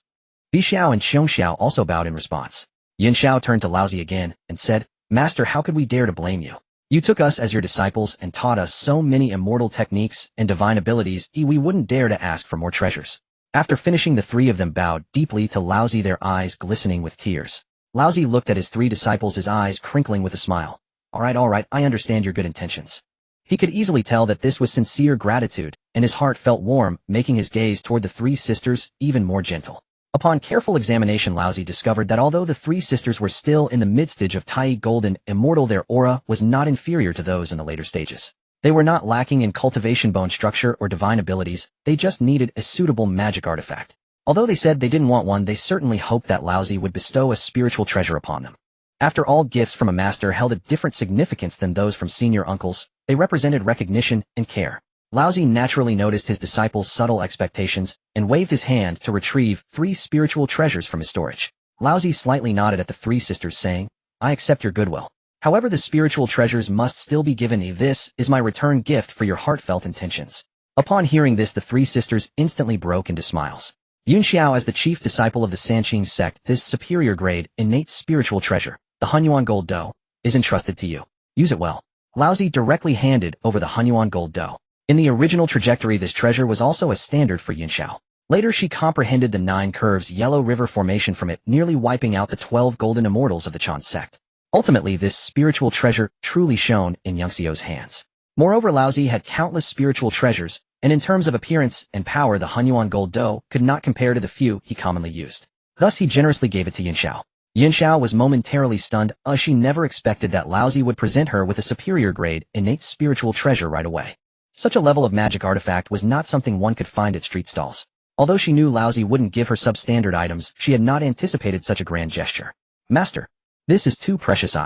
Bixiao and Qiongxiao also bowed in response. Yunxiao turned to Laozi again and said, Master, how could we dare to blame you? You took us as your disciples and taught us so many immortal techniques and divine abilities, we wouldn't dare to ask for more treasures. After finishing, the 3 of them bowed deeply to Laozi, their eyes glistening with tears. Laozi looked at his 3 disciples, his eyes crinkling with a smile. All right, I understand your good intentions. He could easily tell that this was sincere gratitude, and his heart felt warm, making his gaze toward the 3 sisters even more gentle. Upon careful examination, Laozi discovered that although the 3 sisters were still in the mid-stage of Tai Golden Immortal, their aura was not inferior to those in the later stages. They were not lacking in cultivation, bone structure, or divine abilities, they just needed a suitable magic artifact. Although they said they didn't want one, they certainly hoped that Laozi would bestow a spiritual treasure upon them. After all, gifts from a master held a different significance than those from senior uncles. They represented recognition and care. Laozi naturally noticed his disciples' subtle expectations and waved his hand to retrieve 3 spiritual treasures from his storage. Laozi slightly nodded at the 3 sisters, saying, I accept your goodwill. However, the spiritual treasures must still be given. This is my return gift for your heartfelt intentions. Upon hearing this, the 3 sisters instantly broke into smiles. Yunxiao, as the chief disciple of the Sanqing sect, this superior grade, innate spiritual treasure, the Hunyuan Gold Dough, is entrusted to you. Use it well. Laozi directly handed over the Hunyuan Gold Dough. In the original trajectory, this treasure was also a standard for Yunxiao. Later, she comprehended the 9 curves Yellow River formation from it, nearly wiping out the 12 golden immortals of the Chan sect. Ultimately, this spiritual treasure truly shone in Yunxiao's hands. Moreover, Laozi had countless spiritual treasures, and in terms of appearance and power, the Hunyuan Gold Dough could not compare to the few he commonly used. Thus, he generously gave it to Yunxiao. Yunxiao was momentarily stunned, as she never expected that Laozi would present her with a superior grade, innate spiritual treasure right away. Such a level of magic artifact was not something one could find at street stalls. Although she knew Laozi wouldn't give her substandard items, she had not anticipated such a grand gesture. Master, this is too precious.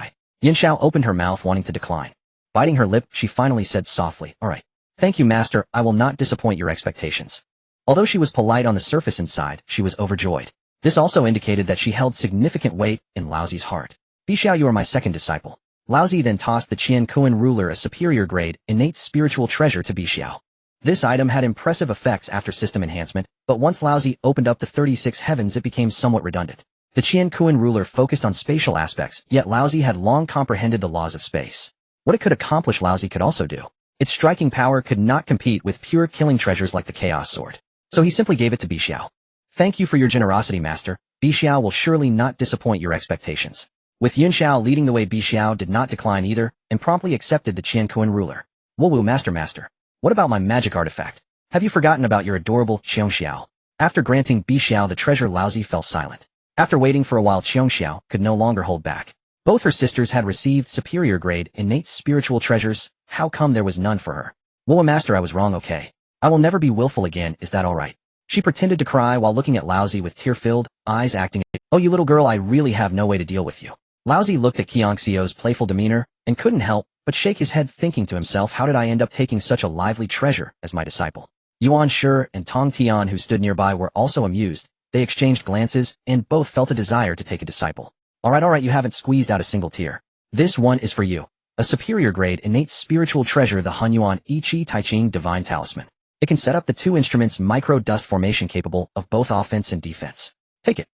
Yunxiao opened her mouth, wanting to decline. Biting her lip, she finally said softly, All right. Thank you, Master, I will not disappoint your expectations. Although she was polite on the surface, inside, she was overjoyed. This also indicated that she held significant weight in Laozi's heart. Bixiao, you are my second disciple. Laozi then tossed the Qian Kuan ruler, a superior grade, innate spiritual treasure, to Bixiao. This item had impressive effects after system enhancement, but once Laozi opened up the 36 heavens, it became somewhat redundant. The Qian Kuan ruler focused on spatial aspects, yet Laozi had long comprehended the laws of space. What it could accomplish, Laozi could also do. Its striking power could not compete with pure killing treasures like the Chaos Sword. So he simply gave it to Bixiao. Thank you for your generosity, master. Bixiao will surely not disappoint your expectations. With Yunxiao leading the way, Bixiao did not decline either, and promptly accepted the Qianquan ruler. Woo, master. What about my magic artifact? Have you forgotten about your adorable Qianxiao? After granting Bixiao the treasure, Laozi fell silent. After waiting for a while, Qianxiao could no longer hold back. Both her sisters had received superior grade innate spiritual treasures. How come there was none for her? Woo, master, I was wrong, okay. I will never be willful again, is that alright? She pretended to cry while looking at Laozi with tear-filled eyes, acting, oh, you little girl, I really have no way to deal with you. Laozi looked at Qianxiao's playful demeanor and couldn't help but shake his head, thinking to himself, how did I end up taking such a lively treasure as my disciple? Yuan Shi and Tong Tian, who stood nearby, were also amused. They exchanged glances and both felt a desire to take a disciple. Alright, you haven't squeezed out a single tear. This one is for you. A superior grade innate spiritual treasure, the Hunyuan Ichi Taiqing Divine Talisman. It can set up the 2 instruments micro dust formation capable of both offense and defense. Take it.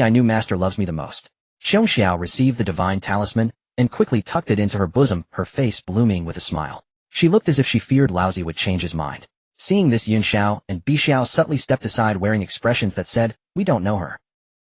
I knew master loves me the most. Xiao received the divine talisman and quickly tucked it into her bosom, her face blooming with a smile. She looked as if she feared Laozi would change his mind. Seeing this, Yunxiao and Bixiao subtly stepped aside, wearing expressions that said, we don't know her.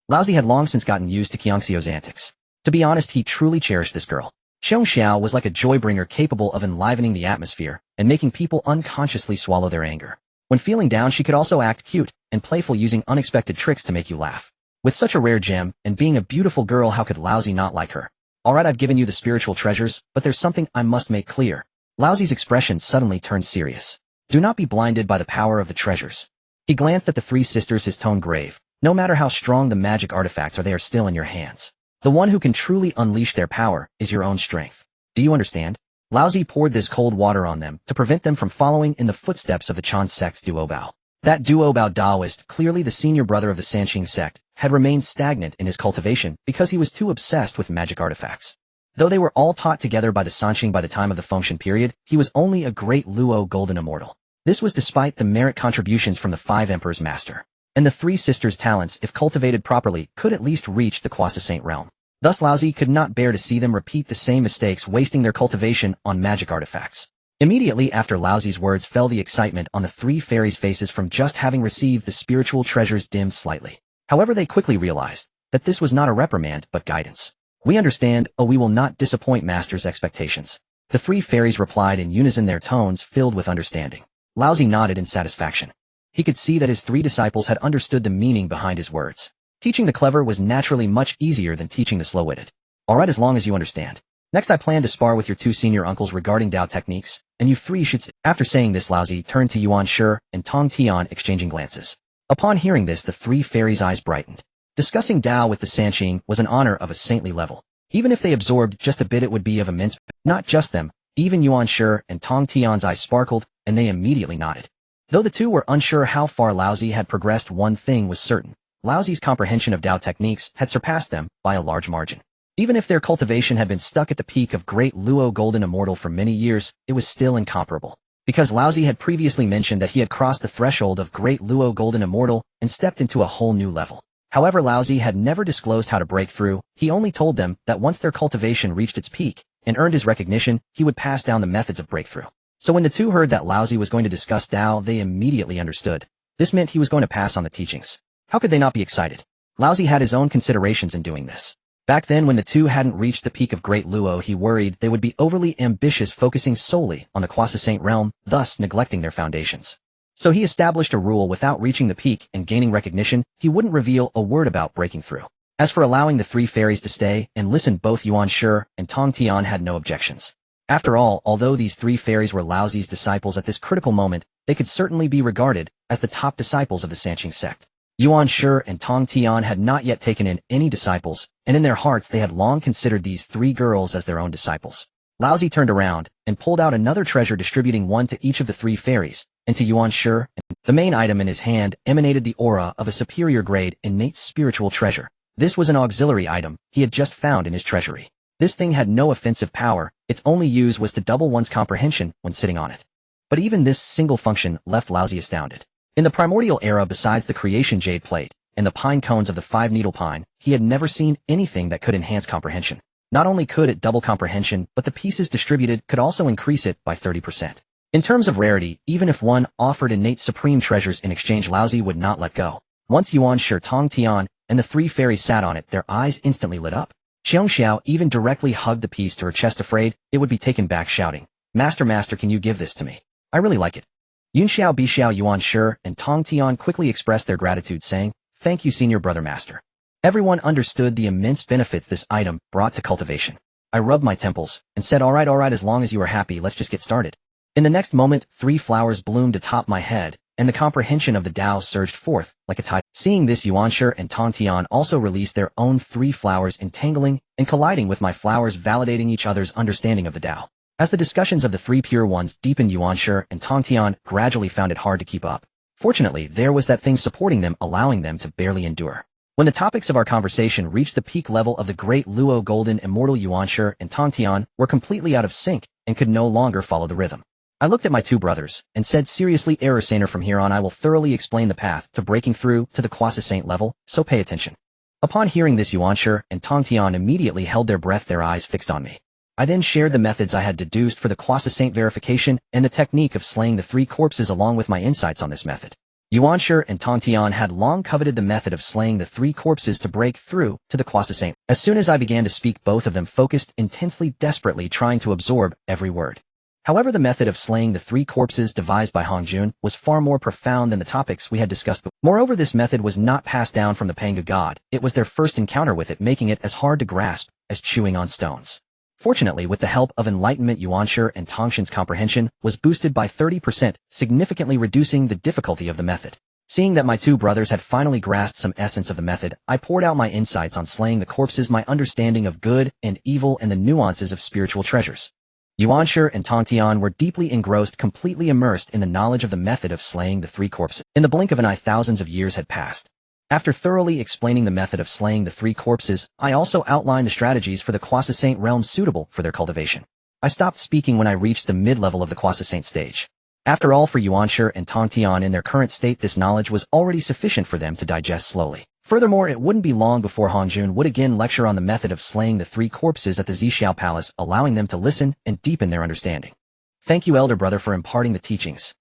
Laozi had long since gotten used to Qianxiao's antics. To be honest, he truly cherished this girl. Xiao was like a joy-bringer, capable of enlivening the atmosphere and making people unconsciously swallow their anger. When feeling down, she could also act cute and playful, using unexpected tricks to make you laugh. With such a rare gem, and being a beautiful girl, how could Laozi not like her? Alright, I've given you the spiritual treasures, but there's something I must make clear. Laozi's expression suddenly turned serious. Do not be blinded by the power of the treasures. He glanced at the 3 sisters, his tone grave. No matter how strong the magic artifacts are, they are still in your hands. The one who can truly unleash their power is your own strength. Do you understand? Laozi poured this cold water on them to prevent them from following in the footsteps of the Chan sect's Duobao. That Duobao Taoist, clearly the senior brother of the Sanqing sect, had remained stagnant in his cultivation because he was too obsessed with magic artifacts. Though they were all taught together by the Sanqing by the time of the Fengshan period, he was only a great Luo golden immortal. This was despite the merit contributions from the 5 emperors master. And the 3 sisters' talents, if cultivated properly, could at least reach the Quasi-Saint realm. Thus Laozi could not bear to see them repeat the same mistakes, wasting their cultivation on magic artifacts. Immediately after Laozi's words fell, the excitement on the 3 fairies' faces from just having received the spiritual treasures dimmed slightly. However, they quickly realized that this was not a reprimand but guidance. We understand, we will not disappoint master's expectations. The 3 fairies replied in unison, their tones filled with understanding. Laozi nodded in satisfaction. He could see that his 3 disciples had understood the meaning behind his words. Teaching the clever was naturally much easier than teaching the slow-witted. Alright, as long as you understand. Next, I plan to spar with your 2 senior uncles regarding Dao techniques, and you 3 should After saying this, Laozi turned to Yuan Shi and Tong Tian, exchanging glances. Upon hearing this, the 3 fairies' eyes brightened. Discussing Dao with the Sanqing was an honor of a saintly level. Even if they absorbed just a bit, it would be of immense. Not just them, even Yuan Shi and Tong Tian's eyes sparkled, and they immediately nodded. Though the 2 were unsure how far Laozi had progressed, one thing was certain. Laozi's comprehension of Dao techniques had surpassed them by a large margin. Even if their cultivation had been stuck at the peak of Great Luo Golden Immortal for many years, it was still incomparable. Because Laozi had previously mentioned that he had crossed the threshold of Great Luo Golden Immortal and stepped into a whole new level. However, Laozi had never disclosed how to break through. He only told them that once their cultivation reached its peak and earned his recognition, he would pass down the methods of breakthrough. So when the 2 heard that Laozi was going to discuss Dao, they immediately understood. This meant he was going to pass on the teachings. How could they not be excited? Laozi had his own considerations in doing this. Back then, when the 2 hadn't reached the peak of Great Luo, he worried they would be overly ambitious, focusing solely on the Quasi-Saint realm, thus neglecting their foundations. So he established a rule: without reaching the peak and gaining recognition, he wouldn't reveal a word about breaking through. As for allowing the 3 fairies to stay and listen, both Yuan Shi and Tong Tian had no objections. After all, although these 3 fairies were Laozi's disciples at this critical moment, they could certainly be regarded as the top disciples of the Sanqing sect. Yuan Shi and Tong Tian had not yet taken in any disciples, and in their hearts they had long considered these 3 girls as their own disciples. Laozi turned around and pulled out another treasure, distributing one to each of the 3 fairies, and to Yuan Shi. The main item in his hand emanated the aura of a superior grade innate spiritual treasure. This was an auxiliary item he had just found in his treasury. This thing had no offensive power, its only use was to double one's comprehension when sitting on it. But even this single function left Laozi astounded. In the primordial era, besides the creation jade plate and the pine cones of the 5-needle pine, he had never seen anything that could enhance comprehension. Not only could it double comprehension, but the pieces distributed could also increase it by 30%. In terms of rarity, even if one offered innate supreme treasures in exchange, Laozi would not let go. Once Yuan Shi, Tong Tian, and the three fairies sat on it, their eyes instantly lit up. Xiong Xiao even directly hugged the piece to her chest, afraid it would be taken back, shouting, Master, Master, can you give this to me? I really like it. Yun Xiao, Bi Xiao, Yuan Shi, and Tong Tian quickly expressed their gratitude, saying, Thank you, Senior Brother Master. Everyone understood the immense benefits this item brought to cultivation. I rubbed my temples and said, all right, as long as you are happy, let's just get started. In the next moment, 3 flowers bloomed atop my head, and the comprehension of the Tao surged forth like a tide. Seeing this, Yuan Shi and Tong Tian also released their own 3 flowers, entangling and colliding with my flowers, validating each other's understanding of the Tao. As the discussions of the 3 pure ones deepened, Yuan Shi and Tong Tian gradually found it hard to keep up. Fortunately, there was that thing supporting them, allowing them to barely endure. When the topics of our conversation reached the peak level of the great Luo Golden Immortal, Yuan Shi and Tong Tian were completely out of sync and could no longer follow the rhythm. I looked at my 2 brothers and said seriously, Error Saner, from here on I will thoroughly explain the path to breaking through to the Quasi Saint level, so pay attention. Upon hearing this, Yuan Shi and Tong Tian immediately held their breath, their eyes fixed on me. I then shared the methods I had deduced for the Quasi Saint verification and the technique of slaying the 3 corpses along with my insights on this method. Yuan Shi and Tong Tian had long coveted the method of slaying the 3 corpses to break through to the Quasi Saint. As soon as I began to speak, both of them focused intensely, desperately trying to absorb every word. However, the method of slaying the 3 corpses devised by Hongjun was far more profound than the topics we had discussed before. Moreover, this method was not passed down from the Pangu god. It was their first encounter with it, making it as hard to grasp as chewing on stones. Fortunately, with the help of enlightenment, Yuan Shi and Tongshin's comprehension was boosted by 30%, significantly reducing the difficulty of the method. Seeing that my 2 brothers had finally grasped some essence of the method, I poured out my insights on slaying the corpses, my understanding of good and evil, and the nuances of spiritual treasures. Yuan Shi and Tong Tian were deeply engrossed, completely immersed in the knowledge of the method of slaying the 3 corpses. In the blink of an eye, thousands of years had passed. After thoroughly explaining the method of slaying the 3 corpses, I also outlined the strategies for the Quasi Saint realm suitable for their cultivation. I stopped speaking when I reached the mid-level of the Quasi Saint stage. After all, for Yuan Shi and Tong Tian in their current state, this knowledge was already sufficient for them to digest slowly. Furthermore, it wouldn't be long before Hongjun would again lecture on the method of slaying the 3 corpses at the Zhixiao Palace, allowing them to listen and deepen their understanding. Thank you, elder brother, for imparting the teachings.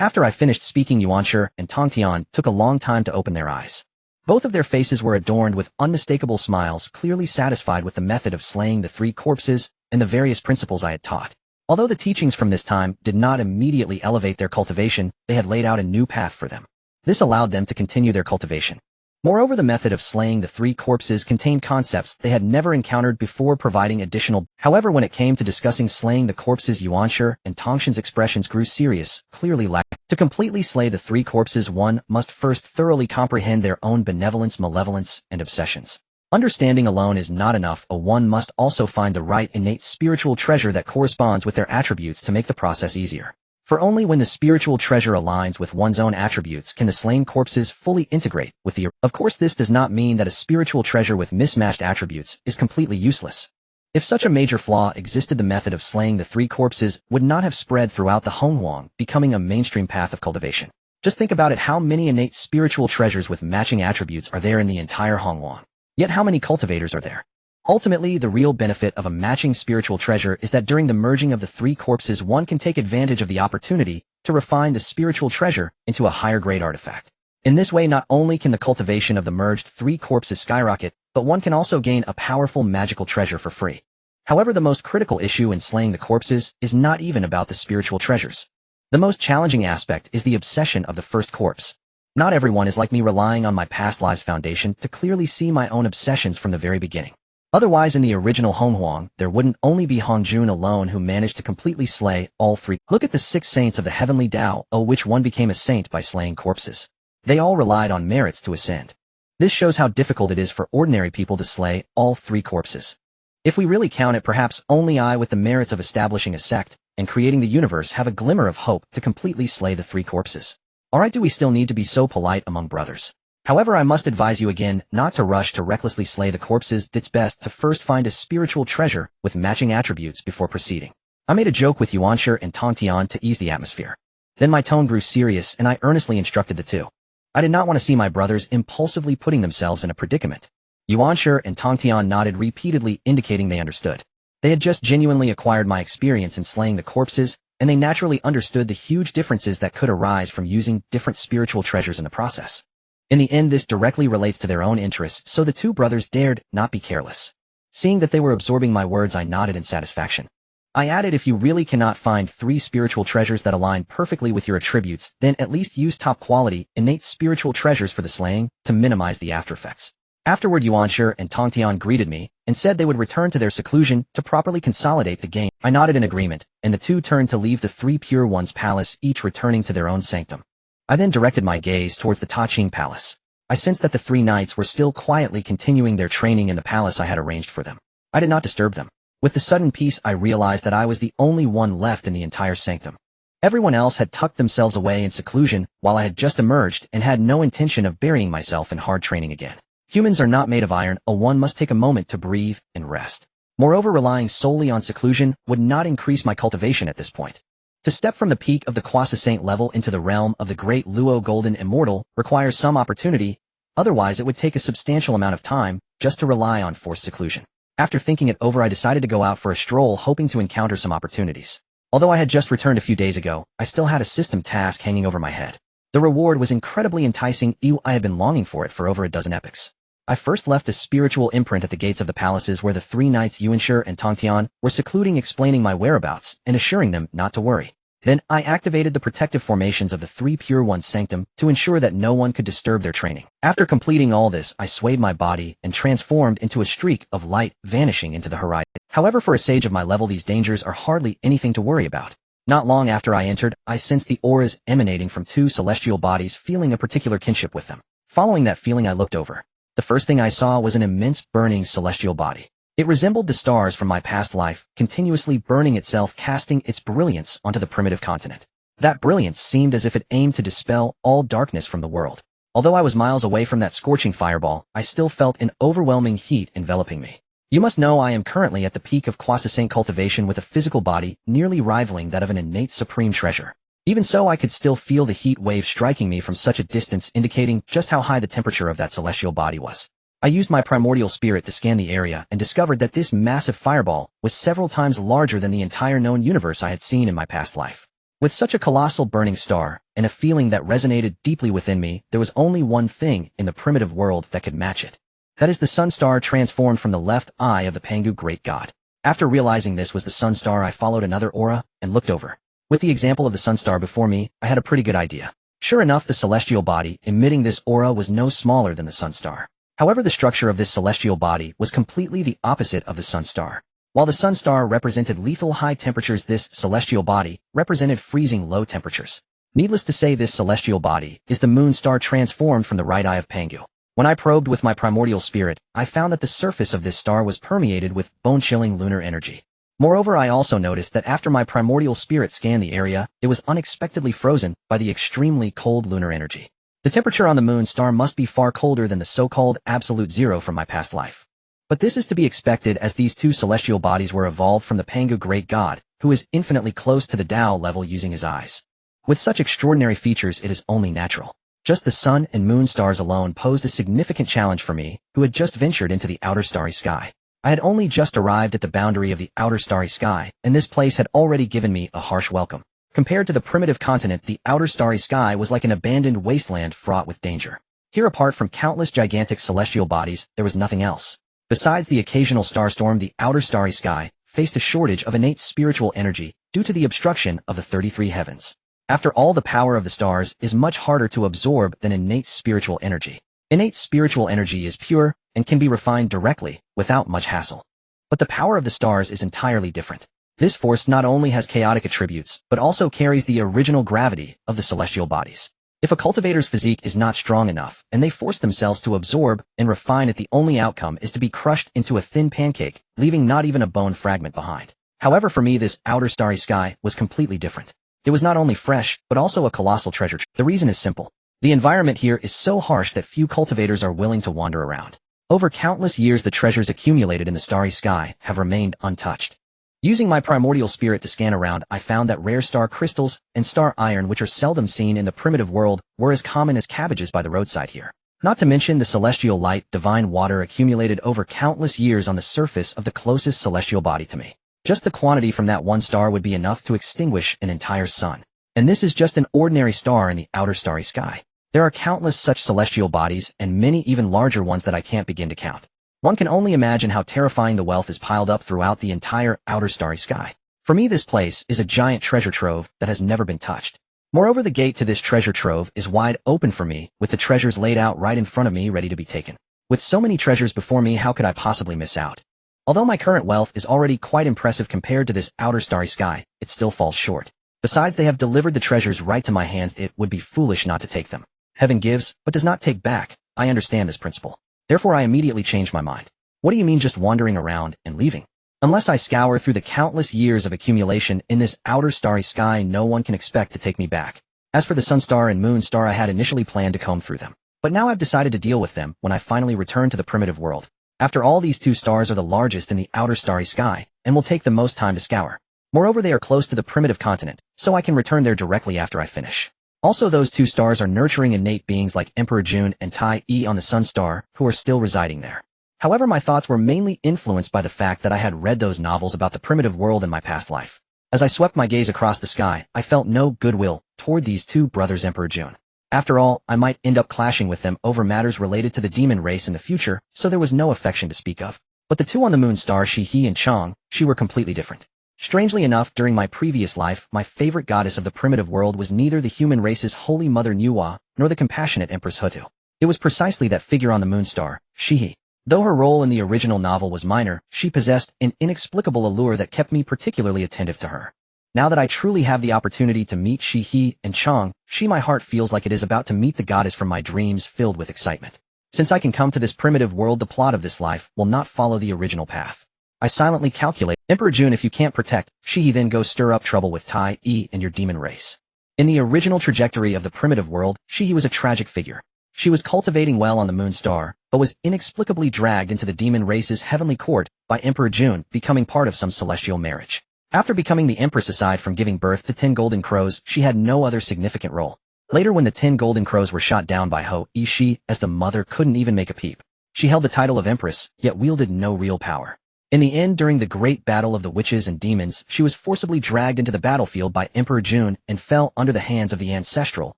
After I finished speaking, Yuan Shi and Tong Tian took a long time to open their eyes. Both of their faces were adorned with unmistakable smiles, clearly satisfied with the method of slaying the 3 corpses and the various principles I had taught. Although the teachings from this time did not immediately elevate their cultivation, they had laid out a new path for them. This allowed them to continue their cultivation. Moreover, the method of slaying the 3 corpses contained concepts they had never encountered before, providing additional. However, when it came to discussing slaying the corpses, Yuan Shi and Tongshin's expressions grew serious, clearly lacking. To completely slay the 3 corpses, one must first thoroughly comprehend their own benevolence, malevolence, and obsessions. Understanding alone is not enough. One must also find the right innate spiritual treasure that corresponds with their attributes to make the process easier. For only when the spiritual treasure aligns with one's own attributes can the slain corpses fully integrate with the. Of course, this does not mean that a spiritual treasure with mismatched attributes is completely useless. If such a major flaw existed, the method of slaying the 3 corpses would not have spread throughout the Honghuang, becoming a mainstream path of cultivation. Just think about it, how many innate spiritual treasures with matching attributes are there in the entire Honghuang? Yet how many cultivators are there? Ultimately, the real benefit of a matching spiritual treasure is that during the merging of the 3 corpses, one can take advantage of the opportunity to refine the spiritual treasure into a higher grade artifact. In this way, not only can the cultivation of the merged 3 corpses skyrocket, but one can also gain a powerful magical treasure for free. However, the most critical issue in slaying the corpses is not even about the spiritual treasures. The most challenging aspect is the obsession of the first corpse. Not everyone is like me, relying on my past lives foundation to clearly see my own obsessions from the very beginning. Otherwise, in the original Honghuang, there wouldn't only be Hongjun alone who managed to completely slay all 3. Look at the 6 saints of the heavenly Tao, which one became a saint by slaying corpses. They all relied on merits to ascend. This shows how difficult it is for ordinary people to slay all 3 corpses. If we really count it, perhaps only I, with the merits of establishing a sect and creating the universe, have a glimmer of hope to completely slay the 3 corpses. Alright, do we still need to be so polite among brothers? However, I must advise you again not to rush to recklessly slay the corpses. It's best to first find a spiritual treasure with matching attributes before proceeding. I made a joke with Yuan Shi and Tong Tian to ease the atmosphere. Then my tone grew serious and I earnestly instructed the 2. I did not want to see my brothers impulsively putting themselves in a predicament. Yuan Shi and Tong Tian nodded repeatedly, indicating they understood. They had just genuinely acquired my experience in slaying the corpses, and they naturally understood the huge differences that could arise from using different spiritual treasures in the process. In the end, this directly relates to their own interests, so the two brothers dared not be careless. Seeing that they were absorbing my words, I nodded in satisfaction. I added, if you really cannot find 3 spiritual treasures that align perfectly with your attributes, then at least use top-quality, innate spiritual treasures for the slaying to minimize the aftereffects. Afterward, Yuanshi and Tongtian greeted me and said they would return to their seclusion to properly consolidate the game. I nodded in agreement, and the two turned to leave the 3 Pure Ones' palace, each returning to their own sanctum. I then directed my gaze towards the Taiqing Palace. I sensed that the 3 knights were still quietly continuing their training in the palace I had arranged for them. I did not disturb them. With the sudden peace, I realized that I was the only one left in the entire sanctum. Everyone else had tucked themselves away in seclusion, while I had just emerged and had no intention of burying myself in hard training again. Humans are not made of iron, one must take a moment to breathe and rest. Moreover, relying solely on seclusion would not increase my cultivation at this point. To step from the peak of the Croissant level into the realm of the Great Luo Golden Immortal requires some opportunity, otherwise it would take a substantial amount of time just to rely on forced seclusion. After thinking it over, I decided to go out for a stroll, hoping to encounter some opportunities. Although I had just returned a few days ago, I still had a system task hanging over my head. The reward was incredibly enticing. I had been longing for it for over a dozen epochs. I first left a spiritual imprint at the gates of the palaces where the 3 knights Yuanshi and Tongtian were secluding, explaining my whereabouts and assuring them not to worry. Then, I activated the protective formations of the 3 Pure Ones' sanctum to ensure that no one could disturb their training. After completing all this, I swayed my body and transformed into a streak of light, vanishing into the horizon. However, for a sage of my level, these dangers are hardly anything to worry about. Not long after I entered, I sensed the auras emanating from 2 celestial bodies, feeling a particular kinship with them. Following that feeling, I looked over. The first thing I saw was an immense burning celestial body. It resembled the stars from my past life, continuously burning itself, casting its brilliance onto the primitive continent. That brilliance seemed as if it aimed to dispel all darkness from the world. Although I was miles away from that scorching fireball, I still felt an overwhelming heat enveloping me. You must know I am currently at the peak of Croissant cultivation with a physical body nearly rivaling that of an innate supreme treasure. Even so, I could still feel the heat wave striking me from such a distance, indicating just how high the temperature of that celestial body was. I used my primordial spirit to scan the area and discovered that this massive fireball was several times larger than the entire known universe I had seen in my past life. With such a colossal burning star, and a feeling that resonated deeply within me, there was only one thing in the primitive world that could match it. That is the sun star transformed from the left eye of the Pangu great god. After realizing this was the sun star, I followed another aura and looked over. With the example of the sun star before me, I had a pretty good idea. Sure enough, the celestial body emitting this aura was no smaller than the sun star. However, the structure of this celestial body was completely the opposite of the sun star. While the sun star represented lethal high temperatures, this celestial body represented freezing low temperatures. Needless to say, this celestial body is the moon star transformed from the right eye of Pangu. When I probed with my primordial spirit, I found that the surface of this star was permeated with bone-chilling lunar energy. Moreover, I also noticed that after my primordial spirit scanned the area, it was unexpectedly frozen by the extremely cold lunar energy. The temperature on the moon star must be far colder than the so-called absolute zero from my past life. But this is to be expected, as these 2 celestial bodies were evolved from the Pangu great god, who is infinitely close to the Tao level using his eyes. With such extraordinary features, it is only natural. Just the sun and moon stars alone posed a significant challenge for me, who had just ventured into the outer starry sky. I had only just arrived at the boundary of the outer starry sky, and this place had already given me a harsh welcome. Compared to the primitive continent, the outer starry sky was like an abandoned wasteland fraught with danger. Here, apart from countless gigantic celestial bodies, there was nothing else. Besides the occasional starstorm, the outer starry sky faced a shortage of innate spiritual energy due to the obstruction of the 33 heavens. After all, the power of the stars is much harder to absorb than innate spiritual energy. Innate spiritual energy is pure and can be refined directly without much hassle. But the power of the stars is entirely different. This force not only has chaotic attributes, but also carries the original gravity of the celestial bodies. If a cultivator's physique is not strong enough, and they force themselves to absorb and refine it, the only outcome is to be crushed into a thin pancake, leaving not even a bone fragment behind. However, for me, this outer starry sky was completely different. It was not only fresh, but also a colossal treasure. The reason is simple. The environment here is so harsh that few cultivators are willing to wander around. Over countless years, the treasures accumulated in the starry sky have remained untouched. Using my primordial spirit to scan around, I found that rare star crystals and star iron, which are seldom seen in the primitive world, were as common as cabbages by the roadside here. Not to mention the celestial light, divine water accumulated over countless years on the surface of the closest celestial body to me. Just the quantity from that one star would be enough to extinguish an entire sun. And this is just an ordinary star in the outer starry sky. There are countless such celestial bodies and many even larger ones that I can't begin to count. One can only imagine how terrifying the wealth is piled up throughout the entire outer starry sky. For me, this place is a giant treasure trove that has never been touched. Moreover, the gate to this treasure trove is wide open for me, with the treasures laid out right in front of me ready to be taken. With so many treasures before me, how could I possibly miss out? Although my current wealth is already quite impressive compared to this outer starry sky, it still falls short. Besides, they have delivered the treasures right to my hands. It would be foolish not to take them. Heaven gives, but does not take back. I understand this principle. Therefore, I immediately changed my mind. What do you mean just wandering around and leaving? Unless I scour through the countless years of accumulation in this outer starry sky, no one can expect to take me back. As for the sun star and moon star, I had initially planned to comb through them. But now I've decided to deal with them when I finally return to the primitive world. After all, these two stars are the largest in the outer starry sky, and will take the most time to scour. Moreover, they are close to the primitive continent, so I can return there directly after I finish. Also, those two stars are nurturing innate beings like Emperor June and Taiqing on the sun star, who are still residing there. However, my thoughts were mainly influenced by the fact that I had read those novels about the primitive world in my past life. As I swept my gaze across the sky, I felt no goodwill toward these two brothers Emperor June. After all, I might end up clashing with them over matters related to the demon race in the future, so there was no affection to speak of. But the two on the moon star, Shi and Chang, she were completely different. Strangely enough, during my previous life, my favorite goddess of the primitive world was neither the human race's holy mother Nuwa, nor the compassionate Empress Hutu. It was precisely that figure on the moon star, Shi. Though her role in the original novel was minor, she possessed an inexplicable allure that kept me particularly attentive to her. Now that I truly have the opportunity to meet Shi and Chang, my heart feels like it is about to meet the goddess from my dreams, filled with excitement. Since I can come to this primitive world, the plot of this life will not follow the original path. I silently calculate, Emperor June, if you can't protect Shi, then go stir up trouble with Tai-E and your demon race. In the original trajectory of the primitive world, Shi was a tragic figure. She was cultivating well on the moon star, but was inexplicably dragged into the demon race's heavenly court by Emperor June, becoming part of some celestial marriage. After becoming the empress, aside from giving birth to 10 golden crows, she had no other significant role. Later, when the 10 golden crows were shot down by Ho-E, she, as the mother, couldn't even make a peep. She held the title of empress, yet wielded no real power. In the end, during the great battle of the witches and demons, she was forcibly dragged into the battlefield by Emperor June and fell under the hands of the ancestral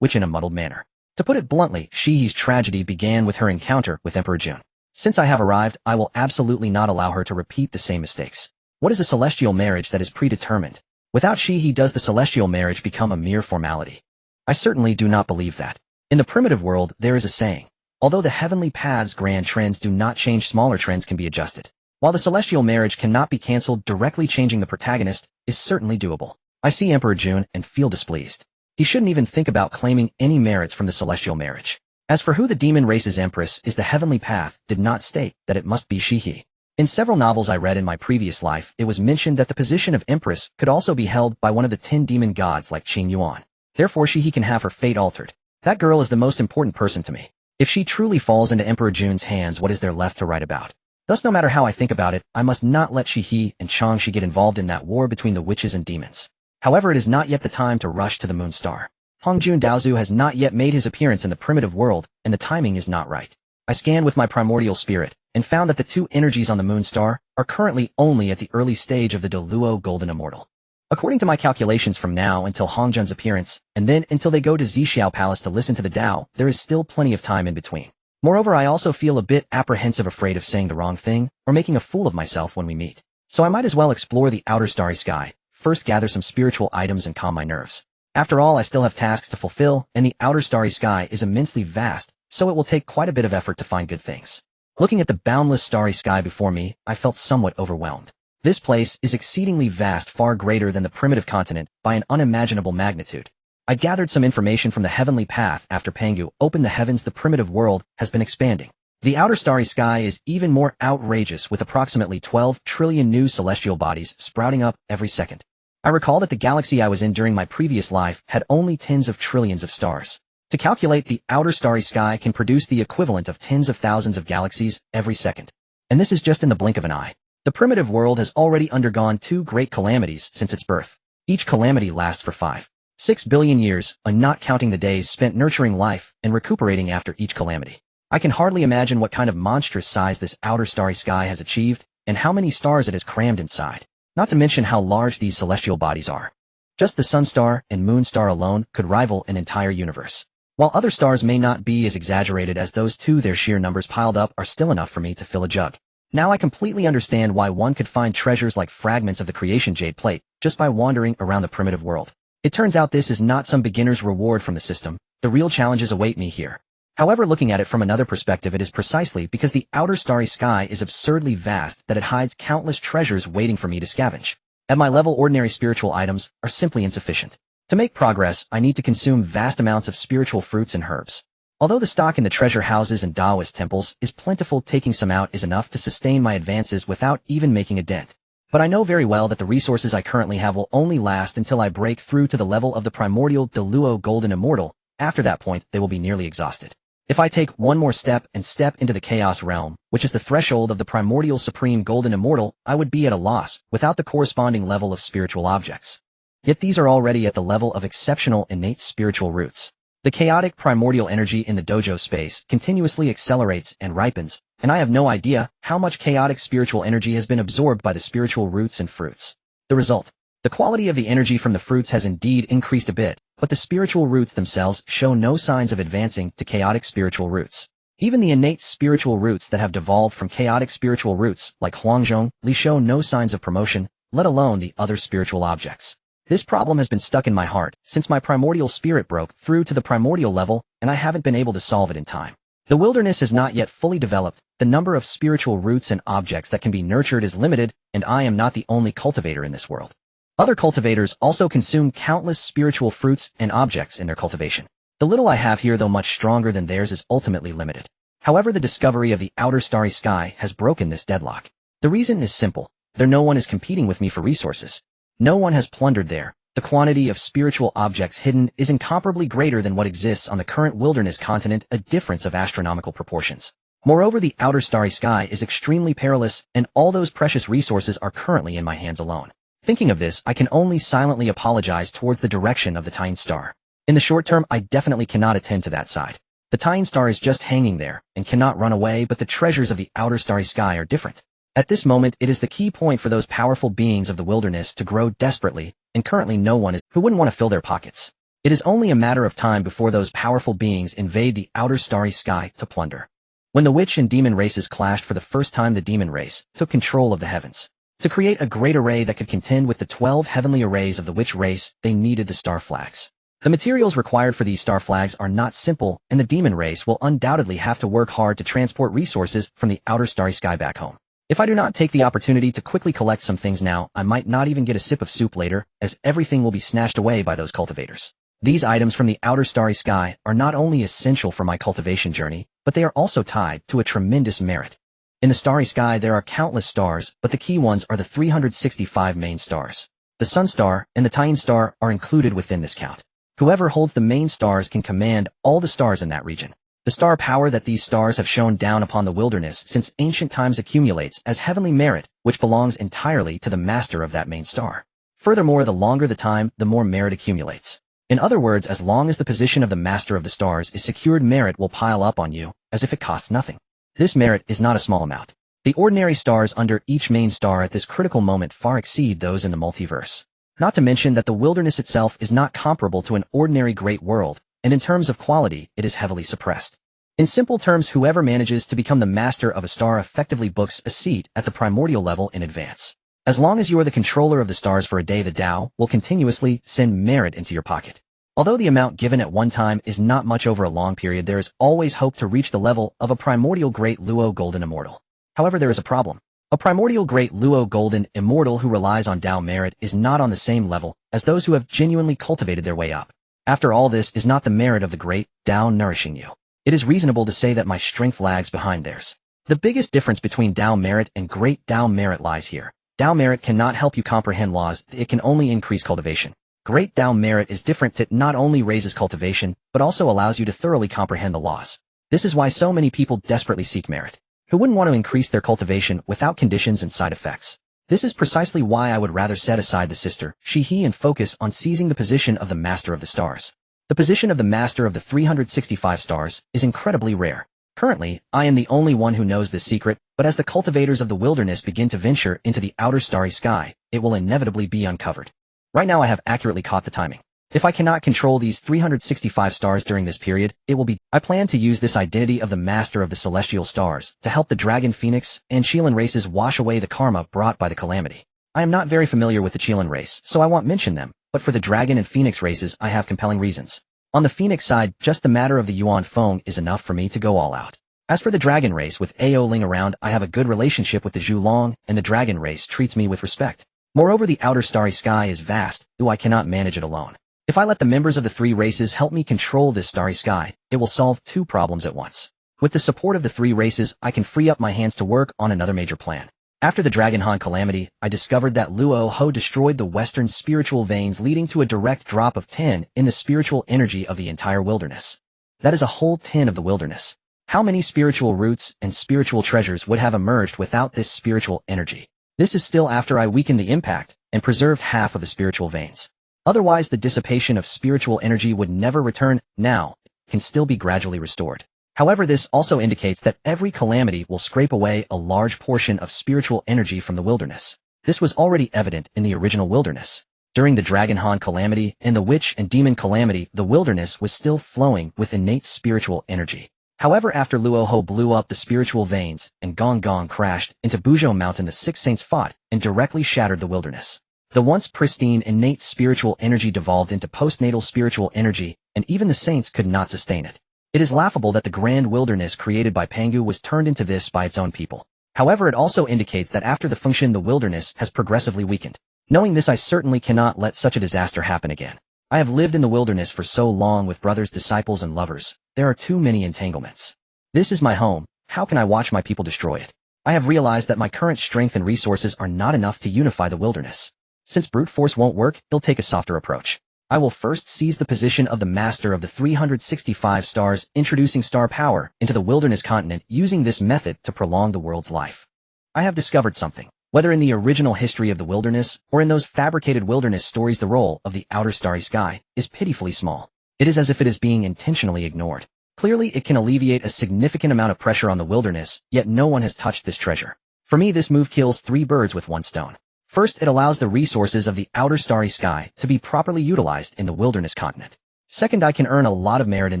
witch in a muddled manner. To put it bluntly, Shi's tragedy began with her encounter with Emperor June. Since I have arrived, I will absolutely not allow her to repeat the same mistakes. What is a celestial marriage that is predetermined? Without Shi, does the celestial marriage become a mere formality? I certainly do not believe that. In the primitive world, there is a saying, although the heavenly path's grand trends do not change, smaller trends can be adjusted. While the celestial marriage cannot be cancelled, directly changing the protagonist is certainly doable. I see Emperor June and feel displeased. He shouldn't even think about claiming any merits from the celestial marriage. As for who the demon race's empress is, the heavenly path did not state that it must be Shi. In several novels I read in my previous life, it was mentioned that the position of empress could also be held by one of the 10 demon gods like Qing Yuan. Therefore, Shi can have her fate altered. That girl is the most important person to me. If she truly falls into Emperor June's hands, what is there left to write about? Thus, no matter how I think about it, I must not let Shi and Chang get involved in that war between the witches and demons. However, it is not yet the time to rush to the moon star. Hongjun Daozu has not yet made his appearance in the primitive world, and the timing is not right. I scanned with my primordial spirit, and found that the two energies on the moon star are currently only at the early stage of the Deluo Golden Immortal. According to my calculations, from now until Hongjun's appearance, and then until they go to Zixiao Palace to listen to the Tao, there is still plenty of time in between. Moreover, I also feel a bit apprehensive, afraid of saying the wrong thing, or making a fool of myself when we meet. So I might as well explore the outer starry sky, first gather some spiritual items and calm my nerves. After all, I still have tasks to fulfill, and the outer starry sky is immensely vast, so it will take quite a bit of effort to find good things. Looking at the boundless starry sky before me, I felt somewhat overwhelmed. This place is exceedingly vast, far greater than the primitive continent by an unimaginable magnitude. I gathered some information from the heavenly path. After Pangu opened the heavens, the primitive world has been expanding. The outer starry sky is even more outrageous, with approximately 12 trillion new celestial bodies sprouting up every second. I recall that the galaxy I was in during my previous life had only tens of trillions of stars. To calculate, the outer starry sky can produce the equivalent of tens of thousands of galaxies every second. And this is just in the blink of an eye. The primitive world has already undergone 2 great calamities since its birth. Each calamity lasts for 5-6 billion years, not counting the days spent nurturing life and recuperating after each calamity. I can hardly imagine what kind of monstrous size this outer starry sky has achieved, and how many stars it has crammed inside. Not to mention how large these celestial bodies are. Just the Sun Star and Moon Star alone could rival an entire universe. While other stars may not be as exaggerated as those two, their sheer numbers piled up are still enough for me to fill a jug. Now I completely understand why one could find treasures like fragments of the creation jade plate just by wandering around the primitive world. It turns out this is not some beginner's reward from the system. The real challenges await me here. However, looking at it from another perspective, it is precisely because the outer starry sky is absurdly vast that it hides countless treasures waiting for me to scavenge. At my level, ordinary spiritual items are simply insufficient. To make progress, I need to consume vast amounts of spiritual fruits and herbs. Although the stock in the treasure houses and Taoist temples is plentiful, taking some out is enough to sustain my advances without even making a dent. But I know very well that the resources I currently have will only last until I break through to the level of the Primordial Deluo Golden Immortal. After that point, they will be nearly exhausted. If I take one more step and step into the Chaos Realm, which is the threshold of the Primordial Supreme Golden Immortal, I would be at a loss, without the corresponding level of spiritual objects. Yet these are already at the level of exceptional innate spiritual roots. The chaotic primordial energy in the dojo space continuously accelerates and ripens, and I have no idea how much chaotic spiritual energy has been absorbed by the spiritual roots and fruits. The result: the quality of the energy from the fruits has indeed increased a bit, but the spiritual roots themselves show no signs of advancing to chaotic spiritual roots. Even the innate spiritual roots that have devolved from chaotic spiritual roots, like Huangzhong Li, show no signs of promotion, let alone the other spiritual objects. This problem has been stuck in my heart since my primordial spirit broke through to the primordial level, and I haven't been able to solve it in time. The wilderness has not yet fully developed, the number of spiritual roots and objects that can be nurtured is limited, and I am not the only cultivator in this world. Other cultivators also consume countless spiritual fruits and objects in their cultivation. The little I have here, though much stronger than theirs, is ultimately limited. However, the discovery of the outer starry sky has broken this deadlock. The reason is simple. No one is competing with me for resources. No one has plundered there. The quantity of spiritual objects hidden is incomparably greater than what exists on the current wilderness continent, a difference of astronomical proportions. Moreover, the outer starry sky is extremely perilous, and all those precious resources are currently in my hands alone. Thinking of this, I can only silently apologize towards the direction of the Taiqing star. In the short term, I definitely cannot attend to that side. The Taiqing star is just hanging there and cannot run away, but the treasures of the outer starry sky are different. At this moment, it is the key point for those powerful beings of the wilderness to grow desperately, and currently no one is who wouldn't want to fill their pockets. It is only a matter of time before those powerful beings invade the outer starry sky to plunder. When the witch and demon races clashed for the first time, the demon race took control of the heavens. To create a great array that could contend with the 12 heavenly arrays of the witch race, they needed the star flags. The materials required for these star flags are not simple, and the demon race will undoubtedly have to work hard to transport resources from the outer starry sky back home. If I do not take the opportunity to quickly collect some things now, I might not even get a sip of soup later, as everything will be snatched away by those cultivators. These items from the outer starry sky are not only essential for my cultivation journey, but they are also tied to a tremendous merit. In the starry sky there are countless stars, but the key ones are the 365 main stars. The Sun Star and the Taiqing Star are included within this count. Whoever holds the main stars can command all the stars in that region. The star power that these stars have shown down upon the wilderness since ancient times accumulates as heavenly merit, which belongs entirely to the master of that main star. Furthermore, the longer the time, the more merit accumulates. In other words, as long as the position of the master of the stars is secured, merit will pile up on you, as if it costs nothing. This merit is not a small amount. The ordinary stars under each main star at this critical moment far exceed those in the multiverse. Not to mention that the wilderness itself is not comparable to an ordinary great world, and in terms of quality, it is heavily suppressed. In simple terms, whoever manages to become the master of a star effectively books a seat at the primordial level in advance. As long as you are the controller of the stars for a day, the Tao will continuously send merit into your pocket. Although the amount given at one time is not much over a long period, there is always hope to reach the level of a primordial great Luo Golden Immortal. However, there is a problem. A primordial great Luo Golden Immortal who relies on Tao merit is not on the same level as those who have genuinely cultivated their way up. After all, this is not the merit of the great Tao nourishing you. It is reasonable to say that my strength lags behind theirs. The biggest difference between Tao merit and great Tao merit lies here. Tao merit cannot help you comprehend laws, it can only increase cultivation. Great Tao merit is different, it not only raises cultivation, but also allows you to thoroughly comprehend the laws. This is why so many people desperately seek merit. Who wouldn't want to increase their cultivation without conditions and side effects? This is precisely why I would rather set aside the sister, she, he, and focus on seizing the position of the master of the stars. The position of the master of the 365 stars is incredibly rare. Currently, I am the only one who knows this secret, but as the cultivators of the wilderness begin to venture into the outer starry sky, it will inevitably be uncovered. Right now I have accurately caught the timing. If I cannot control these 365 stars during this period, it will be. I plan to use this identity of the master of the celestial stars to help the dragon phoenix and Chilan races wash away the karma brought by the calamity. I am not very familiar with the Chilan race, so I won't mention them, but for the dragon and phoenix races I have compelling reasons. On the phoenix side, just the matter of the Yuan Feng is enough for me to go all out. As for the dragon race with Ao Ling around, I have a good relationship with the Zhu Long, and the dragon race treats me with respect. Moreover, the outer starry sky is vast, though I cannot manage it alone. If I let the members of the three races help me control this starry sky, it will solve two problems at once. With the support of the three races, I can free up my hands to work on another major plan. After the Dragon Han calamity, I discovered that Luo Ho destroyed the western spiritual veins, leading to a direct drop of 10 in the spiritual energy of the entire wilderness. That is a whole 10 of the wilderness. How many spiritual roots and spiritual treasures would have emerged without this spiritual energy? This is still after I weakened the impact and preserved half of the spiritual veins. Otherwise, the dissipation of spiritual energy would never return. Now, it can still be gradually restored. However, this also indicates that every calamity will scrape away a large portion of spiritual energy from the wilderness. This was already evident in the original wilderness. During the Dragon Han calamity and the Witch and Demon calamity, the wilderness was still flowing with innate spiritual energy. However, after Luo Ho blew up the spiritual veins and Gong Gong crashed into Buzhou Mountain, the six saints fought and directly shattered the wilderness. The once pristine innate spiritual energy devolved into postnatal spiritual energy, and even the saints could not sustain it. It is laughable that the grand wilderness created by Pangu was turned into this by its own people. However, it also indicates that after the function, the wilderness has progressively weakened. Knowing this, I certainly cannot let such a disaster happen again. I have lived in the wilderness for so long with brothers, disciples, and lovers. There are too many entanglements. This is my home. How can I watch my people destroy it? I have realized that my current strength and resources are not enough to unify the wilderness. Since brute force won't work, he'll take a softer approach. I will first seize the position of the master of the 365 stars, introducing star power into the wilderness continent, using this method to prolong the world's life. I have discovered something. Whether in the original history of the wilderness or in those fabricated wilderness stories, the role of the outer starry sky is pitifully small. It is as if it is being intentionally ignored. Clearly, it can alleviate a significant amount of pressure on the wilderness, yet no one has touched this treasure. For me, this move kills three birds with one stone. First, it allows the resources of the outer starry sky to be properly utilized in the wilderness continent. Second, I can earn a lot of merit in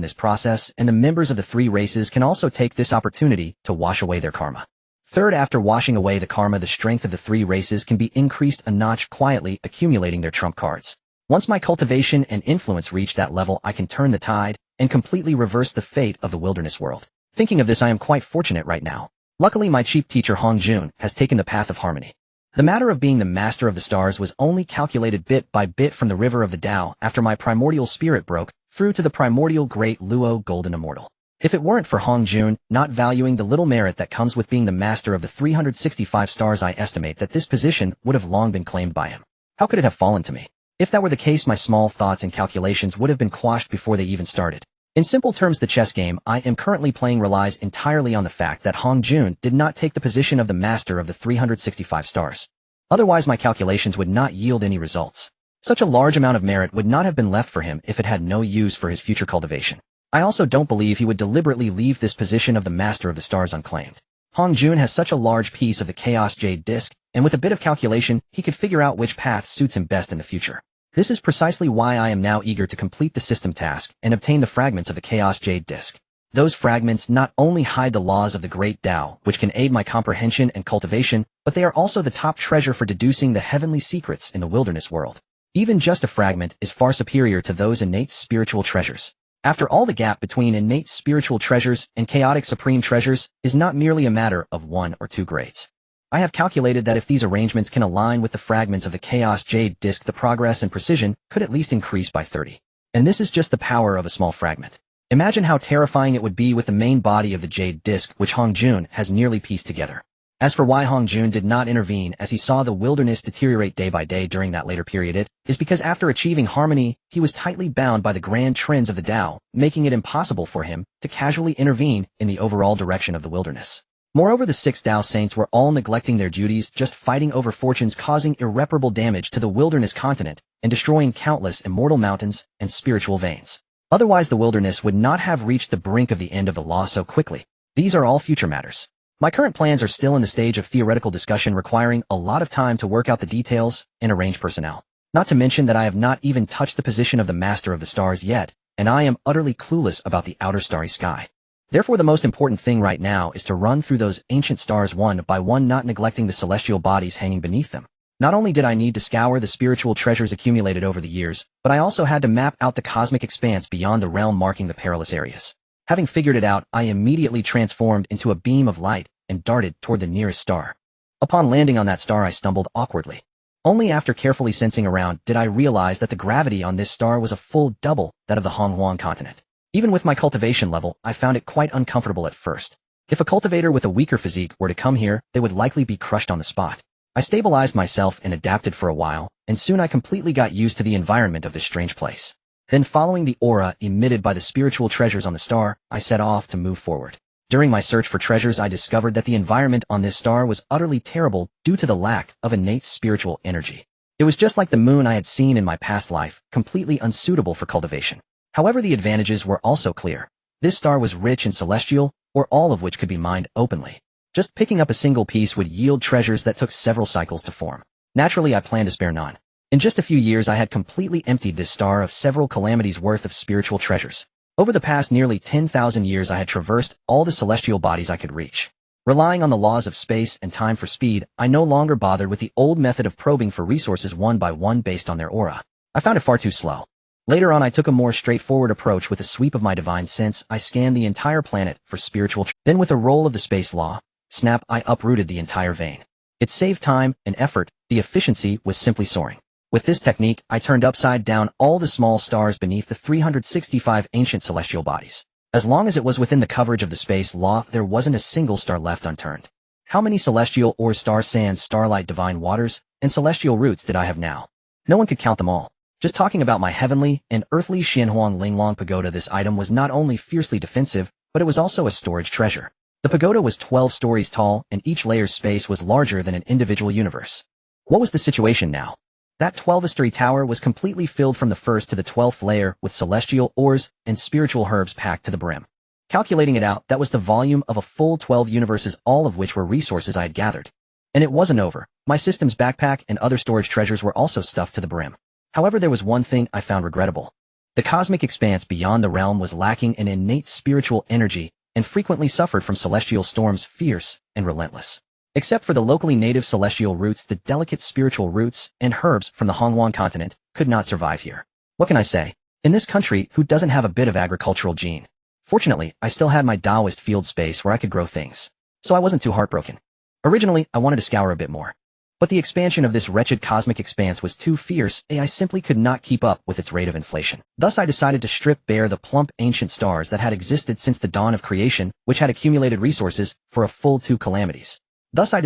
this process, and the members of the three races can also take this opportunity to wash away their karma. Third, after washing away the karma, the strength of the three races can be increased a notch, quietly accumulating their trump cards. Once my cultivation and influence reach that level, I can turn the tide and completely reverse the fate of the wilderness world. Thinking of this, I am quite fortunate right now. Luckily, my chief teacher Hong Jun has taken the path of harmony. The matter of being the master of the stars was only calculated bit by bit from the river of the Tao after my primordial spirit broke through to the primordial great Luo golden immortal. If it weren't for Hong Jun not valuing the little merit that comes with being the master of the 365 stars, I estimate that this position would have long been claimed by him. How could it have fallen to me? If that were the case, my small thoughts and calculations would have been quashed before they even started. In simple terms, the chess game I am currently playing relies entirely on the fact that Hong Jun did not take the position of the master of the 365 stars. Otherwise, my calculations would not yield any results. Such a large amount of merit would not have been left for him if it had no use for his future cultivation. I also don't believe he would deliberately leave this position of the master of the stars unclaimed. Hong Jun has such a large piece of the Chaos Jade Disc, and with a bit of calculation, he could figure out which path suits him best in the future. This is precisely why I am now eager to complete the system task and obtain the fragments of the Chaos Jade Disc. Those fragments not only hide the laws of the Great Tao, which can aid my comprehension and cultivation, but they are also the top treasure for deducing the heavenly secrets in the wilderness world. Even just a fragment is far superior to those innate spiritual treasures. After all, the gap between innate spiritual treasures and chaotic supreme treasures is not merely a matter of 1 or 2 grades. I have calculated that if these arrangements can align with the fragments of the Chaos Jade Disc, the progress and precision could at least increase by 30. And this is just the power of a small fragment. Imagine how terrifying it would be with the main body of the Jade Disc, which Hong Jun has nearly pieced together. As for why Hong Jun did not intervene as he saw the wilderness deteriorate day by day during that later period, it is because after achieving harmony, he was tightly bound by the grand trends of the Tao, making it impossible for him to casually intervene in the overall direction of the wilderness. Moreover, the 6 Tao saints were all neglecting their duties, just fighting over fortunes, causing irreparable damage to the wilderness continent and destroying countless immortal mountains and spiritual veins. Otherwise, the wilderness would not have reached the brink of the end of the law so quickly. These are all future matters. My current plans are still in the stage of theoretical discussion requiring a lot of time to work out the details and arrange personnel. Not to mention that I have not even touched the position of the Master of the Stars yet, and I am utterly clueless about the outer starry sky. Therefore, the most important thing right now is to run through those ancient stars one by one, not neglecting the celestial bodies hanging beneath them. Not only did I need to scour the spiritual treasures accumulated over the years, but I also had to map out the cosmic expanse beyond the realm marking the perilous areas. Having figured it out, I immediately transformed into a beam of light and darted toward the nearest star. Upon landing on that star, I stumbled awkwardly. Only after carefully sensing around did I realize that the gravity on this star was a full double that of the Honghuang continent. Even with my cultivation level, I found it quite uncomfortable at first. If a cultivator with a weaker physique were to come here, they would likely be crushed on the spot. I stabilized myself and adapted for a while, and soon I completely got used to the environment of this strange place. Then, following the aura emitted by the spiritual treasures on the star, I set off to move forward. During my search for treasures, I discovered that the environment on this star was utterly terrible due to the lack of innate spiritual energy. It was just like the moon I had seen in my past life, completely unsuitable for cultivation. However, the advantages were also clear. This star was rich in celestial, or all of which could be mined openly. Just picking up a single piece would yield treasures that took several cycles to form. Naturally, I planned to spare none. In just a few years, I had completely emptied this star of several calamities worth of spiritual treasures. Over the past nearly 10,000 years, I had traversed all the celestial bodies I could reach. Relying on the laws of space and time for speed, I no longer bothered with the old method of probing for resources one by one based on their aura. I found it far too slow. Later on, I took a more straightforward approach. With a sweep of my divine sense, I scanned the entire planet for spiritual Then with a roll of the space law, snap, I uprooted the entire vein. It saved time and effort. The efficiency was simply soaring. With this technique, I turned upside down all the small stars beneath the 365 ancient celestial bodies. As long as it was within the coverage of the space law, there wasn't a single star left unturned. How many celestial or star sands, starlight, divine waters, and celestial roots did I have now? No one could count them all. Just talking about my heavenly and earthly Xianhuang Linglong pagoda, this item was not only fiercely defensive, but it was also a storage treasure. The pagoda was 12 stories tall, and each layer's space was larger than an individual universe. What was the situation now? That 12-story tower was completely filled from the first to the 12th layer with celestial ores and spiritual herbs packed to the brim. Calculating it out, that was the volume of a full 12 universes, all of which were resources I had gathered. And it wasn't over. My system's backpack and other storage treasures were also stuffed to the brim. However, there was one thing I found regrettable. The cosmic expanse beyond the realm was lacking in innate spiritual energy and frequently suffered from celestial storms, fierce and relentless. Except for the locally native celestial roots, the delicate spiritual roots and herbs from the Honghuang continent could not survive here. What can I say? In this country, who doesn't have a bit of agricultural gene? Fortunately, I still had my Taoist field space where I could grow things. So I wasn't too heartbroken. Originally, I wanted to scour a bit more. But the expansion of this wretched cosmic expanse was too fierce, and I simply could not keep up with its rate of inflation. Thus, I decided to strip bare the plump ancient stars that had existed since the dawn of creation, which had accumulated resources for a full 2 calamities. Once the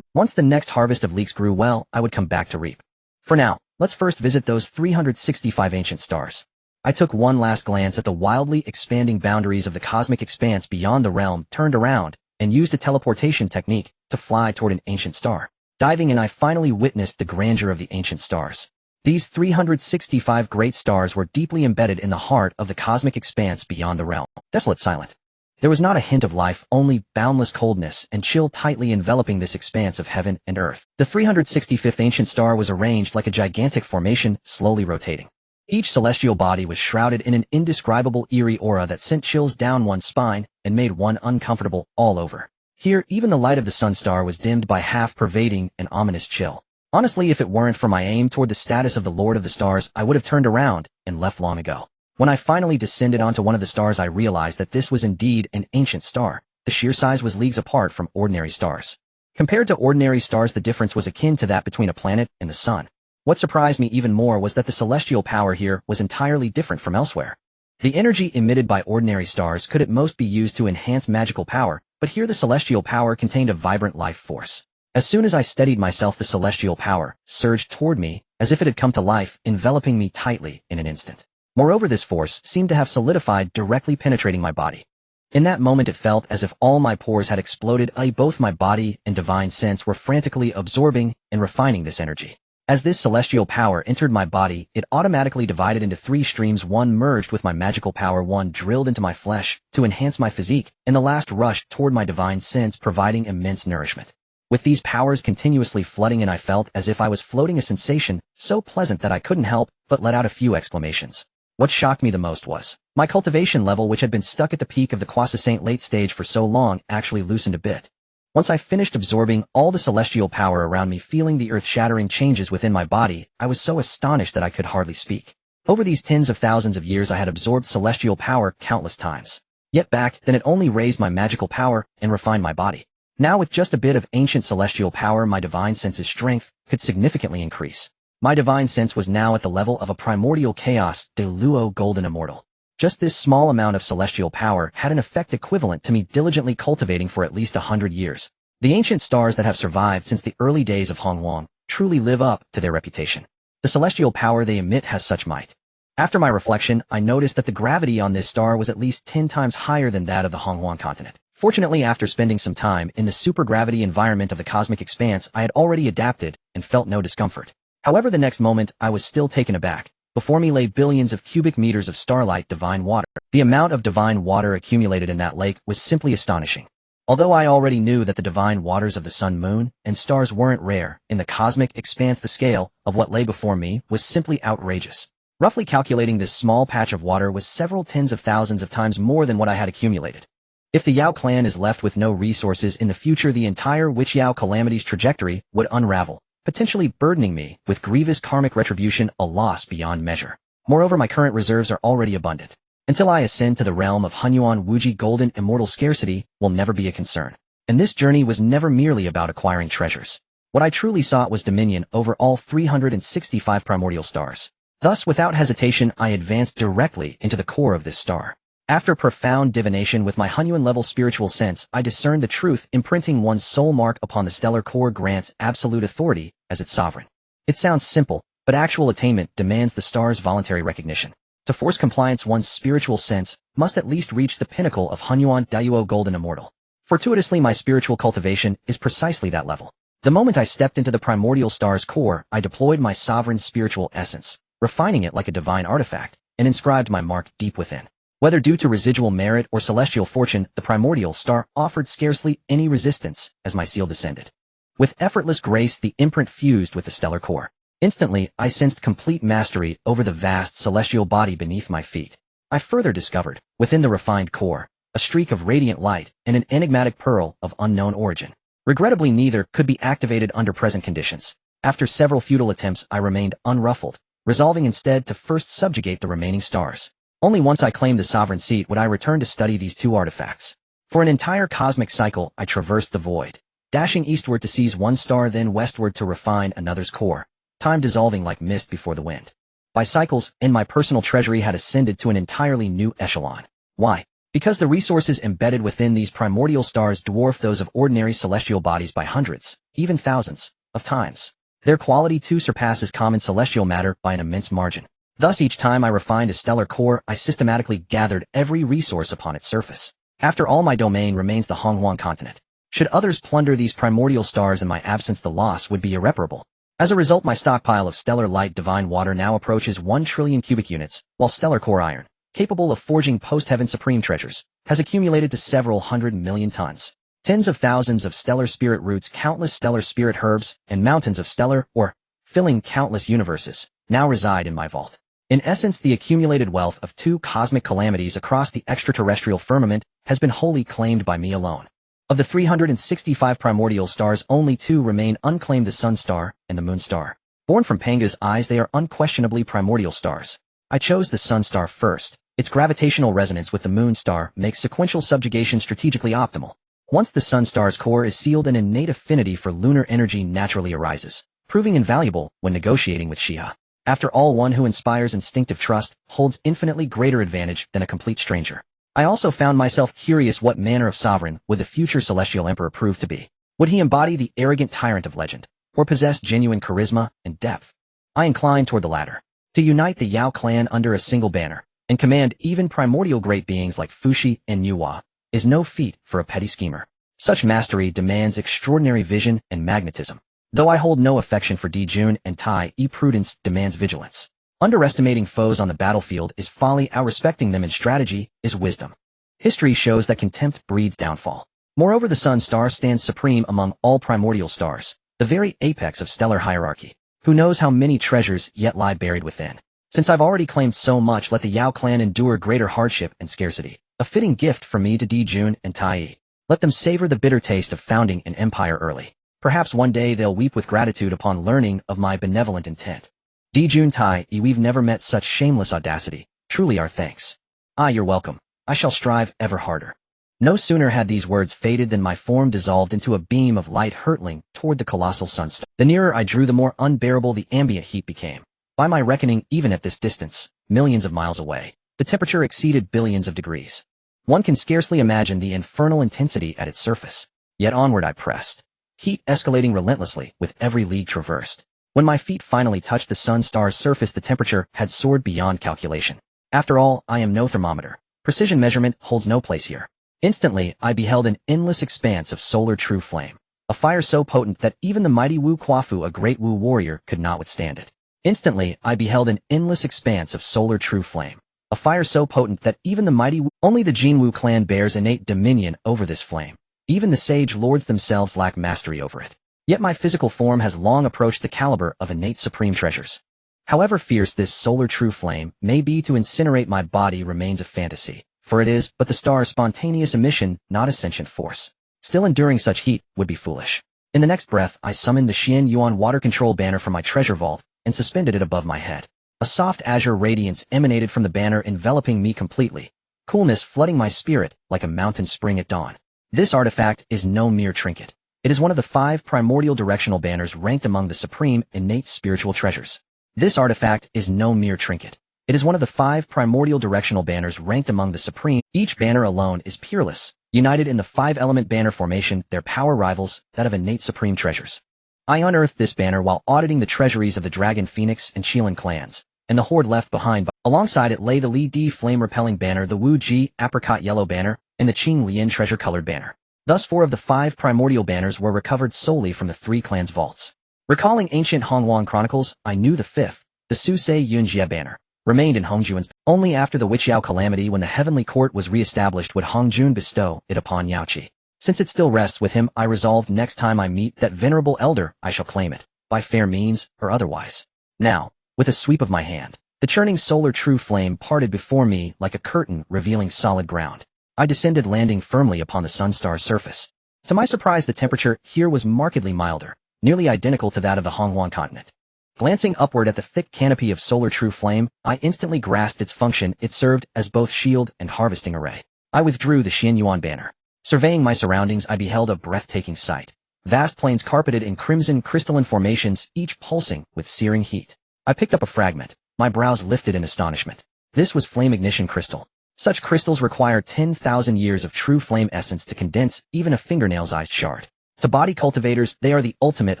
next harvest of leeks grew well, I would come back to reap. For now, let's first visit those 365 ancient stars. I took one last glance at the wildly expanding boundaries of the cosmic expanse beyond the realm, turned around, and used a teleportation technique to fly toward an ancient star. Diving in, I finally witnessed the grandeur of the ancient stars. These 365 great stars were deeply embedded in the heart of the cosmic expanse beyond the realm. Desolate, silent. There was not a hint of life, only boundless coldness and chill tightly enveloping this expanse of heaven and earth. The 365th ancient star was arranged like a gigantic formation, slowly rotating. Each celestial body was shrouded in an indescribable eerie aura that sent chills down one's spine and made one uncomfortable all over. Here, even the light of the sun star was dimmed by half-pervading and ominous chill. Honestly, if it weren't for my aim toward the status of the Lord of the Stars, I would have turned around and left long ago. When I finally descended onto one of the stars, I realized that this was indeed an ancient star. The sheer size was leagues apart from ordinary stars. Compared to ordinary stars, the difference was akin to that between a planet and the sun. What surprised me even more was that the celestial power here was entirely different from elsewhere. The energy emitted by ordinary stars could at most be used to enhance magical power, but here the celestial power contained a vibrant life force. As soon as I steadied myself, the celestial power surged toward me as if it had come to life, enveloping me tightly in an instant. Moreover, this force seemed to have solidified, directly penetrating my body. In that moment, it felt as if all my pores had exploded. Both my body and divine sense were frantically absorbing and refining this energy. As this celestial power entered my body, it automatically divided into 3 streams. One merged with my magical power, one drilled into my flesh to enhance my physique, and the last rushed toward my divine sense, providing immense nourishment. With these powers continuously flooding in, I felt as if I was floating, a sensation so pleasant that I couldn't help but let out a few exclamations. What shocked me the most was my cultivation level, which had been stuck at the peak of the Croissant late stage for so long, actually loosened a bit. Once I finished absorbing all the celestial power around me, feeling the earth-shattering changes within my body, I was so astonished that I could hardly speak. Over these tens of thousands of years, I had absorbed celestial power countless times. Yet back then it only raised my magical power and refined my body. Now with just a bit of ancient celestial power, my divine sense's strength could significantly increase. My divine sense was now at the level of a primordial chaos deluo golden immortal. Just this small amount of celestial power had an effect equivalent to me diligently cultivating for at least 100 years. The ancient stars that have survived since the early days of Hongwang truly live up to their reputation. The celestial power they emit has such might. After my reflection, I noticed that the gravity on this star was at least 10 times higher than that of the Hongwang continent. Fortunately, after spending some time in the supergravity environment of the cosmic expanse, I had already adapted and felt no discomfort. However, the next moment, I was still taken aback. Before me lay billions of cubic meters of starlight divine water. The amount of divine water accumulated in that lake was simply astonishing. Although I already knew that the divine waters of the sun, moon, and stars weren't rare, in the cosmic expanse the scale of what lay before me was simply outrageous. Roughly calculating, this small patch of water was several tens of thousands of times more than what I had accumulated. If the Yao clan is left with no resources in the future, the entire Witch Yao calamity's trajectory would unravel, potentially burdening me with grievous karmic retribution, a loss beyond measure. Moreover, my current reserves are already abundant. Until I ascend to the realm of Hunyuan Wuji, golden immortal scarcity will never be a concern. And this journey was never merely about acquiring treasures. What I truly sought was dominion over all 365 primordial stars. Thus, without hesitation, I advanced directly into the core of this star. After profound divination with my Hunyuan-level spiritual sense, I discerned the truth. Imprinting one's soul mark upon the stellar core grants absolute authority as its sovereign. It sounds simple, but actual attainment demands the star's voluntary recognition. To force compliance, one's spiritual sense must at least reach the pinnacle of Hunyuan Dayuo golden immortal. Fortuitously, my spiritual cultivation is precisely that level. The moment I stepped into the primordial star's core, I deployed my sovereign's spiritual essence, refining it like a divine artifact, and inscribed my mark deep within. Whether due to residual merit or celestial fortune, the primordial star offered scarcely any resistance as my seal descended. With effortless grace, the imprint fused with the stellar core. Instantly, I sensed complete mastery over the vast celestial body beneath my feet. I further discovered, within the refined core, a streak of radiant light and an enigmatic pearl of unknown origin. Regrettably, neither could be activated under present conditions. After several futile attempts, I remained unruffled, resolving instead to first subjugate the remaining stars. Only once I claimed the sovereign seat would I return to study these 2 artifacts. For an entire cosmic cycle, I traversed the void, dashing eastward to seize one star, then westward to refine another's core, time dissolving like mist before the wind. By cycles, and my personal treasury had ascended to an entirely new echelon. Why? Because the resources embedded within these primordial stars dwarf those of ordinary celestial bodies by hundreds, even thousands, of times. Their quality too surpasses common celestial matter by an immense margin. Thus, each time I refined a stellar core, I systematically gathered every resource upon its surface. After all, my domain remains the Hongwang continent. Should others plunder these primordial stars in my absence, the loss would be irreparable. As a result, my stockpile of stellar light divine water now approaches 1 trillion cubic units, while stellar core iron, capable of forging post-heaven supreme treasures, has accumulated to several 100 million tons. Tens of thousands of stellar spirit roots, countless stellar spirit herbs, and mountains of stellar ore, filling countless universes, now reside in my vault. In essence, the accumulated wealth of 2 cosmic calamities across the extraterrestrial firmament has been wholly claimed by me alone. Of the 365 primordial stars, only 2 remain unclaimed: the Sun Star and the Moon Star. Born from Pangu's eyes, they are unquestionably primordial stars. I chose the Sun Star first. Its gravitational resonance with the Moon Star makes sequential subjugation strategically optimal. Once the Sun Star's core is sealed, an innate affinity for lunar energy naturally arises, proving invaluable when negotiating with Xia. After all, one who inspires instinctive trust holds infinitely greater advantage than a complete stranger. I also found myself curious: what manner of sovereign would the future celestial emperor prove to be? Would he embody the arrogant tyrant of legend, or possess genuine charisma and depth? I inclined toward the latter. To unite the Yao clan under a single banner, and command even primordial great beings like Fuxi and Nuwa, is no feat for a petty schemer. Such mastery demands extraordinary vision and magnetism. Though I hold no affection for Dijun and Tai, prudence demands vigilance. Underestimating foes on the battlefield is folly, outrespecting them in strategy is wisdom. History shows that contempt breeds downfall. Moreover, the Sun Star stands supreme among all primordial stars, the very apex of stellar hierarchy. Who knows how many treasures yet lie buried within? Since I've already claimed so much, let the Yao clan endure greater hardship and scarcity. A fitting gift from me to Dijun and Tai. Let them savor the bitter taste of founding an empire early. Perhaps one day they'll weep with gratitude upon learning of my benevolent intent. Dijun Tai, we've never met such shameless audacity. Truly our thanks. You're welcome. I shall strive ever harder. No sooner had these words faded than my form dissolved into a beam of light hurtling toward the colossal sunstar. The nearer I drew, the more unbearable the ambient heat became. By my reckoning, even at this distance, millions of miles away, the temperature exceeded billions of degrees. One can scarcely imagine the infernal intensity at its surface. Yet onward I pressed, heat escalating relentlessly with every league traversed. When my feet finally touched the sun star's surface, the temperature had soared beyond calculation. After all, I am no thermometer. Precision measurement holds no place here. Instantly, I beheld an endless expanse of solar true flame, a fire so potent that even the mighty Wu Quafu, a great Wu warrior, could not withstand it. Instantly, I beheld an endless expanse of solar true flame, a fire so potent that even the mighty Wu— Only the Jinwu clan bears innate dominion over this flame. Even the sage lords themselves lack mastery over it. Yet my physical form has long approached the caliber of innate supreme treasures. However fierce this solar true flame may be, to incinerate my body remains a fantasy, for it is but the star's spontaneous emission, not a sentient force. Still, enduring such heat would be foolish. In the next breath, I summoned the Xian Yuan water control banner from my treasure vault and suspended it above my head. A soft azure radiance emanated from the banner, enveloping me completely, coolness flooding my spirit like a mountain spring at dawn. This artifact is no mere trinket. It is one of the 5 primordial directional banners ranked among the supreme innate spiritual treasures. This artifact is no mere trinket. It is one of the 5 primordial directional banners ranked among the supreme. Each banner alone is peerless, united in the 5-element banner formation, their power rivals that of innate supreme treasures. I unearthed this banner while auditing the treasuries of the Dragon Phoenix and Qilin clans, and the horde left behind. Alongside it lay the Li Di flame-repelling banner, the Wu Ji apricot yellow banner, and the Qing Lian treasure-colored banner. Thus 4 of the 5 primordial banners were recovered solely from the 3 clans' vaults. Recalling ancient Hongguang chronicles, I knew the 5th, the Susei Yunjie banner, remained in Hongjuan's. Only after the Wiqiao calamity, when the heavenly court was re-established, would Hongjun bestow it upon Yaoqi. Since it still rests with him, I resolved next time I meet that venerable elder, I shall claim it, by fair means or otherwise. Now, with a sweep of my hand, the churning solar true flame parted before me like a curtain, revealing solid ground. I descended, landing firmly upon the sun star's surface. To my surprise, the temperature here was markedly milder, nearly identical to that of the Hongguang continent. Glancing upward at the thick canopy of solar true flame, I instantly grasped its function. It served as both shield and harvesting array. I withdrew the Xianyuan banner. Surveying my surroundings, I beheld a breathtaking sight. Vast plains carpeted in crimson crystalline formations, each pulsing with searing heat. I picked up a fragment, my brows lifted in astonishment. This was flame ignition crystal. Such crystals require 10,000 years of true flame essence to condense even a fingernail-sized shard. To body cultivators, they are the ultimate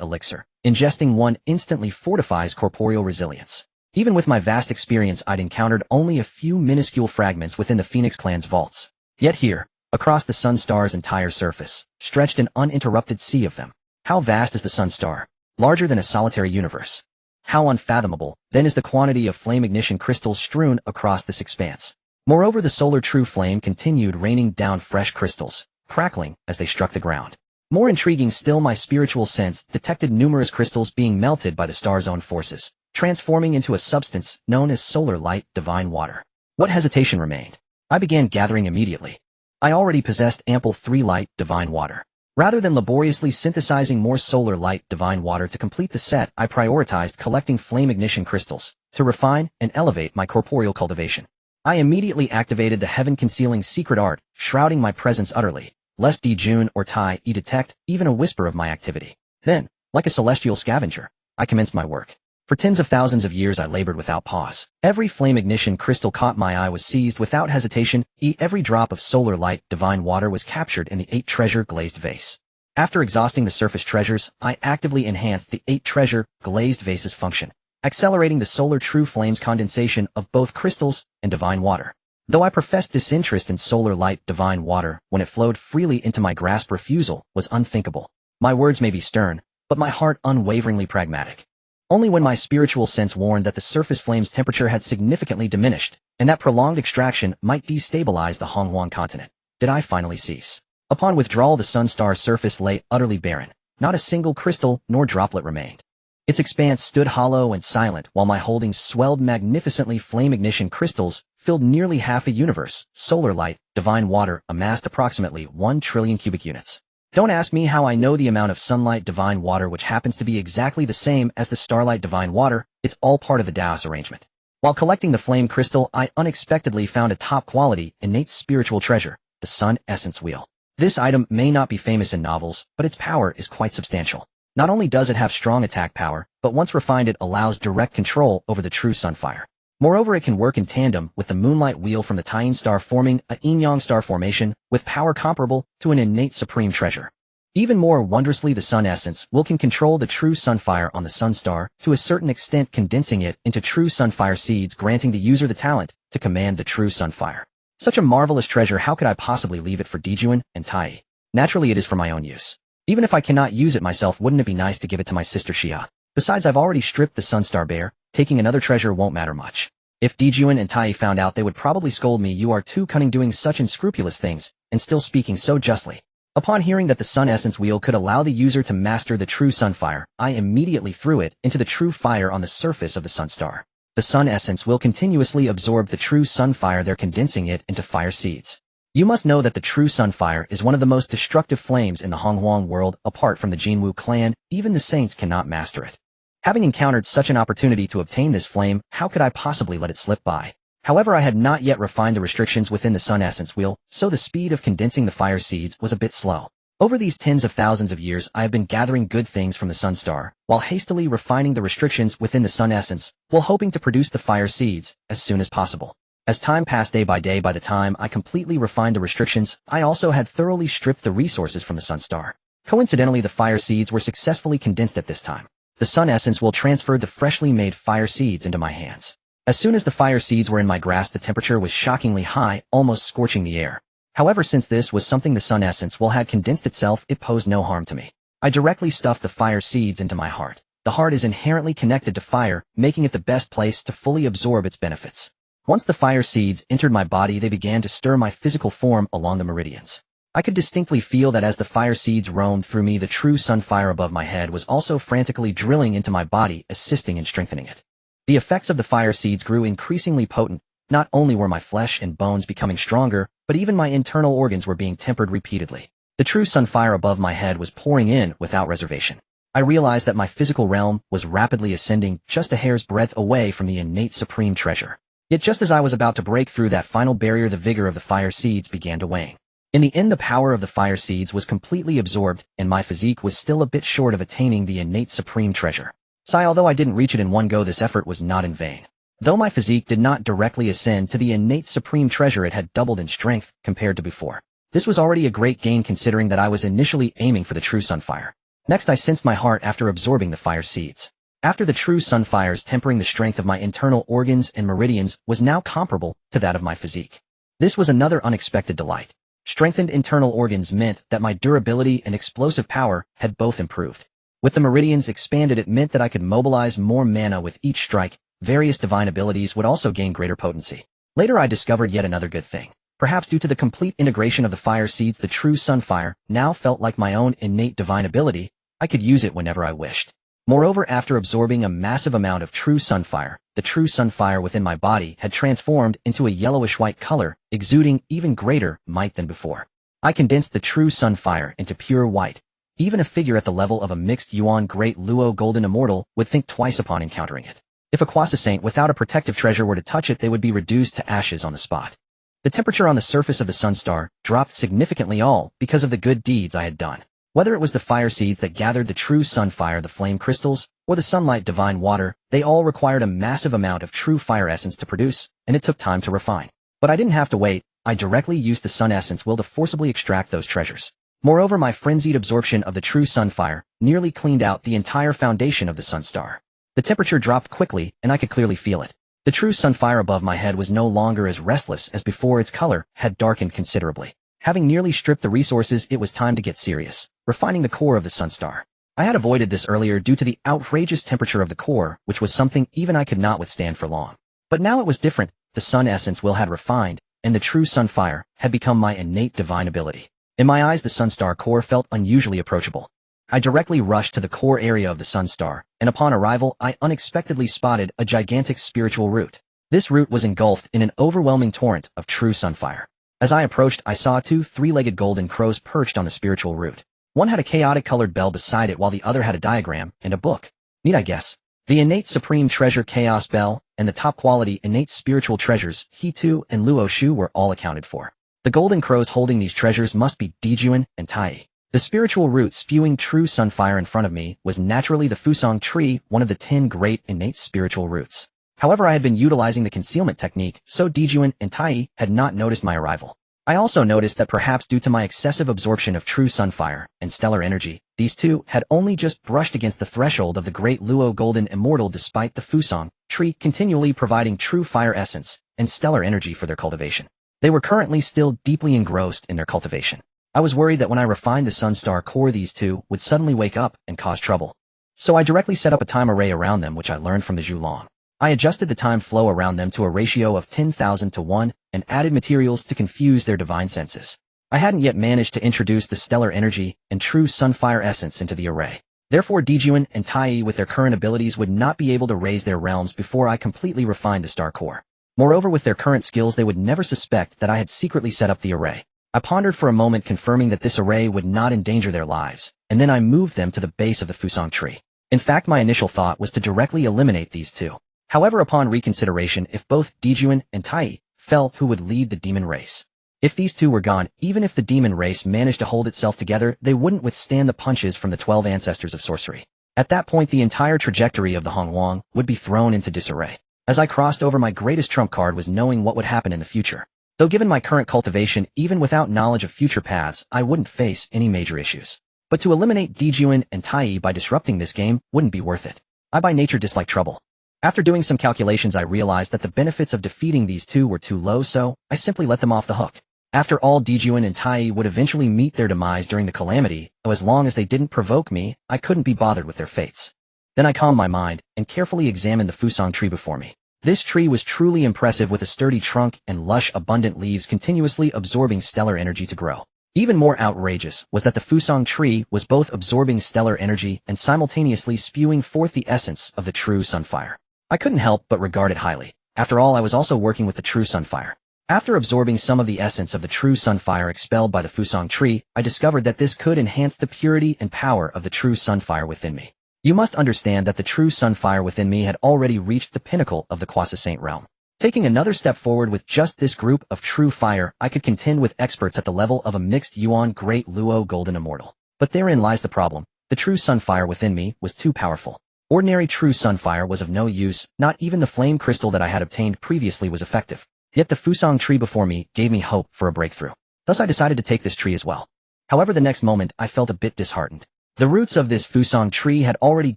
elixir. Ingesting one instantly fortifies corporeal resilience. Even with my vast experience, I'd encountered only a few minuscule fragments within the Phoenix clan's vaults. Yet here, across the sun star's entire surface, stretched an uninterrupted sea of them. How vast is the sun star? Larger than a solitary universe. How unfathomable, then, is the quantity of flame ignition crystals strewn across this expanse. Moreover, the solar true flame continued raining down fresh crystals, crackling as they struck the ground. More intriguing still, my spiritual sense detected numerous crystals being melted by the star's own forces, transforming into a substance known as solar light divine water. What hesitation remained? I began gathering immediately. I already possessed ample 3-light divine water. Rather than laboriously synthesizing more solar light divine water to complete the set, I prioritized collecting flame ignition crystals to refine and elevate my corporeal cultivation. I immediately activated the heaven-concealing secret art, shrouding my presence utterly, lest Dijun or Tai detect even a whisper of my activity. Then, like a celestial scavenger, I commenced my work. For tens of thousands of years I labored without pause. Every flame ignition crystal caught my eye was seized without hesitation. Every drop of solar light divine water was captured in the 8-treasure glazed vase. After exhausting the surface treasures, I actively enhanced the 8-treasure glazed vase's function, accelerating the solar true flame's condensation of both crystals and divine water. Though I professed disinterest in solar light divine water, when it flowed freely into my grasp, refusal was unthinkable. My words may be stern, but my heart unwaveringly pragmatic. Only when my spiritual sense warned that the surface flame's temperature had significantly diminished, and that prolonged extraction might destabilize the Honghuang continent, did I finally cease. Upon withdrawal, the Sunstar's surface lay utterly barren. Not a single crystal nor droplet remained. Its expanse stood hollow and silent while my holdings swelled magnificently. Flame ignition crystals filled nearly half a universe. Solar light, divine water, amassed approximately 1 trillion cubic units. Don't ask me how I know the amount of sunlight divine water, which happens to be exactly the same as the starlight divine water. It's all part of the Taoist arrangement. While collecting the flame crystal, I unexpectedly found a top-quality, innate spiritual treasure, the Sun Essence Wheel. This item may not be famous in novels, but its power is quite substantial. Not only does it have strong attack power, but once refined it allows direct control over the true sunfire. Moreover, it can work in tandem with the moonlight wheel from the Taiqing star, forming a yin-yang star formation with power comparable to an innate supreme treasure. Even more wondrously, the Sun Essence Wheel can control the true sunfire on the Sun Star to a certain extent, condensing it into true sunfire seeds, granting the user the talent to command the true sunfire. Such a marvelous treasure, how could I possibly leave it for Dejuan and Tai? Naturally, it is for my own use. Even if I cannot use it myself, wouldn't it be nice to give it to my sister Xia? Besides, I've already stripped the Sunstar bare. Taking another treasure won't matter much. If Dejuan and Tai found out, they would probably scold me. You are too cunning, doing such unscrupulous things, and still speaking so justly. Upon hearing that the Sun Essence Wheel could allow the user to master the true sunfire, I immediately threw it into the true fire on the surface of the Sunstar. The Sun Essence will continuously absorb the true sunfire, there condensing it into fire seeds. You must know that the true sunfire is one of the most destructive flames in the Honghuang world. Apart from the Jinwu clan, even the saints cannot master it. Having encountered such an opportunity to obtain this flame, how could I possibly let it slip by? However, I had not yet refined the restrictions within the Sun Essence Wheel, so the speed of condensing the fire seeds was a bit slow. Over these tens of thousands of years, I have been gathering good things from the Sunstar, while hastily refining the restrictions within the Sun Essence, while hoping to produce the fire seeds as soon as possible. As time passed day, by the time I completely refined the restrictions, I also had thoroughly stripped the resources from the Sunstar. Coincidentally, the fire seeds were successfully condensed at this time. The Sun Essence will transfer the freshly made fire seeds into my hands. As soon as the fire seeds were in my grasp, the temperature was shockingly high, almost scorching the air. However, since this was something the Sun Essence Will had condensed itself, it posed no harm to me. I directly stuffed the fire seeds into my heart. The heart is inherently connected to fire, making it the best place to fully absorb its benefits. Once the fire seeds entered my body, they began to stir my physical form along the meridians. I could distinctly feel that as the fire seeds roamed through me, the true sunfire above my head was also frantically drilling into my body, assisting in strengthening it. The effects of the fire seeds grew increasingly potent. Not only were my flesh and bones becoming stronger, but even my internal organs were being tempered repeatedly. The true sunfire above my head was pouring in without reservation. I realized that my physical realm was rapidly ascending, just a hair's breadth away from the innate supreme treasure. Yet just as I was about to break through that final barrier, the vigor of the fire seeds began to wane. In the end, the power of the fire seeds was completely absorbed, and my physique was still a bit short of attaining the innate supreme treasure. Although I didn't reach it in one go, this effort was not in vain. Though my physique did not directly ascend to the innate supreme treasure, it had doubled in strength compared to before. This was already a great gain, considering that I was initially aiming for the true sunfire. Next, I sensed my heart after absorbing the fire seeds. After the true sunfires tempering, the strength of my internal organs and meridians was now comparable to that of my physique. This was another unexpected delight. Strengthened internal organs meant that my durability and explosive power had both improved. With the meridians expanded, it meant that I could mobilize more mana with each strike. Various divine abilities would also gain greater potency. Later, I discovered yet another good thing. Perhaps due to the complete integration of the fire seeds, the true sunfire now felt like my own innate divine ability. I could use it whenever I wished. Moreover, after absorbing a massive amount of true sunfire, the true sunfire within my body had transformed into a yellowish-white color, exuding even greater might than before. I condensed the true sunfire into pure white. Even a figure at the level of a mixed Yuan Great Luo Golden Immortal would think twice upon encountering it. If a Quasa Saint without a protective treasure were to touch it, they would be reduced to ashes on the spot. The temperature on the surface of the Sunstar dropped significantly, all because of the good deeds I had done. Whether it was the fire seeds that gathered the true sunfire, the flame crystals, or the sunlight divine water, they all required a massive amount of true fire essence to produce, and it took time to refine. But I didn't have to wait. I directly used the Sun Essence Will to forcibly extract those treasures. Moreover, my frenzied absorption of the true sunfire nearly cleaned out the entire foundation of the Sunstar. The temperature dropped quickly, and I could clearly feel it. The true sunfire above my head was no longer as restless as before. Its color had darkened considerably. Having nearly stripped the resources, it was time to get serious, refining the core of the Sunstar. I had avoided this earlier due to the outrageous temperature of the core, which was something even I could not withstand for long. But now it was different. The sun essence will had refined, and the true sunfire had become my innate divine ability. In my eyes, the sunstar core felt unusually approachable. I directly rushed to the core area of the sunstar, and upon arrival, I unexpectedly spotted a gigantic spiritual root. This root was engulfed in an overwhelming torrent of true sunfire. As I approached, I saw two three-legged golden crows perched on the spiritual root. One had a chaotic-colored bell beside it while the other had a diagram and a book. Neat, I guess. The innate supreme treasure Chaos Bell and the top-quality innate spiritual treasures He Tu and Luo Shu were all accounted for. The golden crows holding these treasures must be Dijuan and Tai. The spiritual root spewing true sunfire in front of me was naturally the Fusang tree, one of the 10 great innate spiritual roots. However, I had been utilizing the concealment technique, so Dijuan and Tai had not noticed my arrival. I also noticed that perhaps due to my excessive absorption of true sunfire and stellar energy, these two had only just brushed against the threshold of the great Luo Golden Immortal despite the Fusang tree continually providing true fire essence and stellar energy for their cultivation. They were currently still deeply engrossed in their cultivation. I was worried that when I refined the sunstar core, these two would suddenly wake up and cause trouble. So I directly set up a time array around them, which I learned from the Zhulong. I adjusted the time flow around them to a ratio of 10,000 to 1 and added materials to confuse their divine senses. I hadn't yet managed to introduce the stellar energy and true sunfire essence into the array. Therefore, Dijuan and Tai with their current abilities would not be able to raise their realms before I completely refined the star core. Moreover, with their current skills, they would never suspect that I had secretly set up the array. I pondered for a moment, confirming that this array would not endanger their lives, and then I moved them to the base of the Fusang tree. In fact, my initial thought was to directly eliminate these two. However, upon reconsideration, if both Dijuan and Tai fell, who would lead the demon race? If these two were gone, even if the demon race managed to hold itself together, they wouldn't withstand the punches from the 12 ancestors of sorcery. At that point, the entire trajectory of the Hongwang would be thrown into disarray. As I crossed over, my greatest trump card was knowing what would happen in the future. Though given my current cultivation, even without knowledge of future paths, I wouldn't face any major issues. But to eliminate Dijuan and Tai by disrupting this game wouldn't be worth it. I by nature dislike trouble. After doing some calculations, I realized that the benefits of defeating these two were too low, so I simply let them off the hook. After all, Dijuan and Tai would eventually meet their demise during the calamity, though as long as they didn't provoke me, I couldn't be bothered with their fates. Then I calmed my mind and carefully examined the Fusang tree before me. This tree was truly impressive, with a sturdy trunk and lush, abundant leaves continuously absorbing stellar energy to grow. Even more outrageous was that the Fusang tree was both absorbing stellar energy and simultaneously spewing forth the essence of the true sunfire. I couldn't help but regard it highly. After all, I was also working with the true sunfire. After absorbing some of the essence of the true sunfire expelled by the Fusang tree, I discovered that this could enhance the purity and power of the true sunfire within me. You must understand that the true sunfire within me had already reached the pinnacle of the Quasi-Saint realm. Taking another step forward with just this group of true fire, I could contend with experts at the level of a mixed Yuan Great Luo Golden Immortal. But therein lies the problem. The true sunfire within me was too powerful. Ordinary true sunfire was of no use, not even the flame crystal that I had obtained previously was effective. Yet the Fusang tree before me gave me hope for a breakthrough. Thus I decided to take this tree as well. However, the next moment I felt a bit disheartened. The roots of this Fusang tree had already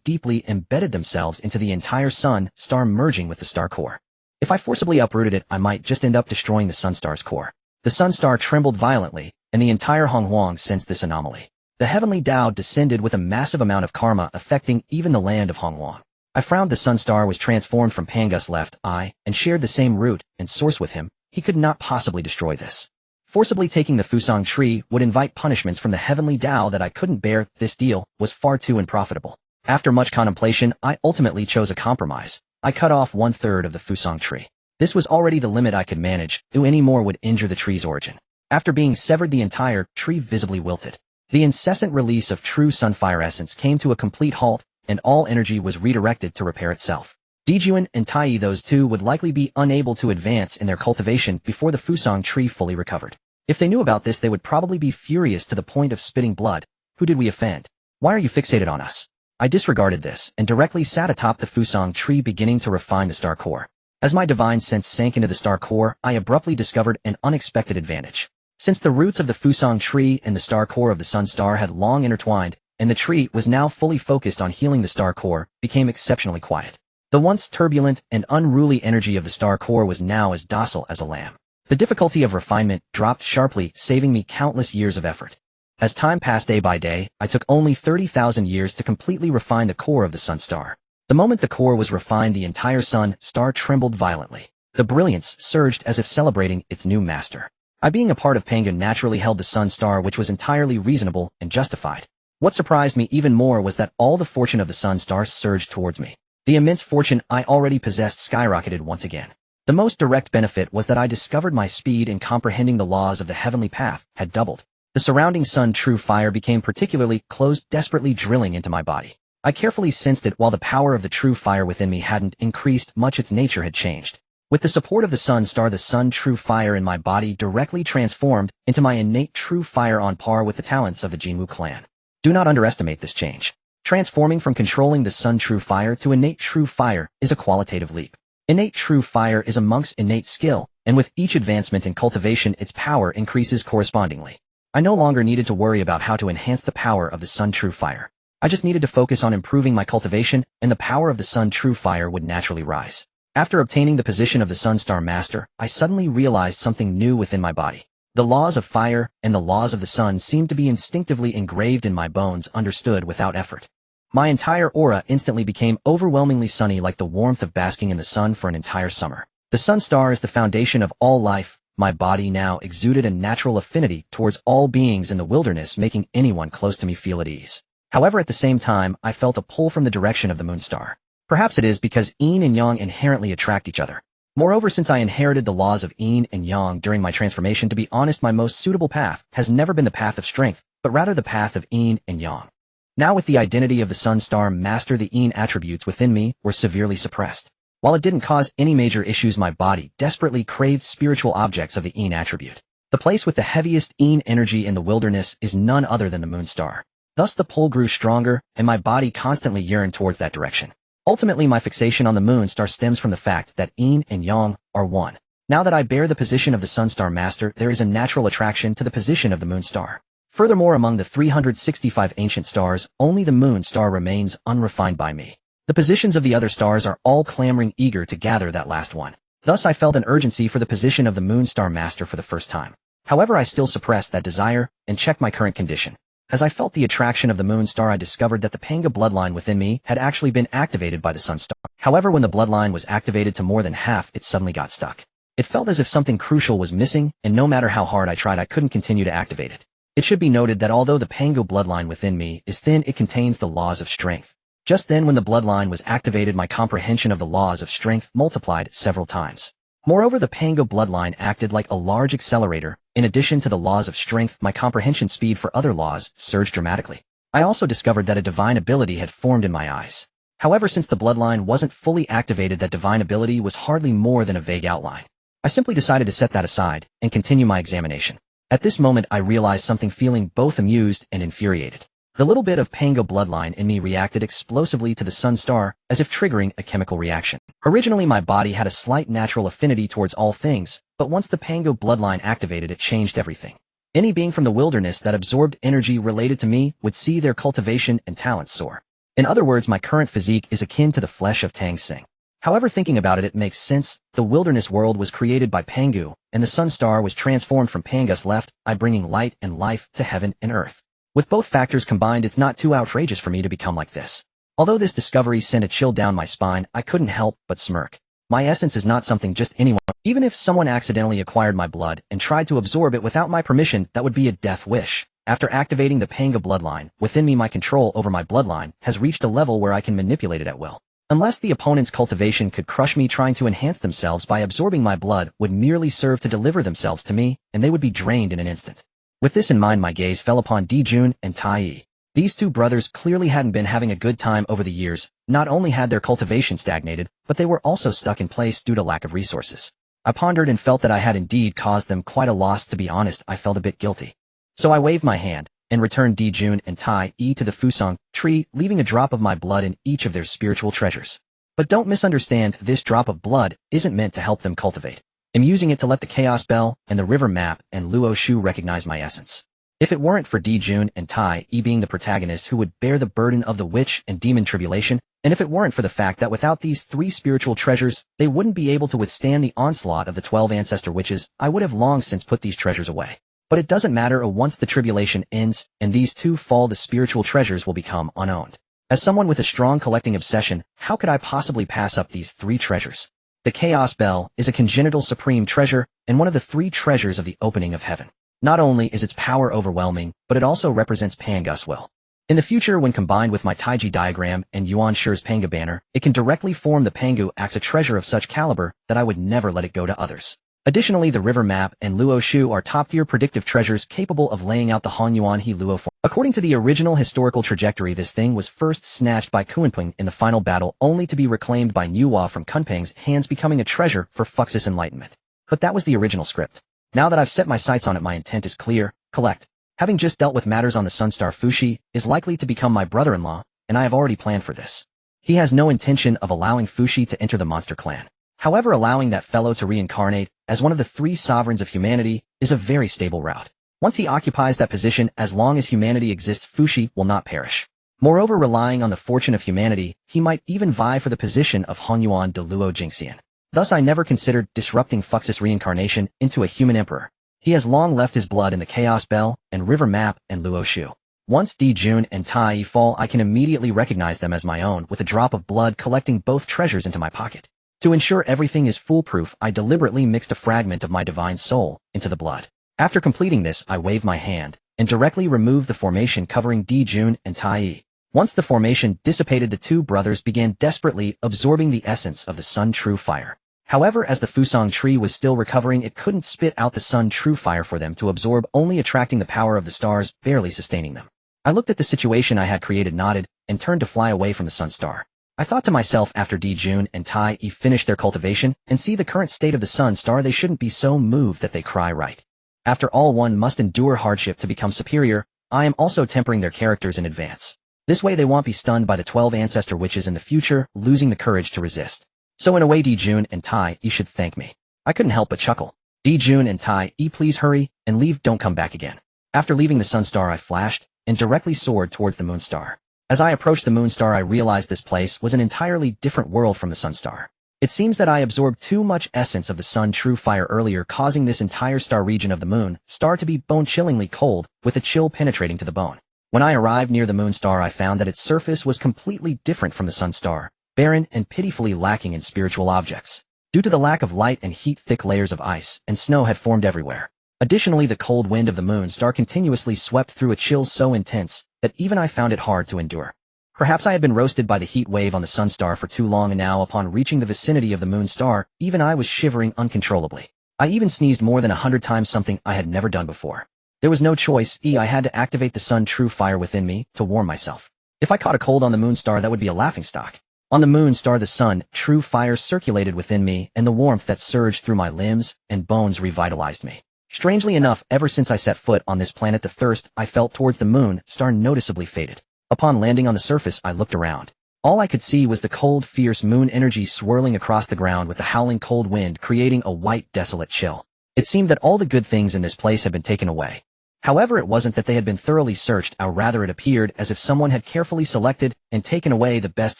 deeply embedded themselves into the entire sun star, merging with the star core. If I forcibly uprooted it, I might just end up destroying the sunstar's core. The sunstar trembled violently, and the entire Hongwang sensed this anomaly. The heavenly Tao descended with a massive amount of karma, affecting even the land of Hongwang. I frowned. The sunstar was transformed from Pangu's left eye and shared the same root and source with him. He could not possibly destroy this. Forcibly taking the Fusang tree would invite punishments from the heavenly Tao that I couldn't bear. This deal was far too unprofitable. After much contemplation, I ultimately chose a compromise. I cut off 1/3 of the Fusang tree. This was already the limit I could manage, though any more would injure the tree's origin. After being severed, the entire tree visibly wilted. The incessant release of true sunfire essence came to a complete halt, and all energy was redirected to repair itself. Dijuan and Tai, those two would likely be unable to advance in their cultivation before the Fusang tree fully recovered. If they knew about this, they would probably be furious to the point of spitting blood. Who did we offend? Why are you fixated on us? I disregarded this and directly sat atop the Fusang tree, beginning to refine the star core. As my divine sense sank into the star core, I abruptly discovered an unexpected advantage. Since the roots of the Fusang tree and the star core of the sun star had long intertwined, and the tree was now fully focused on healing, the star core became exceptionally quiet. The once turbulent and unruly energy of the star core was now as docile as a lamb. The difficulty of refinement dropped sharply, saving me countless years of effort. As time passed day by day, I took only 30,000 years to completely refine the core of the sun star. The moment the core was refined, the entire sun star trembled violently. The brilliance surged as if celebrating its new master. I, being a part of Pangu, naturally held the sun star, which was entirely reasonable and justified. What surprised me even more was that all the fortune of the sun star surged towards me. The immense fortune I already possessed skyrocketed once again. The most direct benefit was that I discovered my speed in comprehending the laws of the heavenly path had doubled. The surrounding sun true fire became particularly close, desperately drilling into my body. I carefully sensed it. While the power of the true fire within me hadn't increased much, its nature had changed. With the support of the sun star, the sun true fire in my body directly transformed into my innate true fire, on par with the talents of the Jinwu clan. Do not underestimate this change. Transforming from controlling the sun true fire to innate true fire is a qualitative leap. Innate true fire is a monk's innate skill, and with each advancement in cultivation, its power increases correspondingly. I no longer needed to worry about how to enhance the power of the sun true fire. I just needed to focus on improving my cultivation, and the power of the sun true fire would naturally rise. After obtaining the position of the sun star master, I suddenly realized something new within my body. The laws of fire and the laws of the sun seemed to be instinctively engraved in my bones, understood without effort. My entire aura instantly became overwhelmingly sunny, like the warmth of basking in the sun for an entire summer. The sun star is the foundation of all life. My body now exuded a natural affinity towards all beings in the wilderness, making anyone close to me feel at ease. However, at the same time, I felt a pull from the direction of the moon star. Perhaps it is because yin and yang inherently attract each other. Moreover, since I inherited the laws of yin and yang during my transformation, to be honest, my most suitable path has never been the path of strength, but rather the path of yin and yang. Now, with the identity of the sun star master, the yin attributes within me were severely suppressed. While it didn't cause any major issues, my body desperately craved spiritual objects of the yin attribute. The place with the heaviest yin energy in the wilderness is none other than the moon star. Thus the pull grew stronger, and my body constantly yearned towards that direction. Ultimately, my fixation on the moon star stems from the fact that yin and yang are one. Now that I bear the position of the sun star master, there is a natural attraction to the position of the moon star. Furthermore, among the 365 ancient stars, only the moon star remains unrefined by me. The positions of the other stars are all clamoring, eager to gather that last one. Thus I felt an urgency for the position of the moon star master for the first time. However, I still suppressed that desire and checked my current condition. As I felt the attraction of the moon star, I discovered that the Pangu bloodline within me had actually been activated by the sun star. However, when the bloodline was activated to more than half, it suddenly got stuck. It felt as if something crucial was missing, and no matter how hard I tried, I couldn't continue to activate it. It should be noted that although the Pangu bloodline within me is thin, it contains the laws of strength. Just then, when the bloodline was activated, my comprehension of the laws of strength multiplied several times. Moreover, the Pangu bloodline acted like a large accelerator. In addition to the laws of strength, my comprehension speed for other laws surged dramatically. I also discovered that a divine ability had formed in my eyes. However, since the bloodline wasn't fully activated, that divine ability was hardly more than a vague outline. I simply decided to set that aside and continue my examination. At this moment, I realized something, feeling both amused and infuriated. The little bit of Pangu bloodline in me reacted explosively to the sun star, as if triggering a chemical reaction. Originally, my body had a slight natural affinity towards all things, but once the Pangu bloodline activated, it changed everything. Any being from the wilderness that absorbed energy related to me would see their cultivation and talents soar. In other words, my current physique is akin to the flesh of Tang Xing. However, thinking about it, it makes sense. The wilderness world was created by Pangu, and the sun star was transformed from Pangus left, I bringing light and life to heaven and earth. With both factors combined, it's not too outrageous for me to become like this. Although this discovery sent a chill down my spine, I couldn't help but smirk. My essence is not something just anyone. Even if someone accidentally acquired my blood and tried to absorb it without my permission, that would be a death wish. After activating the Pangu bloodline within me, my control over my bloodline has reached a level where I can manipulate it at will. Unless the opponent's cultivation could crush me, trying to enhance themselves by absorbing my blood would merely serve to deliver themselves to me, and they would be drained in an instant. With this in mind, my gaze fell upon Dijun and Tai. These two brothers clearly hadn't been having a good time over the years. Not only had their cultivation stagnated, but they were also stuck in place due to lack of resources. I pondered and felt that I had indeed caused them quite a loss. To be honest, I felt a bit guilty. So I waved my hand and returned Dijun and Tai to the Fusang tree, leaving a drop of my blood in each of their spiritual treasures. But don't misunderstand, this drop of blood isn't meant to help them cultivate. I'm using it to let the Chaos Bell and the River Map and Luo Shu recognize my essence. If it weren't for Dijun and Tai being the protagonists who would bear the burden of the witch and demon tribulation, and if it weren't for the fact that without these 3 spiritual treasures, they wouldn't be able to withstand the onslaught of the 12 ancestor witches, I would have long since put these treasures away. But it doesn't matter once the tribulation ends and these two fall, the spiritual treasures will become unowned. As someone with a strong collecting obsession, how could I possibly pass up these three treasures? The Chaos Bell is a congenital supreme treasure and one of the three treasures of the opening of heaven. Not only is its power overwhelming, but it also represents Pangu's will. In the future, when combined with my Taiji diagram and Yuan Shi's Pangu banner, it can directly form the Pangu axe, a treasure of such caliber that I would never let it go to others. Additionally, the river map and Luo Shu are top-tier predictive treasures capable of laying out the Han Yuan He Luo form. According to the original historical trajectory, this thing was first snatched by Kunpeng in the final battle, only to be reclaimed by Nuwa from Kunpeng's hands, becoming a treasure for Fux's enlightenment. But that was the original script. Now that I've set my sights on it, my intent is clear: collect. Having just dealt with matters on the Sunstar, Fuxi is likely to become my brother-in-law, and I have already planned for this. He has no intention of allowing Fuxi to enter the monster clan. However, allowing that fellow to reincarnate as one of the three sovereigns of humanity is a very stable route. Once he occupies that position, as long as humanity exists, Fuxi will not perish. Moreover, relying on the fortune of humanity, he might even vie for the position of Honyuan de Luo Jingxian. Thus, I never considered disrupting Fux's reincarnation into a human emperor. He has long left his blood in the Chaos Bell and River Map and Luo Shu. Once Dijun and Tai fall, I can immediately recognize them as my own, with a drop of blood collecting both treasures into my pocket. To ensure everything is foolproof, I deliberately mixed a fragment of my divine soul into the blood. After completing this, I waved my hand and directly removed the formation covering Dijun and Tai. Once the formation dissipated, the two brothers began desperately absorbing the essence of the Sun True Fire. However, as the Fusang tree was still recovering, it couldn't spit out the Sun True Fire for them to absorb, only attracting the power of the stars, barely sustaining them. I looked at the situation I had created, nodded, and turned to fly away from the Sun Star. I thought to myself, after Dijun and Tai finish their cultivation and see the current state of the Sun Star, they shouldn't be so moved that they cry, right? After all, one must endure hardship to become superior. I am also tempering their characters in advance. This way they won't be stunned by the 12 ancestor witches in the future, losing the courage to resist. So in a way, Dijun and Tai should thank me. I couldn't help but chuckle. Dijun and Tai, please hurry and leave, don't come back again. After leaving the Sun Star, I flashed and directly soared towards the Moon Star. As I approached the Moon Star, I realized this place was an entirely different world from the Sun Star. It seems that I absorbed too much essence of the Sun True Fire earlier, causing this entire star region of the Moon Star to be bone-chillingly cold, with a chill penetrating to the bone. When I arrived near the Moon Star, I found that its surface was completely different from the Sun Star, barren and pitifully lacking in spiritual objects. Due to the lack of light and heat, thick layers of ice and snow had formed everywhere. Additionally, the cold wind of the Moon Star continuously swept through, a chill so intense that even I found it hard to endure. Perhaps I had been roasted by the heat wave on the Sun Star for too long, and now upon reaching the vicinity of the Moon Star, even I was shivering uncontrollably. I even sneezed more than 100 times, something I had never done before. There was no choice, I had to activate the Sun True Fire within me to warm myself. If I caught a cold on the Moon Star, that would be a laughingstock. On the Moon Star, the Sun True Fire circulated within me, and the warmth that surged through my limbs and bones revitalized me. Strangely enough, ever since I set foot on this planet, the thirst I felt towards the Moon Star noticeably faded. Upon landing on the surface, I looked around. All I could see was the cold, fierce moon energy swirling across the ground, with the howling cold wind creating a white, desolate chill. It seemed that all the good things in this place had been taken away. However, it wasn't that they had been thoroughly searched, or rather it appeared as if someone had carefully selected and taken away the best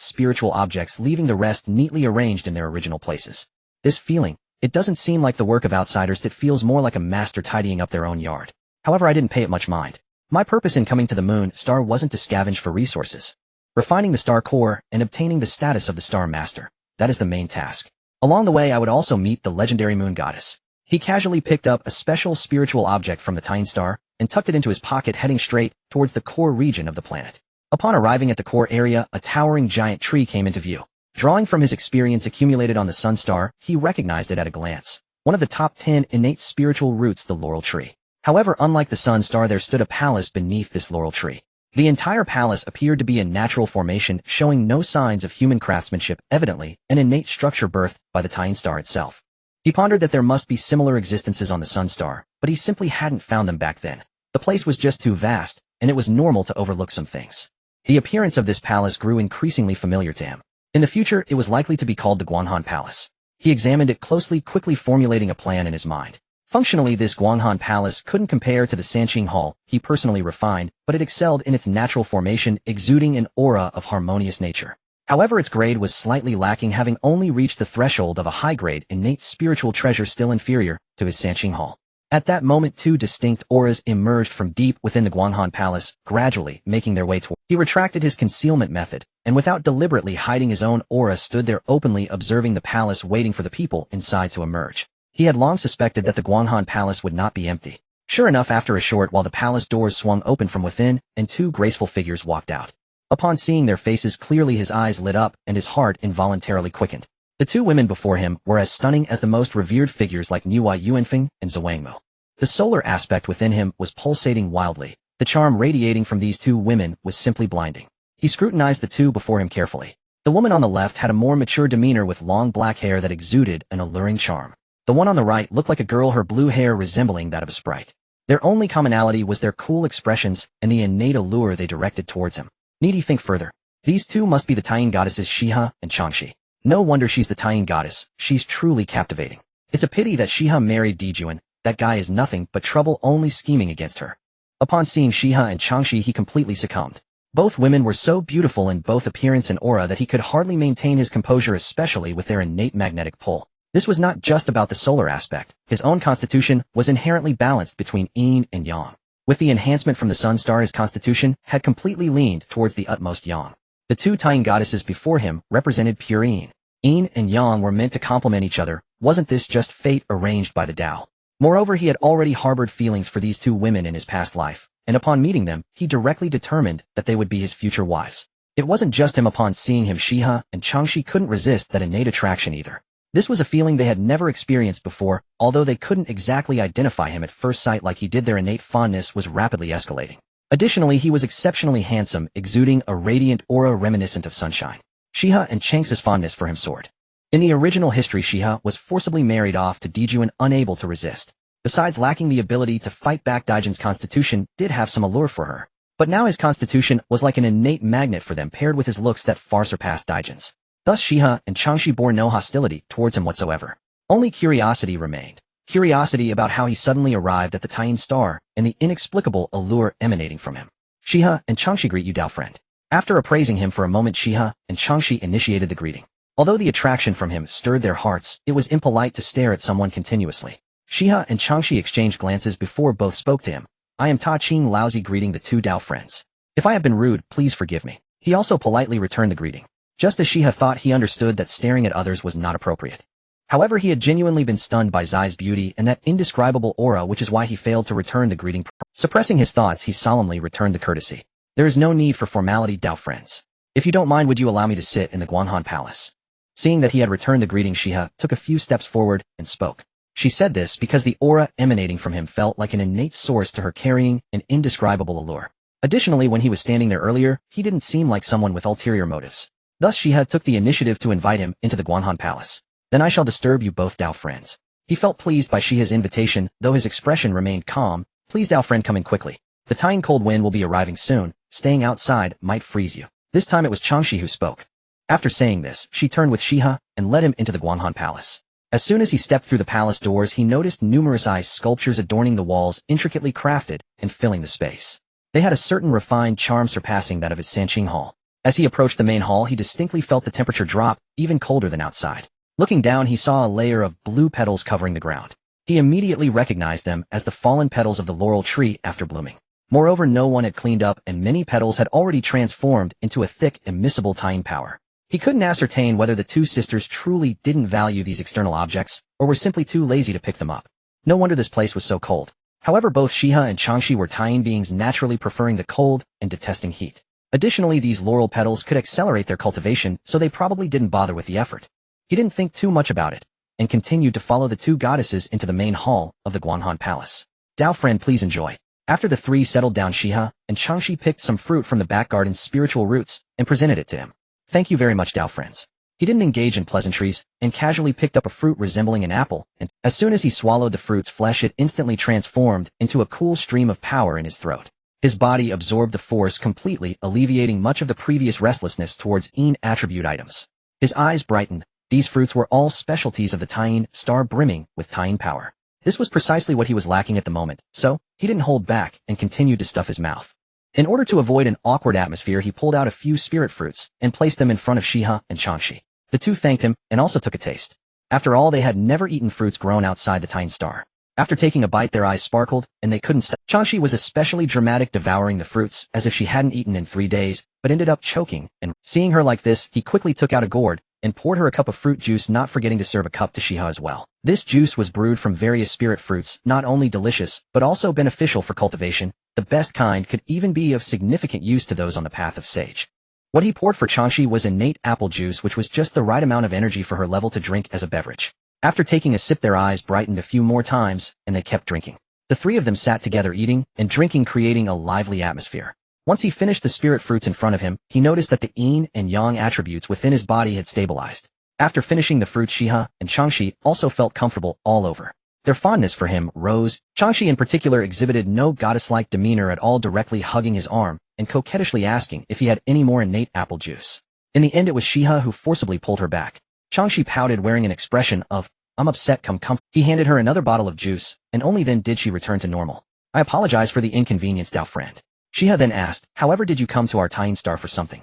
spiritual objects, leaving the rest neatly arranged in their original places. This feeling, it doesn't seem like the work of outsiders, it feels more like a master tidying up their own yard. However, I didn't pay it much mind. My purpose in coming to the Moon Star wasn't to scavenge for resources. Refining the star core and obtaining the status of the Star Master, that is the main task. Along the way, I would also meet the legendary Moon Goddess. He casually picked up a special spiritual object from the Taiqing Star and tucked it into his pocket, heading straight towards the core region of the planet. Upon arriving at the core area, a towering giant tree came into view. Drawing from his experience accumulated on the Sun Star, he recognized it at a glance. One of the top 10 innate spiritual roots, the laurel tree. However, unlike the Sun Star, there stood a palace beneath this laurel tree. The entire palace appeared to be a natural formation, showing no signs of human craftsmanship, evidently an innate structure birthed by the Taiqing Star itself. He pondered that there must be similar existences on the Sun Star, but he simply hadn't found them back then. The place was just too vast, and it was normal to overlook some things. The appearance of this palace grew increasingly familiar to him. In the future, it was likely to be called the Guanghan Palace. He examined it closely, quickly formulating a plan in his mind. Functionally, this Guanghan Palace couldn't compare to the Sanqing Hall he personally refined, but it excelled in its natural formation, exuding an aura of harmonious nature. However, its grade was slightly lacking, having only reached the threshold of a high-grade innate spiritual treasure, still inferior to his Sanqing Hall. At that moment, two distinct auras emerged from deep within the Guanhan Palace, gradually making their way toward. He retracted his concealment method, and without deliberately hiding his own aura stood there openly observing the palace, waiting for the people inside to emerge. He had long suspected that the Guanhan Palace would not be empty. Sure enough, after a short while the palace doors swung open from within, and two graceful figures walked out. Upon seeing their faces clearly, his eyes lit up and his heart involuntarily quickened. The two women before him were as stunning as the most revered figures like Niwa Yuanfeng and Zhuangmo. The solar aspect within him was pulsating wildly. The charm radiating from these two women was simply blinding. He scrutinized the two before him carefully. The woman on the left had a more mature demeanor with long black hair that exuded an alluring charm. The one on the right looked like a girl, her blue hair resembling that of a sprite. Their only commonality was their cool expressions and the innate allure they directed towards him. Need he think further? These two must be the Taiqing goddesses Shiha and Changxi. No wonder she's the Taiqing goddess, she's truly captivating. It's a pity that Shiha married Dijuan, that guy is nothing but trouble, only scheming against her. Upon seeing Shiha and Changxi, he completely succumbed. Both women were so beautiful in both appearance and aura that he could hardly maintain his composure, especially with their innate magnetic pull. This was not just about the solar aspect. His own constitution was inherently balanced between yin and yang. With the enhancement from the sun star, his constitution had completely leaned towards the utmost yang. The two Taiqing goddesses before him represented pure yin. Yin and yang were meant to complement each other. Wasn't this just fate arranged by the Tao? Moreover, he had already harbored feelings for these two women in his past life, and upon meeting them, he directly determined that they would be his future wives. It wasn't just him. Upon seeing him, Shiha and Changxi couldn't resist that innate attraction either. This was a feeling they had never experienced before, although they couldn't exactly identify him at first sight like he did. Their innate fondness was rapidly escalating. Additionally, he was exceptionally handsome, exuding a radiant aura reminiscent of sunshine. Shiha and Changxi's fondness for him soared. In the original history, Shiha was forcibly married off to Dijuan, unable to resist. Besides lacking the ability to fight back, Dijuan's constitution did have some allure for her. But now his constitution was like an innate magnet for them, paired with his looks that far surpassed Dijuan's. Thus Shiha and Changxi bore no hostility towards him whatsoever. Only curiosity remained. Curiosity about how he suddenly arrived at the Taiqing star and the inexplicable allure emanating from him. Shiha and Changxi, greet you, Dao friend. After appraising him for a moment, Shiha and Changxi initiated the greeting. Although the attraction from him stirred their hearts, it was impolite to stare at someone continuously. Shiha and Changxi exchanged glances before both spoke to him. I am Taiqing Laozi, greeting the two Dao friends. If I have been rude, please forgive me. He also politely returned the greeting. Just as Shiha thought, he understood that staring at others was not appropriate. However, he had genuinely been stunned by Zai's beauty and that indescribable aura, which is why he failed to return the greeting. Suppressing his thoughts, he solemnly returned the courtesy. There is no need for formality, Dao friends. If you don't mind, would you allow me to sit in the Guanhan Palace? Seeing that he had returned the greeting, Shiha took a few steps forward and spoke. She said this because the aura emanating from him felt like an innate source to her, carrying an indescribable allure. Additionally, when he was standing there earlier, he didn't seem like someone with ulterior motives. Thus Shiha took the initiative to invite him into the Guanhan Palace. Then I shall disturb you both, Dao friends. He felt pleased by Shiha's invitation, though his expression remained calm. Please, Dao friend, come in quickly. The Taiqing cold wind will be arriving soon. Staying outside might freeze you. This time it was Changxi who spoke. After saying this, she turned with Shiha and led him into the Guanhan Palace. As soon as he stepped through the palace doors, he noticed numerous ice sculptures adorning the walls, intricately crafted and filling the space. They had a certain refined charm surpassing that of its Sanqing Hall. As he approached the main hall, he distinctly felt the temperature drop, even colder than outside. Looking down, he saw a layer of blue petals covering the ground. He immediately recognized them as the fallen petals of the laurel tree after blooming. Moreover, no one had cleaned up, and many petals had already transformed into a thick, immiscible Taiqing power. He couldn't ascertain whether the two sisters truly didn't value these external objects, or were simply too lazy to pick them up. No wonder this place was so cold. However, both Shiha and Changxi were Taiqing beings, naturally preferring the cold and detesting heat. Additionally, these laurel petals could accelerate their cultivation, so they probably didn't bother with the effort. He didn't think too much about it, and continued to follow the two goddesses into the main hall of the Guanhan Palace. Dao friend, please enjoy. After the three settled down, Shiha and Changxi picked some fruit from the back garden's spiritual roots and presented it to him. Thank you very much, Dao friends. He didn't engage in pleasantries and casually picked up a fruit resembling an apple, and as soon as he swallowed the fruit's flesh, it instantly transformed into a cool stream of power in his throat. His body absorbed the force completely, alleviating much of the previous restlessness towards yin attribute items. His eyes brightened. These fruits were all specialties of the Taiqing star, brimming with Taiqing power. This was precisely what he was lacking at the moment, so he didn't hold back and continued to stuff his mouth. In order to avoid an awkward atmosphere, he pulled out a few spirit fruits and placed them in front of Shiha and Changxi. The two thanked him and also took a taste. After all, they had never eaten fruits grown outside the Taiqing star. After taking a bite, their eyes sparkled, and they couldn't stop. Changxi was especially dramatic, devouring the fruits as if she hadn't eaten in 3 days, but ended up choking, and seeing her like this, he quickly took out a gourd and poured her a cup of fruit juice, not forgetting to serve a cup to Shiha as well. This juice was brewed from various spirit fruits, not only delicious, but also beneficial for cultivation. The best kind could even be of significant use to those on the path of sage. What he poured for Changxi was innate apple juice, which was just the right amount of energy for her level to drink as a beverage. After taking a sip, their eyes brightened a few more times, and they kept drinking. The 3 of them sat together eating and drinking, creating a lively atmosphere. Once he finished the spirit fruits in front of him, he noticed that the yin and yang attributes within his body had stabilized. After finishing the fruit, Shiha and Changxi also felt comfortable all over. Their fondness for him rose. Changxi in particular exhibited no goddess-like demeanor at all, directly hugging his arm and coquettishly asking if he had any more innate apple juice. In the end, it was Shiha who forcibly pulled her back. Changxi pouted, wearing an expression of, "I'm upset, come comfort." He handed her another bottle of juice, and only then did she return to normal. "I apologize for the inconvenience, Dao friend." Shiha then asked, "However, did you come to our Taiqing Star for something?"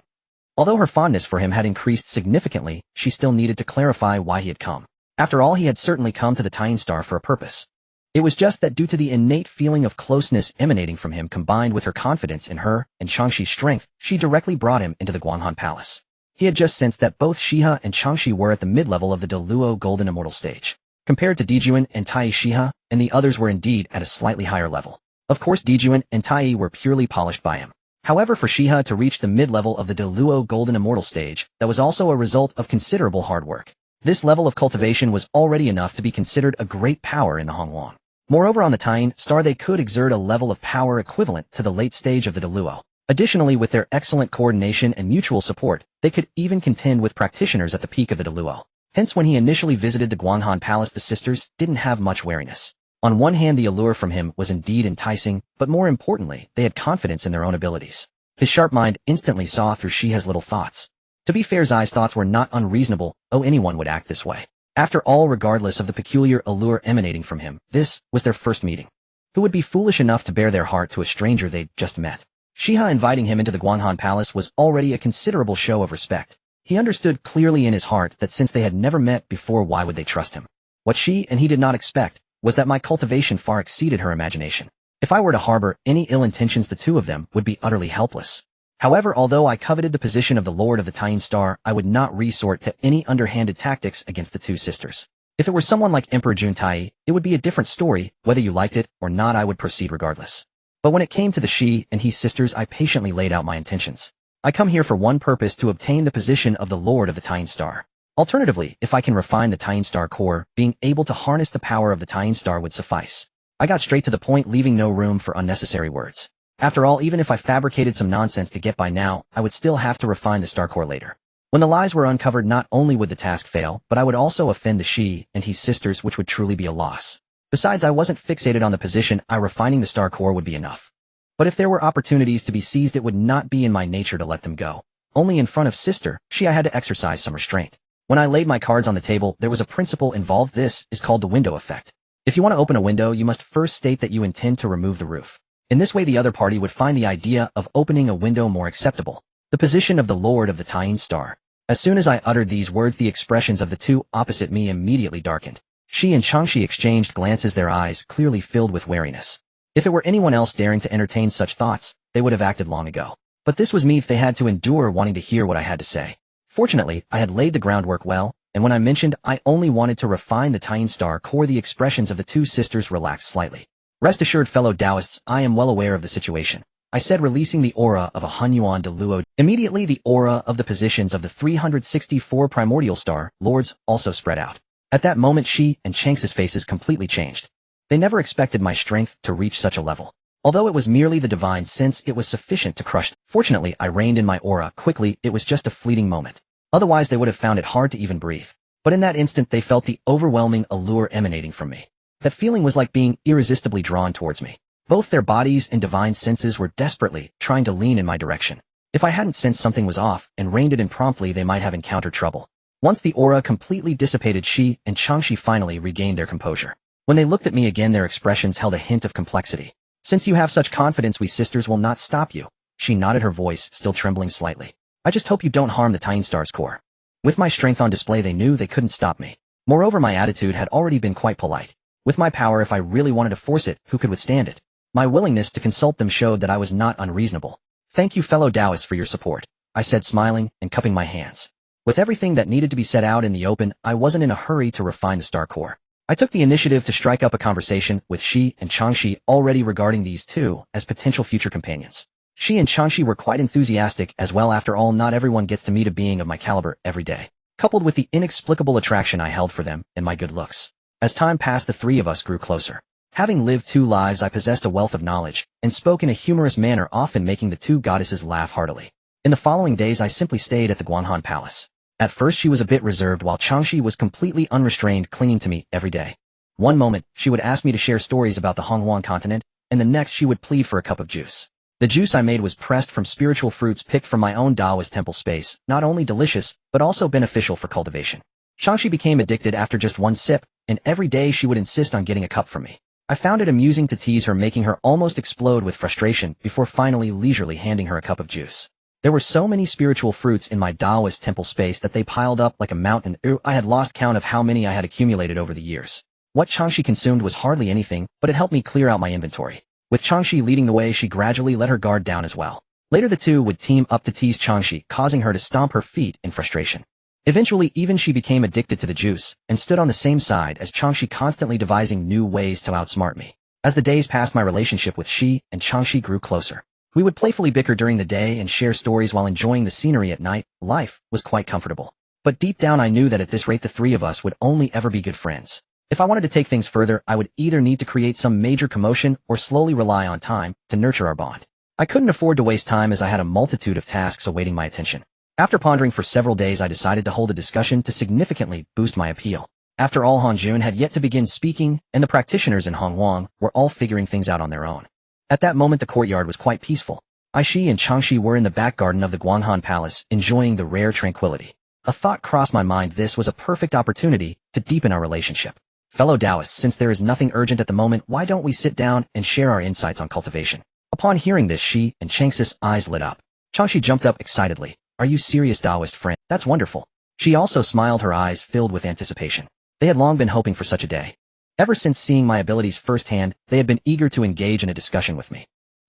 Although her fondness for him had increased significantly, she still needed to clarify why he had come. After all, he had certainly come to the Taiqing Star for a purpose. It was just that due to the innate feeling of closeness emanating from him, combined with her confidence in her and Changxi's strength, she directly brought him into the Guanghan Palace. He had just sensed that both Shiha and Changxi were at the mid-level of the Deluo Golden Immortal stage. Compared to Dijuan and Tai, Shiha and the others were indeed at a slightly higher level. Of course, Dijuan and Tai were purely polished by him. However, for Shiha to reach the mid-level of the Deluo Golden Immortal stage, that was also a result of considerable hard work. This level of cultivation was already enough to be considered a great power in the Hongluang. Moreover, on the Taiqing Star they could exert a level of power equivalent to the late stage of the Deluo. Additionally, with their excellent coordination and mutual support, they could even contend with practitioners at the peak of the Deluo. Hence, when he initially visited the Guanghan Palace, the sisters didn't have much wariness. On one hand, the allure from him was indeed enticing, but more importantly, they had confidence in their own abilities. His sharp mind instantly saw through Shiha's little thoughts. To be fair, Zai's thoughts were not unreasonable. Anyone would act this way. After all, regardless of the peculiar allure emanating from him, this was their first meeting. Who would be foolish enough to bare their heart to a stranger they'd just met? Shiha inviting him into the Guanghan Palace was already a considerable show of respect. He understood clearly in his heart that since they had never met before, why would they trust him? What she and he did not expect was that my cultivation far exceeded her imagination. If I were to harbor any ill intentions, the two of them would be utterly helpless. However, although I coveted the position of the Lord of the Taiqing Star, I would not resort to any underhanded tactics against the two sisters. If it were someone like Emperor Juntai, it would be a different story. Whether you liked it or not, I would proceed regardless. But when it came to the she and he sisters, I patiently laid out my intentions. I come here for one purpose: to obtain the position of the Lord of the Taiqing Star. Alternatively, if I can refine the Taiqing Star core, being able to harness the power of the Taiqing Star would suffice. I got straight to the point, leaving no room for unnecessary words. After all, even if I fabricated some nonsense to get by now, I would still have to refine the star core later. When the lies were uncovered, not only would the task fail, but I would also offend the she and he sisters, which would truly be a loss. Besides, I wasn't fixated on the position. Refining the star core would be enough. But if there were opportunities to be seized, it would not be in my nature to let them go. Only in front of sister she I had to exercise some restraint. When I laid my cards on the table, there was a principle involved. This is called the window effect. If you want to open a window, you must first state that you intend to remove the roof. In this way, the other party would find the idea of opening a window more acceptable. The position of the Lord of the Taiqing Star. As soon as I uttered these words, the expressions of the two opposite me immediately darkened. She and Changxi exchanged glances, their eyes clearly filled with wariness. If it were anyone else daring to entertain such thoughts, they would have acted long ago. But this was me. They had to endure wanting to hear what I had to say. Fortunately, I had laid the groundwork well, and when I mentioned I only wanted to refine the Taiqing Star core, the expressions of the two sisters relaxed slightly. Rest assured, fellow Taoists, I am well aware of the situation, I said, releasing the aura of a Hunyuan de Luo. Immediately, the aura of the positions of the 364 Primordial Star Lords also spread out. At that moment, she and Changxi's faces completely changed. They never expected my strength to reach such a level. Although it was merely the divine sense, it was sufficient to crush them. Fortunately, I reined in my aura quickly. It was just a fleeting moment. Otherwise, they would have found it hard to even breathe. But in that instant, they felt the overwhelming allure emanating from me. That feeling was like being irresistibly drawn towards me. Both their bodies and divine senses were desperately trying to lean in my direction. If I hadn't sensed something was off and reined it in promptly, they might have encountered trouble. Once the aura completely dissipated, she and Changxi finally regained their composure. When they looked at me again, their expressions held a hint of complexity. Since you have such confidence, we sisters will not stop you. She nodded, her voice still trembling slightly. I just hope you don't harm the Taiqing Star's core. With my strength on display, they knew they couldn't stop me. Moreover, my attitude had already been quite polite. With my power, if I really wanted to force it, who could withstand it? My willingness to consult them showed that I was not unreasonable. Thank you, fellow Taoists, for your support, I said, smiling and cupping my hands. With everything that needed to be set out in the open, I wasn't in a hurry to refine the Star Core. I took the initiative to strike up a conversation with Shi and Changxi already regarding these two as potential future companions. Shi and Changxi were quite enthusiastic as well. After all, not everyone gets to meet a being of my caliber every day, coupled with the inexplicable attraction I held for them and my good looks. As time passed, the three of us grew closer. Having lived 2 lives, I possessed a wealth of knowledge and spoke in a humorous manner, often making the 2 goddesses laugh heartily. In the following days, I simply stayed at the Guanhan Palace. At first, she was a bit reserved, while Changxi was completely unrestrained, clinging to me every day. One moment, she would ask me to share stories about the Honghuang continent, and the next she would plead for a cup of juice. The juice I made was pressed from spiritual fruits picked from my own Taoist temple space, not only delicious, but also beneficial for cultivation. Changxi became addicted after just 1 sip, and every day she would insist on getting a cup from me. I found it amusing to tease her, making her almost explode with frustration before finally leisurely handing her a cup of juice. There were so many spiritual fruits in my Taoist temple space that they piled up like a mountain. I had lost count of how many I had accumulated over the years. What Changxi consumed was hardly anything, but it helped me clear out my inventory. With Changxi leading the way, she gradually let her guard down as well. Later, the two would team up to tease Changxi, causing her to stomp her feet in frustration. Eventually, even she became addicted to the juice and stood on the same side as Changxi, constantly devising new ways to outsmart me. As the days passed, my relationship with Shi and Changxi grew closer. We would playfully bicker during the day and share stories while enjoying the scenery at night. Life was quite comfortable. But deep down, I knew that at this rate, the three of us would only ever be good friends. If I wanted to take things further, I would either need to create some major commotion or slowly rely on time to nurture our bond. I couldn't afford to waste time, as I had a multitude of tasks awaiting my attention. After pondering for several days, I decided to hold a discussion to significantly boost my appeal. After all, Hanjun had yet to begin speaking, and the practitioners in Honghuang were all figuring things out on their own. At that moment, the courtyard was quite peaceful. Shi and Changxi were in the back garden of the Guanhan Palace, enjoying the rare tranquility. A thought crossed my mind: this was a perfect opportunity to deepen our relationship. Fellow Taoists, since there is nothing urgent at the moment, why don't we sit down and share our insights on cultivation? Upon hearing this, Shi and Changxi's eyes lit up. Changxi jumped up excitedly. Are you serious, Taoist friend? That's wonderful. She also smiled, her eyes filled with anticipation. They had long been hoping for such a day. Ever since seeing my abilities firsthand, they had been eager to engage in a discussion with me.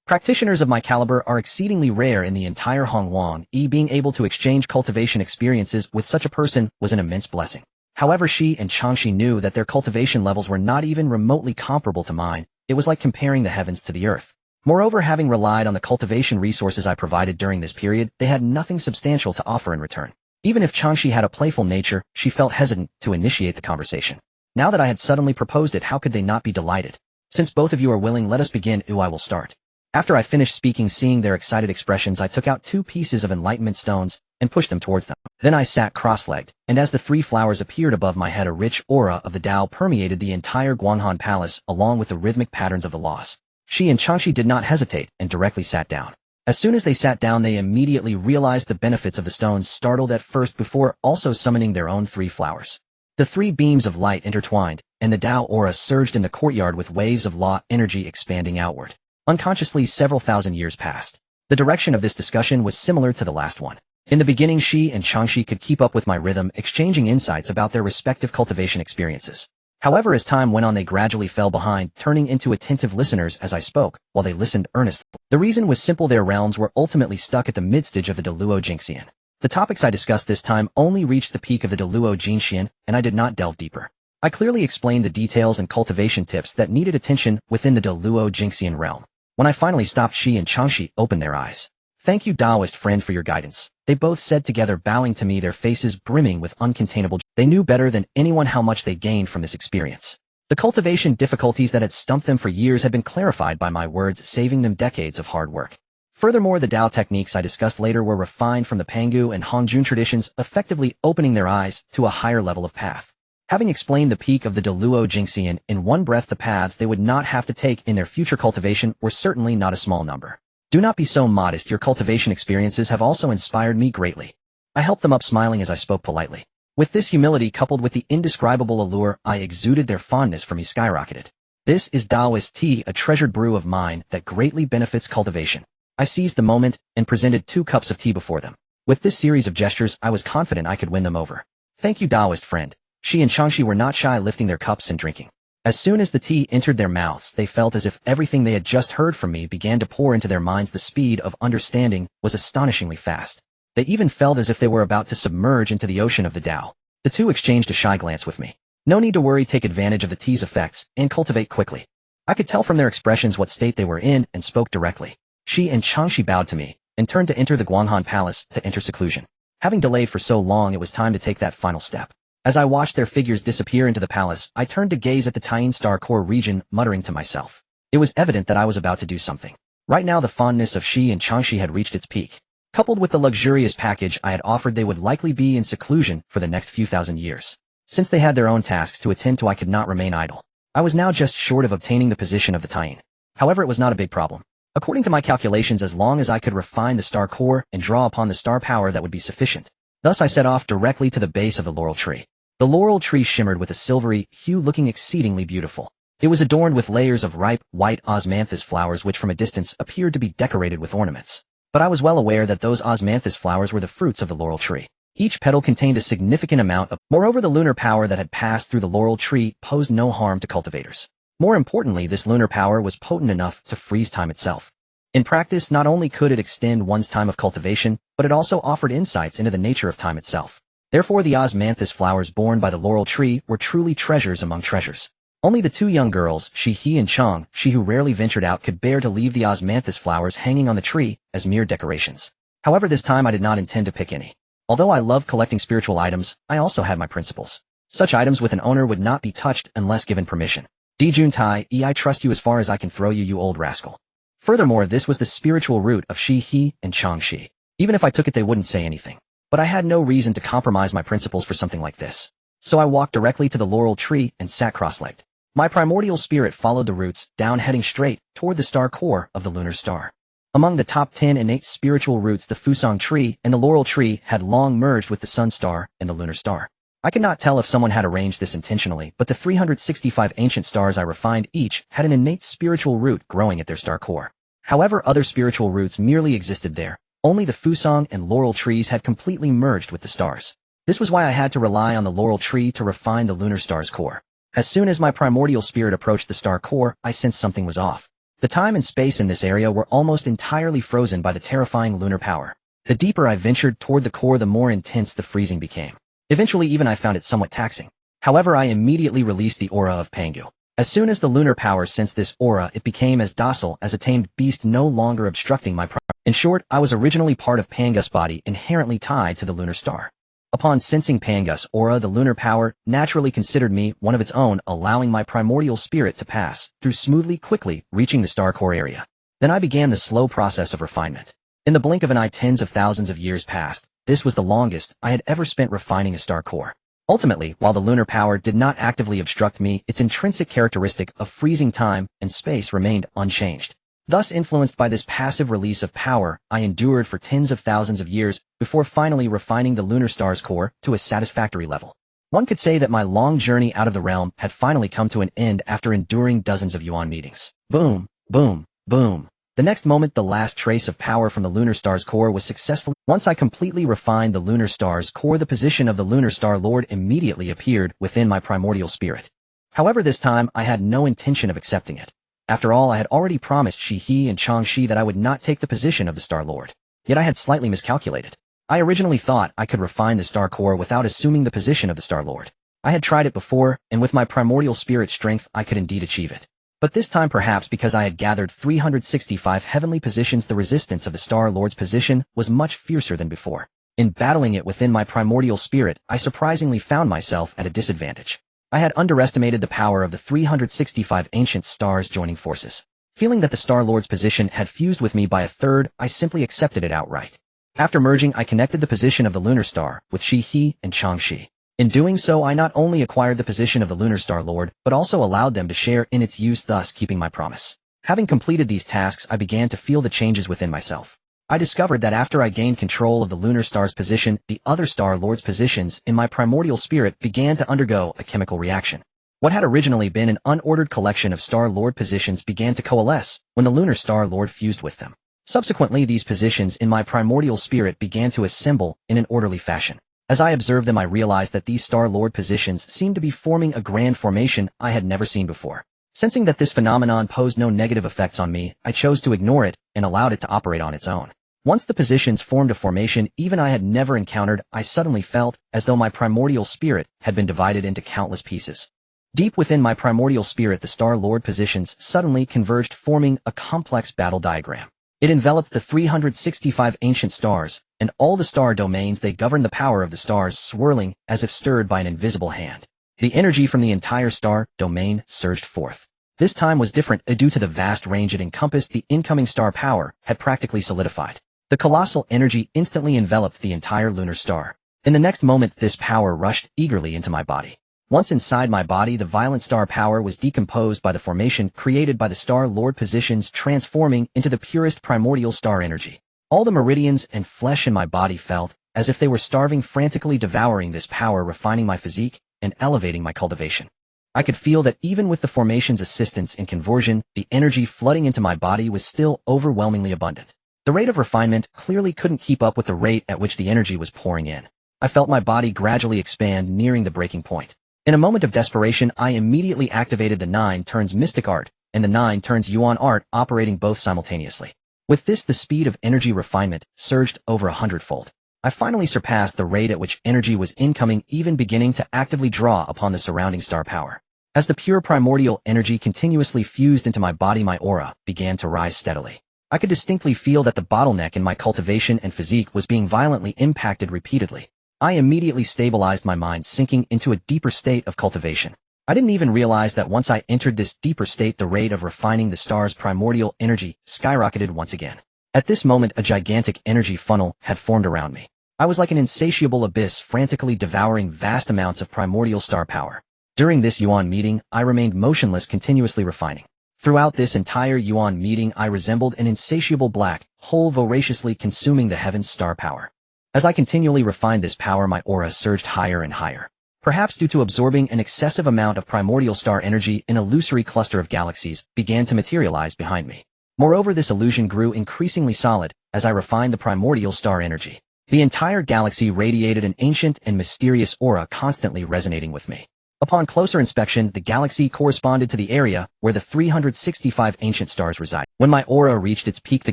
Practitioners of my caliber are exceedingly rare in the entire Honghuang. Being able to exchange cultivation experiences with such a person was an immense blessing. However, Shi and Changxi knew that their cultivation levels were not even remotely comparable to mine. It was like comparing the heavens to the earth. Moreover, having relied on the cultivation resources I provided during this period, they had nothing substantial to offer in return. Even if Changxi had a playful nature, she felt hesitant to initiate the conversation. Now that I had suddenly proposed it, how could they not be delighted? Since both of you are willing, let us begin. I will start. After I finished speaking, seeing their excited expressions, I took out 2 pieces of enlightenment stones and pushed them towards them. Then I sat cross-legged, and as the 3 flowers appeared above my head, a rich aura of the Tao permeated the entire Guanhan Palace, along with the rhythmic patterns of the laws. Shi and Changxi did not hesitate and directly sat down. As soon as they sat down, they immediately realized the benefits of the stones, startled at first before also summoning their own 3 flowers. The 3 beams of light intertwined, and the Tao aura surged in the courtyard with waves of law energy expanding outward. Unconsciously, several thousand years passed. The direction of this discussion was similar to the last one. In the beginning, Shi and Changxi could keep up with my rhythm, exchanging insights about their respective cultivation experiences. However, as time went on, they gradually fell behind, turning into attentive listeners as I spoke, while they listened earnestly. The reason was simple: their realms were ultimately stuck at the mid-stage of the Deluo Jingxian. The topics I discussed this time only reached the peak of the Deluo Jingxian, and I did not delve deeper. I clearly explained the details and cultivation tips that needed attention within the Deluo Jingxian realm. When I finally stopped, Shi and Changxi opened their eyes. Thank you, Taoist friend, for your guidance, they both said together, bowing to me, their faces brimming with uncontainable joy. They knew better than anyone how much they gained from this experience. The cultivation difficulties that had stumped them for years had been clarified by my words, saving them decades of hard work. Furthermore, the Tao techniques I discussed later were refined from the Pangu and Hangjun traditions, effectively opening their eyes to a higher level of path. Having explained the peak of the Deluo Jingxian in one breath, the paths they would not have to take in their future cultivation were certainly not a small number. Do not be so modest. Your cultivation experiences have also inspired me greatly. I helped them up, smiling as I spoke politely. With this humility, coupled with the indescribable allure I exuded, their fondness for me skyrocketed. This is Taoist tea, a treasured brew of mine that greatly benefits cultivation. I seized the moment and presented 2 cups of tea before them. With this series of gestures, I was confident I could win them over. Thank you, Taoist friend. Shi and Changxi were not shy, lifting their cups and drinking. As soon as the tea entered their mouths, they felt as if everything they had just heard from me began to pour into their minds. The speed of understanding was astonishingly fast. They even felt as if they were about to submerge into the ocean of the Tao. The two exchanged a shy glance with me. No need to worry, take advantage of the tea's effects, and cultivate quickly. I could tell from their expressions what state they were in and spoke directly. Shi and Changshi bowed to me, and turned to enter the Guanghan Palace to enter seclusion. Having delayed for so long, it was time to take that final step. As I watched their figures disappear into the palace, I turned to gaze at the Taiqing Star Core region, muttering to myself. It was evident that I was about to do something. Right now the fondness of Shi and Changshi had reached its peak. Coupled with the luxurious package I had offered, they would likely be in seclusion for the next few thousand years. Since they had their own tasks to attend to, I could not remain idle. I was now just short of obtaining the position of the Taiqing. However, it was not a big problem. According to my calculations, as long as I could refine the star core and draw upon the star power, that would be sufficient. Thus I set off directly to the base of the laurel tree. The laurel tree shimmered with a silvery hue, looking exceedingly beautiful. It was adorned with layers of ripe, white osmanthus flowers which from a distance appeared to be decorated with ornaments. But I was well aware that those osmanthus flowers were the fruits of the laurel tree. Each petal contained a significant amount of, moreover, the lunar power that had passed through the laurel tree posed no harm to cultivators. More importantly, this lunar power was potent enough to freeze time itself. In practice, not only could it extend one's time of cultivation, but it also offered insights into the nature of time itself. Therefore, the osmanthus flowers borne by the laurel tree were truly treasures among treasures. Only the two young girls, Shi and Changshi, who rarely ventured out, could bear to leave the osmanthus flowers hanging on the tree as mere decorations. However, this time I did not intend to pick any. Although I loved collecting spiritual items, I also had my principles. Such items with an owner would not be touched unless given permission. Dijun I trust you as far as I can throw you, you old rascal. Furthermore, this was the spiritual root of Shi and Changshi. Even if I took it, they wouldn't say anything. But I had no reason to compromise my principles for something like this. So I walked directly to the laurel tree and sat cross-legged. My primordial spirit followed the roots down, heading straight toward the star core of the lunar star. Among the top 10 innate spiritual roots, the Fusang tree and the laurel tree had long merged with the sun star and the lunar star. I could not tell if someone had arranged this intentionally, but the 365 ancient stars I refined each had an innate spiritual root growing at their star core. However, other spiritual roots merely existed there. Only the Fusang and laurel trees had completely merged with the stars. This was why I had to rely on the laurel tree to refine the lunar star's core. As soon as my primordial spirit approached the star core, I sensed something was off. The time and space in this area were almost entirely frozen by the terrifying lunar power. The deeper I ventured toward the core, the more intense the freezing became. Eventually, even I found it somewhat taxing. However, I immediately released the aura of Pangu. As soon as the lunar power sensed this aura, it became as docile as a tamed beast, no longer obstructing my In short, I was originally part of Pangu's body, inherently tied to the lunar star. Upon sensing Pangu's aura, the lunar power naturally considered me one of its own, allowing my primordial spirit to pass through smoothly, quickly reaching the star core area. Then I began the slow process of refinement. In the blink of an eye, tens of thousands of years passed. This was the longest I had ever spent refining a star core. Ultimately, while the lunar power did not actively obstruct me, its intrinsic characteristic of freezing time and space remained unchanged. Thus, influenced by this passive release of power, I endured for tens of thousands of years before finally refining the lunar star's core to a satisfactory level. One could say that my long journey out of the realm had finally come to an end after enduring dozens of yuan meetings. Boom, boom, boom. The next moment, the last trace of power from the lunar star's core was successful. Once I completely refined the lunar star's core, the position of the lunar star lord immediately appeared within my primordial spirit. However, this time I had no intention of accepting it. After all, I had already promised Shi and Changshi that I would not take the position of the star lord. Yet I had slightly miscalculated. I originally thought I could refine the star core without assuming the position of the star lord. I had tried it before, and with my primordial spirit strength I could indeed achieve it. But this time, perhaps because I had gathered 365 heavenly positions, the resistance of the Star Lord's position was much fiercer than before. In battling it within my primordial spirit, I surprisingly found myself at a disadvantage. I had underestimated the power of the 365 ancient stars joining forces. Feeling that the Star Lord's position had fused with me by a third, I simply accepted it outright. After merging, I connected the position of the lunar star with Shi and Changshi. In doing so, I not only acquired the position of the lunar star lord, but also allowed them to share in its use, thus keeping my promise. Having completed these tasks, I began to feel the changes within myself. I discovered that after I gained control of the lunar star's position, the other star lord's positions in my primordial spirit began to undergo a chemical reaction. What had originally been an unordered collection of star lord positions began to coalesce when the lunar star lord fused with them. Subsequently, these positions in my primordial spirit began to assemble in an orderly fashion. As I observed them, I realized that these Star Lord positions seemed to be forming a grand formation I had never seen before. Sensing that this phenomenon posed no negative effects on me, I chose to ignore it and allowed it to operate on its own. Once the positions formed a formation even I had never encountered, I suddenly felt as though my primordial spirit had been divided into countless pieces. Deep within my primordial spirit, the Star Lord positions suddenly converged, forming a complex battle diagram. It enveloped the 365 ancient stars, and all the star domains they governed, the power of the stars swirling as if stirred by an invisible hand. The energy from the entire star domain surged forth. This time was different due to the vast range it encompassed. The incoming star power had practically solidified. The colossal energy instantly enveloped the entire lunar star. In the next moment, this power rushed eagerly into my body. Once inside my body, the violent star power was decomposed by the formation created by the Star Lord positions, transforming into the purest primordial star energy. All the meridians and flesh in my body felt as if they were starving, frantically devouring this power, refining my physique and elevating my cultivation. I could feel that even with the formation's assistance in conversion, the energy flooding into my body was still overwhelmingly abundant. The rate of refinement clearly couldn't keep up with the rate at which the energy was pouring in. I felt my body gradually expand, nearing the breaking point. In a moment of desperation, I immediately activated the 9 turns Mystic Art and the 9 turns Yuan Art, operating both simultaneously. With this, the speed of energy refinement surged over 100-fold. I finally surpassed the rate at which energy was incoming, even beginning to actively draw upon the surrounding star power. As the pure primordial energy continuously fused into my body, my aura began to rise steadily. I could distinctly feel that the bottleneck in my cultivation and physique was being violently impacted repeatedly. I immediately stabilized my mind, sinking into a deeper state of cultivation. I didn't even realize that once I entered this deeper state, the rate of refining the star's primordial energy skyrocketed once again. At this moment, a gigantic energy funnel had formed around me. I was like an insatiable abyss, frantically devouring vast amounts of primordial star power. During this Yuan meeting, I remained motionless, continuously refining. Throughout this entire Yuan meeting, I resembled an insatiable black hole, voraciously consuming the heaven's star power. As I continually refined this power, my aura surged higher and higher. Perhaps due to absorbing an excessive amount of primordial star energy, an illusory cluster of galaxies began to materialize behind me. Moreover, this illusion grew increasingly solid as I refined the primordial star energy. The entire galaxy radiated an ancient and mysterious aura, constantly resonating with me. Upon closer inspection, the galaxy corresponded to the area where the 365 ancient stars reside. When my aura reached its peak, the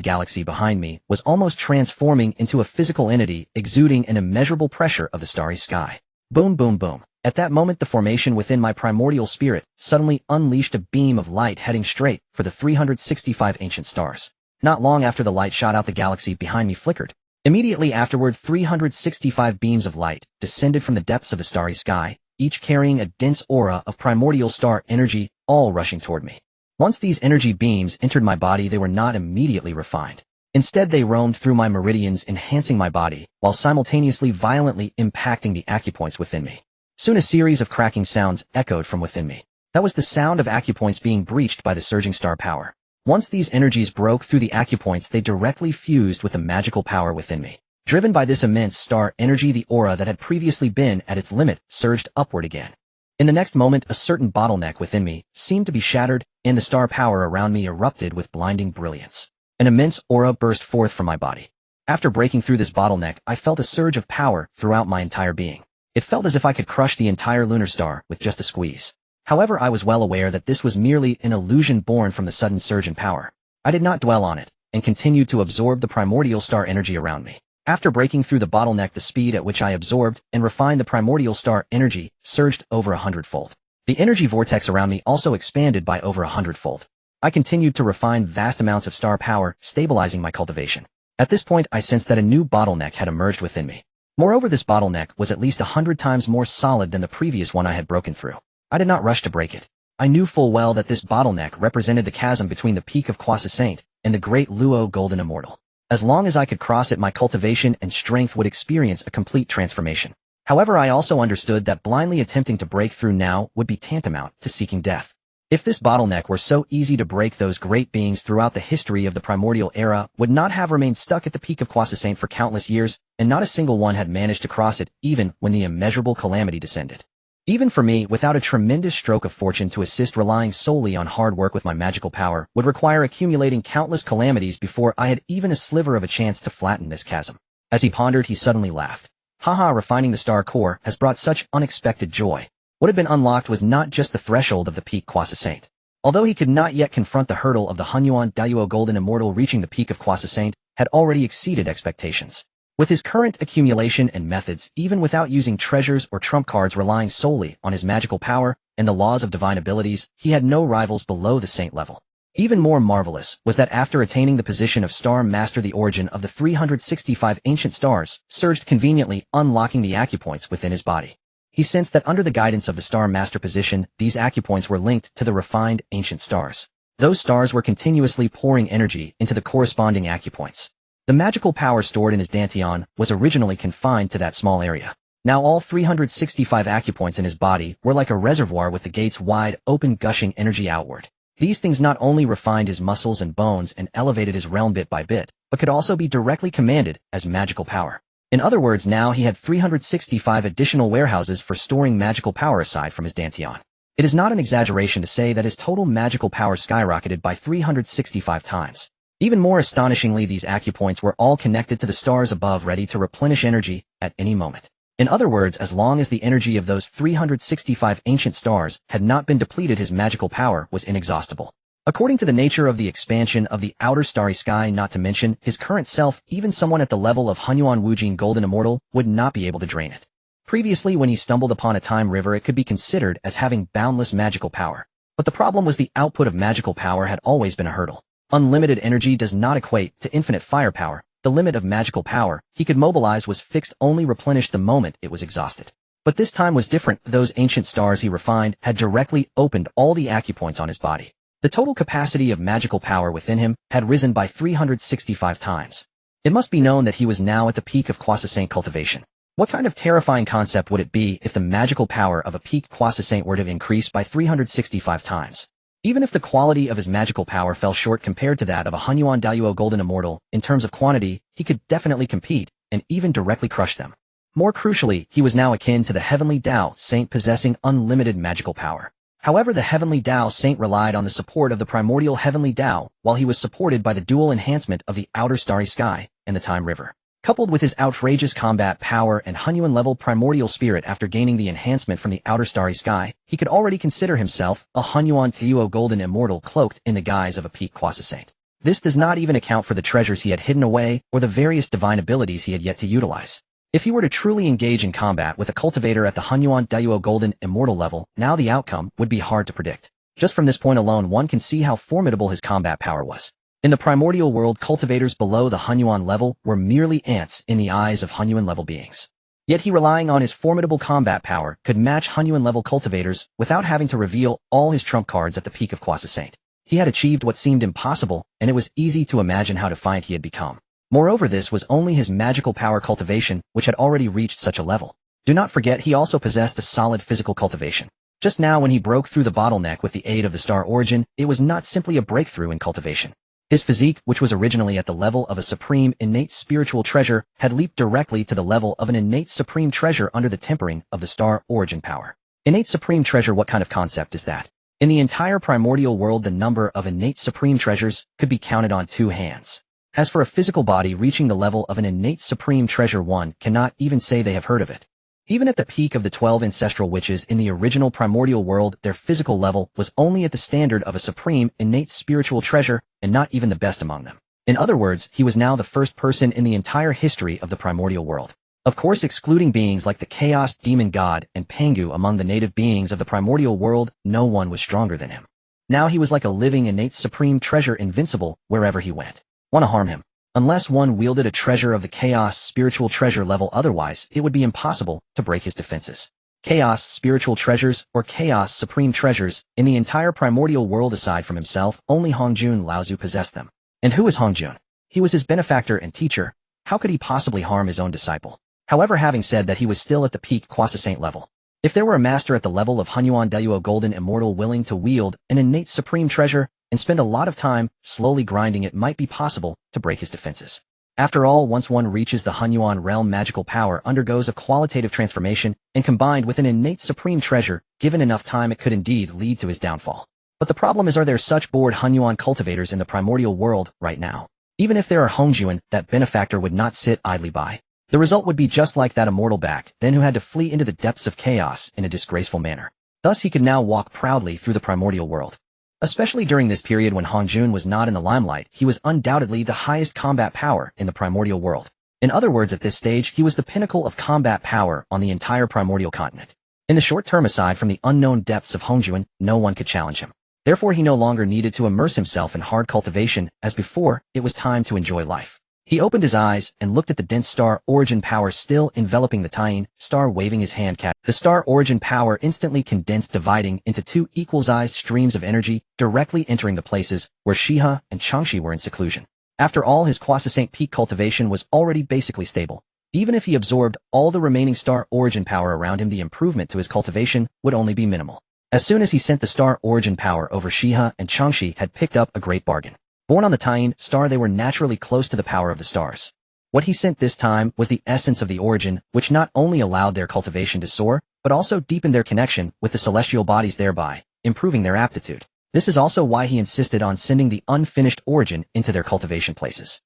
galaxy behind me was almost transforming into a physical entity, exuding an immeasurable pressure of the starry sky. Boom, boom, boom. At that moment, the formation within my primordial spirit suddenly unleashed a beam of light, heading straight for the 365 ancient stars. Not long after the light shot out, the galaxy behind me flickered. Immediately afterward, 365 beams of light descended from the depths of the starry sky, each carrying a dense aura of primordial star energy, all rushing toward me. Once these energy beams entered my body, they were not immediately refined. Instead, they roamed through my meridians, enhancing my body, while simultaneously violently impacting the acupoints within me. Soon a series of cracking sounds echoed from within me. That was the sound of acupoints being breached by the surging star power. Once these energies broke through the acupoints, they directly fused with the magical power within me. Driven by this immense star energy, the aura that had previously been at its limit surged upward again. In the next moment, a certain bottleneck within me seemed to be shattered, and the star power around me erupted with blinding brilliance. An immense aura burst forth from my body. After breaking through this bottleneck, I felt a surge of power throughout my entire being. It felt as if I could crush the entire lunar star with just a squeeze. However, I was well aware that this was merely an illusion born from the sudden surge in power. I did not dwell on it, and continued to absorb the primordial star energy around me. After breaking through the bottleneck, the speed at which I absorbed and refined the primordial star energy surged over 100-fold. The energy vortex around me also expanded by over 100-fold. I continued to refine vast amounts of star power, stabilizing my cultivation. At this point, I sensed that a new bottleneck had emerged within me. Moreover, this bottleneck was at least 100 times more solid than the previous one I had broken through. I did not rush to break it. I knew full well that this bottleneck represented the chasm between the peak of Kwasa Saint and the great Luo Golden Immortal. As long as I could cross it, my cultivation and strength would experience a complete transformation. However, I also understood that blindly attempting to break through now would be tantamount to seeking death. If this bottleneck were so easy to break, those great beings throughout the history of the primordial era would not have remained stuck at the peak of Kwasa Saint for countless years, and not a single one had managed to cross it, even when the immeasurable calamity descended. Even for me, without a tremendous stroke of fortune to assist, relying solely on hard work with my magical power would require accumulating countless calamities before I had even a sliver of a chance to flatten this chasm. As he pondered, he suddenly laughed. Haha, refining the star core has brought such unexpected joy. What had been unlocked was not just the threshold of the peak Quasi-Saint. Although he could not yet confront the hurdle of the Hunyuan Dayuo Golden Immortal, reaching the peak of Quasi-Saint had already exceeded expectations. With his current accumulation and methods, even without using treasures or trump cards, relying solely on his magical power and the laws of divine abilities, he had no rivals below the Saint level. Even more marvelous was that after attaining the position of Star Master, the origin of the 365 ancient stars surged conveniently, unlocking the acupoints within his body. He sensed that under the guidance of the Star Master position, these acupoints were linked to the refined ancient stars. Those stars were continuously pouring energy into the corresponding acupoints. The magical power stored in his dantian was originally confined to that small area. Now all 365 acupoints in his body were like a reservoir with the gates wide open, gushing energy outward. These things not only refined his muscles and bones and elevated his realm bit by bit, but could also be directly commanded as magical power. In other words, now he had 365 additional warehouses for storing magical power aside from his dantian. It is not an exaggeration to say that his total magical power skyrocketed by 365 times. Even more astonishingly, these acupoints were all connected to the stars above, ready to replenish energy at any moment. In other words, as long as the energy of those 365 ancient stars had not been depleted, his magical power was inexhaustible. According to the nature of the expansion of the outer starry sky, not to mention his current self, even someone at the level of Hunyuan Wujin Golden Immortal would not be able to drain it. Previously, when he stumbled upon a time river, it could be considered as having boundless magical power. But the problem was the output of magical power had always been a hurdle. Unlimited energy does not equate to infinite firepower. The limit of magical power he could mobilize was fixed, only replenished the moment it was exhausted. But this time was different. Those ancient stars he refined had directly opened all the acupoints on his body. The total capacity of magical power within him had risen by 365 times. It must be known that he was now at the peak of Quasi-Saint cultivation. What kind of terrifying concept would it be if the magical power of a peak Quasi-Saint were to increase by 365 times? Even if the quality of his magical power fell short compared to that of a Hunyuan Dayuo Golden Immortal, in terms of quantity, he could definitely compete, and even directly crush them. More crucially, he was now akin to the Heavenly Dao Saint, possessing unlimited magical power. However, the Heavenly Dao Saint relied on the support of the Primordial Heavenly Dao, while he was supported by the dual enhancement of the outer starry sky and the Time River. Coupled with his outrageous combat power and Hunyuan-level primordial spirit, after gaining the enhancement from the outer starry sky, he could already consider himself a Hunyuan Dayuo Golden Immortal cloaked in the guise of a peak Quasi-Saint. This does not even account for the treasures he had hidden away or the various divine abilities he had yet to utilize. If he were to truly engage in combat with a cultivator at the Hunyuan Dayuo Golden Immortal level, now the outcome would be hard to predict. Just from this point alone, one can see how formidable his combat power was. In the primordial world, cultivators below the Hunyuan level were merely ants in the eyes of Hunyuan level beings. Yet he, relying on his formidable combat power, could match Hunyuan level cultivators without having to reveal all his trump cards at the peak of Quasi-Saint. He had achieved what seemed impossible, and it was easy to imagine how defiant he had become. Moreover, this was only his magical power cultivation, which had already reached such a level. Do not forget, he also possessed a solid physical cultivation. Just now, when he broke through the bottleneck with the aid of the star origin, it was not simply a breakthrough in cultivation. His physique, which was originally at the level of a supreme innate spiritual treasure, had leaped directly to the level of an innate supreme treasure under the tempering of the star origin power. Innate supreme treasure, what kind of concept is that? In the entire primordial world, the number of innate supreme treasures could be counted on two hands. As for a physical body reaching the level of an innate supreme treasure, one cannot even say they have heard of it. Even at the peak of the 12 ancestral witches in the original primordial world, their physical level was only at the standard of a supreme innate spiritual treasure, and not even the best among them. In other words, he was now the first person in the entire history of the primordial world. Of course, excluding beings like the Chaos Demon God and Pangu, among the native beings of the primordial world, no one was stronger than him. Now he was like a living innate supreme treasure, invincible wherever he went. Want to harm him? Unless one wielded a treasure of the Chaos spiritual treasure level, otherwise it would be impossible to break his defenses. Chaos spiritual treasures, or Chaos supreme treasures, in the entire primordial world aside from himself, only Taiqing Laozi possessed them. And who is Taiqing? He was his benefactor and teacher. How could he possibly harm his own disciple? However, having said that, he was still at the peak Quasi-Saint level. If there were a master at the level of Hunyuan Dayuo Golden Immortal willing to wield an innate supreme treasure and spend a lot of time slowly grinding, it might be possible to break his defenses. After all, once one reaches the Hunyuan realm, magical power undergoes a qualitative transformation, and combined with an innate supreme treasure, given enough time, it could indeed lead to his downfall. But the problem is, are there such bored Hunyuan cultivators in the primordial world right now? Even if there are Hongjuan, that benefactor would not sit idly by. The result would be just like that immortal back then who had to flee into the depths of chaos in a disgraceful manner. Thus he could now walk proudly through the primordial world. Especially during this period when Hong Jun was not in the limelight, he was undoubtedly the highest combat power in the primordial world. In other words, at this stage, he was the pinnacle of combat power on the entire primordial continent. In the short term, aside from the unknown depths of Hong Jun, no one could challenge him. Therefore, he no longer needed to immerse himself in hard cultivation. As before, it was time to enjoy life. He opened his eyes and looked at the dense star origin power still enveloping the Taiqing star, waving his hand cat. The star origin power instantly condensed, dividing into two equal-sized streams of energy, directly entering the places where Shiha and Changxi were in seclusion. After all, his quiescent peak cultivation was already basically stable. Even if he absorbed all the remaining star origin power around him, the improvement to his cultivation would only be minimal. As soon as he sent the star origin power over, Shiha and Changxi had picked up a great bargain. Born on the Taiqing star, they were naturally close to the power of the stars. What he sent this time was the essence of the origin, which not only allowed their cultivation to soar, but also deepened their connection with the celestial bodies, thereby improving their aptitude. This is also why he insisted on sending the unfinished origin into their cultivation places.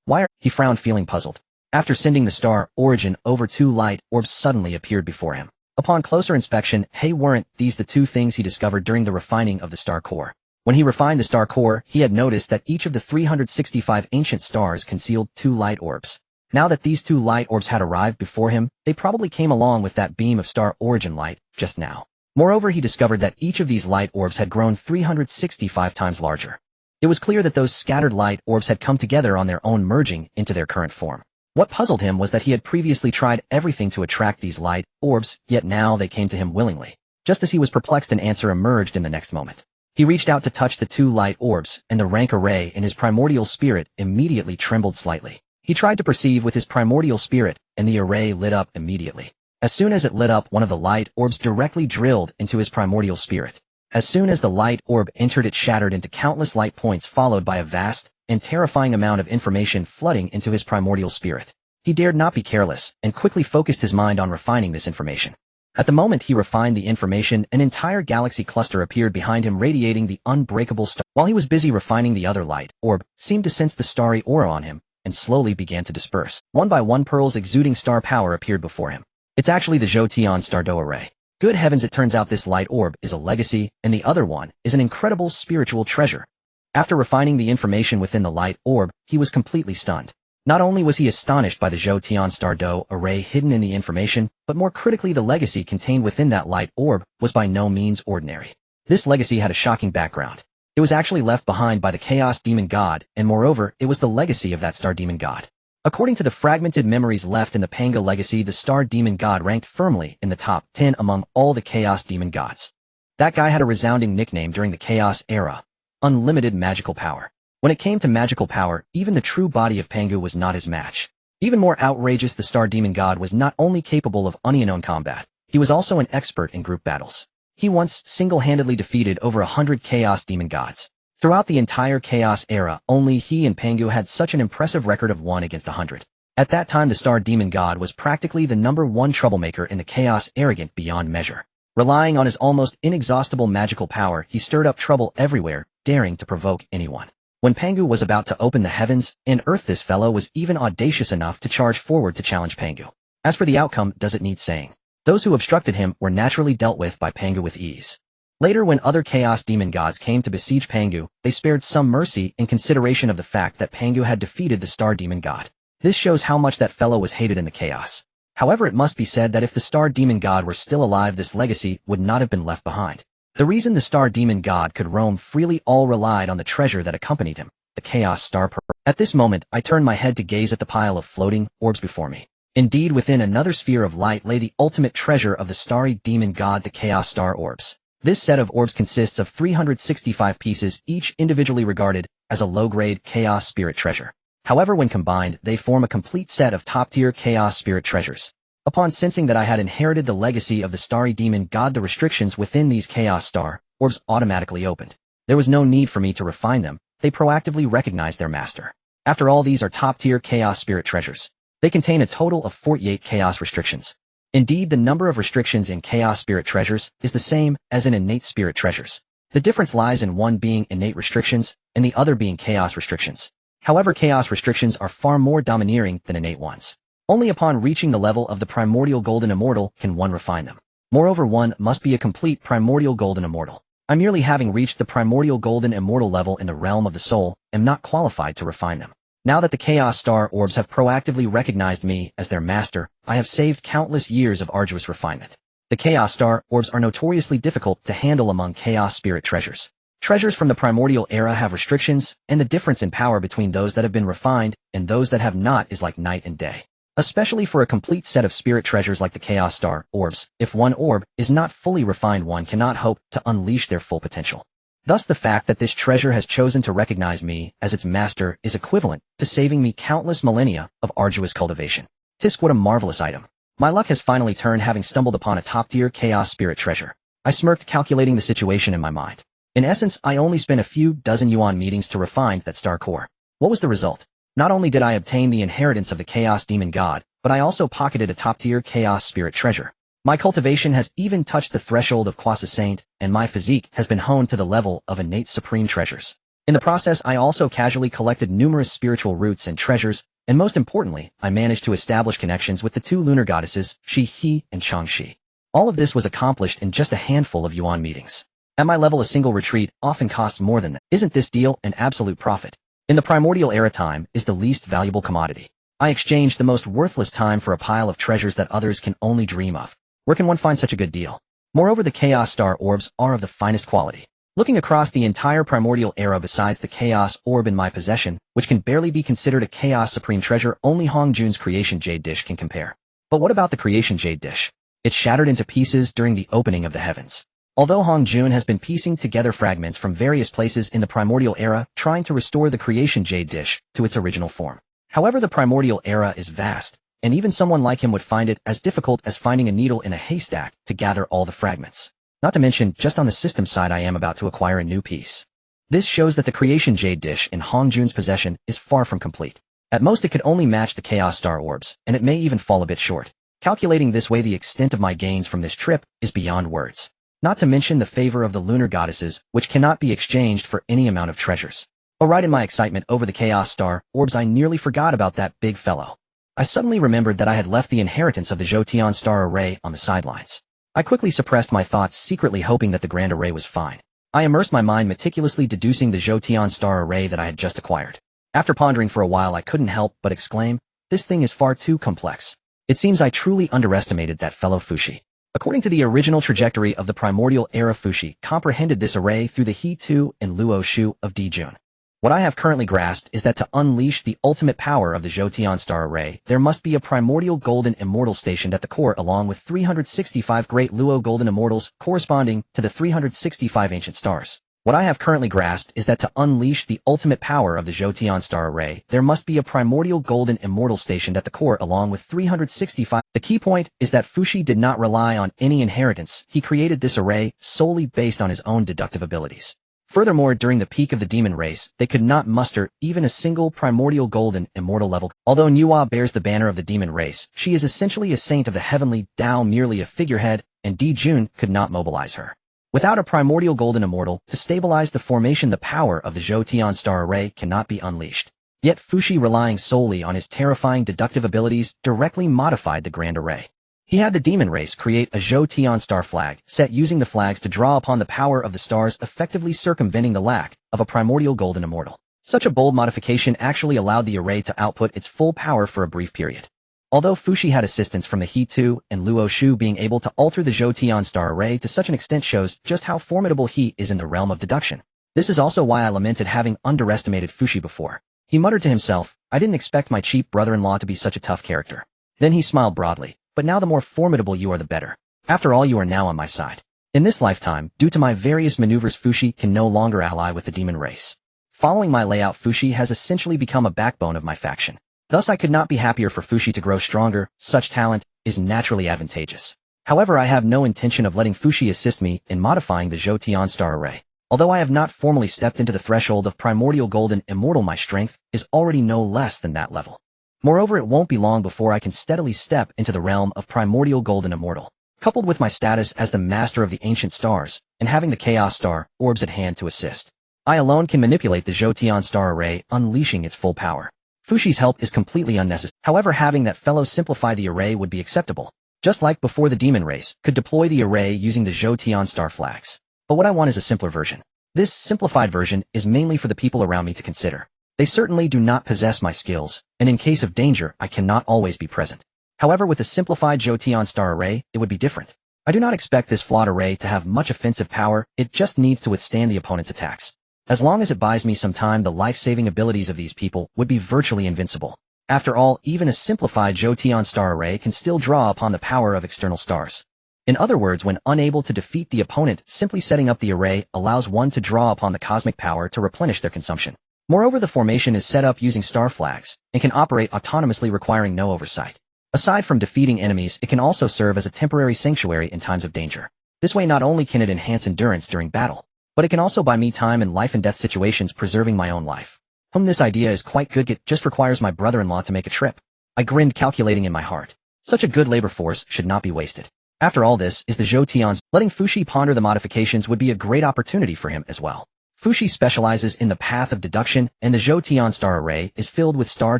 Why are... He frowned, feeling puzzled. After sending the star origin over, two light orbs suddenly appeared before him. Upon closer inspection, weren't these the two things he discovered during the refining of the star core? When he refined the star core, he had noticed that each of the 365 ancient stars concealed two light orbs. Now that these two light orbs had arrived before him, they probably came along with that beam of star origin light just now. Moreover, he discovered that each of these light orbs had grown 365 times larger. It was clear that those scattered light orbs had come together on their own, merging into their current form. What puzzled him was that he had previously tried everything to attract these light orbs, yet now they came to him willingly. Just as he was perplexed, an answer emerged in the next moment. He reached out to touch the two light orbs, and the rank array in his primordial spirit immediately trembled slightly. He tried to perceive with his primordial spirit, and the array lit up immediately. As soon as it lit up, one of the light orbs directly drilled into his primordial spirit. As soon as the light orb entered, it shattered into countless light points, followed by a vast and terrifying amount of information flooding into his primordial spirit. He dared not be careless, and quickly focused his mind on refining this information. At the moment he refined the information, an entire galaxy cluster appeared behind him, radiating the unbreakable star. While he was busy refining, the other light orb seemed to sense the starry aura on him, and slowly began to disperse. One by one, pearls exuding star power appeared before him. It's actually the Zhoutian Stardo array. Good heavens, it turns out this light orb is a legacy, and the other one is an incredible spiritual treasure. After refining the information within the light orb, he was completely stunned. Not only was he astonished by the Zhoutian Stardo array hidden in the information, but more critically, the legacy contained within that light orb was by no means ordinary. This legacy had a shocking background. It was actually left behind by the Chaos Demon God, and moreover, it was the legacy of that Star Demon God. According to the fragmented memories left in the Pangu legacy, the Star Demon God ranked firmly in the top 10 among all the Chaos Demon Gods. That guy had a resounding nickname during the Chaos era: unlimited magical power. When it came to magical power, even the true body of Pangu was not his match. Even more outrageous, the Star Demon God was not only capable of unknown combat, he was also an expert in group battles. He once single-handedly defeated over 100 Chaos Demon Gods. Throughout the entire Chaos era, only he and Pangu had such an impressive record of 1 against 100. At that time, the Star Demon God was practically the #1 troublemaker in the Chaos, arrogant beyond measure. Relying on his almost inexhaustible magical power, he stirred up trouble everywhere, daring to provoke anyone. When Pangu was about to open the heavens and earth, this fellow was even audacious enough to charge forward to challenge Pangu. As for the outcome, does it need saying? Those who obstructed him were naturally dealt with by Pangu with ease. Later, when other Chaos Demon Gods came to besiege Pangu, they spared some mercy in consideration of the fact that Pangu had defeated the Star Demon God. This shows how much that fellow was hated in the Chaos. However, it must be said that if the Star Demon God were still alive, this legacy would not have been left behind. The reason the Star Demon God could roam freely all relied on the treasure that accompanied him, the Chaos Star Pearl. At this moment, I turned my head to gaze at the pile of floating orbs before me. Indeed, within another sphere of light lay the ultimate treasure of the Starry Demon God, the Chaos Star Orbs. This set of orbs consists of 365 pieces, each individually regarded as a low-grade Chaos Spirit treasure. However, when combined, they form a complete set of top-tier Chaos Spirit treasures. Upon sensing that I had inherited the legacy of the Starry Demon God, the restrictions within these Chaos Star Orbs automatically opened. There was no need for me to refine them, they proactively recognized their master. After all, these are top-tier Chaos Spirit treasures. They contain a total of 48 Chaos restrictions. Indeed, the number of restrictions in Chaos Spirit treasures is the same as in innate Spirit treasures. The difference lies in one being innate restrictions, and the other being Chaos restrictions. However, Chaos restrictions are far more domineering than innate ones. Only upon reaching the level of the Primordial Golden Immortal can one refine them. Moreover, one must be a complete Primordial Golden Immortal. I merely having reached the Primordial Golden Immortal level in the realm of the soul, am not qualified to refine them. Now that the Chaos Star Orbs have proactively recognized me as their master, I have saved countless years of arduous refinement. The Chaos Star Orbs are notoriously difficult to handle among Chaos Spirit treasures. Treasures from the Primordial era have restrictions, and the difference in power between those that have been refined and those that have not is like night and day. Especially for a complete set of spirit treasures like the Chaos Star Orbs, if one orb is not fully refined, one cannot hope to unleash their full potential. Thus the fact that this treasure has chosen to recognize me as its master is equivalent to saving me countless millennia of arduous cultivation. Tisk, what a marvelous item. My luck has finally turned, having stumbled upon a top-tier Chaos Spirit treasure. I smirked, calculating the situation in my mind. In essence, I only spent a few dozen yuan meetings to refine that star core. What was the result? Not only did I obtain the inheritance of the Chaos Demon God, but I also pocketed a top-tier Chaos Spirit treasure. My cultivation has even touched the threshold of Quasi Saint, and my physique has been honed to the level of innate supreme treasures. In the process, I also casually collected numerous spiritual roots and treasures, and most importantly, I managed to establish connections with the two lunar goddesses, Shi He and Chang Shi. All of this was accomplished in just a handful of yuan meetings. At my level, a single retreat often costs more than that. Isn't this deal an absolute profit? In the Primordial era, time is the least valuable commodity. I exchanged the most worthless time for a pile of treasures that others can only dream of. Where can one find such a good deal? Moreover, the Chaos Star Orbs are of the finest quality. Looking across the entire Primordial era, besides the Chaos Orb in my possession, which can barely be considered a Chaos Supreme treasure, only Hong Jun's Creation Jade Dish can compare. But what about the Creation Jade Dish? It shattered into pieces during the opening of the heavens. Although Hong Jun has been piecing together fragments from various places in the Primordial era, trying to restore the Creation Jade Dish to its original form. However, the Primordial era is vast, and even someone like him would find it as difficult as finding a needle in a haystack to gather all the fragments. Not to mention, just on the system side, I am about to acquire a new piece. This shows that the Creation Jade Dish in Hong Jun's possession is far from complete. At most, it could only match the Chaos Star Orbs, and it may even fall a bit short. Calculating this way, the extent of my gains from this trip is beyond words. Not to mention the favor of the lunar goddesses, which cannot be exchanged for any amount of treasures. Oh, right, in my excitement over the Chaos Star Orbs, I nearly forgot about that big fellow. I suddenly remembered that I had left the inheritance of the Zhoutian Star Array on the sidelines. I quickly suppressed my thoughts, secretly hoping that the Grand Array was fine. I immersed my mind meticulously deducing the Zhoutian Star Array that I had just acquired. After pondering for a while, I couldn't help but exclaim, this thing is far too complex. It seems I truly underestimated that fellow Fushi. According to the original trajectory of the Primordial era, Fushi comprehended this array through the He Tu and Luo Shu of Dijun. What I have currently grasped is that to unleash the ultimate power of the Zhoutian Star Array, there must be a Primordial Golden Immortal stationed at the core, along with 365 great Luo Golden Immortals corresponding to the 365 ancient stars. What I have currently grasped is that to unleash the ultimate power of the Zhoutian Star Array, there must be a Primordial Golden Immortal stationed at the core, along with 365. The key point is that Fushi did not rely on any inheritance. He created this array solely based on his own deductive abilities. Furthermore, during the peak of the demon race, they could not muster even a single Primordial Golden Immortal level. Although Nuwa bears the banner of the demon race, she is essentially a saint of the heavenly Tao, merely a figurehead, and Dijun could not mobilize her. Without a Primordial Golden Immortal to stabilize the formation, the power of the Zhoutian Star Array cannot be unleashed. Yet Fushi, relying solely on his terrifying deductive abilities, directly modified the Grand Array. He had the demon race create a Zhoutian Star flag, set using the flags to draw upon the power of the stars, effectively circumventing the lack of a Primordial Golden Immortal. Such a bold modification actually allowed the array to output its full power for a brief period. Although Fushi had assistance from the He Tu and Luo Shu, being able to alter the Zhoutian Star Array to such an extent shows just how formidable he is in the realm of deduction. This is also why I lamented having underestimated Fushi before. He muttered to himself, I didn't expect my cheap brother-in-law to be such a tough character. Then he smiled broadly, but now the more formidable you are, the better. After all, you are now on my side. In this lifetime, due to my various maneuvers, Fushi can no longer ally with the demon race. Following my layout, Fushi has essentially become a backbone of my faction. Thus, I could not be happier for Fushi to grow stronger. Such talent is naturally advantageous. However, I have no intention of letting Fushi assist me in modifying the Zhoutian Star Array. Although I have not formally stepped into the threshold of Primordial Golden Immortal, my strength is already no less than that level. Moreover, it won't be long before I can steadily step into the realm of Primordial Golden Immortal. Coupled with my status as the master of the ancient stars, and having the Chaos Star Orbs at hand to assist, I alone can manipulate the Zhoutian Star Array, unleashing its full power. Fushi's help is completely unnecessary. However, having that fellow simplify the array would be acceptable. Just like before, the demon race could deploy the array using the Zhou star flags. But what I want is a simpler version. This simplified version is mainly for the people around me to consider. They certainly do not possess my skills, and in case of danger, I cannot always be present. However, with a simplified Zhou star array, it would be different. I do not expect this flawed array to have much offensive power, it just needs to withstand the opponent's attacks. As long as it buys me some time, the life-saving abilities of these people would be virtually invincible. After all, even a simplified Zhou star array can still draw upon the power of external stars. In other words, when unable to defeat the opponent, simply setting up the array allows one to draw upon the cosmic power to replenish their consumption. Moreover, the formation is set up using star flags and can operate autonomously, requiring no oversight. Aside from defeating enemies, it can also serve as a temporary sanctuary in times of danger. This way, not only can it enhance endurance during battle, but it can also buy me time in life and death situations, preserving my own life. This idea is quite good, it just requires my brother-in-law to make a trip. I grinned, calculating in my heart. Such a good labor force should not be wasted. After all, this is the Zhou. Letting Fushi ponder the modifications would be a great opportunity for him as well. Fushi specializes in the path of deduction, and the Zhou star array is filled with star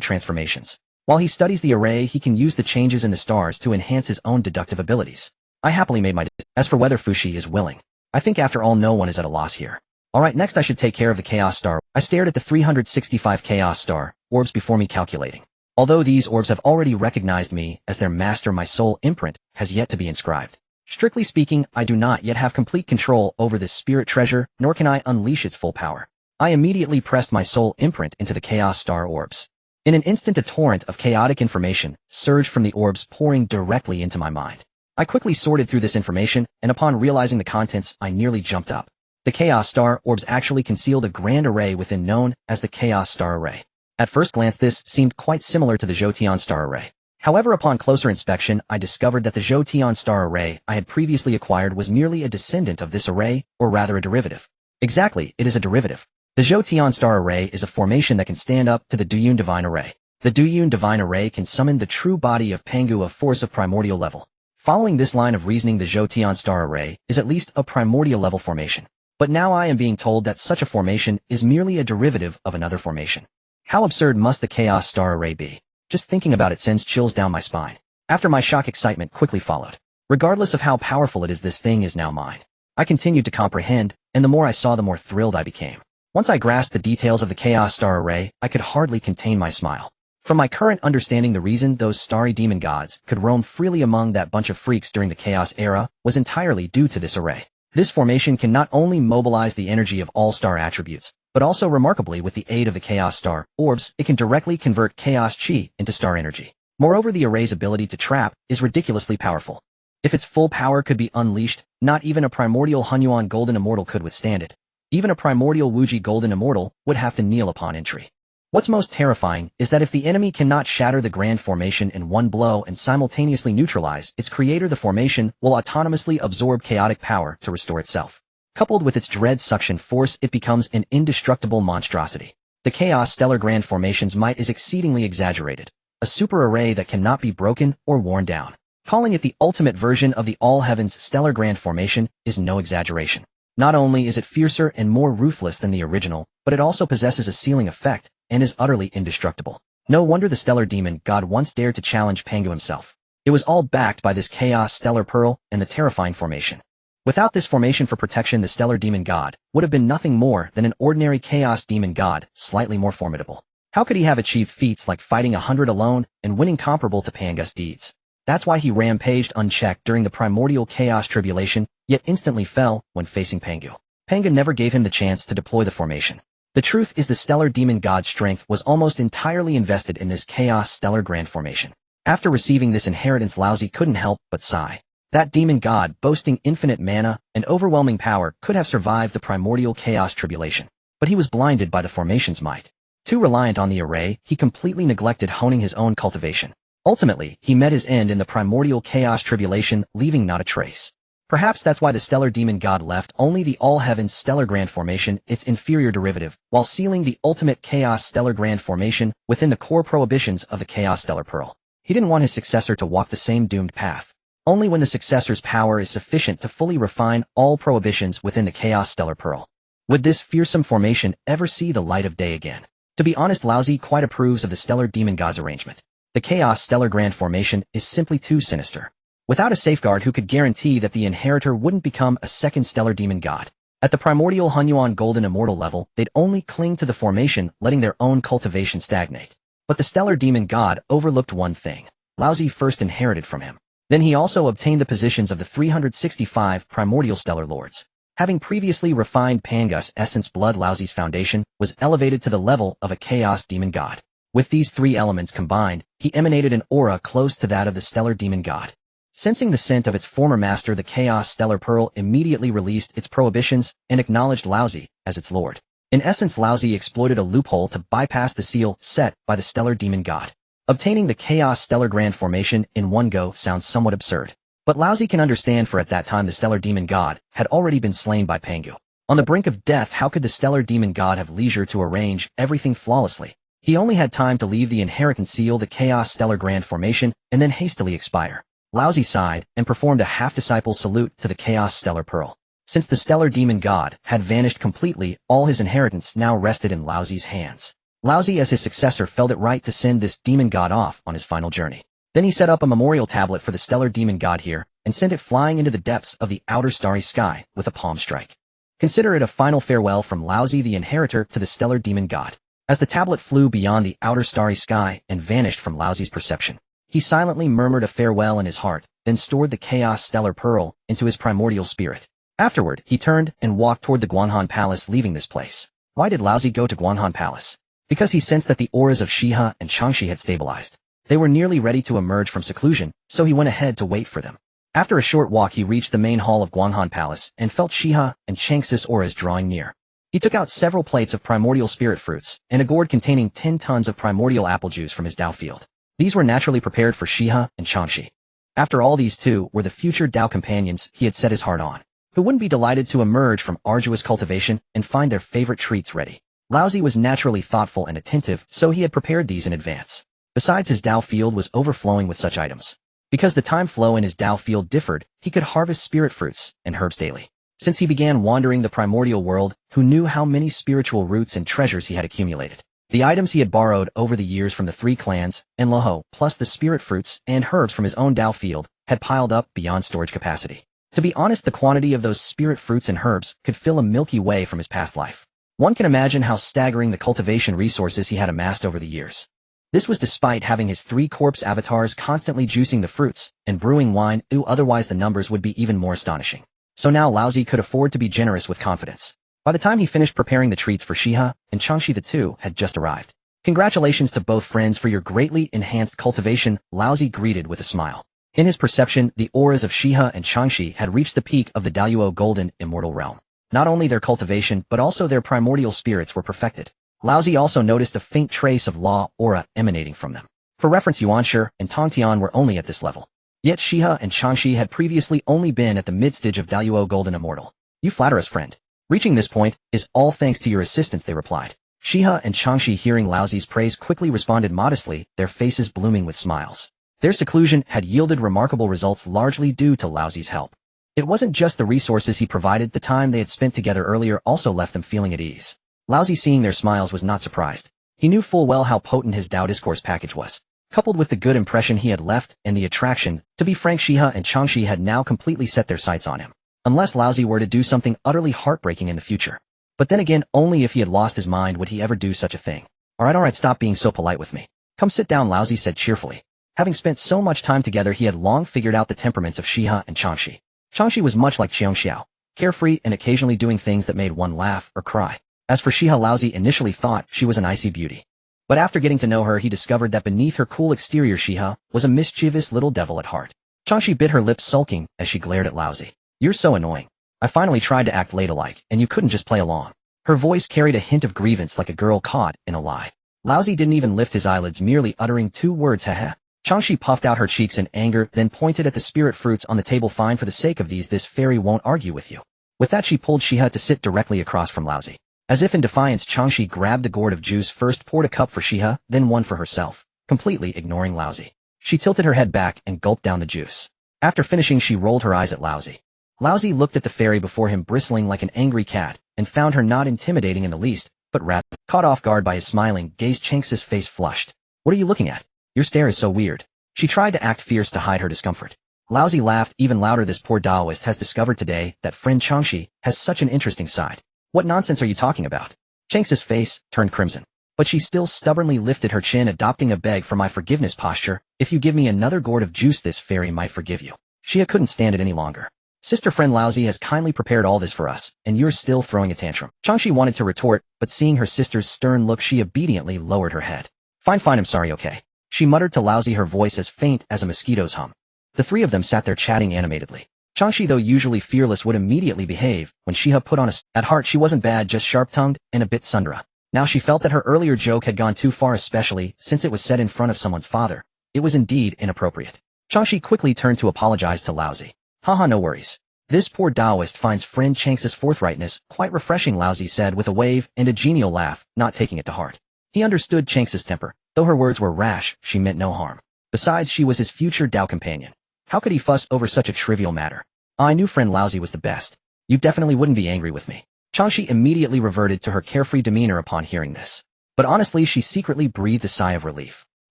transformations. While he studies the array, he can use the changes in the stars to enhance his own deductive abilities. I happily made my decision. As for whether Fushi is willing, I think after all no one is at a loss here. Alright, next I should take care of the Chaos Star. I stared at the 365 Chaos Star orbs before me, calculating. Although these orbs have already recognized me as their master, my soul imprint has yet to be inscribed. Strictly speaking, I do not yet have complete control over this spirit treasure, nor can I unleash its full power. I immediately pressed my soul imprint into the Chaos Star orbs. In an instant, a torrent of chaotic information surged from the orbs, pouring directly into my mind. I quickly sorted through this information, and upon realizing the contents, I nearly jumped up. The Chaos Star orbs actually concealed a grand array within, known as the Chaos Star Array. At first glance, this seemed quite similar to the Zhou Star Array. However, upon closer inspection, I discovered that the Zhou Star Array I had previously acquired was merely a descendant of this array, or rather a derivative. Exactly, it is a derivative. The Zhou Star Array is a formation that can stand up to the Duyun Divine Array. The Duyun Divine Array can summon the true body of Pangu, a force of primordial level. Following this line of reasoning, the Zhou Star Array is at least a primordial level formation. But now I am being told that such a formation is merely a derivative of another formation. How absurd must the Chaos Star Array be? Just thinking about it sends chills down my spine. After my shock, excitement quickly followed. Regardless of how powerful it is, this thing is now mine. I continued to comprehend, and the more I saw, the more thrilled I became. Once I grasped the details of the Chaos Star Array, I could hardly contain my smile. From my current understanding, the reason those starry demon gods could roam freely among that bunch of freaks during the Chaos era was entirely due to this array. This formation can not only mobilize the energy of all star attributes, but also, remarkably, with the aid of the Chaos Star orbs, it can directly convert Chaos Chi into star energy. Moreover, the array's ability to trap is ridiculously powerful. If its full power could be unleashed, not even a primordial Hunyuan Golden Immortal could withstand it. Even a primordial Wuji Golden Immortal would have to kneel upon entry. What's most terrifying is that if the enemy cannot shatter the grand formation in one blow and simultaneously neutralize its creator, the formation will autonomously absorb chaotic power to restore itself. Coupled with its dread suction force, it becomes an indestructible monstrosity. The Chaos Stellar Grand Formation's might is exceedingly exaggerated, a super array that cannot be broken or worn down. Calling it the ultimate version of the All Heavens Stellar Grand Formation is no exaggeration. Not only is it fiercer and more ruthless than the original, but it also possesses a sealing effect and is utterly indestructible. No wonder the Stellar Demon God once dared to challenge Pangu himself. It was all backed by this Chaos Stellar Pearl and the terrifying formation. Without this formation for protection, the Stellar Demon God would have been nothing more than an ordinary Chaos Demon God, slightly more formidable. How could he have achieved feats like fighting 100 alone and winning comparable to Pangu's deeds? That's why he rampaged unchecked during the Primordial Chaos Tribulation, yet instantly fell when facing Pangu. Pangu never gave him the chance to deploy the formation. The truth is, the Stellar Demon God's strength was almost entirely invested in this Chaos Stellar Grand Formation. After receiving this inheritance, Laozi couldn't help but sigh. That demon god, boasting infinite mana and overwhelming power, could have survived the Primordial Chaos Tribulation. But he was blinded by the formation's might. Too reliant on the array, he completely neglected honing his own cultivation. Ultimately, he met his end in the Primordial Chaos Tribulation, leaving not a trace. Perhaps that's why the Stellar Demon God left only the All Heavens Stellar Grand Formation, its inferior derivative, while sealing the ultimate Chaos Stellar Grand Formation within the core prohibitions of the Chaos Stellar Pearl. He didn't want his successor to walk the same doomed path. Only when the successor's power is sufficient to fully refine all prohibitions within the Chaos Stellar Pearl would this fearsome formation ever see the light of day again. To be honest, Laozi quite approves of the Stellar Demon God's arrangement. The Chaos Stellar Grand Formation is simply too sinister. Without a safeguard who could guarantee that the inheritor wouldn't become a second Stellar Demon God. At the Primordial Hunyuan Golden Immortal level, they'd only cling to the formation, letting their own cultivation stagnate. But the Stellar Demon God overlooked one thing. Laozi first inherited from him. Then he also obtained the positions of the 365 Primordial Stellar Lords. Having previously refined Pangu's essence, blood, Laozi's foundation was elevated to the level of a Chaos Demon God. With these three elements combined, he emanated an aura close to that of the Stellar Demon God. Sensing the scent of its former master, the Chaos Stellar Pearl immediately released its prohibitions and acknowledged Laozi as its lord. In essence, Laozi exploited a loophole to bypass the seal set by the Stellar Demon God. Obtaining the Chaos Stellar Grand Formation in one go sounds somewhat absurd. But Laozi can understand, for at that time the Stellar Demon God had already been slain by Pangu. On the brink of death, how could the Stellar Demon God have leisure to arrange everything flawlessly? He only had time to leave the inheritance seal, the Chaos Stellar Grand Formation, and then hastily expire. Laozi sighed and performed a half-disciple salute to the Chaos Stellar Pearl. Since the Stellar Demon God had vanished completely, all his inheritance now rested in Laozi's hands. Laozi, as his successor, felt it right to send this demon god off on his final journey. Then he set up a memorial tablet for the Stellar Demon God here and sent it flying into the depths of the outer starry sky with a palm strike. Consider it a final farewell from Laozi, the inheritor, to the Stellar Demon God. As the tablet flew beyond the outer starry sky and vanished from Laozi's perception, he silently murmured a farewell in his heart, then stored the Chaos Stellar Pearl into his primordial spirit. Afterward, he turned and walked toward the Guanhan Palace, leaving this place. Why did Laozi go to Guanhan Palace? Because he sensed that the auras of Shiha and Changshi had stabilized. They were nearly ready to emerge from seclusion, so he went ahead to wait for them. After a short walk, he reached the main hall of Guanhan Palace and felt Shiha and Changxi's auras drawing near. He took out several plates of primordial spirit fruits and a gourd containing 10 tons of primordial apple juice from his Dao field. These were naturally prepared for Shiha and Changshi. After all, these two were the future Dao companions he had set his heart on, who wouldn't be delighted to emerge from arduous cultivation and find their favorite treats ready. Laozi was naturally thoughtful and attentive, so he had prepared these in advance. Besides, his Dao field was overflowing with such items. Because the time flow in his Dao field differed, he could harvest spirit fruits and herbs daily. Since he began wandering the primordial world, who knew how many spiritual roots and treasures he had accumulated? The items he had borrowed over the years from the three clans and Loho, plus the spirit fruits and herbs from his own Dao field, had piled up beyond storage capacity. To be honest, the quantity of those spirit fruits and herbs could fill a Milky Way from his past life. One can imagine how staggering the cultivation resources he had amassed over the years. This was despite having his 3 corpse avatars constantly juicing the fruits and brewing wine. Otherwise the numbers would be even more astonishing. So now Laozi could afford to be generous with confidence. By the time he finished preparing the treats for Shiha and Changshi, the two had just arrived. Congratulations to both friends for your greatly enhanced cultivation, Laozi greeted with a smile. In his perception, the auras of Shiha and Changshi had reached the peak of the Daoyuo Golden Immortal Realm. Not only their cultivation, but also their primordial spirits were perfected. Laozi also noticed a faint trace of Law aura emanating from them. For reference, Yuanshi and Tongtian were only at this level. Yet Shiha and Changshi had previously only been at the mid-stage of Daoyuo Golden Immortal. You flatter us, friend. Reaching this point is all thanks to your assistance, they replied. Shiha and Changshi, hearing Laozi's praise, quickly responded modestly, their faces blooming with smiles. Their seclusion had yielded remarkable results, largely due to Laozi's help. It wasn't just the resources he provided, the time they had spent together earlier also left them feeling at ease. Laozi, seeing their smiles, was not surprised. He knew full well how potent his Dao Discourse package was. Coupled with the good impression he had left and the attraction, to be frank, Shiha and Changshi had now completely set their sights on him. Unless Laozi were to do something utterly heartbreaking in the future. But then again, only if he had lost his mind would he ever do such a thing. Alright, stop being so polite with me. Come sit down, Laozi said cheerfully. Having spent so much time together, he had long figured out the temperaments of Shiha and Changshi. Changshi was much like Xiao, carefree and occasionally doing things that made one laugh or cry. As for Shiha, Laozi initially thought she was an icy beauty. But after getting to know her, he discovered that beneath her cool exterior, Shiha was a mischievous little devil at heart. Changshi bit her lips, sulking as she glared at Laozi. You're so annoying. I finally tried to act ladylike, and you couldn't just play along. Her voice carried a hint of grievance, like a girl caught in a lie. Laozi didn't even lift his eyelids, merely uttering 2 words, haha. Changshi puffed out her cheeks in anger, then pointed at the spirit fruits on the table. Fine, for the sake of these, this fairy won't argue with you. With that, she pulled Shiha to sit directly across from Laozi. As if in defiance, Changshi grabbed the gourd of juice, first poured a cup for Shiha, then one for herself, completely ignoring Laozi. She tilted her head back and gulped down the juice. After finishing, she rolled her eyes at Laozi. Laozi looked at the fairy before him, bristling like an angry cat, and found her not intimidating in the least, but rather, caught off guard by his smiling gaze, Changs's face flushed. What are you looking at? Your stare is so weird. She tried to act fierce to hide her discomfort. Laozi laughed even louder. This poor Taoist has discovered today that friend Changshi has such an interesting side. What nonsense are you talking about? Changs's face turned crimson, but she still stubbornly lifted her chin, adopting a beg for my forgiveness posture. If you give me another gourd of juice, this fairy might forgive you. She couldn't stand it any longer. Sister friend Laozi has kindly prepared all this for us, and you're still throwing a tantrum. Changshi wanted to retort, but seeing her sister's stern look, she obediently lowered her head. Fine, I'm sorry, okay. She muttered to Laozi, her voice as faint as a mosquito's hum. The three of them sat there chatting animatedly. Changshi, though usually fearless, would immediately behave when she had put on at heart she wasn't bad, just sharp-tongued and a bit sundra. Now she felt that her earlier joke had gone too far, especially since it was said in front of someone's father. It was indeed inappropriate. Changshi quickly turned to apologize to Laozi. Haha, no worries. This poor Taoist finds friend Changs's forthrightness quite refreshing, Laozi said with a wave and a genial laugh, not taking it to heart. He understood Changs's temper. Though her words were rash, she meant no harm. Besides, she was his future Tao companion. How could he fuss over such a trivial matter? I knew friend Laozi was the best. You definitely wouldn't be angry with me. Changshi immediately reverted to her carefree demeanor upon hearing this. But honestly, she secretly breathed a sigh of relief.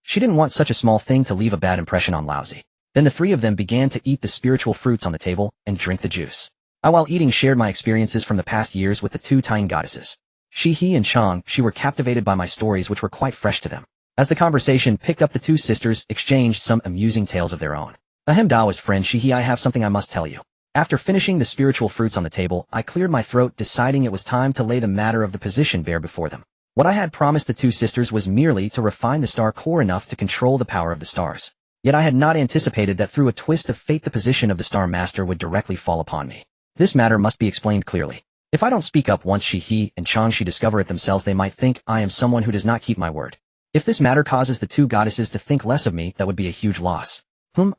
She didn't want such a small thing to leave a bad impression on Laozi. Then the three of them began to eat the spiritual fruits on the table and drink the juice. I, while eating, shared my experiences from the past years with the two Taiqing goddesses. He and Changshi were captivated by my stories, which were quite fresh to them. As the conversation picked up, the two sisters exchanged some amusing tales of their own. Ahem, Taoist friend Shi, I have something I must tell you. After finishing the spiritual fruits on the table, I cleared my throat, deciding it was time to lay the matter of the position bare before them. What I had promised the two sisters was merely to refine the star core enough to control the power of the stars. Yet I had not anticipated that through a twist of fate the position of the Star Master would directly fall upon me. This matter must be explained clearly. If I don't speak up once he and Changshi discover it themselves, they might think I am someone who does not keep my word. If this matter causes the two goddesses to think less of me, that would be a huge loss.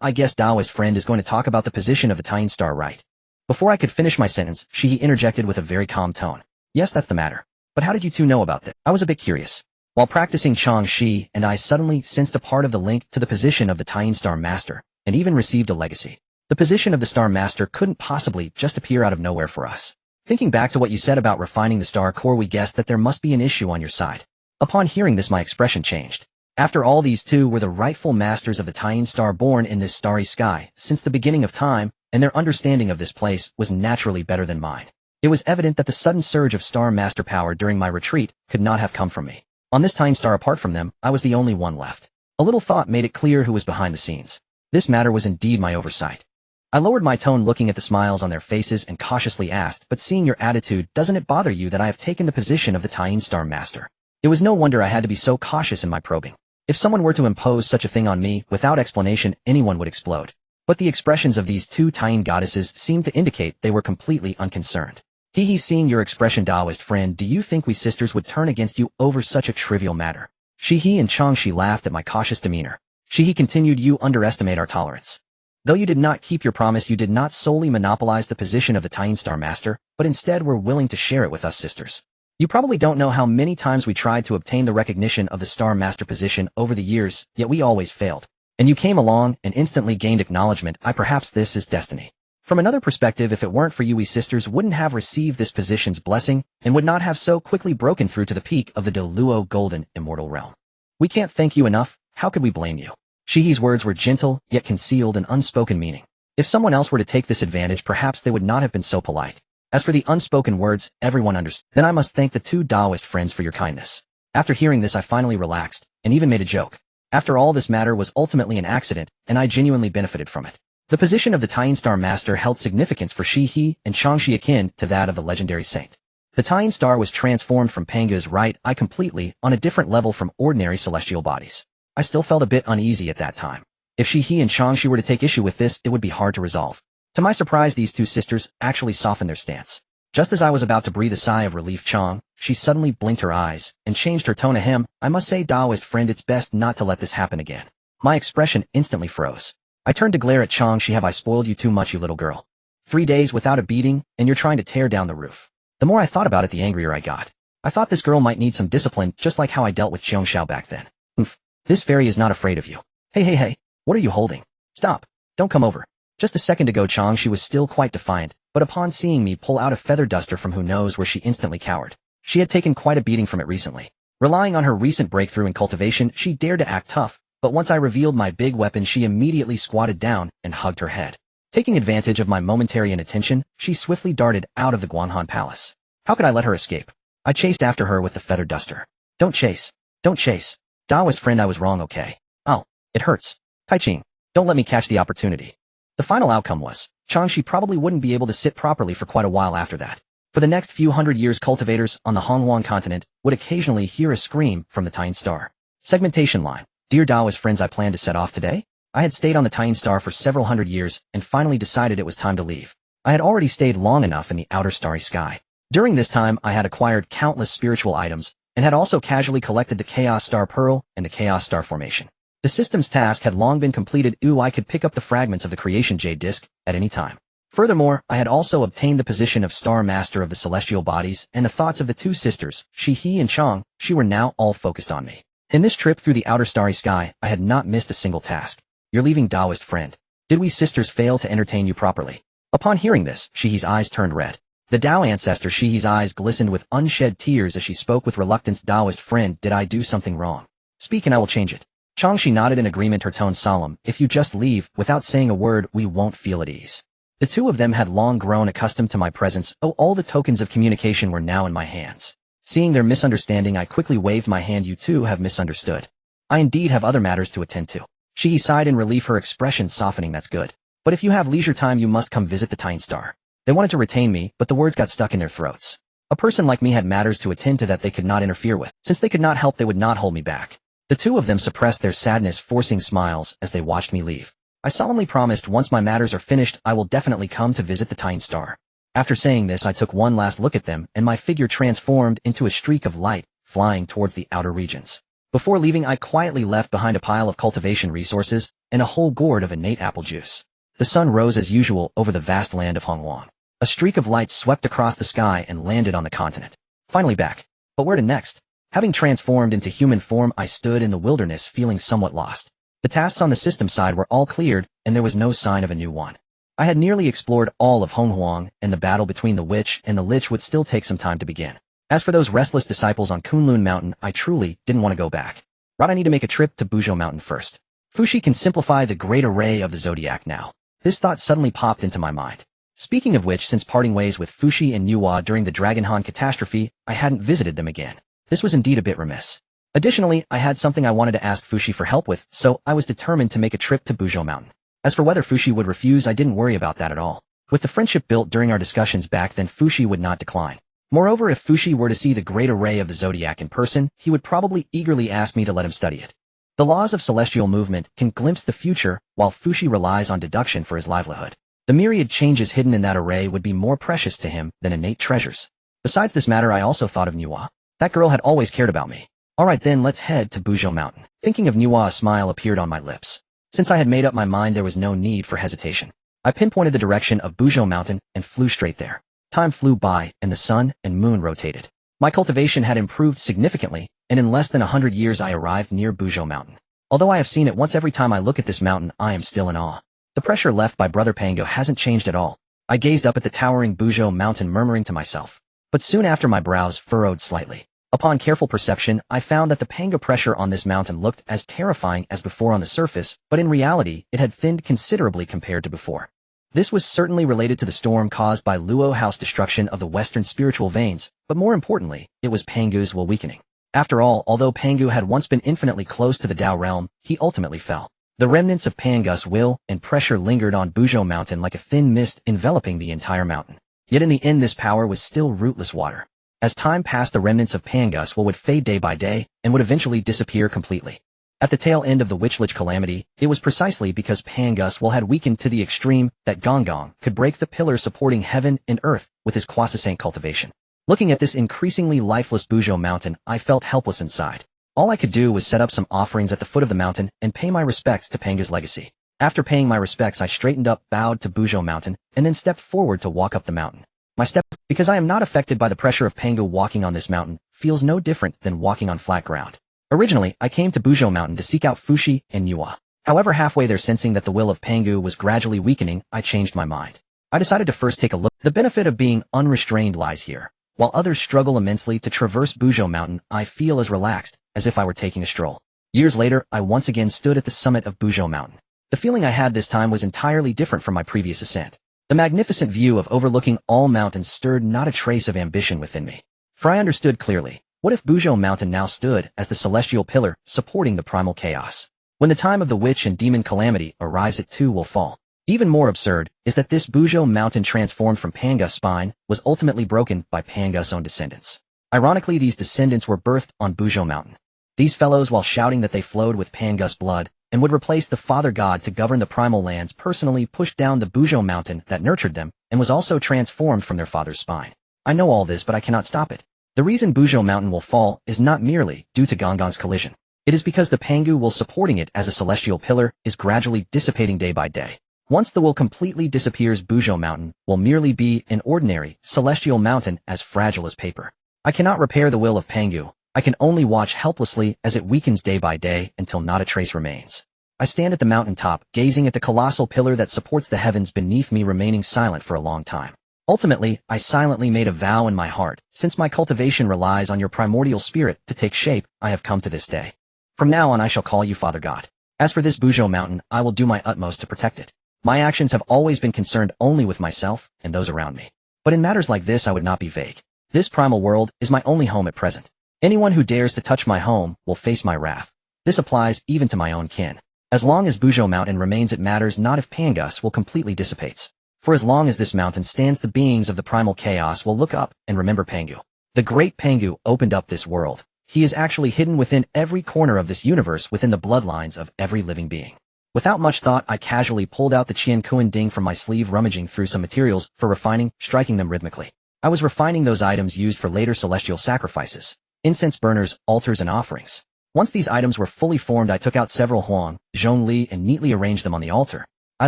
I guess Taoist friend is going to talk about the position of the Taiqing star, right? Before I could finish my sentence, he interjected with a very calm tone. Yes, that's the matter. But how did you two know about this? I was a bit curious. While practicing, Changshi and I suddenly sensed a part of the link to the position of the Taiqing Star Master, and even received a legacy. The position of the Star Master couldn't possibly just appear out of nowhere for us. Thinking back to what you said about refining the star core, we guessed that there must be an issue on your side. Upon hearing this, my expression changed. After all, these two were the rightful masters of the Taiqing star, born in this starry sky since the beginning of time, and their understanding of this place was naturally better than mine. It was evident that the sudden surge of Star Master power during my retreat could not have come from me. On this Taiqing star, apart from them, I was the only one left. A little thought made it clear who was behind the scenes. This matter was indeed my oversight. I lowered my tone, looking at the smiles on their faces, and cautiously asked, but seeing your attitude, doesn't it bother you that I have taken the position of the Taiqing Star Master? It was no wonder I had to be so cautious in my probing. If someone were to impose such a thing on me, without explanation, anyone would explode. But the expressions of these two Taiqing goddesses seemed to indicate they were completely unconcerned. Seeing your expression, Taoist friend, do you think we sisters would turn against you over such a trivial matter? He and Changshi laughed at my cautious demeanor. He continued, you underestimate our tolerance. Though you did not keep your promise, you did not solely monopolize the position of the Taiqing Star Master, but instead were willing to share it with us sisters. You probably don't know how many times we tried to obtain the recognition of the Star Master position over the years, yet we always failed. And you came along and instantly gained acknowledgement. Perhaps this is destiny. From another perspective, if it weren't for you, we sisters wouldn't have received this position's blessing, and would not have so quickly broken through to the peak of the Deluo Golden Immortal Realm. We can't thank you enough. How could we blame you? Shihi's words were gentle, yet concealed an unspoken meaning. If someone else were to take this advantage, perhaps they would not have been so polite. As for the unspoken words, everyone understood. Then I must thank the two Taoist friends for your kindness. After hearing this, I finally relaxed, and even made a joke. After all, this matter was ultimately an accident, and I genuinely benefited from it. The position of the Taiqing Star Master held significance for Shihi and Changshi akin to that of the legendary saint. The Taiqing Star was transformed from Pangu's right eye completely, on a different level from ordinary celestial bodies. I still felt a bit uneasy at that time. If Shihi and Changshi were to take issue with this, it would be hard to resolve. To my surprise, these two sisters actually softened their stance. Just as I was about to breathe a sigh of relief, she suddenly blinked her eyes and changed her tone. Ahem, I must say, Taoist friend, it's best not to let this happen again. My expression instantly froze. I turned to glare at Changshi. Have I spoiled you too much, you little girl? 3 days without a beating, and you're trying to tear down the roof. The more I thought about it, the angrier I got. I thought this girl might need some discipline, just like how I dealt with Xiong Xiao back then. Oof. This fairy is not afraid of you. Hey, what are you holding? Stop. Don't come over. Just a second ago, Changshi was still quite defiant, but upon seeing me pull out a feather duster from who knows where, she instantly cowered. She had taken quite a beating from it recently. Relying on her recent breakthrough in cultivation, she dared to act tough, but once I revealed my big weapon, she immediately squatted down and hugged her head. Taking advantage of my momentary inattention, she swiftly darted out of the Guanhan Palace. How could I let her escape? I chased after her with the feather duster. Don't chase. Don't chase. Daoist friend, I was wrong, okay? Oh, it hurts. Taiqing, don't let me catch the opportunity. The final outcome was, Changshi probably wouldn't be able to sit properly for quite a while after that. For the next few hundred years, cultivators on the Honghuang continent would occasionally hear a scream from the Taiyin Star. Segmentation line. Dear Daoist friends, I plan to set off today. I had stayed on the Taiyin Star for several hundred years and finally decided it was time to leave. I had already stayed long enough in the outer starry sky. During this time, I had acquired countless spiritual items and had also casually collected the Chaos Star Pearl and the Chaos Star Formation. The system's task had long been completed. I could pick up the fragments of the Creation Jade Disc at any time. Furthermore, I had also obtained the position of Star Master of the Celestial Bodies, and the thoughts of the two sisters, Shi and Chang, she were now all focused on me. In this trip through the outer starry sky, I had not missed a single task. You're leaving, Daoist friend. Did we sisters fail to entertain you properly? Upon hearing this, Shihi's eyes turned red. The Dao ancestor Shihi's eyes glistened with unshed tears as she spoke with reluctance. Daoist friend, did I do something wrong? Speak and I will change it. Changshi nodded in agreement, her tone solemn. If you just leave, without saying a word, we won't feel at ease. The two of them had long grown accustomed to my presence. All the tokens of communication were now in my hands. Seeing their misunderstanding, I quickly waved my hand. You two have misunderstood. I indeed have other matters to attend to. She sighed in relief, her expression softening. That's good. But if you have leisure time, you must come visit the Taiyin Star. They wanted to retain me, but the words got stuck in their throats. A person like me had matters to attend to that they could not interfere with. Since they could not help, they would not hold me back. The two of them suppressed their sadness, forcing smiles as they watched me leave. I solemnly promised once my matters are finished, I will definitely come to visit the Taiyin Star. After saying this, I took one last look at them, and my figure transformed into a streak of light, flying towards the outer regions. Before leaving, I quietly left behind a pile of cultivation resources and a whole gourd of innate apple juice. The sun rose as usual over the vast land of Honghuang. A streak of light swept across the sky and landed on the continent. Finally back. But where to next? Having transformed into human form, I stood in the wilderness feeling somewhat lost. The tasks on the system side were all cleared, and there was no sign of a new one. I had nearly explored all of Honghuang, and the battle between the witch and the lich would still take some time to begin. As for those restless disciples on Kunlun Mountain, I truly didn't want to go back. I need to make a trip to Buzhou Mountain first. Fuxi can simplify the great array of the zodiac now. This thought suddenly popped into my mind. Speaking of which, since parting ways with Fuxi and Yuhua during the Dragonhan catastrophe, I hadn't visited them again. This was indeed a bit remiss. Additionally, I had something I wanted to ask Fuxi for help with, so I was determined to make a trip to Buzhou Mountain. As for whether Fuxi would refuse, I didn't worry about that at all. With the friendship built during our discussions back then, Fuxi would not decline. Moreover, if Fuxi were to see the great array of the zodiac in person, he would probably eagerly ask me to let him study it. The laws of celestial movement can glimpse the future, while Fuxi relies on deduction for his livelihood. The myriad changes hidden in that array would be more precious to him than innate treasures. Besides this matter, I also thought of Nuwa. That girl had always cared about me. Alright then, let's head to Buzhou Mountain. Thinking of Nuwa, a smile appeared on my lips. Since I had made up my mind, there was no need for hesitation. I pinpointed the direction of Buzhou Mountain and flew straight there. Time flew by, and the sun and moon rotated. My cultivation had improved significantly, and in less than 100 years I arrived near Buzhou Mountain. Although I have seen it once, every time I look at this mountain, I am still in awe. The pressure left by Brother Pangu hasn't changed at all. I gazed up at the towering Buzhou Mountain, murmuring to myself. But soon after, my brows furrowed slightly. Upon careful perception, I found that the Pangu pressure on this mountain looked as terrifying as before on the surface, but in reality, it had thinned considerably compared to before. This was certainly related to the storm caused by Luo House destruction of the western spiritual veins, but more importantly, it was Pangu's will weakening. After all, although Pangu had once been infinitely close to the Dao realm, he ultimately fell. The remnants of Pangu's will and pressure lingered on Buzhou Mountain like a thin mist enveloping the entire mountain. Yet in the end, this power was still rootless water. As time passed, the remnants of Pangu's will would fade day by day and would eventually disappear completely. At the tail end of the Witchlich calamity, it was precisely because Pangu's will had weakened to the extreme that Gonggong could break the pillar supporting heaven and earth with his Quasi-Saint cultivation. Looking at this increasingly lifeless Buzhou Mountain, I felt helpless inside. All I could do was set up some offerings at the foot of the mountain and pay my respects to Pangu's legacy. After paying my respects, I straightened up, bowed to Buzhou Mountain, and then stepped forward to walk up the mountain. My step, because I am not affected by the pressure of Pangu, walking on this mountain feels no different than walking on flat ground. Originally, I came to Buzhou Mountain to seek out Fuxi and Nuwa. However, halfway there, sensing that the will of Pangu was gradually weakening, I changed my mind. I decided to first take a look. The benefit of being unrestrained lies here. While others struggle immensely to traverse Buzhou Mountain, I feel as relaxed as if I were taking a stroll. Years later, I once again stood at the summit of Buzhou Mountain. The feeling I had this time was entirely different from my previous ascent. The magnificent view of overlooking all mountains stirred not a trace of ambition within me. For I understood clearly, what if Buzhou Mountain now stood as the celestial pillar supporting the primal chaos? When the time of the witch and demon calamity arrives, it too will fall. Even more absurd is that this Buzhou Mountain transformed from Pangu's spine was ultimately broken by Pangu's own descendants. Ironically, these descendants were birthed on Buzhou Mountain. These fellows, while shouting that they flowed with Pangu's blood and would replace the father god to govern the primal lands, personally pushed down the Buzhou Mountain that nurtured them and was also transformed from their father's spine. I know all this, but I cannot stop it. The reason Buzhou Mountain will fall is not merely due to Gonggon's collision. It is because the Pangu will supporting it as a celestial pillar is gradually dissipating day by day. Once the will completely disappears, Buzhou Mountain will merely be an ordinary, celestial mountain as fragile as paper. I cannot repair the will of Pangu. I can only watch helplessly as it weakens day by day until not a trace remains. I stand at the mountain top, gazing at the colossal pillar that supports the heavens beneath me, remaining silent for a long time. Ultimately, I silently made a vow in my heart. Since my cultivation relies on your primordial spirit to take shape, I have come to this day. From now on I shall call you Father God. As for this Buzhou Mountain, I will do my utmost to protect it. My actions have always been concerned only with myself and those around me. But in matters like this I would not be vague. This primal world is my only home at present. Anyone who dares to touch my home will face my wrath. This applies even to my own kin. As long as Buzhou Mountain remains, it matters not if Pangus will completely dissipates. For as long as this mountain stands, the beings of the primal chaos will look up and remember Pangu. The great Pangu opened up this world. He is actually hidden within every corner of this universe, within the bloodlines of every living being. Without much thought, I casually pulled out the Qian Kuan Ding from my sleeve, rummaging through some materials for refining, striking them rhythmically. I was refining those items used for later celestial sacrifices, incense burners, altars, and offerings. Once these items were fully formed, I took out several huang, zhongli, and neatly arranged them on the altar. I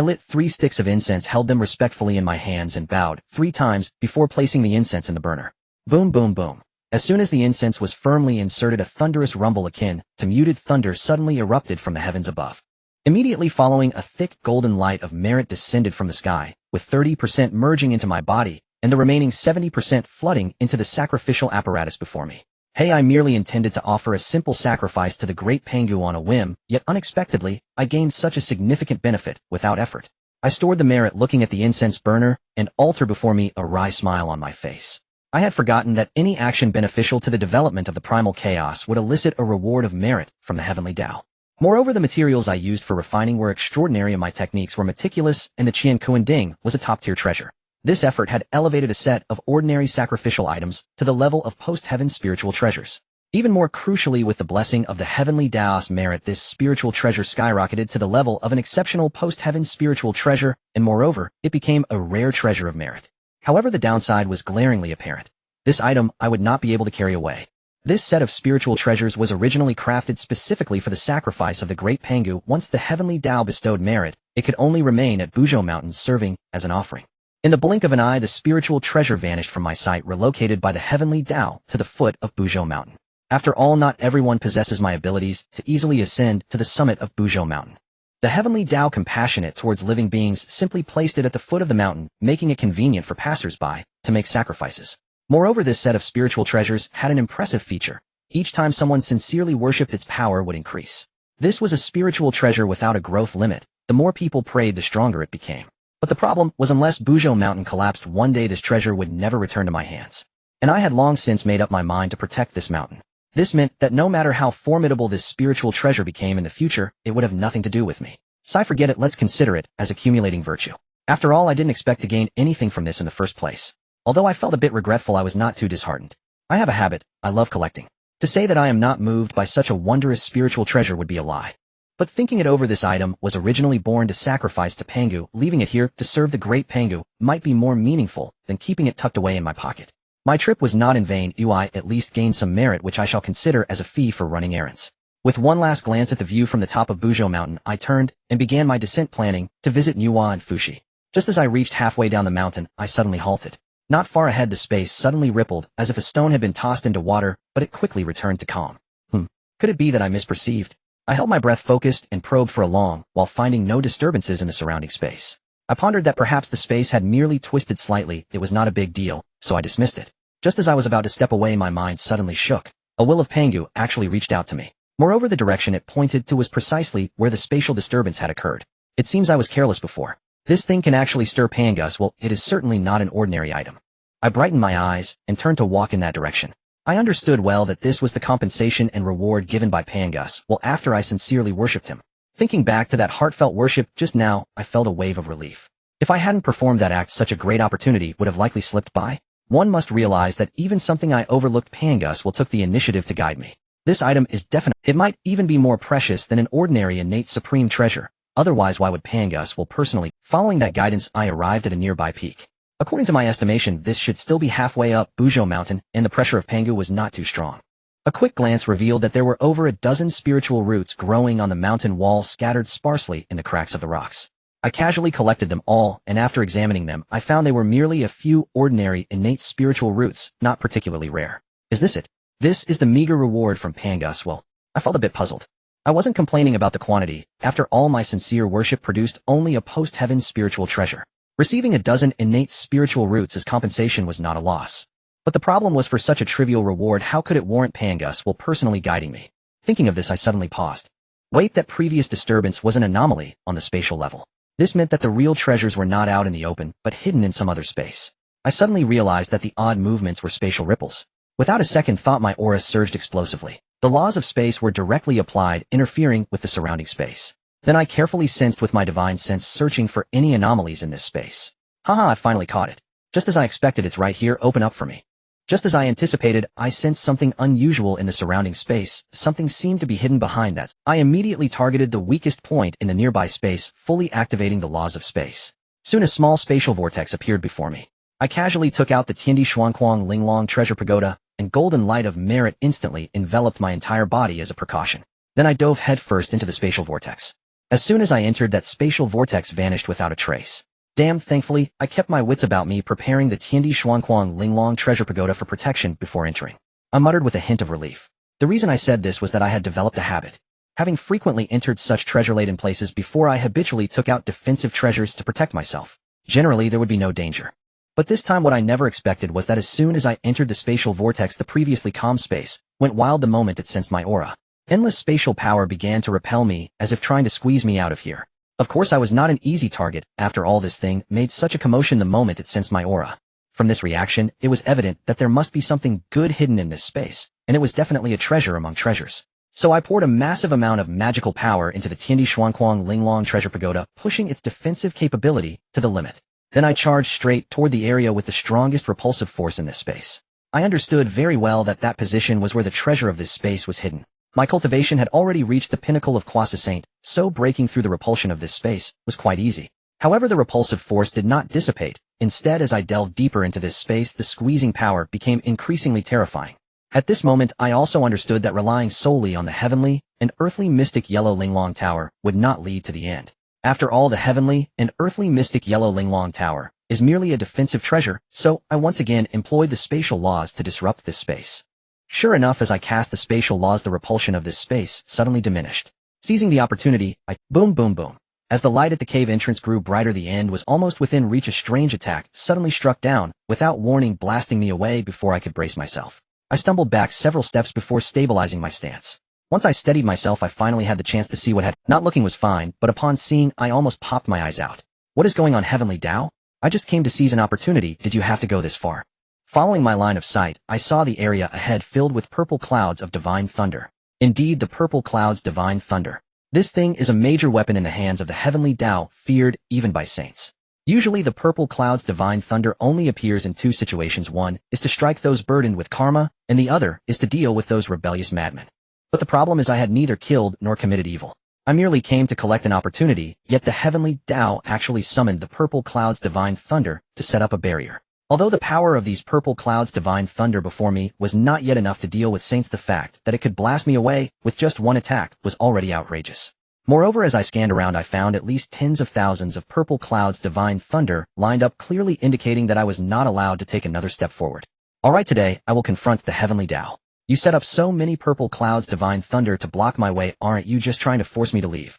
lit 3 sticks of incense, held them respectfully in my hands, and bowed 3 times before placing the incense in the burner. Boom, boom, boom. As soon as the incense was firmly inserted, a thunderous rumble akin to muted thunder suddenly erupted from the heavens above. Immediately following, a thick golden light of merit descended from the sky, with 30% merging into my body, and the remaining 70% flooding into the sacrificial apparatus before me. Hey, I merely intended to offer a simple sacrifice to the great Pangu on a whim, yet unexpectedly, I gained such a significant benefit without effort. I stored the merit, looking at the incense burner and altar before me, a wry smile on my face. I had forgotten that any action beneficial to the development of the primal chaos would elicit a reward of merit from the heavenly Tao. Moreover, the materials I used for refining were extraordinary, and my techniques were meticulous, and the Qian Kuan Ding was a top-tier treasure. This effort had elevated a set of ordinary sacrificial items to the level of post-heaven spiritual treasures. Even more crucially, with the blessing of the heavenly Tao's merit, this spiritual treasure skyrocketed to the level of an exceptional post-heaven spiritual treasure, and moreover, it became a rare treasure of merit. However, the downside was glaringly apparent. This item I would not be able to carry away. This set of spiritual treasures was originally crafted specifically for the sacrifice of the great Pangu. Once the heavenly Tao bestowed merit, it could only remain at Buzhou Mountain, serving as an offering. In the blink of an eye, the spiritual treasure vanished from my sight, relocated by the heavenly Tao to the foot of Buzhou Mountain. After all, not everyone possesses my abilities to easily ascend to the summit of Buzhou Mountain. The heavenly Tao, compassionate towards living beings, simply placed it at the foot of the mountain, making it convenient for passers-by to make sacrifices. Moreover, this set of spiritual treasures had an impressive feature. Each time someone sincerely worshipped, its power would increase. This was a spiritual treasure without a growth limit. The more people prayed, the stronger it became. But the problem was, unless Buzhou Mountain collapsed one day, this treasure would never return to my hands. And I had long since made up my mind to protect this mountain. This meant that no matter how formidable this spiritual treasure became in the future, it would have nothing to do with me. So forget it, let's consider it as accumulating virtue. After all, I didn't expect to gain anything from this in the first place. Although I felt a bit regretful, I was not too disheartened. I have a habit, I love collecting. To say that I am not moved by such a wondrous spiritual treasure would be a lie. But thinking it over, this item was originally born to sacrifice to Pangu. Leaving it here to serve the great Pangu might be more meaningful than keeping it tucked away in my pocket. My trip was not in vain. I at least gained some merit, which I shall consider as a fee for running errands. With one last glance at the view from the top of Buzhou Mountain, I turned and began my descent, planning to visit Nuwa and Fuxi. Just as I reached halfway down the mountain, I suddenly halted. Not far ahead, the space suddenly rippled, as if a stone had been tossed into water, but it quickly returned to calm. Could it be that I misperceived? I held my breath, focused, and probed for a long, while finding no disturbances in the surrounding space. I pondered that perhaps the space had merely twisted slightly. It was not a big deal, so I dismissed it. Just as I was about to step away, my mind suddenly shook. A will of Pangu actually reached out to me. Moreover, the direction it pointed to was precisely where the spatial disturbance had occurred. It seems I was careless before. This thing can actually stir Pangus. Well, it is certainly not an ordinary item. I brightened my eyes and turned to walk in that direction. I understood well that this was the compensation and reward given by Pangus, well, after I sincerely worshipped him. Thinking back to that heartfelt worship just now, I felt a wave of relief. If I hadn't performed that act, such a great opportunity would have likely slipped by. One must realize that even something I overlooked, Pangus took the initiative to guide me. This item is definite. It might even be more precious than an ordinary innate supreme treasure. Otherwise, why would Pangus personally? Following that guidance, I arrived at a nearby peak. According to my estimation, this should still be halfway up Bujo Mountain, and the pressure of Pangu was not too strong. A quick glance revealed that there were over a dozen spiritual roots growing on the mountain wall, scattered sparsely in the cracks of the rocks. I casually collected them all, and after examining them, I found they were merely a few ordinary innate spiritual roots, not particularly rare. Is this it? This is the meager reward from Pangus. Well, I felt a bit puzzled. I wasn't complaining about the quantity. After all, my sincere worship produced only a post-heaven spiritual treasure. Receiving a dozen innate spiritual roots as compensation was not a loss. But the problem was, for such a trivial reward, how could it warrant Pangus personally guiding me? Thinking of this, I suddenly paused. Wait, that previous disturbance was an anomaly on the spatial level. This meant that the real treasures were not out in the open, but hidden in some other space. I suddenly realized that the odd movements were spatial ripples. Without a second thought, my aura surged explosively. The laws of space were directly applied, interfering with the surrounding space. Then I carefully sensed with my divine sense, searching for any anomalies in this space. Haha, I finally caught it. Just as I expected, it's right here, open up for me. Just as I anticipated, I sensed something unusual in the surrounding space. Something seemed to be hidden behind that. I immediately targeted the weakest point in the nearby space, fully activating the laws of space. Soon a small spatial vortex appeared before me. I casually took out the Tiandi Xuanquang Linglong treasure pagoda, and golden light of merit instantly enveloped my entire body as a precaution. Then I dove headfirst into the spatial vortex. As soon as I entered, that spatial vortex vanished without a trace. Damn, thankfully, I kept my wits about me, preparing the Tiandi Xuanquang Linglong treasure pagoda for protection before entering. I muttered with a hint of relief. The reason I said this was that I had developed a habit. Having frequently entered such treasure-laden places before, I habitually took out defensive treasures to protect myself. Generally, there would be no danger. But this time, what I never expected was that as soon as I entered the spatial vortex, the previously calm space went wild the moment it sensed my aura. Endless spatial power began to repel me, as if trying to squeeze me out of here. Of course, I was not an easy target. After all, this thing made such a commotion the moment it sensed my aura. From this reaction, it was evident that there must be something good hidden in this space, and it was definitely a treasure among treasures. So I poured a massive amount of magical power into the Tiandi Xuanquang Linglong treasure pagoda, pushing its defensive capability to the limit. Then I charged straight toward the area with the strongest repulsive force in this space. I understood very well that that position was where the treasure of this space was hidden. My cultivation had already reached the pinnacle of Quasi-Saint, so breaking through the repulsion of this space was quite easy. However, the repulsive force did not dissipate. Instead, as I delved deeper into this space, the squeezing power became increasingly terrifying. At this moment, I also understood that relying solely on the heavenly and earthly mystic yellow Linglong Tower would not lead to the end. After all, the heavenly and earthly mystic yellow Linglong Tower is merely a defensive treasure, so I once again employed the spatial laws to disrupt this space. Sure enough, as I cast the spatial laws, the repulsion of this space suddenly diminished. Seizing the opportunity, I boom boom boom. As the light at the cave entrance grew brighter, the end was almost within reach. A strange attack suddenly struck down, without warning, blasting me away before I could brace myself. I stumbled back several steps before stabilizing my stance. Once I steadied myself, I finally had the chance to see what had. Not looking was fine, but upon seeing, I almost popped my eyes out. What is going on, Heavenly Tao? I just came to seize an opportunity. Did you have to go this far? Following my line of sight, I saw the area ahead filled with purple clouds of divine thunder. Indeed, the purple clouds divine thunder. This thing is a major weapon in the hands of the Heavenly Tao, feared even by saints. Usually the purple clouds divine thunder only appears in two situations. One is to strike those burdened with karma, and the other is to deal with those rebellious madmen. But the problem is I had neither killed nor committed evil. I merely came to collect an opportunity, yet the Heavenly Tao actually summoned the purple clouds divine thunder to set up a barrier. Although the power of these purple clouds divine thunder before me was not yet enough to deal with saints, the fact that it could blast me away with just one attack was already outrageous. Moreover, as I scanned around, I found at least tens of thousands of purple clouds divine thunder lined up, clearly indicating that I was not allowed to take another step forward. Alright, today I will confront the Heavenly Tao. You set up so many purple clouds divine thunder to block my way. Aren't you just trying to force me to leave?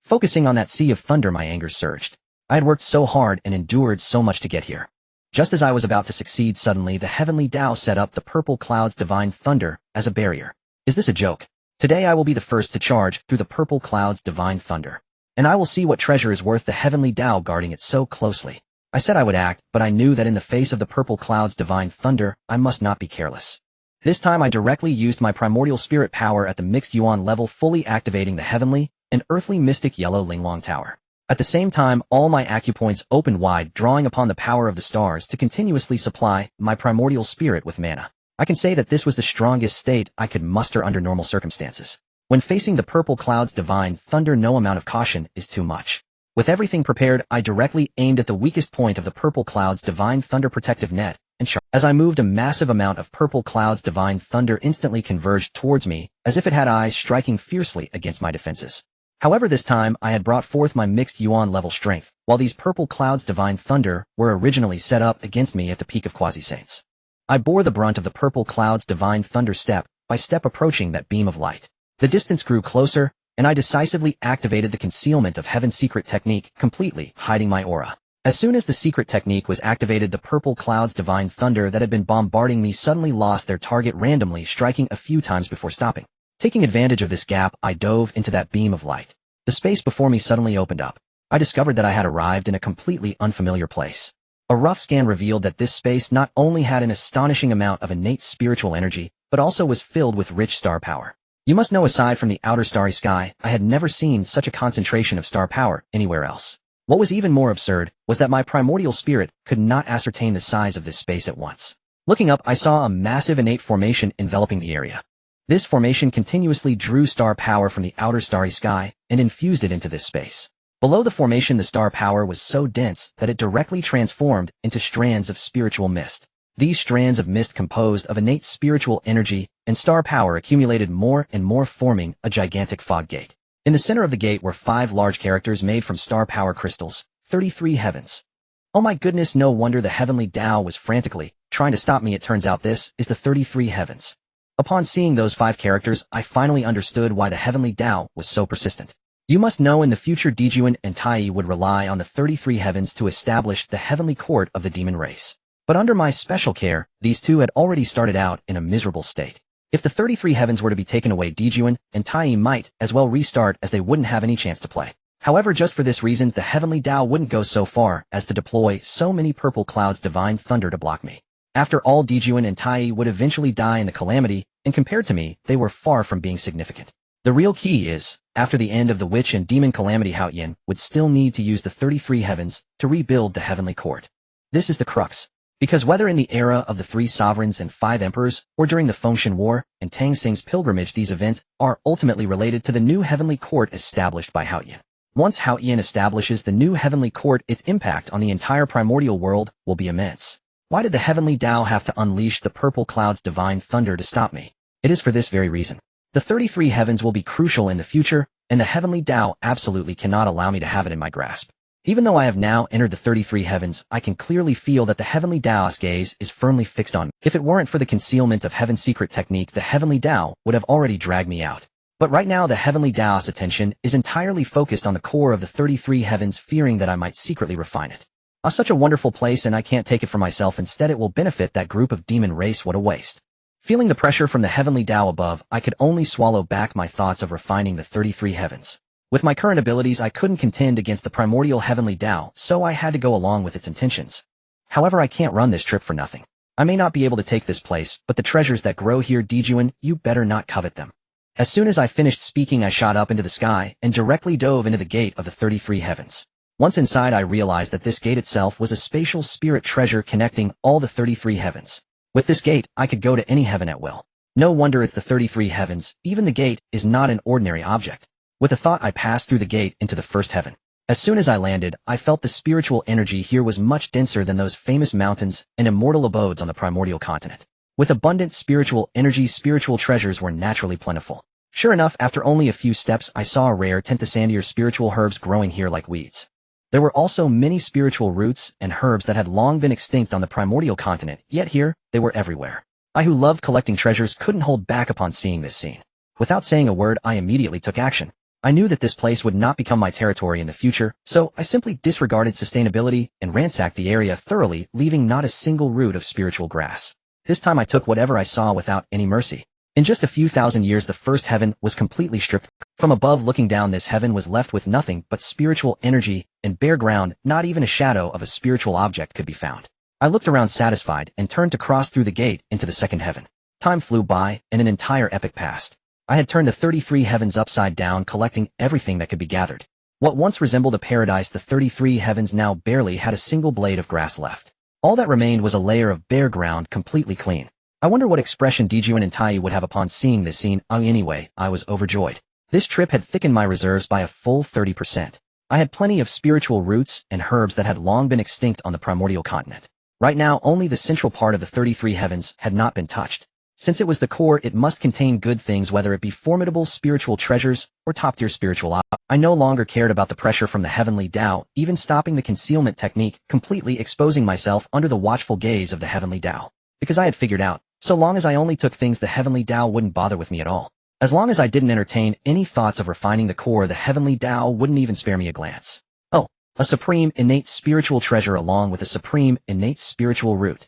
Focusing on that sea of thunder, my anger surged. I had worked so hard and endured so much to get here. Just as I was about to succeed, suddenly the heavenly Tao set up the purple cloud's divine thunder as a barrier. Is this a joke? Today I will be the first to charge through the purple cloud's divine thunder. And I will see what treasure is worth the heavenly Tao guarding it so closely. I said I would act, but I knew that in the face of the purple cloud's divine thunder, I must not be careless. This time I directly used my primordial spirit power at the mixed yuan level, fully activating the heavenly and earthly mystic yellow Lingwang Tower. At the same time, all my acupoints opened wide, drawing upon the power of the stars to continuously supply my primordial spirit with mana. I can say that this was the strongest state I could muster under normal circumstances. When facing the purple cloud's divine thunder, no amount of caution is too much. With everything prepared, I directly aimed at the weakest point of the purple cloud's divine thunder protective net, and as I moved, a massive amount of purple cloud's divine thunder instantly converged towards me, as if it had eyes, striking fiercely against my defenses. However, this time I had brought forth my mixed yuan level strength, while these purple clouds divine thunder were originally set up against me at the peak of quasi-saints. I bore the brunt of the purple clouds divine thunder step by step, approaching that beam of light. The distance grew closer, and I decisively activated the concealment of heaven's secret technique, completely hiding my aura. As soon as the secret technique was activated, the purple clouds divine thunder that had been bombarding me suddenly lost their target, randomly striking a few times before stopping. Taking advantage of this gap, I dove into that beam of light. The space before me suddenly opened up. I discovered that I had arrived in a completely unfamiliar place. A rough scan revealed that this space not only had an astonishing amount of innate spiritual energy, but also was filled with rich star power. You must know, aside from the outer starry sky, I had never seen such a concentration of star power anywhere else. What was even more absurd was that my primordial spirit could not ascertain the size of this space at once. Looking up, I saw a massive innate formation enveloping the area. This formation continuously drew star power from the outer starry sky and infused it into this space. Below the formation, the star power was so dense that it directly transformed into strands of spiritual mist. These strands of mist, composed of innate spiritual energy and star power, accumulated more and more, forming a gigantic fog gate. In the center of the gate were 5 large characters made from star power crystals, 33 heavens. Oh my goodness, no wonder the heavenly Tao was frantically trying to stop me. It turns out this is the 33 heavens. Upon seeing those 5 characters, I finally understood why the heavenly Tao was so persistent. You must know, in the future, Dejuan and Tai would rely on the 33 heavens to establish the heavenly court of the demon race. But under my special care, these two had already started out in a miserable state. If the 33 heavens were to be taken away, Dejuan and Tai might as well restart, as they wouldn't have any chance to play. However, just for this reason, the heavenly Tao wouldn't go so far as to deploy so many purple clouds divine thunder to block me. After all, Dejuan and Tai would eventually die in the calamity, and compared to me, they were far from being significant. The real key is, after the end of the witch and demon calamity, Hao Yin would still need to use the 33 heavens to rebuild the heavenly court. This is the crux. Because whether in the era of the 3 sovereigns and 5 emperors, or during the Fengshan War and Tang Xing's pilgrimage, these events are ultimately related to the new heavenly court established by Hao Yin. Once Hao Yin establishes the new heavenly court, its impact on the entire primordial world will be immense. Why did the heavenly Tao have to unleash the purple cloud's divine thunder to stop me? It is for this very reason. The 33 heavens will be crucial in the future, and the heavenly Tao absolutely cannot allow me to have it in my grasp. Even though I have now entered the 33 heavens, I can clearly feel that the heavenly Tao's gaze is firmly fixed on me. If it weren't for the concealment of heaven's secret technique, the heavenly Tao would have already dragged me out. But right now, the heavenly Tao's attention is entirely focused on the core of the 33 heavens, fearing that I might secretly refine it. Such a wonderful place, and I can't take it for myself. Instead, it will benefit that group of demon race. What a waste. Feeling the pressure from the heavenly Tao above, I could only swallow back my thoughts of refining the 33 heavens. With my current abilities, I couldn't contend against the primordial heavenly Tao, so I had to go along with its intentions. However, I can't run this trip for nothing. I may not be able to take this place, but the treasures that grow here, Dejuan, you better not covet them. As soon as I finished speaking, I shot up into the sky and directly dove into the gate of the 33 heavens. Once inside, I realized that this gate itself was a spatial spirit treasure connecting all the 33 heavens. With this gate, I could go to any heaven at will. No wonder it's the 33 heavens. Even the gate is not an ordinary object. With a thought, I passed through the gate into the first heaven. As soon as I landed, I felt the spiritual energy here was much denser than those famous mountains and immortal abodes on the primordial continent. With abundant spiritual energy, spiritual treasures were naturally plentiful. Sure enough, after only a few steps, I saw a rare Tentasandier spiritual herbs growing here like weeds. There were also many spiritual roots and herbs that had long been extinct on the primordial continent, yet here, they were everywhere. I, who loved collecting treasures, couldn't hold back upon seeing this scene. Without saying a word, I immediately took action. I knew that this place would not become my territory in the future, so I simply disregarded sustainability and ransacked the area thoroughly, leaving not a single root of spiritual grass. This time I took whatever I saw without any mercy. In just a few thousand years the first heaven was completely stripped. From above looking down, this heaven was left with nothing but spiritual energy and bare ground. Not even a shadow of a spiritual object could be found. I looked around satisfied and turned to cross through the gate into the second heaven. Time flew by, and an entire epoch passed. I had turned the 33 heavens upside down, collecting everything that could be gathered. What once resembled a paradise, the 33 heavens now barely had a single blade of grass left. All that remained was a layer of bare ground, completely clean. I wonder what expression Dijuan and Tai would have upon seeing this scene. Anyway, I was overjoyed. This trip had thickened my reserves by a full 30%. I had plenty of spiritual roots and herbs that had long been extinct on the primordial continent. Right now, only the central part of the 33 heavens had not been touched. Since it was the core, it must contain good things, whether it be formidable spiritual treasures or top-tier spiritual objects. I no longer cared about the pressure from the heavenly Tao, even stopping the concealment technique, completely exposing myself under the watchful gaze of the heavenly Tao. Because I had figured out, so long as I only took things, the heavenly Tao wouldn't bother with me at all. As long as I didn't entertain any thoughts of refining the core, the heavenly Tao wouldn't even spare me a glance. Oh, a supreme innate spiritual treasure along with a supreme innate spiritual root.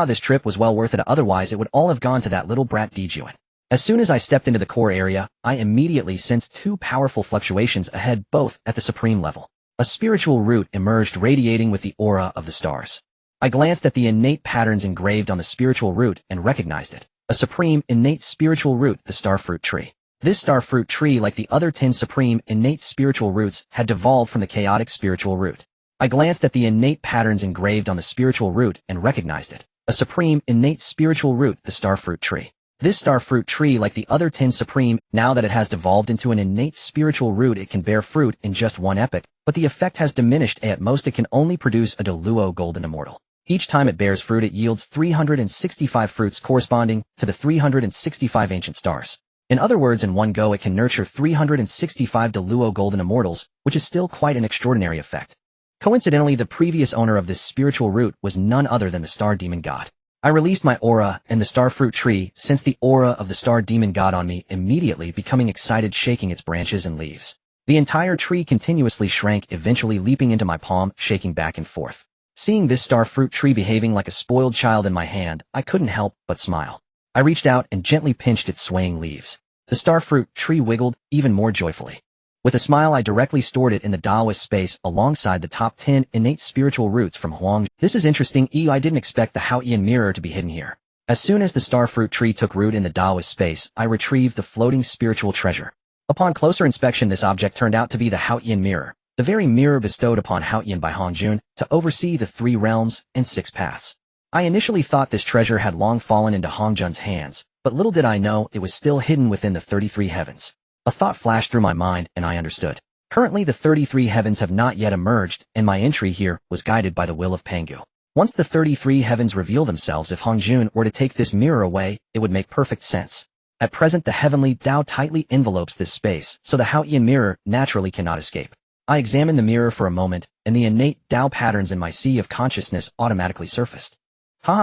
This trip was well worth it, otherwise it would all have gone to that little brat Dijuan. As soon as I stepped into the core area, I immediately sensed two powerful fluctuations ahead, both at the supreme level. A spiritual root emerged, radiating with the aura of the stars. I glanced at the innate patterns engraved on the spiritual root and recognized it. A supreme innate spiritual root, the starfruit tree. This starfruit tree, like the other 10 supreme innate spiritual roots, had devolved from the chaotic spiritual root. I glanced at the innate patterns engraved on the spiritual root and recognized it. A supreme innate spiritual root, the starfruit tree. This starfruit tree, like the other 10 supreme, now that it has devolved into an innate spiritual root, it can bear fruit in just one epoch, but the effect has diminished. At most it can only produce a Deluo golden immortal. Each time it bears fruit, it yields 365 fruits corresponding to the 365 ancient stars. In other words, in one go it can nurture 365 Deluo golden immortals, which is still quite an extraordinary effect. Coincidentally, the previous owner of this spiritual root was none other than the star demon god. I released my aura, and the starfruit tree sensed the aura of the star demon god on me, immediately becoming excited, shaking its branches and leaves. The entire tree continuously shrank, eventually leaping into my palm, shaking back and forth. Seeing this starfruit tree behaving like a spoiled child in my hand, I couldn't help but smile. I reached out and gently pinched its swaying leaves. The starfruit tree wiggled even more joyfully. With a smile, I directly stored it in the Taoist space alongside the top 10 innate spiritual roots from Huang. This is interesting. I didn't expect the Haotian mirror to be hidden here. As soon as the starfruit tree took root in the Taoist space, I retrieved the floating spiritual treasure. Upon closer inspection, this object turned out to be the Haotian mirror, the very mirror bestowed upon Haotian by Hongjun to oversee the 3 realms and 6 paths. I initially thought this treasure had long fallen into Hongjun's hands, but little did I know it was still hidden within the 33 heavens. A thought flashed through my mind, and I understood. Currently the 33 heavens have not yet emerged, and my entry here was guided by the will of Pangu. Once the 33 heavens reveal themselves, if Hongjun were to take this mirror away, it would make perfect sense. At present the heavenly Tao tightly envelopes this space, so the Haotian mirror naturally cannot escape. I examined the mirror for a moment, and the innate Tao patterns in my sea of consciousness automatically surfaced.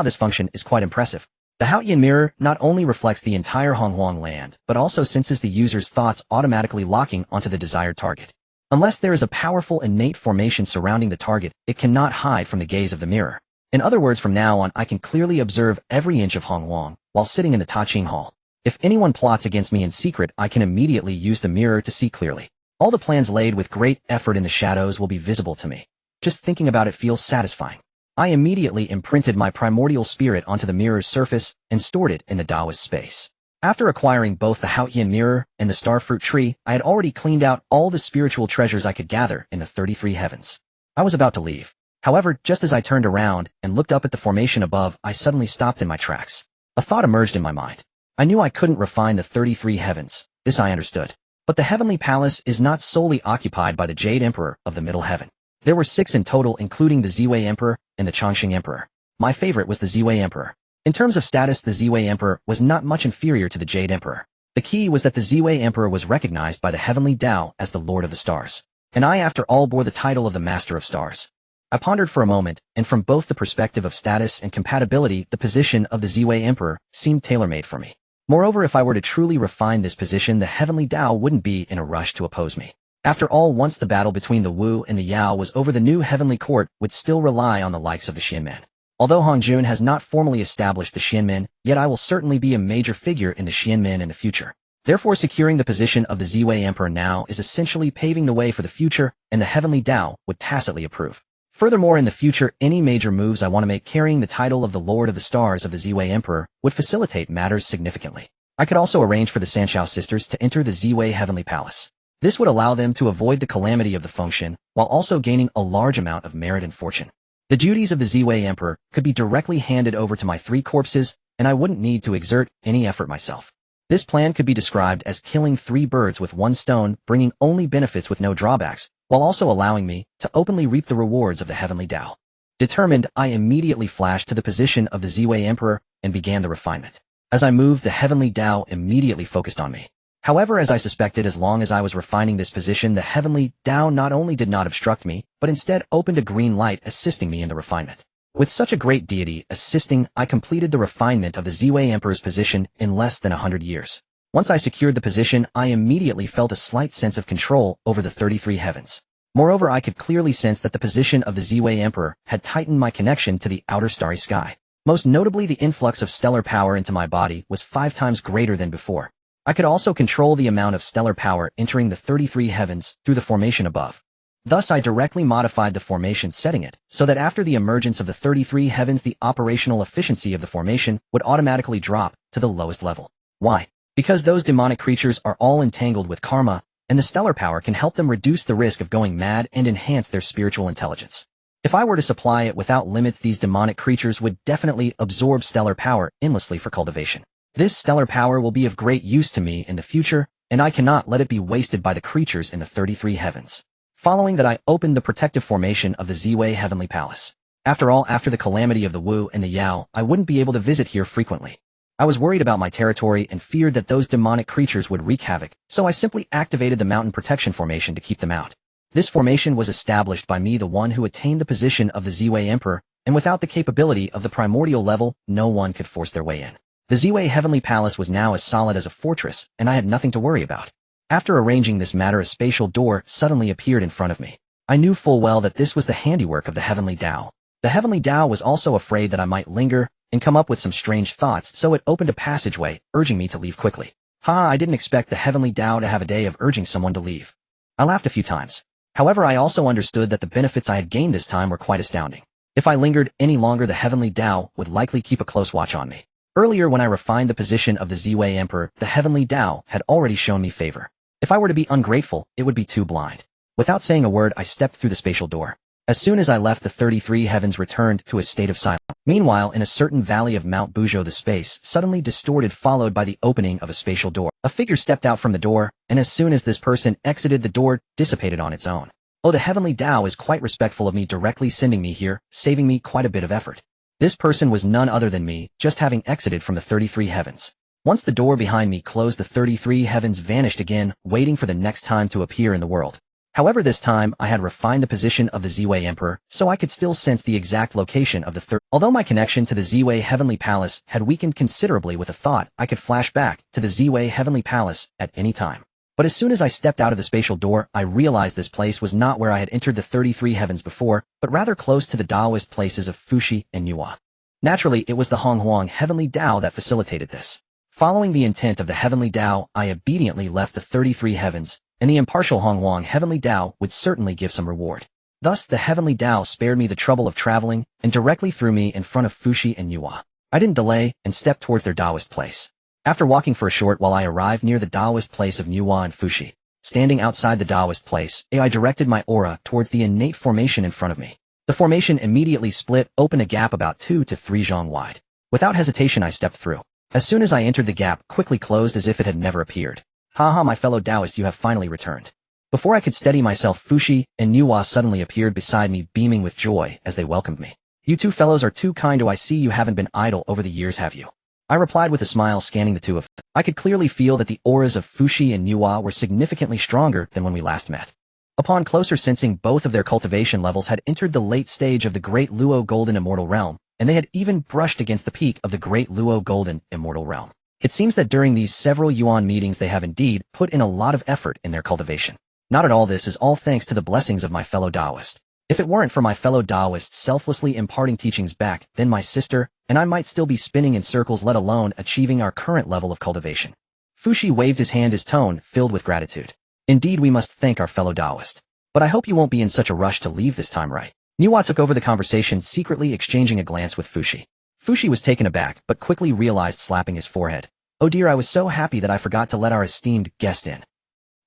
This function is quite impressive. The Haotian mirror not only reflects the entire Honghuang land, but also senses the user's thoughts, automatically locking onto the desired target. Unless there is a powerful innate formation surrounding the target, it cannot hide from the gaze of the mirror. In other words, from now on I can clearly observe every inch of Honghuang while sitting in the Taiqing Hall. If anyone plots against me in secret, I can immediately use the mirror to see clearly. All the plans laid with great effort in the shadows will be visible to me. Just thinking about it feels satisfying. I immediately imprinted my primordial spirit onto the mirror's surface and stored it in the Taoist space. After acquiring both the Haotian mirror and the starfruit tree, I had already cleaned out all the spiritual treasures I could gather in the 33 heavens. I was about to leave. However, just as I turned around and looked up at the formation above, I suddenly stopped in my tracks. A thought emerged in my mind. I knew I couldn't refine the 33 heavens. This I understood. But the heavenly palace is not solely occupied by the Jade Emperor of the Middle Heaven. There were 6 in total, including the Ziwei Emperor and the Chongqing Emperor. My favorite was the Ziwei Emperor. In terms of status, the Ziwei Emperor was not much inferior to the Jade Emperor. The key was that the Ziwei Emperor was recognized by the heavenly Tao as the Lord of the Stars. And I, after all, bore the title of the Master of Stars. I pondered for a moment, and from both the perspective of status and compatibility, the position of the Ziwei Emperor seemed tailor-made for me. Moreover, if I were to truly refine this position, the Heavenly Tao wouldn't be in a rush to oppose me. After all, once the battle between the Wu and the Yao was over, the new Heavenly Court would still rely on the likes of the Xianmen. Although Hongjun has not formally established the Xianmen, yet I will certainly be a major figure in the Xianmen in the future. Therefore, securing the position of the Ziwei Emperor now is essentially paving the way for the future, and the Heavenly Tao would tacitly approve. Furthermore, in the future, any major moves I want to make carrying the title of the Lord of the Stars of the Ziwei Emperor would facilitate matters significantly. I could also arrange for the Sanshao sisters to enter the Ziwei Heavenly Palace. This would allow them to avoid the calamity of the Fengshen, while also gaining a large amount of merit and fortune. The duties of the Ziwei Emperor could be directly handed over to my 3 corpses, and I wouldn't need to exert any effort myself. This plan could be described as killing 3 birds with 1 stone, bringing only benefits with no drawbacks, while also allowing me to openly reap the rewards of the Heavenly Tao. Determined, I immediately flashed to the position of the Ziwei Emperor and began the refinement. As I moved, the Heavenly Tao immediately focused on me. However, as I suspected, as long as I was refining this position, the Heavenly Tao not only did not obstruct me, but instead opened a green light assisting me in the refinement. With such a great deity assisting, I completed the refinement of the Ziwei Emperor's position in less than 100 years. Once I secured the position, I immediately felt a slight sense of control over the 33 heavens. Moreover, I could clearly sense that the position of the Ziwei Emperor had tightened my connection to the outer starry sky. Most notably, the influx of stellar power into my body was 5 times greater than before. I could also control the amount of stellar power entering the 33 heavens through the formation above. Thus, I directly modified the formation, setting it so that after the emergence of the 33 heavens, the operational efficiency of the formation would automatically drop to the lowest level. Why? Because those demonic creatures are all entangled with karma, and the stellar power can help them reduce the risk of going mad and enhance their spiritual intelligence. If I were to supply it without limits, these demonic creatures would definitely absorb stellar power endlessly for cultivation. This stellar power will be of great use to me in the future, and I cannot let it be wasted by the creatures in the 33 heavens. Following that, I opened the protective formation of the Ziwei Heavenly Palace. After all, after the calamity of the Wu and the Yao, I wouldn't be able to visit here frequently. I was worried about my territory and feared that those demonic creatures would wreak havoc, so I simply activated the mountain protection formation to keep them out. This formation was established by me, the one who attained the position of the Ziwei Emperor, and without the capability of the primordial level, no one could force their way in. The Ziwei Heavenly Palace was now as solid as a fortress, and I had nothing to worry about. After arranging this matter, a spatial door suddenly appeared in front of me. I knew full well that this was the handiwork of the Heavenly Tao. The Heavenly Tao was also afraid that I might linger and come up with some strange thoughts, so it opened a passageway, urging me to leave quickly. I didn't expect the Heavenly Tao to have a day of urging someone to leave. I laughed a few times. However, I also understood that the benefits I had gained this time were quite astounding. If I lingered any longer, the Heavenly Tao would likely keep a close watch on me. Earlier, when I refined the position of the Ziwei Emperor, the Heavenly Tao had already shown me favor. If I were to be ungrateful, it would be too blind. Without saying a word, I stepped through the spatial door. As soon as I left, the 33 heavens returned to a state of silence. Meanwhile, in a certain valley of Mount Buzhou, the space suddenly distorted, followed by the opening of a spatial door. A figure stepped out from the door, and as soon as this person exited, the door dissipated on its own. Oh, the Heavenly Tao is quite respectful of me, directly sending me here, saving me quite a bit of effort. This person was none other than me, just having exited from the 33 heavens. Once the door behind me closed, the 33 heavens vanished again, waiting for the next time to appear in the world. However, this time, I had refined the position of the Ziwei Emperor, so I could still sense the exact location of the Although my connection to the Ziwei Heavenly Palace had weakened considerably, with a thought, I could flash back to the Ziwei Heavenly Palace at any time. But as soon as I stepped out of the spatial door, I realized this place was not where I had entered the 33 heavens before, but rather close to the Taoist places of Fuxi and Nuwa. Naturally, it was the Honghuang Heavenly Tao that facilitated this. Following the intent of the Heavenly Tao, I obediently left the 33 heavens, and the impartial Honghuang Heavenly Tao would certainly give some reward. Thus, the Heavenly Tao spared me the trouble of traveling and directly threw me in front of Fuxi and Nuwa. I didn't delay and stepped towards their Taoist place. After walking for a short while, I arrived near the Taoist place of Nuwa and Fuxi. Standing outside the Taoist place, I directed my aura towards the innate formation in front of me. The formation immediately split open, a gap about 2 to 3 zhang wide. Without hesitation, I stepped through. As soon as I entered, the gap quickly closed as if it had never appeared. Haha, my fellow Taoist, you have finally returned. Before I could steady myself, Fuxi and Nuwa suddenly appeared beside me, beaming with joy as they welcomed me. You two fellows are too kind. I see you haven't been idle over the years, have you? I replied with a smile, scanning the two of them. I could clearly feel that the auras of Fuxi and Nuwa were significantly stronger than when we last met. Upon closer sensing, both of their cultivation levels had entered the late stage of the Great Luo Golden Immortal Realm, and they had even brushed against the peak of the Great Luo Golden Immortal Realm. It seems that during these several Yuan meetings they have indeed put in a lot of effort in their cultivation. Not at all, this is all thanks to the blessings of my fellow Taoist. If it weren't for my fellow Taoists selflessly imparting teachings back, then my sister and I might still be spinning in circles, let alone achieving our current level of cultivation. Fushi waved his hand, his tone filled with gratitude. Indeed, we must thank our fellow Taoist. But I hope you won't be in such a rush to leave this time, right? Niwa took over the conversation, secretly exchanging a glance with Fushi. Fushi was taken aback, but quickly realized, slapping his forehead. Oh dear, I was so happy that I forgot to let our esteemed guest in.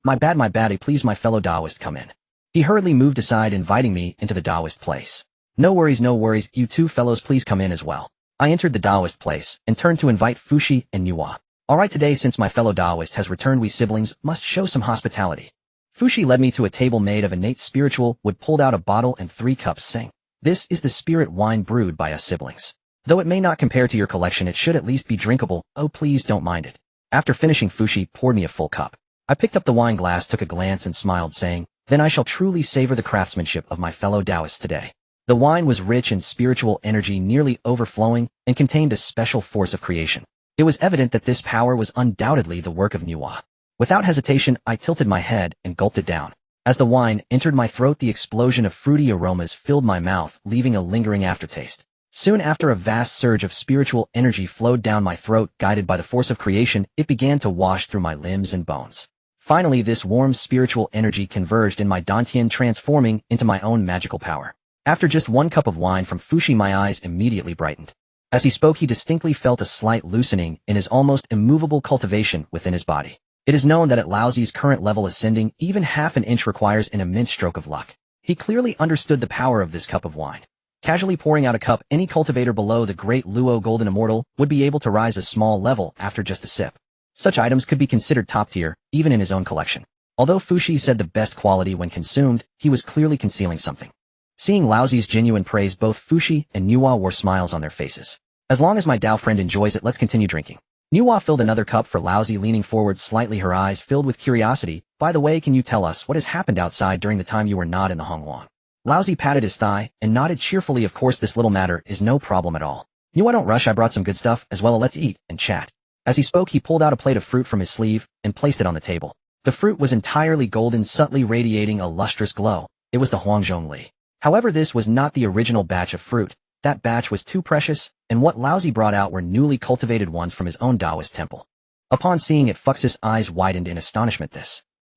My bad, please my fellow Taoist come in. He hurriedly moved aside, inviting me into the Taoist place. No worries, you two fellows please come in as well. I entered the Taoist place and turned to invite Fushi and Niwa. Alright, today since my fellow Taoist has returned, we siblings must show some hospitality. Fushi led me to a table made of innate spiritual wood, pulled out a bottle and 3 cups, saying, "This is the spirit wine brewed by us siblings. Though it may not compare to your collection, it should at least be drinkable. Oh, please don't mind it." After finishing, Fushi poured me a full cup. I picked up the wine glass, took a glance and smiled, saying, "Then I shall truly savor the craftsmanship of my fellow Taoists today." The wine was rich in spiritual energy, nearly overflowing, and contained a special force of creation. It was evident that this power was undoubtedly the work of Niwa. Without hesitation, I tilted my head and gulped it down. As the wine entered my throat, the explosion of fruity aromas filled my mouth, leaving a lingering aftertaste. Soon after, a vast surge of spiritual energy flowed down my throat. Guided by the force of creation, it began to wash through my limbs and bones. Finally, this warm spiritual energy converged in my dantian, transforming into my own magical power. After just 1 cup of wine from Fushi, my eyes immediately brightened. As he spoke, he distinctly felt a slight loosening in his almost immovable cultivation within his body. It is known that at Laozi's current level, ascending even half an inch requires an immense stroke of luck. He clearly understood the power of this cup of wine. Casually pouring out a cup, any cultivator below the great Luo Golden Immortal would be able to rise a small level after just a sip. Such items could be considered top tier, even in his own collection. Although Fushi said the best quality when consumed, he was clearly concealing something. Seeing Laozi's genuine praise, both Fushi and Niwa wore smiles on their faces. As long as my Dao friend enjoys it, let's continue drinking. Niwa filled another cup for Laozi, leaning forward slightly, her eyes filled with curiosity. By the way, can you tell us what has happened outside during the time you were not in the Hongwang? Laozi patted his thigh and nodded cheerfully. Of course, this little matter is no problem at all. Niwa, don't rush, I brought some good stuff as well. Let's eat and chat. As he spoke, he pulled out a plate of fruit from his sleeve and placed it on the table. The fruit was entirely golden, subtly radiating a lustrous glow. It was the Huangzhong Li. However, this was not the original batch of fruit. That batch was too precious, and what Laozi brought out were newly cultivated ones from his own Taoist temple. Upon seeing it, Fux's eyes widened in astonishment.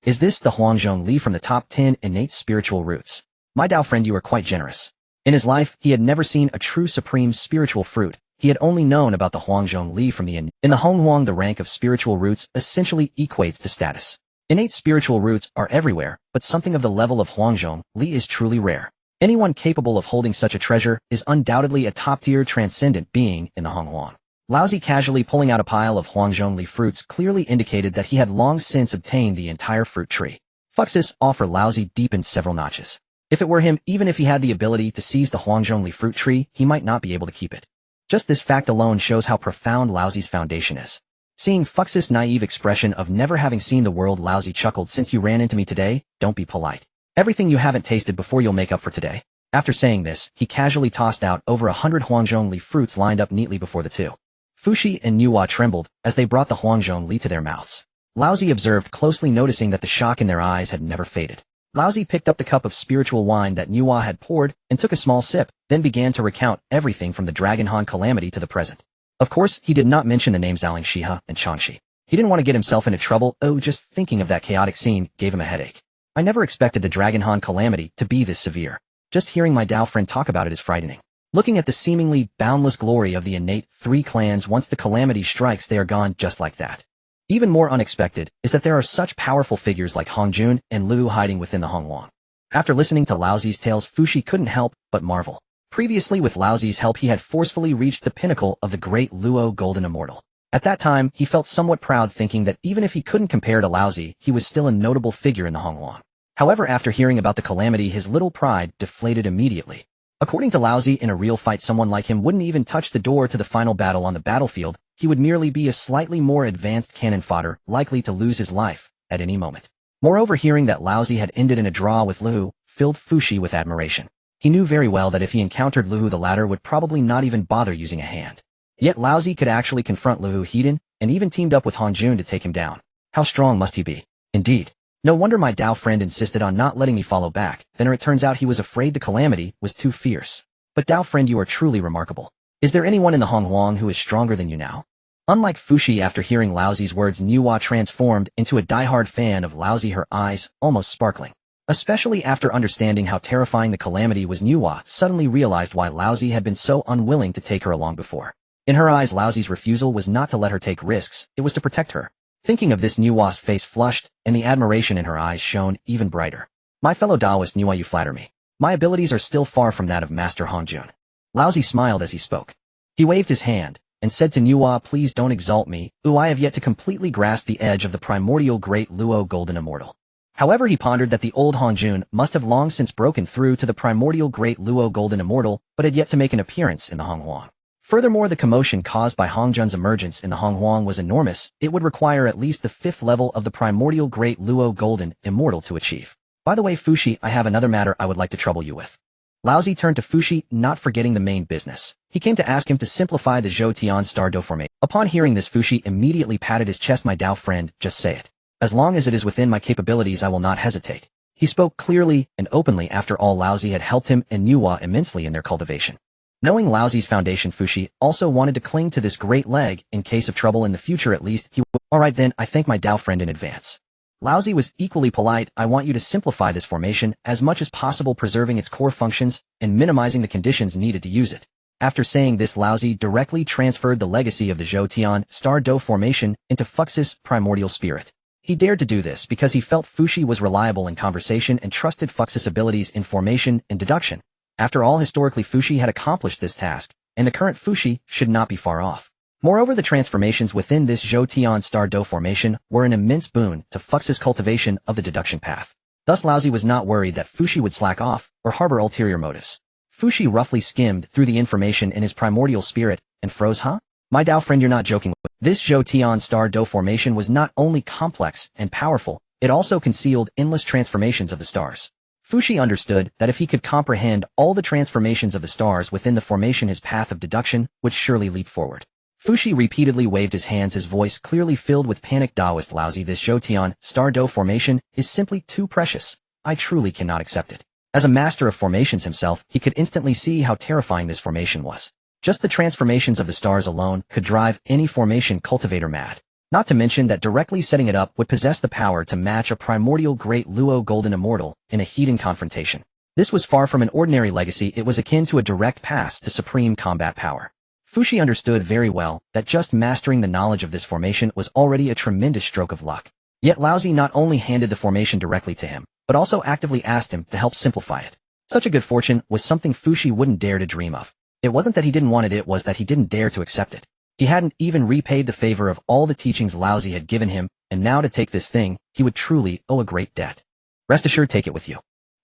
Is this the Huangzhong Li from the top 10 innate spiritual roots? My Dao friend, you are quite generous. In his life, he had never seen a true supreme spiritual fruit. He had only known about the Huangzhong Li from the In the Hongwang, the rank of spiritual roots essentially equates to status. Innate spiritual roots are everywhere, but something of the level of Huangzhong Li is truly rare. Anyone capable of holding such a treasure is undoubtedly a top-tier transcendent being in the Hongwang. Laozi, casually pulling out a pile of Huangzhong Li fruits, clearly indicated that he had long since obtained the entire fruit tree. Fux's offer Laozi deepened several notches. If it were him, even if he had the ability to seize the Huangzhong Li fruit tree, he might not be able to keep it. Just this fact alone shows how profound Laozi's foundation is. Seeing Fux's naive expression of never having seen the world, Laozi chuckled. Since you ran into me today, don't be polite. Everything you haven't tasted before you'll make up for today. After saying this, he casually tossed out over 100 Huangzhong Li fruits lined up neatly before the two. Fushi and Niwa trembled as they brought the Huangzhong Li to their mouths. Laozi observed closely, noticing that the shock in their eyes had never faded. Laozi picked up the cup of spiritual wine that Niwa had poured and took a small sip, then began to recount everything from the Dragon Han calamity to the present. Of course, he did not mention the names Aling Shiha and Changshi. He didn't want to get himself into trouble. Oh, just thinking of that chaotic scene gave him a headache. I never expected the Dragon Han calamity to be this severe. Just hearing my Dao friend talk about it is frightening. Looking at the seemingly boundless glory of the innate 3 clans, once the calamity strikes, they are gone just like that. Even more unexpected is that there are such powerful figures like Hongjun and Lu hiding within the Hongwang. After listening to Laozi's tales, Fushi couldn't help but marvel. Previously, with Laozi's help, he had forcefully reached the pinnacle of the great Luo Golden Immortal. At that time, he felt somewhat proud, thinking that even if he couldn't compare to Laozi, he was still a notable figure in the Hongwang. However, after hearing about the calamity, his little pride deflated immediately. According to Laozi, in a real fight, someone like him wouldn't even touch the door to the final battle on the battlefield. He would merely be a slightly more advanced cannon fodder, likely to lose his life at any moment. Moreover, hearing that Laozi had ended in a draw with Lu filled Fushi with admiration. He knew very well that if he encountered Lu, the latter would probably not even bother using a hand. Yet Laozi could actually confront Lu Heiden and even teamed up with Han Jun to take him down. How strong must he be? Indeed. No wonder my Dao friend insisted on not letting me follow back, then it turns out he was afraid the calamity was too fierce. But Dao friend, you are truly remarkable. Is there anyone in the Honghuang who is stronger than you now? Unlike Fushi, after hearing Laozi's words, Nuwa transformed into a diehard fan of Laozi, her eyes almost sparkling. Especially after understanding how terrifying the calamity was, Nuwa suddenly realized why Laozi had been so unwilling to take her along before. In her eyes, Laozi's refusal was not to let her take risks, it was to protect her. Thinking of this, Nuwa's face flushed, and the admiration in her eyes shone even brighter. My fellow Taoist Nuwa, you flatter me. My abilities are still far from that of Master Han Jun. Laozi smiled as he spoke. He waved his hand, and said to Nuwa, please don't exalt me, I have yet to completely grasp the edge of the primordial great Luo Golden Immortal. However, he pondered that the old Han Jun must have long since broken through to the primordial great Luo Golden Immortal, but had yet to make an appearance in the Honghuang. Furthermore, the commotion caused by Han Jun's emergence in the Honghuang was enormous. It would require at least the 5th level of the primordial great Luo Golden Immortal to achieve. By the way, Fushi, I have another matter I would like to trouble you with. Laozi turned to Fushi, not forgetting the main business. He came to ask him to simplify the Zhou Tian Star Do formation. Upon hearing this, Fushi immediately patted his chest. My Dao friend, just say it. As long as it is within my capabilities, I will not hesitate. He spoke clearly and openly. After all, Laozi had helped him and Nuwa immensely in their cultivation. Knowing Laozi's foundation, Fushi also wanted to cling to this great leg in case of trouble in the future. At least he would. Alright then, I thank my Dao friend in advance. Laozi was equally polite. I want you to simplify this formation as much as possible, preserving its core functions and minimizing the conditions needed to use it. After saying this, Laozi directly transferred the legacy of the Zhou Tian Star Do formation into Fux's primordial spirit. He dared to do this because he felt Fushi was reliable in conversation and trusted Fux's abilities in formation and deduction. After all, historically Fushi had accomplished this task, and the current Fushi should not be far off. Moreover, the transformations within this Zhou Tian Star Do formation were an immense boon to Fux's cultivation of the deduction path. Thus Laozi was not worried that Fushi would slack off or harbor ulterior motives. Fushi roughly skimmed through the information in his primordial spirit and froze. Huh? My Dao friend, you're not joking. This Zhou Tian Star Do formation was not only complex and powerful, it also concealed endless transformations of the stars. Fushi understood that if he could comprehend all the transformations of the stars within the formation, his path of deduction would surely leap forward. Fushi repeatedly waved his hands, his voice clearly filled with panic. Taoist Laozi, this Zhou Tian Star Do formation is simply too precious. I truly cannot accept it. As a master of formations himself, he could instantly see how terrifying this formation was. Just the transformations of the stars alone could drive any formation cultivator mad. Not to mention that directly setting it up would possess the power to match a primordial great Luo Golden Immortal in a heated confrontation. This was far from an ordinary legacy, it was akin to a direct pass to supreme combat power. Fushi understood very well that just mastering the knowledge of this formation was already a tremendous stroke of luck. Yet Laozi not only handed the formation directly to him, but also actively asked him to help simplify it. Such a good fortune was something Fushi wouldn't dare to dream of. It wasn't that he didn't want it was that he didn't dare to accept it. He hadn't even repaid the favor of all the teachings Laozi had given him, and now to take this thing, he would truly owe a great debt. Rest assured, take it with you.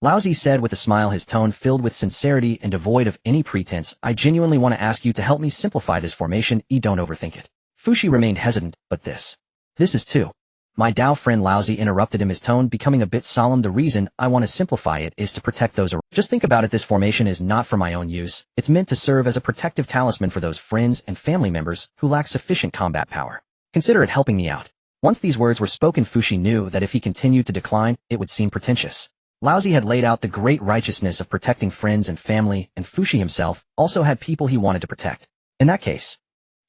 Laozi said with a smile, his tone filled with sincerity and devoid of any pretense. I genuinely want to ask you to help me simplify this formation. Don't overthink it. Fushi remained hesitant, but this is too. My Dao friend, Laozi interrupted him, his tone becoming a bit solemn. The reason I want to simplify it is to protect those around. Just think about it, this formation is not for my own use. It's meant to serve as a protective talisman for those friends and family members who lack sufficient combat power. Consider it helping me out. Once these words were spoken, Fushi knew that if he continued to decline, it would seem pretentious. Laozi had laid out the great righteousness of protecting friends and family, and Fushi himself also had people he wanted to protect. In that case,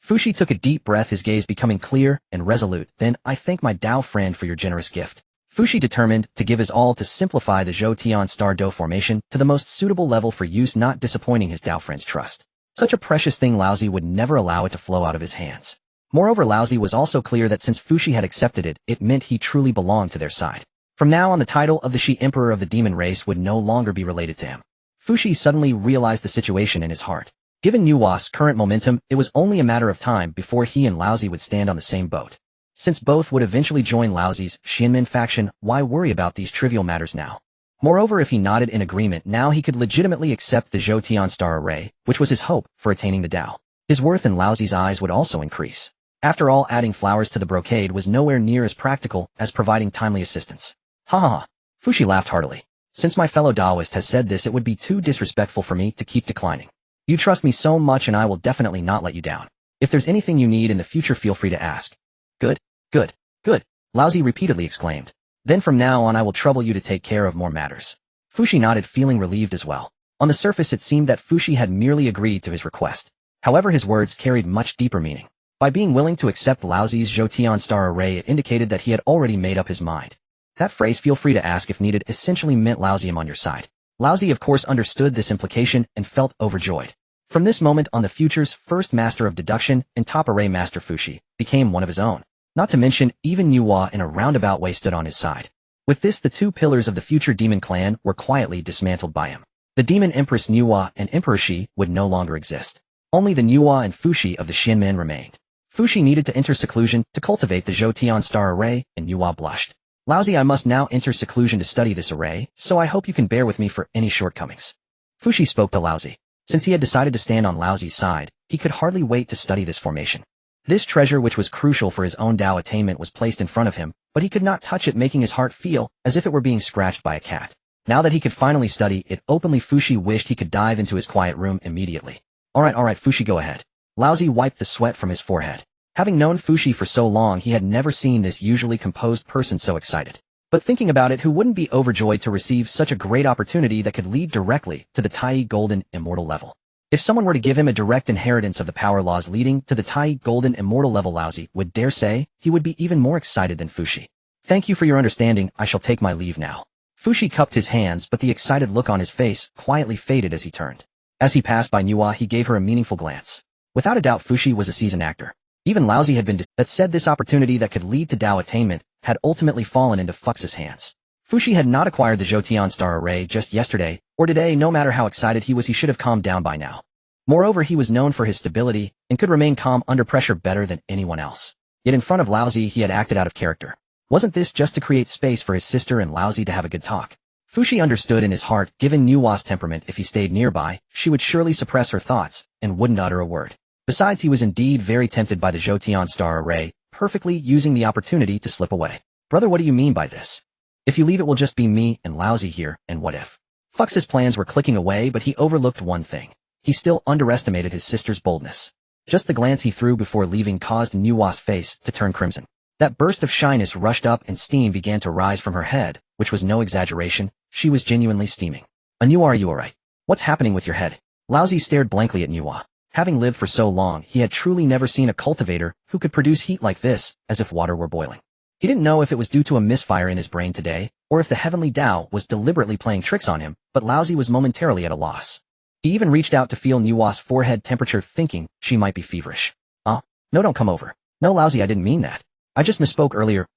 Fushi took a deep breath, his gaze becoming clear and resolute. Then, I thank my Dao friend for your generous gift. Fushi determined to give his all to simplify the Zhou Tian Star Do formation to the most suitable level for use, not disappointing his Dao friend's trust. Such a precious thing, Laozi would never allow it to flow out of his hands. Moreover, Laozi was also clear that since Fushi had accepted it, it meant he truly belonged to their side. From now on, the title of the Shi Emperor of the Demon Race would no longer be related to him. Fushi suddenly realized the situation in his heart. Given Nuwa's current momentum, it was only a matter of time before he and Laozi would stand on the same boat. Since both would eventually join Laozi's Xianmen faction, why worry about these trivial matters now? Moreover, if he nodded in agreement, now he could legitimately accept the Zhou Tian Star Array, which was his hope for attaining the Dao. His worth in Laozi's eyes would also increase. After all, adding flowers to the brocade was nowhere near as practical as providing timely assistance. Ha ha ha. Fushi laughed heartily. Since my fellow Taoist has said this, it would be too disrespectful for me to keep declining. You trust me so much and I will definitely not let you down. If there's anything you need in the future, feel free to ask. Good, good, good, Laozi repeatedly exclaimed. Then from now on I will trouble you to take care of more matters. Fushi nodded, feeling relieved as well. On the surface it seemed that Fushi had merely agreed to his request. However, his words carried much deeper meaning. By being willing to accept Laozi's Zhoutian star array, it indicated that he had already made up his mind. That phrase, feel free to ask if needed, essentially meant Laozi am on your side. Laozi of course understood this implication and felt overjoyed. From this moment on, the future's first master of deduction and top array master Fushi became one of his own. Not to mention, even Nuwa in a roundabout way stood on his side. With this, the two pillars of the future demon clan were quietly dismantled by him. The demon empress Nuwa and Emperor Shi would no longer exist. Only the Nuwa and Fushi of the Xianmen remained. Fushi needed to enter seclusion to cultivate the Zhoutian star array, and Nuwa blushed. Laozi, I must now enter seclusion to study this array, so I hope you can bear with me for any shortcomings. Fushi spoke to Laozi. Since he had decided to stand on Laozi's side, he could hardly wait to study this formation. This treasure, which was crucial for his own Dao attainment, was placed in front of him, but he could not touch it, making his heart feel as if it were being scratched by a cat. Now that he could finally study it openly, Fushi wished he could dive into his quiet room immediately. Alright, Fushi, go ahead. Laozi wiped the sweat from his forehead. Having known Fushi for so long, he had never seen this usually composed person so excited. But thinking about it, who wouldn't be overjoyed to receive such a great opportunity that could lead directly to the Tai Golden Immortal level? If someone were to give him a direct inheritance of the power laws leading to the Tai Golden Immortal level, Laozi would dare say he would be even more excited than Fushi. Thank you for your understanding, I shall take my leave now. Fushi cupped his hands, but the excited look on his face quietly faded as he turned. As he passed by Nuwa, he gave her a meaningful glance. Without a doubt, Fushi was a seasoned actor. Even Laozi had been that said this opportunity that could lead to Dao attainment had ultimately fallen into Fux's hands. Fushi had not acquired the Zhoutian star array just yesterday or today. No matter how excited he was, he should have calmed down by now. Moreover, he was known for his stability and could remain calm under pressure better than anyone else. Yet in front of Laozi, he had acted out of character. Wasn't this just to create space for his sister and Laozi to have a good talk? Fushi understood in his heart, given Nuwa's temperament, if he stayed nearby, she would surely suppress her thoughts and wouldn't utter a word. Besides, he was indeed very tempted by the Zhoutian star array, perfectly using the opportunity to slip away. Brother, what do you mean by this? If you leave, it will just be me and Laozi here, and what if? Fux's plans were clicking away, but he overlooked one thing. He still underestimated his sister's boldness. Just the glance he threw before leaving caused Nuwa's face to turn crimson. That burst of shyness rushed up and steam began to rise from her head, which was no exaggeration. She was genuinely steaming. Nuwa, are you alright? What's happening with your head? Laozi stared blankly at Nuwa. Having lived for so long, he had truly never seen a cultivator who could produce heat like this, as if water were boiling. He didn't know if it was due to a misfire in his brain today, or if the heavenly Dao was deliberately playing tricks on him, but Laozi was momentarily at a loss. He even reached out to feel Nuwa's forehead temperature, thinking she might be feverish. No, don't come over. No, Laozi, I didn't mean that. I just misspoke earlier,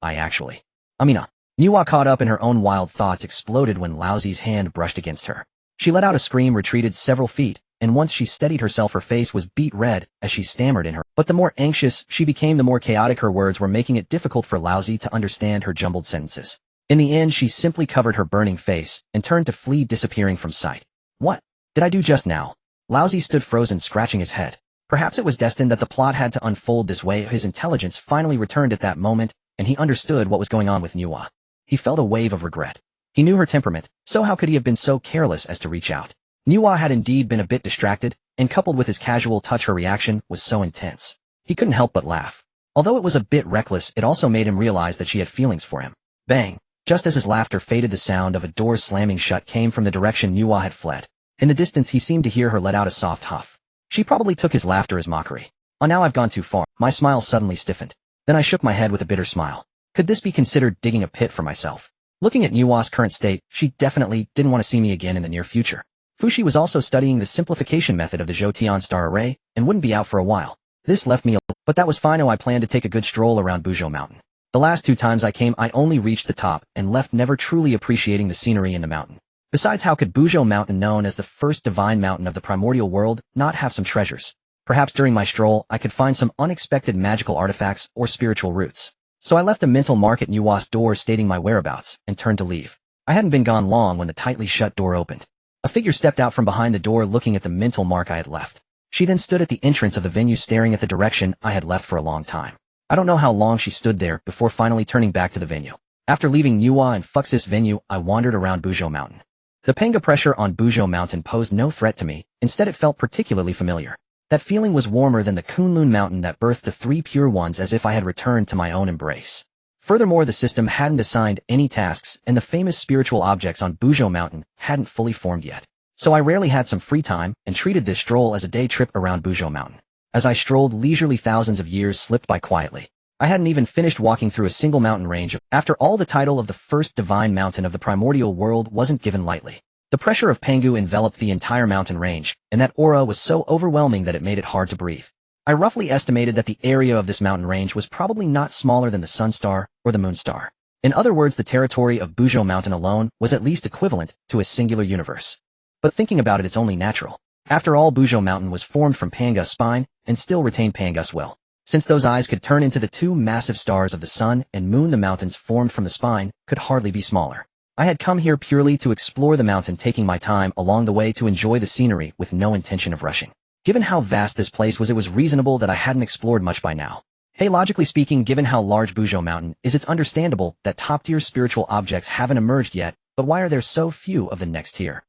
Nuwa, caught up in her own wild thoughts, exploded when Laozi's hand brushed against her. She let out a scream, retreated several feet, and once she steadied herself, her face was beet red as she stammered in her. But the more anxious she became, the more chaotic her words were, making it difficult for Laozi to understand her jumbled sentences. In the end, she simply covered her burning face and turned to flee, disappearing from sight. What did I do just now? Laozi stood frozen, scratching his head. Perhaps it was destined that the plot had to unfold this way. His intelligence finally returned at that moment, and he understood what was going on with Nuwa. He felt a wave of regret. He knew her temperament, so how could he have been so careless as to reach out? Nuwa had indeed been a bit distracted, and coupled with his casual touch, her reaction was so intense. He couldn't help but laugh. Although it was a bit reckless, it also made him realize that she had feelings for him. Bang! Just as his laughter faded, the sound of a door slamming shut came from the direction Nuwa had fled. In the distance, he seemed to hear her let out a soft huff. She probably took his laughter as mockery. Now I've gone too far. My smile suddenly stiffened. Then I shook my head with a bitter smile. Could this be considered digging a pit for myself? Looking at Nuwa's current state, she definitely didn't want to see me again in the near future. Fushi was also studying the simplification method of the Zhoutian star array, and wouldn't be out for a while. This left me alone, but that was fine. I planned to take a good stroll around Buzhou Mountain. The last 2 times I came, I only reached the top and left, never truly appreciating the scenery in the mountain. Besides, how could Buzhou Mountain, known as the first divine mountain of the primordial world, not have some treasures? Perhaps during my stroll, I could find some unexpected magical artifacts or spiritual roots. So I left a mental mark at Nuwa's door stating my whereabouts, and turned to leave. I hadn't been gone long when the tightly shut door opened. A figure stepped out from behind the door, looking at the mental mark I had left. She then stood at the entrance of the venue, staring at the direction I had left for a long time. I don't know how long she stood there before finally turning back to the venue. After leaving Nuwa and Fux's venue, I wandered around Buzhou Mountain. The Pangu pressure on Buzhou Mountain posed no threat to me, instead it felt particularly familiar. That feeling was warmer than the Kunlun mountain that birthed the three pure ones, as if I had returned to my own embrace. Furthermore, the system hadn't assigned any tasks, and the famous spiritual objects on Buzhou Mountain hadn't fully formed yet. So I rarely had some free time, and treated this stroll as a day trip around Buzhou Mountain. As I strolled leisurely, thousands of years slipped by quietly. I hadn't even finished walking through a single mountain range. After all, the title of the first divine mountain of the primordial world wasn't given lightly. The pressure of Pangu enveloped the entire mountain range, and that aura was so overwhelming that it made it hard to breathe. I roughly estimated that the area of this mountain range was probably not smaller than the Sun Star or the Moon Star. In other words, the territory of Buzhou Mountain alone was at least equivalent to a singular universe. But thinking about it, it's only natural. After all, Buzhou Mountain was formed from Pangu's spine and still retained Pangu's will. Since those eyes could turn into the two massive stars of the sun and moon, the mountains formed from the spine could hardly be smaller. I had come here purely to explore the mountain, taking my time along the way to enjoy the scenery with no intention of rushing. Given how vast this place was, it was reasonable that I hadn't explored much by now. Hey, logically speaking, given how large Buzhou Mountain is, it's understandable that top-tier spiritual objects haven't emerged yet, but why are there so few of the next tier?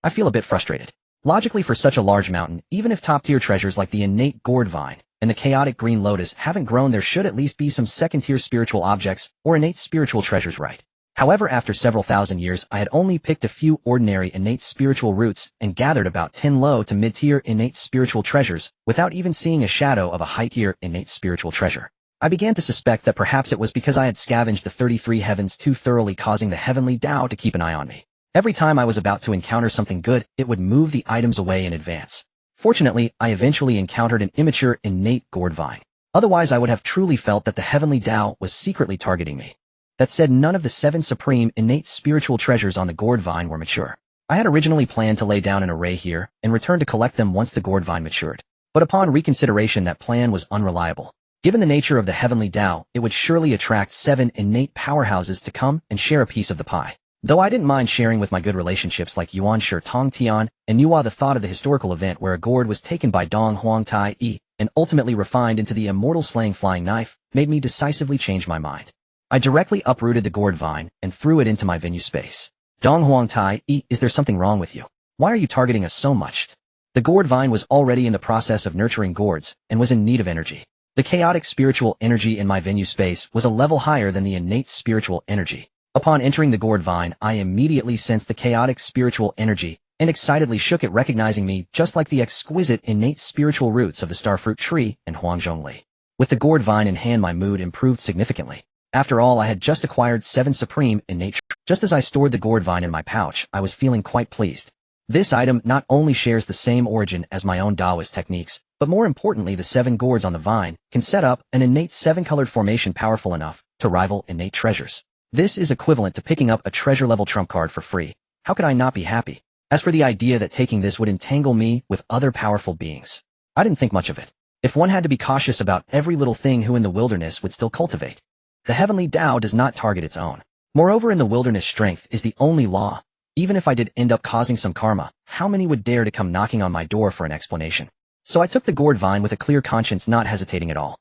I feel a bit frustrated. Logically, for such a large mountain, even if top-tier treasures like the innate gourd vine and the chaotic green lotus haven't grown, there should at least be some second-tier spiritual objects or innate spiritual treasures, right? However, after several thousand years, I had only picked a few ordinary innate spiritual roots and gathered about 10 low to mid-tier innate spiritual treasures without even seeing a shadow of a high-tier innate spiritual treasure. I began to suspect that perhaps it was because I had scavenged the 33 heavens too thoroughly, causing the heavenly Tao to keep an eye on me. Every time I was about to encounter something good, it would move the items away in advance. Fortunately, I eventually encountered an immature innate gourd vine. Otherwise, I would have truly felt that the heavenly Tao was secretly targeting me. That said, none of the 7 supreme innate spiritual treasures on the gourd vine were mature. I had originally planned to lay down an array here and return to collect them once the gourd vine matured. But upon reconsideration, that plan was unreliable. Given the nature of the heavenly Tao, it would surely attract 7 innate powerhouses to come and share a piece of the pie. Though I didn't mind sharing with my good relationships like Yuan Shi Tong Tian and Yuhua, the thought of the historical event where a gourd was taken by Dong Huang Tai Yi and ultimately refined into the immortal slaying flying knife made me decisively change my mind. I directly uprooted the gourd vine and threw it into my venue space. Dong Huang Tai Yi, is there something wrong with you? Why are you targeting us so much? The gourd vine was already in the process of nurturing gourds and was in need of energy. The chaotic spiritual energy in my venue space was a level higher than the innate spiritual energy. Upon entering the gourd vine, I immediately sensed the chaotic spiritual energy and excitedly shook it, recognizing me just like the exquisite innate spiritual roots of the starfruit tree and Huangzhongli. With the gourd vine in hand, my mood improved significantly. After all, I had just acquired 7 supreme innate. Just as I stored the gourd vine in my pouch, I was feeling quite pleased. This item not only shares the same origin as my own Taoist techniques, but more importantly, the 7 gourds on the vine can set up an innate 7-colored formation powerful enough to rival innate treasures. This is equivalent to picking up a treasure-level trump card for free. How could I not be happy? As for the idea that taking this would entangle me with other powerful beings, I didn't think much of it. If one had to be cautious about every little thing, who in the wilderness would still cultivate? The heavenly Tao does not target its own. Moreover, in the wilderness, strength is the only law. Even if I did end up causing some karma, how many would dare to come knocking on my door for an explanation? So I took the gourd vine with a clear conscience, not hesitating at all.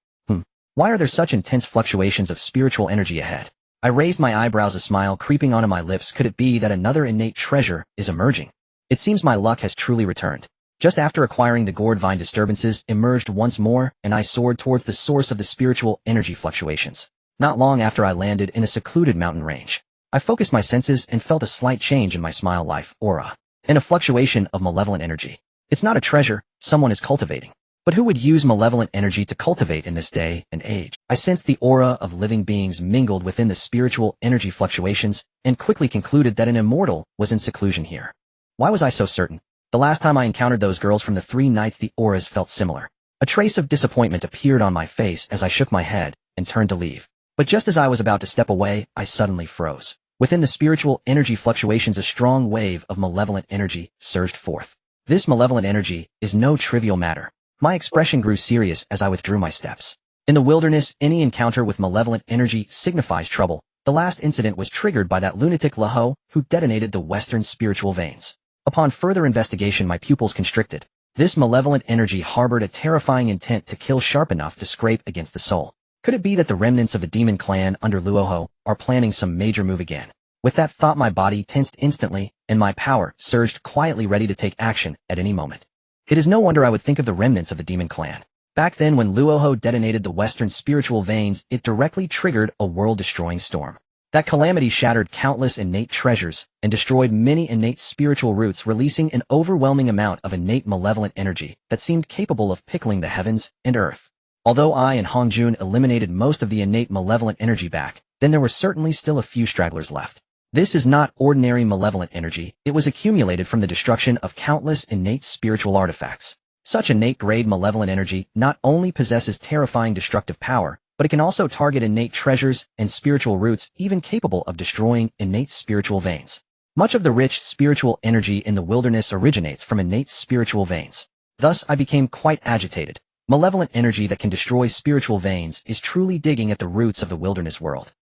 Why are there such intense fluctuations of spiritual energy ahead? I raised my eyebrows, a smile creeping onto my lips. Could it be that another innate treasure is emerging? It seems my luck has truly returned. Just after acquiring the gourd vine, disturbances emerged once more, and I soared towards the source of the spiritual energy fluctuations. Not long after, I landed in a secluded mountain range. I focused my senses and felt a slight change in my smile life aura, and a fluctuation of malevolent energy. It's not a treasure someone is cultivating. But who would use malevolent energy to cultivate in this day and age? I sensed the aura of living beings mingled within the spiritual energy fluctuations and quickly concluded that an immortal was in seclusion here. Why was I so certain? The last time I encountered those girls from the 3 nights, the auras felt similar. A trace of disappointment appeared on my face as I shook my head and turned to leave. But just as I was about to step away, I suddenly froze. Within the spiritual energy fluctuations, a strong wave of malevolent energy surged forth. This malevolent energy is no trivial matter. My expression grew serious as I withdrew my steps. In the wilderness, any encounter with malevolent energy signifies trouble. The last incident was triggered by that lunatic Laho who detonated the Western spiritual veins. Upon further investigation, my pupils constricted. This malevolent energy harbored a terrifying intent to kill, sharp enough to scrape against the soul. Could it be that the remnants of the demon clan under Luoho are planning some major move again? With that thought, my body tensed instantly, and my power surged quietly, ready to take action at any moment. It is no wonder I would think of the remnants of the demon clan. Back then when Luoho detonated the western spiritual veins, it directly triggered a world-destroying storm. That calamity shattered countless innate treasures and destroyed many innate spiritual roots, releasing an overwhelming amount of innate malevolent energy that seemed capable of pickling the heavens and earth. Although I and Hongjun eliminated most of the innate malevolent energy back, then there were certainly still a few stragglers left. This is not ordinary malevolent energy, it was accumulated from the destruction of countless innate spiritual artifacts. Such innate-grade malevolent energy not only possesses terrifying destructive power, but it can also target innate treasures and spiritual roots, even capable of destroying innate spiritual veins. Much of the rich spiritual energy in the wilderness originates from innate spiritual veins. Thus, I became quite agitated. Malevolent energy that can destroy spiritual veins is truly digging at the roots of the wilderness world.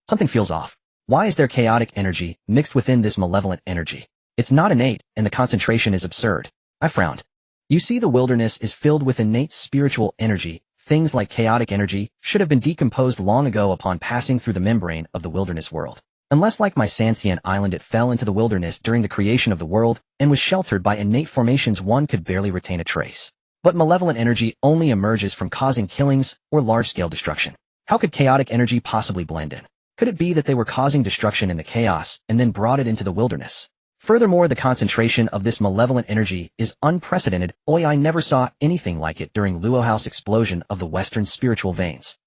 Something feels off. Why is there chaotic energy mixed within this malevolent energy? It's not innate, and the concentration is absurd. I frowned. You see, the wilderness is filled with innate spiritual energy. Things like chaotic energy should have been decomposed long ago upon passing through the membrane of the wilderness world. Unless, like my Sanxian island, it fell into the wilderness during the creation of the world and was sheltered by innate formations, one could barely retain a trace. But malevolent energy only emerges from causing killings or large-scale destruction. How could chaotic energy possibly blend in? Could it be that they were causing destruction in the chaos and then brought it into the wilderness? Furthermore, the concentration of this malevolent energy is unprecedented. I never saw anything like it during Luoho's explosion of the western spiritual veins.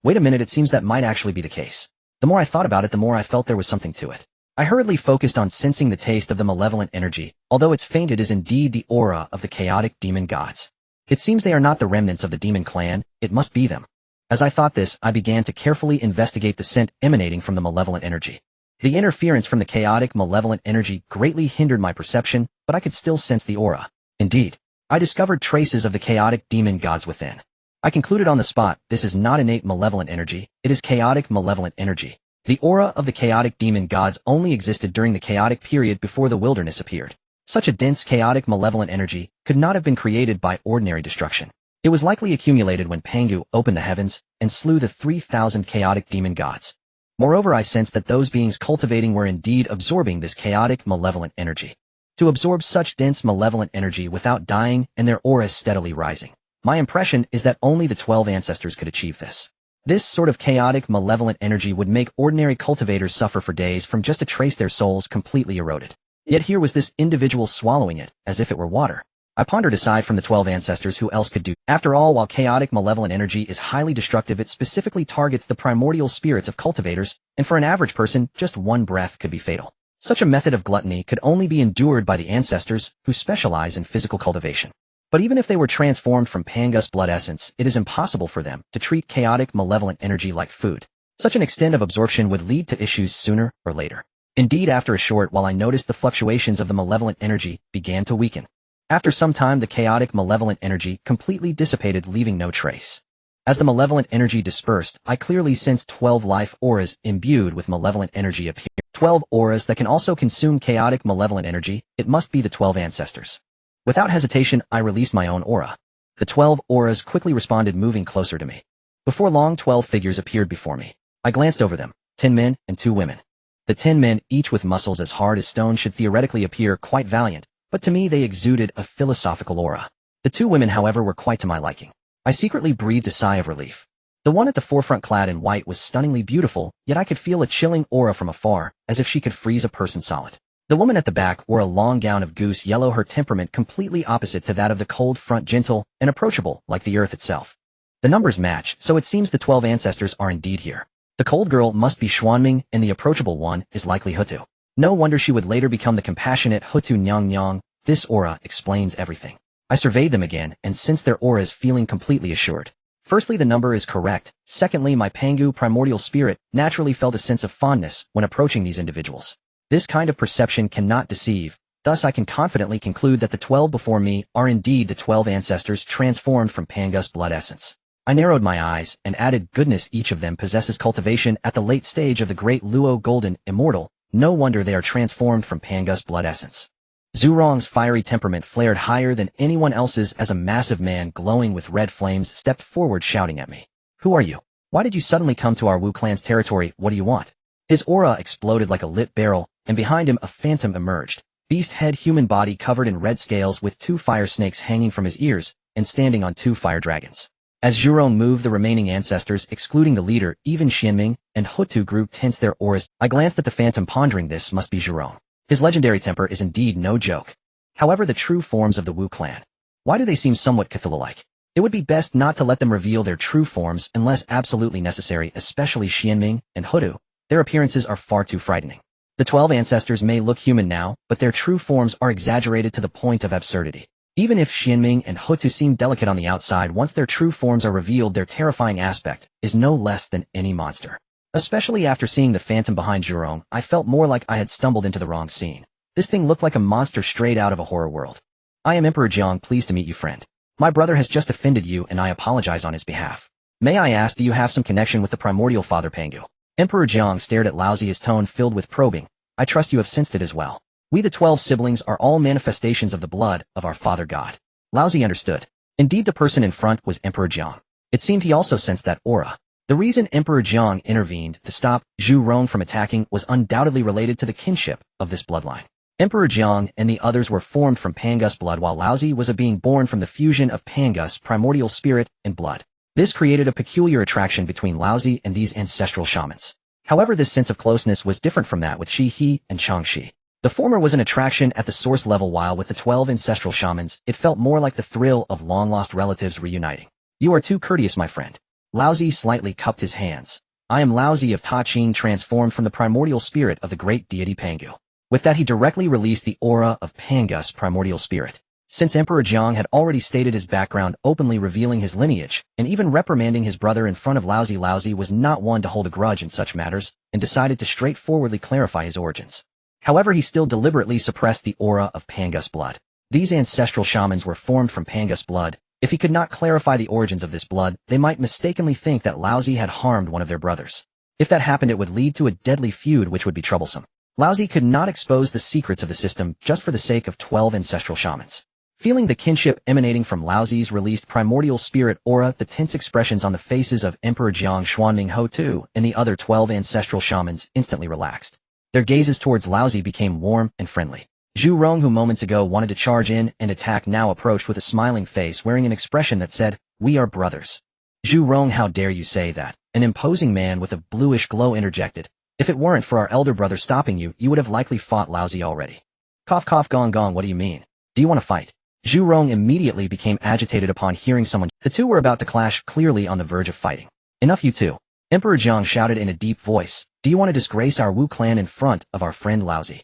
Wait a minute, it seems that might actually be the case. The more I thought about it, the more I felt there was something to it. I hurriedly focused on sensing the taste of the malevolent energy. Although it's faint, it is indeed the aura of the chaotic demon gods. It seems they are not the remnants of the demon clan, it must be them. As I thought this, I began to carefully investigate the scent emanating from the malevolent energy. The interference from the chaotic malevolent energy greatly hindered my perception, but I could still sense the aura. Indeed, I discovered traces of the chaotic demon gods within. I concluded on the spot, this is not innate malevolent energy, it is chaotic malevolent energy. The aura of the chaotic demon gods only existed during the chaotic period before the wilderness appeared. Such a dense chaotic malevolent energy could not have been created by ordinary destruction. It was likely accumulated when Pangu opened the heavens and slew the 3,000 chaotic demon gods. Moreover, I sensed that those beings cultivating were indeed absorbing this chaotic malevolent energy. To absorb such dense malevolent energy without dying and their auras steadily rising. My impression is that only the 12 ancestors could achieve this. This sort of chaotic malevolent energy would make ordinary cultivators suffer for days from just a trace, their souls completely eroded. Yet here was this individual swallowing it as if it were water. I pondered, aside from the 12 ancestors, who else could do? After all, while chaotic malevolent energy is highly destructive, it specifically targets the primordial spirits of cultivators, and for an average person, just one breath could be fatal. Such a method of gluttony could only be endured by the ancestors, who specialize in physical cultivation. But even if they were transformed from Pangu's blood essence, it is impossible for them to treat chaotic malevolent energy like food. Such an extent of absorption would lead to issues sooner or later. Indeed, after a short while I noticed the fluctuations of the malevolent energy began to weaken. After some time, the chaotic malevolent energy completely dissipated, leaving no trace. As the malevolent energy dispersed, I clearly sensed 12 life auras imbued with malevolent energy appear. 12 auras that can also consume chaotic malevolent energy. It must be the 12 ancestors. Without hesitation, I released my own aura. The 12 auras quickly responded, moving closer to me. Before long, 12 figures appeared before me. I glanced over them, 10 men and 2 women. The 10 men, each with muscles as hard as stone, should theoretically appear quite valiant, but to me they exuded a philosophical aura. The 2 women, however, were quite to my liking. I secretly breathed a sigh of relief. The one at the forefront, clad in white, was stunningly beautiful, yet I could feel a chilling aura from afar, as if she could freeze a person solid. The woman at the back wore a long gown of goose yellow, her temperament completely opposite to that of the cold front, gentle and approachable like the earth itself. The numbers match, so it seems the 12 ancestors are indeed here. The cold girl must be Xuanming, and the approachable one is likely Hutu. No wonder she would later become the compassionate Hutu Nyang Nyang. This aura explains everything. I surveyed them again and sensed their auras, feeling completely assured. Firstly, the number is correct. Secondly, my Pangu primordial spirit naturally felt a sense of fondness when approaching these individuals. This kind of perception cannot deceive. Thus, I can confidently conclude that the 12 before me are indeed the 12 ancestors transformed from Pangu's blood essence. I narrowed my eyes and added, goodness, each of them possesses cultivation at the late stage of the great Luo Golden Immortal. No wonder they are transformed from Pangu's blood essence. Zhurong's fiery temperament flared higher than anyone else's as a massive man glowing with red flames stepped forward, shouting at me. Who are you? Why did you suddenly come to our Wu clan's territory? What do you want? His aura exploded like a lit barrel, and behind him a phantom emerged. beast head human body covered in red scales with 2 fire snakes hanging from his ears, and standing on 2 fire dragons. As Zhurong moved, the remaining ancestors, excluding the leader, even Xianming and Hutu, grew tense their auras. I glanced at the phantom, pondering this must be Zhurong. His legendary temper is indeed no joke. However, the true forms of the Wu clan, why do they seem somewhat Cthulhu-like? It would be best not to let them reveal their true forms unless absolutely necessary, especially Xianming and Hutu. Their appearances are far too frightening. The 12 ancestors may look human now, but their true forms are exaggerated to the point of absurdity. Even if Xianming and Hutu seem delicate on the outside, once their true forms are revealed, their terrifying aspect is no less than any monster. Especially after seeing the phantom behind Zhurong, I felt more like I had stumbled into the wrong scene. This thing looked like a monster straight out of a horror world. I am Emperor Jiang, pleased to meet you, friend. My brother has just offended you and I apologize on his behalf. May I ask, do you have some connection with the primordial father Pangu? Emperor Jiang stared at Laozi, his tone filled with probing. I trust you have sensed it as well. We the 12 siblings are all manifestations of the blood of our father god. Laozi understood. Indeed, the person in front was Emperor Jiang. It seemed he also sensed that aura. The reason Emperor Jiang intervened to stop Zhurong from attacking was undoubtedly related to the kinship of this bloodline. Emperor Jiang and the others were formed from Pangu's blood, while Laozi was a being born from the fusion of Pangu's primordial spirit and blood. This created a peculiar attraction between Laozi and these ancestral shamans. However, this sense of closeness was different from that with Shi He and Changxi. The former was an attraction at the source level, while with the 12 ancestral shamans, it felt more like the thrill of long-lost relatives reuniting. You are too courteous, my friend. Laozi slightly cupped his hands. I am Laozi of Taiqing, transformed from the primordial spirit of the great deity Pangu. With that, he directly released the aura of Pangu's primordial spirit. Since Emperor Jiang had already stated his background, openly revealing his lineage, and even reprimanding his brother in front of Laozi, Laozi was not one to hold a grudge in such matters, and decided to straightforwardly clarify his origins. However, he still deliberately suppressed the aura of Pangu's blood. These ancestral shamans were formed from Pangu's blood. If he could not clarify the origins of this blood, they might mistakenly think that Laozi had harmed one of their brothers. If that happened, it would lead to a deadly feud which would be troublesome. Laozi could not expose the secrets of the system just for the sake of 12 ancestral shamans. Feeling the kinship emanating from Laozi's released primordial spirit aura, the tense expressions on the faces of Emperor Jiang, Xuanming, Hutu, and the other 12 ancestral shamans instantly relaxed. Their gazes towards Laozi became warm and friendly. Zhurong, who moments ago wanted to charge in and attack, now approached with a smiling face, wearing an expression that said, "We are brothers." Zhurong, how dare you say that? An imposing man with a bluish glow interjected. If it weren't for our elder brother stopping you, you would have likely fought Laozi already. Cough cough gong gong, what do you mean? Do you want to fight? Zhurong immediately became agitated upon hearing someone. The two were about to clash, clearly on the verge of fighting. Enough, you two. Emperor Jiang shouted in a deep voice. Do you want to disgrace our Wu clan in front of our friend Laozi?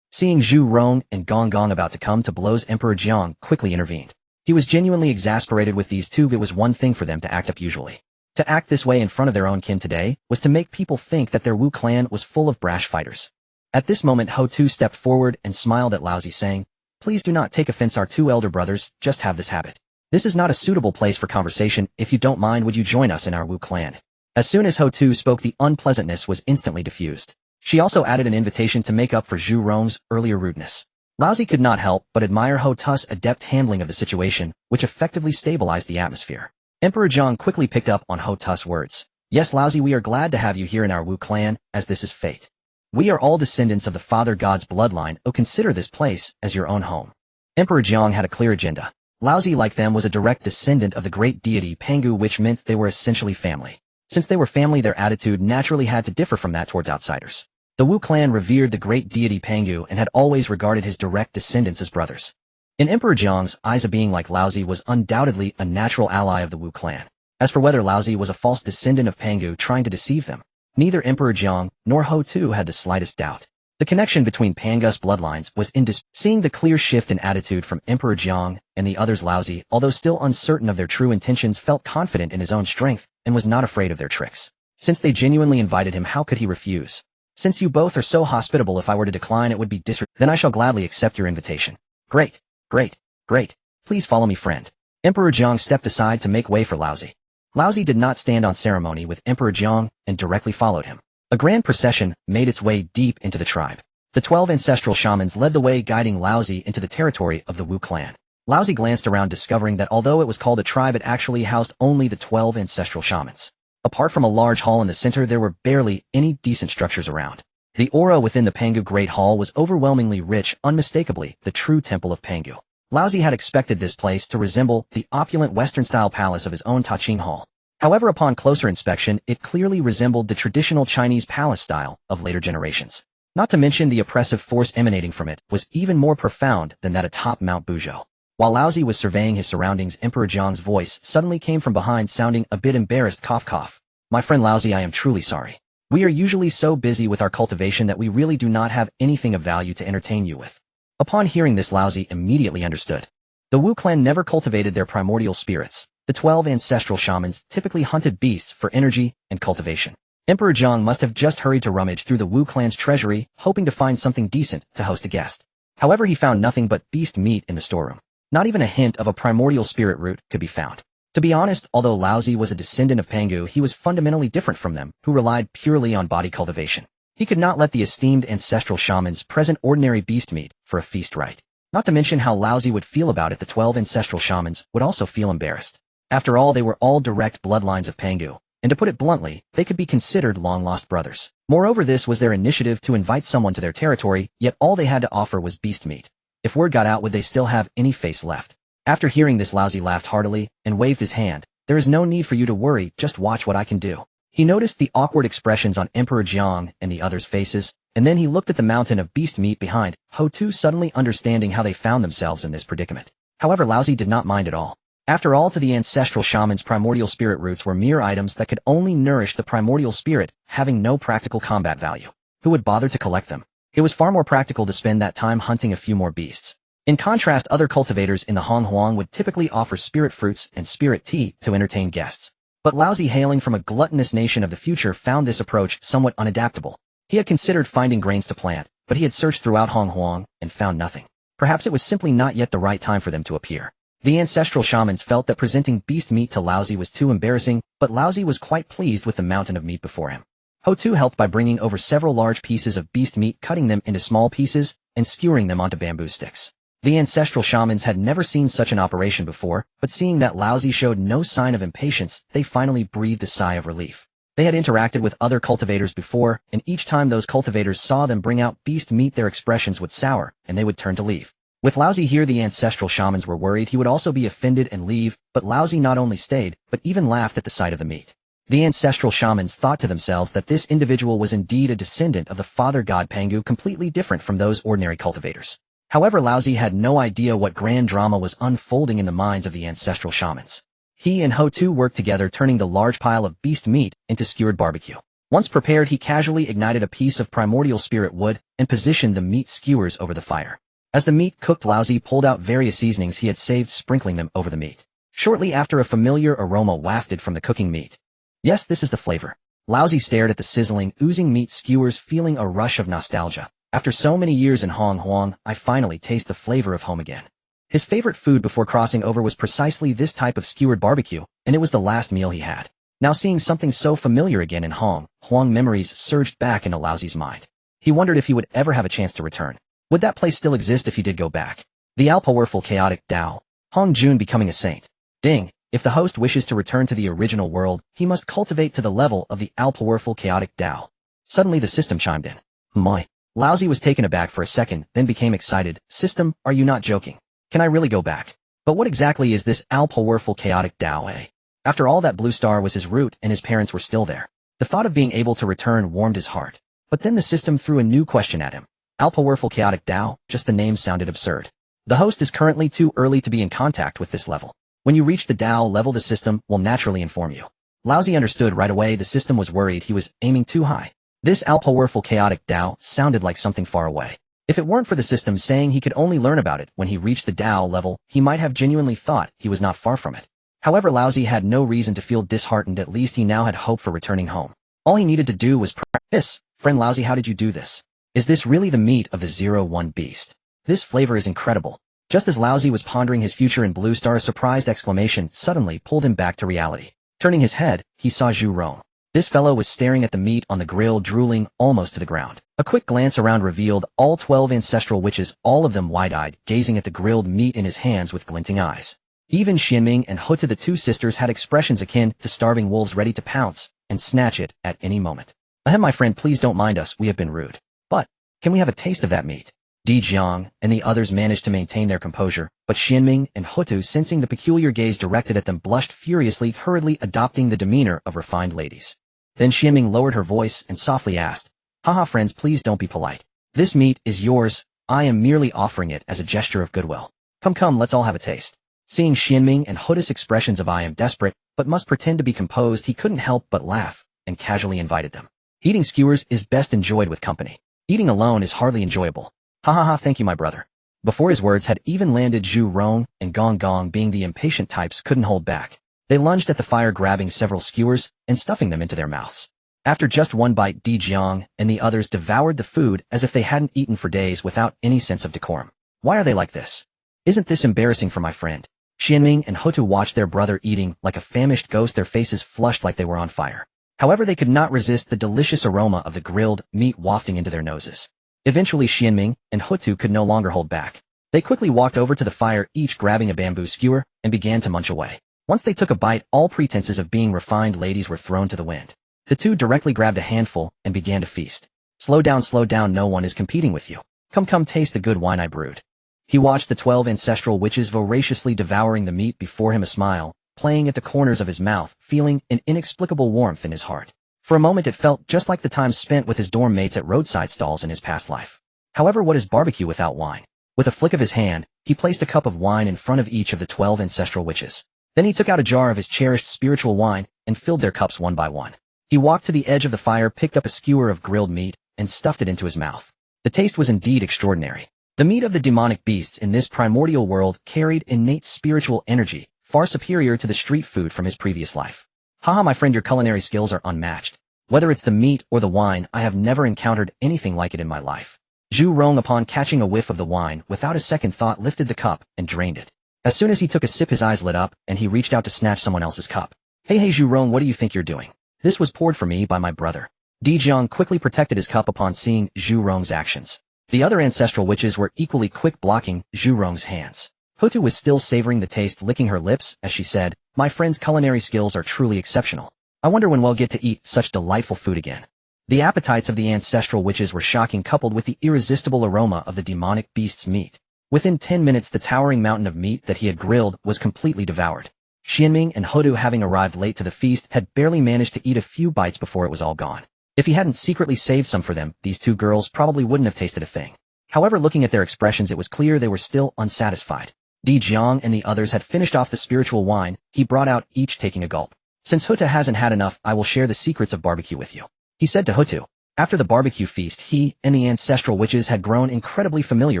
Seeing Zhurong and Gong Gong about to come to blows, Emperor Jiang quickly intervened. He was genuinely exasperated with these two. It was one thing for them to act up usually. To act this way in front of their own kin today was to make people think that their Wu clan was full of brash fighters. At this moment, Hutu stepped forward and smiled at Laozi, saying, Please do not take offense, our two elder brothers just have this habit. This is not a suitable place for conversation. If you don't mind, would you join us in our Wu clan? As soon as Hutu spoke, the unpleasantness was instantly diffused. She also added an invitation to make up for Zhurong's earlier rudeness. Laozi could not help but admire Hutu's adept handling of the situation, which effectively stabilized the atmosphere. Emperor Jiang quickly picked up on Hutu's words. Yes, Laozi, we are glad to have you here in our Wu clan, as this is fate. We are all descendants of the Father God's bloodline. Oh, consider this place as your own home. Emperor Jiang had a clear agenda. Laozi, like them, was a direct descendant of the great deity Pangu, which meant they were essentially family. Since they were family, their attitude naturally had to differ from that towards outsiders. The Wu clan revered the great deity Pangu and had always regarded his direct descendants as brothers. In Emperor Jiang's eyes, a being like Laozi was undoubtedly a natural ally of the Wu clan. As for whether Laozi was a false descendant of Pangu trying to deceive them, neither Emperor Jiang nor Hutu had the slightest doubt. The connection between Pangu's bloodlines was indisputable. Seeing the clear shift in attitude from Emperor Jiang and the others, Laozi, although still uncertain of their true intentions, felt confident in his own strength and was not afraid of their tricks. Since they genuinely invited him, how could he refuse? Since you both are so hospitable, if I were to decline, it would be disrespectful. Then I shall gladly accept your invitation. Great, great, great. Please follow me, friend. Emperor Jiang stepped aside to make way for Laozi. Laozi did not stand on ceremony with Emperor Jiang and directly followed him. A grand procession made its way deep into the tribe. The 12 ancestral shamans led the way, guiding Laozi into the territory of the Wu clan. Laozi glanced around, discovering that although it was called a tribe, it actually housed only the 12 ancestral shamans. Apart from a large hall in the center, there were barely any decent structures around. The aura within the Pangu Great Hall was overwhelmingly rich, unmistakably the true temple of Pangu. Laozi had expected this place to resemble the opulent Western-style palace of his own Taiqing Hall. However, upon closer inspection, it clearly resembled the traditional Chinese palace style of later generations. Not to mention the oppressive force emanating from it was even more profound than that atop Mount Buzhou. While Laozi was surveying his surroundings, Emperor Jiang's voice suddenly came from behind, sounding a bit embarrassed. Cough cough. My friend Laozi, I am truly sorry. We are usually so busy with our cultivation that we really do not have anything of value to entertain you with. Upon hearing this, Laozi immediately understood. The Wu clan never cultivated their primordial spirits. The 12 ancestral shamans typically hunted beasts for energy and cultivation. Emperor Jiang must have just hurried to rummage through the Wu clan's treasury, hoping to find something decent to host a guest. However, he found nothing but beast meat in the storeroom. Not even a hint of a primordial spirit root could be found. To be honest, although Laozi was a descendant of Pangu, he was fundamentally different from them, who relied purely on body cultivation. He could not let the esteemed ancestral shamans present ordinary beast meat for a feast rite. Not to mention how Laozi would feel about it. The 12 ancestral shamans would also feel embarrassed. After all, they were all direct bloodlines of Pangu, and to put it bluntly, they could be considered long-lost brothers. Moreover, this was their initiative to invite someone to their territory, yet all they had to offer was beast meat. If word got out, would they still have any face left? After hearing this, Laozi laughed heartily and waved his hand. There is no need for you to worry, just watch what I can do. He noticed the awkward expressions on Emperor Jiang and the others' faces, and then he looked at the mountain of beast meat behind, Ho-Tu suddenly understanding how they found themselves in this predicament. However, Laozi did not mind at all. After all, to the ancestral shamans, primordial spirit roots were mere items that could only nourish the primordial spirit, having no practical combat value. Who would bother to collect them? It was far more practical to spend that time hunting a few more beasts. In contrast, other cultivators in the Honghuang would typically offer spirit fruits and spirit tea to entertain guests. But Laozi, hailing from a gluttonous nation of the future, found this approach somewhat unadaptable. He had considered finding grains to plant, but he had searched throughout Honghuang and found nothing. Perhaps it was simply not yet the right time for them to appear. The ancestral shamans felt that presenting beast meat to Laozi was too embarrassing, but Laozi was quite pleased with the mountain of meat before him. Ho-Tu helped by bringing over several large pieces of beast meat, cutting them into small pieces and skewering them onto bamboo sticks. The ancestral shamans had never seen such an operation before, but seeing that Laozi showed no sign of impatience, they finally breathed a sigh of relief. They had interacted with other cultivators before, and each time those cultivators saw them bring out beast meat, their expressions would sour, and they would turn to leave. With Laozi here, the ancestral shamans were worried he would also be offended and leave, but Laozi not only stayed, but even laughed at the sight of the meat. The ancestral shamans thought to themselves that this individual was indeed a descendant of the father god Pangu, completely different from those ordinary cultivators. However, Laozi had no idea what grand drama was unfolding in the minds of the ancestral shamans. He and Ho-Tu worked together, turning the large pile of beast meat into skewered barbecue. Once prepared, he casually ignited a piece of primordial spirit wood and positioned the meat skewers over the fire. As the meat cooked, Laozi pulled out various seasonings he had saved, sprinkling them over the meat. Shortly after, a familiar aroma wafted from the cooking meat. Yes, this is the flavor. Laozi stared at the sizzling, oozing meat skewers, feeling a rush of nostalgia. After so many years in Honghuang, I finally taste the flavor of home again. His favorite food before crossing over was precisely this type of skewered barbecue, and it was the last meal he had. Now seeing something so familiar again in Honghuang, memories surged back into Laozi's mind. He wondered if he would ever have a chance to return. Would that place still exist if he did go back? The all-powerful chaotic Dao. Hong Jun becoming a saint. Ding. If the host wishes to return to the original world, he must cultivate to the level of the all-powerful chaotic Dao. Suddenly the system chimed in. My. Laozi was taken aback for a second, then became excited. System, are you not joking? Can I really go back? But what exactly is this all-powerful chaotic Dao, eh? After all, that blue star was his root and his parents were still there. The thought of being able to return warmed his heart. But then the system threw a new question at him. All-powerful chaotic Dao, just the name sounded absurd. The host is currently too early to be in contact with this level. When you reach the Dao level, the system will naturally inform you. Laozi understood right away. The system was worried he was aiming too high. This all-powerful chaotic Dao sounded like something far away. If it weren't for the system saying he could only learn about it when he reached the Dao level, he might have genuinely thought he was not far from it. However, Laozi had no reason to feel disheartened. At least he now had hope for returning home. All he needed to do was practice. Friend Laozi, how did you do this? Is this really the meat of the 01 beast? This flavor is incredible. Just as Laozi was pondering his future in Blue Star, a surprised exclamation suddenly pulled him back to reality. Turning his head, he saw Zhu Rong. This fellow was staring at the meat on the grill, drooling almost to the ground. A quick glance around revealed all 12 ancestral witches, all of them wide-eyed, gazing at the grilled meat in his hands with glinting eyes. Even Xianming and Ho-Tu, the two sisters, had expressions akin to starving wolves ready to pounce and snatch it at any moment. Ahem, my friend, please don't mind us, we have been rude. But, can we have a taste of that meat? Di Jiang and the others managed to maintain their composure, but Xianming and Hutu, sensing the peculiar gaze directed at them, blushed furiously, hurriedly adopting the demeanor of refined ladies. Then Xianming lowered her voice and softly asked, "Haha, friends, please don't be polite. This meat is yours. I am merely offering it as a gesture of goodwill. Come, let's all have a taste." Seeing Xianming and Hutu's expressions of "I am desperate, but must pretend to be composed," he couldn't help but laugh, and casually invited them. Eating skewers is best enjoyed with company. Eating alone is hardly enjoyable. Ha, thank you, my brother. Before his words had even landed, Zhu Rong and Gong Gong, being the impatient types, couldn't hold back. They lunged at the fire, grabbing several skewers and stuffing them into their mouths. After just one bite, Di Jiang and the others devoured the food as if they hadn't eaten for days, without any sense of decorum. Why are they like this? Isn't this embarrassing for my friend? Xianming and Hutu watched their brother eating like a famished ghost, their faces flushed like they were on fire. However, they could not resist the delicious aroma of the grilled meat wafting into their noses. Eventually, Xianming and Hutu could no longer hold back. They quickly walked over to the fire, each grabbing a bamboo skewer, and began to munch away. Once they took a bite, all pretenses of being refined ladies were thrown to the wind. The two directly grabbed a handful and began to feast. Slow down, no one is competing with you. Come, taste the good wine I brewed." He watched the 12 ancestral witches voraciously devouring the meat before him, a smile playing at the corners of his mouth, feeling an inexplicable warmth in his heart. For a moment it felt just like the time spent with his dorm mates at roadside stalls in his past life. However, what is barbecue without wine? With a flick of his hand, he placed a cup of wine in front of each of the 12 ancestral witches. Then he took out a jar of his cherished spiritual wine and filled their cups one by one. He walked to the edge of the fire, picked up a skewer of grilled meat, and stuffed it into his mouth. The taste was indeed extraordinary. The meat of the demonic beasts in this primordial world carried innate spiritual energy, far superior to the street food from his previous life. Haha, my friend, your culinary skills are unmatched. Whether it's the meat or the wine, I have never encountered anything like it in my life. Zhu Rong, upon catching a whiff of the wine, without a second thought lifted the cup and drained it. As soon as he took a sip, his eyes lit up, and he reached out to snatch someone else's cup. Hey Zhu Rong, what do you think you're doing? This was poured for me by my brother. Di Jiang quickly protected his cup upon seeing Zhu Rong's actions. The other ancestral witches were equally quick, blocking Zhu Rong's hands. Hutu was still savoring the taste, licking her lips as she said, "My friend's culinary skills are truly exceptional. I wonder when we'll get to eat such delightful food again." The appetites of the ancestral witches were shocking, coupled with the irresistible aroma of the demonic beast's meat. Within 10 minutes, the towering mountain of meat that he had grilled was completely devoured. Xianming and Hutu, having arrived late to the feast, had barely managed to eat a few bites before it was all gone. If he hadn't secretly saved some for them, these two girls probably wouldn't have tasted a thing. However, looking at their expressions, it was clear they were still unsatisfied. Di Jiang and the others had finished off the spiritual wine. He brought out, each taking a gulp. "Since Hutu hasn't had enough, I will share the secrets of barbecue with you," he said to Hutu. After the barbecue feast, he and the ancestral witches had grown incredibly familiar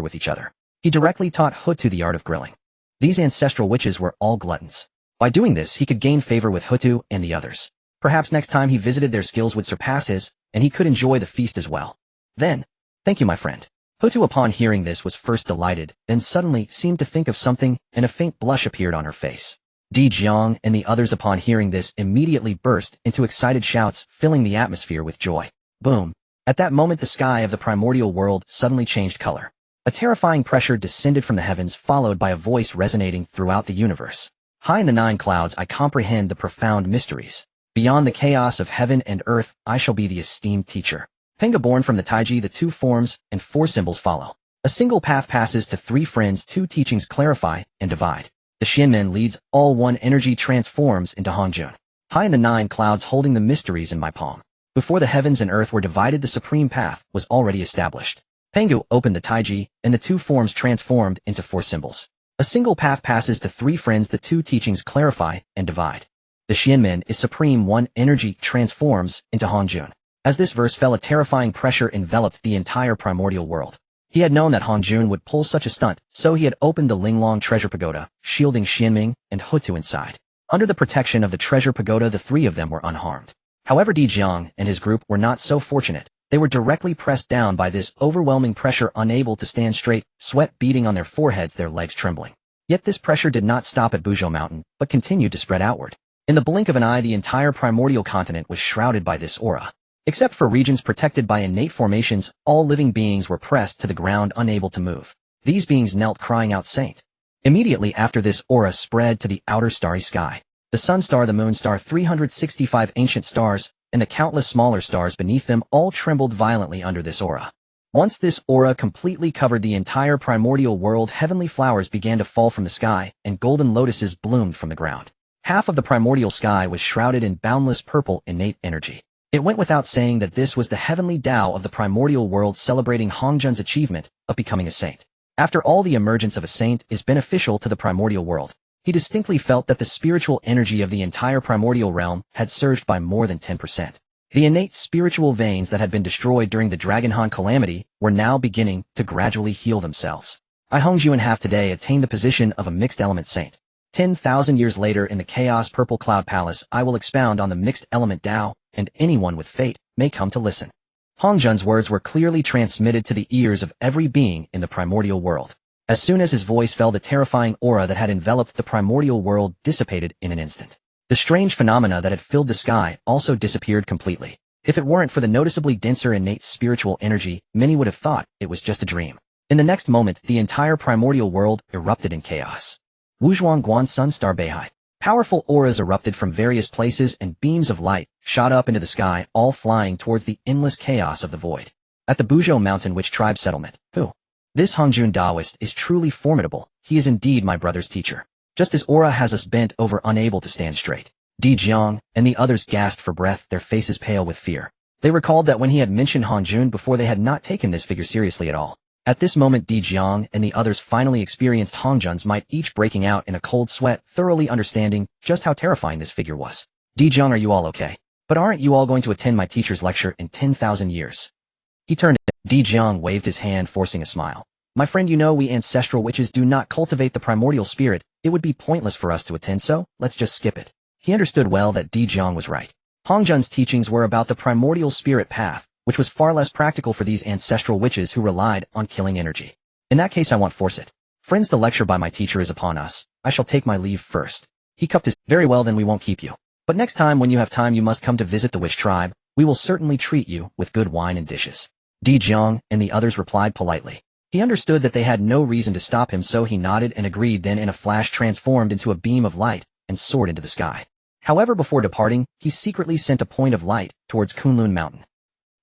with each other. He directly taught Hutu the art of grilling. These ancestral witches were all gluttons. By doing this, he could gain favor with Hutu and the others. Perhaps next time he visited, their skills would surpass his, and he could enjoy the feast as well. Then, "Thank you, my friend." Hutu, upon hearing this, was first delighted, then suddenly seemed to think of something, and a faint blush appeared on her face. Di Jiang and the others, upon hearing this, immediately burst into excited shouts, filling the atmosphere with joy. Boom! At that moment, the sky of the primordial world suddenly changed color. A terrifying pressure descended from the heavens, followed by a voice resonating throughout the universe. "High in the 9 clouds, I comprehend the profound mysteries. Beyond the chaos of heaven and earth, I shall be the esteemed teacher." Pangu, born from the Taiji, the 2 forms and 4 symbols follow. A single path passes to 3 friends, 2 teachings clarify and divide. The Xianmen leads, all 1 energy transforms into Hongjun. High in the 9 clouds, holding the mysteries in my palm. Before the heavens and earth were divided, the supreme path was already established. Pangu opened the Taiji, and the 2 forms transformed into 4 symbols. A single path passes to 3 friends, the 2 teachings clarify and divide. The Xianmen is supreme, 1 energy transforms into Hongjun. As this verse fell, a terrifying pressure enveloped the entire primordial world. He had known that Hongjun would pull such a stunt, so he had opened the Linglong treasure pagoda, shielding Xianming and Hutu inside. Under the protection of the treasure pagoda, the 3 of them were unharmed. However, Di Jiang and his group were not so fortunate. They were directly pressed down by this overwhelming pressure, unable to stand straight, sweat beading on their foreheads, their legs trembling. Yet this pressure did not stop at Buzhou Mountain, but continued to spread outward. In the blink of an eye, the entire primordial continent was shrouded by this aura. Except for regions protected by innate formations, all living beings were pressed to the ground, unable to move. These beings knelt, crying out, "Saint." Immediately after, this aura spread to the outer starry sky. The sun star, the moon star, 365 ancient stars, and the countless smaller stars beneath them all trembled violently under this aura. Once this aura completely covered the entire primordial world, heavenly flowers began to fall from the sky, and golden lotuses bloomed from the ground. Half of the primordial sky was shrouded in boundless purple innate energy. It went without saying that this was the heavenly Tao of the primordial world celebrating Hongjun's achievement of becoming a saint. After all, the emergence of a saint is beneficial to the primordial world. He distinctly felt that the spiritual energy of the entire primordial realm had surged by more than 10%. The innate spiritual veins that had been destroyed during the Dragonhan calamity were now beginning to gradually heal themselves. I Hongjun have today attained the position of a mixed element saint. 10,000 years later in the Chaos Purple Cloud Palace, I will expound on the mixed element Tao, and anyone with fate may come to listen. Hongjun's words were clearly transmitted to the ears of every being in the primordial world. As soon as his voice fell, the terrifying aura that had enveloped the primordial world dissipated in an instant. The strange phenomena that had filled the sky also disappeared completely. If it weren't for the noticeably denser innate spiritual energy, many would have thought it was just a dream. In the next moment, the entire primordial world erupted in chaos. Wuzhuang Guan Sun Star Beihai. Powerful auras erupted from various places and beams of light shot up into the sky, all flying towards the endless chaos of the void. At the Buzhou Mountain Witch Tribe settlement. Who? This Hongjun Taoist is truly formidable. He is indeed my brother's teacher. Just his aura has us bent over, unable to stand straight. Di Jiang and the others gasped for breath, their faces pale with fear. They recalled that when he had mentioned Hongjun before, they had not taken this figure seriously at all. At this moment, Di Jiang and the others finally experienced Hongjun's might, each breaking out in a cold sweat, thoroughly understanding just how terrifying this figure was. Di Jiang, are you all okay? But aren't you all going to attend my teacher's lecture in 10,000 years? He turned. Di Jiang waved his hand, forcing a smile. My friend, you know we ancestral witches do not cultivate the primordial spirit. It would be pointless for us to attend, so let's just skip it. He understood well that Di Jiang was right. Hongjun's teachings were about the primordial spirit path, which was far less practical for these ancestral witches who relied on killing energy. In that case, I won't force it. Friends, the lecture by my teacher is upon us. I shall take my leave first. He cupped his. Very well, then we won't keep you. But next time when you have time, you must come to visit the witch tribe. We will certainly treat you with good wine and dishes. Di Jiang and the others replied politely. He understood that they had no reason to stop him, so he nodded and agreed, then in a flash transformed into a beam of light and soared into the sky. However, before departing, he secretly sent a point of light towards Kunlun Mountain.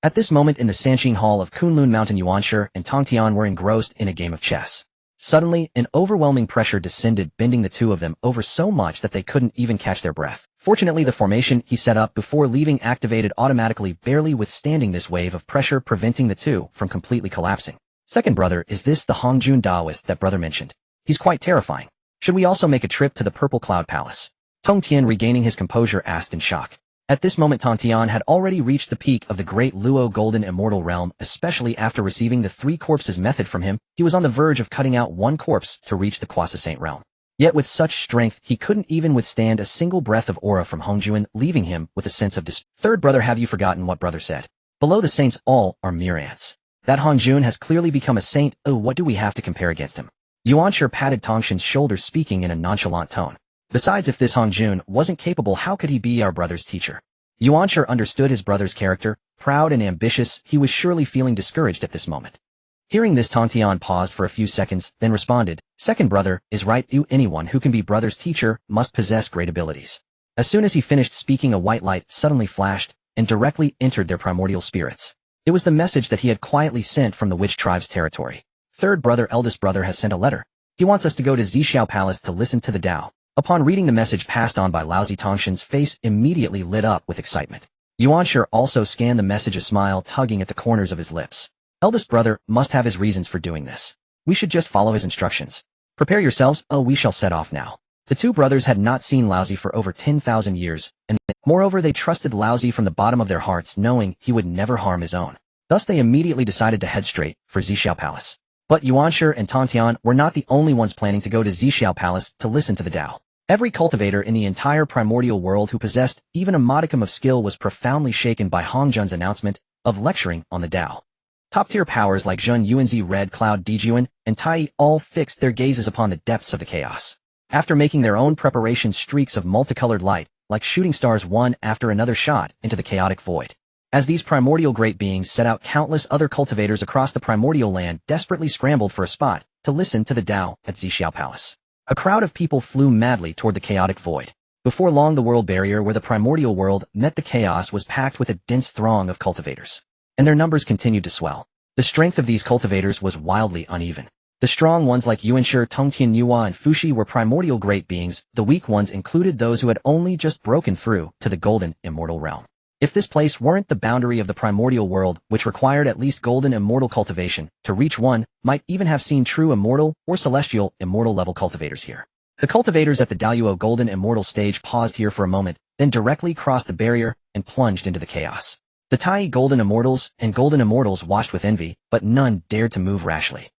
At this moment in the Sanxing Hall of Kunlun Mountain, Yuanshi and Tang Tian were engrossed in a game of chess. Suddenly, an overwhelming pressure descended, bending the two of them over so much that they couldn't even catch their breath. Fortunately, the formation he set up before leaving activated automatically, barely withstanding this wave of pressure, preventing the two from completely collapsing. Second brother, is this the Hongjun Taoist that brother mentioned? He's quite terrifying. Should we also make a trip to the Purple Cloud Palace? Tong Tian, regaining his composure, asked in shock. At this moment, Tong Tian had already reached the peak of the great Luo Golden Immortal Realm, especially after receiving the three corpses method from him. He was on the verge of cutting out one corpse to reach the Quasi Saint realm. Yet with such strength, he couldn't even withstand a single breath of aura from Hongjun, leaving him with a sense of despair. Third brother, have you forgotten what brother said? Below the saints, all are mere ants. That Hongjun has clearly become a saint. Oh, what do we have to compare against him? Yuanshi patted Tongshin's shoulder, speaking in a nonchalant tone. Besides, if this Hongjun wasn't capable, how could he be our brother's teacher? Yuanshi understood his brother's character. Proud and ambitious, he was surely feeling discouraged at this moment. Hearing this, Tong Tian paused for a few seconds, then responded, Second brother is right. Anyone who can be brother's teacher must possess great abilities. As soon as he finished speaking, a white light suddenly flashed and directly entered their primordial spirits. It was the message that he had quietly sent from the witch tribe's territory. Third brother, eldest brother has sent a letter. He wants us to go to Zhixiao Palace to listen to the Tao. Upon reading the message passed on by Laozi, Tongshin's face immediately lit up with excitement. Yuanshi also scanned the message, a smile tugging at the corners of his lips. Eldest brother must have his reasons for doing this. We should just follow his instructions. Prepare yourselves. Oh, we shall set off now. The two brothers had not seen Laozi for over 10,000 years, and moreover they trusted Laozi from the bottom of their hearts, knowing he would never harm his own. Thus they immediately decided to head straight for Zhixiao Palace. But Yuanshi and Tong Tian were not the only ones planning to go to Zhixiao Palace to listen to the Tao. Every cultivator in the entire primordial world who possessed even a modicum of skill was profoundly shaken by Hongjun's announcement of lecturing on the Tao. Top-tier powers like Zhun Yuanzi, Red Cloud Dijuan, and Tai all fixed their gazes upon the depths of the chaos. After making their own preparations, streaks of multicolored light, like shooting stars, one after another shot into the chaotic void. As these primordial great beings set out, countless other cultivators across the primordial land desperately scrambled for a spot to listen to the Tao at Zhixiao Palace. A crowd of people flew madly toward the chaotic void. Before long, the world barrier where the primordial world met the chaos was packed with a dense throng of cultivators. And their numbers continued to swell. The strength of these cultivators was wildly uneven. The strong ones like Yuanshi, Tongtian Yuhua, and Fushi were primordial great beings. The weak ones included those who had only just broken through to the golden, immortal realm. If this place weren't the boundary of the primordial world, which required at least golden immortal cultivation, to reach one might even have seen true immortal or celestial immortal level cultivators here. The cultivators at the Daluo golden immortal stage paused here for a moment, then directly crossed the barrier and plunged into the chaos. The Tai golden immortals and golden immortals watched with envy, but none dared to move rashly.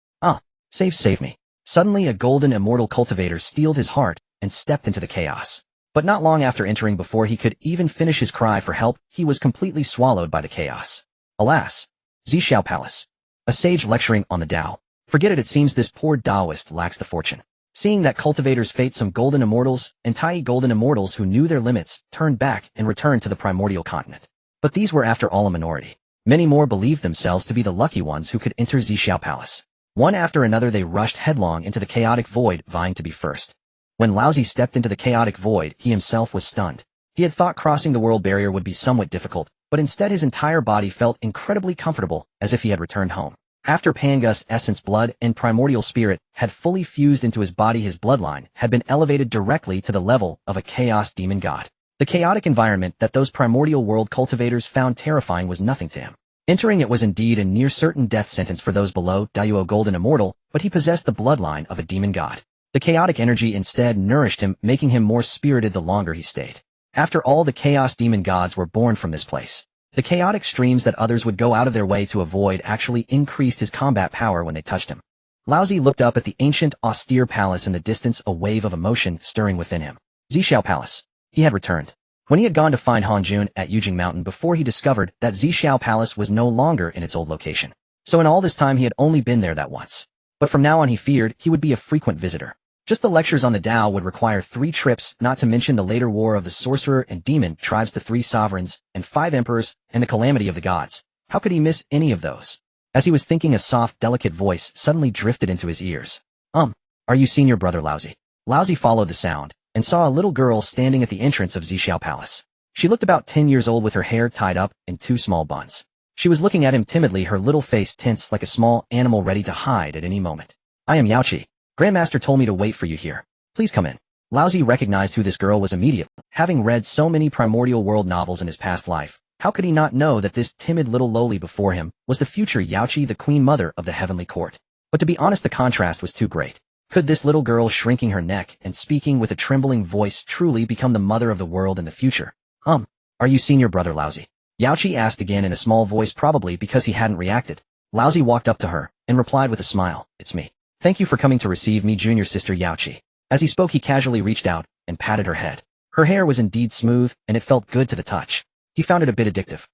Save me. Suddenly a golden immortal cultivator steeled his heart and stepped into the chaos. But not long after entering, before he could even finish his cry for help, he was completely swallowed by the chaos. Alas! Zhixiao Palace. A sage lecturing on the Tao. Forget it, it seems this poor Taoist lacks the fortune. Seeing that cultivators fate some golden immortals and Tai golden immortals who knew their limits turned back and returned to the primordial continent. But these were after all a minority. Many more believed themselves to be the lucky ones who could enter Zhixiao Palace. One after another they rushed headlong into the chaotic void, vying to be first. When Laozi stepped into the chaotic void, he himself was stunned. He had thought crossing the world barrier would be somewhat difficult, but instead his entire body felt incredibly comfortable, as if he had returned home. After Pangu's essence blood and primordial spirit had fully fused into his body, his bloodline had been elevated directly to the level of a chaos demon god. The chaotic environment that those primordial world cultivators found terrifying was nothing to him. Entering it was indeed a near-certain death sentence for those below Daluo golden immortal, but he possessed the bloodline of a demon god. The chaotic energy instead nourished him, making him more spirited the longer he stayed. After all, the chaos demon gods were born from this place. The chaotic streams that others would go out of their way to avoid actually increased his combat power when they touched him. Laozi looked up at the ancient, austere palace in the distance, a wave of emotion stirring within him. Zhixiao Palace. He had returned. When he had gone to find Hanjun at Yujing Mountain before he discovered that Zhixiao Palace was no longer in its old location. So in all this time he had only been there that once. But from now on he feared he would be a frequent visitor. Just the lectures on the Tao would require 3 trips, not to mention the later war of the sorcerer and demon tribes, the 3 sovereigns, and 5 emperors, and the calamity of the gods. How could he miss any of those? As he was thinking, a soft, delicate voice suddenly drifted into his ears. Are you senior brother Laozi? Laozi followed the sound and saw a little girl standing at the entrance of Zhixiao Palace. She looked about 10 years old with her hair tied up in 2 small buns. She was looking at him timidly, her little face tense like a small animal ready to hide at any moment. I am Yaoqi. Grandmaster told me to wait for you here. Please come in. Laozi recognized who this girl was immediately. Having read so many primordial world novels in his past life, how could he not know that this timid little lowly before him was the future Yaoqi, the queen mother of the heavenly court? But to be honest, the contrast was too great. Could this little girl, shrinking her neck and speaking with a trembling voice, truly become the mother of the world in the future? Are you senior brother Laozi? Yaoqi asked again in a small voice, probably because he hadn't reacted. Laozi walked up to her and replied with a smile, It's me. Thank you for coming to receive me, junior sister Yaoqi. As he spoke, he casually reached out and patted her head. Her hair was indeed smooth, and it felt good to the touch. He found it a bit addictive.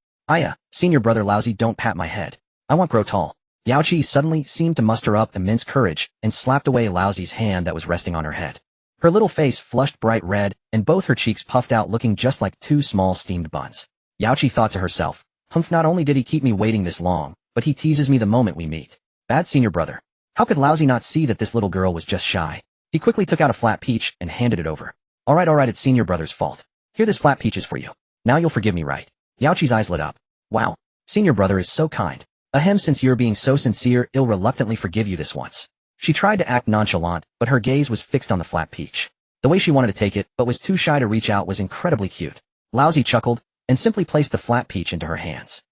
Senior brother Laozi, don't pat my head. I want grow tall. Yaoqi suddenly seemed to muster up immense courage and slapped away Laozi's hand that was resting on her head. Her little face flushed bright red, and both her cheeks puffed out, looking just like 2 small steamed buns. Yaoqi thought to herself, not only did he keep me waiting this long, but he teases me the moment we meet. Bad senior brother. How could Laozi not see that this little girl was just shy? He quickly took out a flat peach and handed it over. All right, it's senior brother's fault. Here, this flat peach is for you. Now you'll forgive me, right? Yaoqi's eyes lit up. Wow. Senior brother is so kind. Since you're being so sincere, I'll reluctantly forgive you this once. She tried to act nonchalant, but her gaze was fixed on the flat peach. The way she wanted to take it, but was too shy to reach out, was incredibly cute. Laozi chuckled and simply placed the flat peach into her hands.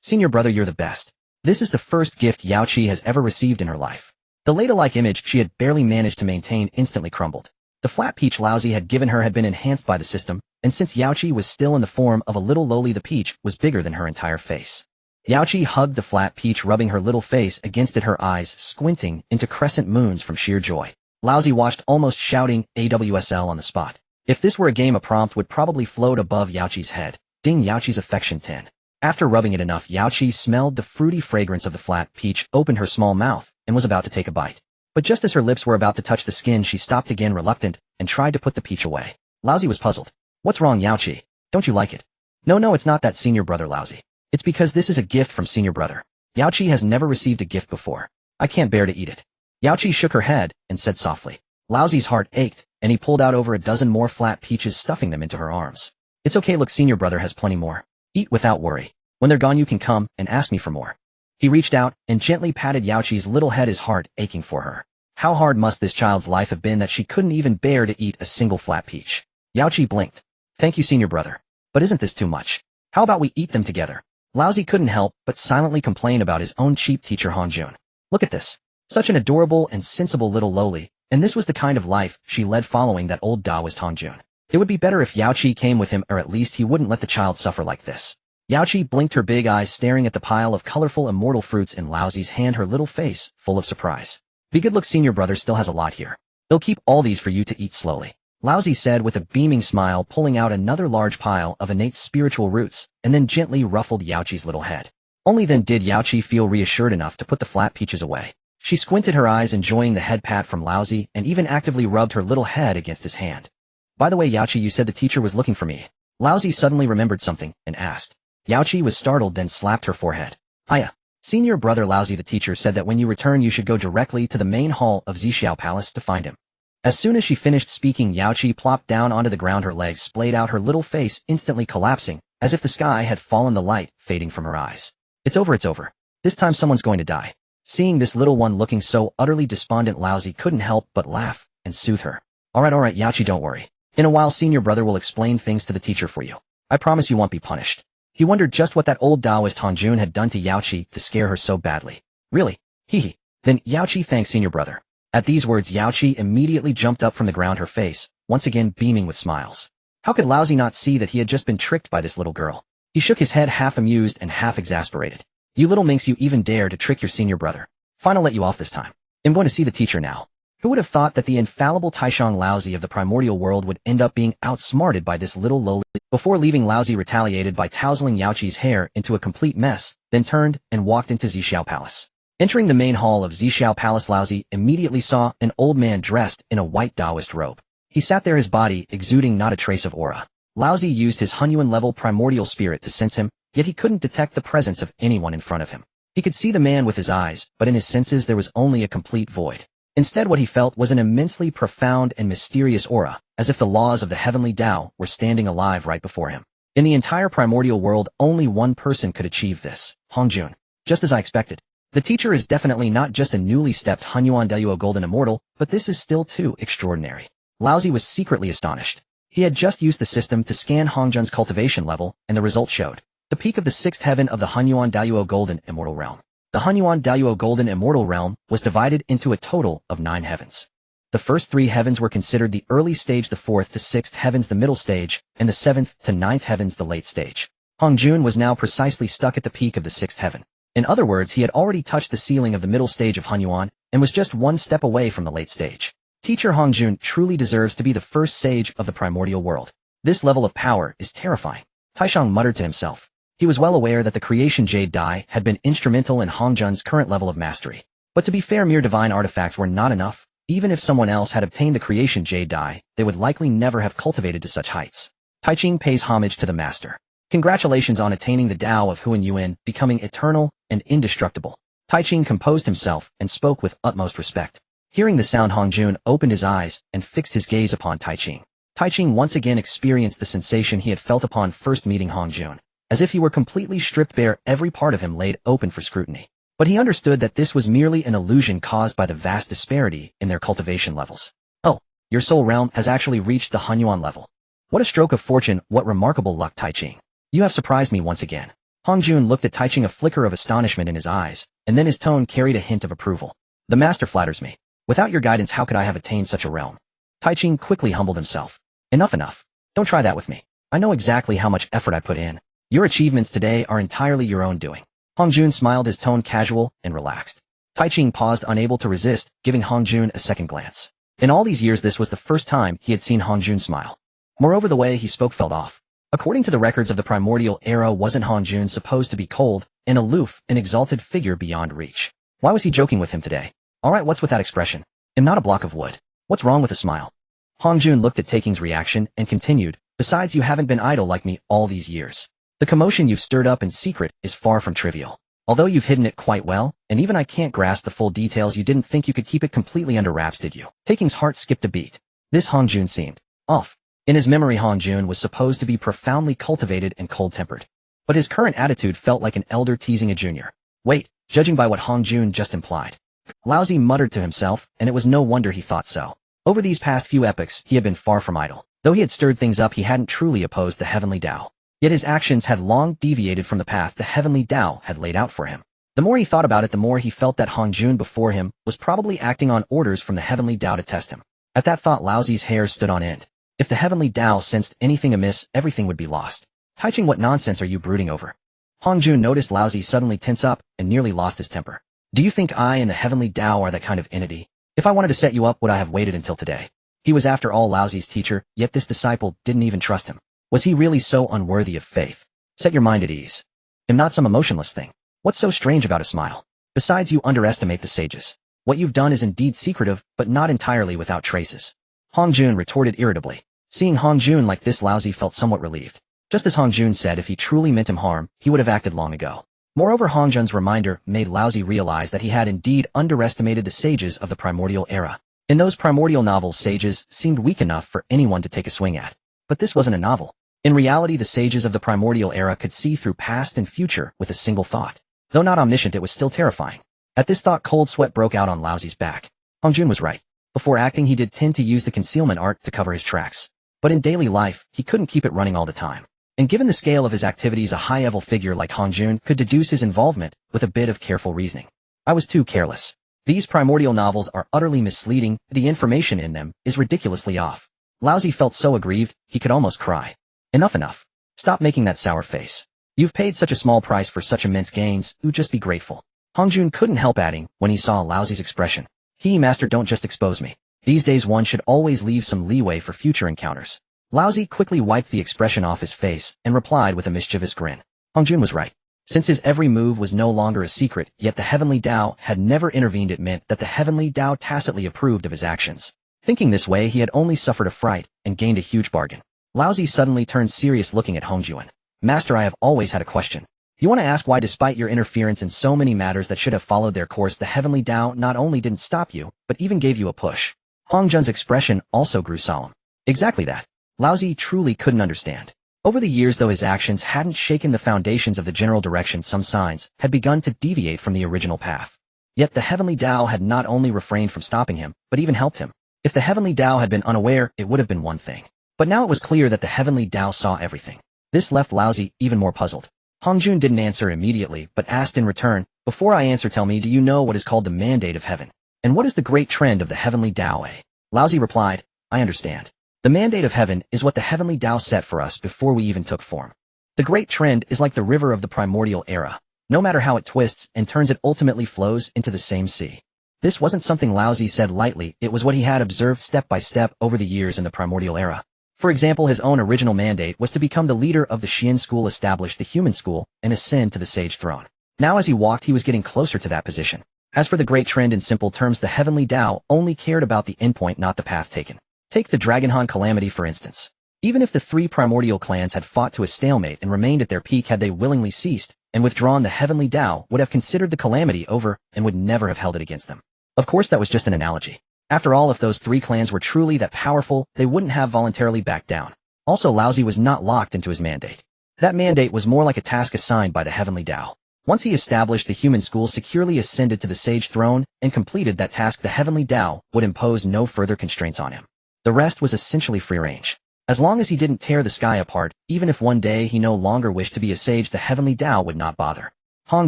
Senior brother, you're the best. This is the first gift Yaoqi has ever received in her life. The ladle-like image she had barely managed to maintain instantly crumbled. The flat peach Laozi had given her had been enhanced by the system, and since Yaoqi was still in the form of a little lowly, the peach was bigger than her entire face. Yaoqi hugged the flat peach, rubbing her little face against it, her eyes squinting into crescent moons from sheer joy. Laozi watched, almost shouting AWSL on the spot. If this were a game, a prompt would probably float above Yaoqi's head. Ding, Yaoqi's affection 10. After rubbing it enough, Yaoqi smelled the fruity fragrance of the flat peach, opened her small mouth, and was about to take a bite. But just as her lips were about to touch the skin, she stopped again, reluctant, and tried to put the peach away. Laozi was puzzled. What's wrong, Yaoqi? Don't you like it? No, it's not that, senior brother Laozi. It's because this is a gift from senior brother. Yaoqi has never received a gift before. I can't bear to eat it. Yaoqi shook her head and said softly. Laozi's heart ached, and he pulled out over a dozen more flat peaches, stuffing them into her arms. It's okay, look, senior brother has plenty more. Eat without worry. When they're gone you can come and ask me for more. He reached out and gently patted Yaoqi's little head, his heart aching for her. How hard must this child's life have been that she couldn't even bear to eat a single flat peach? Yaoqi blinked. Thank you, senior brother. But isn't this too much? How about we eat them together? Laozi couldn't help but silently complain about his own cheap teacher Hongjun. Look at this. Such an adorable and sensible little lowly, and this was the kind of life she led following that old Taoist Hongjun. It would be better if Yaoqi came with him, or at least he wouldn't let the child suffer like this. Yaoqi blinked, her big eyes staring at the pile of colorful immortal fruits in Laozi's hand, her little face full of surprise. Be good, look, senior brother still has a lot here. They'll keep all these for you to eat slowly. Laozi said with a beaming smile, pulling out another large pile of innate spiritual roots, and then gently ruffled Yaoqi's little head. Only then did Yaoqi feel reassured enough to put the flat peaches away. She squinted her eyes, enjoying the head pat from Laozi, and even actively rubbed her little head against his hand. By the way, Yaoqi, you said the teacher was looking for me. Laozi suddenly remembered something and asked. Yaoqi was startled, then slapped her forehead. Hiya. Senior brother Laozi, the teacher said that when you return you should go directly to the main hall of Zixiao Palace to find him. As soon as she finished speaking, Yaoqi plopped down onto the ground, her legs splayed out, her little face instantly collapsing, as if the sky had fallen, the light fading from her eyes. It's over, it's over. This time someone's going to die. Seeing this little one looking so utterly despondent, Laozi couldn't help but laugh and soothe her. Alright, Yaoqi, don't worry. In a while senior brother will explain things to the teacher for you. I promise you won't be punished. He wondered just what that old Taoist Hongjun had done to Yaoqi to scare her so badly. Really? Hee. Then, Yaoqi, thanks senior brother. At these words, Yaoqi immediately jumped up from the ground, her face once again beaming with smiles. How could Laozi not see that he had just been tricked by this little girl? He shook his head, half amused and half exasperated. You little minx, you even dare to trick your senior brother. Fine, I'll let you off this time. I'm going to see the teacher now. Who would have thought that the infallible Taiqing Laozi of the Primordial World would end up being outsmarted by this little lowly? Before leaving, Laozi retaliated by tousling Yaoqi's hair into a complete mess, then turned and walked into Zixiao Palace. Entering the main hall of Zixiao Palace, Laozi immediately saw an old man dressed in a white Taoist robe. He sat there, his body exuding not a trace of aura. Laozi used his Hunyuan-level primordial spirit to sense him, yet he couldn't detect the presence of anyone in front of him. He could see the man with his eyes, but in his senses there was only a complete void. Instead, what he felt was an immensely profound and mysterious aura, as if the laws of the heavenly Tao were standing alive right before him. In the entire primordial world, only one person could achieve this, Hongjun. Just as I expected. The teacher is definitely not just a newly stepped Hunyuan Deluo Golden Immortal, but this is still too extraordinary. Laozi was secretly astonished. He had just used the system to scan Hongjun's cultivation level, and the result showed the peak of the 6th heaven of the Hunyuan Deluo Golden Immortal Realm. The Hunyuan Deluo Golden Immortal Realm was divided into a total of 9 heavens. The first 3 heavens were considered the early stage, the 4th to 6th heavens the middle stage, and the 7th to 9th heavens the late stage. Hongjun was now precisely stuck at the peak of the 6th heaven. In other words, he had already touched the ceiling of the middle stage of Hunyuan, and was just one step away from the late stage. Teacher Hongjun truly deserves to be the first sage of the primordial world. This level of power is terrifying. Taiqing muttered to himself. He was well aware that the creation jade dye had been instrumental in Hongjun's current level of mastery. But to be fair, mere divine artifacts were not enough. Even if someone else had obtained the creation jade dye, they would likely never have cultivated to such heights. Taiqing pays homage to the master. Congratulations on attaining the Tao of Huan Yuan, becoming eternal and indestructible. Taiqing composed himself and spoke with utmost respect. Hearing the sound, Hongjun opened his eyes and fixed his gaze upon Taiqing. Taiqing once again experienced the sensation he had felt upon first meeting Hongjun. As if he were completely stripped bare, every part of him laid open for scrutiny. But he understood that this was merely an illusion caused by the vast disparity in their cultivation levels. Oh, your soul realm has actually reached the Hunyuan level. What a stroke of fortune, what remarkable luck, Taiqing. You have surprised me once again. Hongjun looked at Taiqing, a flicker of astonishment in his eyes, and then his tone carried a hint of approval. The master flatters me. Without your guidance, how could I have attained such a realm? Taiqing quickly humbled himself. Enough. Don't try that with me. I know exactly how much effort I put in. Your achievements today are entirely your own doing. Hongjun smiled, his tone casual and relaxed. Taiqing paused, unable to resist, giving Hongjun a second glance. In all these years, this was the first time he had seen Hongjun smile. Moreover, the way he spoke felt off. According to the records of the primordial era, wasn't Hongjun supposed to be cold and aloof, an exalted figure beyond reach? Why was he joking with him today? Alright, what's with that expression? I'm not a block of wood. What's wrong with a smile? Hongjun looked at Taiking's reaction and continued, besides, you haven't been idle like me all these years. The commotion you've stirred up in secret is far from trivial. Although you've hidden it quite well, and even I can't grasp the full details, you didn't think you could keep it completely under wraps, did you? Taiking's heart skipped a beat. This Hongjun seemed off. In his memory, Hongjun was supposed to be profoundly cultivated and cold-tempered. But his current attitude felt like an elder teasing a junior. Wait, judging by what Hong Jun just implied. Laozi muttered to himself, and it was no wonder he thought so. Over these past few epochs, he had been far from idle. Though he had stirred things up, he hadn't truly opposed the Heavenly Tao. Yet his actions had long deviated from the path the Heavenly Tao had laid out for him. The more he thought about it, the more he felt that Hong Jun before him was probably acting on orders from the Heavenly Tao to test him. At that thought, Laozi's hair stood on end. If the Heavenly Tao sensed anything amiss, everything would be lost. Taiqing, what nonsense are you brooding over? Hong Jun noticed Laozi suddenly tense up and nearly lost his temper. Do you think I and the Heavenly Tao are that kind of entity? If I wanted to set you up, would I have waited until today? He was after all Laozi's teacher, yet this disciple didn't even trust him. Was he really so unworthy of faith? Set your mind at ease. I'm not some emotionless thing. What's so strange about a smile? Besides, you underestimate the sages. What you've done is indeed secretive, but not entirely without traces. Hong Jun retorted irritably. Seeing Hong Jun like this, Laozi felt somewhat relieved. Just as Hong Jun said, if he truly meant him harm, he would have acted long ago. Moreover, Hong Jun's reminder made Laozi realize that he had indeed underestimated the sages of the Primordial era. In those primordial novels, sages seemed weak enough for anyone to take a swing at. But this wasn't a novel. In reality, the sages of the Primordial era could see through past and future with a single thought. Though not omniscient, it was still terrifying. At this thought, cold sweat broke out on Laozi's back. Hong Jun was right. Before acting, he did tend to use the concealment art to cover his tracks. But in daily life, he couldn't keep it running all the time. And given the scale of his activities, a high-level figure like Hong Jun could deduce his involvement with a bit of careful reasoning. I was too careless. These primordial novels are utterly misleading. The information in them is ridiculously off. Laozi felt so aggrieved, he could almost cry. Enough. Stop making that sour face. You've paid such a small price for such immense gains, you just be grateful. Hong Jun couldn't help adding, when he saw Laozi's expression. Master, don't just expose me. These days one should always leave some leeway for future encounters. Laozi quickly wiped the expression off his face and replied with a mischievous grin. Hong Jun was right. Since his every move was no longer a secret, yet the Heavenly Tao had never intervened, it meant that the Heavenly Tao tacitly approved of his actions. Thinking this way, he had only suffered a fright and gained a huge bargain. Laozi suddenly turned serious, looking at Hong Jun. Master, I have always had a question. You want to ask why, despite your interference in so many matters that should have followed their course, the Heavenly Tao not only didn't stop you, but even gave you a push? Hong Jun's expression also grew solemn. Exactly that. Laozi truly couldn't understand. Over the years, though his actions hadn't shaken the foundations of the general direction, some signs had begun to deviate from the original path. Yet the Heavenly Tao had not only refrained from stopping him, but even helped him. If the Heavenly Tao had been unaware, it would have been one thing. But now it was clear that the Heavenly Tao saw everything. This left Laozi even more puzzled. Hong Jun didn't answer immediately, but asked in return, before I answer, tell me, do you know what is called the mandate of heaven? And what is the great trend of the Heavenly Tao? Laozi replied, I understand. The mandate of heaven is what the Heavenly Tao set for us before we even took form. The great trend is like the river of the primordial era. No matter how it twists and turns, it ultimately flows into the same sea. This wasn't something Laozi said lightly, it was what he had observed step by step over the years in the primordial era. For example, his own original mandate was to become the leader of the Xian school, establish the human school, and ascend to the sage throne. Now as he walked, he was getting closer to that position. As for the great trend, in simple terms, the Heavenly Tao only cared about the endpoint, not the path taken. Take the Dragonhan calamity, for instance. Even if the three primordial clans had fought to a stalemate and remained at their peak, had they willingly ceased and withdrawn, the Heavenly Tao would have considered the calamity over and would never have held it against them. Of course, that was just an analogy. After all, if those three clans were truly that powerful, they wouldn't have voluntarily backed down. Also, Laozi was not locked into his mandate. That mandate was more like a task assigned by the Heavenly Tao. Once he established the human school, securely ascended to the sage throne, and completed that task, the Heavenly Tao would impose no further constraints on him. The rest was essentially free range. As long as he didn't tear the sky apart, even if one day he no longer wished to be a sage, the Heavenly Tao would not bother. Hong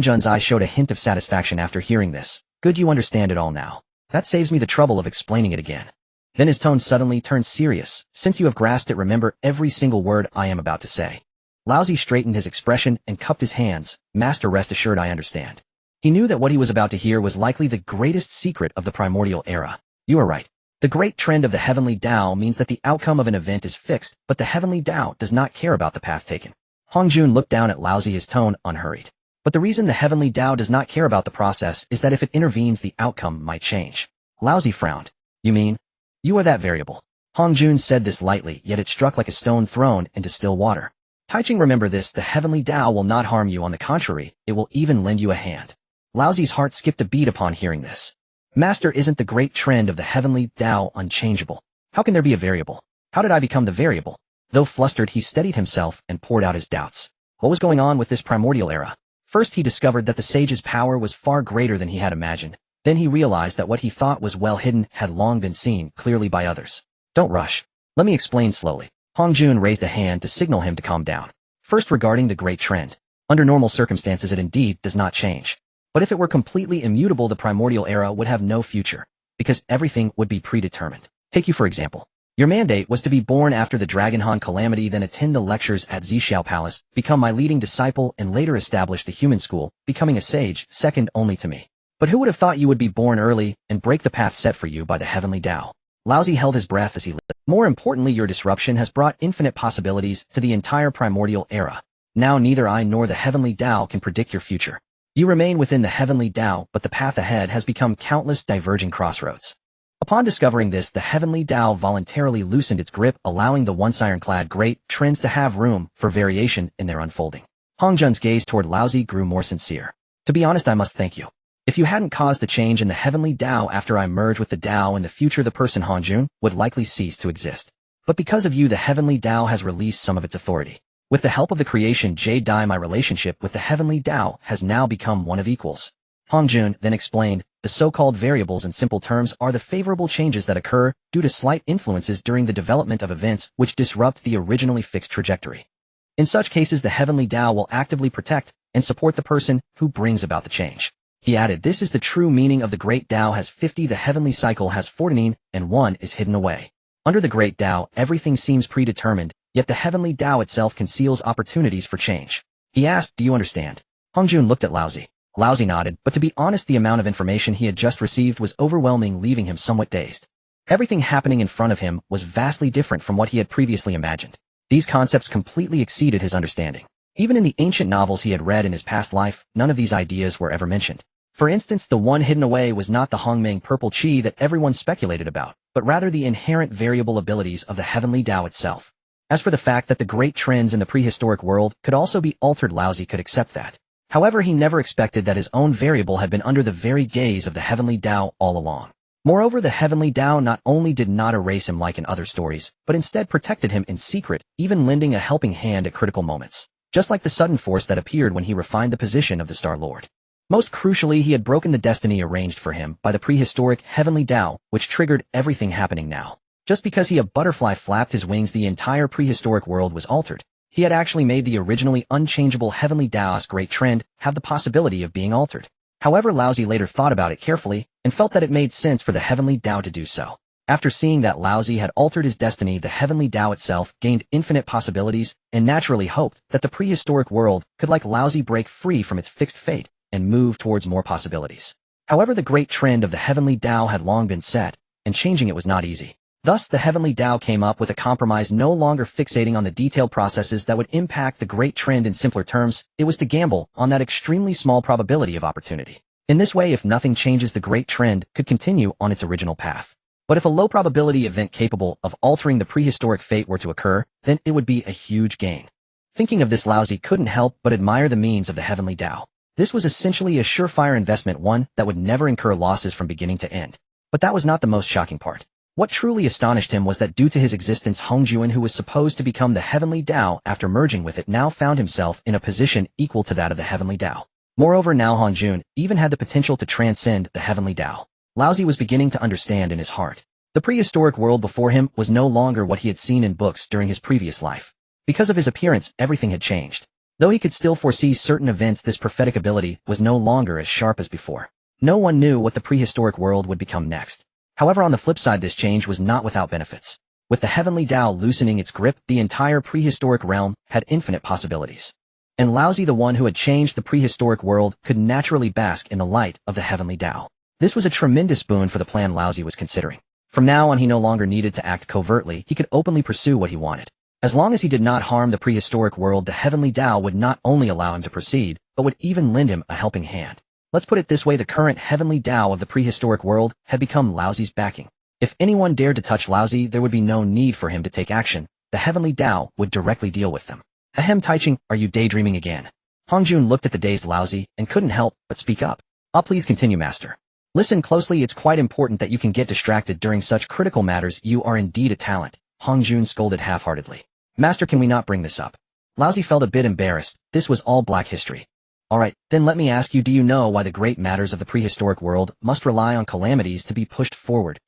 Jun's eyes showed a hint of satisfaction after hearing this. Good, you understand it all now. That saves me the trouble of explaining it again. Then his tone suddenly turned serious. Since you have grasped it, remember every single word I am about to say. Laozi straightened his expression and cupped his hands. Master, rest assured, I understand. He knew that what he was about to hear was likely the greatest secret of the primordial era. You are right. The great trend of the Heavenly Tao means that the outcome of an event is fixed, but the Heavenly Tao does not care about the path taken. Hong Jun looked down at Laozi, his tone unhurried. But the reason the Heavenly Tao does not care about the process is that if it intervenes, the outcome might change. Laozi frowned. You mean? You are that variable. Hong Jun said this lightly, yet it struck like a stone thrown into still water. Taiqing, remember this, the Heavenly Tao will not harm you. On the contrary, it will even lend you a hand. Laozi's heart skipped a beat upon hearing this. Master, isn't the great trend of the Heavenly Tao unchangeable? How can there be a variable? How did I become the variable? Though flustered, he steadied himself and poured out his doubts. What was going on with this primordial era? First he discovered that the sage's power was far greater than he had imagined. Then he realized that what he thought was well hidden had long been seen clearly by others. Don't rush. Let me explain slowly. Hongjun raised a hand to signal him to calm down. First, regarding the Great Trend. Under normal circumstances it indeed does not change. But if it were completely immutable, the primordial era would have no future, because everything would be predetermined. Take you for example. Your mandate was to be born after the Dragonhan calamity, then attend the lectures at Zhixiao Palace, become my leading disciple, and later establish the human school, becoming a sage, second only to me. But who would have thought you would be born early and break the path set for you by the heavenly Tao? Laozi held his breath as he lived. More importantly, your disruption has brought infinite possibilities to the entire primordial era. Now neither I nor the heavenly Tao can predict your future. You remain within the heavenly Tao, but the path ahead has become countless diverging crossroads. Upon discovering this, the heavenly Tao voluntarily loosened its grip, allowing the once ironclad great trends to have room for variation in their unfolding. Hongjun's gaze toward Laozi grew more sincere. To be honest, I must thank you. If you hadn't caused the change in the heavenly Tao after I merged with the Tao, in the future the person Hongjun would likely cease to exist. But because of you, the heavenly Tao has released some of its authority. With the help of the creation Jade Dai, my relationship with the heavenly Tao has now become one of equals. Hongjun then explained, the so-called variables in simple terms are the favorable changes that occur due to slight influences during the development of events which disrupt the originally fixed trajectory. In such cases, the heavenly Tao will actively protect and support the person who brings about the change. He added, this is the true meaning of the Great Tao has 50, the heavenly cycle has 49, and 1 is hidden away. Under the Great Tao, everything seems predetermined, yet the heavenly Tao itself conceals opportunities for change. He asked, do you understand? Hongjun looked at Laozi. Laozi nodded, but to be honest, the amount of information he had just received was overwhelming, leaving him somewhat dazed. Everything happening in front of him was vastly different from what he had previously imagined. These concepts completely exceeded his understanding. Even in the ancient novels he had read in his past life, none of these ideas were ever mentioned. For instance, the one hidden away was not the Hongmeng purple chi that everyone speculated about, but rather the inherent variable abilities of the heavenly Tao itself. As for the fact that the great trends in the prehistoric world could also be altered, Laozi could accept that. However, he never expected that his own variable had been under the very gaze of the heavenly Tao all along. Moreover, the heavenly Tao not only did not erase him like in other stories, but instead protected him in secret, even lending a helping hand at critical moments, just like the sudden force that appeared when he refined the position of the Star Lord. Most crucially, he had broken the destiny arranged for him by the prehistoric heavenly Tao, which triggered everything happening now. Just because a butterfly flapped his wings, the entire prehistoric world was altered. He had actually made the originally unchangeable heavenly Tao's great trend have the possibility of being altered. However, Laozi later thought about it carefully and felt that it made sense for the heavenly Tao to do so. After seeing that Laozi had altered his destiny, the heavenly Tao itself gained infinite possibilities and naturally hoped that the prehistoric world could, like Laozi, break free from its fixed fate and move towards more possibilities. However, the great trend of the heavenly Tao had long been set, and changing it was not easy. Thus, the heavenly Tao came up with a compromise, no longer fixating on the detailed processes that would impact the great trend. In simpler terms, it was to gamble on that extremely small probability of opportunity. In this way, if nothing changes, the great trend could continue on its original path. But if a low probability event capable of altering the prehistoric fate were to occur, then it would be a huge gain. Thinking of this, Laozi couldn't help but admire the means of the heavenly Tao. This was essentially a surefire investment, one that would never incur losses from beginning to end. But that was not the most shocking part. What truly astonished him was that due to his existence, Hongjun, who was supposed to become the heavenly Tao after merging with it, now found himself in a position equal to that of the heavenly Tao. Moreover, now Hongjun even had the potential to transcend the heavenly Tao. Laozi was beginning to understand in his heart. The prehistoric world before him was no longer what he had seen in books during his previous life. Because of his appearance, everything had changed. Though he could still foresee certain events, this prophetic ability was no longer as sharp as before. No one knew what the prehistoric world would become next. However, on the flip side, this change was not without benefits. With the heavenly Tao loosening its grip, the entire prehistoric realm had infinite possibilities. And Laozi, the one who had changed the prehistoric world, could naturally bask in the light of the heavenly Tao. This was a tremendous boon for the plan Laozi was considering. From now on, he no longer needed to act covertly. He could openly pursue what he wanted. As long as he did not harm the prehistoric world, the heavenly Tao would not only allow him to proceed, but would even lend him a helping hand. Let's put it this way, the current heavenly Tao of the prehistoric world had become Laozi's backing. If anyone dared to touch Laozi, there would be no need for him to take action. The heavenly Tao would directly deal with them. Ahem, Taiqing, are you daydreaming again? Hongjun looked at the dazed Laozi and couldn't help but speak up. Please continue, master. Listen closely, it's quite important that you can get distracted during such critical matters. You are indeed a talent. Hongjun scolded half-heartedly. Master, can we not bring this up? Laozi felt a bit embarrassed. This was all black history. Alright, then let me ask you, do you know why the great matters of the prehistoric world must rely on calamities to be pushed forward?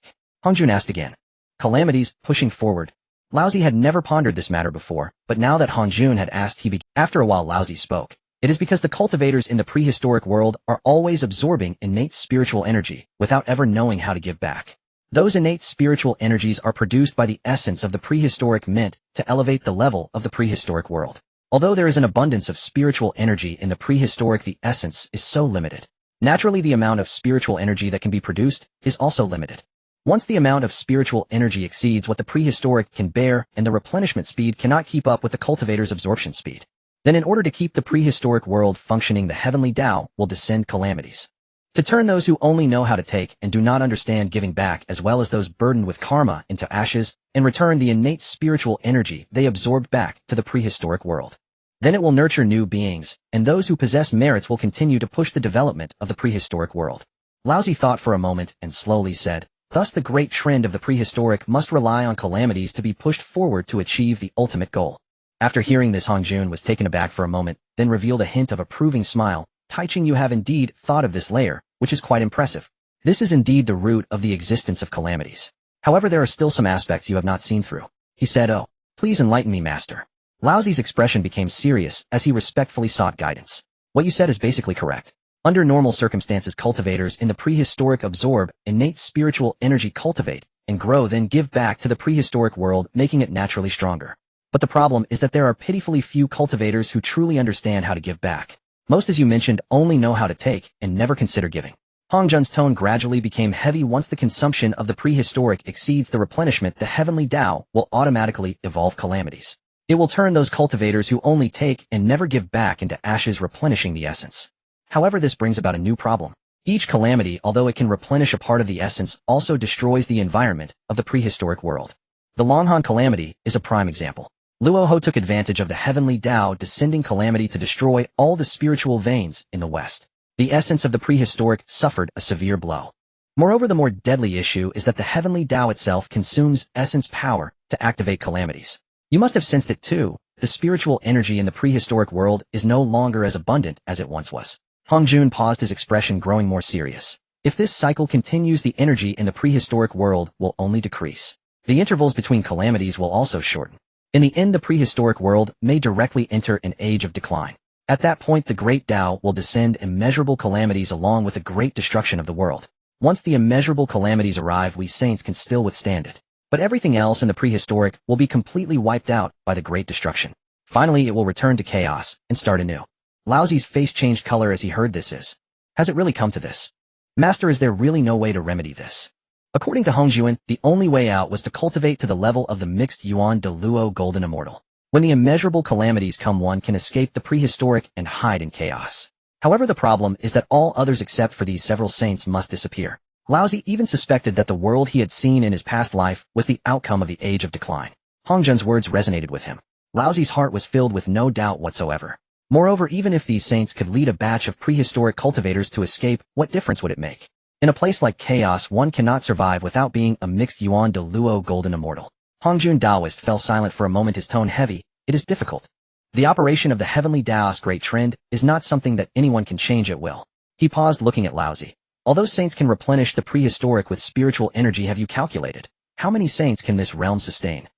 Hongjun asked again. Calamities, pushing forward. Laozi had never pondered this matter before, but now that Hongjun had asked he began. After a while Laozi spoke. It is because the cultivators in the prehistoric world are always absorbing innate spiritual energy, without ever knowing how to give back. Those innate spiritual energies are produced by the essence of the prehistoric mint to elevate the level of the prehistoric world. Although there is an abundance of spiritual energy in the prehistoric, the essence is so limited. Naturally, the amount of spiritual energy that can be produced is also limited. Once the amount of spiritual energy exceeds what the prehistoric can bear and the replenishment speed cannot keep up with the cultivator's absorption speed, then in order to keep the prehistoric world functioning, the heavenly Tao will descend calamities. To turn those who only know how to take and do not understand giving back, as well as those burdened with karma, into ashes, and return the innate spiritual energy they absorbed back to the prehistoric world. Then it will nurture new beings, and those who possess merits will continue to push the development of the prehistoric world. Laozi thought for a moment and slowly said, thus the great trend of the prehistoric must rely on calamities to be pushed forward to achieve the ultimate goal. After hearing this, Hongjun was taken aback for a moment, then revealed a hint of approving smile. Taiqing, you have indeed thought of this layer, which is quite impressive. This is indeed the root of the existence of calamities. However, there are still some aspects you have not seen through. He said, oh, please enlighten me, master. Laozi's expression became serious as he respectfully sought guidance. What you said is basically correct. Under normal circumstances, cultivators in the prehistoric absorb innate spiritual energy, cultivate, and grow, then give back to the prehistoric world, making it naturally stronger. But the problem is that there are pitifully few cultivators who truly understand how to give back. Most, as you mentioned, only know how to take and never consider giving. Hongjun's tone gradually became heavy. Once the consumption of the prehistoric exceeds the replenishment, the heavenly Tao will automatically evolve calamities. It will turn those cultivators who only take and never give back into ashes, replenishing the essence. However, this brings about a new problem. Each calamity, although it can replenish a part of the essence, also destroys the environment of the prehistoric world. The Longhan calamity is a prime example. Luoho took advantage of the heavenly Tao descending calamity to destroy all the spiritual veins in the West. The essence of the prehistoric suffered a severe blow. Moreover, the more deadly issue is that the heavenly Tao itself consumes essence power to activate calamities. You must have sensed it too. The spiritual energy in the prehistoric world is no longer as abundant as it once was. Hongjun paused, his expression growing more serious. If this cycle continues, the energy in the prehistoric world will only decrease. The intervals between calamities will also shorten. In the end, the prehistoric world may directly enter an age of decline. At that point, the great Tao will descend immeasurable calamities along with the great destruction of the world. Once the immeasurable calamities arrive, we saints can still withstand it. But everything else in the prehistoric will be completely wiped out by the great destruction. Finally, it will return to chaos and start anew. Laozi's face changed color as he heard this. Has it really come to this? Master, is there really no way to remedy this? According to Hongjun, the only way out was to cultivate to the level of the mixed Yuan de Luo Golden Immortal. When the immeasurable calamities come, one can escape the prehistoric and hide in chaos. However, the problem is that all others except for these several saints must disappear. Laozi even suspected that the world he had seen in his past life was the outcome of the age of decline. Hongjun's words resonated with him. Laozi's heart was filled with no doubt whatsoever. Moreover, even if these saints could lead a batch of prehistoric cultivators to escape, what difference would it make? In a place like chaos, one cannot survive without being a mixed Yuan de Luo Golden Immortal. Hongjun Daoist fell silent for a moment, his tone heavy. It is difficult. The operation of the heavenly Tao's great trend is not something that anyone can change at will. He paused, looking at Laozi. Although saints can replenish the prehistoric with spiritual energy, have you calculated how many saints can this realm sustain?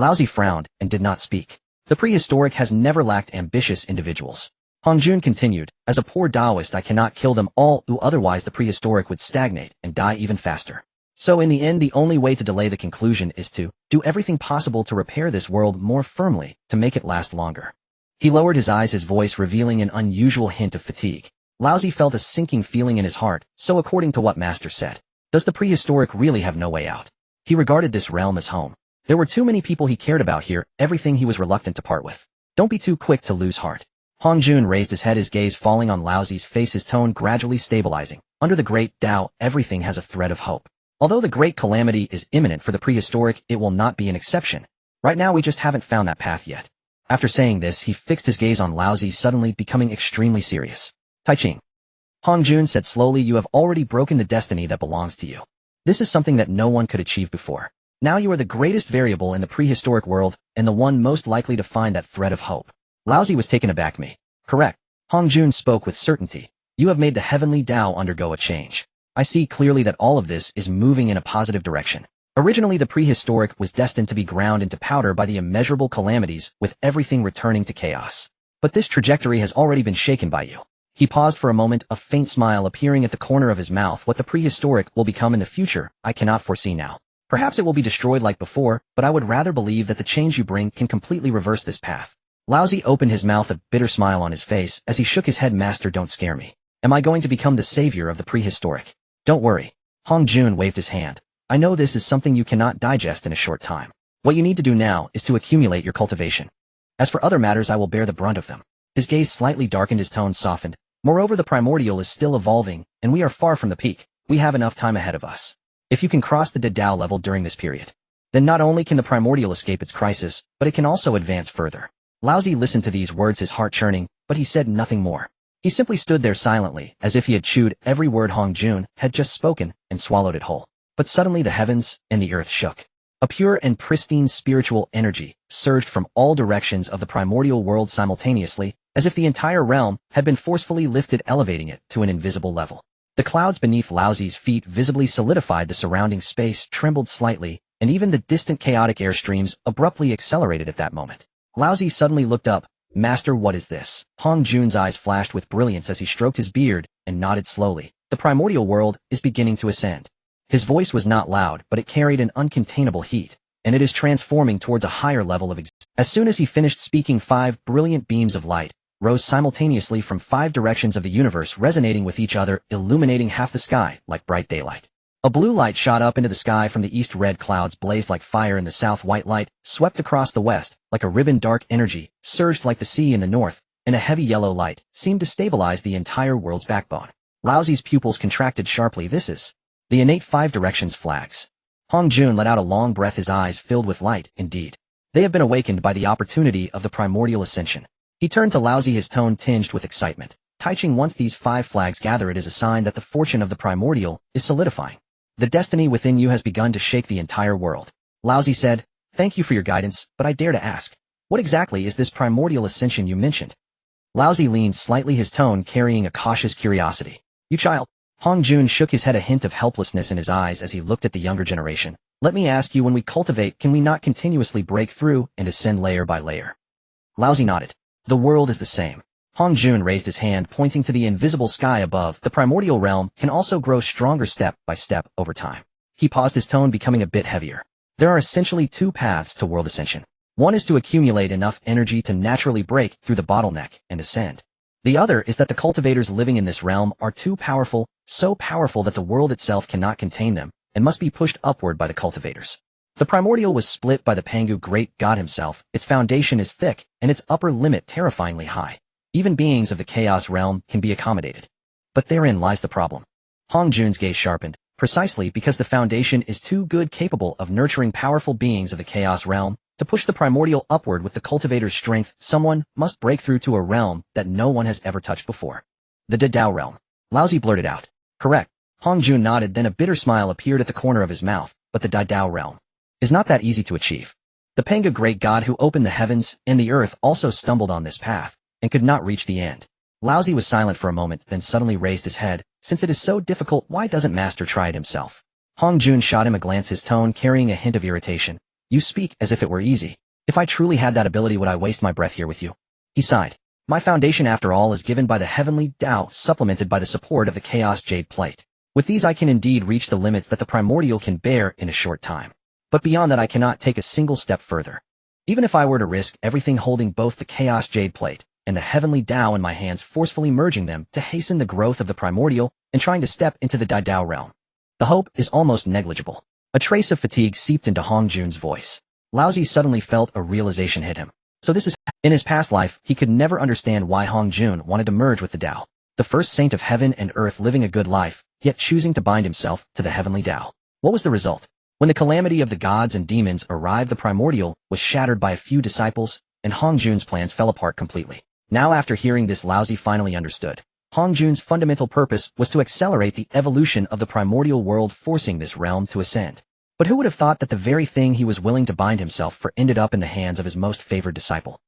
Laozi frowned and did not speak. The prehistoric has never lacked ambitious individuals. Hongjun continued, as a poor Taoist I cannot kill them all, otherwise the prehistoric would stagnate and die even faster. So in the end, the only way to delay the conclusion is to do everything possible to repair this world more firmly, to make it last longer. He lowered his eyes, his voice revealing an unusual hint of fatigue. Laozi felt a sinking feeling in his heart. So according to what Master said, does the prehistoric really have no way out? He regarded this realm as home. There were too many people he cared about here, everything he was reluctant to part with. Don't be too quick to lose heart. Hongjun raised his head, his gaze falling on Laozi's face, his tone gradually stabilizing. Under the great Tao, everything has a thread of hope. Although the great calamity is imminent for the prehistoric, it will not be an exception. Right now we just haven't found that path yet. After saying this, he fixed his gaze on Laozi, suddenly becoming extremely serious. Taiqing, Hongjun said slowly, you have already broken the destiny that belongs to you. This is something that no one could achieve before. Now you are the greatest variable in the prehistoric world, and the one most likely to find that thread of hope. Laozi was taken aback. Me. Correct. Hongjun spoke with certainty. You have made the heavenly Tao undergo a change. I see clearly that all of this is moving in a positive direction. Originally the prehistoric was destined to be ground into powder by the immeasurable calamities, with everything returning to chaos. But this trajectory has already been shaken by you. He paused for a moment, a faint smile appearing at the corner of his mouth. What the prehistoric will become in the future, I cannot foresee now. Perhaps it will be destroyed like before, but I would rather believe that the change you bring can completely reverse this path. Laozi opened his mouth, a bitter smile on his face, as he shook his head. Master, don't scare me. Am I going to become the savior of the prehistoric? Don't worry. Hongjun waved his hand. I know this is something you cannot digest in a short time. What you need to do now is to accumulate your cultivation. As for other matters, I will bear the brunt of them. His gaze slightly darkened, his tone softened. Moreover, the primordial is still evolving, and we are far from the peak. We have enough time ahead of us. If you can cross the Dao level during this period, then not only can the primordial escape its crisis, but it can also advance further. Laozi listened to these words, his heart churning, but he said nothing more. He simply stood there silently, as if he had chewed every word Hongjun had just spoken and swallowed it whole. But suddenly the heavens and the earth shook. A pure and pristine spiritual energy surged from all directions of the primordial world simultaneously, as if the entire realm had been forcefully lifted, elevating it to an invisible level. The clouds beneath Laozi's feet visibly solidified, the surrounding space trembled slightly, and even the distant chaotic airstreams abruptly accelerated at that moment. Laozi suddenly looked up. Master, what is this? Hongjun's eyes flashed with brilliance as he stroked his beard and nodded slowly. The primordial world is beginning to ascend. His voice was not loud, but it carried an uncontainable heat, and it is transforming towards a higher level of existence. As soon as he finished speaking, 5 brilliant beams of light rose simultaneously from 5 directions of the universe, resonating with each other, illuminating half the sky like bright daylight. A blue light shot up into the sky from the east, red clouds blazed like fire in the south, white light swept across the west like a ribbon, dark energy surged like the sea in the north, and a heavy yellow light seemed to stabilize the entire world's backbone. Laozi's pupils contracted sharply. This is the innate 5 directions flags. Hongjun let out a long breath, his eyes filled with light. Indeed, they have been awakened by the opportunity of the primordial ascension. He turned to Laozi, his tone tinged with excitement. Taiqing, once these 5 flags gather, it is a sign that the fortune of the primordial is solidifying. The destiny within you has begun to shake the entire world. Laozi said, thank you for your guidance, but I dare to ask, what exactly is this primordial ascension you mentioned? Laozi leaned slightly, his tone carrying a cautious curiosity. You child. Hongjun shook his head, a hint of helplessness in his eyes as he looked at the younger generation. Let me ask you, when we cultivate, can we not continuously break through and ascend layer by layer? Laozi nodded. The world is the same. Hongjun raised his hand, pointing to the invisible sky above. The primordial realm can also grow stronger step by step over time. He paused, his tone becoming a bit heavier. There are essentially 2 paths to world ascension. One is to accumulate enough energy to naturally break through the bottleneck and ascend. The other is that the cultivators living in this realm are too powerful, so powerful that the world itself cannot contain them, and must be pushed upward by the cultivators. The primordial was split by the Pangu great god himself. Its foundation is thick, and its upper limit terrifyingly high. Even beings of the chaos realm can be accommodated. But therein lies the problem. Hongjun's gaze sharpened. Precisely because the foundation is too good, capable of nurturing powerful beings of the chaos realm, to push the primordial upward with the cultivator's strength, someone must break through to a realm that no one has ever touched before. The Dao realm. Laozi blurted out. Correct. Hongjun nodded, then a bitter smile appeared at the corner of his mouth. But the Dao realm is not that easy to achieve. The Pangu great god who opened the heavens and the earth also stumbled on this path, and could not reach the end. Laozi was silent for a moment, then suddenly raised his head. Since it is so difficult, why doesn't Master try it himself? Hongjun shot him a glance, his tone carrying a hint of irritation. You speak as if it were easy. If I truly had that ability, would I waste my breath here with you? He sighed. My foundation, after all, is given by the heavenly Tao, supplemented by the support of the Chaos Jade Plate. With these I can indeed reach the limits that the primordial can bear in a short time. But beyond that I cannot take a single step further. Even if I were to risk everything, holding both the Chaos Jade Plate and the heavenly Tao in my hands, forcefully merging them to hasten the growth of the primordial and trying to step into the Dao realm, the hope is almost negligible. A trace of fatigue seeped into Hongjun's voice. Laozi suddenly felt a realization hit him. So this is, in his past life, he could never understand why Hongjun wanted to merge with the Tao. The first saint of heaven and earth, living a good life, yet choosing to bind himself to the heavenly Tao. What was the result? When the calamity of the gods and demons arrived, the primordial was shattered by a few disciples, and Hongjun's plans fell apart completely. Now, after hearing this, Laozi finally understood. Hongjun's fundamental purpose was to accelerate the evolution of the primordial world, forcing this realm to ascend. But who would have thought that the very thing he was willing to bind himself for ended up in the hands of his most favored disciple?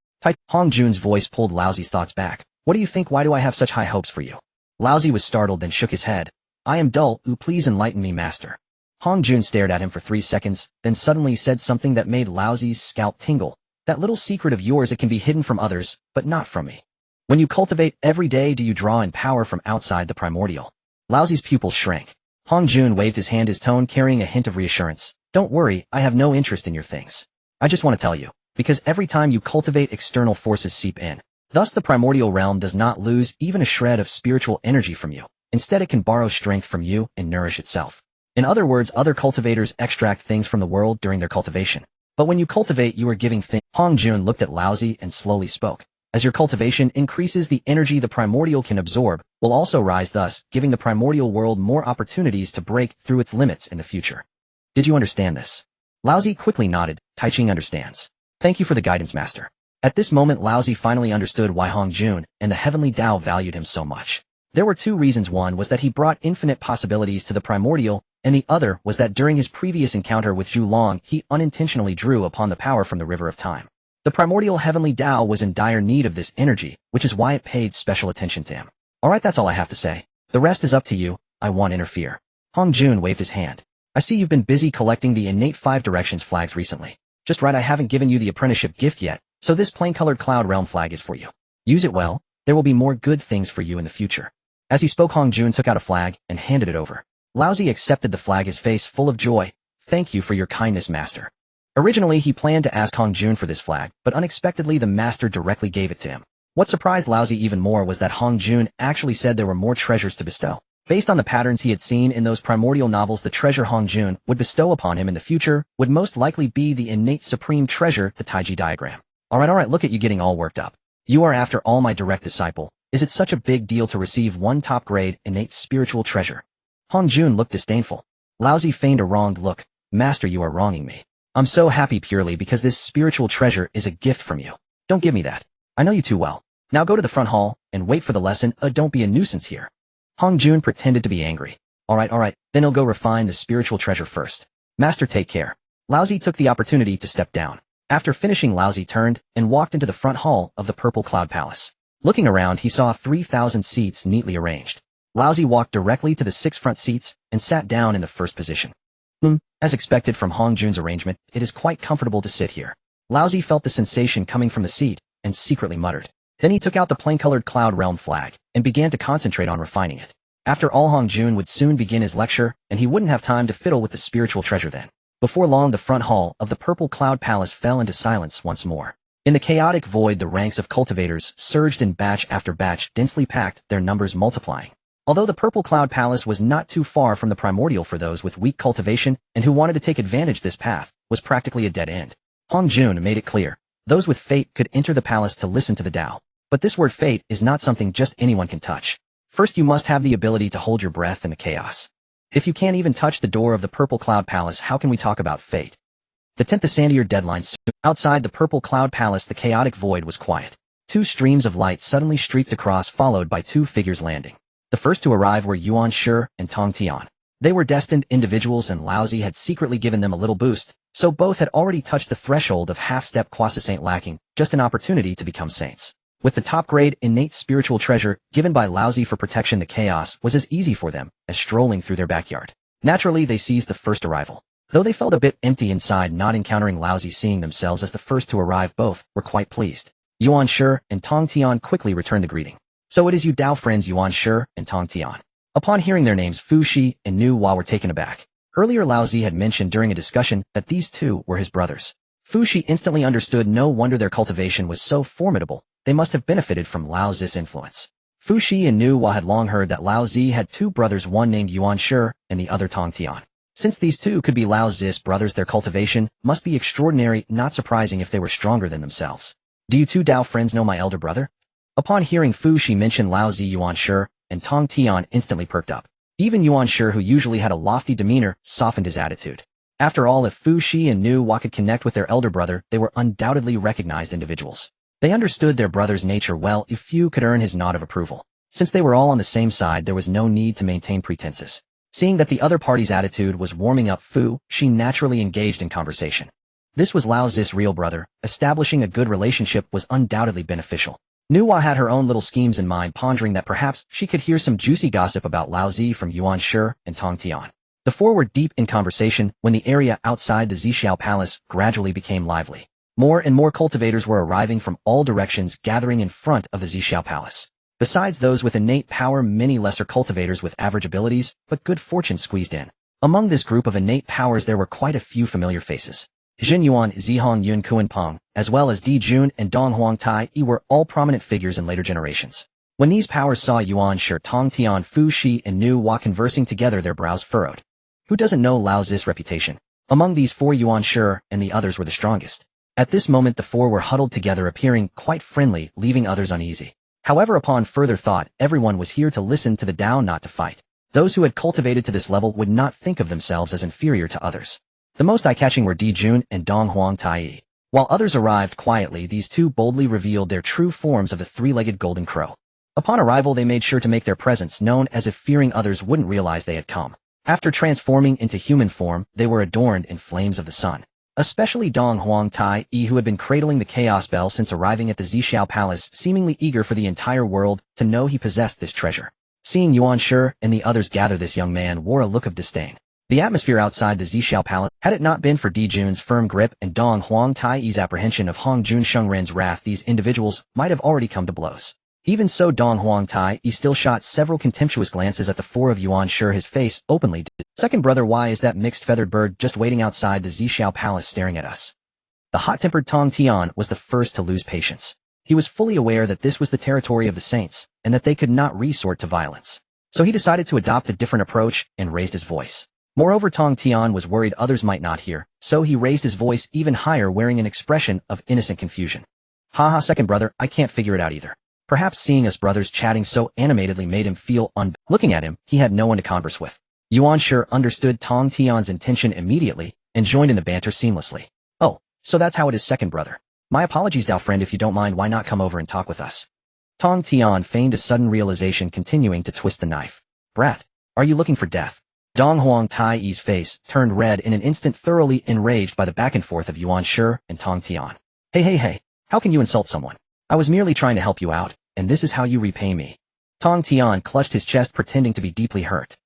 Hongjun's voice pulled Laozi's thoughts back. What do you think? Why do I have such high hopes for you? Laozi was startled, then shook his head. I am dull. Please enlighten me, master. Hong Jun stared at him for 3 seconds, then suddenly said something that made Laozi's scalp tingle. That little secret of yours, it can be hidden from others, but not from me. When you cultivate every day, do you draw in power from outside the primordial? Laozi's pupils shrank. Hong Jun waved his hand, his tone carrying a hint of reassurance. Don't worry, I have no interest in your things. I just want to tell you, because every time you cultivate, external forces seep in. Thus the primordial realm does not lose even a shred of spiritual energy from you. Instead, it can borrow strength from you and nourish itself. In other words, other cultivators extract things from the world during their cultivation. But when you cultivate, you are giving things. Hong Jun looked at Laozi and slowly spoke. As your cultivation increases, the energy the primordial can absorb will also rise, thus giving the primordial world more opportunities to break through its limits in the future. Did you understand this? Laozi quickly nodded. Taiqing understands. Thank you for the guidance, master. At this moment, Laozi finally understood why Hong Jun and the Heavenly Tao valued him so much. There were 2 reasons. One was that he brought infinite possibilities to the primordial, and the other was that during his previous encounter with Zhu Long, he unintentionally drew upon the power from the River of Time. The primordial Heavenly Tao was in dire need of this energy, which is why it paid special attention to him. Alright, that's all I have to say. The rest is up to you. I won't interfere. Hong Jun waved his hand. I see you've been busy collecting the innate 5 directions flags recently. Just right, I haven't given you the apprenticeship gift yet, so this plain-colored Cloud Realm flag is for you. Use it well. There will be more good things for you in the future. As he spoke, Hong Jun took out a flag and handed it over. Laozi accepted the flag, his face full of joy. Thank you for your kindness, master. Originally, he planned to ask Hong Jun for this flag, but unexpectedly the master directly gave it to him. What surprised Laozi even more was that Hong Jun actually said there were more treasures to bestow. Based on the patterns he had seen in those primordial novels, the treasure Hong Jun would bestow upon him in the future would most likely be the innate supreme treasure, the Taiji diagram. Alright, look at you getting all worked up. You are after all my direct disciple. Is it such a big deal to receive 1 top-grade innate spiritual treasure? Hong Jun looked disdainful. Laozi feigned a wronged look. Master, you are wronging me. I'm so happy purely because this spiritual treasure is a gift from you. Don't give me that. I know you too well. Now go to the front hall and wait for the lesson. Don't be a nuisance here. Hong Jun pretended to be angry. Alright, then he'll go refine the spiritual treasure first. Master, take care. Laozi took the opportunity to step down. After finishing, Laozi turned and walked into the front hall of the Purple Cloud Palace. Looking around, he saw 3,000 seats neatly arranged. Laozi walked directly to the 6 front seats and sat down in the first position. As expected from Hong Jun's arrangement, it is quite comfortable to sit here. Laozi felt the sensation coming from the seat and secretly muttered. Then he took out the plain-colored Cloud Realm flag and began to concentrate on refining it. After all, Hong Jun would soon begin his lecture, and he wouldn't have time to fiddle with the spiritual treasure then. Before long, the front hall of the Purple Cloud Palace fell into silence once more. In the chaotic void, the ranks of cultivators surged in batch after batch, densely packed, their numbers multiplying. Although the Purple Cloud Palace was not too far from the primordial, for those with weak cultivation and who wanted to take advantage, this path was practically a dead end. Hong Jun made it clear. Those with fate could enter the palace to listen to the Tao. But this word fate is not something just anyone can touch. First, you must have the ability to hold your breath in the chaos. If you can't even touch the door of the Purple Cloud Palace, how can we talk about fate? The 10th Sandier deadline. Outside the Purple Cloud Palace, the chaotic void was quiet. 2 streams of light suddenly streaked across, followed by 2 figures landing. The first to arrive were Yuan Shi and Tong Tian. They were destined individuals, and Laozi had secretly given them a little boost, so both had already touched the threshold of half-step quasi-saint, lacking just an opportunity to become saints. With the top-grade innate spiritual treasure given by Laozi for protection, the chaos was as easy for them as strolling through their backyard. Naturally, they seized the first arrival. Though they felt a bit empty inside not encountering Laozi, seeing themselves as the first to arrive, both were quite pleased. Yuan Shi and Tong Tian quickly returned the greeting. So it is you Tao friends, Yuan Shi and Tong Tian. Upon hearing their names, Fu Shi and Nu Hua were taken aback. Earlier, Laozi had mentioned during a discussion that these 2 were his brothers. Fu Shi instantly understood. No wonder their cultivation was so formidable. They must have benefited from Laozi's influence. Fu Shi and Nu Hua had long heard that Laozi had 2 brothers, one named Yuan Shi and the other Tong Tian. Since these 2 could be Laozi's brothers, their cultivation must be extraordinary, not surprising if they were stronger than themselves. Do you 2 Tao friends know my elder brother? Upon hearing Fu Shi mention Laozi, Yuan Shi and Tong Tian instantly perked up. Even Yuan Shi, who usually had a lofty demeanor, softened his attitude. After all, if Fu Shi and Nu Hua could connect with their elder brother, they were undoubtedly recognized individuals. They understood their brother's nature well. If Fu could earn his nod of approval. Since they were all on the same side, there was no need to maintain pretenses. Seeing that the other party's attitude was warming up, Fu Shi naturally engaged in conversation. This was Laozi's real brother. Establishing a good relationship was undoubtedly beneficial. Nuwa had her own little schemes in mind, pondering that perhaps she could hear some juicy gossip about Laozi from Yuan Shi and Tong Tian. The four were deep in conversation when the area outside the Zixiao Palace gradually became lively. More and more cultivators were arriving from all directions, gathering in front of the Zixiao Palace. Besides those with innate power, many lesser cultivators with average abilities, but good fortune squeezed in. Among this group of innate powers there were quite a few familiar faces. Jin Yuan, Zihong Yun Kuan-peng, as well as Di Jun and Dong Huang Tai were all prominent figures in later generations. When these powers saw Yuan Shi, Tong Tian, Fu Shi, and Nu Hua conversing together, their brows furrowed. Who doesn't know Laozi's reputation? Among these four, Yuan Shi and the others were the strongest. At this moment the four were huddled together, appearing quite friendly, leaving others uneasy. However, upon further thought, everyone was here to listen to the Tao, not to fight. Those who had cultivated to this level would not think of themselves as inferior to others. The most eye-catching were Di Jun and Dong Huang Tai. While others arrived quietly, these two boldly revealed their true forms of the three-legged golden crow. Upon arrival they made sure to make their presence known, as if fearing others wouldn't realize they had come. After transforming into human form, they were adorned in flames of the sun. Especially Dong Huang Tai, who had been cradling the Chaos Bell since arriving at the Zixiao Palace, seemingly eager for the entire world to know he possessed this treasure. Seeing Yuan Shi and the others gather, this young man wore a look of disdain. The atmosphere outside the Zixiao Palace, had it not been for Di Jun's firm grip and Dong Huang Tai's apprehension of Hong Jun Shengren's wrath, these individuals might have already come to blows. Even so, Dong Huang Tai still shot several contemptuous glances at the four of Yuan Shi, his face openly. Second brother, why is that mixed feathered bird just waiting outside the Zixiao Palace staring at us? The hot-tempered Tong Tian was the first to lose patience. He was fully aware that this was the territory of the saints, and that they could not resort to violence. So he decided to adopt a different approach and raised his voice. Moreover, Tong Tian was worried others might not hear, so he raised his voice even higher, wearing an expression of innocent confusion. Haha, second brother, I can't figure it out either. Perhaps seeing us brothers chatting so animatedly made him feel Looking at him, he had no one to converse with. Yuan Shi understood Tong Tian's intention immediately, and joined in the banter seamlessly. Oh, so that's how it is, second brother. My apologies, Dao friend, if you don't mind, why not come over and talk with us? Tong Tian feigned a sudden realization, continuing to twist the knife. Brat, are you looking for death? Dong Huang Tai's face turned red in an instant, thoroughly enraged by the back and forth of Yuan Shi and Tong Tian. Hey, how can you insult someone? I was merely trying to help you out, and this is how you repay me. Tong Tian clutched his chest, pretending to be deeply hurt.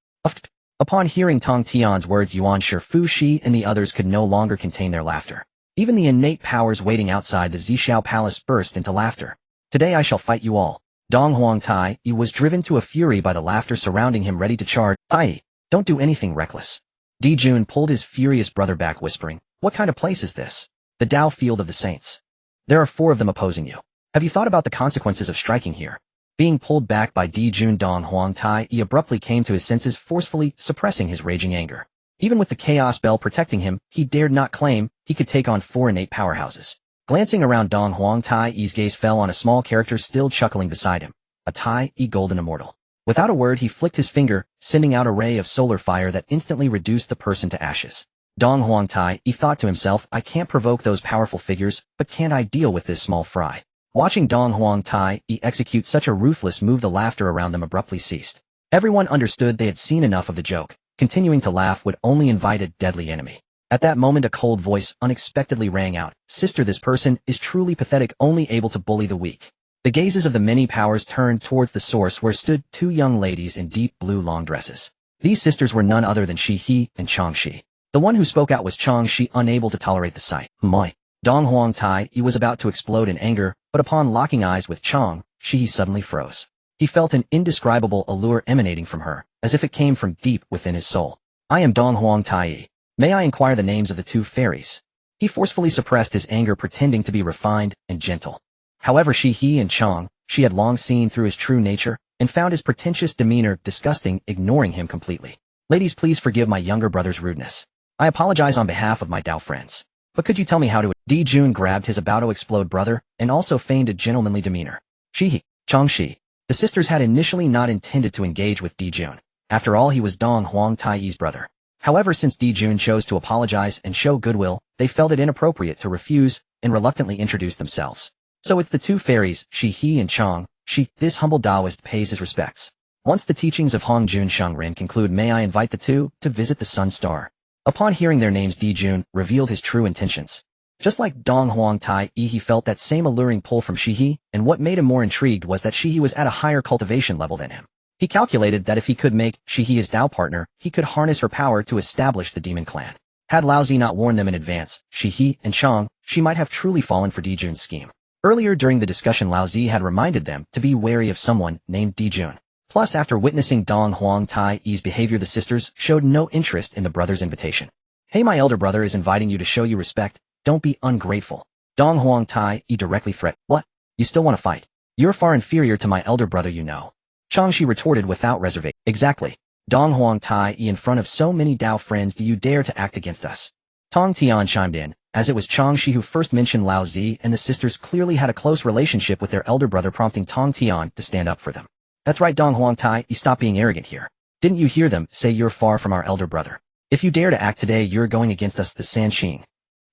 Upon hearing Tong Tian's words, Yuan Shi, Fu Shi, and the others could no longer contain their laughter. Even the innate powers waiting outside the Zixiao Palace burst into laughter. Today I shall fight you all. Dong Huang Tai was driven to a fury by the laughter surrounding him, ready to charge. Tai, don't do anything reckless. Di Jun pulled his furious brother back, whispering, what kind of place is this? The Tao Field of the Saints. There are four of them opposing you. Have you thought about the consequences of striking here? Being pulled back by Di Jun, Dong Huang Tai abruptly came to his senses, forcefully suppressing his raging anger. Even with the Chaos Bell protecting him, he dared not claim he could take on four innate powerhouses. Glancing around, Dong Huang Tai's gaze fell on a small character still chuckling beside him, a Tai golden immortal. Without a word, he flicked his finger, sending out a ray of solar fire that instantly reduced the person to ashes. Dong Huang Tai thought to himself, I can't provoke those powerful figures, but can't I deal with this small fry? Watching Dong Huang Tai execute such a ruthless move, the laughter around them abruptly ceased. Everyone understood they had seen enough of the joke. Continuing to laugh would only invite a deadly enemy. At that moment, a cold voice unexpectedly rang out. Sister, this person is truly pathetic, only able to bully the weak. The gazes of the many powers turned towards the source, where stood two young ladies in deep blue long dresses. These sisters were none other than Shi He and Chang Shi. The one who spoke out was Chang Shi, unable to tolerate the sight. Moi. Dong Huang Tai was about to explode in anger, but upon locking eyes with Chang Shi, suddenly froze. He felt an indescribable allure emanating from her, as if it came from deep within his soul. I am Dong Huang Tai. May I inquire the names of the two fairies? He forcefully suppressed his anger, pretending to be refined and gentle. However, Shi He and Chang Shi had long seen through his true nature, and found his pretentious demeanor disgusting, ignoring him completely. Ladies, please forgive my younger brother's rudeness. I apologize on behalf of my Tao friends. But could you tell me how to— Di Jun grabbed his about-to-explode brother, and also feigned a gentlemanly demeanor. Shi He, Chang Shi. The sisters had initially not intended to engage with Di Jun. After all, he was Dong Huang Tai's brother. However, since Di Jun chose to apologize and show goodwill, they felt it inappropriate to refuse, and reluctantly introduced themselves. So it's the two fairies, Shi He and Chang Shi. This humble Taoist pays his respects. Once the teachings of Hong Jun Shengren conclude, may I invite the two to visit the Sun Star? Upon hearing their names, Di Jun revealed his true intentions. Just like Dong Huang Tai, he felt that same alluring pull from Shihi, and what made him more intrigued was that Shihi was at a higher cultivation level than him. He calculated that if he could make Shihi his Dao partner, he could harness her power to establish the demon clan. Had Laozi not warned them in advance, Shihi and Chang, she might have truly fallen for Dijun's scheme. Earlier during the discussion, Laozi had reminded them to be wary of someone named Dijun. Plus, after witnessing Dong Huang Tai's behavior, the sisters showed no interest in the brother's invitation. Hey, my elder brother is inviting you to show you respect. Don't be ungrateful. Dong Huang Tai directly threatened. What? You still want to fight? You're far inferior to my elder brother, you know. Changshi retorted without reservation. Exactly. Dong Huang Tai, in front of so many Dao friends, do you dare to act against us? Tong Tian chimed in, as it was Changshi who first mentioned Laozi, and the sisters clearly had a close relationship with their elder brother, prompting Tong Tian to stand up for them. That's right, Dong Huang Tai, you stop being arrogant here. Didn't you hear them say you're far from our elder brother? If you dare to act today, you're going against us, the Sanqing.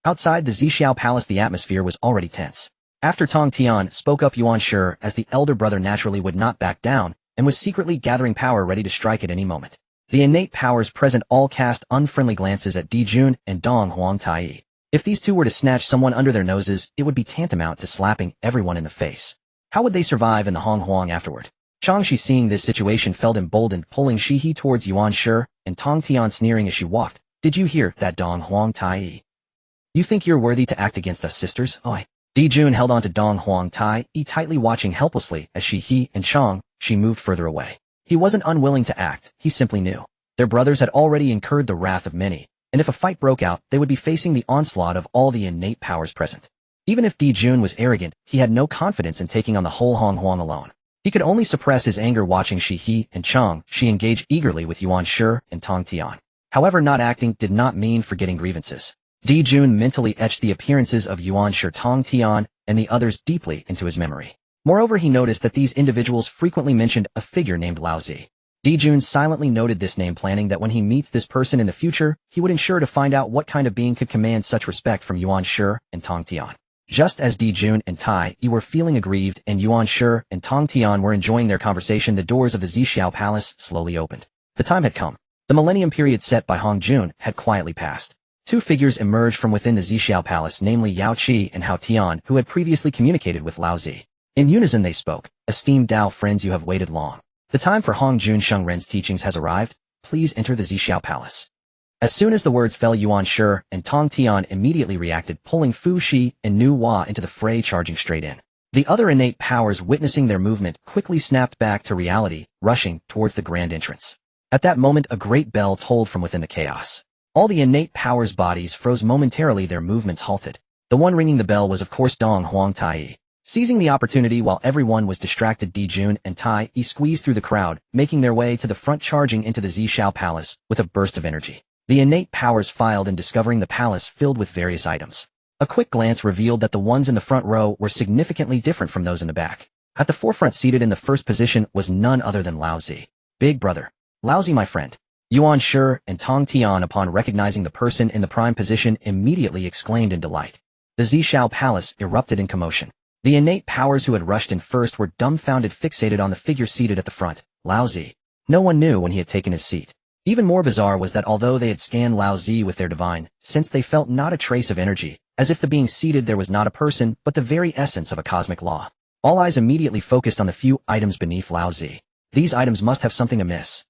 Outside the Zixiao Palace, the atmosphere was already tense. After Tong Tian spoke up, Yuan Shi, as the elder brother naturally would not back down, and was secretly gathering power ready to strike at any moment. The innate powers present all cast unfriendly glances at Dijun and Dong Huang Tai. If these two were to snatch someone under their noses, it would be tantamount to slapping everyone in the face. How would they survive in the Hong Huang afterward? Changshi, seeing this situation, felt emboldened, pulling Shihi towards Yuan Shi, and Tong Tian sneering as she walked. Did you hear that, Dong Huang Tai? You think you're worthy to act against us, sisters? Oi. Dijun held on to Dong Huang Tai, tightly watching helplessly as Shihi and she moved further away. He wasn't unwilling to act, he simply knew. Their brothers had already incurred the wrath of many, and if a fight broke out, they would be facing the onslaught of all the innate powers present. Even if Dijun was arrogant, he had no confidence in taking on the whole Hong Huang alone. He could only suppress his anger watching Shihi and she engage eagerly with Yuan Shi and Tong Tian. However, not acting did not mean forgetting grievances. Dijun mentally etched the appearances of Yuan Shi, Tong Tian, and the others deeply into his memory. Moreover, he noticed that these individuals frequently mentioned a figure named Laozi. Dijun silently noted this name, planning that when he meets this person in the future, he would ensure to find out what kind of being could command such respect from Yuan Shi and Tong Tian. Just as Dijun and Tai were feeling aggrieved and Yuan Shi and Tong Tian were enjoying their conversation, the doors of the Zixiao Palace slowly opened. The time had come. The millennium period set by Hong Jun had quietly passed. Two figures emerged from within the Zixiao Palace, namely Yao Qi and Hao Tian, who had previously communicated with Laozi. In unison they spoke. Esteemed Dao friends, you have waited long. The time for Hong Jun Shengren's teachings has arrived. Please enter the Zixiao Palace. As soon as the words fell, Yuan Shi and Tong Tian immediately reacted, pulling Fu Shi and Nu Hua into the fray, charging straight in. The other innate powers, witnessing their movement, quickly snapped back to reality, rushing towards the grand entrance. At that moment, a great bell tolled from within the chaos. All the innate powers' bodies froze momentarily, their movements halted. The one ringing the bell was of course Dong Huang Tai. Seizing the opportunity while everyone was distracted, Dijun and Tai squeezed through the crowd, making their way to the front, charging into the Zixiao Palace with a burst of energy. The innate powers filed in, discovering the palace filled with various items. A quick glance revealed that the ones in the front row were significantly different from those in the back. At the forefront, seated in the first position, was none other than Laozi. Big brother. Laozi, my friend. Yuan Shi and Tong Tian, upon recognizing the person in the prime position, immediately exclaimed in delight. The Zixiao Palace erupted in commotion. The innate powers who had rushed in first were dumbfounded, fixated on the figure seated at the front, Laozi. No one knew when he had taken his seat. Even more bizarre was that although they had scanned Laozi with their divine sense, they felt not a trace of energy, as if the being seated there was not a person, but the very essence of a cosmic law. All eyes immediately focused on the few items beneath Laozi. These items must have something amiss.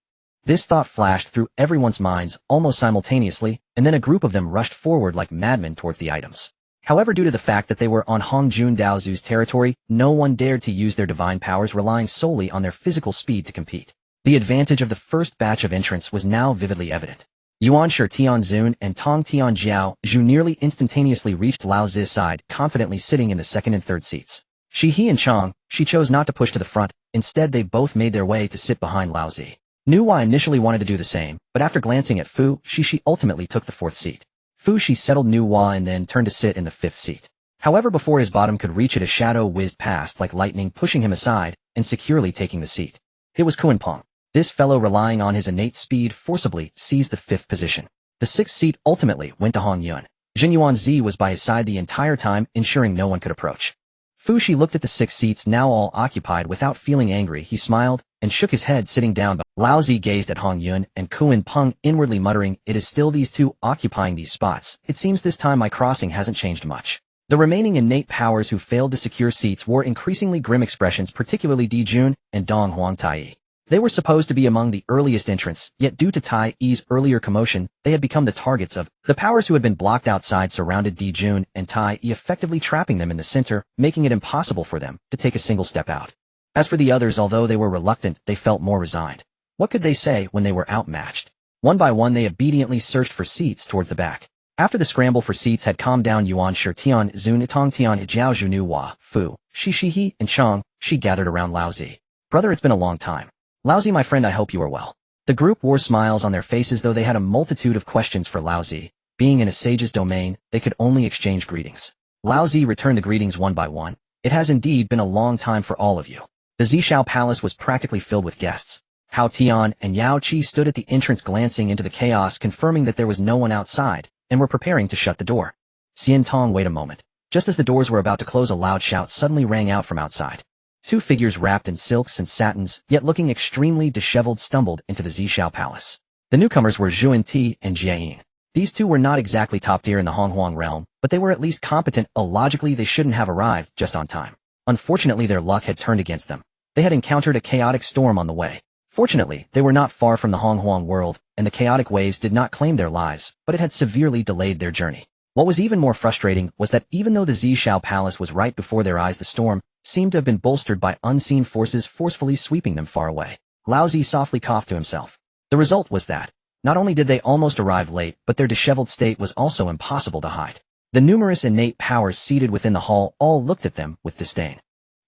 This thought flashed through everyone's minds almost simultaneously, and then a group of them rushed forward like madmen towards the items. However, due to the fact that they were on Hong Jun Daozu's territory, no one dared to use their divine powers, relying solely on their physical speed to compete. The advantage of the first batch of entrants was now vividly evident. Yuan Shi Tianzun and Tong Tian Jiao Zhu nearly instantaneously reached Laozi's side, confidently sitting in the second and third seats. Shihi and she chose not to push to the front. Instead, they both made their way to sit behind Laozi. Nu Hua initially wanted to do the same, but after glancing at Fu Shi, she ultimately took the fourth seat. Fu Shi settled Nu Hua and then turned to sit in the fifth seat. However, before his bottom could reach it, a shadow whizzed past like lightning, pushing him aside and securely taking the seat. It was Kuan-Peng. This fellow, relying on his innate speed, forcibly seized the fifth position. The sixth seat ultimately went to Hong Yun. Jin Yuanzi was by his side the entire time, ensuring no one could approach. Fu Shi looked at the 6 seats now all occupied. Without feeling angry, he smiled and shook his head, sitting down. Laozi gazed at Hong Yun and Kuan Peng, inwardly muttering, it is still these two occupying these spots. It seems this time my crossing hasn't changed much. The remaining innate powers who failed to secure seats wore increasingly grim expressions, particularly Di Jun and Dong Huang Tai. They were supposed to be among the earliest entrants, yet due to Tai's earlier commotion, they had become the targets of the powers who had been blocked outside surrounded Di Jun and Tai, effectively trapping them in the center, making it impossible for them to take a single step out. As for the others, although they were reluctant, they felt more resigned. What could they say when they were outmatched? One by one they obediently searched for seats towards the back. After the scramble for seats had calmed down, Yuan Shirtian, Zun Tongtian, Jiao Zhunu Hua, Fu, Shi and Chang, she gathered around Laozi. Brother, it's been a long time. Laozi, my friend, I hope you are well. The group wore smiles on their faces, though they had a multitude of questions for Laozi. Being in a sage's domain, they could only exchange greetings. Laozi returned the greetings one by one. It has indeed been a long time for all of you. The Zishao Palace was practically filled with guests. Hao Tian and Yao Qi stood at the entrance glancing into the chaos, confirming that there was no one outside, and were preparing to shut the door. Xian Tong, wait a moment. Just as the doors were about to close, a loud shout suddenly rang out from outside. Two figures wrapped in silks and satins, yet looking extremely disheveled, stumbled into the Zishao Palace. The newcomers were Zhuan Ti and Jie Yin. These two were not exactly top tier in the Honghuang realm, but they were at least competent. Logically, they shouldn't have arrived just on time. Unfortunately, their luck had turned against them. They had encountered a chaotic storm on the way. Fortunately, they were not far from the Honghuang world, and the chaotic waves did not claim their lives, but it had severely delayed their journey. What was even more frustrating was that even though the Zishao Palace was right before their eyes, the storm seemed to have been bolstered by unseen forces forcefully sweeping them far away. Laozi softly coughed to himself. The result was that, not only did they almost arrive late, but their disheveled state was also impossible to hide. The numerous innate powers seated within the hall all looked at them with disdain.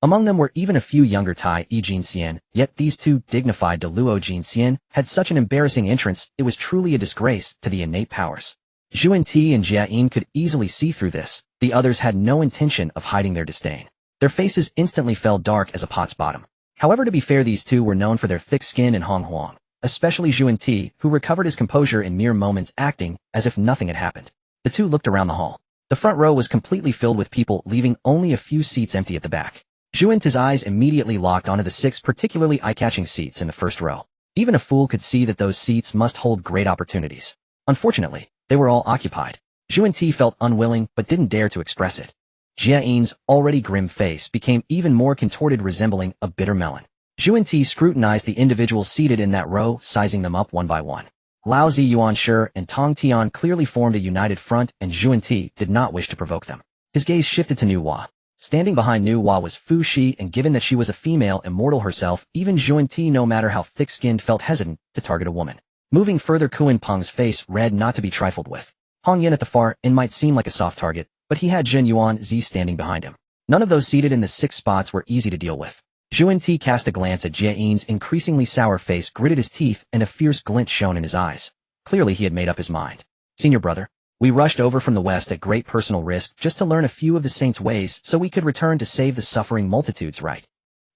Among them were even a few younger Tai Jin Xian, yet these two dignified Luo Jin Xian had such an embarrassing entrance, it was truly a disgrace to the innate powers. Zhuan Ti and Jie Yin could easily see through this. The others had no intention of hiding their disdain. Their faces instantly fell dark as a pot's bottom. However, to be fair, these two were known for their thick skin in Honghuang, especially Zhuan Ti, who recovered his composure in mere moments, acting as if nothing had happened. The two looked around the hall. The front row was completely filled with people, leaving only a few seats empty at the back. Zhuan Ti's eyes immediately locked onto the 6 particularly eye-catching seats in the first row. Even a fool could see that those seats must hold great opportunities. Unfortunately, they were all occupied. Zhuan Ti felt unwilling but didn't dare to express it. Jie Yin's already grim face became even more contorted, resembling a bitter melon. Zhuan Ti scrutinized the individuals seated in that row, sizing them up one by one. Laozi, Yuan Shi, and Tong Tian clearly formed a united front, and Zhuan Ti did not wish to provoke them. His gaze shifted to Nu Hua. Standing behind Nu Hua was Fu Shi, and given that she was a female immortal herself, even Zhuan Ti, no matter how thick-skinned, felt hesitant to target a woman. Moving further, Kuan Peng's face read not to be trifled with. Hong Yin at the far end might seem like a soft target, but he had Zhen Yuan Zi standing behind him. None of those seated in the 6 spots were easy to deal with. Zhuan Ti cast a glance at Jie Yin's increasingly sour face, gritted his teeth, and a fierce glint shone in his eyes. Clearly he had made up his mind. Senior brother, we rushed over from the west at great personal risk just to learn a few of the saints' ways so we could return to save the suffering multitudes, right?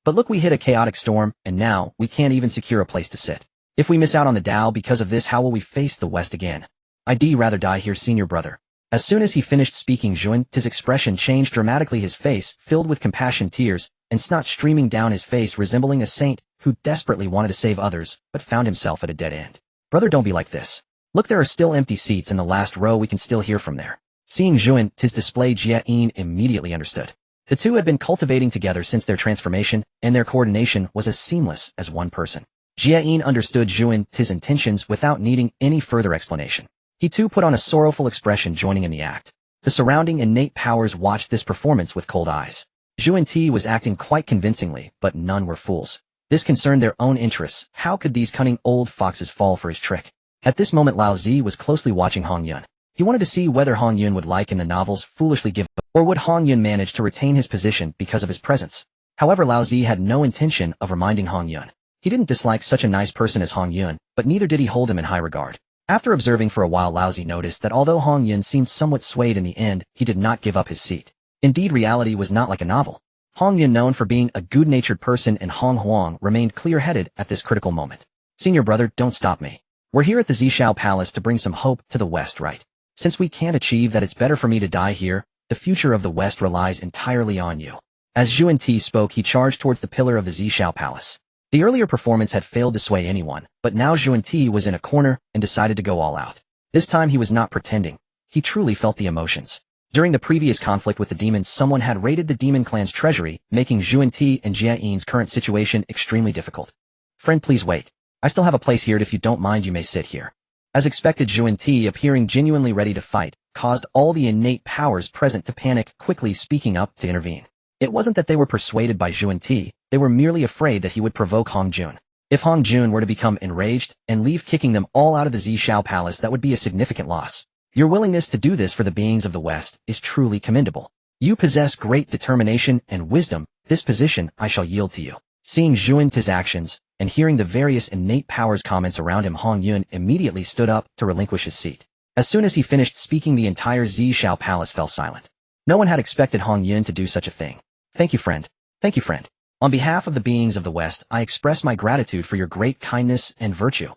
But look, we hit a chaotic storm, and now we can't even secure a place to sit. If we miss out on the Dao because of this, how will we face the west again? I'd rather die here, senior brother. As soon as he finished speaking, Zhuan Ti's expression changed dramatically, his face filled with compassion, tears, and snot streaming down his face, resembling a saint who desperately wanted to save others, but found himself at a dead end. Brother, don't be like this. Look, there are still empty seats in the last row, we can still hear from there. Seeing Zhuan Ti's display, Jie Yin immediately understood. The two had been cultivating together since their transformation, and their coordination was as seamless as one person. Jie Yin understood Zhuan Ti's intentions without needing any further explanation. He too put on a sorrowful expression, joining in the act. The surrounding innate powers watched this performance with cold eyes. Zhuan Ti was acting quite convincingly, but none were fools. This concerned their own interests. How could these cunning old foxes fall for his trick? At this moment, Laozi was closely watching Hong Yun. He wanted to see whether Hong Yun would, like in the novels, foolishly give up, or would Hong Yun manage to retain his position because of his presence. However, Laozi had no intention of reminding Hong Yun. He didn't dislike such a nice person as Hong Yun, but neither did he hold him in high regard. After observing for a while, Laozi noticed that although Hong Yun seemed somewhat swayed in the end, he did not give up his seat. Indeed, reality was not like a novel. Hong Yun, known for being a good-natured person in Honghuang, remained clear-headed at this critical moment. Senior brother, don't stop me. We're here at the Zishao Palace to bring some hope to the West, right? Since we can't achieve that, it's better for me to die here. The future of the West relies entirely on you. As Zhuan Ti spoke, he charged towards the pillar of the Zishao Palace. The earlier performance had failed to sway anyone, but now Xuanti was in a corner and decided to go all out. This time he was not pretending. He truly felt the emotions. During the previous conflict with the demons, someone had raided the demon clan's treasury, making Xuanti and Jiayin's current situation extremely difficult. Friend, please wait. I still have a place here, and if you don't mind you may sit here. As expected, Xuanti, appearing genuinely ready to fight, caused all the innate powers present to panic, quickly speaking up to intervene. It wasn't that they were persuaded by Xuanti, they were merely afraid that he would provoke Hong Jun. If Hong Jun were to become enraged and leave kicking them all out of the Zhixiao Palace, that would be a significant loss. Your willingness to do this for the beings of the West is truly commendable. You possess great determination and wisdom. This position I shall yield to you. Seeing Xuanti's actions, and hearing the various innate powers comments around him, Hong Yun immediately stood up to relinquish his seat. As soon as he finished speaking, the entire Zhixiao Palace fell silent. No one had expected Hong Yun to do such a thing. Thank you, friend. Thank you, friend. On behalf of the beings of the West, I express my gratitude for your great kindness and virtue.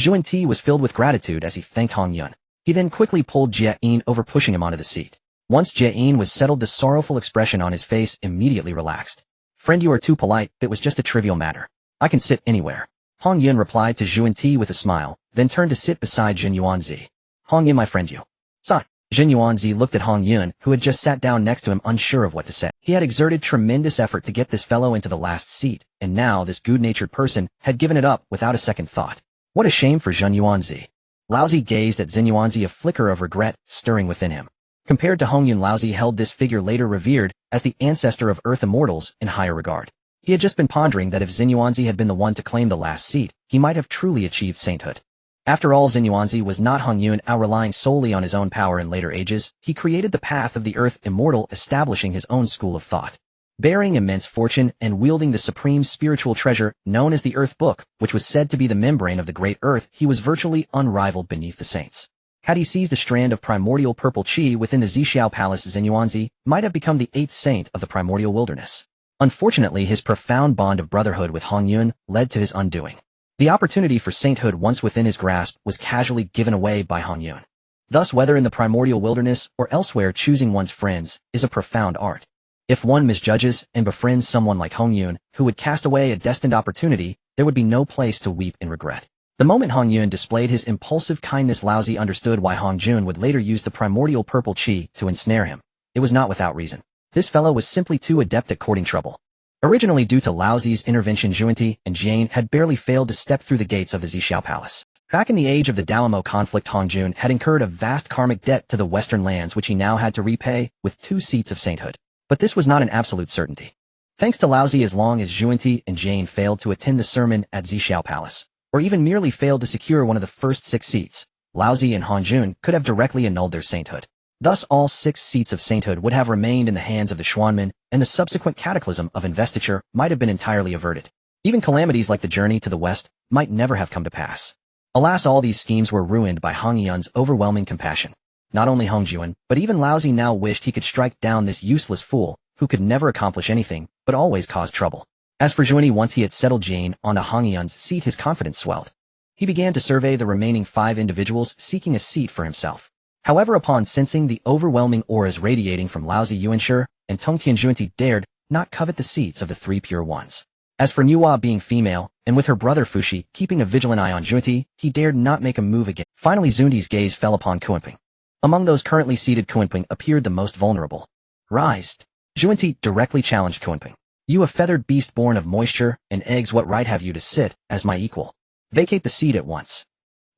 Xuanti was filled with gratitude as he thanked Hong Yun. He then quickly pulled Jiayin over, pushing him onto the seat. Once Jiayin was settled, the sorrowful expression on his face immediately relaxed. Friend, you are too polite. It was just a trivial matter. I can sit anywhere. Hong Yun replied to Xuanti with a smile, then turned to sit beside Jin Yuanzi. Hong Yun, my friend, you. Son. Jin Yuanzi looked at Hong Yun, who had just sat down next to him, unsure of what to say. He had exerted tremendous effort to get this fellow into the last seat, and now this good-natured person had given it up without a second thought. What a shame for Jin Yuanzi. Laozi gazed at Jin Yuanzi, a flicker of regret stirring within him. Compared to Hong Yun, Laozi held this figure later revered as the ancestor of Earth immortals in higher regard. He had just been pondering that if Jin Yuanzi had been the one to claim the last seat, he might have truly achieved sainthood. After all, Jin Yuanzi was not Hong Yun, out relying solely on his own power in later ages. He created the path of the Earth immortal, establishing his own school of thought. Bearing immense fortune and wielding the supreme spiritual treasure known as the Earth Book, which was said to be the membrane of the great Earth, he was virtually unrivaled beneath the saints. Had he seized a strand of primordial purple chi within the Zhixiao Palace, Jin Yuanzi might have become the 8th saint of the primordial wilderness. Unfortunately, his profound bond of brotherhood with Hong Yun led to his undoing. The opportunity for sainthood once within his grasp was casually given away by Hong Yun. Thus, whether in the primordial wilderness or elsewhere, choosing one's friends is a profound art. If one misjudges and befriends someone like Hong Yun, who would cast away a destined opportunity, there would be no place to weep in regret. The moment Hong Yun displayed his impulsive kindness, Laozi understood why Hong Jun would later use the primordial purple chi to ensnare him. It was not without reason. This fellow was simply too adept at courting trouble. Originally, due to Laozi's intervention, Xuanti and Jian had barely failed to step through the gates of the Zhixiao Palace. Back in the age of the Daomo conflict, Hong Jun had incurred a vast karmic debt to the Western lands, which he now had to repay with 2 seats of sainthood. But this was not an absolute certainty. Thanks to Laozi, as long as Xuanti and Jian failed to attend the sermon at Zhixiao Palace, or even merely failed to secure one of the first 6 seats, Laozi and Hong Jun could have directly annulled their sainthood. Thus, all 6 seats of sainthood would have remained in the hands of the Xuanmen, and the subsequent cataclysm of investiture might have been entirely averted. Even calamities like the journey to the west might never have come to pass. Alas, all these schemes were ruined by Hong Yun's overwhelming compassion. Not only Hong Jun, but even Laozi now wished he could strike down this useless fool, who could never accomplish anything, but always cause trouble. As for Xuanti, once he had settled Jane onto Hong Yun's seat, his confidence swelled. He began to survey the remaining 5 individuals seeking a seat for himself. However, upon sensing the overwhelming auras radiating from Laozi, Yuanshi and Tongtian, Xuanti dared not covet the seats of the 3 pure ones. As for Nuwa, being female, and with her brother Fushi keeping a vigilant eye on Xuanti, he dared not make a move again. Finally, Zundi's gaze fell upon Kuanping. Among those currently seated, Kuanping appeared the most vulnerable. Rise. Xuanti directly challenged Kuanping. You, a feathered beast born of moisture and eggs, what right have you to sit as my equal? Vacate the seat at once.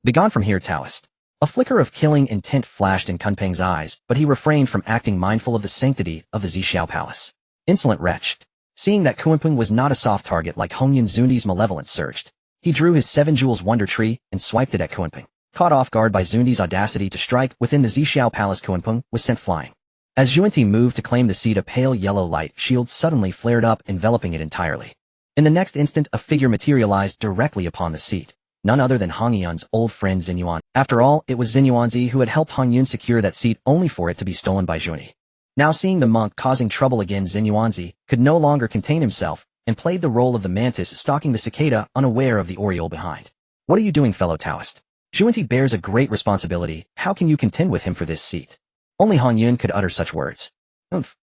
Begone from here, Taoist. A flicker of killing intent flashed in Kunpeng's eyes, but he refrained from acting, mindful of the sanctity of the Zhixiao Palace. Insolent wretch. Seeing that Kuanping was not a soft target like Hongyun, Zundi's malevolence surged. He drew his 7 jewels wonder tree and swiped it at Kuanping. Caught off guard by Zundi's audacity to strike within the Zhixiao Palace, Kuanping was sent flying. As Xuanti moved to claim the seat, a pale yellow light shield suddenly flared up, enveloping it entirely. In the next instant, a figure materialized directly upon the seat. None other than Hong Yun's old friend Xinyuan. After all, it was Xinyuanzi who had helped Hong Yun secure that seat, only for it to be stolen by Xuanti. Now, seeing the monk causing trouble again, Xinyuanzi could no longer contain himself and played the role of the mantis stalking the cicada, unaware of the oriole behind. What are you doing, fellow Taoist? Xuanti bears a great responsibility. How can you contend with him for this seat? Only Hong Yun could utter such words.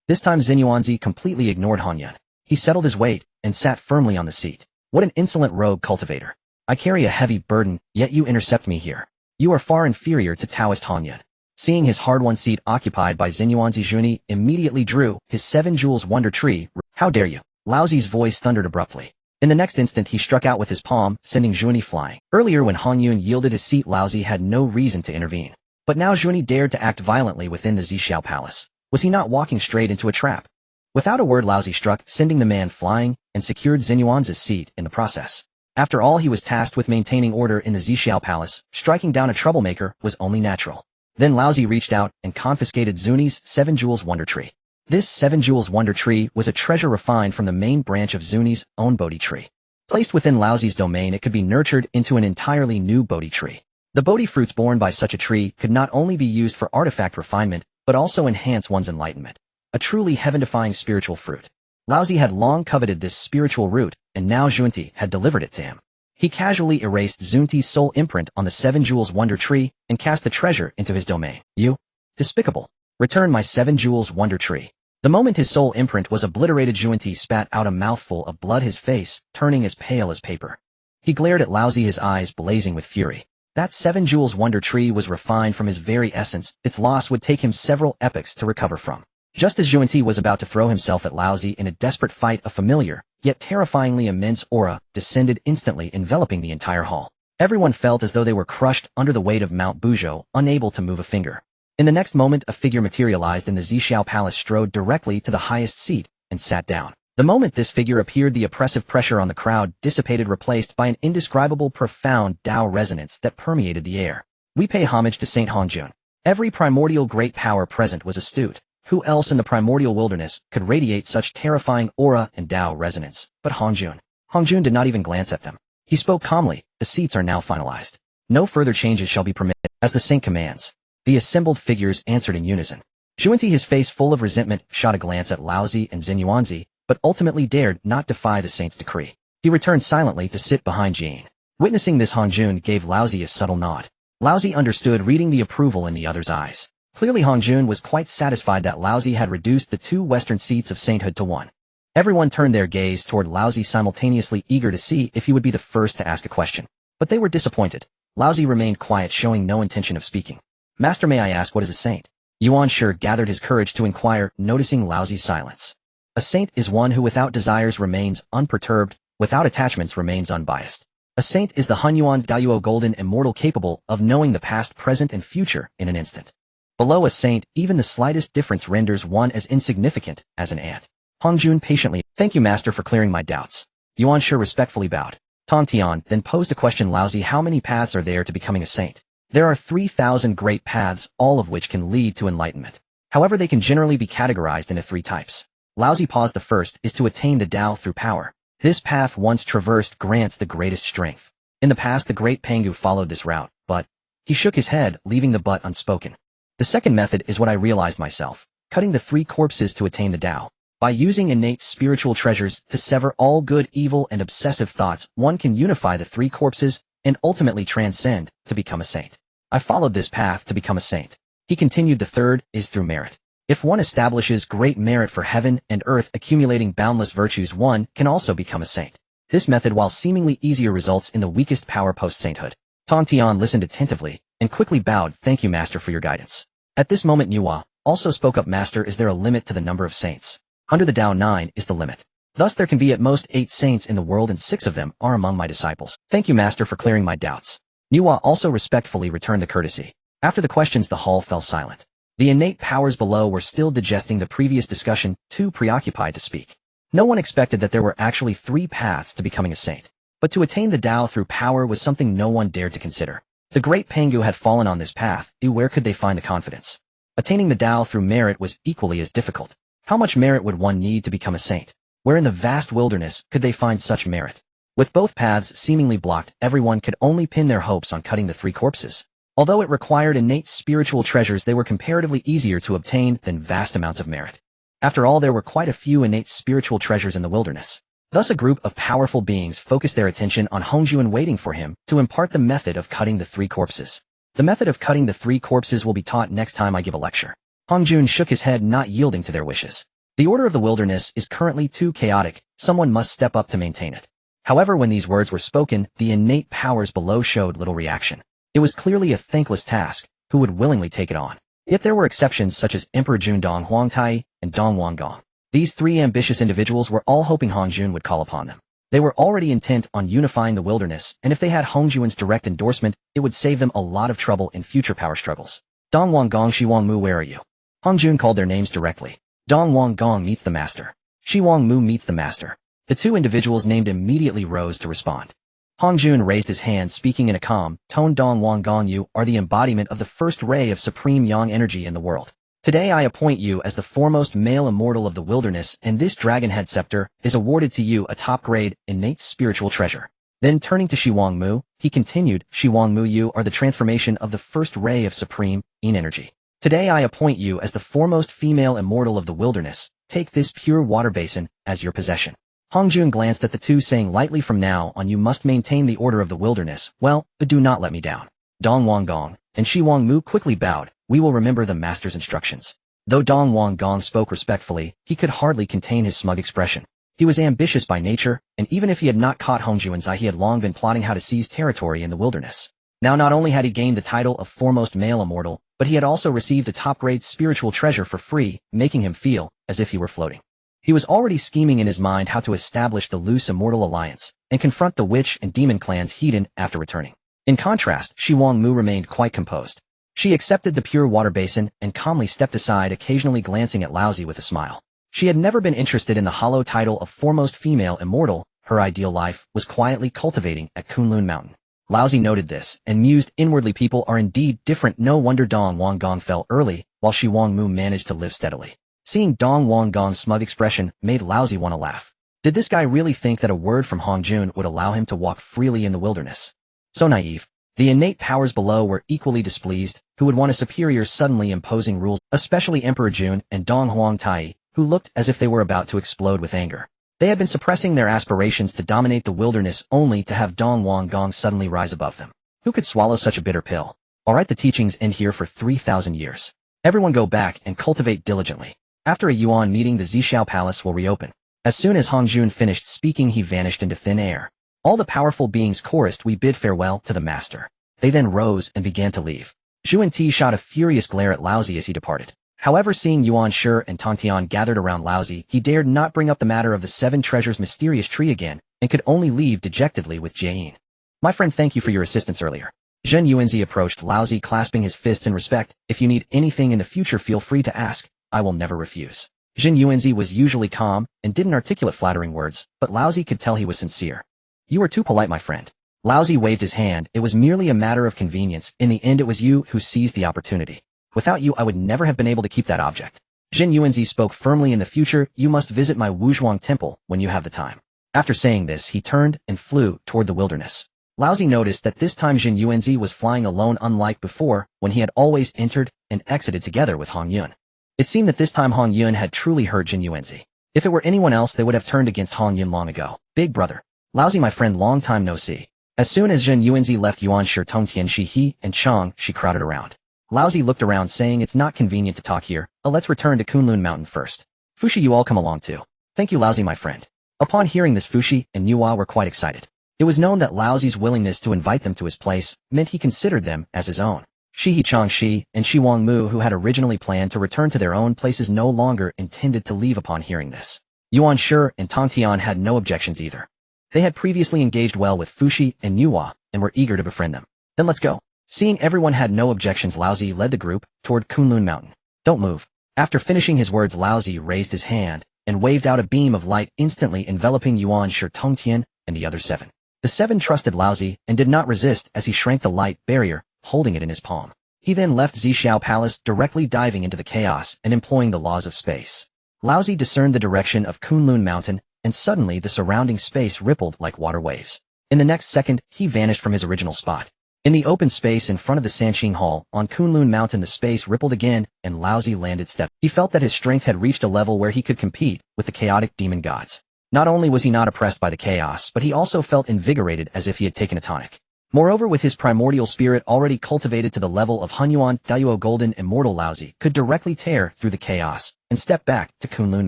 This time Xinyuanzi completely ignored Hong Yun. He settled his weight and sat firmly on the seat. What an insolent rogue cultivator. I carry a heavy burden, yet you intercept me here. You are far inferior to Taoist Hanyun. Seeing his hard-won seat occupied by Xinyuanzi, Juni immediately drew his 7 jewels wonder tree. How dare you? Laozi's voice thundered abruptly. In the next instant he struck out with his palm, sending Juni flying. Earlier when Hanyun yielded his seat, Laozi had no reason to intervene. But now Juni dared to act violently within the Zixiao Palace. Was he not walking straight into a trap? Without a word Laozi struck, sending the man flying, and secured Xinyuanzi's seat in the process. After all, he was tasked with maintaining order in the Zixiao Palace. Striking down a troublemaker was only natural. Then Laozi reached out and confiscated Zuni's 7 jewels wonder tree. This 7 jewels wonder tree was a treasure refined from the main branch of Zuni's own Bodhi tree. Placed within Laozi's domain, it could be nurtured into an entirely new Bodhi tree. The Bodhi fruits born by such a tree could not only be used for artifact refinement, but also enhance one's enlightenment. A truly heaven-defying spiritual fruit. Laozi had long coveted this spiritual root, and now Junti had delivered it to him. He casually erased Zunti's soul imprint on the 7 jewels wonder tree and cast the treasure into his domain. You? Despicable. Return my 7 jewels wonder tree. The moment his soul imprint was obliterated, Junti spat out a mouthful of blood, his face turning as pale as paper. He glared at Laozi, his eyes blazing with fury. That 7 jewels wonder tree was refined from his very essence. Its loss would take him several epochs to recover from. Just as Junti was about to throw himself at Laozi in a desperate fight, a familiar, yet terrifyingly immense aura descended instantly, enveloping the entire hall. Everyone felt as though they were crushed under the weight of Mount Buzhou, unable to move a finger. In the next moment, a figure materialized in the Zixiao Palace, strode directly to the highest seat, and sat down. The moment this figure appeared, the oppressive pressure on the crowd dissipated, replaced by an indescribable profound Tao resonance that permeated the air. We pay homage to Saint Hongjun. Every primordial great power present was astute. Who else in the primordial wilderness could radiate such terrifying aura and Tao resonance but Hongjun? Hongjun did not even glance at them. He spoke calmly. The seats are now finalized. No further changes shall be permitted, as the saint commands. The assembled figures answered in unison. Junti, his face full of resentment, shot a glance at Laozi and Xinyuanzi, but ultimately dared not defy the saint's decree. He returned silently to sit behind Jin. Witnessing this, Hongjun gave Laozi a subtle nod. Laozi understood, reading the approval in the other's eyes. Clearly Hongjun was quite satisfied that Laozi had reduced the 2 western seats of sainthood to 1. Everyone turned their gaze toward Laozi, simultaneously eager to see if he would be the first to ask a question. But they were disappointed. Laozi remained quiet, showing no intention of speaking. Master, may I ask, what is a saint? Yuan Shi gathered his courage to inquire, noticing Laozi's silence. A saint is one who without desires remains unperturbed, without attachments remains unbiased. A saint is the Hunyuan Daiyuo, golden immortal, capable of knowing the past, present, and future in an instant. Below a saint, even the slightest difference renders one as insignificant as an ant. Hongjun patiently, thank you, master, for clearing my doubts. Yuan Shi respectfully bowed. Tong Tian then posed a question. Laozi, how many paths are there to becoming a saint? There are 3,000 great paths, all of which can lead to enlightenment. However, they can generally be categorized into 3 types. Laozi paused. The first is to attain the Tao through power. This path, once traversed, grants the greatest strength. In the past, the great Pangu followed this route, but he shook his head, leaving the but unspoken. The second method is what I realized myself, cutting the 3 corpses to attain the Tao. By using innate spiritual treasures to sever all good, evil, and obsessive thoughts, one can unify the 3 corpses and ultimately transcend to become a saint. I followed this path to become a saint. He continued. The third is through merit. If one establishes great merit for heaven and earth, accumulating boundless virtues, one can also become a saint. This method, while seemingly easier, results in the weakest power post-sainthood. Tong Tian listened attentively and quickly bowed. Thank you, master, for your guidance. At this moment, Nuwa also spoke up. Master, is there a limit to the number of saints? Under the Tao, 9 is the limit. Thus there can be at most 8 saints in the world, and 6 of them are among my disciples. Thank you, master, for clearing my doubts. Nuwa also respectfully returned the courtesy. After the questions, the hall fell silent. The innate powers below were still digesting the previous discussion, too preoccupied to speak. No one expected that there were actually 3 paths to becoming a saint. But to attain the Tao through power was something no one dared to consider. The great Pangu had fallen on this path. Where could they find the confidence? Attaining the Tao through merit was equally as difficult. How much merit would one need to become a saint? Where in the vast wilderness could they find such merit? With both paths seemingly blocked, everyone could only pin their hopes on cutting the 3 corpses. Although it required innate spiritual treasures, they were comparatively easier to obtain than vast amounts of merit. After all, there were quite a few innate spiritual treasures in the wilderness. Thus a group of powerful beings focused their attention on Hongjun, waiting for him to impart the method of cutting the 3 corpses. The method of cutting the 3 corpses will be taught next time I give a lecture. Hongjun shook his head, not yielding to their wishes. The order of the wilderness is currently too chaotic. Someone must step up to maintain it. However, when these words were spoken, the innate powers below showed little reaction. It was clearly a thankless task. Who would willingly take it on? Yet there were exceptions such as Emperor Jun Dong Huangtai and Dong Wanggong. These three ambitious individuals were all hoping Hong Jun would call upon them. They were already intent on unifying the wilderness, and if they had Hong Jun's direct endorsement, it would save them a lot of trouble in future power struggles. Dong Wanggong, Shi Wangmu, where are you? Hong Jun called their names directly. Dong Wanggong meets the master. Shi Wangmu meets the master. The two individuals named immediately rose to respond. Hong Jun raised his hand, speaking in a calm tone. Dong Wanggong, you are the embodiment of the first ray of supreme yang energy in the world. Today I appoint you as the foremost male immortal of the wilderness, and this dragon head scepter is awarded to you, a top-grade, innate spiritual treasure. Then turning to Shi Wangmu, he continued, Shi Wangmu, you are the transformation of the first ray of supreme yin energy. Today I appoint you as the foremost female immortal of the wilderness. Take this pure water basin as your possession. Hong Jun glanced at the two, saying lightly, from now on you must maintain the order of the wilderness. Well, do not let me down. Dong Wanggong and Shi Wangmu quickly bowed. We will remember the master's instructions. Though Dong Wanggong spoke respectfully, he could hardly contain his smug expression. He was ambitious by nature, and even if he had not caught Hong Jun's eye, he had long been plotting how to seize territory in the wilderness. Now not only had he gained the title of foremost male immortal, but he had also received a top-grade spiritual treasure for free, making him feel as if he were floating. He was already scheming in his mind how to establish the loose immortal alliance and confront the witch and demon clans hidden after returning. In contrast, Shi Wangmu remained quite composed. She accepted the pure water basin and calmly stepped aside, occasionally glancing at Laozi with a smile. She had never been interested in the hollow title of foremost female immortal. Her ideal life was quietly cultivating at Kunlun Mountain. Laozi noted this and mused inwardly, people are indeed different. No wonder Dong Wanggong fell early, while Shi Wangmu managed to live steadily. Seeing Dong Wanggong's smug expression made Laozi want to laugh. Did this guy really think that a word from Hong Jun would allow him to walk freely in the wilderness? So naive. The innate powers below were equally displeased. Who would want a superior suddenly imposing rules, especially Emperor Jun and Dong Huangtai, who looked as if they were about to explode with anger. They had been suppressing their aspirations to dominate the wilderness only to have Dong Wanggong suddenly rise above them. Who could swallow such a bitter pill? Alright, the teachings end here for 3,000 years. Everyone go back and cultivate diligently. After a Yuan meeting, the Zhixiao Palace will reopen. As soon as Hong Jun finished speaking, he vanished into thin air. All the powerful beings chorused, we bid farewell to the master. They then rose and began to leave. Zhu Ti shot a furious glare at Laozi as he departed. However, seeing Yuan Shi and Tongtian gathered around Laozi, he dared not bring up the matter of the 7 treasures mysterious tree again, and could only leave dejectedly with Jayin. My friend, thank you for your assistance earlier. Zhen Yuanzi approached Laozi, clasping his fists in respect. If you need anything in the future, feel free to ask. I will never refuse. Zhen Yuanzi was usually calm and didn't articulate flattering words, but Laozi could tell he was sincere. You are too polite, my friend. Laozi waved his hand. It was merely a matter of convenience. In the end, it was you who seized the opportunity. Without you, I would never have been able to keep that object. Zhen Yuanzi spoke firmly. In the future, you must visit my Wuzhuang temple when you have the time. After saying this, he turned and flew toward the wilderness. Laozi noticed that this time Zhen Yuanzi was flying alone, unlike before, when he had always entered and exited together with Hong Yun. It seemed that this time Hong Yun had truly hurt Zhen Yuanzi. If it were anyone else, they would have turned against Hong Yun long ago. Big brother. Laozi, my friend, long time no see. As soon as Zhen Yuanzi left, Yuan Shi, Tongtian Shi, he, and Chang Shi crowded around. Laozi looked around, saying, it's not convenient to talk here. Let's return to Kunlun Mountain first. Fushi, you all come along too. Thank you, Laozi, my friend. Upon hearing this, Fushi and Nuwa were quite excited. It was known that Laozi's willingness to invite them to his place meant he considered them as his own. Shi Chang Shi and Shi Wangmu, who had originally planned to return to their own places, no longer intended to leave upon hearing this. Yuan Shi and Tongtian had no objections either. They had previously engaged well with Fushi and Nuwa and were eager to befriend them. Then let's go. Seeing everyone had no objections, Laozi led the group toward Kunlun Mountain. Don't move. After finishing his words, Laozi raised his hand and waved out a beam of light, instantly enveloping Yuan Shi, Tongtian, and the other 7. The 7 trusted Laozi and did not resist as he shrank the light barrier, holding it in his palm. He then left Zhixiao Palace, directly diving into the chaos and employing the laws of space. Laozi discerned the direction of Kunlun Mountain, and suddenly the surrounding space rippled like water waves. In the next second, he vanished from his original spot. In the open space in front of the Sanqing Hall on Kunlun Mountain, the space rippled again, and Laozi landed steadily. He felt that his strength had reached a level where he could compete with the chaotic demon gods. Not only was he not oppressed by the chaos, but he also felt invigorated as if he had taken a tonic. Moreover, with his primordial spirit already cultivated to the level of Hunyuan Dayuo, golden immortal, Laozi could directly tear through the chaos and step back to Kunlun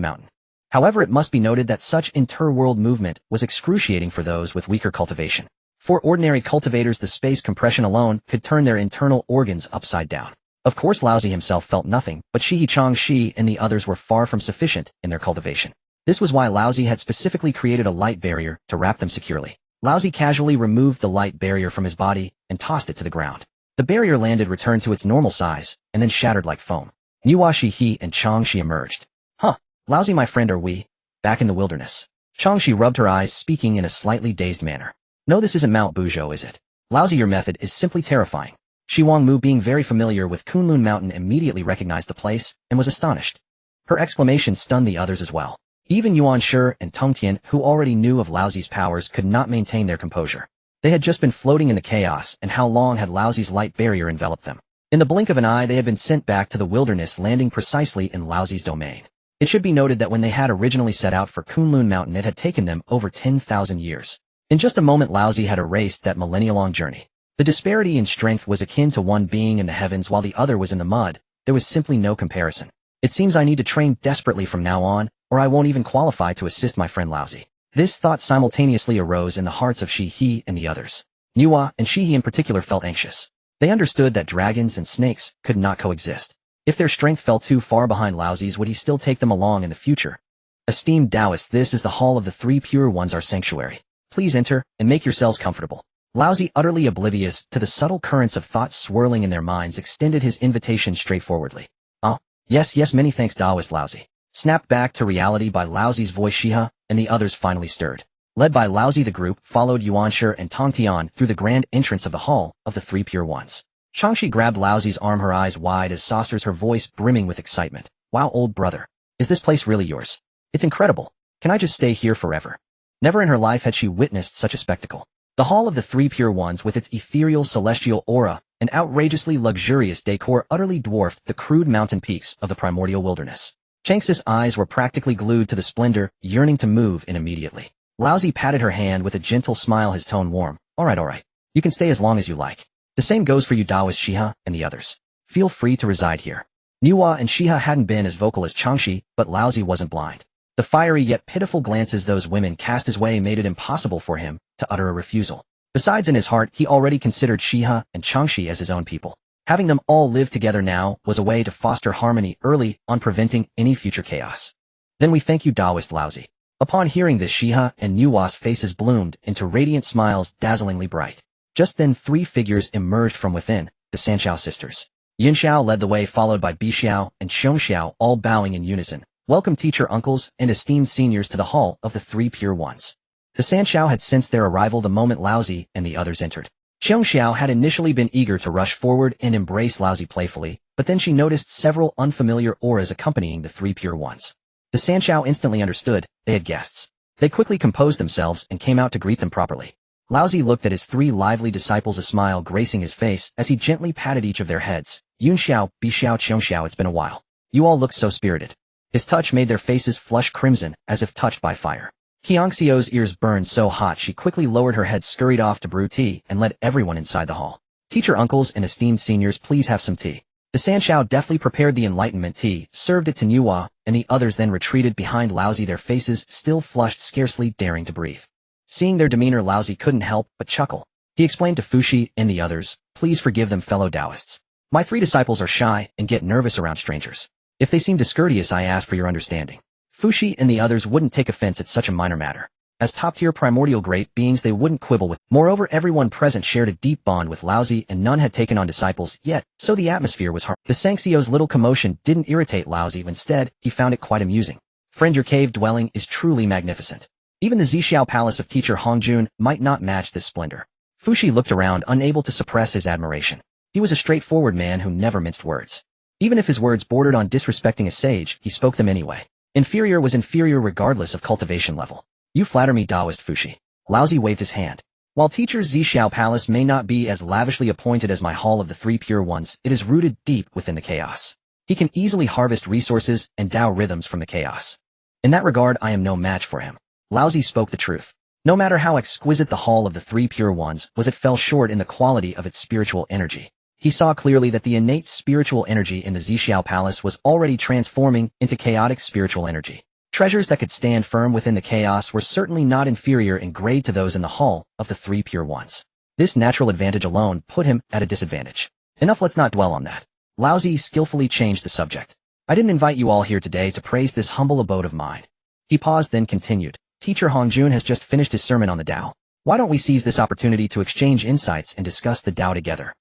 Mountain. However, it must be noted that such inter-world movement was excruciating for those with weaker cultivation. For ordinary cultivators, the space compression alone could turn their internal organs upside down. Of course, Laozi himself felt nothing, but Shi Changshi and the others were far from sufficient in their cultivation. This was why Laozi had specifically created a light barrier to wrap them securely. Laozi casually removed the light barrier from his body and tossed it to the ground. The barrier landed, returned to its normal size, and then shattered like foam. Niwa, Shi and Changshi emerged. Huh, Laozi, my friend, are we back in the wilderness? Changshi rubbed her eyes, speaking in a slightly dazed manner. No, this isn't Mount Buzhou, is it? Laozi, your method is simply terrifying. Shi Wangmu, being very familiar with Kunlun Mountain, immediately recognized the place and was astonished. Her exclamation stunned the others as well. Even Yuan Shi and Tong Tian, who already knew of Laozi's powers, could not maintain their composure. They had just been floating in the chaos, and how long had Laozi's light barrier enveloped them? In the blink of an eye, they had been sent back to the wilderness, landing precisely in Laozi's domain. It should be noted that when they had originally set out for Kunlun Mountain, it had taken them over 10,000 years. In just a moment, Laozi had erased that millennia-long journey. The disparity in strength was akin to one being in the heavens while the other was in the mud. There was simply no comparison. It seems I need to train desperately from now on, or I won't even qualify to assist my friend Laozi. This thought simultaneously arose in the hearts of Shi and the others. Niwa and Shi in particular felt anxious. They understood that dragons and snakes could not coexist. If their strength fell too far behind Laozi's, would he still take them along in the future? Esteemed Taoists, this is the Hall of the Three Pure Ones, our sanctuary. Please enter and make yourselves comfortable. Laozi, utterly oblivious to the subtle currents of thought swirling in their minds, extended his invitation straightforwardly. Oh, yes, many thanks, Taoist Laozi. Snapped back to reality by Laozi's voice, Shiha and the others finally stirred. Led by Laozi, the group followed Yuan Shi and Tong Tian through the grand entrance of the Hall of the Three Pure Ones. Changshi grabbed Laozi's arm, her eyes wide as saucers, her voice brimming with excitement. Wow, old brother. Is this place really yours? It's incredible. Can I just stay here forever? Never in her life had she witnessed such a spectacle. The Hall of the Three Pure Ones, with its ethereal celestial aura and outrageously luxurious decor, utterly dwarfed the crude mountain peaks of the primordial wilderness. Changxi's eyes were practically glued to the splendor, yearning to move in immediately. Laozi patted her hand with a gentle smile, his tone warm. All right. You can stay as long as you like. The same goes for you, Taoist Shiha and the others. Feel free to reside here. Niwa and Shiha hadn't been as vocal as Changshi, but Laozi wasn't blind. The fiery yet pitiful glances those women cast his way made it impossible for him to utter a refusal. Besides, in his heart, he already considered Shiha and Changshi as his own people. Having them all live together now was a way to foster harmony early on, preventing any future chaos. Then we thank you, Taoist Laozi. Upon hearing this, Shiha and Niwa's faces bloomed into radiant smiles, dazzlingly bright. Just then, three figures emerged from within, the Sanxiao sisters. Yin Xiao led the way, followed by Bi Xiao and Xiong Xiao, all bowing in unison. Welcome, teacher, uncles, and esteemed seniors, to the Hall of the Three Pure Ones. The Sanxiao had sensed their arrival the moment Laozi and the others entered. Xiong Xiao had initially been eager to rush forward and embrace Laozi playfully, but then she noticed several unfamiliar auras accompanying the Three Pure Ones. The Sanxiao instantly understood they had guests. They quickly composed themselves and came out to greet them properly. Laozi looked at his three lively disciples, a smile gracing his face as he gently patted each of their heads. Yun Xiao, Bi Xiao, Qiong Xiao, it's been a while. You all look so spirited. His touch made their faces flush crimson as if touched by fire. Qiangxiao's ears burned so hot she quickly lowered her head, scurried off to brew tea, and led everyone inside the hall. Teacher, uncles, and esteemed seniors, please have some tea. The Sanxiao deftly prepared the enlightenment tea, served it to Niwa, and the others then retreated behind Laozi, their faces still flushed, scarcely daring to breathe. Seeing their demeanor, Laozi couldn't help but chuckle. He explained to Fuxi and the others, please forgive them, fellow Taoists. My three disciples are shy and get nervous around strangers. If they seem discourteous, I ask for your understanding. Fuxi and the others wouldn't take offense at such a minor matter. As top-tier primordial great beings, they wouldn't quibble with. Moreover, everyone present shared a deep bond with Laozi, and none had taken on disciples yet, so the atmosphere was hard. The Sanxiao's little commotion didn't irritate Laozi. Instead, he found it quite amusing. Friend, your cave dwelling is truly magnificent. Even the Zixiao Palace of teacher Hongjun might not match this splendor. Fuxi looked around, unable to suppress his admiration. He was a straightforward man who never minced words. Even if his words bordered on disrespecting a sage, he spoke them anyway. Inferior was inferior regardless of cultivation level. You flatter me, Taoist Fuxi. Laozi waved his hand. While teacher Zixiao Palace may not be as lavishly appointed as my Hall of the Three Pure Ones, it is rooted deep within the chaos. He can easily harvest resources and Tao rhythms from the chaos. In that regard, I am no match for him. Laozi spoke the truth. No matter how exquisite the Hall of the Three Pure Ones was, it fell short in the quality of its spiritual energy. He saw clearly that the innate spiritual energy in the Zixiao Palace was already transforming into chaotic spiritual energy. Treasures that could stand firm within the chaos were certainly not inferior in grade to those in the Hall of the Three Pure Ones. This natural advantage alone put him at a disadvantage. Enough, let's not dwell on that. Laozi skillfully changed the subject. I didn't invite you all here today to praise this humble abode of mine. He paused, then continued. Teacher Hongjun has just finished his sermon on the Tao. Why don't we seize this opportunity to exchange insights and discuss the Tao together?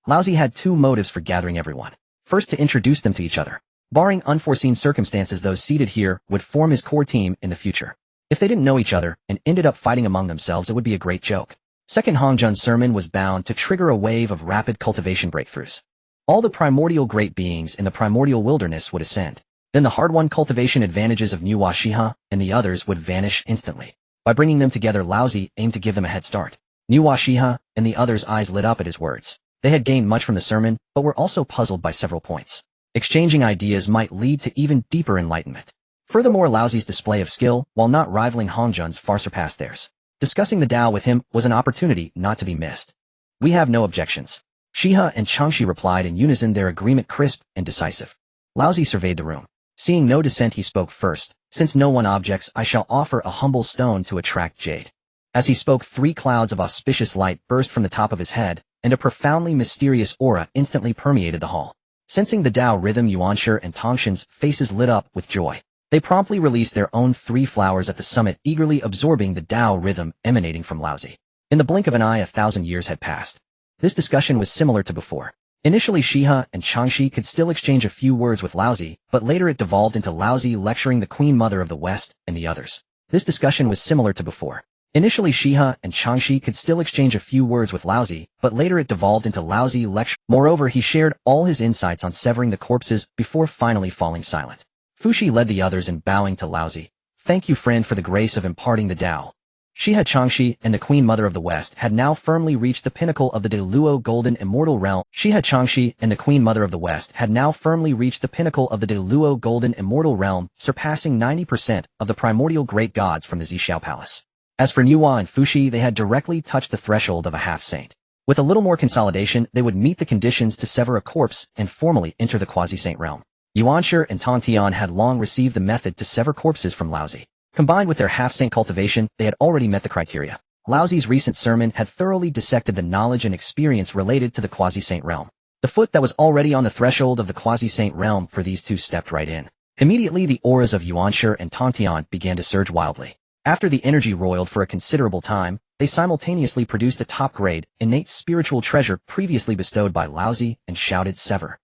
Laozi had two motives for gathering everyone. First, to introduce them to each other. Barring unforeseen circumstances, those seated here would form his core team in the future. If they didn't know each other and ended up fighting among themselves, it would be a great joke. Second, Hongjun's sermon was bound to trigger a wave of rapid cultivation breakthroughs. All the primordial great beings in the primordial wilderness would ascend. Then the hard-won cultivation advantages of Nuwa Shiha and the others would vanish instantly. By bringing them together, Laozi aimed to give them a head start. Nuwa Shiha and the others' eyes lit up at his words. They had gained much from the sermon, but were also puzzled by several points. Exchanging ideas might lead to even deeper enlightenment. Furthermore, Laozi's display of skill, while not rivaling Hongjun's, far surpassed theirs. Discussing the Tao with him was an opportunity not to be missed. We have no objections. Shiha and Changshi replied in unison, their agreement crisp and decisive. Laozi surveyed the room. Seeing no dissent, he spoke first. Since no one objects, I shall offer a humble stone to attract jade. As he spoke, 3 clouds of auspicious light burst from the top of his head, and a profoundly mysterious aura instantly permeated the hall. Sensing the Tao rhythm, Yuanshi and Tongshan's faces lit up with joy. They promptly released their own 3 flowers at the summit, eagerly absorbing the Tao rhythm emanating from Laozi. In the blink of an eye, 1,000 years had passed. This discussion was similar to before. Initially, Shiha and Changshi could still exchange a few words with Laozi, but later it devolved into Laozi lecturing the Queen Mother of the West and the others. This discussion was similar to before. Initially, Shiha and Changshi could still exchange a few words with Laozi, but later it devolved into Laozi lecture. Moreover, he shared all his insights on severing the corpses before finally falling silent. Fushi led the others in bowing to Laozi. Thank you, friend, for the grace of imparting the Tao. Shiha, Changshi, and the Queen Mother of the West had now firmly reached the pinnacle of the Deluo Golden Immortal Realm. Shiha, Changshi, and the Queen Mother of the West had now firmly reached the pinnacle of the Deluo Golden Immortal Realm, surpassing 90% of the primordial great gods from the Zhixiao Palace. As for Nuwa and Fushi, they had directly touched the threshold of a half-saint. With a little more consolidation, they would meet the conditions to sever a corpse and formally enter the quasi-saint realm. Yuanshi and Tongtian had long received the method to sever corpses from Laozi. Combined with their half-saint cultivation, they had already met the criteria. Laozi's recent sermon had thoroughly dissected the knowledge and experience related to the quasi-saint realm. The foot that was already on the threshold of the quasi-saint realm for these two stepped right in. Immediately, the auras of Yuanshi and Tongtian began to surge wildly. After the energy roiled for a considerable time, they simultaneously produced a top-grade, innate spiritual treasure previously bestowed by Laozi and shouted, "Sever."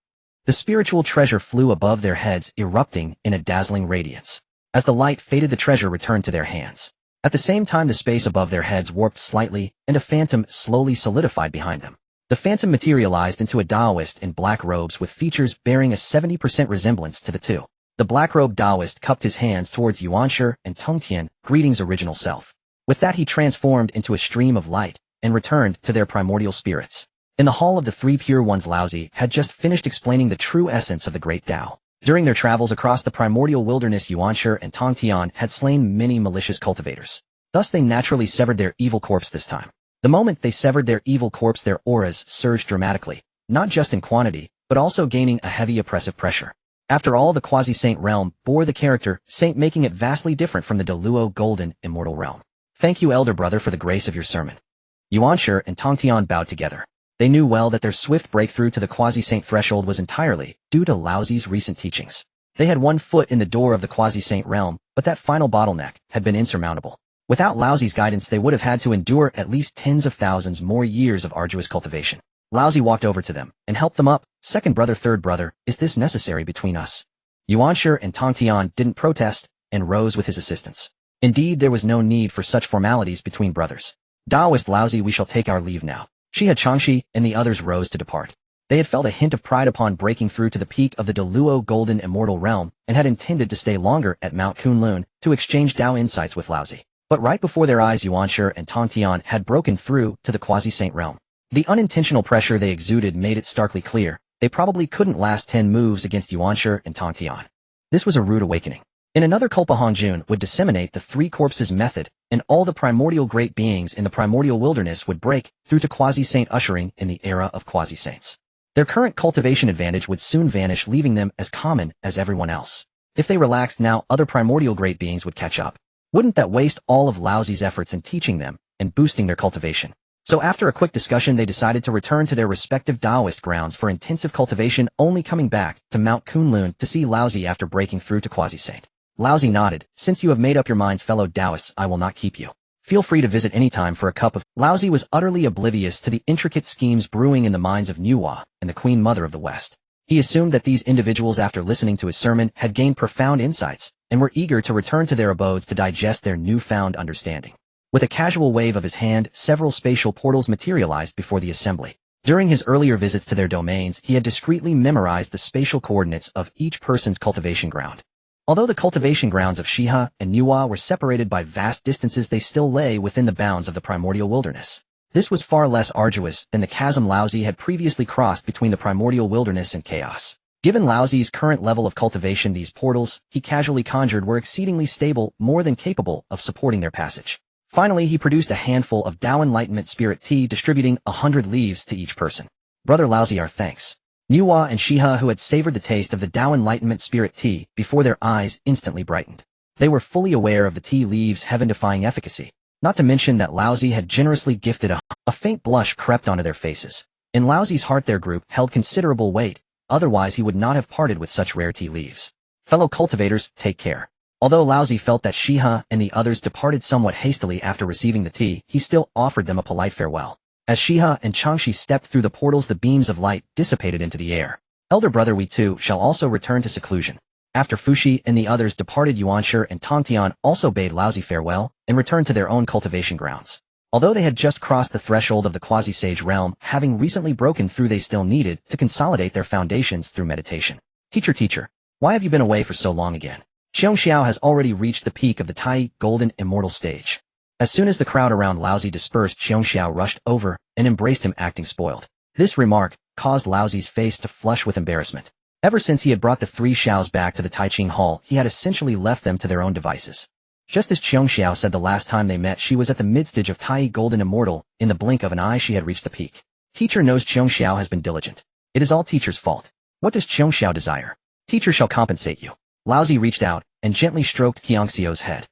The spiritual treasure flew above their heads, erupting in a dazzling radiance. As the light faded, the treasure returned to their hands. At the same time, the space above their heads warped slightly, and a phantom slowly solidified behind them. The phantom materialized into a Taoist in black robes with features bearing a 70% resemblance to the two. The black-robed Taoist cupped his hands towards Yuanshi and Tongtian, greetings, original self. With that, he transformed into a stream of light and returned to their primordial spirits. In the Hall of the Three Pure Ones, Laozi had just finished explaining the true essence of the Great Tao. During their travels across the primordial wilderness, Yuanshi and Tongtian had slain many malicious cultivators. Thus, they naturally severed their evil corpse this time. The moment they severed their evil corpse, their auras surged dramatically, not just in quantity, but also gaining a heavy oppressive pressure. After all, the quasi-saint realm bore the character saint, making it vastly different from the Deluo Golden Immortal Realm. Thank you, elder brother, for the grace of your sermon. Yuanshi and Tongtian bowed together. They knew well that their swift breakthrough to the quasi-saint threshold was entirely due to Laozi's recent teachings. They had one foot in the door of the quasi-saint realm, but that final bottleneck had been insurmountable. Without Laozi's guidance, they would have had to endure at least tens of thousands more years of arduous cultivation. Laozi walked over to them and helped them up. Second brother, third brother, is this necessary between us? Yuanshi and Tongtian didn't protest and rose with his assistance. Indeed, there was no need for such formalities between brothers. Taoist Laozi, we shall take our leave now. Shiha, Changshi, and the others rose to depart. They had felt a hint of pride upon breaking through to the peak of the Deluo Golden Immortal Realm and had intended to stay longer at Mount Kunlun to exchange Tao insights with Laozi. But right before their eyes, Yuanshi and Tongtian had broken through to the quasi-saint realm. The unintentional pressure they exuded made it starkly clear they probably couldn't last 10 moves against Yuanshi and Tongtian. This was a rude awakening. In another Kulpa, Hongjun would disseminate the 3 corpses method, and all the primordial great beings in the primordial wilderness would break through to quasi-saint, ushering in the era of quasi-saints. Their current cultivation advantage would soon vanish, leaving them as common as everyone else. If they relaxed now, other primordial great beings would catch up. Wouldn't that waste all of Laozi's efforts in teaching them and boosting their cultivation? So after a quick discussion, they decided to return to their respective Taoist grounds for intensive cultivation, only coming back to Mount Kunlun to see Laozi after breaking through to Quasi-Saint. Laozi nodded. Since you have made up your minds, fellow Taoists, I will not keep you. Feel free to visit any time for a cup of... Laozi was utterly oblivious to the intricate schemes brewing in the minds of Nuwa and the Queen Mother of the West. He assumed that these individuals, after listening to his sermon, had gained profound insights and were eager to return to their abodes to digest their newfound understanding. With a casual wave of his hand, several spatial portals materialized before the assembly. During his earlier visits to their domains, he had discreetly memorized the spatial coordinates of each person's cultivation ground. Although the cultivation grounds of Shiha and Nuwa were separated by vast distances, they still lay within the bounds of the primordial wilderness. This was far less arduous than the chasm Laozi had previously crossed between the primordial wilderness and chaos. Given Laozi's current level of cultivation, these portals, he casually conjured, were exceedingly stable, more than capable of supporting their passage. Finally, he produced a handful of Tao Enlightenment Spirit Tea, distributing 100 leaves to each person. Brother Laozi, our thanks. Nuwa and Shiha, who had savored the taste of the Tao Enlightenment Spirit Tea before their eyes instantly brightened. They were fully aware of the tea leaves' heaven-defying efficacy. Not to mention that Laozi had generously gifted a faint blush crept onto their faces. In Laozi's heart, their group held considerable weight, otherwise he would not have parted with such rare tea leaves. Fellow cultivators, take care. Although Laozi felt that Shiha and the others departed somewhat hastily after receiving the tea, he still offered them a polite farewell. As Shiha and Changshi stepped through the portals, the beams of light dissipated into the air. Elder brother, we too shall also return to seclusion. After Fushi and the others departed, Yuanshi and Tongtian also bade Laozi farewell and returned to their own cultivation grounds. Although they had just crossed the threshold of the quasi-sage realm, having recently broken through, they still needed to consolidate their foundations through meditation. Teacher, why have you been away for so long again? Xiao has already reached the peak of the Tai Golden Immortal stage. As soon as the crowd around Laozi dispersed, Xiao rushed over and embraced him, acting spoiled. This remark caused Laozi's face to flush with embarrassment. Ever since he had brought the three Xiaos back to the Taiqing Hall, he had essentially left them to their own devices. Just as Xiao said the last time they met, she was at the mid-stage of Tai Golden Immortal. In the blink of an eye, she had reached the peak. Teacher knows Xiao has been diligent. It is all teacher's fault. What does Xiao desire? Teacher shall compensate you. Laozi reached out and gently stroked Qiangxiu's head.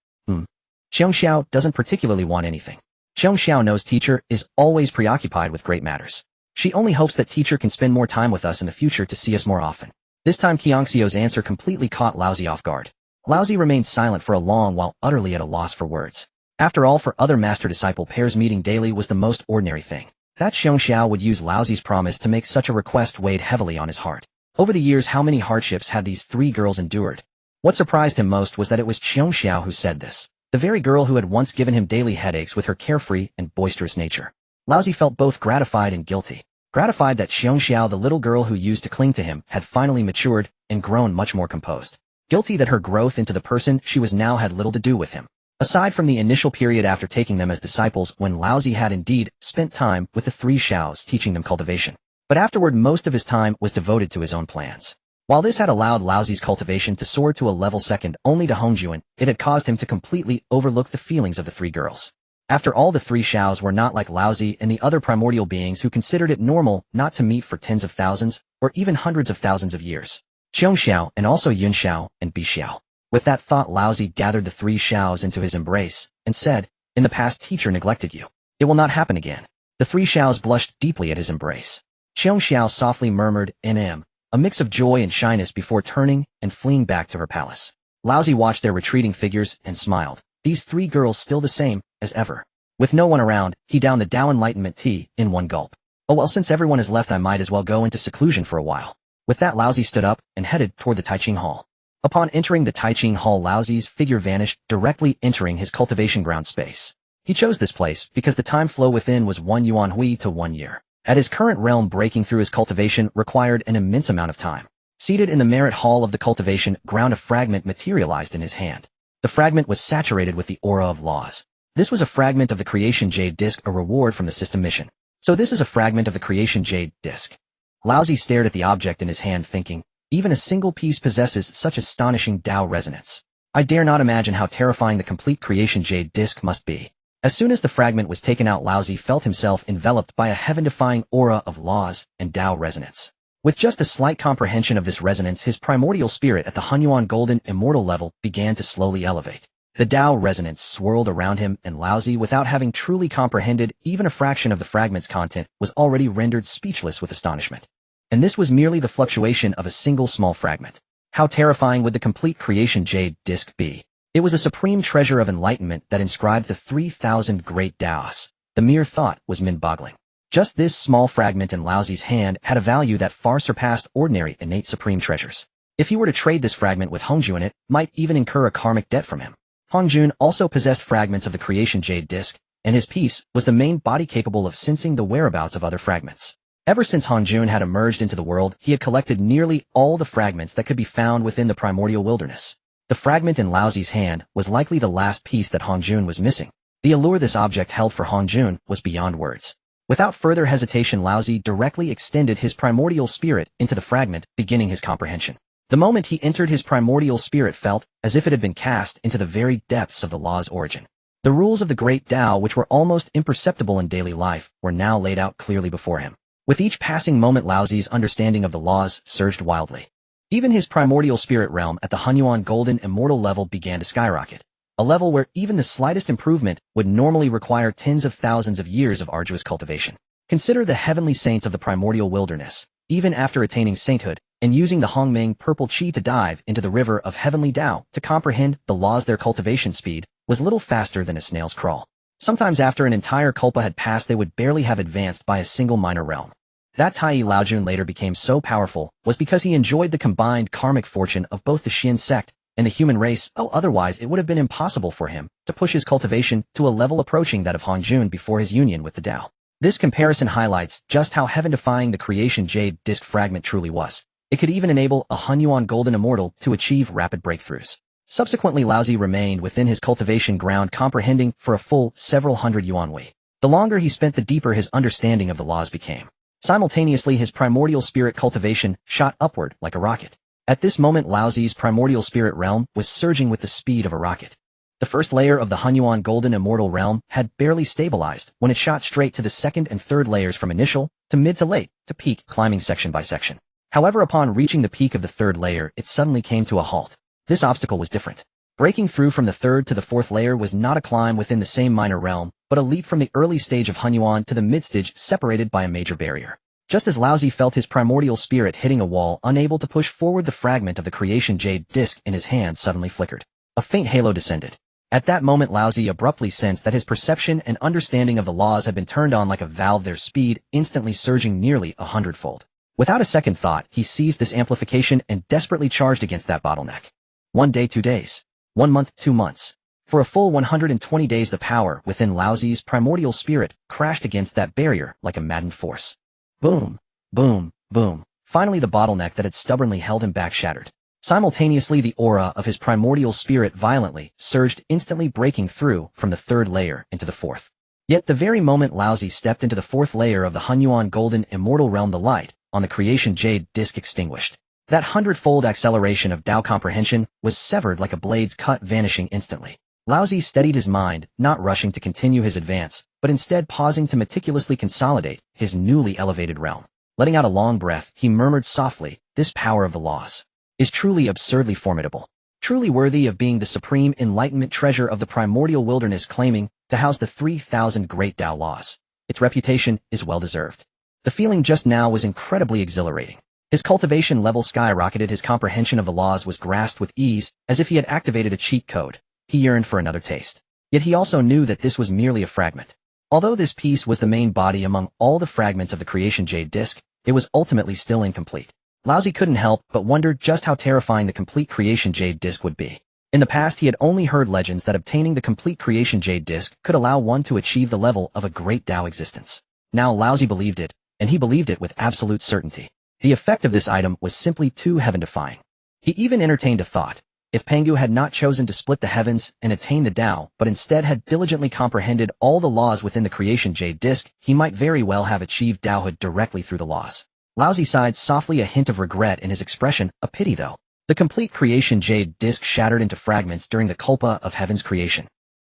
Xiao doesn't particularly want anything. Xiao knows teacher is always preoccupied with great matters. She only hopes that teacher can spend more time with us in the future to see us more often. This time Qiangxiu's answer completely caught Laozi off guard. Laozi remained silent for a long while, utterly at a loss for words. After all, for other master-disciple pairs, meeting daily was the most ordinary thing. That Xiao would use Laozi's promise to make such a request weighed heavily on his heart. Over the years, how many hardships had these three girls endured? What surprised him most was that it was Xiao who said this. The very girl who had once given him daily headaches with her carefree and boisterous nature. Laozi felt both gratified and guilty. Gratified that Xiao, the little girl who used to cling to him, had finally matured and grown much more composed. Guilty that her growth into the person she was now had little to do with him. Aside from the initial period after taking them as disciples, when Laozi had indeed spent time with the three Xiaos teaching them cultivation. But afterward, most of his time was devoted to his own plans. While this had allowed Laozi's cultivation to soar to a level second only to Hongjuan, it had caused him to completely overlook the feelings of the three girls. After all, the three Xiaos were not like Laozi and the other primordial beings who considered it normal not to meet for tens of thousands, or even hundreds of thousands of years. Xiao and also Yun Xiao and Bi Xiao. With that thought, Laozi gathered the three Xiaos into his embrace and said, "In the past, teacher neglected you. It will not happen again." The three Xiaos blushed deeply at his embrace. Xiao softly murmured, "NM," a mix of joy and shyness before turning and fleeing back to her palace. Laozi watched their retreating figures and smiled. These three girls still the same as ever. With no one around, he downed the Tao Enlightenment tea in one gulp. "Oh well, since everyone has left, I might as well go into seclusion for a while." With that, Laozi stood up and headed toward the Taiqing Hall. Upon entering the Taiqing Hall, Laozi's figure vanished, directly entering his cultivation ground space. He chose this place because the time flow within was 1 yuan hui to 1 year. At his current realm, breaking through his cultivation required an immense amount of time. Seated in the merit hall of the cultivation ground, a fragment materialized in his hand. The fragment was saturated with the aura of laws. This was a fragment of the Creation Jade Disc, a reward from the system mission. So this is a fragment of the Creation Jade Disc. Laozi stared at the object in his hand, thinking, even a single piece possesses such astonishing Tao resonance. I dare not imagine how terrifying the complete Creation Jade Disc must be. As soon as the fragment was taken out, Laozi felt himself enveloped by a heaven-defying aura of laws and Tao resonance. With just a slight comprehension of this resonance, his primordial spirit at the Hunyuan Golden Immortal level began to slowly elevate. The Tao resonance swirled around him, and Laozi, without having truly comprehended even a fraction of the fragment's content, was already rendered speechless with astonishment. And this was merely the fluctuation of a single small fragment. How terrifying would the complete creation jade disc be? It was a supreme treasure of enlightenment that inscribed the 3,000 great Taos. The mere thought was mind-boggling. Just this small fragment in Laozi's hand had a value that far surpassed ordinary innate supreme treasures. If he were to trade this fragment with Hongjun, it might even incur a karmic debt from him. Hongjun also possessed fragments of the creation jade disc, and his piece was the main body capable of sensing the whereabouts of other fragments. Ever since Hongjun had emerged into the world, he had collected nearly all the fragments that could be found within the primordial wilderness. The fragment in Laozi's hand was likely the last piece that Hongjun was missing. The allure this object held for Hongjun was beyond words. Without further hesitation, Laozi directly extended his primordial spirit into the fragment, beginning his comprehension. The moment he entered, his primordial spirit felt as if it had been cast into the very depths of the law's origin. The rules of the great Tao, which were almost imperceptible in daily life, were now laid out clearly before him. With each passing moment, Laozi's understanding of the laws surged wildly. Even his primordial spirit realm at the Hunyuan Golden Immortal level began to skyrocket, a level where even the slightest improvement would normally require tens of thousands of years of arduous cultivation. Consider the heavenly saints of the primordial wilderness, even after attaining sainthood, and using the Hongmeng purple chi to dive into the river of heavenly Tao to comprehend the laws. Their cultivation speed was little faster than a snail's crawl. Sometimes after an entire kalpa had passed, they would barely have advanced by a single minor realm. That Taiqing Laozi later became so powerful was because he enjoyed the combined karmic fortune of both the Xin sect and the human race. Otherwise it would have been impossible for him to push his cultivation to a level approaching that of Hongjun before his union with the Tao. This comparison highlights just how heaven-defying the creation jade disc fragment truly was. It could even enable a Hunyuan Golden Immortal to achieve rapid breakthroughs. Subsequently, Laozi remained within his cultivation ground, comprehending for a full several hundred yuanwei. The longer he spent, the deeper his understanding of the laws became. Simultaneously, his primordial spirit cultivation shot upward like a rocket. At this moment, Laozi's primordial spirit realm was surging with the speed of a rocket. The first layer of the Hunyuan Golden Immortal realm had barely stabilized when it shot straight to the second and third layers, from initial to mid to late to peak, climbing section by section. However, upon reaching the peak of the third layer, it suddenly came to a halt. This obstacle was different. Breaking through from the third to the fourth layer was not a climb within the same minor realm, but a leap from the early stage of Hunyuan to the mid-stage, separated by a major barrier. Just as Laozi felt his primordial spirit hitting a wall, unable to push forward, the fragment of the creation jade disc in his hand suddenly flickered. A faint halo descended. At that moment, Laozi abruptly sensed that his perception and understanding of the laws had been turned on like a valve, their speed instantly surging nearly 100-fold. Without a second thought, he seized this amplification and desperately charged against that bottleneck. 1 day, 2 days. 1 month, 2 months. For a full 120 days, the power within Laozi's primordial spirit crashed against that barrier like a maddened force. Boom, boom, boom. Finally, the bottleneck that had stubbornly held him back shattered. Simultaneously, the aura of his primordial spirit violently surged, instantly breaking through from the third layer into the fourth. Yet the very moment Laozi stepped into the fourth layer of the Hunyuan Golden Immortal realm, the light on the creation jade disc extinguished. That 100-fold acceleration of Tao comprehension was severed like a blade's cut, vanishing instantly. Laozi steadied his mind, not rushing to continue his advance, but instead pausing to meticulously consolidate his newly elevated realm. Letting out a long breath, he murmured softly, "This power of the laws is truly absurdly formidable, truly worthy of being the supreme enlightenment treasure of the primordial wilderness, claiming to house the 3,000 great Tao laws. Its reputation is well-deserved." The feeling just now was incredibly exhilarating. His cultivation level skyrocketed, his comprehension of the laws was grasped with ease, as if he had activated a cheat code. He yearned for another taste. Yet he also knew that this was merely a fragment. Although this piece was the main body among all the fragments of the creation jade disc, it was ultimately still incomplete. Laozi couldn't help but wonder just how terrifying the complete creation jade disc would be. In the past, he had only heard legends that obtaining the complete creation jade disc could allow one to achieve the level of a great Tao existence. Now Laozi believed it, and he believed it with absolute certainty. The effect of this item was simply too heaven-defying. He even entertained a thought. If Pangu had not chosen to split the heavens and attain the Tao, but instead had diligently comprehended all the laws within the creation jade disc, he might very well have achieved Taohood directly through the laws. Laozi sighed softly, a hint of regret in his expression. A pity, though. The complete creation jade disc shattered into fragments during the Kalpa of Heaven's creation.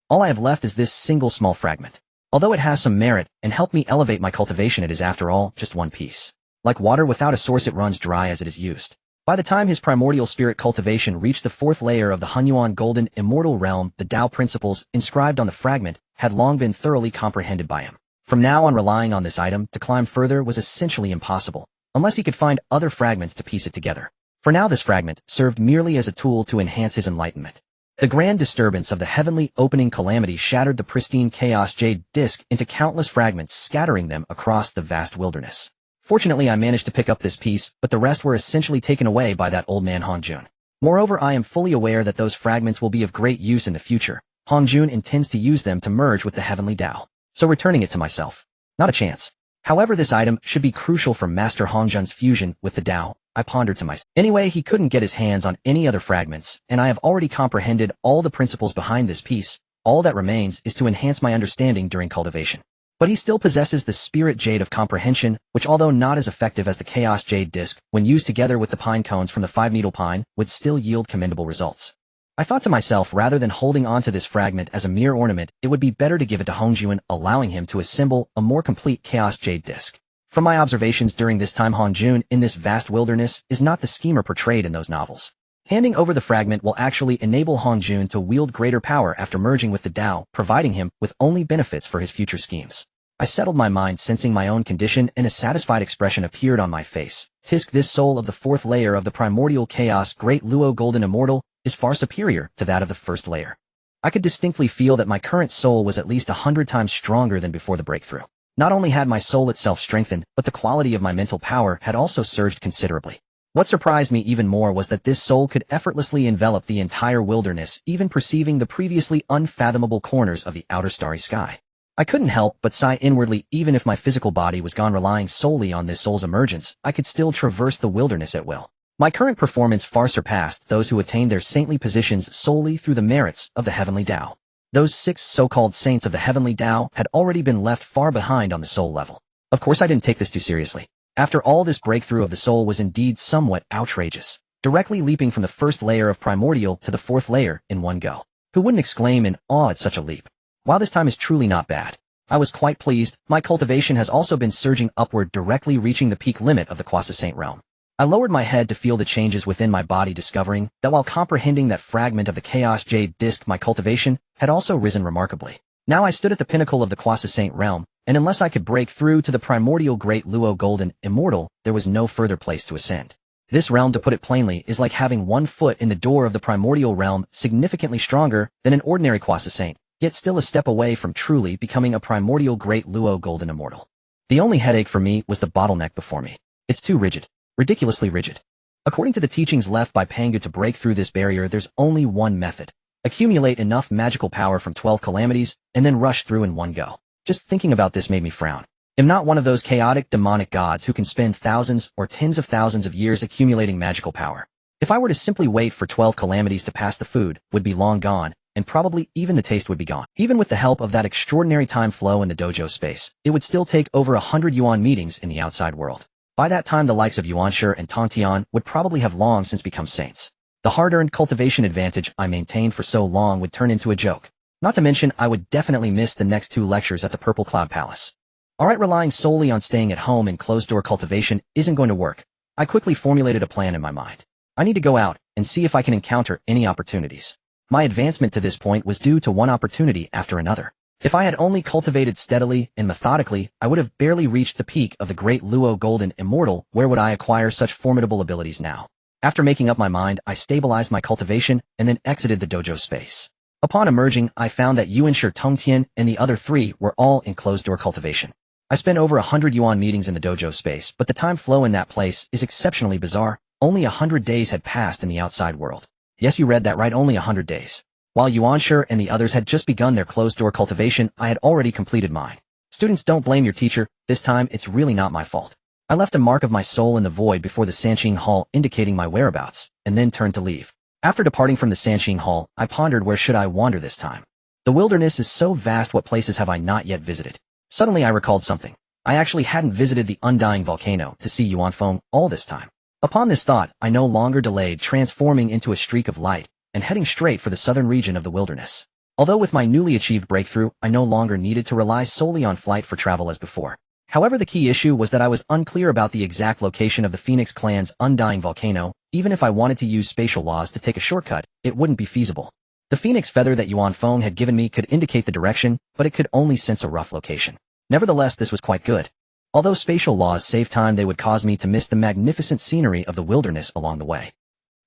All I have left is this single small fragment. Although it has some merit and helped me elevate my cultivation, it is after all just one piece. Like water without a source, it runs dry as it is used. By the time his primordial spirit cultivation reached the fourth layer of the Hunyuan Golden Immortal Realm, the Tao principles inscribed on the fragment had long been thoroughly comprehended by him. From now on, relying on this item to climb further was essentially impossible, unless he could find other fragments to piece it together. For now, this fragment served merely as a tool to enhance his enlightenment. The grand disturbance of the heavenly opening calamity shattered the pristine Chaos Jade Disc into countless fragments, scattering them across the vast wilderness. Fortunately, I managed to pick up this piece, but the rest were essentially taken away by that old man Hongjun. Moreover, I am fully aware that those fragments will be of great use in the future. Hongjun intends to use them to merge with the heavenly Tao, so returning it to myself. Not a chance. However, this item should be crucial for Master Hongjun's fusion with the Tao, I pondered to myself. Anyway, he couldn't get his hands on any other fragments, and I have already comprehended all the principles behind this piece. All that remains is to enhance my understanding during cultivation. But he still possesses the Spirit Jade of Comprehension, which, although not as effective as the Chaos Jade Disc, when used together with the pine cones from the Five-Needle Pine, would still yield commendable results. I thought to myself, rather than holding on to this fragment as a mere ornament, it would be better to give it to Hongjun, allowing him to assemble a more complete Chaos Jade Disc. From my observations during this time, Hongjun in this vast wilderness is not the schemer portrayed in those novels. Handing over the fragment will actually enable Hongjun to wield greater power after merging with the Tao, providing him with only benefits for his future schemes. I settled my mind, sensing my own condition, and a satisfied expression appeared on my face. Tisk, this soul of the fourth layer of the Primordial Chaos Great Luo Golden Immortal is far superior to that of the first layer. I could distinctly feel that my current soul was at least 100 times stronger than before the breakthrough. Not only had my soul itself strengthened, but the quality of my mental power had also surged considerably. What surprised me even more was that this soul could effortlessly envelop the entire wilderness, even perceiving the previously unfathomable corners of the outer starry sky. I couldn't help but sigh inwardly. Even if my physical body was gone, relying solely on this soul's emergence, I could still traverse the wilderness at will. My current performance far surpassed those who attained their saintly positions solely through the merits of the heavenly Tao. Those 6 so-called saints of the heavenly Tao had already been left far behind on the soul level. Of course, I didn't take this too seriously. After all, this breakthrough of the soul was indeed somewhat outrageous, directly leaping from the first layer of primordial to the fourth layer in one go. Who wouldn't exclaim in awe at such a leap? While this time is truly not bad, I was quite pleased. My cultivation has also been surging upward, directly reaching the peak limit of the Quasi-Saint realm. I lowered my head to feel the changes within my body, discovering that while comprehending that fragment of the Chaos Jade Disc, my cultivation had also risen remarkably. Now I stood at the pinnacle of the Quasi-Saint realm, and unless I could break through to the primordial Great Luo Golden Immortal, there was no further place to ascend. This realm, to put it plainly, is like having one foot in the door of the primordial realm, significantly stronger than an ordinary Quasi-Saint, yet still a step away from truly becoming a primordial Great Luo Golden Immortal. The only headache for me was the bottleneck before me. It's too rigid. Ridiculously rigid. According to the teachings left by Pangu, to break through this barrier, there's only one method. Accumulate enough magical power from 12 calamities, and then rush through in one go. Just thinking about this made me frown. I'm not one of those chaotic demonic gods who can spend thousands or tens of thousands of years accumulating magical power. If I were to simply wait for 12 calamities to pass, the food would be long gone, and probably even the taste would be gone. Even with the help of that extraordinary time flow in the dojo space, it would still take over 100 yuan meetings in the outside world. By that time, the likes of Yuanshi and Tongtian would probably have long since become saints. The hard-earned cultivation advantage I maintained for so long would turn into a joke. Not to mention, I would definitely miss the next 2 lectures at the Purple Cloud Palace. Alright, relying solely on staying at home and closed-door cultivation isn't going to work. I quickly formulated a plan in my mind. I need to go out and see if I can encounter any opportunities. My advancement to this point was due to one opportunity after another. If I had only cultivated steadily and methodically, I would have barely reached the peak of the Great Luo Golden Immortal. Where would I acquire such formidable abilities now? After making up my mind, I stabilized my cultivation and then exited the dojo space. Upon emerging, I found that Yuanshi, Tongtian, and the other 3 were all in closed-door cultivation. I spent over 100 yuan meetings in the dojo space, but the time flow in that place is exceptionally bizarre. Only 100 days had passed in the outside world. Yes, you read that right, only 100 days. While Yuanshi and the others had just begun their closed-door cultivation, I had already completed mine. Students, don't blame your teacher. This time, it's really not my fault. I left a mark of my soul in the void before the Sanqing Hall, indicating my whereabouts, and then turned to leave. After departing from the Sanqing Hall, I pondered, where should I wander this time? The wilderness is so vast, what places have I not yet visited? Suddenly I recalled something. I actually hadn't visited the undying volcano to see Yuanfeng all this time. Upon this thought, I no longer delayed, transforming into a streak of light and heading straight for the southern region of the wilderness. Although with my newly achieved breakthrough, I no longer needed to rely solely on flight for travel as before. However, the key issue was that I was unclear about the exact location of the Phoenix Clan's undying volcano. Even if I wanted to use spatial laws to take a shortcut, it wouldn't be feasible. The Phoenix feather that Yuan Feng had given me could indicate the direction, but it could only sense a rough location. Nevertheless, this was quite good. Although spatial laws save time, they would cause me to miss the magnificent scenery of the wilderness along the way.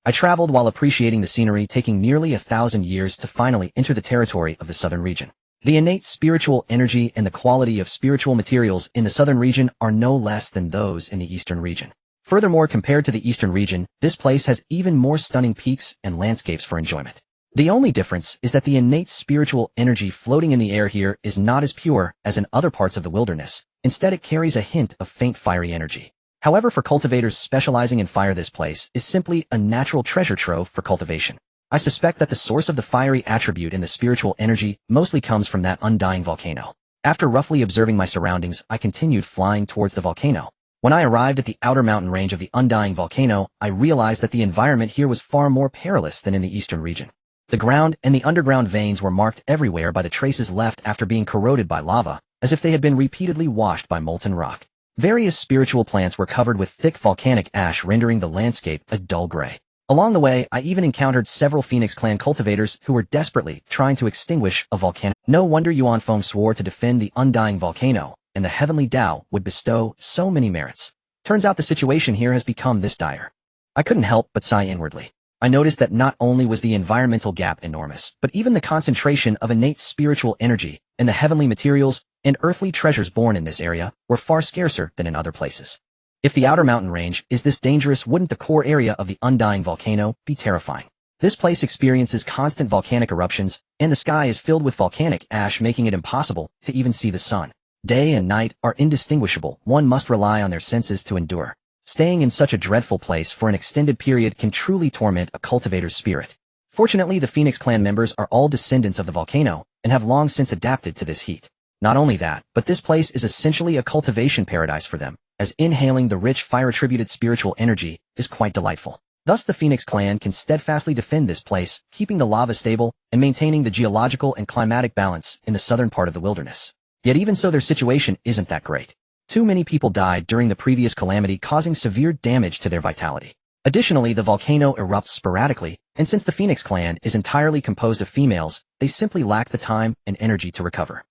I traveled while appreciating the scenery, taking nearly 1,000 years to finally enter the territory of the southern region. The innate spiritual energy and the quality of spiritual materials in the southern region are no less than those in the eastern region. Furthermore, compared to the eastern region, this place has even more stunning peaks and landscapes for enjoyment. The only difference is that the innate spiritual energy floating in the air here is not as pure as in other parts of the wilderness. Instead, it carries a hint of faint fiery energy. However, for cultivators specializing in fire, this place is simply a natural treasure trove for cultivation. I suspect that the source of the fiery attribute in the spiritual energy mostly comes from that undying volcano. After roughly observing my surroundings, I continued flying towards the volcano. When I arrived at the outer mountain range of the undying volcano, I realized that the environment here was far more perilous than in the eastern region. The ground and the underground veins were marked everywhere by the traces left after being corroded by lava, as if they had been repeatedly washed by molten rock. Various spiritual plants were covered with thick volcanic ash, rendering the landscape a dull gray. Along the way, I even encountered several Phoenix Clan cultivators who were desperately trying to extinguish a volcano. No wonder Yuan Feng swore to defend the undying volcano, and the heavenly Tao would bestow so many merits. Turns out the situation here has become this dire. I couldn't help but sigh inwardly. I noticed that not only was the environmental gap enormous, but even the concentration of innate spiritual energy and the heavenly materials and earthly treasures born in this area were far scarcer than in other places. If the outer mountain range is this dangerous, wouldn't the core area of the undying volcano be terrifying? This place experiences constant volcanic eruptions, and the sky is filled with volcanic ash, making it impossible to even see the sun. Day and night are indistinguishable. One must rely on their senses to endure. Staying in such a dreadful place for an extended period can truly torment a cultivator's spirit. Fortunately, the Phoenix Clan members are all descendants of the volcano and have long since adapted to this heat. Not only that, but this place is essentially a cultivation paradise for them, as inhaling the rich fire-attributed spiritual energy is quite delightful. Thus, the Phoenix Clan can steadfastly defend this place, keeping the lava stable and maintaining the geological and climatic balance in the southern part of the wilderness. Yet even so, their situation isn't that great. Too many people died during the previous calamity, causing severe damage to their vitality. Additionally, the volcano erupts sporadically, and since the Phoenix Clan is entirely composed of females, they simply lack the time and energy to recover.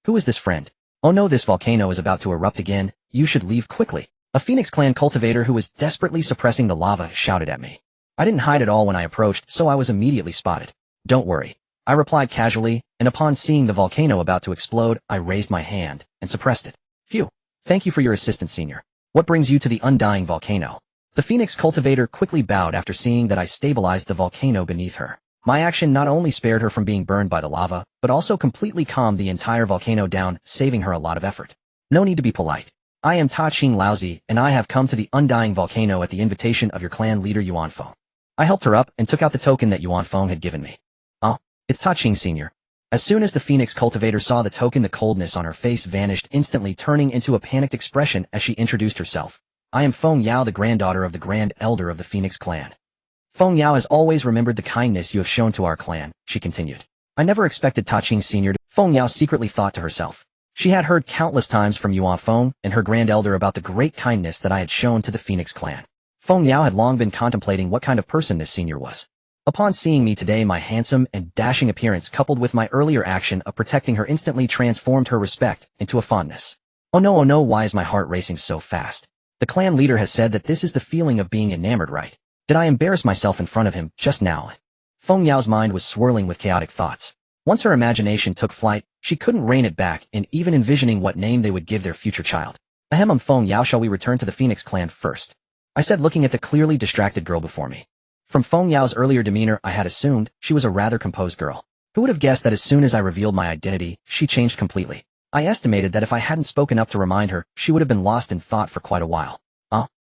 Who is this friend? Oh no, this volcano is about to erupt again. You should leave quickly. A Phoenix Clan cultivator who was desperately suppressing the lava shouted at me. I didn't hide at all when I approached, so I was immediately spotted. Don't worry, I replied casually, and upon seeing the volcano about to explode, I raised my hand and suppressed it. Phew. Thank you for your assistance, Senior. What brings you to the undying volcano? The Phoenix cultivator quickly bowed after seeing that I stabilized the volcano beneath her. My action not only spared her from being burned by the lava, but also completely calmed the entire volcano down, saving her a lot of effort. No need to be polite. I am Taiqing Laozi, and I have come to the undying volcano at the invitation of your clan leader Yuan Feng. I helped her up and took out the token that Yuan Feng had given me. Oh, it's Taiqing, Senior. As soon as the Phoenix cultivator saw the token, the coldness on her face vanished, instantly turning into a panicked expression as she introduced herself. I am Feng Yao, the granddaughter of the Grand Elder of the Phoenix Clan. Feng Yao has always remembered the kindness you have shown to our clan, she continued. I never expected Taiqing Senior to... Feng Yao secretly thought to herself. She had heard countless times from Yuan Feng and her Grand Elder about the great kindness that I had shown to the Phoenix Clan. Feng Yao had long been contemplating what kind of person this senior was. Upon seeing me today, my handsome and dashing appearance coupled with my earlier action of protecting her instantly transformed her respect into a fondness. Oh no, why is my heart racing so fast? The clan leader has said that this is the feeling of being enamored, right? Did I embarrass myself in front of him just now? Feng Yao's mind was swirling with chaotic thoughts. Once her imagination took flight, she couldn't rein it back in even envisioning what name they would give their future child. Ahem, Feng Yao, shall we return to the Phoenix Clan first? I said, looking at the clearly distracted girl before me. From Feng Yao's earlier demeanor, I had assumed she was a rather composed girl. Who would have guessed that as soon as I revealed my identity, she changed completely? I estimated that if I hadn't spoken up to remind her, she would have been lost in thought for quite a while.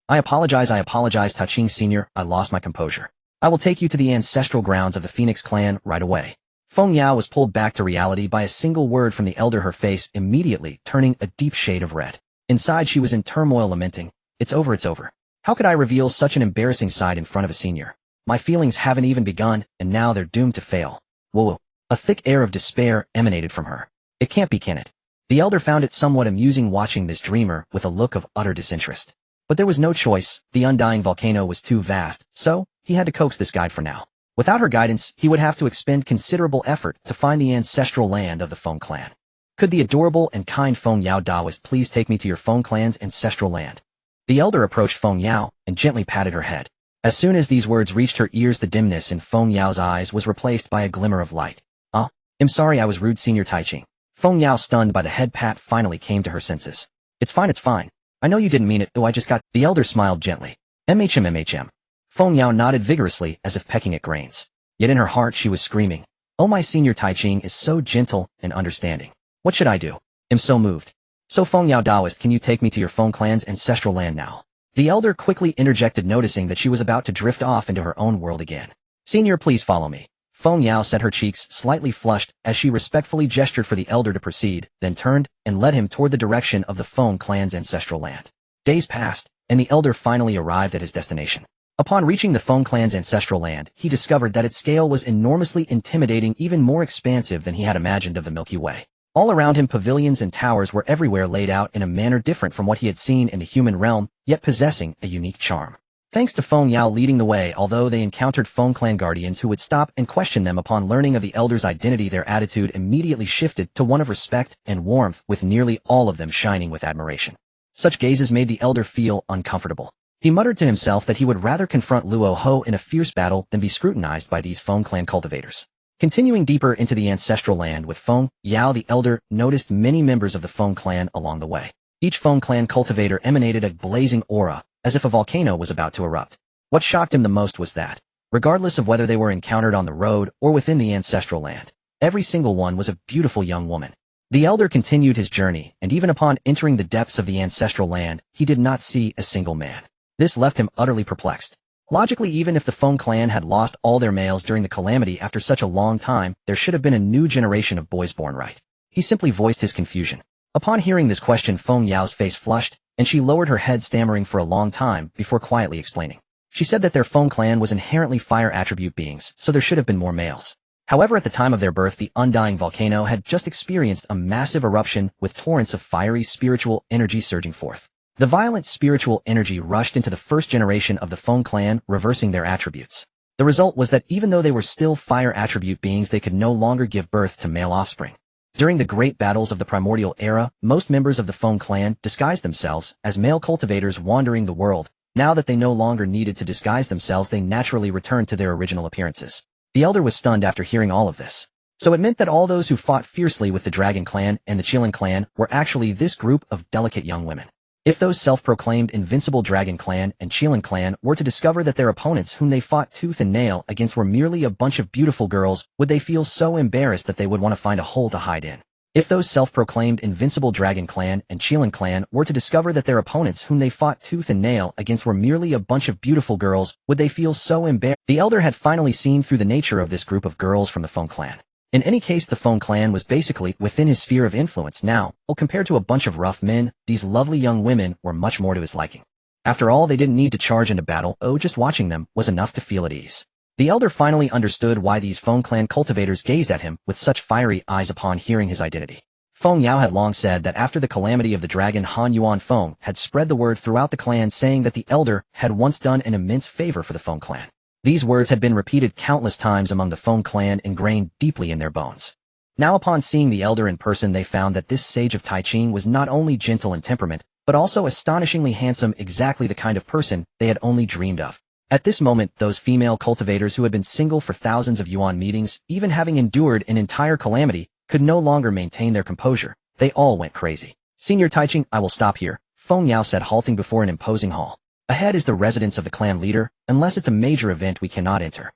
I apologize, Taiqing Senior, I lost my composure. I will take you to the ancestral grounds of the Phoenix Clan right away. Feng Yao was pulled back to reality by a single word from the elder, her face immediately turning a deep shade of red. Inside she was in turmoil, lamenting, It's over. How could I reveal such an embarrassing side in front of a senior? My feelings haven't even begun, and now they're doomed to fail. Whoa. A thick air of despair emanated from her. It can't be, can it? The elder found it somewhat amusing watching this dreamer with a look of utter disinterest. But there was no choice, the undying volcano was too vast, so he had to coax this guide for now. Without her guidance, he would have to expend considerable effort to find the ancestral land of the Feng clan. Could the adorable and kind Feng Yao Daoist please take me to your Feng clan's ancestral land? The elder approached Feng Yao and gently patted her head. As soon as these words reached her ears, the dimness in Feng Yao's eyes was replaced by a glimmer of light. I'm sorry I was rude, Senior Taiqing. Feng Yao, stunned by the head pat, finally came to her senses. It's fine. I know you didn't mean it, though I just got— The elder smiled gently. MHM. Feng Yao nodded vigorously as if pecking at grains. Yet in her heart she was screaming, oh, my Senior Taiqing is so gentle and understanding. What should I do? I'm so moved. So Feng Yao Daoist, can you take me to your Feng clan's ancestral land now? The elder quickly interjected, noticing that she was about to drift off into her own world again. Senior, please follow me. Feng Yao said, her cheeks slightly flushed as she respectfully gestured for the elder to proceed, then turned and led him toward the direction of the Feng clan's ancestral land. Days passed, and the elder finally arrived at his destination. Upon reaching the Feng clan's ancestral land, he discovered that its scale was enormously intimidating, even more expansive than he had imagined of the Milky Way. All around him, pavilions and towers were everywhere, laid out in a manner different from what he had seen in the human realm, yet possessing a unique charm. Thanks to Feng Yao leading the way, although they encountered Feng clan guardians who would stop and question them upon learning of the elder's identity, their attitude immediately shifted to one of respect and warmth, with nearly all of them shining with admiration. Such gazes made the elder feel uncomfortable. He muttered to himself that he would rather confront Luo Ho in a fierce battle than be scrutinized by these Feng clan cultivators. Continuing deeper into the ancestral land with Feng Yao, the elder noticed many members of the Feng clan along the way. Each Feng clan cultivator emanated a blazing aura, as if a volcano was about to erupt. What shocked him the most was that, regardless of whether they were encountered on the road or within the ancestral land, every single one was a beautiful young woman. The elder continued his journey, and even upon entering the depths of the ancestral land, he did not see a single man. This left him utterly perplexed. Logically, even if the Feng clan had lost all their males during the calamity after such a long time, there should have been a new generation of boys born, right? He simply voiced his confusion. Upon hearing this question, Feng Yao's face flushed, and she lowered her head, stammering for a long time before quietly explaining. She said that their Feng clan was inherently fire attribute beings, so there should have been more males. However, at the time of their birth, the undying volcano had just experienced a massive eruption with torrents of fiery spiritual energy surging forth. The violent spiritual energy rushed into the first generation of the Feng clan, reversing their attributes. The result was that even though they were still fire attribute beings, they could no longer give birth to male offspring. During the great battles of the Primordial era, most members of the Feng clan disguised themselves as male cultivators wandering the world. Now that they no longer needed to disguise themselves, they naturally returned to their original appearances. The elder was stunned after hearing all of this. So it meant that all those who fought fiercely with the Dragon clan and the Qilin clan were actually this group of delicate young women. If those self-proclaimed invincible Dragon clan and Qilin clan were to discover that their opponents whom they fought tooth and nail against were merely a bunch of beautiful girls, would they feel so embarrassed that they would want to find a hole to hide in? If those self-proclaimed invincible Dragon clan and Qilin clan were to discover that their opponents whom they fought tooth and nail against were merely a bunch of beautiful girls, would they feel so embarrassed? The elder had finally seen through the nature of this group of girls from the Feng clan. In any case, the Feng clan was basically within his sphere of influence now. Compared to a bunch of rough men, these lovely young women were much more to his liking. After all, they didn't need to charge into battle. Just watching them was enough to feel at ease. The elder finally understood why these Feng clan cultivators gazed at him with such fiery eyes upon hearing his identity. Feng Yao had long said that after the calamity of the dragon, Han Yuan Feng had spread the word throughout the clan, saying that the elder had once done an immense favor for the Feng clan. These words had been repeated countless times among the Feng clan, ingrained deeply in their bones. Now upon seeing the elder in person, they found that this sage of Taiqing was not only gentle in temperament, but also astonishingly handsome, exactly the kind of person they had only dreamed of. At this moment, those female cultivators who had been single for thousands of yuan meetings, even having endured an entire calamity, could no longer maintain their composure. They all went crazy. Senior Taiqing, I will stop here, Feng Yao said, halting before an imposing hall. Ahead is the residence of the clan leader. Unless it's a major event, we cannot enter.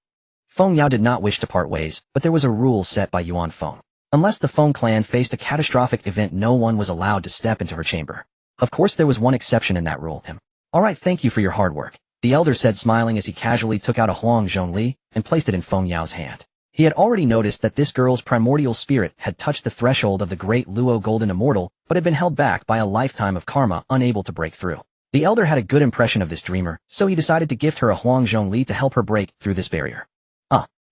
Feng Yao did not wish to part ways, but there was a rule set by Yuan Feng. Unless the Feng clan faced a catastrophic event, no one was allowed to step into her chamber. Of course, there was one exception in that rule, him. All right, thank you for your hard work, the elder said, smiling as he casually took out a Huang Zhongli and placed it in Feng Yao's hand. He had already noticed that this girl's primordial spirit had touched the threshold of the great Luo Golden Immortal, but had been held back by a lifetime of karma, unable to break through. The elder had a good impression of this dreamer, so he decided to gift her a Huang Zhongli to help her break through this barrier.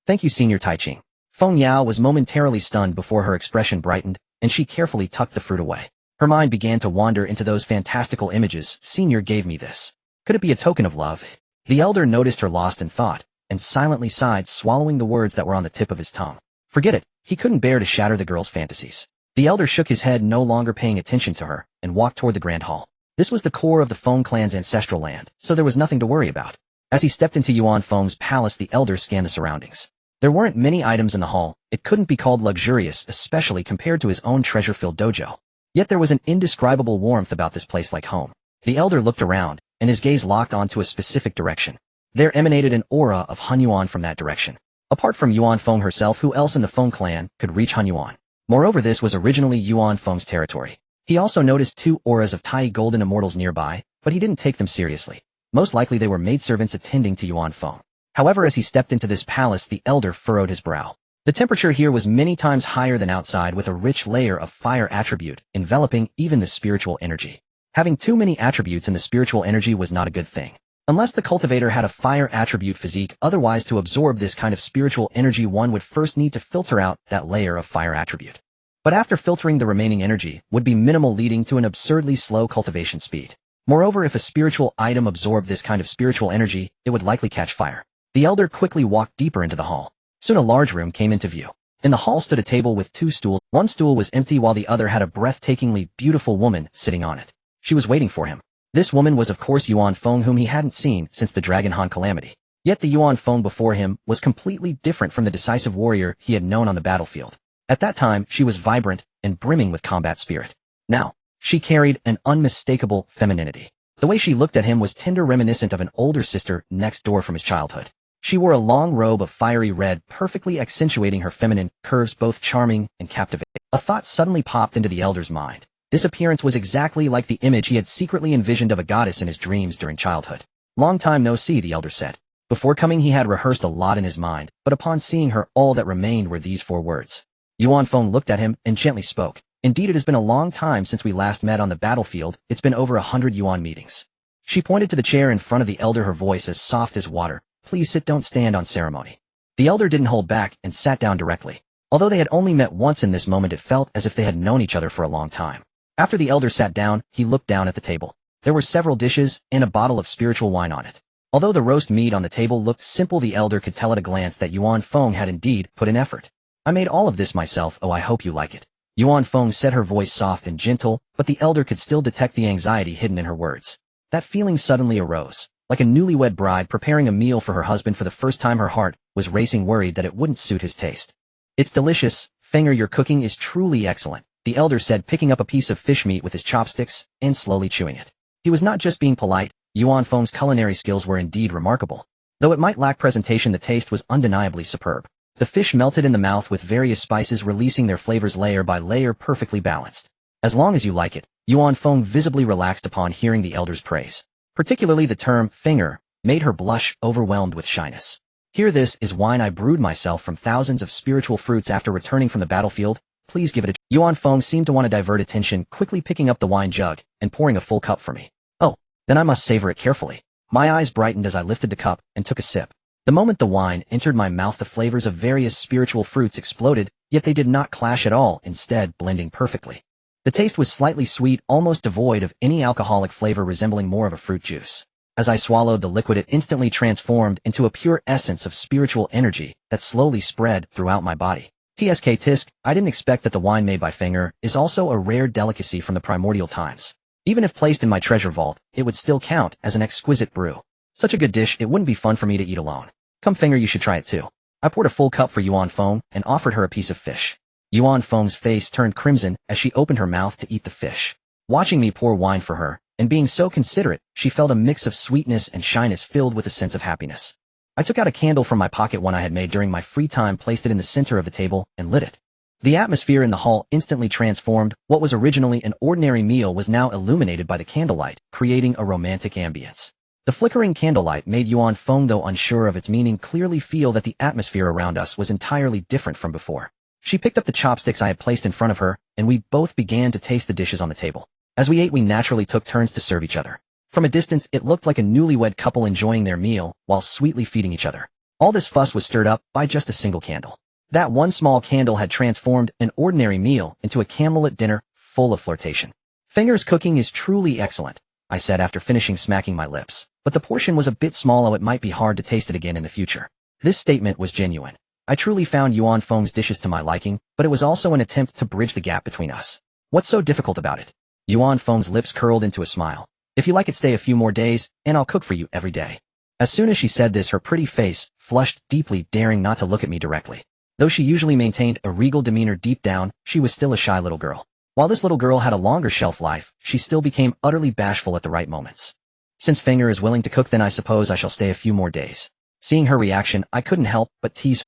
Thank you, Senior Taiqing. Feng Yao was momentarily stunned before her expression brightened, and she carefully tucked the fruit away. Her mind began to wander into those fantastical images. Senior gave me this. Could it be a token of love? The elder noticed her lost in thought, and silently sighed, swallowing the words that were on the tip of his tongue. Forget it, he couldn't bear to shatter the girl's fantasies. The elder shook his head, no longer paying attention to her, and walked toward the grand hall. This was the core of the Feng clan's ancestral land, so there was nothing to worry about. As he stepped into Yuan Feng's palace, the elder scanned the surroundings. There weren't many items in the hall. It couldn't be called luxurious, especially compared to his own treasure-filled dojo. Yet there was an indescribable warmth about this place, like home. The elder looked around, and his gaze locked onto a specific direction. There emanated an aura of Hunyuan from that direction. Apart from Yuan Feng herself, who else in the Feng clan could reach Hunyuan? Moreover, this was originally Yuan Feng's territory. He also noticed 2 auras of Tai golden immortals nearby, but he didn't take them seriously. Most likely they were maidservants attending to Yuan Feng. However, as he stepped into this palace, the elder furrowed his brow. The temperature here was many times higher than outside, with a rich layer of fire attribute enveloping even the spiritual energy. Having too many attributes in the spiritual energy was not a good thing. Unless the cultivator had a fire attribute physique, otherwise to absorb this kind of spiritual energy one would first need to filter out that layer of fire attribute. But after filtering the remaining energy would be minimal, leading to an absurdly slow cultivation speed. Moreover, if a spiritual item absorbed this kind of spiritual energy, it would likely catch fire. The elder quickly walked deeper into the hall. Soon a large room came into view. In the hall stood a table with 2 stools. One stool was empty while the other had a breathtakingly beautiful woman sitting on it. She was waiting for him. This woman was of course Yuan Feng, whom he hadn't seen since the Dragon Han calamity. Yet the Yuan Feng before him was completely different from the decisive warrior he had known on the battlefield. At that time, she was vibrant and brimming with combat spirit. Now, she carried an unmistakable femininity. The way she looked at him was tender, reminiscent of an older sister next door from his childhood. She wore a long robe of fiery red, perfectly accentuating her feminine curves, both charming and captivating. A thought suddenly popped into the elder's mind. This appearance was exactly like the image he had secretly envisioned of a goddess in his dreams during childhood. Long time no see, the elder said. Before coming he had rehearsed a lot in his mind, but upon seeing her all that remained were these 4 words. Yuan Feng looked at him and gently spoke. Indeed, it has been a long time since we last met on the battlefield. It's been over 100 Yuan meetings. She pointed to the chair in front of the elder, her voice as soft as water. Please sit, don't stand on ceremony. The elder didn't hold back and sat down directly. Although they had only met once in this moment, it felt as if they had known each other for a long time. After the elder sat down, he looked down at the table. There were several dishes and a bottle of spiritual wine on it. Although the roast meat on the table looked simple, the elder could tell at a glance that Yuan Feng had indeed put in effort. I made all of this myself. Oh, I hope you like it. Yuan Feng said, her voice soft and gentle, but the elder could still detect the anxiety hidden in her words. That feeling suddenly arose. Like a newlywed bride preparing a meal for her husband for the first time, her heart was racing, worried that it wouldn't suit his taste. It's delicious, Fenger, your cooking is truly excellent, the elder said, picking up a piece of fish meat with his chopsticks and slowly chewing it. He was not just being polite. Yuan Feng's culinary skills were indeed remarkable. Though it might lack presentation, the taste was undeniably superb. The fish melted in the mouth with various spices releasing their flavors layer by layer, perfectly balanced. As long as you like it, Yuan Feng visibly relaxed upon hearing the elder's praise. Particularly the term finger made her blush, overwhelmed with shyness. Here, this is wine I brewed myself from thousands of spiritual fruits after returning from the battlefield. Please give it a try. Yuan Feng seemed to want to divert attention, quickly picking up the wine jug and pouring a full cup for me. Oh, then I must savor it carefully. My eyes brightened as I lifted the cup and took a sip. The moment the wine entered my mouth, the flavors of various spiritual fruits exploded, yet they did not clash at all, instead blending perfectly. The taste was slightly sweet, almost devoid of any alcoholic flavor, resembling more of a fruit juice. As I swallowed the liquid, it instantly transformed into a pure essence of spiritual energy that slowly spread throughout my body. Tsk tisk, I didn't expect that the wine made by Finger is also a rare delicacy from the primordial times. Even if placed in my treasure vault, it would still count as an exquisite brew. Such a good dish, it wouldn't be fun for me to eat alone. Come Finger, you should try it too. I poured a full cup for Yuan Feng and offered her a piece of fish. Yuan Feng's face turned crimson as she opened her mouth to eat the fish. Watching me pour wine for her, and being so considerate, she felt a mix of sweetness and shyness filled with a sense of happiness. I took out a candle from my pocket, one I had made during my free time, placed it in the center of the table, and lit it. The atmosphere in the hall instantly transformed. What was originally an ordinary meal was now illuminated by the candlelight, creating a romantic ambience. The flickering candlelight made Yuan Feng, though unsure of its meaning, clearly feel that the atmosphere around us was entirely different from before. She picked up the chopsticks I had placed in front of her, and we both began to taste the dishes on the table. As we ate, we naturally took turns to serve each other. From a distance, it looked like a newlywed couple enjoying their meal while sweetly feeding each other. All this fuss was stirred up by just a single candle. That one small candle had transformed an ordinary meal into a candlelit dinner full of flirtation. Finger's cooking is truly excellent, I said after finishing smacking my lips, but the portion was a bit small so it might be hard to taste it again in the future. This statement was genuine. I truly found Yuan Feng's dishes to my liking, but it was also an attempt to bridge the gap between us. What's so difficult about it? Yuan Feng's lips curled into a smile. If you like it, stay a few more days, and I'll cook for you every day. As soon as she said this, her pretty face flushed deeply, daring not to look at me directly. Though she usually maintained a regal demeanor deep down, she was still a shy little girl. While this little girl had a longer shelf life, she still became utterly bashful at the right moments. Since Finger is willing to cook, then I suppose I shall stay a few more days. Seeing her reaction, I couldn't help but tease.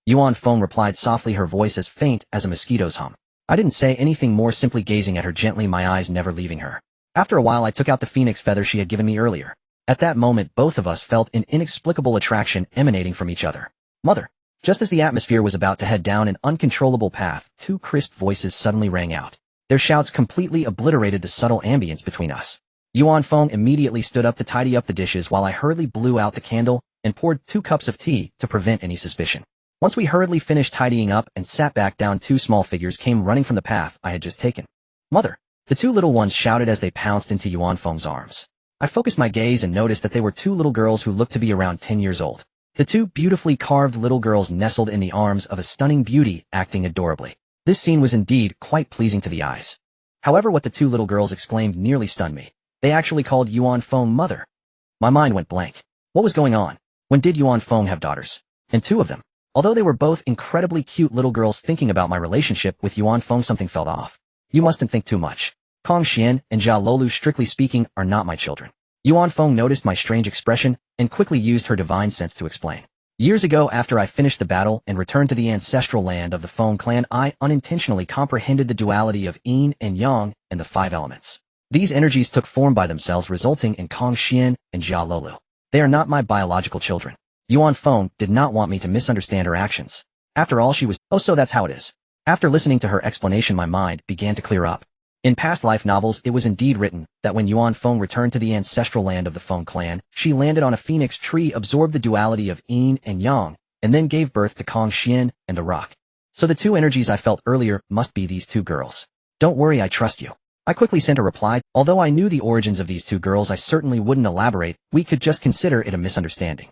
Yuan Feng replied softly, her voice as faint as a mosquito's hum. I didn't say anything more, simply gazing at her gently, my eyes never leaving her. After a while, I took out the phoenix feather she had given me earlier. At that moment, both of us felt an inexplicable attraction emanating from each other. Mother. Just as the atmosphere was about to head down an uncontrollable path, two crisp voices suddenly rang out. Their shouts completely obliterated the subtle ambience between us. Yuan Feng immediately stood up to tidy up the dishes while I hurriedly blew out the candle and poured 2 cups of tea to prevent any suspicion. Once we hurriedly finished tidying up and sat back down, 2 small figures came running from the path I had just taken. Mother! The 2 little ones shouted as they pounced into Yuan Feng's arms. I focused my gaze and noticed that they were 2 little girls who looked to be around 10 years old. The 2 beautifully carved little girls nestled in the arms of a stunning beauty, acting adorably. This scene was indeed quite pleasing to the eyes. However, what the 2 little girls exclaimed nearly stunned me. They actually called Yuan Feng mother. My mind went blank. What was going on? When did Yuan Feng have daughters? And 2 of them. Although they were both incredibly cute little girls, thinking about my relationship with Yuan Feng, something felt off. You mustn't think too much. Kong Xian and Jia Lolu, strictly speaking, are not my children. Yuan Feng noticed my strange expression and quickly used her divine sense to explain. Years ago, after I finished the battle and returned to the ancestral land of the Feng clan, I unintentionally comprehended the duality of yin and yang and the 5 elements. These energies took form by themselves, resulting in Kong Xian and Jia Lolu. They are not my biological children. Yuan Feng did not want me to misunderstand her actions. After all, she was, oh, so that's how it is. After listening to her explanation, my mind began to clear up. In past life novels, it was indeed written that when Yuan Feng returned to the ancestral land of the Feng clan, she landed on a phoenix tree, absorbed the duality of yin and yang, and then gave birth to Kong Xian and a rock. So the 2 energies I felt earlier must be these 2 girls. Don't worry, I trust you. I quickly sent a reply. Although I knew the origins of these 2 girls, I certainly wouldn't elaborate. We could just consider it a misunderstanding.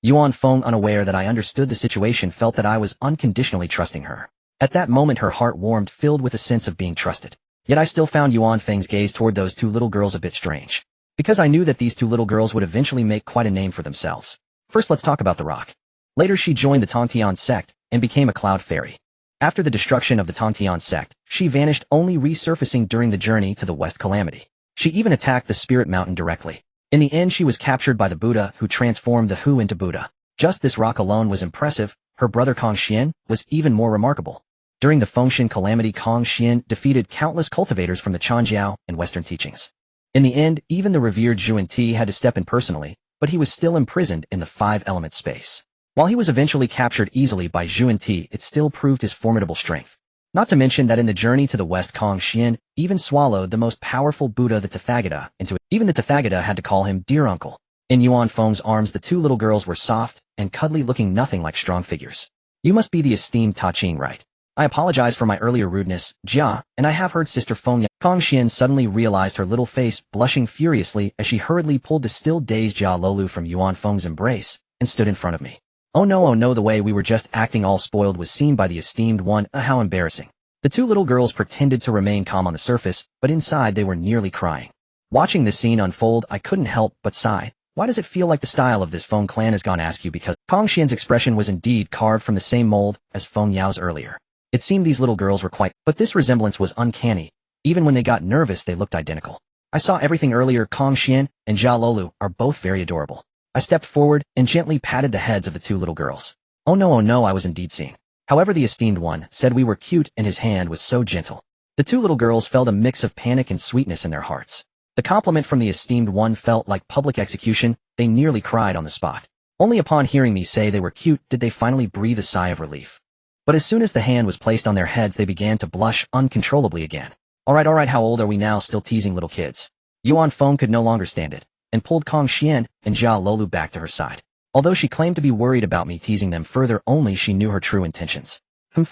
Yuan Feng, unaware that I understood the situation, felt that I was unconditionally trusting her. At that moment, her heart warmed, filled with a sense of being trusted. Yet I still found Yuan Feng's gaze toward those 2 little girls a bit strange. Because I knew that these 2 little girls would eventually make quite a name for themselves. First, let's talk about the rock. Later, she joined the Tongtian sect and became a cloud fairy. After the destruction of the Tongtian sect, she vanished, only resurfacing during the journey to the West Calamity. She even attacked the Spirit Mountain directly. In the end, she was captured by the Buddha, who transformed the Hu into Buddha. Just this rock alone was impressive. Her brother Kong Xian was even more remarkable. During the Fengshan Calamity, Kong Xian defeated countless cultivators from the Chanjiao and Western teachings. In the end, even the revered Zhuan Ti had to step in personally, but he was still imprisoned in the 5-element space. While he was eventually captured easily by Zhuan Ti, it still proved his formidable strength. Not to mention that in the journey to the west, Kong Xian even swallowed the most powerful Buddha, the Tathagata, into it. Even the Tathagata had to call him dear uncle. In Yuan Feng's arms, the 2 little girls were soft and cuddly, looking nothing like strong figures. You must be the esteemed Taiqing, right? I apologize for my earlier rudeness, Jia, and I have heard Sister Feng. Kong Xian suddenly realized, her little face blushing furiously as she hurriedly pulled the still dazed Jia Lolu from Yuan Feng's embrace and stood in front of me. Oh no, the way we were just acting all spoiled was seen by the esteemed one. How embarrassing. The 2 little girls pretended to remain calm on the surface, but inside they were nearly crying. Watching this scene unfold, I couldn't help but sigh. Why does it feel like the style of this Feng clan has gone askew? Because Kong Xian's expression was indeed carved from the same mold as Feng Yao's earlier. It seemed these little girls were quite, but this resemblance was uncanny. Even when they got nervous, they looked identical. I saw everything earlier. Kong Xian and Jia Lolu are both very adorable. I stepped forward and gently patted the heads of the 2 little girls. Oh no, I was indeed seeing. However, the esteemed one said we were cute and his hand was so gentle. The 2 little girls felt a mix of panic and sweetness in their hearts. The compliment from the esteemed one felt like public execution. They nearly cried on the spot. Only upon hearing me say they were cute did they finally breathe a sigh of relief. But as soon as the hand was placed on their heads, they began to blush uncontrollably again. Alright, how old are we now, still teasing little kids? Yuan Feng could no longer stand it, and pulled Kong Xian and Jia Lolu back to her side. Although she claimed to be worried about me teasing them further, only she knew her true intentions.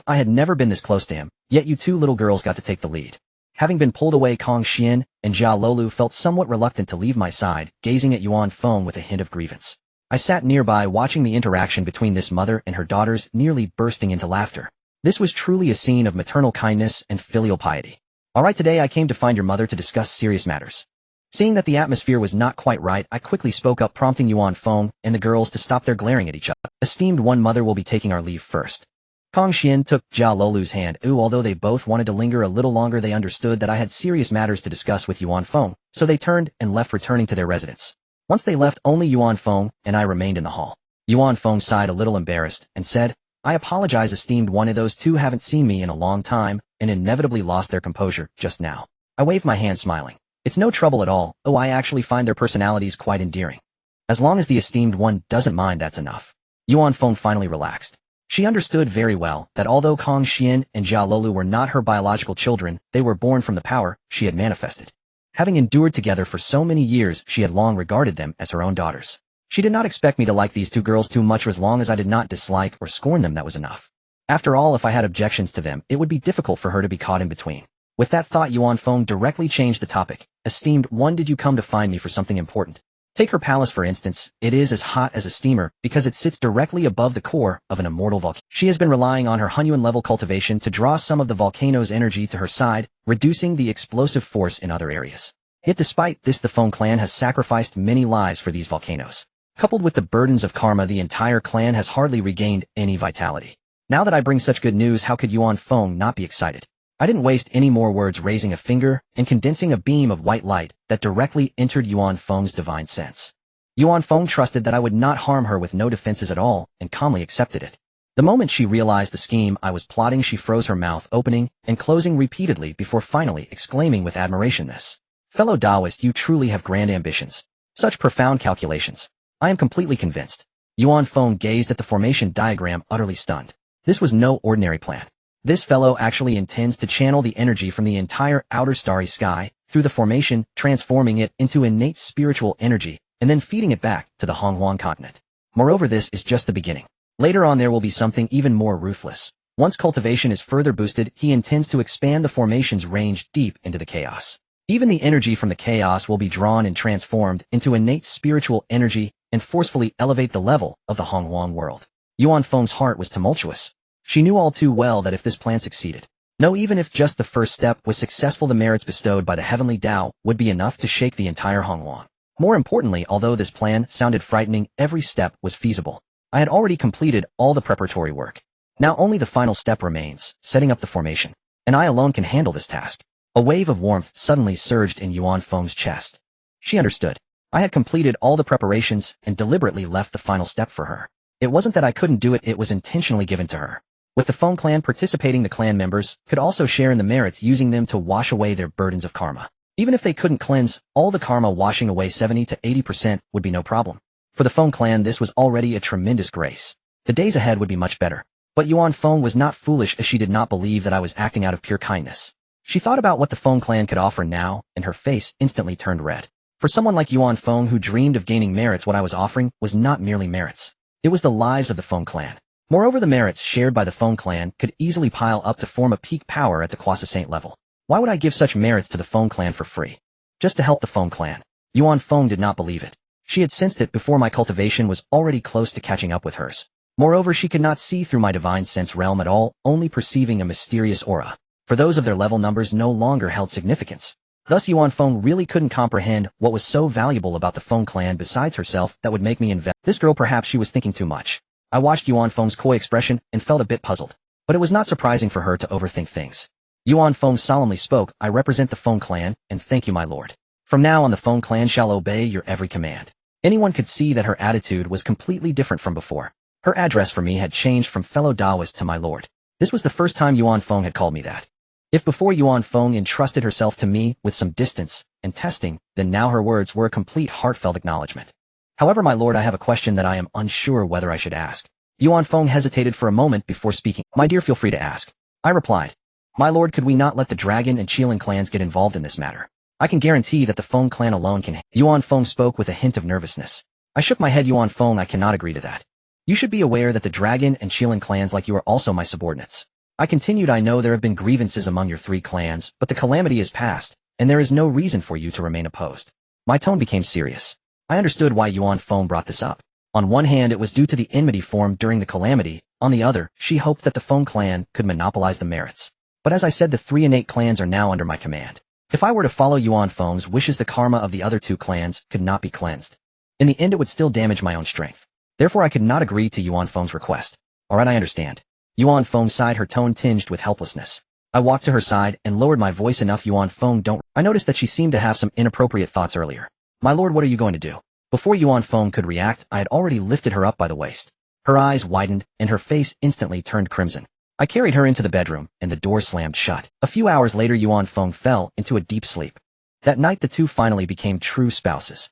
I had never been this close to him, yet you two little girls got to take the lead. Having been pulled away, Kong Xian and Jia Lolu felt somewhat reluctant to leave my side, gazing at Yuan Feng with a hint of grievance. I sat nearby watching the interaction between this mother and her daughters, nearly bursting into laughter. This was truly a scene of maternal kindness and filial piety. Alright, today I came to find your mother to discuss serious matters. Seeing that the atmosphere was not quite right, I quickly spoke up, prompting Yuan Feng and the girls to stop their glaring at each other. Esteemed one, mother will be taking our leave first. Kong Xian took Jia Lolu's hand. Although they both wanted to linger a little longer, they understood that I had serious matters to discuss with Yuan Feng, so they turned and left, returning to their residence. Once they left, only Yuan Feng and I remained in the hall. Yuan Feng sighed a little embarrassed and said, I apologize, esteemed one, those two haven't seen me in a long time and inevitably lost their composure just now. I waved my hand, smiling. It's no trouble at all. I actually find their personalities quite endearing. As long as the esteemed one doesn't mind, that's enough. Yuan Feng finally relaxed. She understood very well that although Kong Xian and Jia Lolu were not her biological children, they were born from the power she had manifested. Having endured together for so many years, she had long regarded them as her own daughters. She did not expect me to like these two girls too much. As long as I did not dislike or scorn them, that was enough. After all, if I had objections to them, it would be difficult for her to be caught in between. With that thought, Yuan Feng directly changed the topic. Esteemed one, did you come to find me for something important? Take her palace for instance. It is as hot as a steamer because it sits directly above the core of an immortal volcano. She has been relying on her Hunyuan level cultivation to draw some of the volcano's energy to her side, reducing the explosive force in other areas. Yet despite this, the Feng clan has sacrificed many lives for these volcanoes. Coupled with the burdens of karma, the entire clan has hardly regained any vitality. Now that I bring such good news, how could Yuan Feng not be excited? I didn't waste any more words, raising a finger and condensing a beam of white light that directly entered Yuan Feng's divine sense. Yuan Feng trusted that I would not harm her with no defenses at all and calmly accepted it. The moment she realized the scheme I was plotting, she froze, her mouth opening and closing repeatedly before finally exclaiming with admiration, this. Fellow Taoist, you truly have grand ambitions. Such profound calculations. I am completely convinced. Yuan Feng gazed at the formation diagram, utterly stunned. This was no ordinary plan. This fellow actually intends to channel the energy from the entire outer starry sky through the formation, transforming it into innate spiritual energy, and then feeding it back to the Honghuang continent. Moreover, this is just the beginning. Later on there will be something even more ruthless. Once cultivation is further boosted, he intends to expand the formation's range deep into the chaos. Even the energy from the chaos will be drawn and transformed into innate spiritual energy and forcefully elevate the level of the Honghuang world. Yuan Feng's heart was tumultuous. She knew all too well that if this plan succeeded, no, even if just the first step was successful, the merits bestowed by the heavenly Tao would be enough to shake the entire Honghuang. More importantly, although this plan sounded frightening, every step was feasible. I had already completed all the preparatory work. Now only the final step remains, setting up the formation. And I alone can handle this task. A wave of warmth suddenly surged in Yuan Feng's chest. She understood. I had completed all the preparations and deliberately left the final step for her. It wasn't that I couldn't do it, it was intentionally given to her. With the Feng clan participating, the clan members could also share in the merits, using them to wash away their burdens of karma. Even if they couldn't cleanse all the karma, washing away 70 to 80% would be no problem. For the Feng clan, this was already a tremendous grace. The days ahead would be much better. But Yuan Feng was not foolish, as she did not believe that I was acting out of pure kindness. She thought about what the Feng clan could offer now, and her face instantly turned red. For someone like Yuan Feng who dreamed of gaining merits, what I was offering was not merely merits. It was the lives of the Feng clan. Moreover, the merits shared by the Feng clan could easily pile up to form a peak power at the Croissant level. Why would I give such merits to the Feng clan for free? Just to help the Feng clan. Yuan Feng did not believe it. She had sensed it before my cultivation was already close to catching up with hers. Moreover, she could not see through my divine sense realm at all, only perceiving a mysterious aura. For those of their level, numbers no longer held significance. Thus Yuan Feng really couldn't comprehend what was so valuable about the Feng clan besides herself that would make me invest. This girl, perhaps she was thinking too much. I watched Yuan Feng's coy expression and felt a bit puzzled. But it was not surprising for her to overthink things. Yuan Feng solemnly spoke, I represent the Feng clan, and thank you, my lord. From now on, the Feng clan shall obey your every command. Anyone could see that her attitude was completely different from before. Her address for me had changed from fellow Taoist to my lord. This was the first time Yuan Feng had called me that. If before Yuan Feng entrusted herself to me with some distance and testing, then now her words were a complete heartfelt acknowledgement. However, my lord, I have a question that I am unsure whether I should ask. Yuan Feng hesitated for a moment before speaking. My dear, feel free to ask. I replied. My lord, could we not let the Dragon and Qilin clans get involved in this matter? I can guarantee that the Feng clan alone can. Yuan Feng spoke with a hint of nervousness. I shook my head. Yuan Feng, I cannot agree to that. You should be aware that the Dragon and Qilin clans like you are also my subordinates. I continued, I know there have been grievances among your 3 clans, but the calamity is past, and there is no reason for you to remain opposed. My tone became serious. I understood why Yuan Feng brought this up. On one hand, it was due to the enmity formed during the calamity. On the other, she hoped that the Feng clan could monopolize the merits. But as I said, the 3 innate clans are now under my command. If I were to follow Yuan Feng's wishes, the karma of the other 2 clans could not be cleansed. In the end, it would still damage my own strength. Therefore, I could not agree to Yuan Feng's request. Alright, I understand. Yuan Feng sighed, her tone tinged with helplessness. I walked to her side and lowered my voice enough. Yuan Feng, don't. I noticed that she seemed to have some inappropriate thoughts earlier. My lord, what are you going to do? Before Yuan Feng could react, I had already lifted her up by the waist. Her eyes widened, and her face instantly turned crimson. I carried her into the bedroom, and the door slammed shut. A few hours later, Yuan Feng fell into a deep sleep. That night, the 2 finally became true spouses.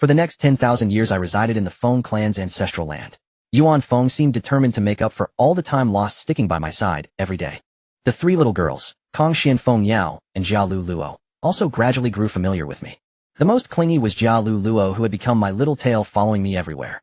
For the next 10,000 years, I resided in the Feng clan's ancestral land. Yuan Feng seemed determined to make up for all the time lost sticking by my side every day. The 3 little girls, Kong Xian Feng Yao and Jia Lu Luo, also gradually grew familiar with me. The most clingy was Jia Lu Luo, who had become my little tail, following me everywhere.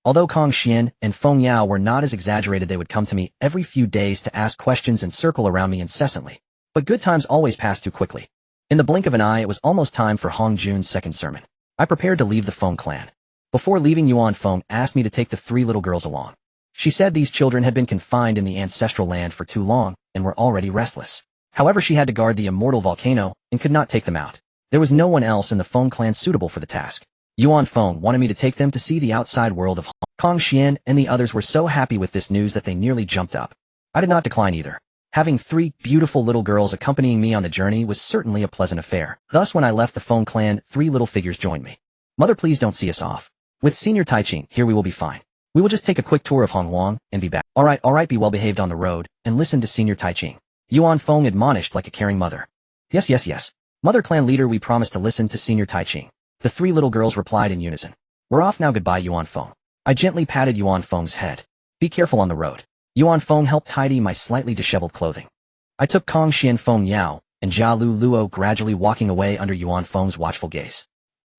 Although Kong Xian and Feng Yao were not as exaggerated, they would come to me every few days to ask questions and circle around me incessantly. But good times always passed too quickly. In the blink of an eye, it was almost time for Hong Jun's second sermon. I prepared to leave the Feng clan. Before leaving, Yuan Feng asked me to take the 3 little girls along. She said these children had been confined in the ancestral land for too long and were already restless. However, she had to guard the immortal volcano and could not take them out. There was no one else in the Feng clan suitable for the task. Yuan Feng wanted me to take them to see the outside world of Hong. Kong Xian and the others were so happy with this news that they nearly jumped up. I did not decline either. Having 3 beautiful little girls accompanying me on the journey was certainly a pleasant affair. Thus, when I left the Feng clan, 3 little figures joined me. Mother, please don't see us off. With Senior Taiqing here, we will be fine. We will just take a quick tour of Hongwang and be back. Alright, be well behaved on the road, and listen to Senior Taiqing. Yuan Feng admonished like a caring mother. Yes. Mother clan leader, we promise to listen to Senior Taiqing. The 3 little girls replied in unison. We're off now, goodbye, Yuan Feng. I gently patted Yuan Feng's head. Be careful on the road. Yuan Feng helped tidy my slightly disheveled clothing. I took Kong Xian Feng Yao and Jia Lu Luo gradually walking away under Yuan Feng's watchful gaze.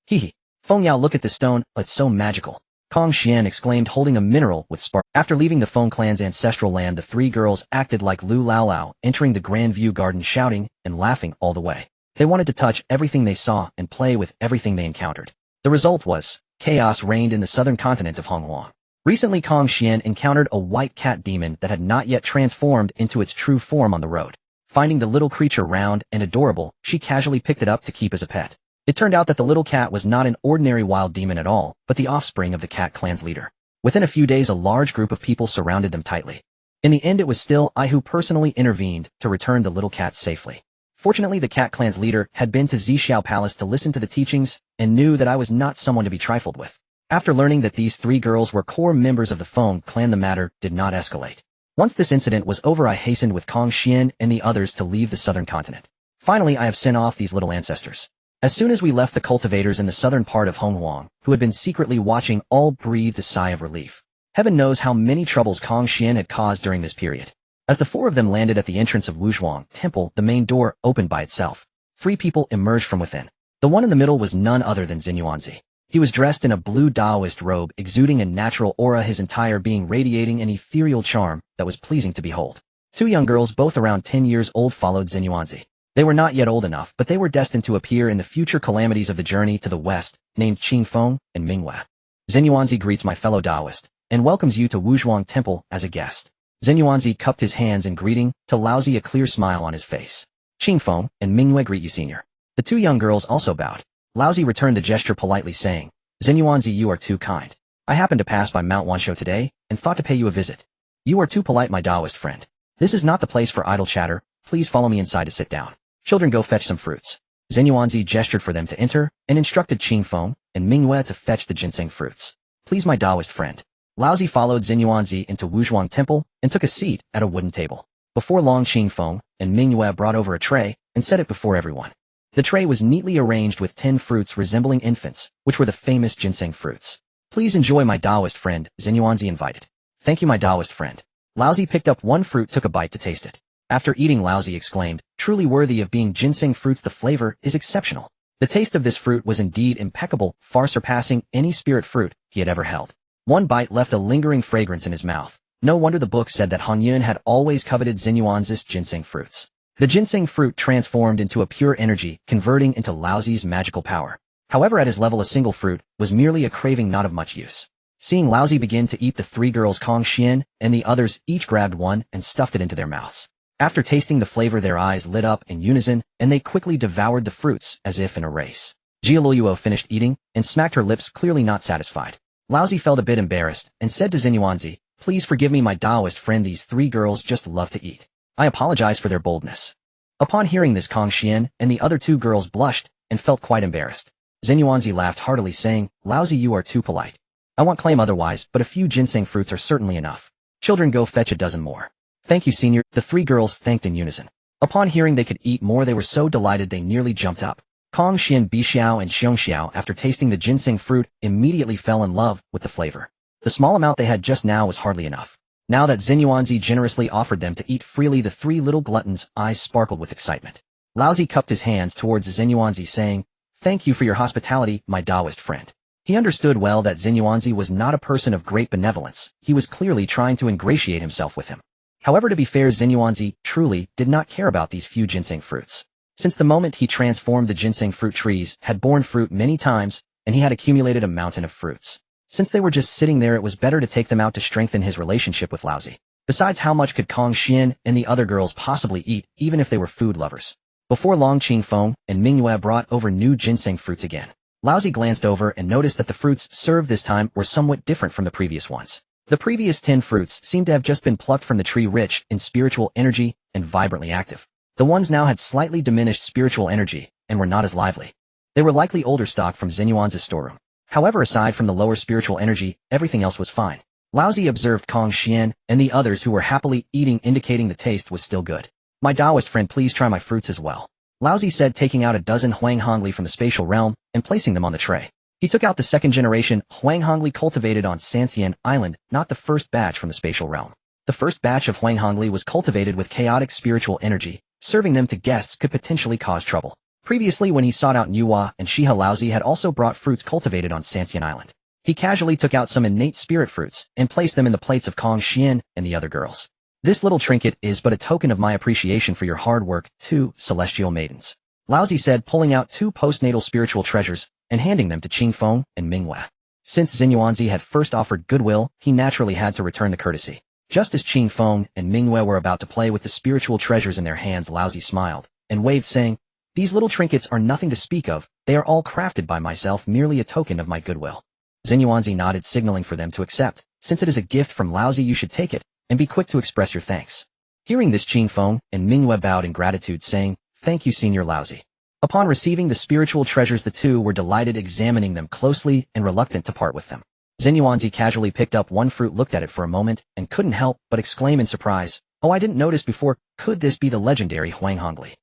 Hee. Feng Yao, look at this stone, it's so magical. Kong Xian exclaimed, holding a mineral with spark. After leaving the Feng clan's ancestral land, the 3 girls acted like Lu Lao Lao, entering the Grand View Garden shouting and laughing all the way. They wanted to touch everything they saw and play with everything they encountered. The result was, chaos reigned in the southern continent of Hongwang. Recently, Kong Xian encountered a white cat demon that had not yet transformed into its true form on the road. Finding the little creature round and adorable, she casually picked it up to keep as a pet. It turned out that the little cat was not an ordinary wild demon at all, but the offspring of the cat clan's leader. Within a few days, a large group of people surrounded them tightly. In the end, it was still I who personally intervened to return the little cat safely. Fortunately, the cat clan's leader had been to Zixiao Palace to listen to the teachings and knew that I was not someone to be trifled with. After learning that these 3 girls were core members of the Feng clan, the matter did not escalate. Once this incident was over, I hastened with Kong Xian and the others to leave the southern continent. Finally, I have sent off these little ancestors. As soon as we left, the cultivators in the southern part of Hongwang, who had been secretly watching, all breathed a sigh of relief. Heaven knows how many troubles Kong Xian had caused during this period. As the 4 of them landed at the entrance of Wuzhuang Temple, the main door opened by itself. 3 people emerged from within. The one in the middle was none other than Xinyuanzi. He was dressed in a blue Taoist robe, exuding a natural aura, his entire being radiating an ethereal charm that was pleasing to behold. 2 young girls, both around 10 years old, followed Xinyuanzi. They were not yet old enough, but they were destined to appear in the future calamities of the journey to the west, named Qingfeng and Minghua. Xinyuanzi greets my fellow Taoist and welcomes you to Wuzhuang Temple as a guest. Xinyuanzi cupped his hands in greeting, to Laozi a clear smile on his face. Qingfeng and Minghua greet you, senior. The 2 young girls also bowed. Laozi returned the gesture politely, saying, Xinyuanzi, you are too kind. I happened to pass by Mount Wanshou today and thought to pay you a visit. You are too polite, my Taoist friend. This is not the place for idle chatter. Please follow me inside to sit down. Children, go fetch some fruits. Xinyuanzi gestured for them to enter and instructed Qingfeng and Minghua to fetch the ginseng fruits. Please, my Taoist friend. Laozi followed Xinyuanzi into Wuzhuang Temple and took a seat at a wooden table. Before long, Qingfeng and Minghua brought over a tray and set it before everyone. The tray was neatly arranged with 10 fruits resembling infants, which were the famous ginseng fruits. Please enjoy, my Taoist friend, Xinyuanzi invited. Thank you, my Taoist friend. Laozi picked up one fruit, took a bite to taste it. After eating, Laozi exclaimed, truly worthy of being ginseng fruits, the flavor is exceptional. The taste of this fruit was indeed impeccable, far surpassing any spirit fruit he had ever held. One bite left a lingering fragrance in his mouth. No wonder the book said that Han Yun had always coveted Xinyuanzi's ginseng fruits. The ginseng fruit transformed into a pure energy, converting into Laozi's magical power. However, at his level a single fruit was merely a craving not of much use. Seeing Laozi begin to eat the three girls, Kong Xian and the others each grabbed one and stuffed it into their mouths. After tasting the flavor, their eyes lit up in unison, and they quickly devoured the fruits as if in a race. Jia Luoyuo finished eating and smacked her lips, clearly not satisfied. Laozi felt a bit embarrassed and said to Xinyuanzi, "Please forgive me, my Taoist friend, these three girls just love to eat. I apologize for their boldness." Upon hearing this, Kong Xian and the other two girls blushed and felt quite embarrassed. Xinyuanzi laughed heartily, saying, "Laozi, you are too polite. I won't claim otherwise, but a few ginseng fruits are certainly enough. Children, go fetch a dozen more." "Thank you, senior," the three girls thanked in unison. Upon hearing they could eat more, they were so delighted they nearly jumped up. Kong Xian, Bixiao and Xiongxiao, after tasting the ginseng fruit, immediately fell in love with the flavor. The small amount they had just now was hardly enough. Now that Xinyuanzi generously offered them to eat freely, the three little gluttons' eyes sparkled with excitement. Laozi cupped his hands towards Xinyuanzi, saying, "Thank you for your hospitality, my Taoist friend." He understood well that Xinyuanzi was not a person of great benevolence. He was clearly trying to ingratiate himself with him. However, to be fair, Xinyuanzi truly did not care about these few ginseng fruits. Since the moment he transformed, the ginseng fruit trees had borne fruit many times, and he had accumulated a mountain of fruits. Since they were just sitting there, it was better to take them out to strengthen his relationship with Laozi. Besides, how much could Kong Xian and the other girls possibly eat, even if they were food lovers? Before long, Qing Feng and Mingyue brought over new ginseng fruits again. Laozi glanced over and noticed that the fruits served this time were somewhat different from the previous ones. The previous 10 fruits seemed to have just been plucked from the tree, rich in spiritual energy and vibrantly active. The ones now had slightly diminished spiritual energy and were not as lively. They were likely older stock from Xinyuanzi's storeroom. However, aside from the lower spiritual energy, everything else was fine. Laozi observed Kong Xian and the others who were happily eating, indicating the taste was still good. "My Taoist friend, please try my fruits as well," Laozi said, taking out a dozen Huanghongli from the spatial realm and placing them on the tray. He took out the second-generation Huanghongli cultivated on Sanxian Island, not the first batch from the spatial realm. The first batch of Huanghongli was cultivated with chaotic spiritual energy. Serving them to guests could potentially cause trouble. Previously, when he sought out Nuwa and Shiha, Laozi had also brought fruits cultivated on Sanxian Island. He casually took out some innate spirit fruits and placed them in the plates of Kong Xian and the other girls. "This little trinket is but a token of my appreciation for your hard work, two celestial maidens," Laozi said, pulling out 2 postnatal spiritual treasures and handing them to Qing Feng and Mingyue. Since Xinyuanzi had first offered goodwill, he naturally had to return the courtesy. Just as Qing Feng and Mingyue were about to play with the spiritual treasures in their hands, Laozi smiled and waved, saying, "These little trinkets are nothing to speak of. They are all crafted by myself, merely a token of my goodwill." Xinyuanzi nodded, signaling for them to accept. "Since it is a gift from Laozi, you should take it, and be quick to express your thanks." Hearing this, Qing Feng and Mingyue bowed in gratitude, saying, "Thank you, Senior Laozi." Upon receiving the spiritual treasures, the two were delighted, examining them closely and reluctant to part with them. Xinyuanzi casually picked up one fruit, looked at it for a moment, and couldn't help but exclaim in surprise, "Oh, I didn't notice before. Could this be the legendary Huanghongli?"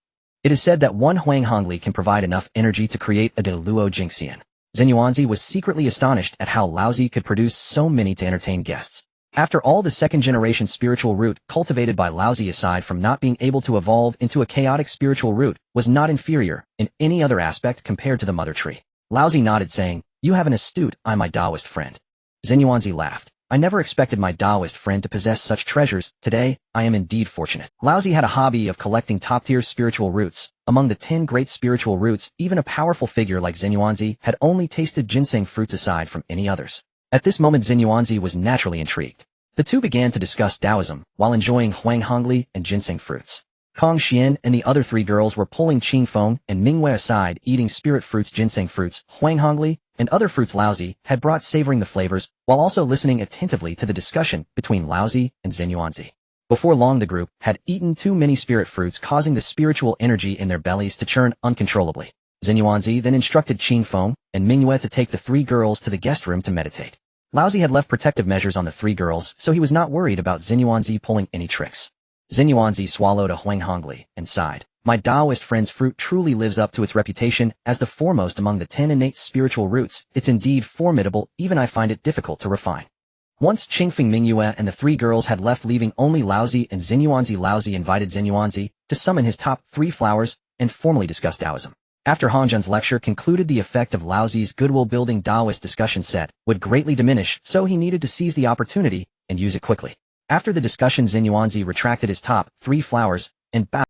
It is said that one Huanghongli can provide enough energy to create a de Luo Jingxian. Xinyuanzi was secretly astonished at how Laozi could produce so many to entertain guests. After all, the second-generation spiritual root cultivated by Laozi, aside from not being able to evolve into a chaotic spiritual root, was not inferior in any other aspect compared to the mother tree. Laozi nodded, saying, "You have an astute eye, my Taoist friend." Xinyuanzi laughed. "I never expected my Taoist friend to possess such treasures. Today, I am indeed fortunate." Laozi had a hobby of collecting top-tier spiritual roots. Among the 10 great spiritual roots, even a powerful figure like Xinyuanzi had only tasted ginseng fruits aside from any others. At this moment, Xinyuanzi was naturally intrigued. The two began to discuss Taoism while enjoying Huanghongli and ginseng fruits. Kong Xian and the other 3 girls were pulling Qing Feng and Mingyue aside, eating spirit fruits, ginseng fruits, Huanghongli, and other fruits Laozi had brought, savoring the flavors, while also listening attentively to the discussion between Laozi and Xinyuanzi. Before long, the group had eaten too many spirit fruits, causing the spiritual energy in their bellies to churn uncontrollably. Xinyuanzi then instructed Qing Feng and Mingyue to take the 3 girls to the guest room to meditate. Laozi had left protective measures on the 3 girls, so he was not worried about Xinyuanzi pulling any tricks. Xinyuanzi swallowed a Huanghongli and sighed. "My Taoist friend's fruit truly lives up to its reputation as the foremost among the 10 innate spiritual roots. It's indeed formidable, even I find it difficult to refine." Once Qingfeng, Mingyue, and the 3 girls had left, leaving only Laozi and Xinyuanzi, Laozi invited Xinyuanzi to summon his top 3 flowers and formally discuss Taoism. After Hanzhen's lecture concluded, the effect of Laozi's goodwill-building Taoist discussion set would greatly diminish, so he needed to seize the opportunity and use it quickly. After the discussion, Xinyuanzi retracted his top 3 flowers and bowed